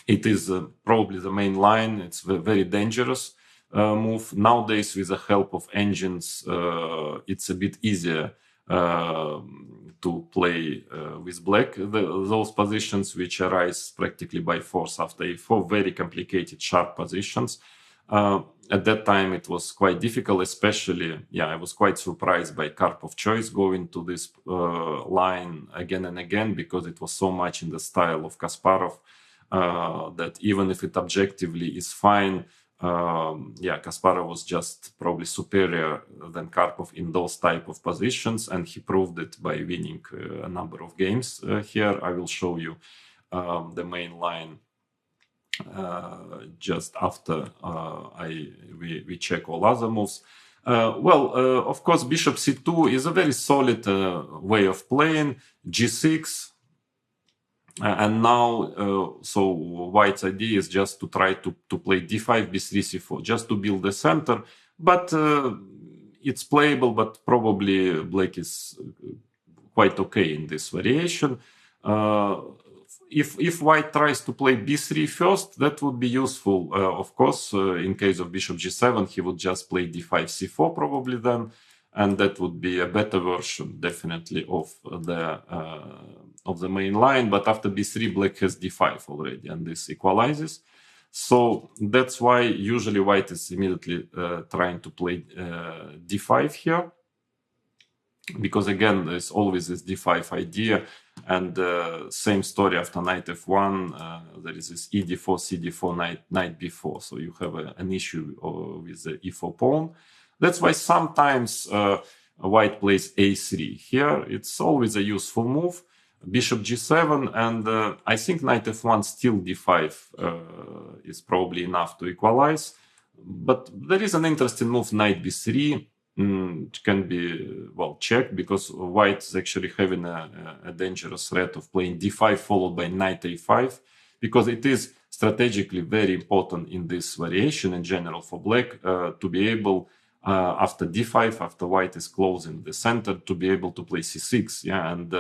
It is probably the main line. It's a very dangerous move. Nowadays, with the help of engines, it's a bit easier to play with black. Those positions which arise practically by force after a4, very complicated, sharp positions. At that time, it was quite difficult, especially, I was quite surprised by Karpov's choice going to this line again and again, because it was so much in the style of Kasparov that even if it objectively is fine, Kasparov was just probably superior than Karpov in those type of positions, and he proved it by winning a number of games here. I will show you the main line just after we check all other moves. Of course, bishop c2 is a very solid way of playing. g6, and now, so white's idea is just to try to play d5, b3, c4, just to build the center. But it's playable, but probably black is quite okay in this variation. If white tries to play b3 first, that would be useful. Of course, in case of bishop g7, he would just play d5, c4 probably then, and that would be a better version, definitely, of the main line. But after b3, black has d5 already, and this equalizes. So that's why usually white is immediately trying to play d5 here, because again, there's always this d5 idea. And same story after knight f1, there is this e4, c4, knight b4. So you have an issue with the e4 pawn. That's why sometimes white plays a3. Here, it's always a useful move. Bishop g7, and I think knight f1 still d5 is probably enough to equalize. But there is an interesting move, knight b3. It can be, well, checked, because white is actually having a dangerous threat of playing d5 followed by knight a5, because it is strategically very important in this variation in general for black to be able, after d5, after white is closing the center, to be able to play c6. Yeah, and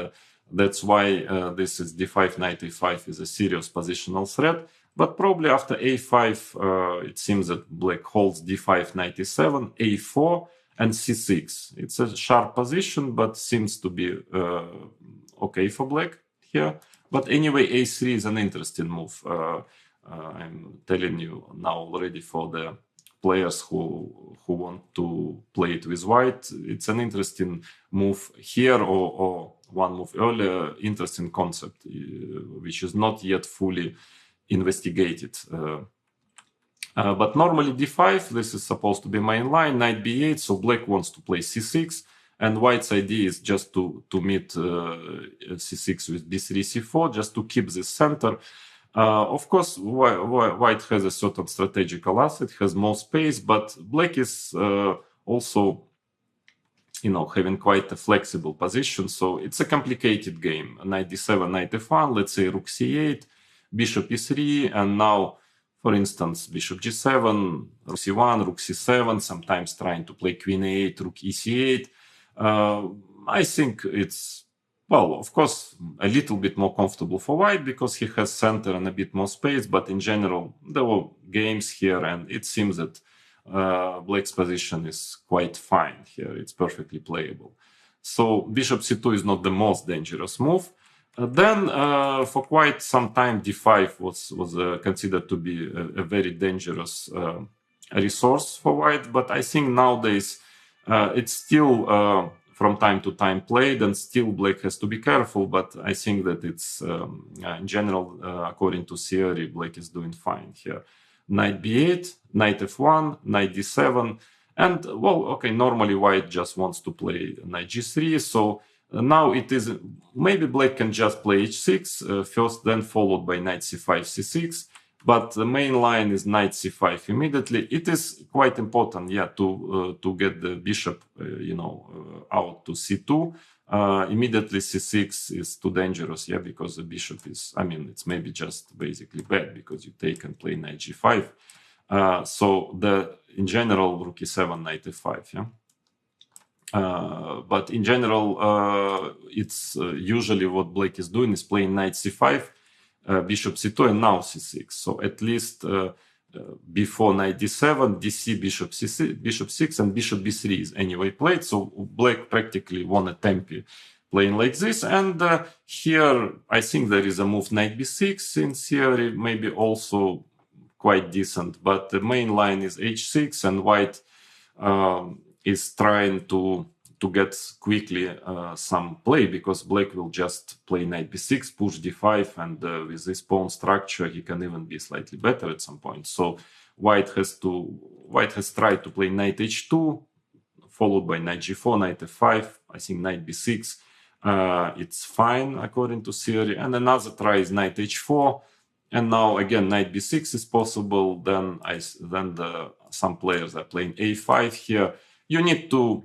that's why this is d5, knight a5 is a serious positional threat. But probably after a5, it seems that black holds d5, knight e7, a4, and c6. It's a sharp position, but seems to be okay for black here. But anyway, a3 is an interesting move. I'm telling you now already, for the players who want to play it with white, it's an interesting move here, or one move earlier, interesting concept, which is not yet fully investigated. But normally d5, this is supposed to be main line, knight b8, so black wants to play c6, and white's idea is just to meet c6 with b3, c4, just to keep this center. Of course, white has a certain strategical asset, has more space, but black is also, having quite a flexible position, so it's a complicated game. Knight d7, knight f1, let's say rook c8, bishop e3, and now, for instance, bishop g7, rook c1, rook c7, sometimes trying to play queen a8, rook ec8. I think it's, well, of course, a little bit more comfortable for white because he has center and a bit more space, but in general, there were games here, and it seems that black's position is quite fine here. It's perfectly playable. So bishop c2 is not the most dangerous move. Then, for quite some time, d5 was considered to be a very dangerous resource for white. But I think nowadays it's still from time to time played, and still black has to be careful. But I think that it's in general, according to theory, black is doing fine here. Knight b8, knight f1, knight d7, and well, okay, normally white just wants to play knight g3. So now it is, maybe black can just play h6 first, then followed by knight c5, c6. But the main line is knight c5 immediately. It is quite important, yeah, to get the bishop, out to c2. Immediately c6 is too dangerous, yeah, because the bishop is, it's maybe just basically bad because you take and play knight g5. So in general, rook e7, knight f5, yeah. But in general, it's usually what black is doing is playing knight c5, bishop c2, and now c6. So at least before knight d7, dc, bishop c6, bishop 6, and bishop b3 is anyway played. So black practically won a tempi playing like this. And here, I think there is a move knight b6 in theory, maybe also quite decent. But the main line is h6, and white is trying to get quickly some play, because black will just play knight b6, push d5, and with this pawn structure he can even be slightly better at some point. So white has tried to play knight h2, followed by knight g4, knight f5, I think knight b6. It's fine according to theory. And another try is knight h4. And now again, knight b6 is possible. Then some players are playing a5 here. You need to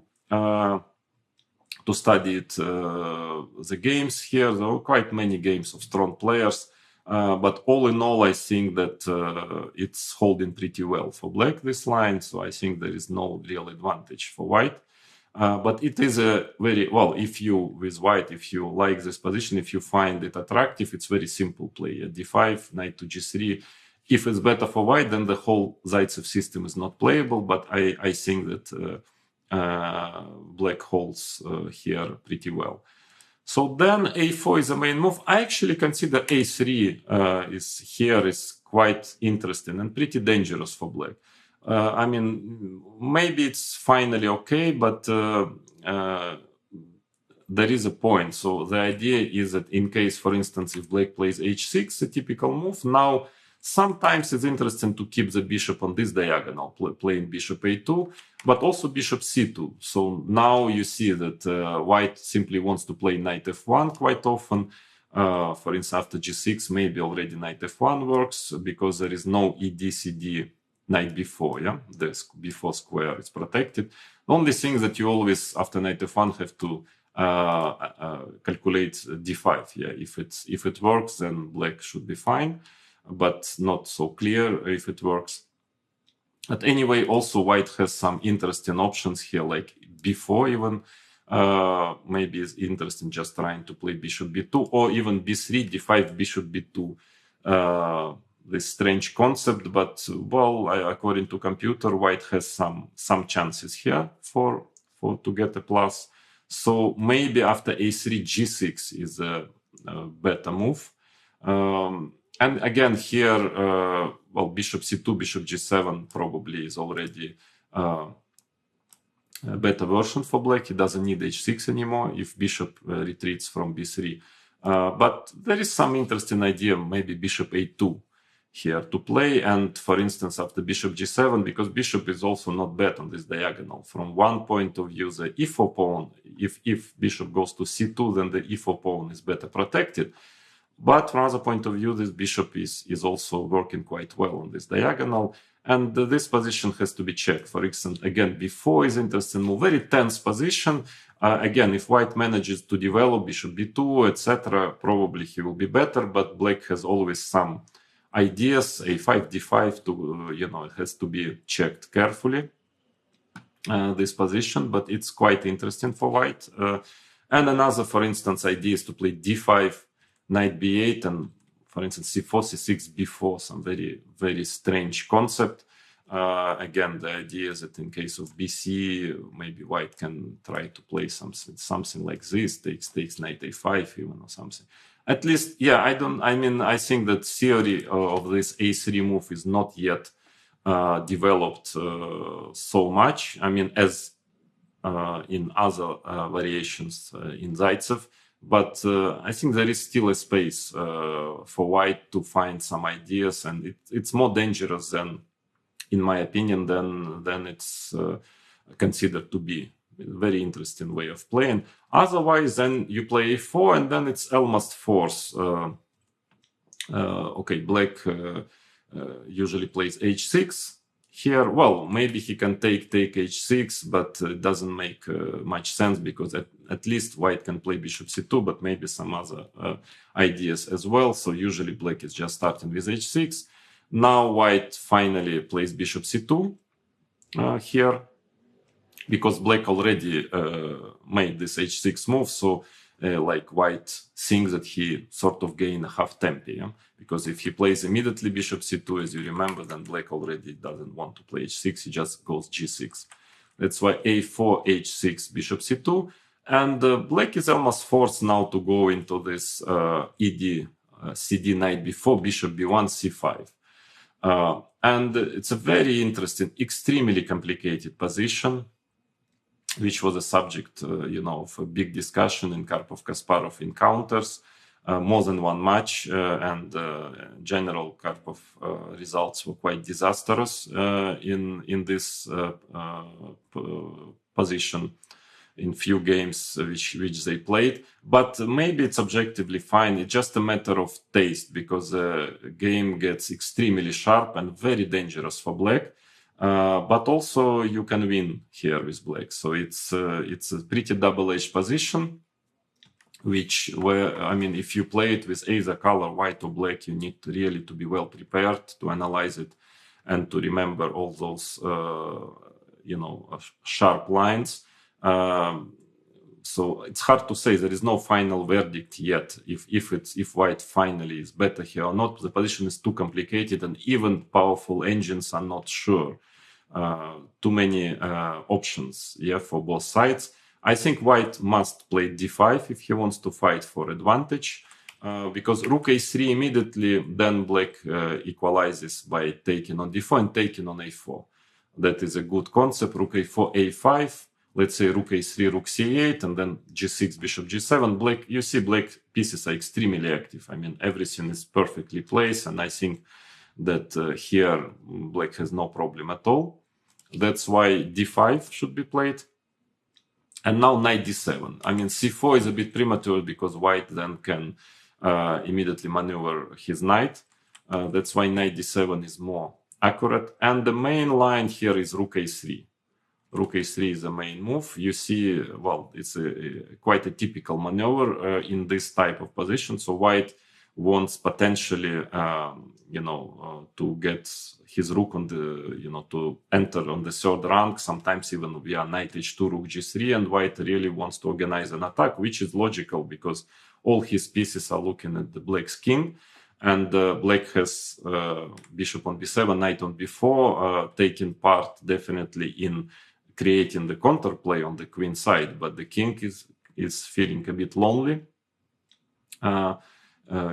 study it, the games here. There are quite many games of strong players. But all in all, I think that it's holding pretty well for black, this line. So I think there is no real advantage for white. But it is a very, well, if you like this position, if you find it attractive, it's very simple play. At d5, knight to g3. If it's better for white, then the whole Zaitsev system is not playable. But I think that black holds here pretty well. So then a4 is the main move. I actually consider a3 is quite interesting and pretty dangerous for black. I mean, maybe it's finally okay, but there is a point. So the idea is that in case, for instance, if black plays h6, a typical move, now sometimes it's interesting to keep the bishop on this diagonal, playing bishop a2, but also bishop c2. So now you see that white simply wants to play knight f1 quite often. For instance, after g6, maybe already knight f1 works because there is no ed cd knight b4. Yeah, the b4 square is protected. The only thing that you always after knight f1 have to calculate d5. Yeah, if it works, then black should be fine, but not so clear if it works. But anyway, also white has some interesting options here, like b4 even. Maybe it's interesting just trying to play bishop b2 or even b3, d5, bishop b2. This strange concept, but well, according to computer, white has some chances here for to get a plus. So maybe after a3, g6 is a better move. And again here, well, bishop c2, bishop g7 probably is already a better version for black. He doesn't need h6 anymore if bishop retreats from b3. But there is some interesting idea, maybe bishop a2 here to play. And for instance, after bishop g7, because bishop is also not bad on this diagonal. From one point of view, the e4 pawn, if bishop goes to c2, then the e4 pawn is better protected. But from another point of view, this bishop is also working quite well on this diagonal. And this position has to be checked. For instance, again, b4 is interesting move, very tense position. Again, if white manages to develop bishop b2, etc., probably he will be better. But black has always some ideas, a5, d5, to, it has to be checked carefully, this position. But it's quite interesting for white. And another, for instance, idea is to play d5, knight b8, and for instance c4, c6, b4, some very, very strange concept. Again, the idea is that in case of bc, maybe white can try to play something like this, takes knight a5 even or something. At least, yeah, I think that theory of this a3 move is not yet developed so much. I mean, as in other variations in Zaitsev. But I think there is still a space for white to find some ideas, and it's more dangerous than, in my opinion, than it's considered to be. A very interesting way of playing. Otherwise, then you play a4, and then it's almost force. Okay, black usually plays h6. Here, well, maybe he can take h6, but it doesn't make much sense because at least white can play bishop c2, but maybe some other ideas as well. So usually black is just starting with h6. Now white finally plays bishop c2 here because black already made this h6 move. So like white thinks that he sort of gained a half tempo, yeah? Because if he plays immediately bishop c2, as you remember, then black already doesn't want to play h6, he just goes g6. That's why a4, h6, bishop c2, and black is almost forced now to go into this ed cd knight b4, bishop b1, c5. And it's a very interesting, extremely complicated position, which was a subject, of a big discussion in Karpov-Kasparov encounters, more than one match, and general Karpov results were quite disastrous in this position. in few games which they played. But maybe it's objectively fine. It's just a matter of taste, because the game gets extremely sharp and very dangerous for black. But also you can win here with black. So it's a pretty double-edged position, if you play it with either color, white or black, you need to really to be well prepared to analyze it and to remember all those sharp lines. So it's hard to say. There is no final verdict yet if white finally is better here or not. The position is too complicated, and even powerful engines are not sure. Too many options, for both sides. I think white must play d5 if he wants to fight for advantage, because rook a3 immediately, then black equalizes by taking on d4 and taking on a4. That is a good concept. Rook a4, a5. Let's say rook a3, rook c8, and then g6, bishop g7. Black, you see, black pieces are extremely active. Everything is perfectly placed, and I think that here black has no problem at all. That's why d5 should be played. And now knight d7. C4 is a bit premature, because white then can immediately maneuver his knight. That's why knight d7 is more accurate. And the main line here is rook a3. Rook a3 is the main move. You see, well, it's quite a typical maneuver in this type of position. So white wants potentially, to get his rook on the, to enter on the third rank, sometimes even via knight h2, rook g3, and white really wants to organize an attack, which is logical because all his pieces are looking at the black's king, and black has bishop on b7, knight on b4, taking part definitely in creating the counterplay on the queen side, but the king is feeling a bit lonely.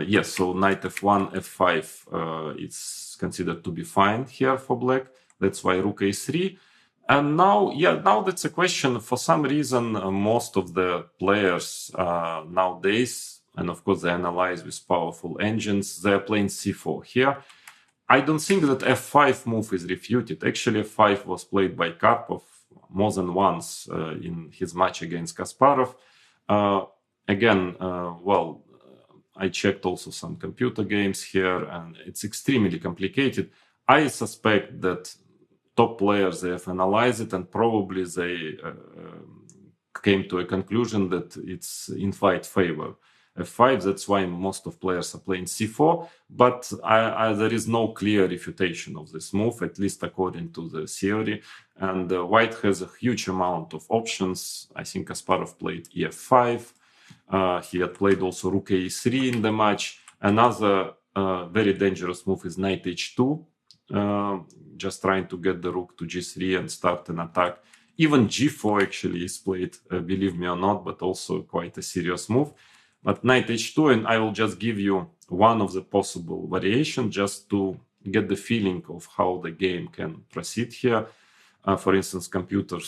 Yes, so knight f1, f5 it's considered to be fine here for black. That's why rook a3. And now, now that's a question. For some reason, most of the players nowadays, and of course they analyze with powerful engines, they're playing c4 here. I don't think that f5 move is refuted. Actually, f5 was played by Karpov more than once in his match against Kasparov. Well, I checked also some computer games here, and it's extremely complicated. I suspect that top players, they have analyzed it, and probably they came to a conclusion that it's in white favor. f5, that's why most of players are playing c4, but there is no clear refutation of this move, at least according to the theory. And white has a huge amount of options. I think Kasparov played ef5. He had played also rook a3 in the match. Another very dangerous move is knight h2, just trying to get the rook to g3 and start an attack. Even g4 actually is played, believe me or not, but also quite a serious move. But knight h2, and I will just give you one of the possible variations just to get the feeling of how the game can proceed here. For instance, computer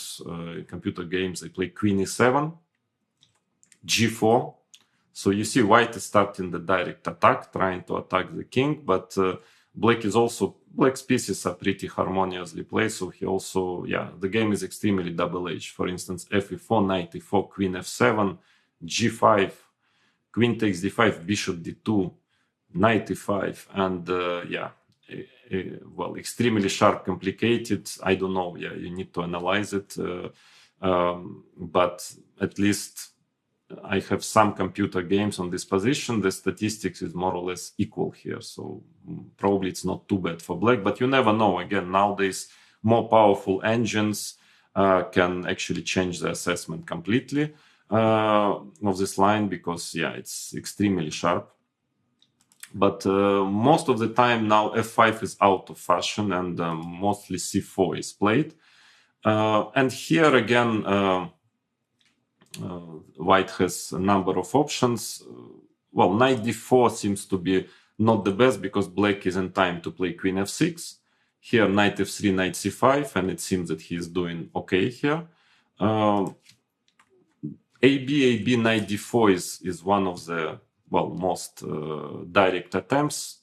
games, they play queen e7, g4. So you see white is starting the direct attack, trying to attack the king, but black's pieces are pretty harmoniously played. So he also, the game is extremely double-edged. For instance, f e4, knight e4, queen f7, g5, queen takes d5, bishop d2, knight e5, and well, extremely sharp, complicated. I don't know. You need to analyze it. But at least I have some computer games on this position. The statistics is more or less equal here. So probably it's not too bad for black, but you never know. Again, nowadays, more powerful engines can actually change the assessment completely of this line, because, it's extremely sharp. But most of the time now f5 is out of fashion, and mostly c4 is played. And here again, white has a number of options. Well, knight d4 seems to be not the best, because black is in time to play queen f6. Here, knight f3, knight c5, and it seems that he is doing okay here. AB, knight d4 is one of the most direct attempts.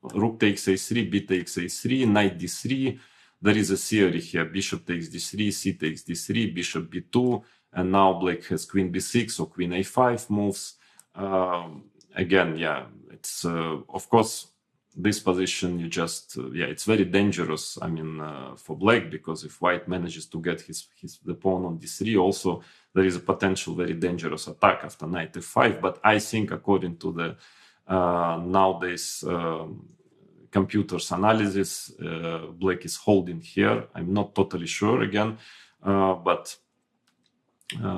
Rook takes a3, b takes a3, knight d3. There is a theory here: bishop takes d3, c takes d3, bishop b2, and now black has queen b6 or queen a5 moves. Again, yeah, it's of course this position you just it's very dangerous. I mean, for black, because if white manages to get the pawn on d3, also there is a potential very dangerous attack after knight f5. But I think according to the nowadays computers analysis, black is holding here. I'm not totally sure again, but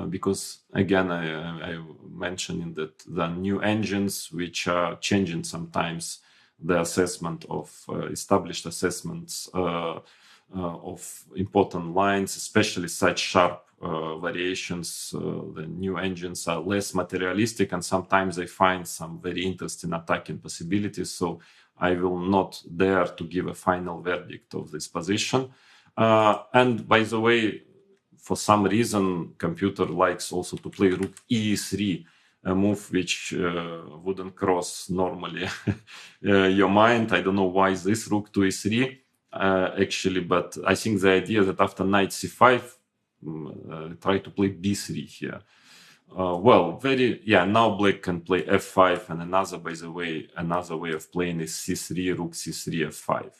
because again I mentioned that the new engines which are changing sometimes the assessment of established assessments of important lines, especially such sharp variations. The new engines are less materialistic, and sometimes I find some very interesting attacking possibilities. So I will not dare to give a final verdict of this position. And by the way, for some reason, computer likes also to play rook e3, a move which wouldn't cross normally your mind. I don't know why this rook to e3 actually, but I think the idea that after knight c5, try to play b3 here. Well, now black can play f5, and another way of playing is c3, rook c3, f5.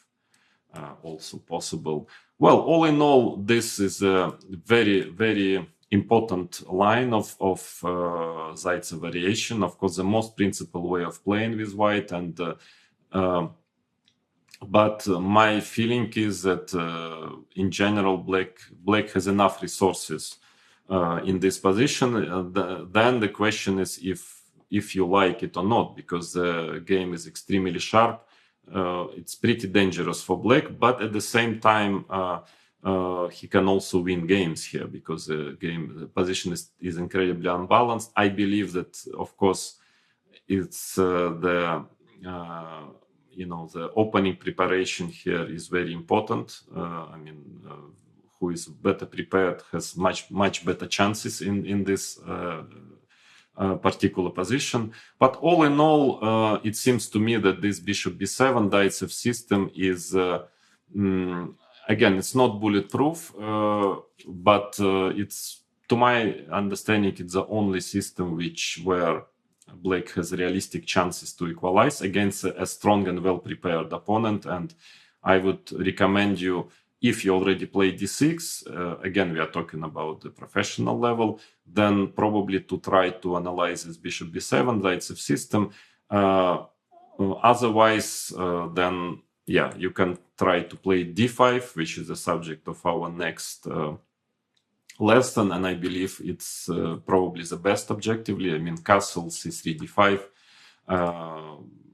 Also possible. Well, all in all, this is a very, very important line of Zaitsev variation. Of course, the most principal way of playing with white, and but my feeling is that in general, black has enough resources in this position. Then the question is if you like it or not, because the game is extremely sharp. It's pretty dangerous for black, but at the same time, he can also win games here, because the position is incredibly unbalanced. I believe that, of course, it's the opening preparation here is very important. I mean, who is better prepared has much better chances in this particular position. But all in all, it seems to me that this bishop b7 Zaitsev system is again, it's not bulletproof, but it's, to my understanding, it's the only system where black has realistic chances to equalize against a strong and well-prepared opponent. And I would recommend you, if you already played d6, again, we are talking about the professional level, then probably to try to analyze this bishop b7 Zaitsev system. Otherwise, then, yeah, you can try to play d5, which is the subject of our next lesson, and I believe it's probably the best objectively. I mean, castle, c3, d5.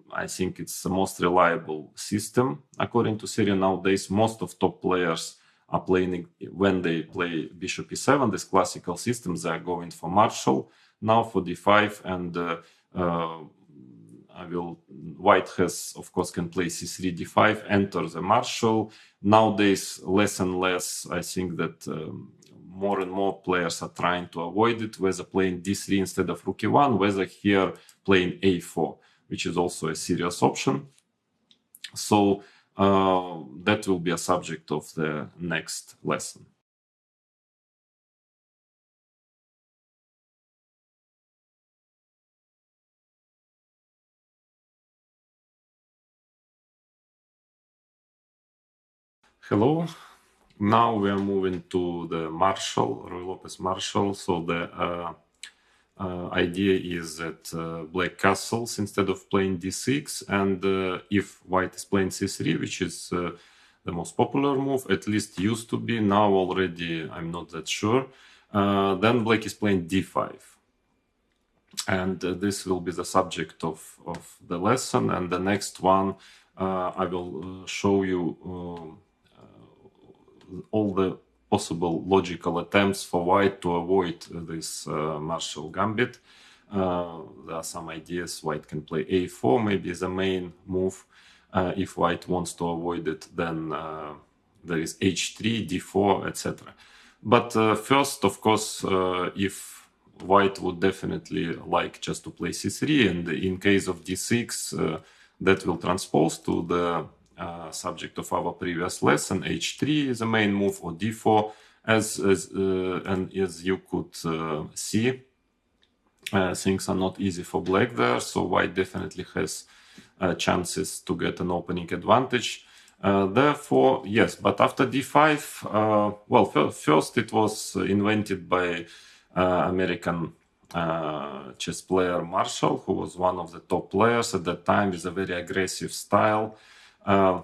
I think it's the most reliable system according to Syria nowadays. Most of top players are playing, when they play bishop e7, this classical system, they are going for Marshall now for d5, and white has, of course, can play c3, d5, enter the Marshall. Nowadays, less and less, I think that more and more players are trying to avoid it, whether playing d3 instead of rook e1, whether here playing a4, which is also a serious option. So that will be a subject of the next lesson. Hello. Now we are moving to the Marshall, Ruy Lopez Marshall. So the idea is that black castles instead of playing d6, and if white is playing c3, which is the most popular move, at least used to be, now already I'm not that sure, then black is playing d5. And this will be the subject of the lesson. And the next one, I will show you all the possible logical attempts for white to avoid this Marshall gambit. There are some ideas. White can play a4, maybe the main move. If white wants to avoid it, then there is h3, d4, etc. But first, of course, if white would definitely like just to play c3, and in case of d6, that will transpose to the subject of our previous lesson. h3 is the main move, or d4, and as you could see, things are not easy for black there, so white definitely has chances to get an opening advantage. Therefore, yes, but after d5, well, first it was invented by American chess player Marshall, who was one of the top players at that time with a very aggressive style. I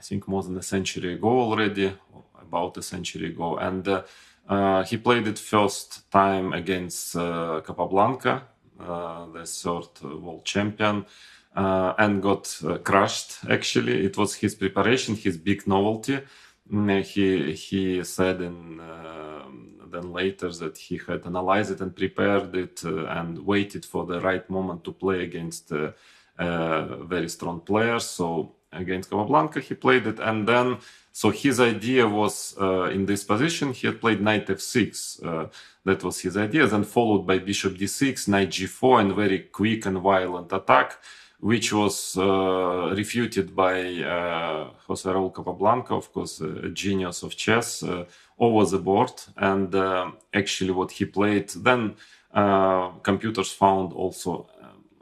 think more than a century ago already, about a century ago. And he played it first time against Capablanca, the third world champion, and got crushed. Actually, it was his preparation, his big novelty. He said then later that he had analyzed it and prepared it and waited for the right moment to play against very strong players. So against Capablanca he played it, and then so his idea was in this position he had played knight f6. That was his idea, then followed by bishop d6, knight g4, and very quick and violent attack, which was refuted by Jose Raul Capablanca, of course, a genius of chess, over the board. And actually what he played, then computers found also,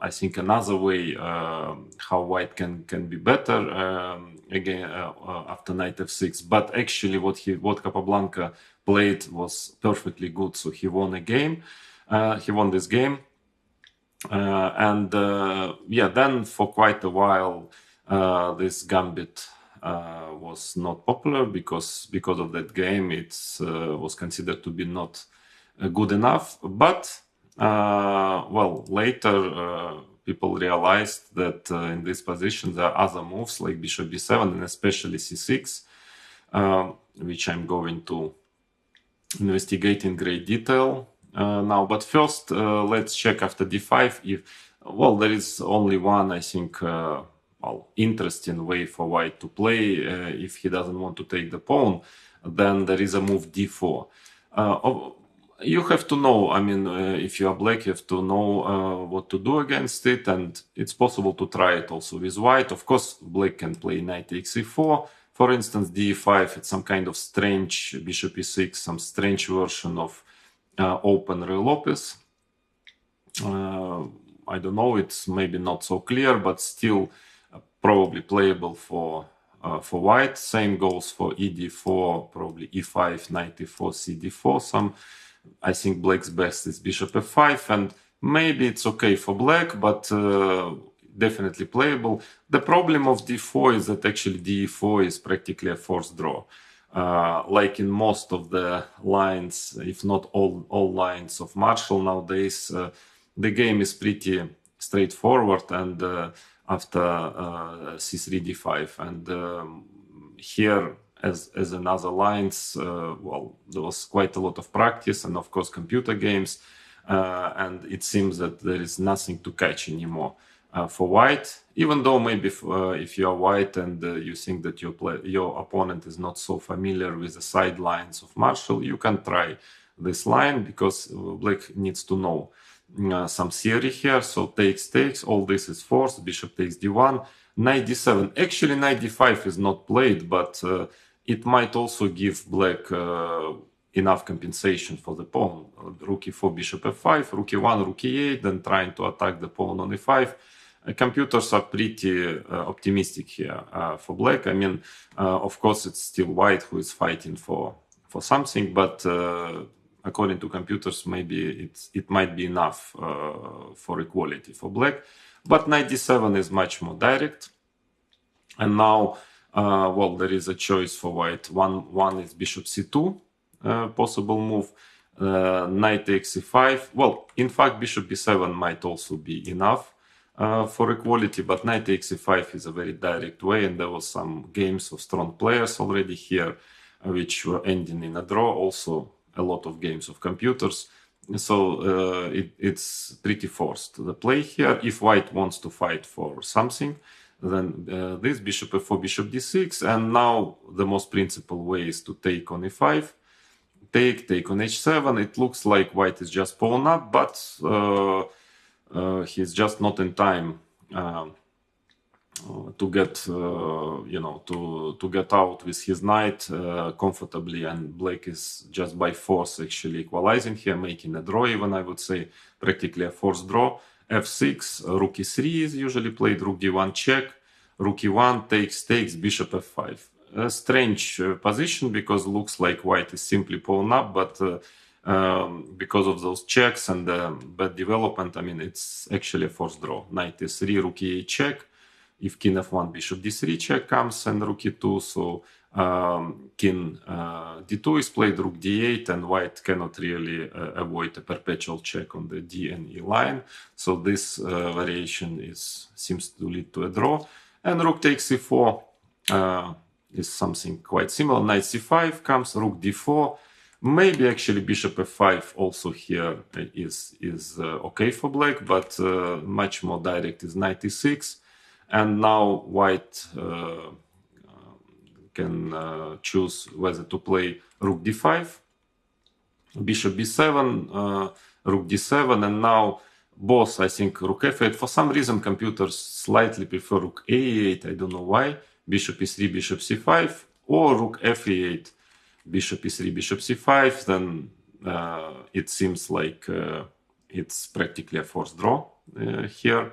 I think, another way how white can be better again after knight f6. But actually what Capablanca played was perfectly good, so he won a game. He won this game. Yeah, then for quite a while this gambit was not popular because of that game. It was considered to be not good enough. But well, later people realized that in this position there are other moves like bishop b7 and especially c6, which I'm going to investigate in great detail now. But first, let's check after d5 if, well, there is only one, I think, well, interesting way for white to play if he doesn't want to take the pawn. Then there is a move d4. You have to know, I mean, if you are black, you have to know what to do against it, and it's possible to try it also with white. Of course, black can play knight takes e4. For instance, d5, it's some kind of strange bishop e6, some strange version of open Rey Lopez. I don't know, it's maybe not so clear, but still probably playable for white. Same goes for ed4, probably e5, knight e4, cd4. I think black's best is bishop f5, and maybe it's okay for black, but definitely playable. The problem of d4 is that actually d4 is practically a forced draw. Like in most of the lines, if not all lines of Marshall nowadays, the game is pretty straightforward, and after c3 d5, and here as in other lines, well, there was quite a lot of practice and of course computer games, and it seems that there is nothing to catch anymore for white. Even though maybe if you are white and you think that your opponent is not so familiar with the sidelines of Marshall, you can try this line, because black needs to know some theory here. So takes, all this is forced, bishop takes d1, knight d7. Actually knight d5 is not played, but it might also give black enough compensation for the pawn. Rook e4, bishop f5, rook e1, rook e8, then trying to attack the pawn on e5. Computers are pretty optimistic here for black. I mean, of course, it's still white who is fighting for something, but according to computers, maybe it might be enough for equality for black. But knight d7 is much more direct. And now, well, there is a choice for white. One is bishop c2, possible move. Knight takes e5. Well, in fact, bishop b7 might also be enough for equality, but knight takes e5 is a very direct way, and there was some games of strong players already here, which were ending in a draw. Also, a lot of games of computers. So it's pretty forced, the play here. If white wants to fight for something, then this bishop f4, bishop d6, and now the most principal way is to take on e5, take on h7. It looks like white is just pawn up, but he's just not in time to get to get out with his knight comfortably, and black is just by force actually equalizing here, making a draw even, I would say practically a forced draw. f6, rook e3 is usually played, rook d1 check, rook e1 takes, bishop f5. A strange position, because looks like white is simply pawn up, but because of those checks and bad development, I mean, it's actually a forced draw. Knight e3, rook e8 check. If king f1, bishop d3 check comes, and rook e2, so king d2 is played, rook d8, and white cannot really avoid a perpetual check on the d and e line. So this variation seems to lead to a draw. And rook takes c4 is something quite similar. Knight c5 comes, rook d4. Maybe actually bishop f5 also here is okay for black, but much more direct is knight e6. And now white can choose whether to play rook d5, bishop b7, rook d7, and now both, I think, rook f8. For some reason, computers slightly prefer rook a8. I don't know why. Bishop e3, bishop c5, or rook f8, bishop e3, bishop c5. Then it seems like it's practically a forced draw here.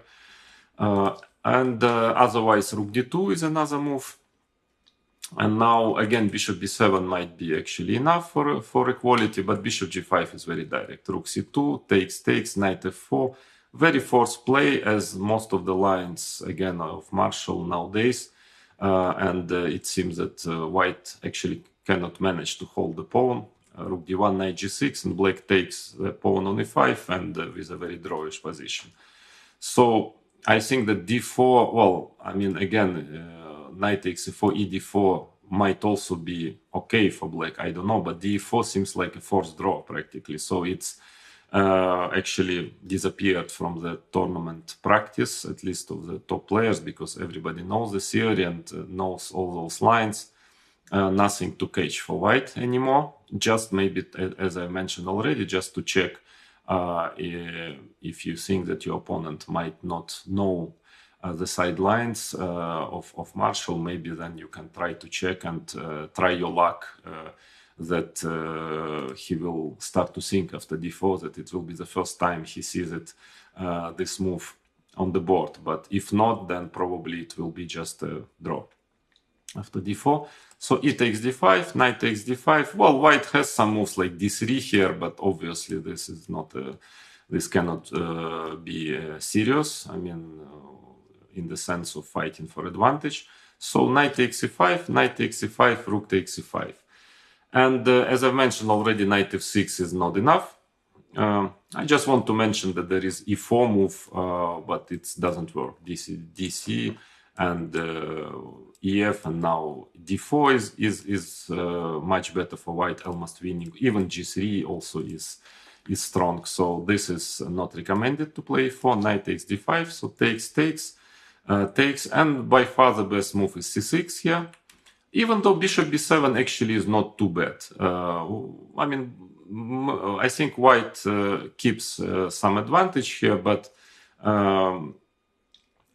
And otherwise, rook d2 is another move. And now, again, bishop b7 might be actually enough for equality, but bishop g5 is very direct. Rook c2, takes, knight f4. Very forced play, as most of the lines, again, of Marshall nowadays. And it seems that white actually cannot manage to hold the pawn. Rook d1, knight g6, and black takes the pawn on e5, and with a very drawish position. So I think that d4, well, I mean, again, knight takes e4, e d4 might also be okay for black, I don't know, but d4 seems like a forced draw practically. So it's actually disappeared from the tournament practice, at least of the top players, because everybody knows the theory and knows all those lines. Nothing to catch for white anymore. Just maybe, as I mentioned already, just to check if you think that your opponent might not know the sidelines of Marshall, maybe then you can try to check and try your luck that he will start to think after d4 that it will be the first time he sees it, this move on the board. But if not, then probably it will be just a draw after d4. So e takes d5, knight takes d5. Well, white has some moves like d3 here, but obviously this is not this cannot be serious. I mean, in the sense of fighting for advantage. So knight takes e5, knight takes e5, rook takes e5. And as I mentioned already, knight f6 is not enough. I just want to mention that there is e4 move, but it doesn't work. DC and ef, and now d4 is much better for white, almost winning. Even g3 also is strong. So this is not recommended to play e4. Knight takes d5, so takes, and by far the best move is c6 here. Even though bishop b7 actually is not too bad. I mean, I think white keeps some advantage here, but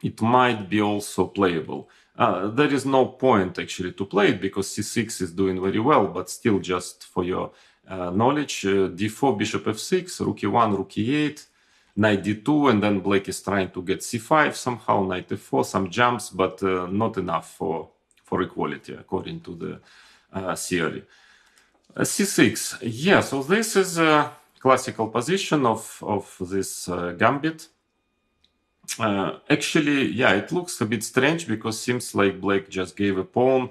it might be also playable. There is no point actually to play it because c6 is doing very well, but still, just for your knowledge, d4, bishop f6, rook e1, rook e8, knight d2, and then black is trying to get c5 somehow, knight f4, some jumps, but not enough for equality according to the theory. c6, yeah, so this is a classical position of this gambit. Actually, yeah, it looks a bit strange because seems like black just gave a pawn.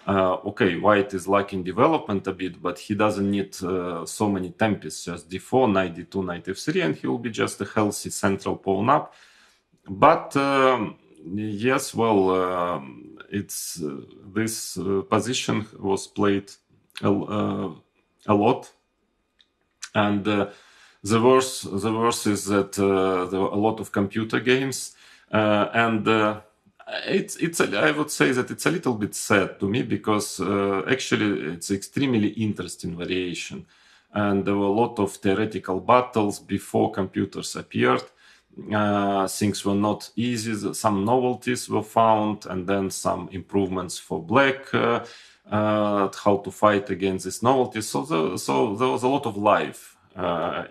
Okay, white is lacking development a bit, but he doesn't need so many tempests, just d4, knight d2, knight f3, and he will be just a healthy central pawn up. But yes, well, it's this position was played a lot, and the worst is that there were a lot of computer games, and I would say that it's a little bit sad to me because actually it's extremely interesting variation, and there were a lot of theoretical battles before computers appeared. things were not easy. Some novelties were found, and then some improvements for black, how to fight against this novelty. So there was a lot of life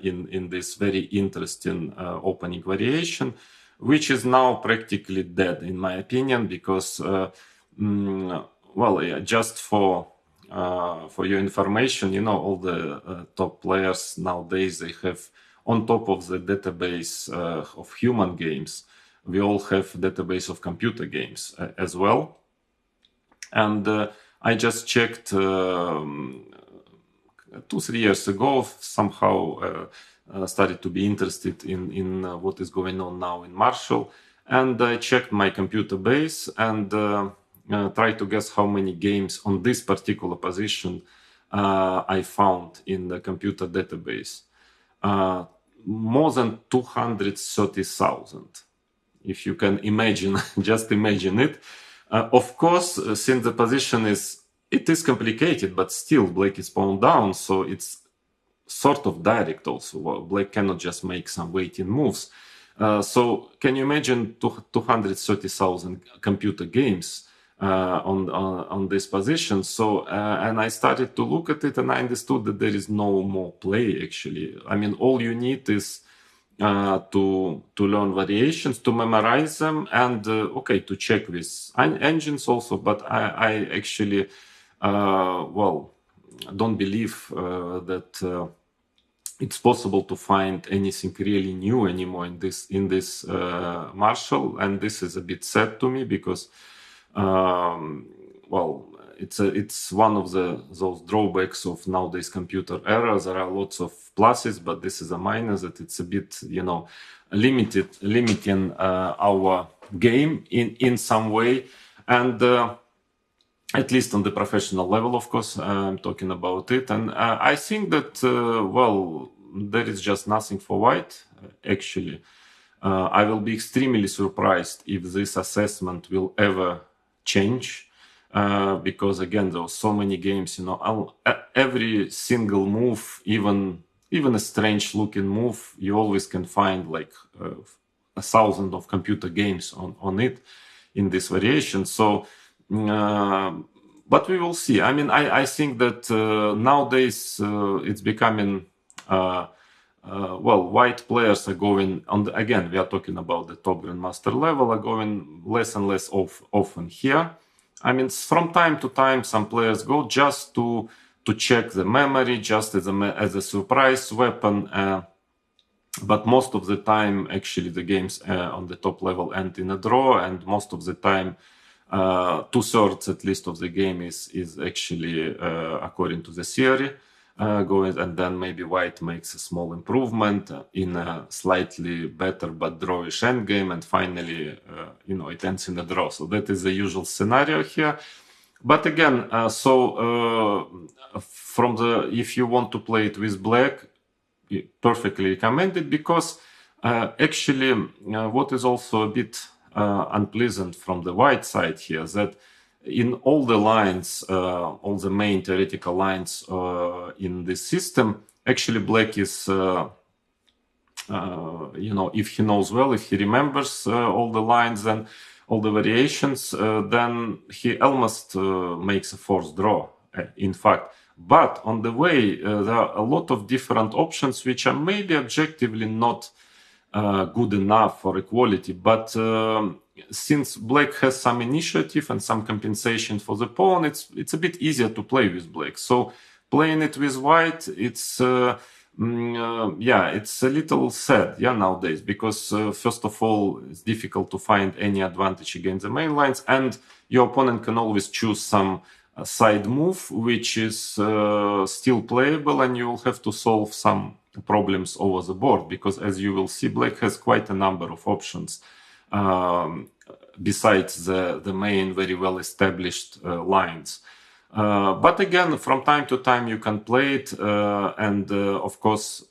in this very interesting opening variation, which is now practically dead, in my opinion, because just for your information, all the top players nowadays, they have, on top of the database of human games, we all have database of computer games as well. And I just checked 2-3 years ago, somehow started to be interested in what is going on now in Marshall. And I checked my computer base and tried to guess how many games on this particular position I found in the computer database. More than 230,000. If you can imagine, just imagine it. Of course, since the position is complicated, but still black is pawn down, so it's sort of direct also. Black cannot just make some waiting moves. So can you imagine 230,000 computer games on this position? So and I started to look at it, and I understood that there is no more play actually. I mean, all you need is to learn variations, to memorize them, and to check with engines also. But I actually don't believe that it's possible to find anything really new anymore in this Marshall, and this is a bit sad to me because it's one of those drawbacks of nowadays computer era. There are lots of pluses, but this is a minus, that it's a bit limiting our game in some way, and at least on the professional level, of course, I'm talking about it. And I think that there is just nothing for white actually. I will be extremely surprised if this assessment will ever change. Because again, there are so many games, every single move, even a strange looking move, you always can find like 1,000 of computer games on it in this variation. So, but we will see. I mean, I think that nowadays it's becoming, white players are going on. Again, we are talking about the top grandmaster level, are going less and less often here. I mean, from time to time, some players go just to check the memory, just as a surprise weapon. But most of the time, actually, the games on the top level end in a draw, and most of the time, 2/3 at least of the game is actually according to the theory going, and then maybe white makes a small improvement in a slightly better but drawish endgame, and finally, it ends in a draw. So that is the usual scenario here. But again, if you want to play it with black, perfectly recommended, because actually what is also a bit unpleasant from the white side here is that in all the lines, all the main theoretical lines in this system, actually black is, if he knows well, if he remembers all the lines and all the variations, then he almost makes a forced draw, in fact. But on the way, there are a lot of different options which are maybe objectively not good enough for equality, but since black has some initiative and some compensation for the pawn, it's a bit easier to play with black. So playing it with white, it's it's a little sad, nowadays, because first of all, it's difficult to find any advantage against the main lines, and your opponent can always choose some side move which is still playable, and you will have to solve some problems over the board, because as you will see, black has quite a number of options besides the main very well established lines. But again, from time to time you can play it, and of course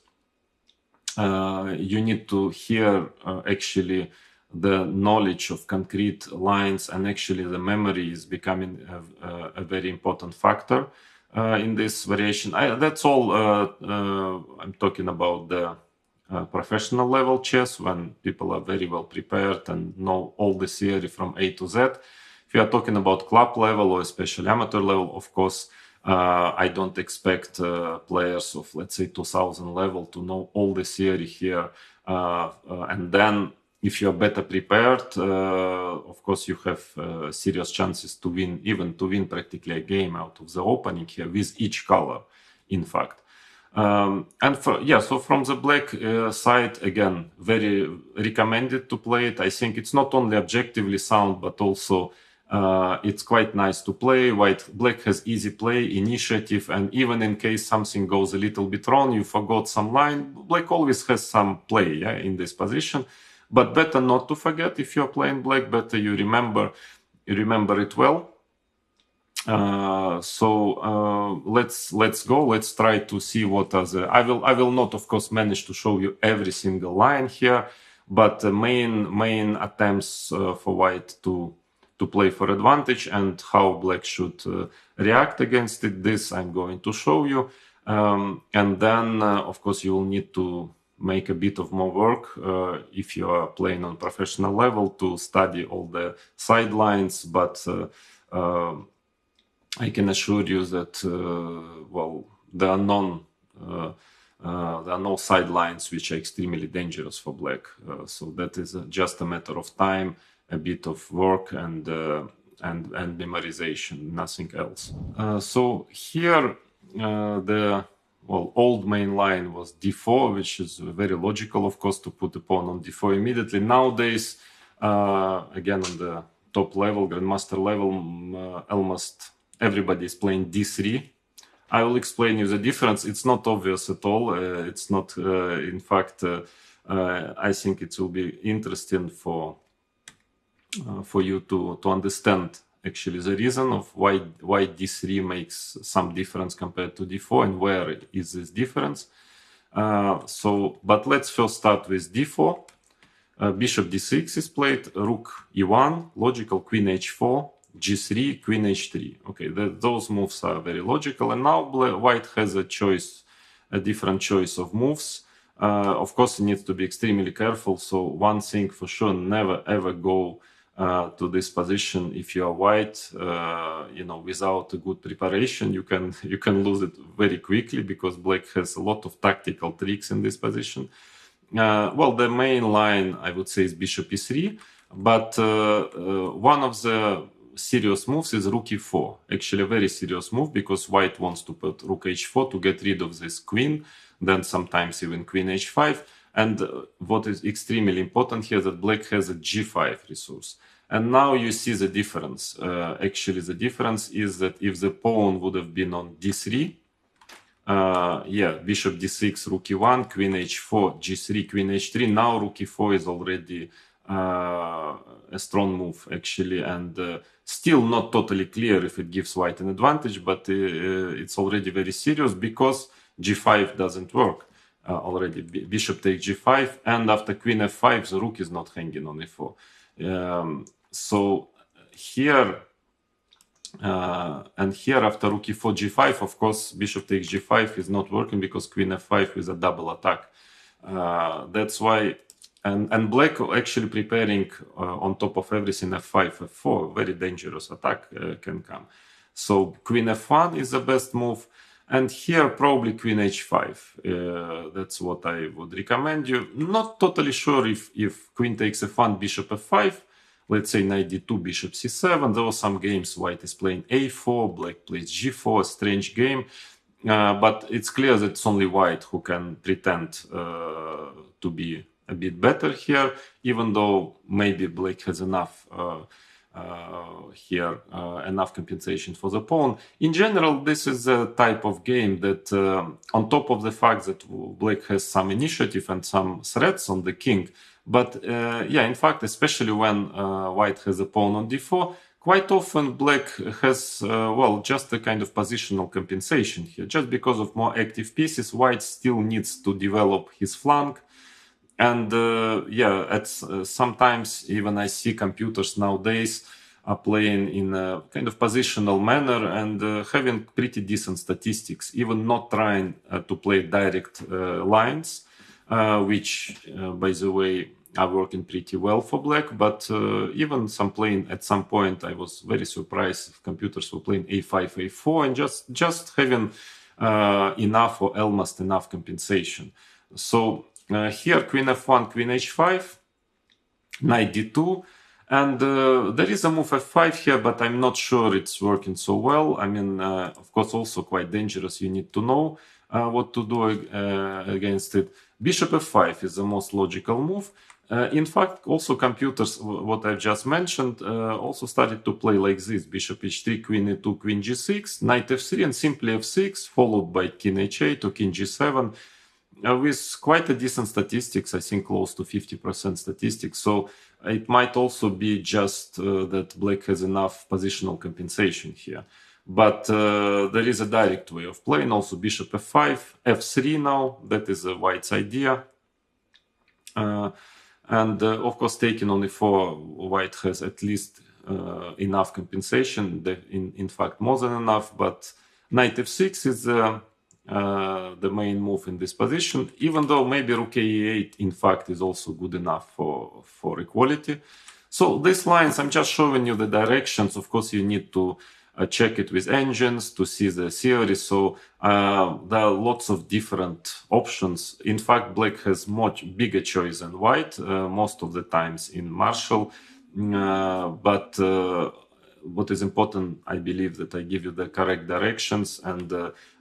you need to hear actually the knowledge of concrete lines, and actually the memory is becoming a very important factor in this variation. That's all I'm talking about the professional level chess, when people are very well prepared and know all the theory from A to Z. If you are talking about club level or especially amateur level, of course, I don't expect players of, let's say, 2000 level to know all the theory here. And then if you're better prepared, of course, you have serious chances to win, even to win practically a game out of the opening here with each color, in fact. So from the black side, again, very recommended to play it. I think it's not only objectively sound, but also it's quite nice to play. Black has easy play, initiative, and even in case something goes a little bit wrong, you forgot some line, black always has some play in this position. But better not to forget if you're playing black, better you remember it well. Let's go. Let's try to see what are the. I will not, of course, manage to show you every single line here, but the main attempts for white to play for advantage and how black should react against it. This I'm going to show you, and then of course you will need to make a bit of more work if you are playing on professional level to study all the sidelines, but. I can assure you that there are no sidelines which are extremely dangerous for black. So that is just a matter of time, a bit of work, and memorization, nothing else. So here the old main line was d4, which is very logical, of course, to put the pawn on d4 immediately. Nowadays, again on the top level, grandmaster level, almost everybody is playing d3. I will explain you the difference. It's not obvious at all. It's not, in fact, I think it will be interesting for you to understand actually the reason of why d3 makes some difference compared to d4 and where is this difference. But let's first start with d4. Bishop d6 is played, rook e1, logical, queen h4, g3, queen h3. Okay, those moves are very logical, and now white has a different choice of moves. Of course, he needs to be extremely careful. So one thing for sure: never ever go to this position if you are white. Without a good preparation, you can lose it very quickly because black has a lot of tactical tricks in this position. The main line I would say is bishop e3, but one of the serious moves is rook e4. Actually, a very serious move because white wants to put rook h4 to get rid of this queen, then sometimes even queen h5. And what is extremely important here that black has a g5 resource. And now you see the difference. Actually, the difference is that if the pawn would have been on d3, bishop d6, rook e1, queen h4, g3, queen h3. Now rook e4 is already a strong move, actually, and still not totally clear if it gives white an advantage, but it's already very serious because g5 doesn't work already. Bishop takes g5, and after queen f5, the rook is not hanging on e4. So here, and here after rook e4, g5, of course, bishop takes g5 is not working because queen f5 is a double attack. That's why, and black actually preparing on top of everything f5, f4, very dangerous attack can come. So queen f1 is the best move, and here probably queen h5. That's what I would recommend you. Not totally sure if queen takes f1, bishop f5. Let's say knight d2, bishop c7. There were some games white is playing a4, black plays g4, a strange game. But it's clear that it's only white who can pretend to be a bit better here, even though maybe black has enough enough compensation for the pawn. In general, this is a type of game that on top of the fact that black has some initiative and some threats on the king, but in fact, especially when white has a pawn on d4, quite often black has, just a kind of positional compensation here. Just because of more active pieces, white still needs to develop his flank. And sometimes even I see computers nowadays are playing in a kind of positional manner and having pretty decent statistics, even not trying to play direct lines. which, by the way, are working pretty well for black. But even some playing at some point, I was very surprised if computers were playing a5, a4, and just having enough or almost enough compensation. So here, queen f1, queen h5, knight d2. And there is a move f5 here, but I'm not sure it's working so well. I mean, of course, also quite dangerous. You need to know what to do against it. Bishop f5 is the most logical move. In fact, also computers, what I've just mentioned, also started to play like this. Bishop h3, queen e2, queen g6, knight f3, and simply f6, followed by king h8 or king g7. With quite a decent statistics, I think close to 50% statistics. So it might also be just that black has enough positional compensation here. But there is a direct way of playing. Also bishop f5, f3 now. That is a white's idea. And of course, taking on e4, white has at least enough compensation. In fact, more than enough. But knight f6 is the main move in this position, even though maybe rook e8 in fact is also good enough for equality. So these lines, I'm just showing you the directions. Of course, you need to check it with engines to see the theory. So there are lots of different options. In fact, black has much bigger choice than white most of the times in Marshall. But what is important, I believe, that I give you the correct directions and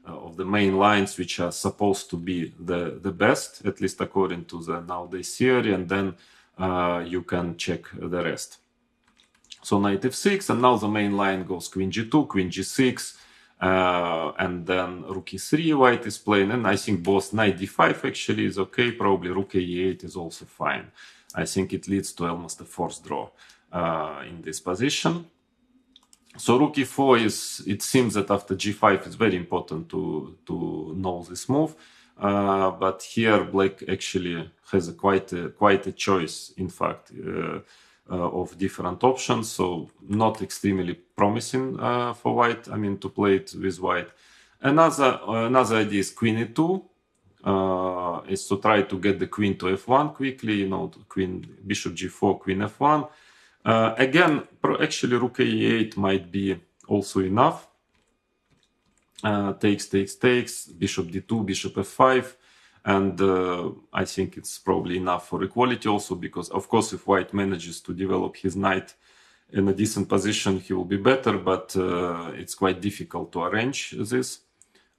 of the main lines which are supposed to be the best, at least according to the nowadays theory, and then you can check the rest. So knight f6, and now the main line goes queen g2, queen g6, and then rook e3 white is playing, and I think both knight d5 actually is okay, probably rook e8 is also fine. I think it leads to almost a forced draw in this position. So rook e4 is, it seems that after g5 it's very important to know this move. But here black actually has quite a choice, in fact, of different options. So not extremely promising for white, I mean, to play it with white. Another idea is queen e2, is to try to get the queen to f1 quickly, you know, queen, bishop g4, queen f1. Again, actually rook e8 might be also enough. Takes, bishop d2, bishop f5, and I think it's probably enough for equality also, because of course if white manages to develop his knight in a decent position, he will be better, but it's quite difficult to arrange this.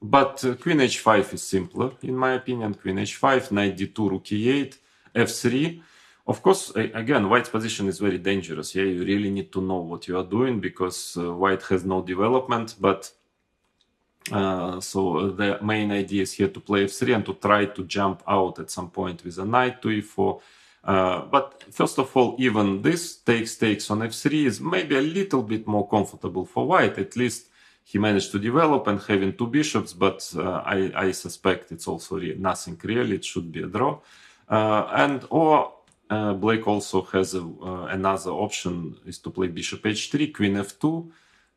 But queen h5 is simpler, in my opinion. Queen h5, knight d2, rook e8, f3. Of course, again, white's position is very dangerous. Yeah, you really need to know what you are doing, because white has no development. But so the main idea is here to play f3 and to try to jump out at some point with a knight to e4. But first of all, even this takes on f3 is maybe a little bit more comfortable for white. At least he managed to develop and having two bishops, but I suspect it's also nothing real. It should be a draw. Black also has another option, is to play bishop h3, queen f2,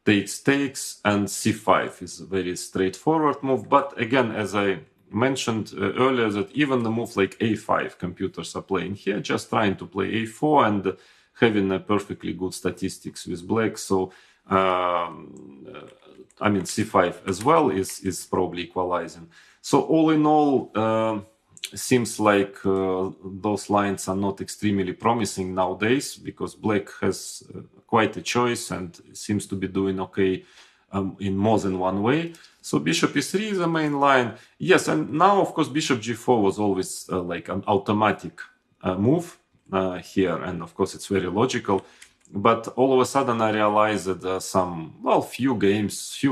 takes, and c5 is a very straightforward move. But again, as I mentioned earlier, that even the move like a5 computers are playing here, just trying to play a4 and having a perfectly good statistics with black. So I mean, c5 as well is probably equalizing. So all in all, seems like those lines are not extremely promising nowadays, because black has quite a choice and seems to be doing okay in more than one way. So bishop e3 is the main line. Yes, and now of course bishop g4 was always like an automatic move here, and of course it's very logical. But all of a sudden I realized that there are some, well, few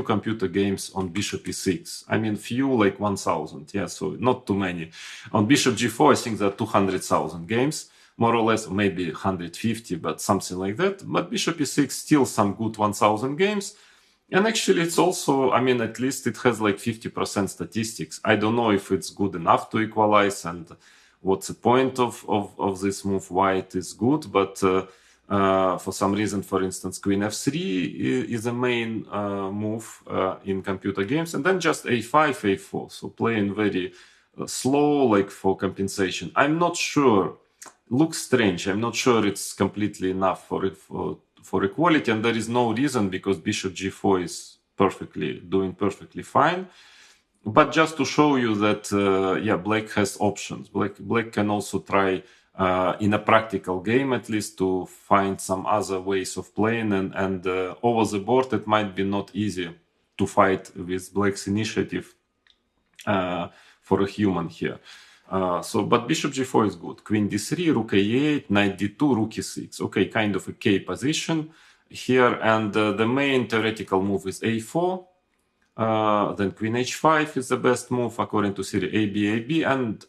computer games on bishop e6. I mean, few, like 1,000, yeah, so not too many. On bishop g4, I think there are 200,000 games, more or less, maybe 150, but something like that. But bishop e6, still some good 1,000 games. And actually it's also, I mean, at least it has like 50% statistics. I don't know if it's good enough to equalize and what's the point of this move, why it is good, but for some reason, for instance, queen f3 is a main move in computer games, and then just a5, a4. So playing very slow, like for compensation. I'm not sure. Looks strange. I'm not sure it's completely enough for equality, and there is no reason because bishop g4 is doing perfectly fine. But just to show you that, black has options. Black can also try in a practical game, at least, to find some other ways of playing, and over the board it might be not easy to fight with black's initiative for a human here. But bishop g4 is good. Queen d3, rook a8, knight d2, rook e6. Okay, kind of a K position here, and the main theoretical move is a4. Then queen h5 is the best move according to theory AB, and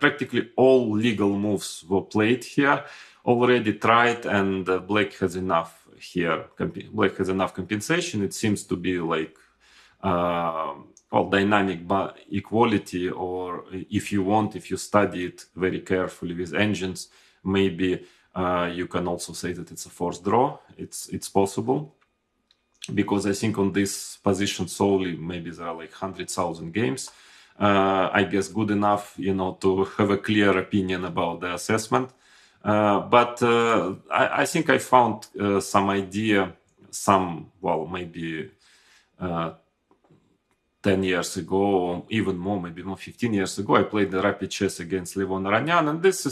practically all legal moves were played here, already tried, and black has enough here. Black has enough compensation. It seems to be like dynamic equality, or if you study it very carefully with engines, maybe you can also say that it's a forced draw. It's possible. Because I think on this position solely, maybe there are like 100,000 games. I guess good enough, to have a clear opinion about the assessment. But I think I found some idea, maybe 10 years ago, or even more, maybe more 15 years ago, I played the rapid chess against Levon Aranyan, and this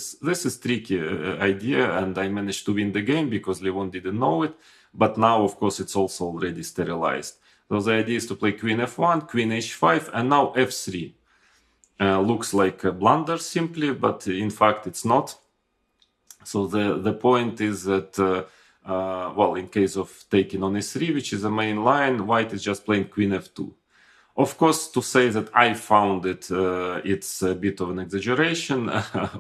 is tricky idea, and I managed to win the game because Levon didn't know it. But now, of course, it's also already sterilized. So the idea is to play queen f1, queen h5, and now f3. Looks like a blunder simply, but in fact it's not. So the point is that, in case of taking on e3, which is the main line, white is just playing queen f2. Of course, to say that I found it, it's a bit of an exaggeration.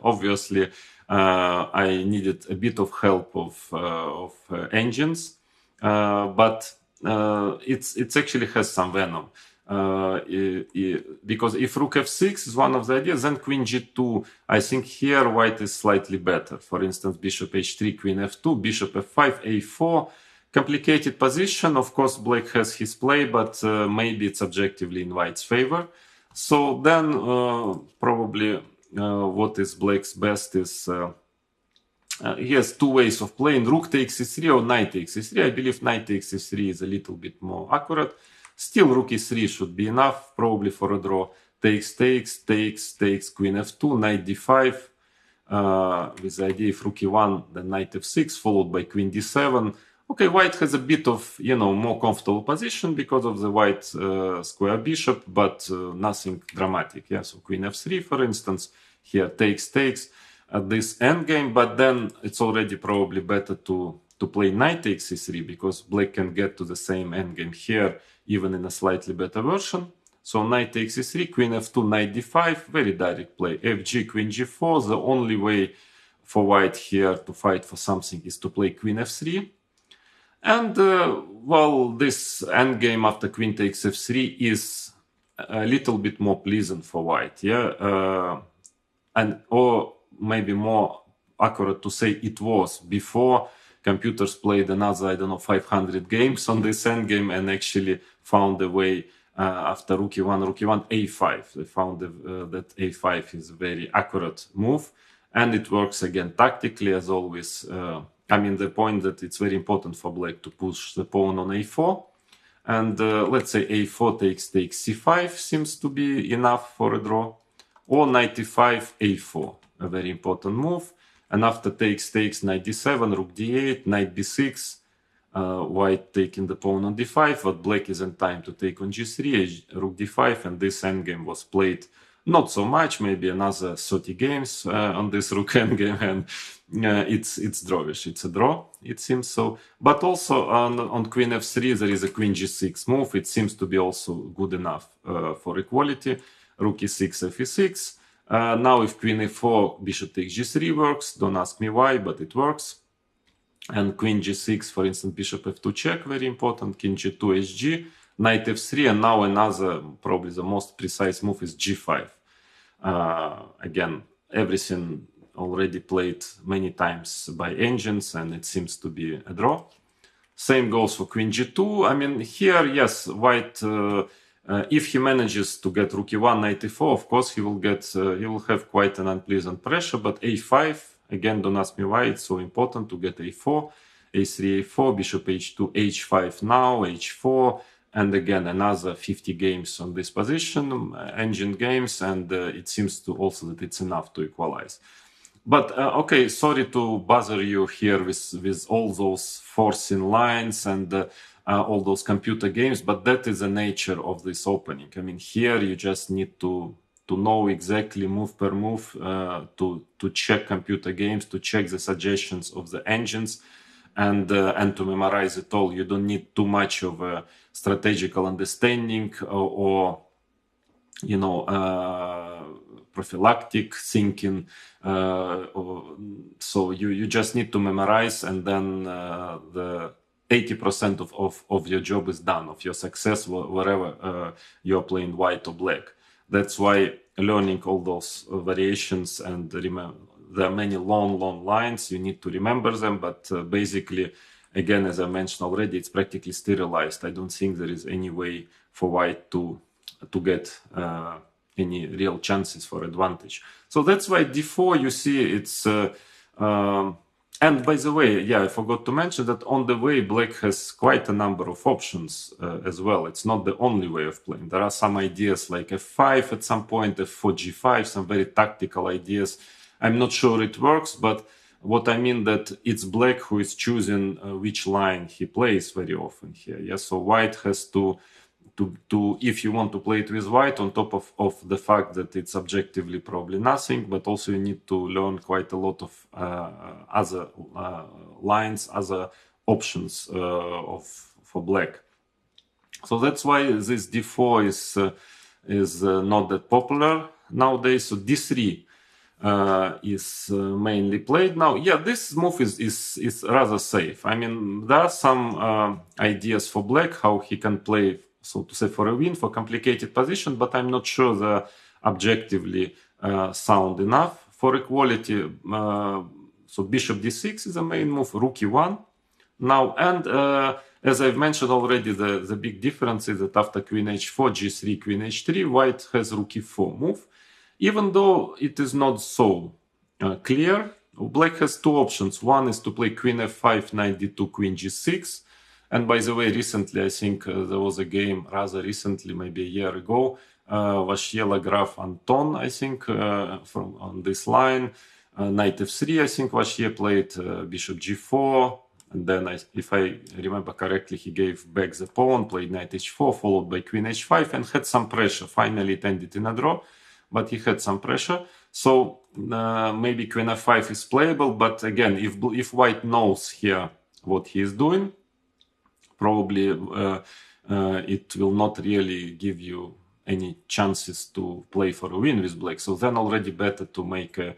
Obviously, I needed a bit of help of engines. But it actually has some venom, because if rook f6 is one of the ideas, then queen g2, I think here white is slightly better. For instance, bishop h3, queen f2, bishop f5, a4, complicated position. Of course, black has his play, but maybe it's objectively in white's favor. So then probably what is black's best is he has two ways of playing: rook takes e3 or knight takes e3. I believe knight takes e3 is a little bit more accurate. Still, rook e3 should be enough, probably for a draw. Takes, queen f2, knight d5, with the idea if rook e1, then knight f6, followed by queen d7. Okay, white has a bit of, more comfortable position because of the white square bishop, but nothing dramatic. Yeah, so queen f3, for instance, here takes at this endgame, but then it's already probably better to play knight takes e3, because black can get to the same endgame here, even in a slightly better version. So knight takes e3, queen f2, knight d5, very direct play. fg, queen g4, the only way for white here to fight for something is to play queen f3. And, this endgame after queen takes f3 is a little bit more pleasant for white, yeah? Or maybe more accurate to say it was before computers played another, 500 games on this endgame and actually found a way after rook e1, a5. They found that a5 is a very accurate move, and it works again tactically as always. The point that it's very important for black to push the pawn on a4, and let's say a4 takes c5 seems to be enough for a draw, or knight e5, a4, a very important move. And after takes, knight d7, rook d8, knight b6, white taking the pawn on d5, but black is in time to take on g3, rook d5, and this endgame was played not so much, maybe another 30 games on this rook endgame, and it's drawish. It's a draw, it seems so. But also on queen f3 there is a queen g6 move. It seems to be also good enough for equality. Rook e6, f e6. Now if queen e4, bishop takes g3 works. Don't ask me why, but it works. And queen g6, for instance, bishop f2 check, very important. King g2, hg, knight f3, and now another, probably the most precise move is g5. Again, everything already played many times by engines, and it seems to be a draw. Same goes for queen g2. Here, yes, white If he manages to get rook e1, knight e4, of course he will have quite an unpleasant pressure. But a5, again, don't ask me why it's so important to get a4, a3, a4, bishop h2, h5 now, h4, and again another 50 games on this position, engine games, and it seems to also that it's enough to equalize. But okay, sorry to bother you here with all those forcing lines and all those computer games, but that is the nature of this opening. I mean, here you just need to know exactly move per move, to check computer games, to check the suggestions of the engines, and to memorize it all. You don't need too much of a strategical understanding or you know, prophylactic thinking. So you just need to memorize, and then the 80% of your job is done, of your success, wherever you're playing white or black. That's why learning all those variations, and there are many long lines, you need to remember them, but basically, again, as I mentioned already, it's practically sterilized. I don't think there is any way for white to get any real chances for advantage. So that's why d4, you see, it's and by the way, yeah, I forgot to mention that on the way black has quite a number of options as well. It's not the only way of playing. There are some ideas like f5 at some point, f4, g5, some very tactical ideas. I'm not sure it works, but what I mean that it's black who is choosing which line he plays very often here. Yeah, so white has to if you want to play it with white, on top of the fact that it's objectively probably nothing, but also you need to learn quite a lot of other lines, other options for black. So that's why this d4 is not that popular nowadays. So d3 is mainly played now. Yeah, this move is rather safe. I mean, there are some ideas for black how he can play, so to say, for a win, for complicated position, but I'm not sure they're objectively sound enough for equality. So bishop d6 is the main move, rook e1 now, and as I've mentioned already, the big difference is that after queen h4, g3, queen h3, white has rook e4 move. Even though it is not so clear, black has two options. One is to play queen f5, knight d2, queen g6. And by the way, recently, I think there was a game, rather recently, maybe a year ago, Vashiela Graf Anton, I think, from on this line. Knight f3, I think Vashier played bishop g4. And then, if I remember correctly, he gave back the pawn, played knight h4, followed by queen h5, and had some pressure. Finally, it ended in a draw, but he had some pressure. So maybe queen f5 is playable, but again, if white knows here what he is doing, probably it will not really give you any chances to play for a win with black. So then already better to make a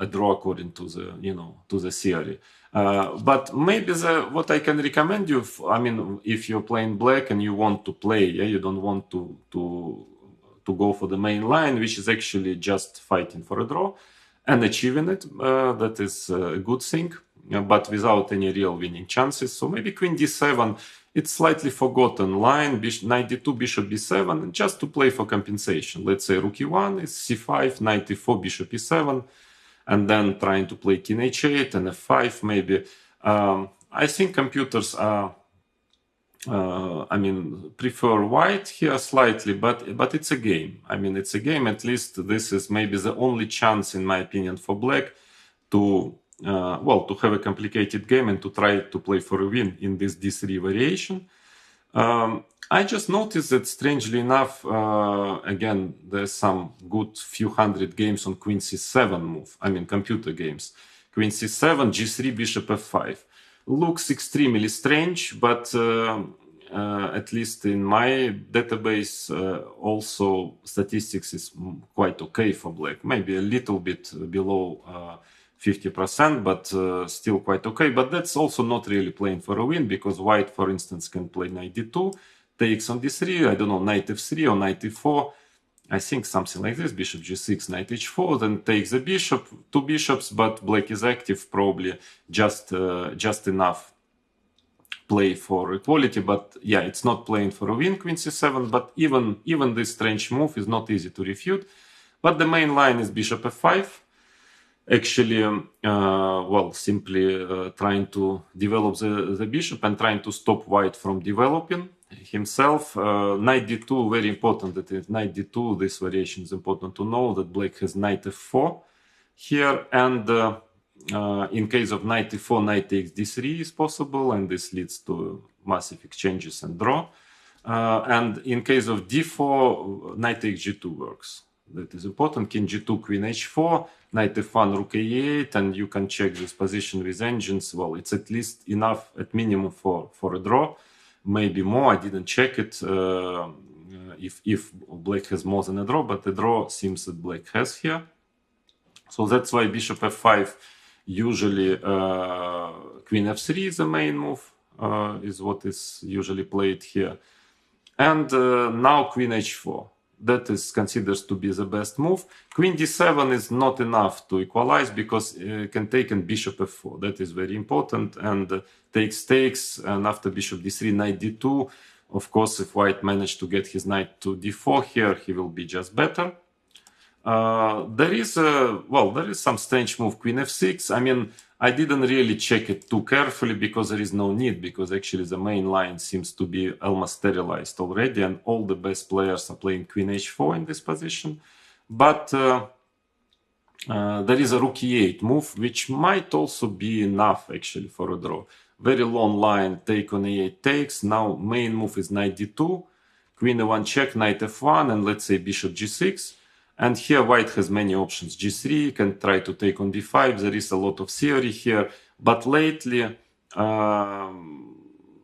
draw according to the theory. But maybe what I can recommend you, I mean, if you're playing black and you want to play, yeah, you don't want to go for the main line, which is actually just fighting for a draw and achieving it. That is a good thing, but without any real winning chances. So maybe queen d7, it's slightly forgotten line, knight d2, bishop b7, just to play for compensation. Let's say rook e1 is c5, knight e4, bishop e7, and then trying to play king h8 and f5 maybe. I think computers are, I mean, prefer white here slightly, but it's a game. I mean, it's a game. At least this is maybe the only chance, in my opinion, for black to to have a complicated game and to try to play for a win in this d3 variation. I just noticed that, strangely enough, again, there's some good few hundred games on queen c7 move. I mean, computer games. Queen c7, g3, bishop f5. Looks extremely strange, but at least in my database, also statistics is quite okay for black. Maybe a little bit below 50%, but still quite okay. But that's also not really playing for a win, because white, for instance, can play knight d2, takes on d3, I don't know, knight f3 or knight e4. I think something like this, bishop g6, knight h4, then takes the bishop, two bishops, but black is active, probably just enough play for equality, but yeah, it's not playing for a win, queen c7, but even this strange move is not easy to refute. But the main line is bishop f5. Actually, well, simply trying to develop the bishop and trying to stop white from developing himself. Knight d2, very important that it's knight d2. This variation is important to know that black has knight f4 here, and in case of knight e4, knight takes d3 is possible, and this leads to massive exchanges and draw. And in case of d4, knight takes g2 works. That is important. King g2, queen h4, knight f1, rook a8, and you can check this position with engines. Well, it's at least enough, at minimum, for a draw. Maybe more. I didn't check it if black has more than a draw, but the draw seems that black has here. So that's why bishop f5, usually queen f3 is the main move, is what is usually played here. And now queen h4. That is considered to be the best move. Queen d7 is not enough to equalize because can take in bishop f4. That is very important, and takes, and after bishop d3, knight d2. Of course, if white managed to get his knight to d4 here, he will be just better. There is some strange move, queen f6. I mean, I didn't really check it too carefully because there is no need, because actually the main line seems to be almost sterilized already, and all the best players are playing queen h4 in this position. But there is a rook e8 move, which might also be enough actually for a draw. Very long line, take on e8 takes. Now main move is knight d2, queen e1 check, knight f1, and let's say bishop g6. And here white has many options. g3 can try to take on d5. There is a lot of theory here, but lately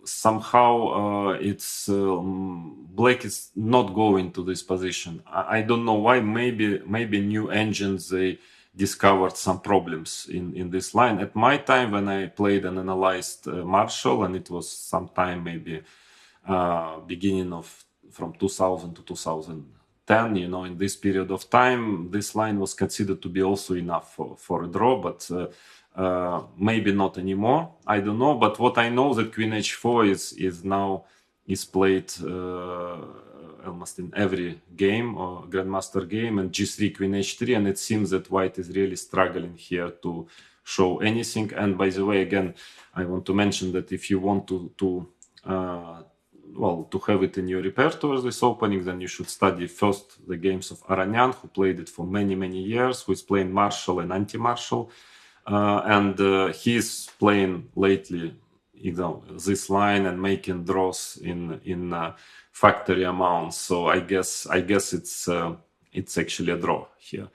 somehow it's black is not going to this position. I don't know why. Maybe new engines, they discovered some problems in this line. At my time, when I played and analyzed Marshall, and it was sometime maybe beginning of from 2000 to 2010, you know, in this period of time, this line was considered to be also enough for a draw, but maybe not anymore. I don't know, but what I know that queen h4 is played almost in every game or grandmaster game, and g3, queen h3, and it seems that white is really struggling here to show anything. And by the way, again, I want to mention that if you want to have it in your repertoire, this opening, then you should study first the games of Aranyan, who played it for many years, who is playing Marshall and anti-Marshall, and he's playing lately, you know, this line and making draws in factory amounts. So I guess it's actually a draw here.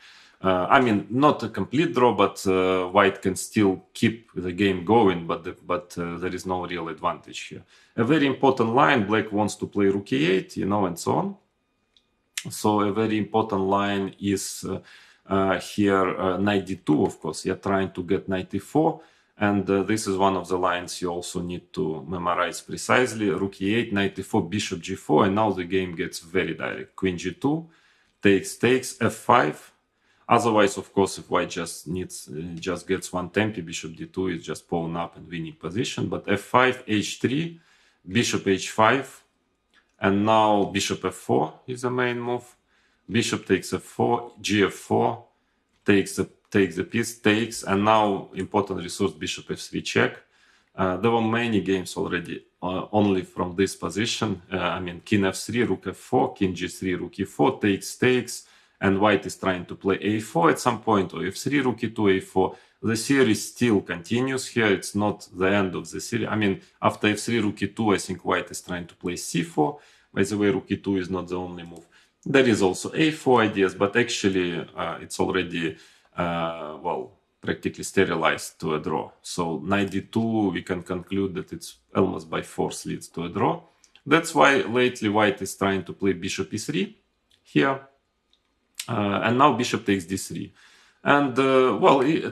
I mean, not a complete draw, but white can still keep the game going, but there is no real advantage here. A very important line, black wants to play rook e8, you know, and so on. So a very important line is here knight d2, of course. You're trying to get knight e4, and this is one of the lines you also need to memorize precisely. Rook e8, knight e4, bishop g4, and now the game gets very direct. Queen g2, takes, f5. Otherwise, of course, if white just gets one tempi, bishop d2 is just pawn up and winning position. But f5, h3, bishop h5, and now bishop f4 is the main move. Bishop takes f4, gf4, takes the piece, takes, and now important resource, bishop f3 check. There were many games already only from this position. I mean, king f3, rook f4, king g3, rook e4, takes, and white is trying to play a4 at some point, or f3, rook e2, a4. The series still continues here. It's not the end of the series. I mean, after f3, rook e2, I think white is trying to play c4. By the way, rook e2 is not the only move. There is also a4 ideas, but actually it's already, practically sterilized to a draw. So knight d2, we can conclude that it's almost by force leads to a draw. That's why lately white is trying to play bishop e3 here. And now bishop takes d3. And,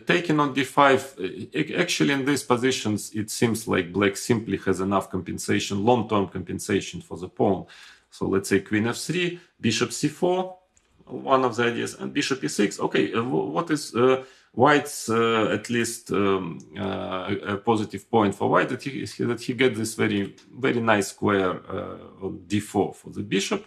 taking on d5, actually in these positions, it seems like black simply has enough compensation, long-term compensation for the pawn. So let's say queen f3, bishop c4, one of the ideas, and bishop e6. Okay, what is white's at least a positive point for white that he gets this very nice square on d4 for the bishop.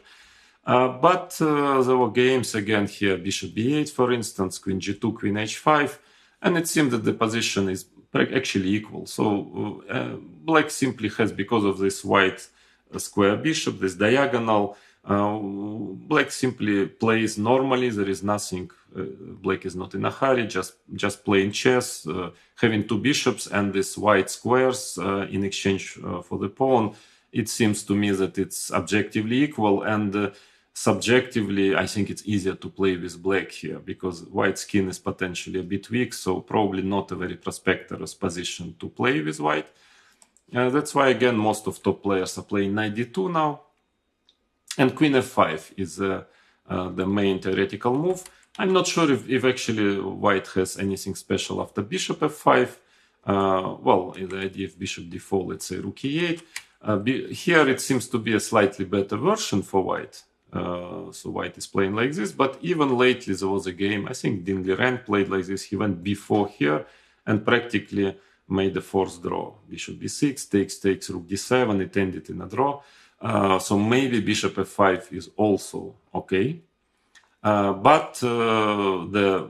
But there were games again here, bishop b8, for instance, queen g2, queen h5, and it seemed that the position is actually equal. So black simply has, because of this white square bishop, this diagonal, black simply plays normally. There is nothing, black is not in a hurry, just playing chess, having two bishops and these white squares in exchange for the pawn. It seems to me that it's objectively equal, and subjectively, I think it's easier to play with black here because white skin is potentially a bit weak, so probably not a very prosperous position to play with white. That's why, again, most of top players are playing knight d2 now. And queen f5 is the main theoretical move. I'm not sure if actually white has anything special after bishop f5. Well, in the idea of bishop d4, let's say rook e8. Here it seems to be a slightly better version for white. So white is playing like this, but even lately there was a game, I think Ding Liren played like this. He went b4 here and practically made a forced draw. Bishop b6, takes rook d7, it ended in a draw. So maybe bishop f5 is also okay. But the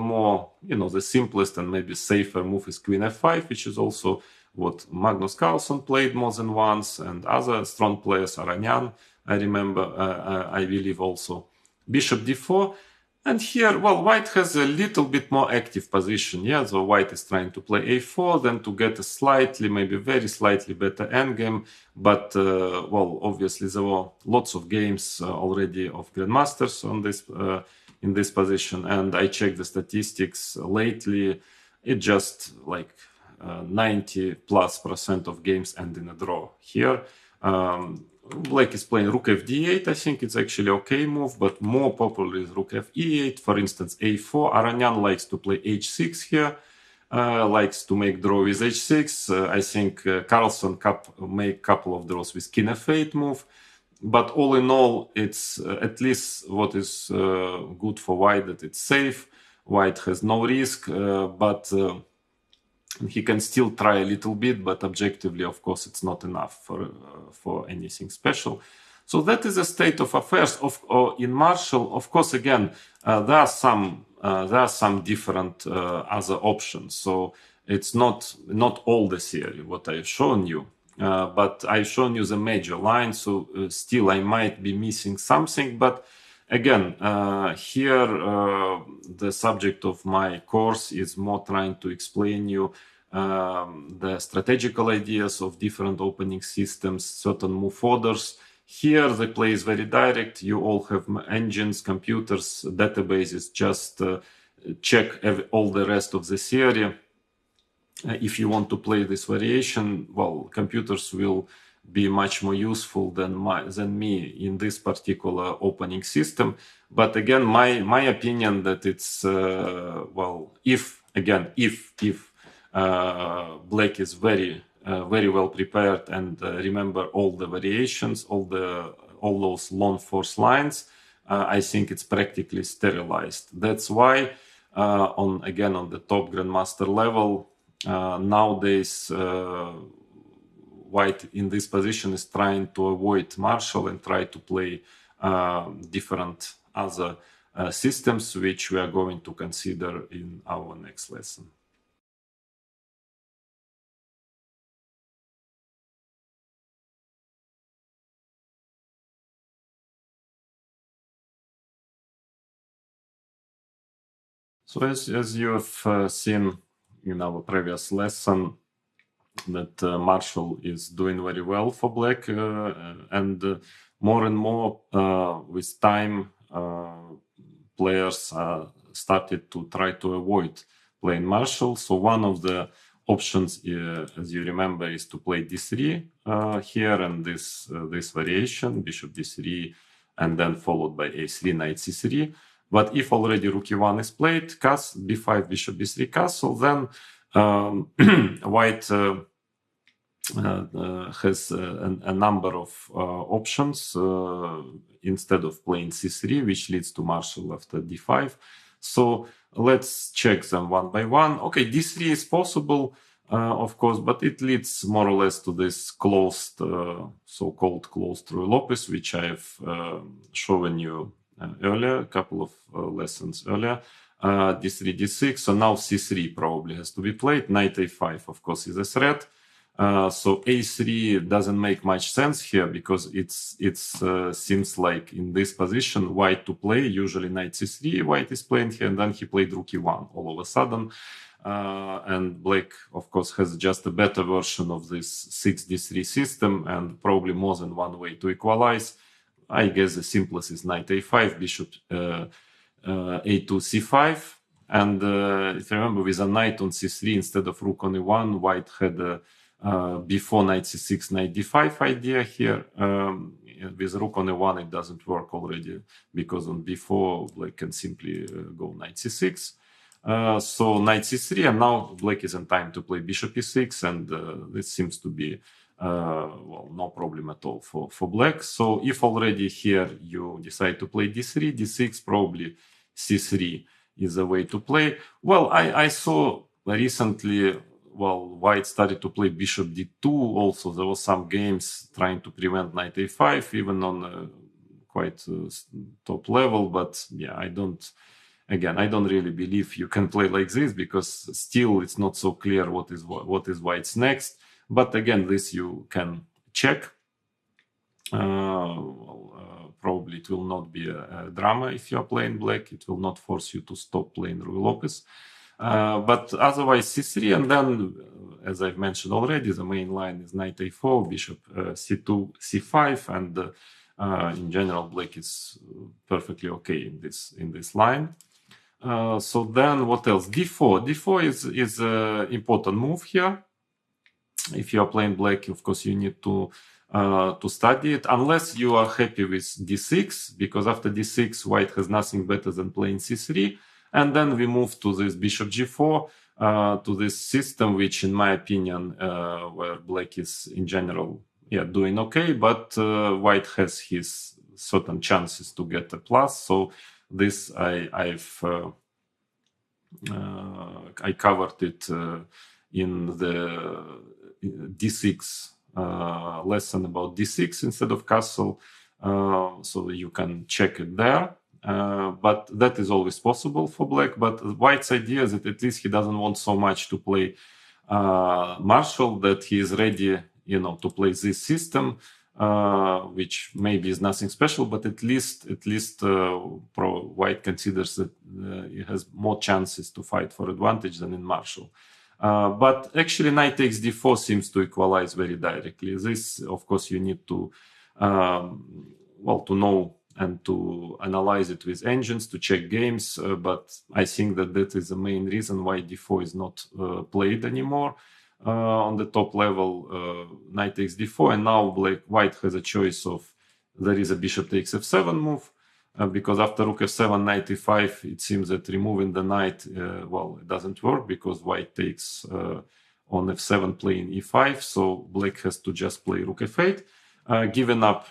more, the simplest and maybe safer move is queen f5, which is also what Magnus Carlsen played more than once, and other strong players, Aranyan, I remember, I believe also. Bishop d4, and here, well, white has a little bit more active position. Yeah, so white is trying to play a4, then to get a slightly, maybe very slightly better endgame. But, well, obviously there were lots of games already of grandmasters on this in this position, and I checked the statistics lately. It just like 90+% of games end in a draw. Here, black is playing rook fd8. I think it's actually okay move, but more popular is rook fe8. For instance, a4. Aranyan likes to play h6 here, likes to make draw with h6. I think Carlsen make couple of draws with king f8 move. But all in all, it's at least what is good for white, that it's safe. White has no risk, but he can still try a little bit, but objectively, of course, it's not enough for anything special. So that is the state of affairs. In Marshall, of course, again, there are some different other options. So it's not all the theory what I've shown you, but I've shown you the major line. So still, I might be missing something, but. Again, here the subject of my course is more trying to explain you the strategical ideas of different opening systems, certain move orders. Here the play is very direct. You all have engines, computers, databases. Just check all the rest of the theory. If you want to play this variation, well, computers will be much more useful than me in this particular opening system. But again, my opinion that it's well, if black is very well prepared and remember all the variations, all those long force lines, I think it's practically sterilized. That's why on the top grandmaster level nowadays. White in this position is trying to avoid Marshall and try to play different other systems, which we are going to consider in our next lesson. So as you have seen in our previous lesson, that Marshall is doing very well for black, and more with time players started to try to avoid playing Marshall. So one of the options, as you remember, is to play d3 here, and this variation, bishop d3, and then followed by a3, knight c3. But if already rook e1 is played, b5, bishop b3 castle, then white has a number of options instead of playing c3, which leads to Marshall after d5. So let's check them one by one. Okay, d3 is possible, of course, but it leads more or less to this closed, so-called closed Ruy Lopez, which I've shown you earlier, a couple of lessons earlier. d3, d6. So now c3 probably has to be played. Knight a5, of course, is a threat. So a3 doesn't make much sense here because it seems like in this position white to play. Usually knight c3 white is playing here, and then he played rook e1 all of a sudden. And black, of course, has just a better version of this 6d3 system and probably more than one way to equalize. I guess the simplest is knight a5, bishop a2 c5. And if you remember, with a knight on c3 instead of rook on e1, white had a before knight c6, knight d5 idea here. With rook on e1, it doesn't work already because on b4, black can simply go knight c6. So knight c3, and now black is in time to play bishop e6, and this seems to be well, no problem at all for black. So if already here you decide to play d3, d6, probably c3 is a way to play. Well, I saw recently, well, white started to play bishop d2 also. There was some games trying to prevent knight a5, even on quite top level, but yeah, I don't really believe you can play like this because still it's not so clear what is white's next. But again, this you can check. Probably it will not be a drama if you are playing black. It will not force you to stop playing Ruy Lopez. But otherwise c3, and then, as I've mentioned already, the main line is knight a4, bishop c2, c5, and in general, black is perfectly okay in this line. So then what else? d4. d4 is an important move here. If you are playing black, of course, you need to study it, unless you are happy with d6, because after d6, white has nothing better than playing c3. And then we move to this bishop g4, to this system, which in my opinion, where black is in general, doing okay, but white has his certain chances to get a plus. So this I covered it in the d6 lesson about d6 instead of castle, so you can check it there. But that is always possible for black. But white's idea is that at least he doesn't want so much to play Marshall, that he is ready, to play this system, which maybe is nothing special, but at least white considers that he has more chances to fight for advantage than in Marshall. But actually knight takes d4 seems to equalize very directly. This, of course, you need to to know and to analyze it with engines to check games, but I think that is the main reason why d4 is not played anymore on the top level. Knight takes d4, and now white has a choice of, there is a bishop takes f7 move, because after rook f7, knight e5, it seems that removing the knight, it doesn't work because white takes on f7 playing e5, so black has to just play rook f8, giving up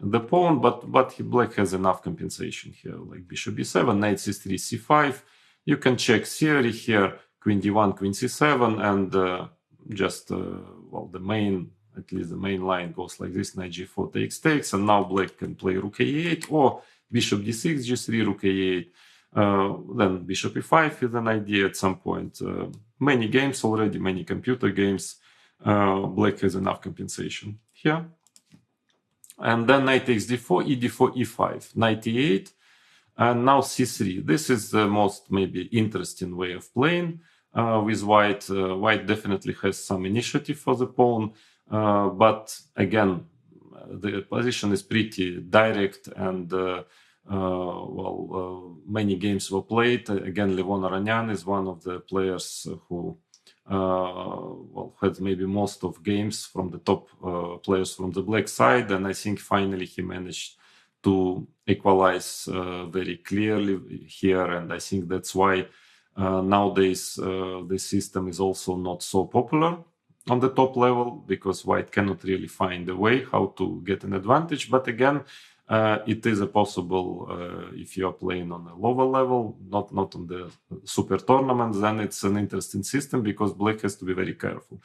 the pawn, but black has enough compensation here, like bishop b7, knight c3, c5. You can check theory here, queen d1, queen c7, and the main, at least the main line goes like this: knight g4 takes, and now black can play rook a8 or bishop d6, g3, rook a8. Then bishop e5 is an idea at some point. Many games already, many computer games, black has enough compensation here. And then knight takes d4, e4, e5, knight e8, and now c3. This is the most maybe interesting way of playing with white. White definitely has some initiative for the pawn, but again, the position is pretty direct, and many games were played. Again, Levon Aranyan is one of the players who had maybe most of games from the top players from the black side, and I think finally he managed to equalize very clearly here, and I think that's why nowadays the system is also not so popular on the top level, because white cannot really find a way how to get an advantage. But again, It is a possible if you are playing on a lower level, not on the super tournaments, then it's an interesting system because black has to be very careful.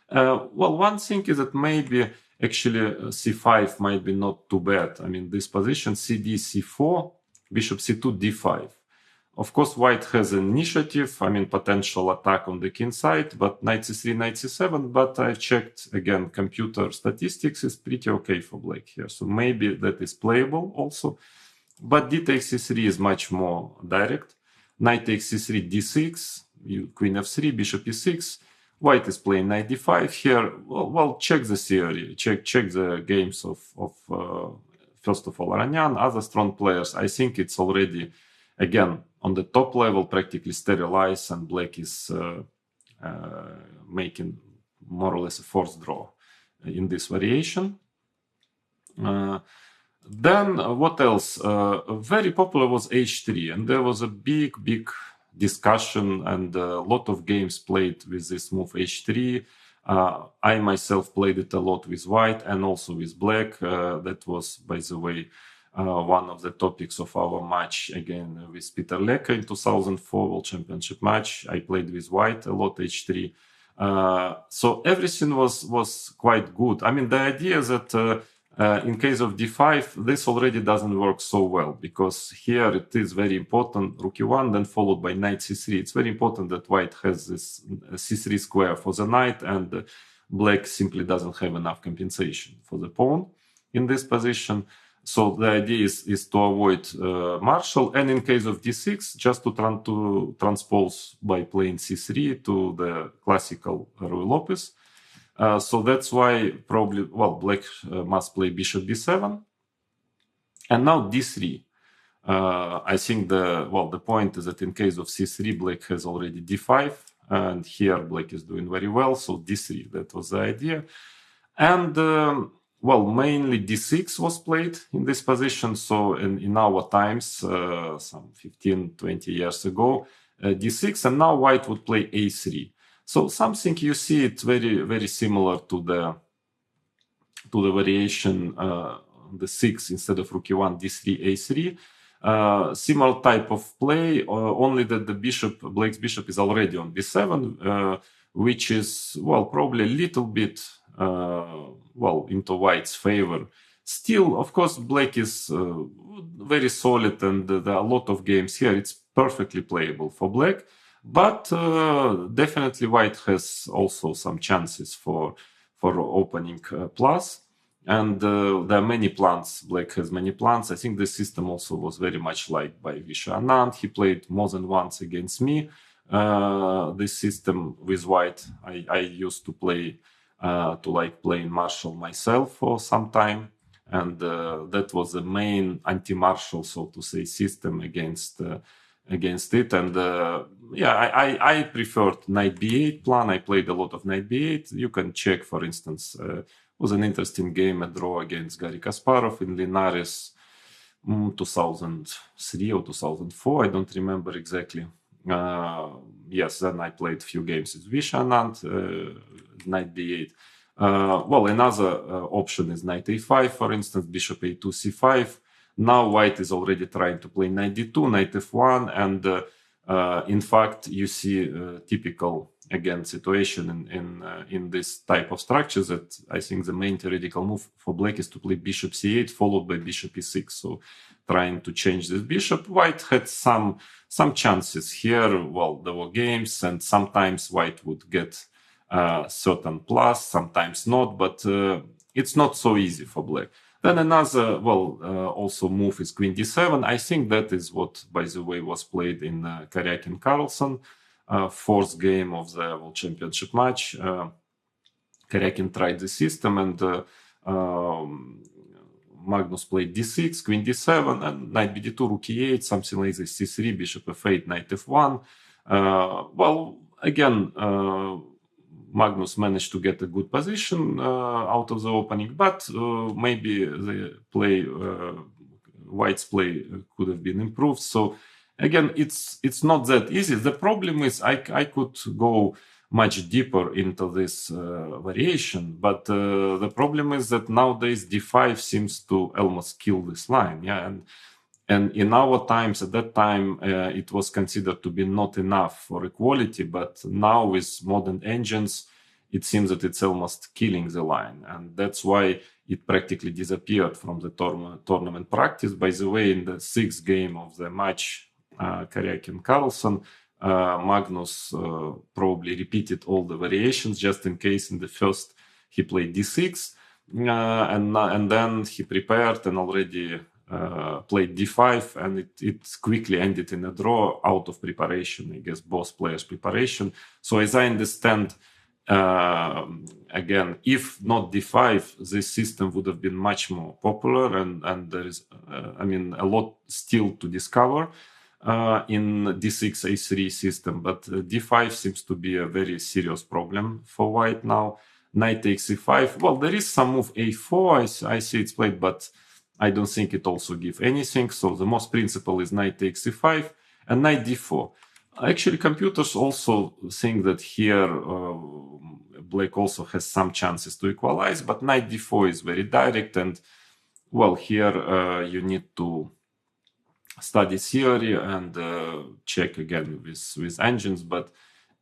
Well, one thing is that maybe actually c5 might be not too bad. I mean, this position cd, c4, bishop c2, d5. Of course, white has an initiative, I mean, potential attack on the king side, but knight c3, knight c7, but I checked, again, computer statistics is pretty okay for black here. So maybe that is playable also. But d takes c3 is much more direct. Knight takes c3, d6, queen f3, bishop e6. White is playing knight d5 here. Well, check the theory, check the games of first of all, Aranyan, other strong players. I think it's already, again, on the top level, practically sterilized, and black is making more or less a forced draw in this variation. Then what else? Very popular was h3, and there was a big discussion and a lot of games played with this move h3. I myself played it a lot with white and also with black. That was, by the way, one of the topics of our match again with Peter Leka in 2004 World Championship match. I played with white a lot h3. So everything was quite good. I mean, the idea that in case of d5, this already doesn't work so well, because here it is very important, rook e1, then followed by knight c3. It's very important that white has this c3 square for the knight, and black simply doesn't have enough compensation for the pawn in this position. So the idea is to avoid Marshall, and in case of d6, just to transpose by playing c3 to the classical Ruy Lopez. So that's why probably, well, black must play bishop b7. And now d3. I think the point is that in case of c3, black has already d5, and here black is doing very well. So d3, that was the idea. And well, mainly d6 was played in this position. So in our times, some 15, 20 years ago, d6, and now white would play a3. So something you see it very similar to the variation the 6 instead of rook e1, d3, a3. Similar type of play, only that the black's bishop is already on b7, which is, well, probably a little bit into white's favor. Still, of course, black is very solid, and there are a lot of games here. It's perfectly playable for black. But definitely white has also some chances for opening plus. And there are many plans. Black has many plans. I think the system also was very much liked by Vishy Anand. He played more than once against me. This system with white, I used to play, to like playing Marshall myself for some time. And that was the main anti-Marshall, so to say, system against it. And I preferred knight b8 plan. I played a lot of knight b8. You can check, for instance, was an interesting game, a draw against Garry Kasparov in Linares 2003 or 2004. I don't remember exactly. Yes, then I played a few games with Vishy Anand, knight b8. Well, another option is knight a5, for instance, bishop a2, c5. Now white is already trying to play knight d2, knight f1, and in fact, you see typical, again, situation in this type of structures that I think the main theoretical move for black is to play bishop c8 followed by bishop e6. So trying to change this bishop. White had some chances here. Well, there were games, and sometimes white would get certain plus, sometimes not, but it's not so easy for black. Then another, also move is queen d7. I think that is what, by the way, was played in Karyakin-Carlsen, fourth game of the World Championship match. Karyakin tried the system, and Magnus played d6, queen d7, and knight bd2, rook e8, something like this, c3, bishop f8, knight f1. Again, Magnus managed to get a good position out of the opening, but maybe the play, white's play could have been improved. So again, it's not that easy. The problem is I could go much deeper into this variation. But the problem is that nowadays d5 seems to almost kill this line. Yeah, and in our times, at that time, it was considered to be not enough for equality. But now with modern engines, it seems that it's almost killing the line, and that's why it practically disappeared from the tournament practice. By the way, in the sixth game of the match, Karyakin-Carlsen, Magnus probably repeated all the variations just in case. In the first, he played d6, and then he prepared and already played d5, and it quickly ended in a draw out of preparation, I guess, both players' preparation. So as I understand, again, if not d5, this system would have been much more popular, and there is, a lot still to discover in d6 a3 system. But d5 seems to be a very serious problem for white now. Knight takes e5. Well, there is some move a4. I see it's played, but I don't think it also gives anything. So the most principal is knight takes e5 and knight d4. Actually, computers also think that here black also has some chances to equalize, but knight d4 is very direct, and well, here you need to study theory and check again with engines, but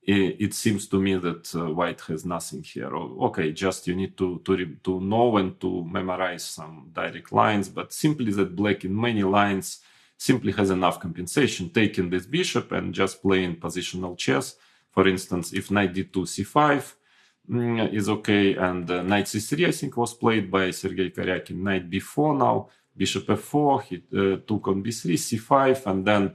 it seems to me that white has nothing here. Okay, just you need to know and to memorize some direct lines, but simply that black in many lines simply has enough compensation, taking this bishop and just playing positional chess. For instance, if knight d2 c5 is okay, and knight c3 I think was played by Sergei Karyakin. Knight b4 now, bishop f4, he took on b3, c5, and then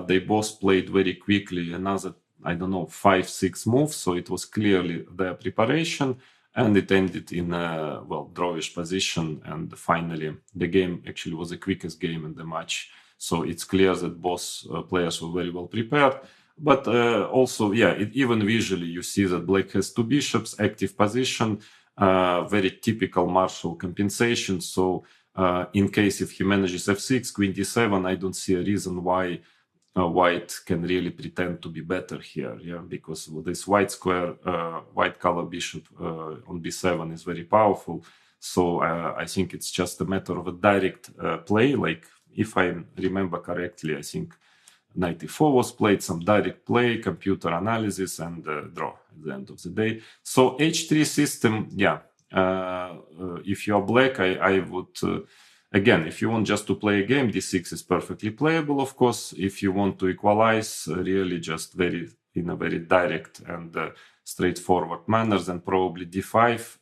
they both played very quickly another, I don't know, 5-6 moves, so it was clearly their preparation, and it ended in a, well, drawish position, and finally the game actually was the quickest game in the match. So it's clear that both players were very well prepared. But also, yeah, even visually you see that black has two bishops, active position, very typical Marshall compensation. So in case if he manages f6, queen d7, I don't see a reason why white can really pretend to be better here, yeah, because this white square, white color bishop on b7 is very powerful. So I think it's just a matter of a direct play. Like, if I remember correctly, I think knight e4 was played, some direct play, computer analysis, and draw at the end of the day. So h3 system, yeah, if you're black, I would... Again, if you want just to play a game, d6 is perfectly playable, of course. If you want to equalize, really just in a very direct and straightforward manner, then probably d5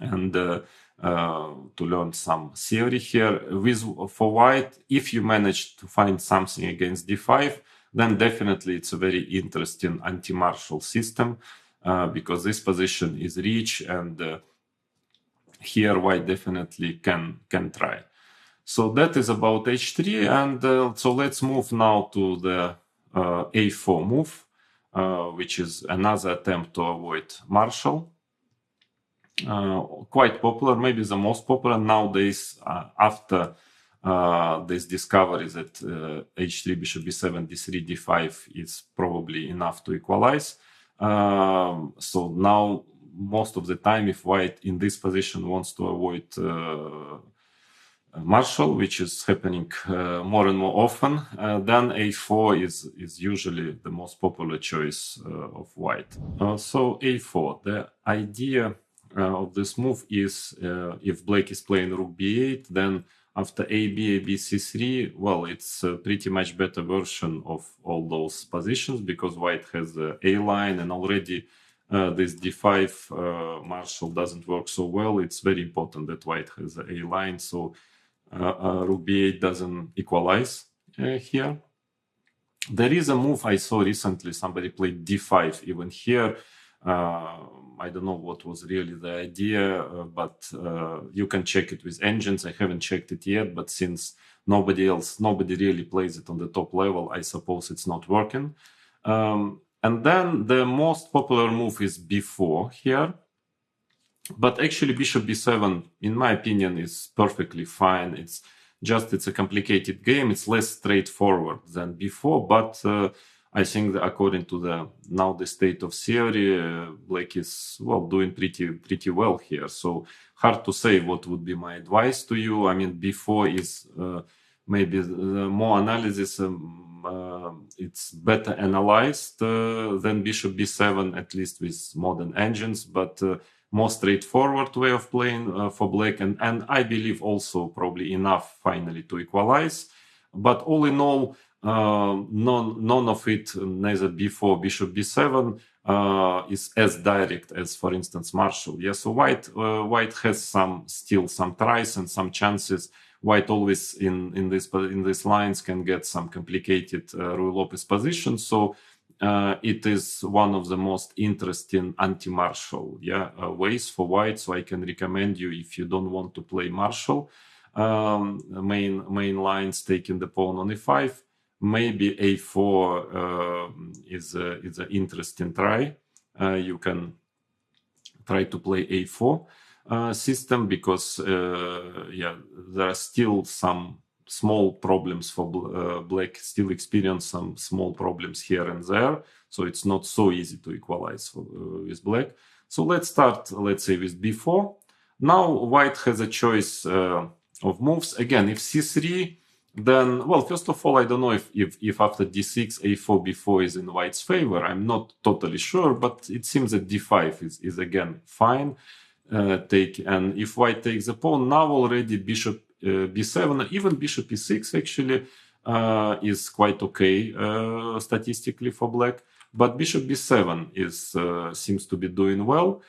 and to learn some theory here. For white, if you manage to find something against d5, then definitely it's a very interesting anti-Marshall system because this position is rich, and here white definitely can try. So that is about h3, and so let's move now to the a4 move, which is another attempt to avoid Marshall. Quite popular, maybe the most popular nowadays after this discovery that h3, bishop b7, d3, d5 is probably enough to equalize. So now, most of the time, if white in this position wants to avoid Marshall, which is happening more and more often, then a4 is usually the most popular choice of white. So a4, the idea of this move is if black is playing rook b8, then after ab c3, well, it's a pretty much better version of all those positions, because white has the a line, and already this d5 Marshall doesn't work so well. It's very important that white has the a line, so rook b8 doesn't equalize here. There is a move I saw recently, somebody played d5 even here. I don't know what was really the idea, but you can check it with engines. I haven't checked it yet, but since nobody really plays it on the top level, I suppose it's not working. And then the most popular move is b4 here. But actually bishop b7, in my opinion, is perfectly fine. It's a complicated game. It's less straightforward than b4, but I think that according to the state of theory, Black is doing pretty well here. So hard to say what would be my advice to you. I mean, before is maybe the more analysis. It's better analyzed than Bishop B7, at least with modern engines, but more straightforward way of playing for Black, and I believe also probably enough finally to equalize. But all in all, none of it, neither before Bishop B7 is as direct as, for instance, Marshall. Yeah, so White has still some tries and some chances. White always in these lines can get some complicated Ruy Lopez position. So it is one of the most interesting anti-Marshall ways for White. So I can recommend you, if you don't want to play Marshall main lines, taking the pawn on e5, maybe a4 is an interesting try. You can try to play a4 system, because there are still some small problems for Black, still experience some small problems here and there, so it's not so easy to equalize with Black. So let's start, let's say, with b4. Now White has a choice of moves. Again, if c3, then, well, first of all, I don't know if after d6, a4, b4 is in White's favor. I'm not totally sure, but it seems that d5 is again fine. And if White takes the pawn, now already bishop b7, even bishop e6 actually is quite okay statistically for Black. But bishop b7 seems to be doing well.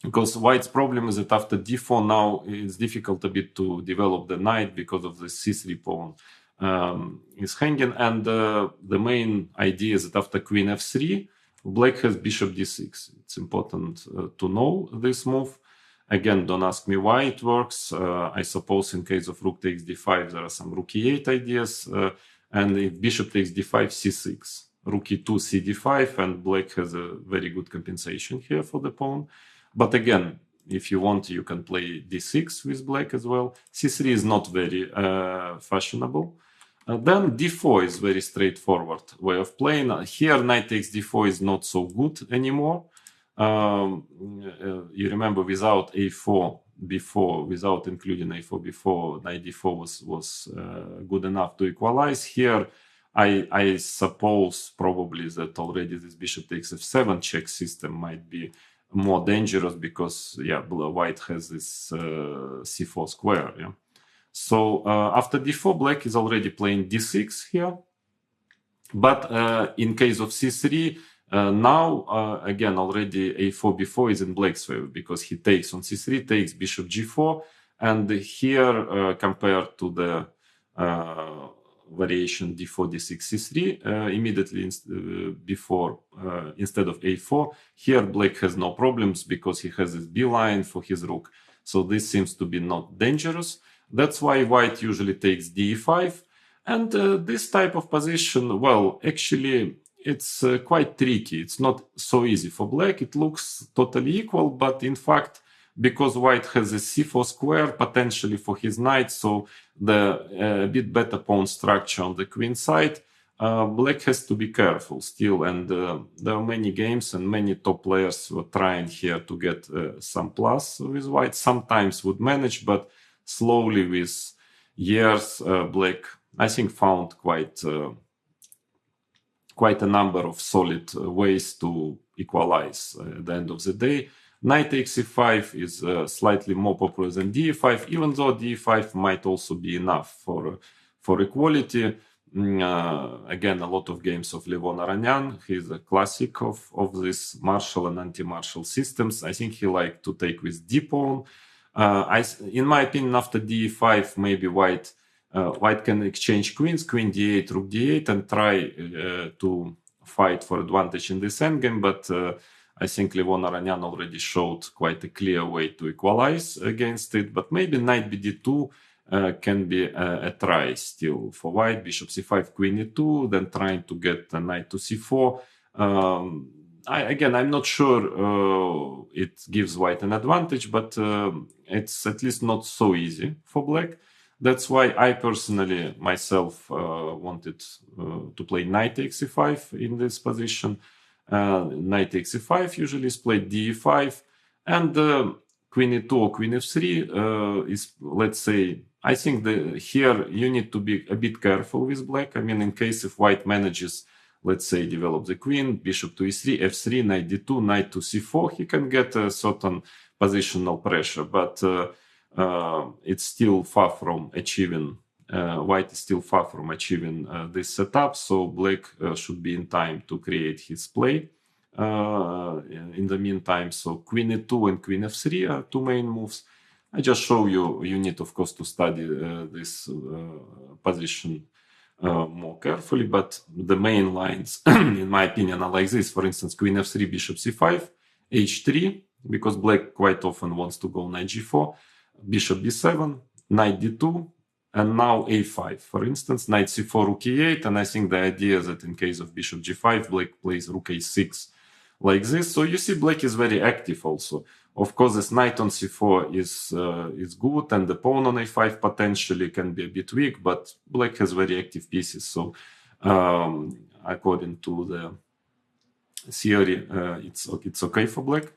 Because White's problem is that after d4 now it's difficult a bit to develop the knight because of the c3 pawn is hanging, and the main idea is that after queen f3, Black has bishop d6. It's important to know this move. Again, don't ask me why it works. I suppose in case of rook takes d5, there are some rook e8 ideas, and if bishop takes d5, c6, rook e2, cd5, and Black has a very good compensation here for the pawn. But again, if you want, you can play d6 with Black as well. c3 is not very fashionable. Then d4 is very straightforward way of playing. Here, knight takes d4 is not so good anymore. You remember, without a4 before, without including a4 before, knight d4 was good enough to equalize. Here, I suppose probably that already this bishop takes f7 check system might be more dangerous, because White has this c4 square. Yeah. So after d4, Black is already playing d6 here. But in case of c3, now again already a4 b4 is in Black's favor, because he takes on c3, takes bishop g4, and here compared to the variation d4 d6 c3 immediately before instead of a4, here Black has no problems because he has this b line for his rook, so this seems to be not dangerous. That's why White usually takes d5, and this type of position, well, actually it's quite tricky. It's not so easy for Black. It looks totally equal, but in fact, because White has a c4 square potentially for his knight, so the bit better pawn structure on the queen side, Black has to be careful still. And there are many games and many top players were trying here to get some plus with White. Sometimes would manage, but slowly with years, Black, I think, found quite a number of solid ways to equalize at the end of the day. Knight takes e5 is slightly more popular than d5, even though d5 might also be enough for equality. Again, a lot of games of Levon Aranyan. He's a classic of this Marshall and anti-Marshall systems. I think he liked to take with d-pawn. In my opinion, after d5, maybe White can exchange queens, queen d8, rook d8, and try to fight for advantage in this endgame, but I think Levon Aranyan already showed quite a clear way to equalize against it. But maybe knight bd2 can be a try still for White. Bishop c5, queen e2, then trying to get the knight to c4. I'm not sure it gives White an advantage, but it's at least not so easy for Black. That's why I personally myself wanted to play knight takes e5 in this position. Knight takes e5 usually is played d5, and queen e2 or queen f3 is, let's say, I think here you need to be a bit careful with black. I mean, in case if white manages, let's say, develop the queen, bishop to e3, f3, knight d2, knight to c4, he can get a certain positional pressure, but it's still far from achieving, white is still far from achieving this setup, so black should be in time to create his play. In the meantime, so queen e2 and queen f3 are two main moves. I just show you, you need of course to study this position more carefully, but the main lines, in my opinion, are like this. For instance, queen f3, bishop c5, h3, because black quite often wants to go knight g4, bishop b7, knight d2, and now a5. For instance, knight c4, rook e8, and I think the idea is that in case of bishop g5, black plays rook a6 like this. So you see black is very active also. Of course, this knight on c4 is good, and the pawn on a5 potentially can be a bit weak, but black has very active pieces. So according to the theory, it's okay for black.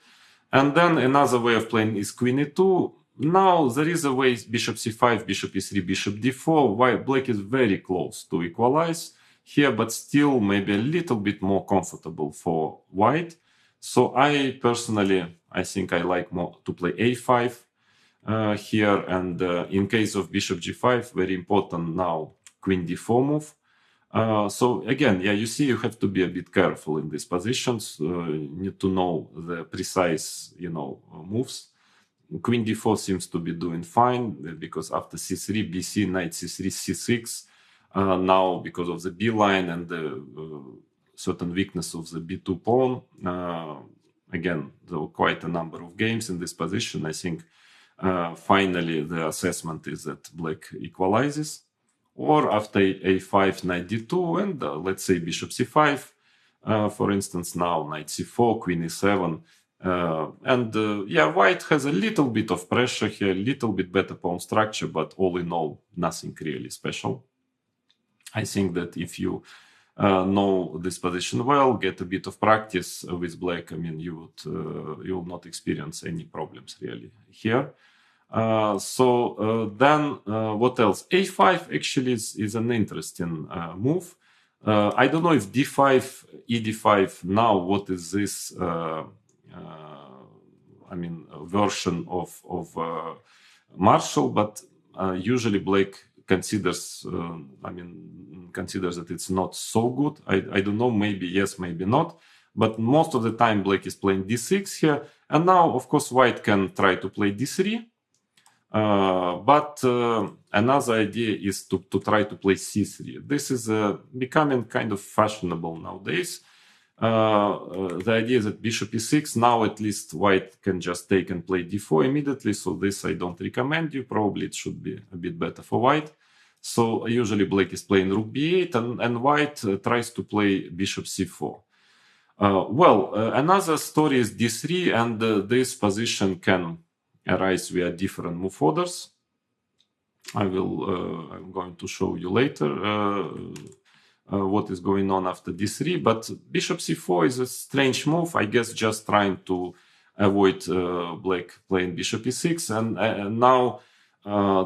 And then another way of playing is queen e2. Now there is a way bishop c5, bishop e3, bishop d4. Why black is very close to equalize here, but still maybe a little bit more comfortable for white. So I personally, I think I like more to play a5 here. And in case of bishop g5, very important now, queen d4 move. So again, yeah, you see, you have to be a bit careful in these positions. You need to know the precise, moves. Queen d4 seems to be doing fine because after c3, bc, knight c3, c6. Now, because of the b line and the certain weakness of the b2 pawn, again, there were quite a number of games in this position. I think finally the assessment is that black equalizes. Or after a5, knight d2, and let's say bishop c5, for instance, now knight c4, queen e7. Yeah, white has a little bit of pressure here, a little bit better pawn structure, but all in all, nothing really special. I think that if you know this position well, get a bit of practice with black, I mean, you will not experience any problems really here. Then what else? A5 actually is an interesting move. I don't know if d5, ed5 now, what is this, version of Marshall, but usually black considers that it's not so good. I don't know, maybe yes, maybe not. But most of the time black is playing d6 here. And now, of course, white can try to play d3. But another idea is to try to play c3. This is becoming kind of fashionable nowadays. The idea is that bishop e6, now at least white can just take and play d4 immediately. So this I don't recommend you. Probably it should be a bit better for white. So usually black is playing rook b8 and white tries to play bishop c4. Another story is d3, and this position can arise via different move orders. I'm going to show you later what is going on after d3, but bishop c4 is a strange move, I guess, just trying to avoid black playing bishop e6, and now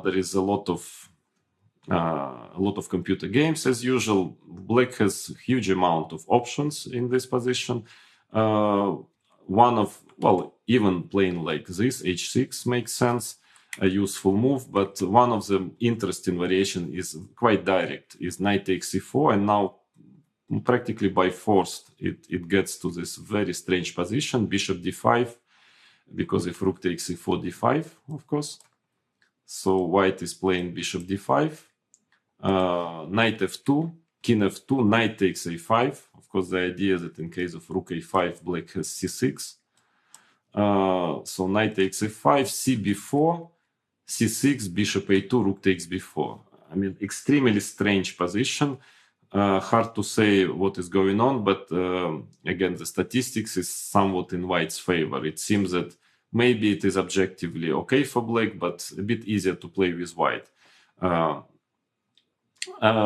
there is a lot of computer games as usual. Black has huge amount of options in this position. Even playing like this, h6 makes sense, a useful move, but one of the interesting variation is quite direct, is knight takes c4, and now practically by force it gets to this very strange position, bishop d5, because if rook takes c4, d5, of course. So white is playing bishop d5, knight f2, king f2, knight takes a5. Of course, the idea is that in case of rook a5, black has c6. So knight takes a5, c b4, c6, bishop a2, rook takes b4. I mean, extremely strange position. Hard to say what is going on, but again, the statistics is somewhat in white's favor. It seems that maybe it is objectively okay for black, but a bit easier to play with white.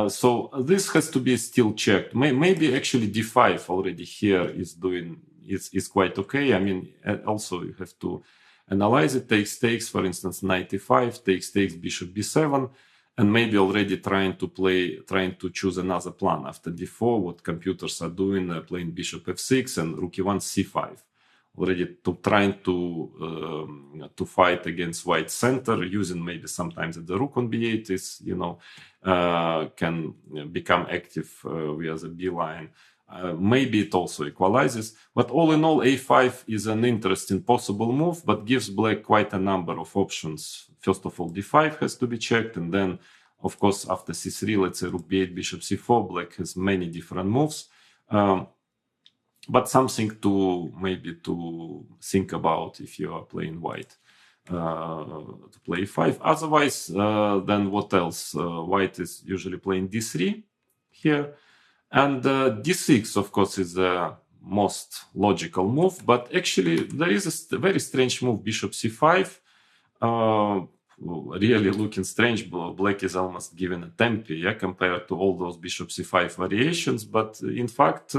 So this has to be still checked. Maybe actually d5 already here is quite okay. I mean, also you have to analyze it. Takes, for instance, knight e5, takes, bishop b7, and maybe already trying to choose another plan after d4. What computers are doing, playing bishop f6 and rook e1 c5. Already trying to fight against white center, using maybe sometimes the rook on b8 is, can become active via the b line. Maybe it also equalizes, but all in all, a5 is an interesting possible move, but gives black quite a number of options. First of all, d5 has to be checked, and then, of course, after c3, let's say rook b8, bishop c4, black has many different moves. But something to think about if you are playing white, to play 5. Otherwise, then what else? White is usually playing d3 here, and d6, of course, is the most logical move. But actually, there is a very strange move, bishop c5. Really looking strange. Black is almost given a tempi, compared to all those bishop c5 variations. But in fact,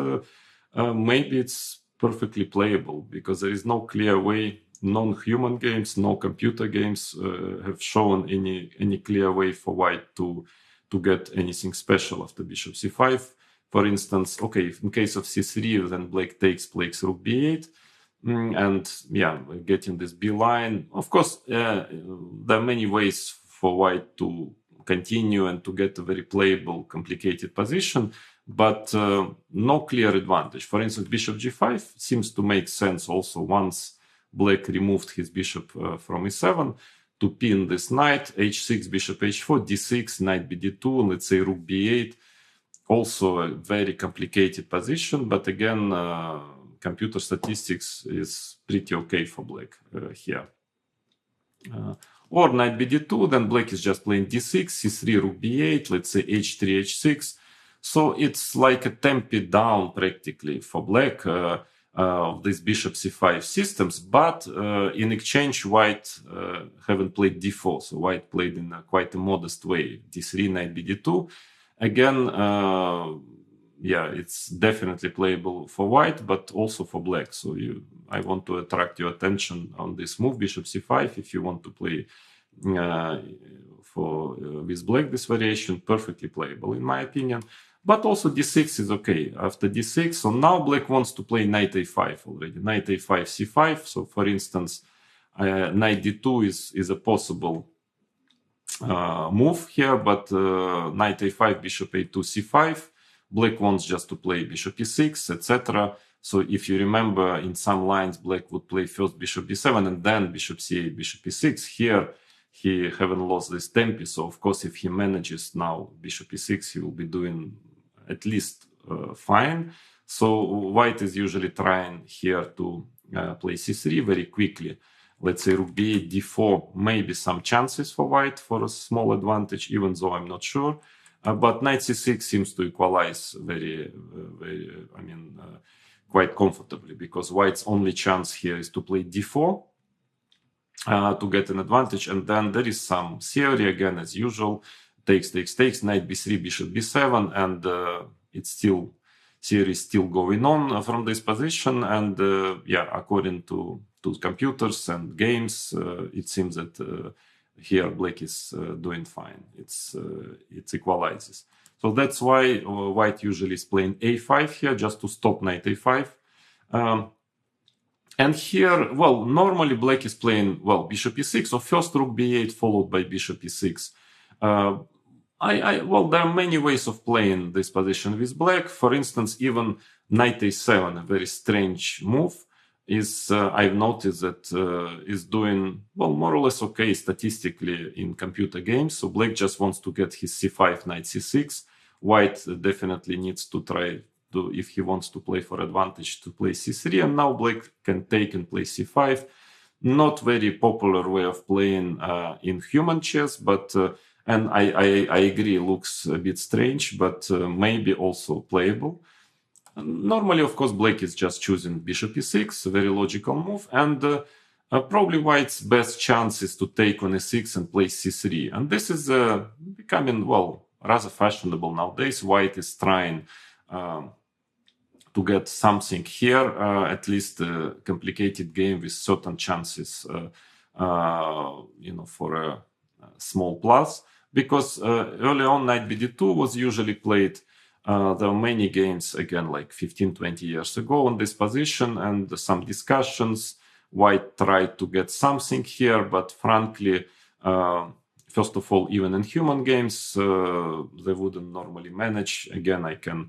maybe it's perfectly playable, because there is no clear way. Non-human games, no computer games have shown any clear way for white to get anything special after bishop c5. For instance, okay, in case of c3, then black plays rook b8, and getting this b line. Of course, there are many ways for white to continue and to get a very playable, complicated position, but no clear advantage. For instance, bishop g5 seems to make sense also once black removed his bishop from e7 to pin this knight, h6, bishop h4, d6, knight bd2, let's say rook b8. Also a very complicated position, but again, computer statistics is pretty okay for black here. Or knight bd2, then black is just playing d6, c3, rook b8, let's say h3, h6. So it's like a tempi down practically for black of these bishop c5 systems, but in exchange, white haven't played d4, so white played in quite a modest way, d3, knight bd2. Again, it's definitely playable for white, but also for black. So I want to attract your attention on this move, bishop c5, if you want to play with black this variation, perfectly playable in my opinion. But also d6 is okay after d6. So now black wants to play knight a5 already. Knight a5, c5. So for instance, knight d2 is a possible move here, but knight a5, bishop a2, c5. Black wants just to play bishop e6, etc. So if you remember, in some lines, black would play first bishop b7 and then bishop c8, bishop e6. Here, he haven't lost this tempi. So of course, if he manages now bishop e6, he will be doing at least fine. So white is usually trying here to play c3 very quickly. Let's say rook b8, d4, maybe some chances for white for a small advantage, even though I'm not sure. But knight c6 seems to equalize quite comfortably, because white's only chance here is to play d4 to get an advantage. And then there is some theory again, as usual. Takes, knight b3, bishop b7, and theory is still going on from this position. And according to computers and games, it seems that here black is doing fine. It equalizes. So that's why white usually is playing a5 here, just to stop knight a5. And here, well, normally black is playing, well, bishop e6, so first rook b8 followed by bishop e6. Well, there are many ways of playing this position with black. For instance, even knight a7, a very strange move, is I've noticed that is doing, well, more or less okay statistically in computer games. So black just wants to get his c5, knight c6. White definitely needs to try to, if he wants to play for advantage, to play c3. And now black can take and play c5. Not very popular way of playing in human chess, but and I agree, looks a bit strange, but maybe also playable. Normally, of course, black is just choosing bishop e6, a very logical move. And probably white's best chance is to take on e6 and play c3. And this is becoming, well, rather fashionable nowadays. White is trying to get something here, at least a complicated game with certain chances, for a small plus. Because early on, knight bd2 was usually played. There are many games, again, like 15, 20 years ago on this position, and some discussions. White tried to get something here, but frankly, first of all, even in human games, they wouldn't normally manage. Again, I can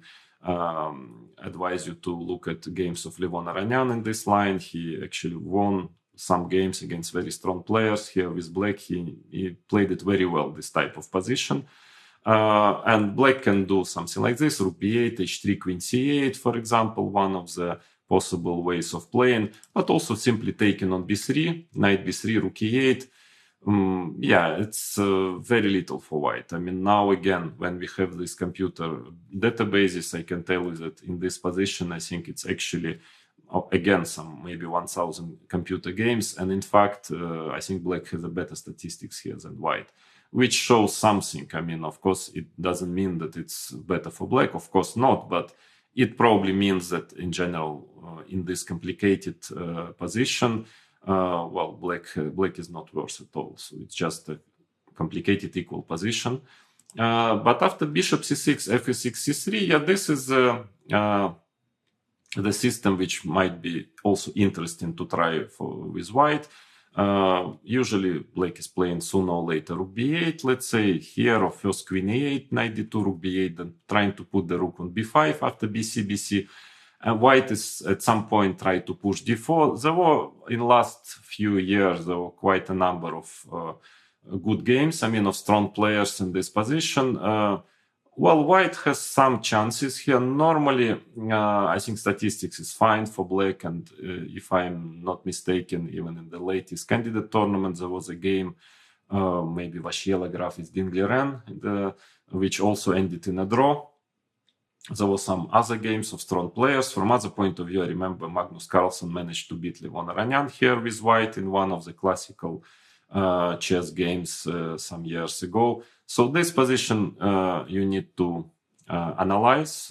advise you to look at games of Levon Aranyan in this line. He actually won some games against very strong players. Here with black, he played it very well, this type of position. And black can do something like this: rook b8, h3, queen c8, for example, one of the possible ways of playing, but also simply taking on b3, knight b3, rook e8. Yeah, it's very little for white. I mean, now again, when we have this computer databases, I can tell you that in this position, I think it's actually, again, some maybe 1,000 computer games. And in fact, I think black has a better statistics here than white, which shows something. I mean, of course, it doesn't mean that it's better for black, of course not, but it probably means that in general, in this complicated position, well, black is not worse at all. So it's just a complicated equal position. But after bishop c6, f6, c3, yeah, this is the system which might be also interesting to try with white. Usually black is playing sooner or later rook b8, let's say here, or first queen a8, knight d2, rook b8, then trying to put the rook on b5 after bc, bc. And white is at some point trying to push d4. There were, in last few years, there were quite a number of good games, I mean, of strong players in this position. Well, white has some chances here. Normally, I think statistics is fine for black. And if I'm not mistaken, even in the latest candidate tournament, there was a game, maybe Vashiela Graf is Dingliren, which also ended in a draw. There were some other games of strong players. From other point of view, I remember Magnus Carlsen managed to beat Levon Aranyan here with white in one of the classical chess games some years ago. So this position you need to analyze.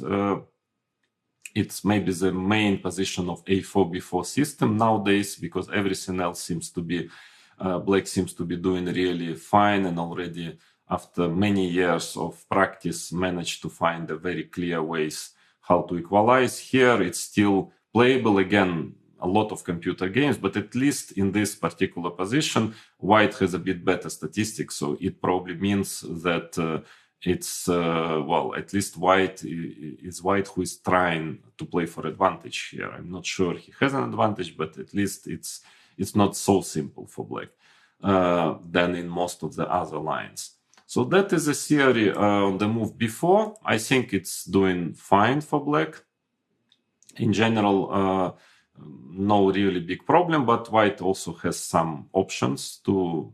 It's maybe the main position of a4, b4 system nowadays, because everything else seems to be, black seems to be doing really fine, and already after many years of practice managed to find a very clear ways how to equalize. Here it's still playable. Again, a lot of computer games, but at least in this particular position, white has a bit better statistics. So it probably means that it's, well, at least white is white who is trying to play for advantage here. I'm not sure he has an advantage, but at least it's not so simple for black than in most of the other lines. So that is a theory on the move before. I think it's doing fine for black. In general, no really big problem, but white also has some options to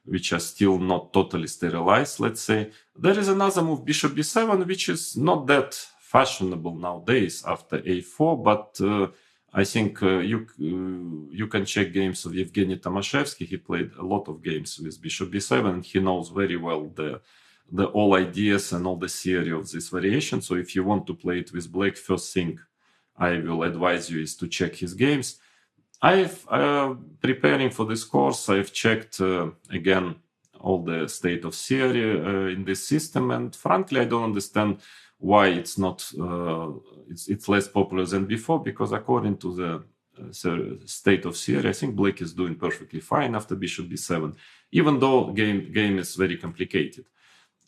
which are still not totally sterilized, let's say. There is another move, bishop b7, which is not that fashionable nowadays after a4, but I think you can check games of Evgeny Tomashevsky. He played a lot of games with bishop b7, and he knows very well the all ideas and all the theory of this variation. So if you want to play it with black, first thing I will advise you is to check his games. I've preparing for this course, I've checked again all the state of theory in this system, and frankly, I don't understand why it's not it's less popular than before, because according to the state of theory, I think black is doing perfectly fine after bishop b7, even though game is very complicated.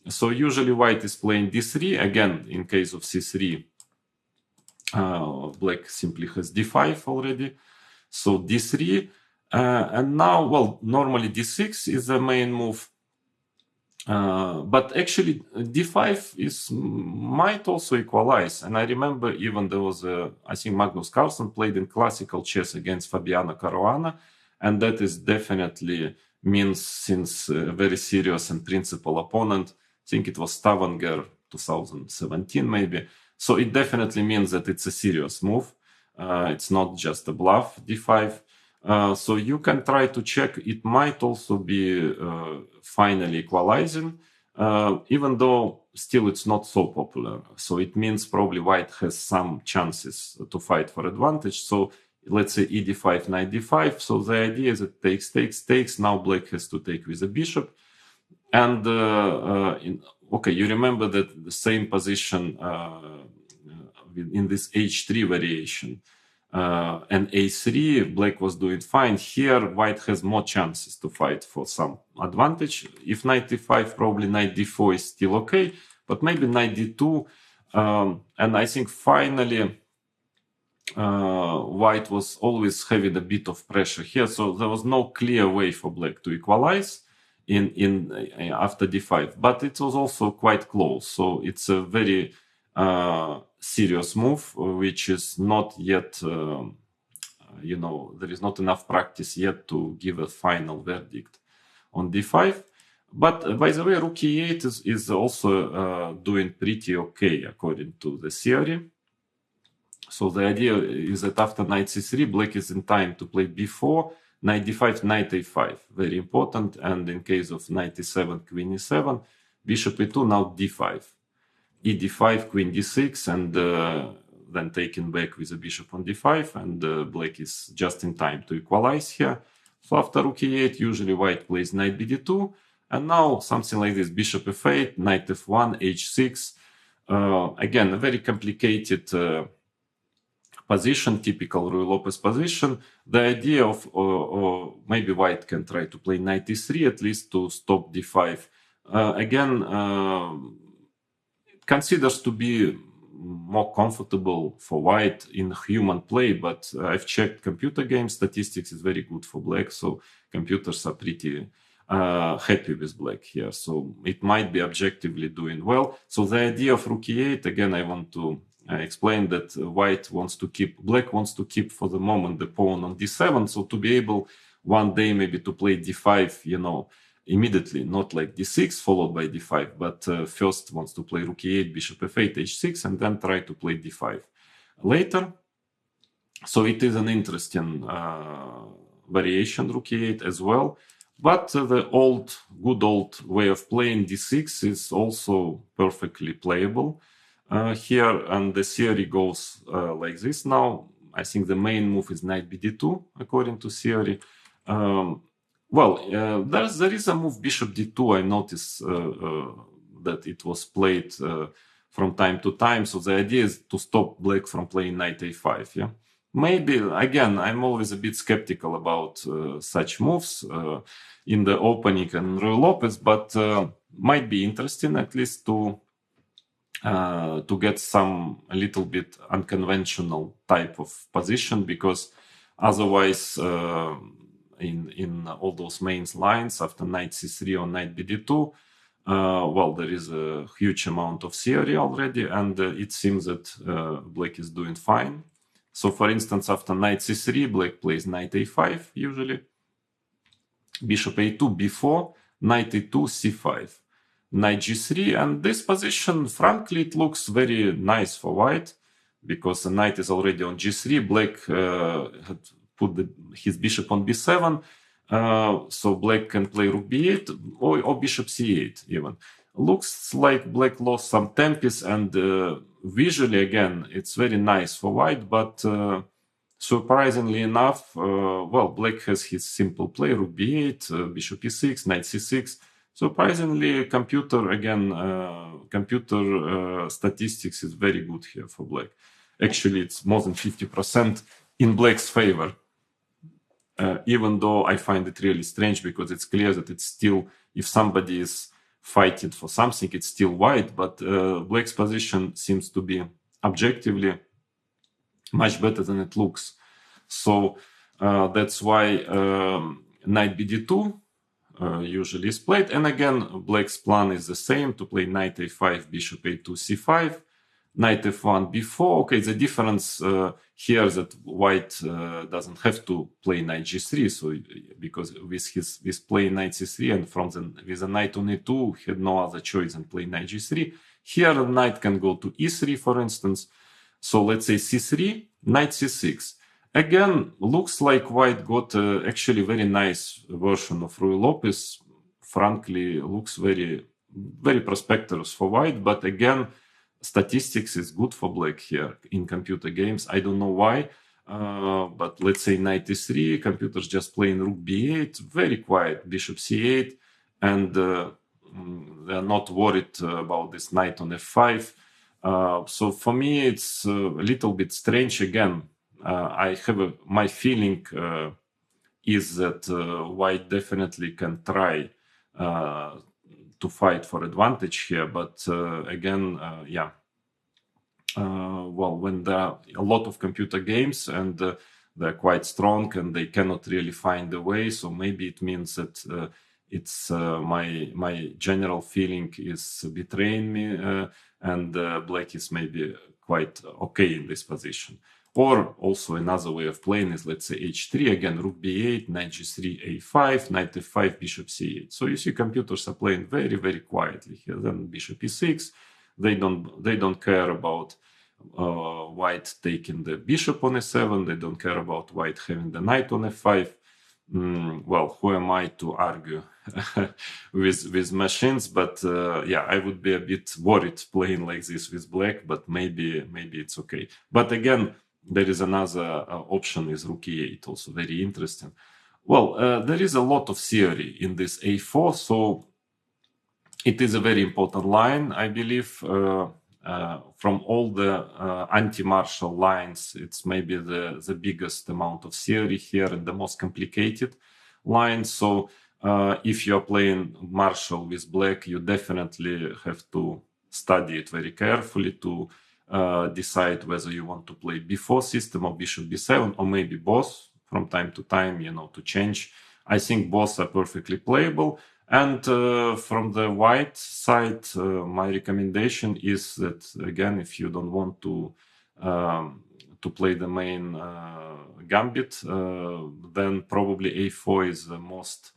So usually white is playing d3. Again, in case of c3, black simply has d5 already. So d3, and now, well, normally d6 is the main move, but actually d5 might also equalize. And I remember even there was I think Magnus Carlsen played in classical chess against Fabiano Caruana, and that is definitely means, since a very serious and principal opponent, I think it was Stavanger 2017 maybe. So it definitely means that it's a serious move. It's not just a bluff, d5. So you can try to check. It might also be finally equalizing, even though still it's not so popular. So it means probably white has some chances to fight for advantage. So let's say e d5, knight d5. So the idea is it takes. Now black has to take with a bishop. And okay, you remember that the same position in this h3 variation. And a3, black was doing fine. Here, white has more chances to fight for some advantage. If knight d5, probably knight d4 is still okay, but maybe knight d2. And I think finally, white was always having a bit of pressure here, so there was no clear way for black to equalize in after d5. But it was also quite close, so it's a very serious move, which is not yet, there is not enough practice yet to give a final verdict on d5. But by the way, rook e8 is also doing pretty okay according to the theory. So the idea is that after knight c3, black is in time to play b4, knight d5, knight a5, very important. And in case of knight e7, queen e7, bishop e2, now d5. E d5, queen d6, and then taken back with a bishop on d5, and black is just in time to equalize here. So after rook e8, usually white plays knight bd2, and now something like this, bishop f8, knight f1, h6. Again, a very complicated position, typical Ruy Lopez position. The idea of maybe white can try to play knight e3 at least to stop d5. Again, considers to be more comfortable for white in human play, but I've checked computer game statistics is very good for black, so computers are pretty happy with black here. So it might be objectively doing well. So the idea of rook e8, again, I want to explain that black wants to keep for the moment the pawn on d7, so to be able one day maybe to play d5, immediately, not like d6 followed by d5, but first wants to play rook e8, bishop f8, h6, and then try to play d5 later. So it is an interesting variation, rook e8 as well. But the good old way of playing d6 is also perfectly playable here, and the theory goes like this. Now, I think the main move is knight bd2, according to theory. There is a move bishop d2. I noticed that it was played from time to time. So the idea is to stop black from playing knight a5. Yeah, maybe again, I'm always a bit skeptical about such moves in the opening and Ruy Lopez, but might be interesting at least to get some a little bit unconventional type of position, because otherwise in all those main lines after knight c3 or knight bd2, there is a huge amount of theory already, and it seems that black is doing fine. So for instance, after knight c3, black plays knight a5 usually, bishop a2, b4, knight e2, c5, knight g3, and this position, frankly, it looks very nice for white, because the knight is already on g3. Black had put his bishop on b7, so black can play rook b8 or bishop c8 even. Looks like black lost some tempis, and visually, again, it's very nice for white, but surprisingly enough, black has his simple play, rook b8, bishop e6, knight c6. Surprisingly, computer statistics is very good here for black. Actually, it's more than 50% in black's favor. Even though I find it really strange, because it's clear that it's still, if somebody is fighting for something, it's still white, but black's position seems to be objectively much better than it looks. So that's why knight bd2 usually is played. And again, black's plan is the same, to play knight a5, bishop a2, c5, knight f1, b4. Okay, the difference here is that white doesn't have to play knight g3, so because with play knight c3 and with a knight on e2, he had no other choice than play knight g3. Here, the knight can go to e3, for instance. So let's say c3, knight c6. Again, looks like white got actually very nice version of Ruy Lopez. Frankly, looks very prosperous for white, but again, statistics is good for black here in computer games. I don't know why, but let's say 93, computers just playing rook b8, very quiet, bishop c8, and they're not worried about this knight on f5. So for me, it's a little bit strange. Again, I have my feeling is that white definitely can try to fight for advantage here, but again, yeah. Well, when there are a lot of computer games and they're quite strong and they cannot really find a way, so maybe it means that it's my general feeling is betraying me, and black is maybe quite okay in this position. Or also another way of playing is, let's say, h3, again, rook b8, knight g3, a5, knight f5, bishop c8. So you see computers are playing very quietly here. Then bishop e6, they don't care about white taking the bishop on e7, they don't care about white having the knight on f5. Well, who am I to argue with machines? But yeah, I would be a bit worried playing like this with black, but maybe it's okay. But again, there is another option is rook e8, also very interesting. Well, there is a lot of theory in this a4, so it is a very important line, I believe. From all the anti-martial lines, it's maybe the biggest amount of theory here and the most complicated line. So if you're playing martial with black, you definitely have to study it very carefully to decide whether you want to play b4 system or bishop b7, or maybe both from time to time, to change. I think both are perfectly playable. And from the white side, my recommendation is that, again, if you don't want to play the main gambit, then probably a4 is the most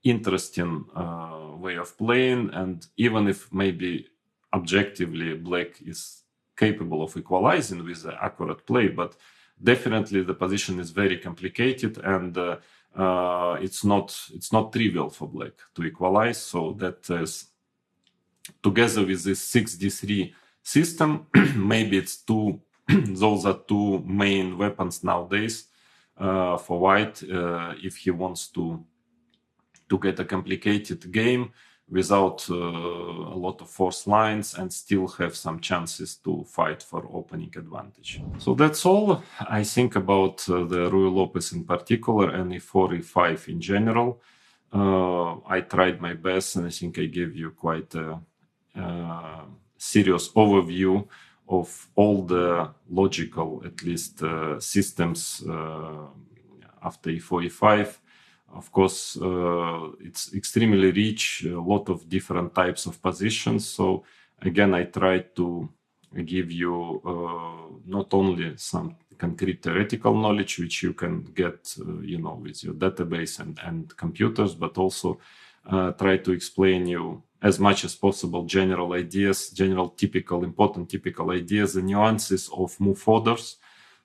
interesting way of playing. And even if maybe objectively black is capable of equalizing with the accurate play, but definitely the position is very complicated, and it's not trivial for black to equalize. So that is, together with this 6d3 system, maybe it's those are two main weapons nowadays for white if he wants to get a complicated game without a lot of forced lines and still have some chances to fight for opening advantage. So that's all I think about the Ruy Lopez in particular and e4, e5 in general. I tried my best, and I think I gave you quite a serious overview of all the logical, at least, systems after e4, e5. Of course, it's extremely rich, a lot of different types of positions. So again, I tried to give you not only some concrete theoretical knowledge, which you can get, with your database and computers, but also try to explain you as much as possible general ideas, important typical ideas, the nuances of move orders.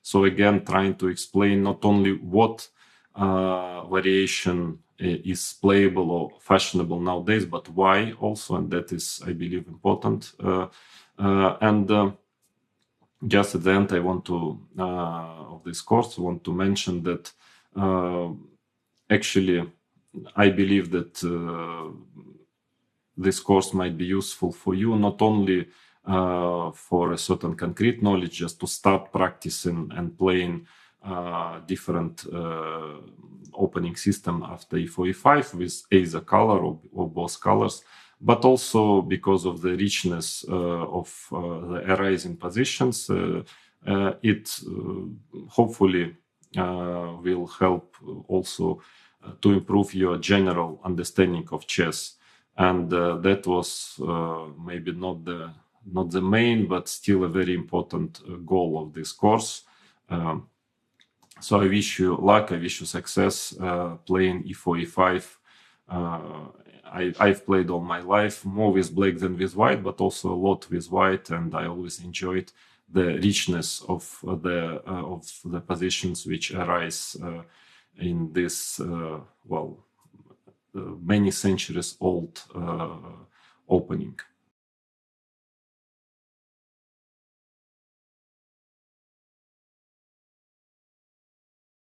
So again, trying to explain not only what variation is playable or fashionable nowadays, but why also, and that is, I believe, important. And just at the end, I want to of this course, I want to mention that actually, I believe that this course might be useful for you, not only for a certain concrete knowledge, just to start practicing and playing different opening system after e4, e5 with either color or both colors, but also because of the richness of the arising positions, it hopefully will help also to improve your general understanding of chess. And that was maybe not the main, but still a very important goal of this course. So I wish you luck, I wish you success playing e4, e5. I've played all my life, more with black than with white, but also a lot with white, and I always enjoyed the richness of the positions which arise in this many centuries old opening.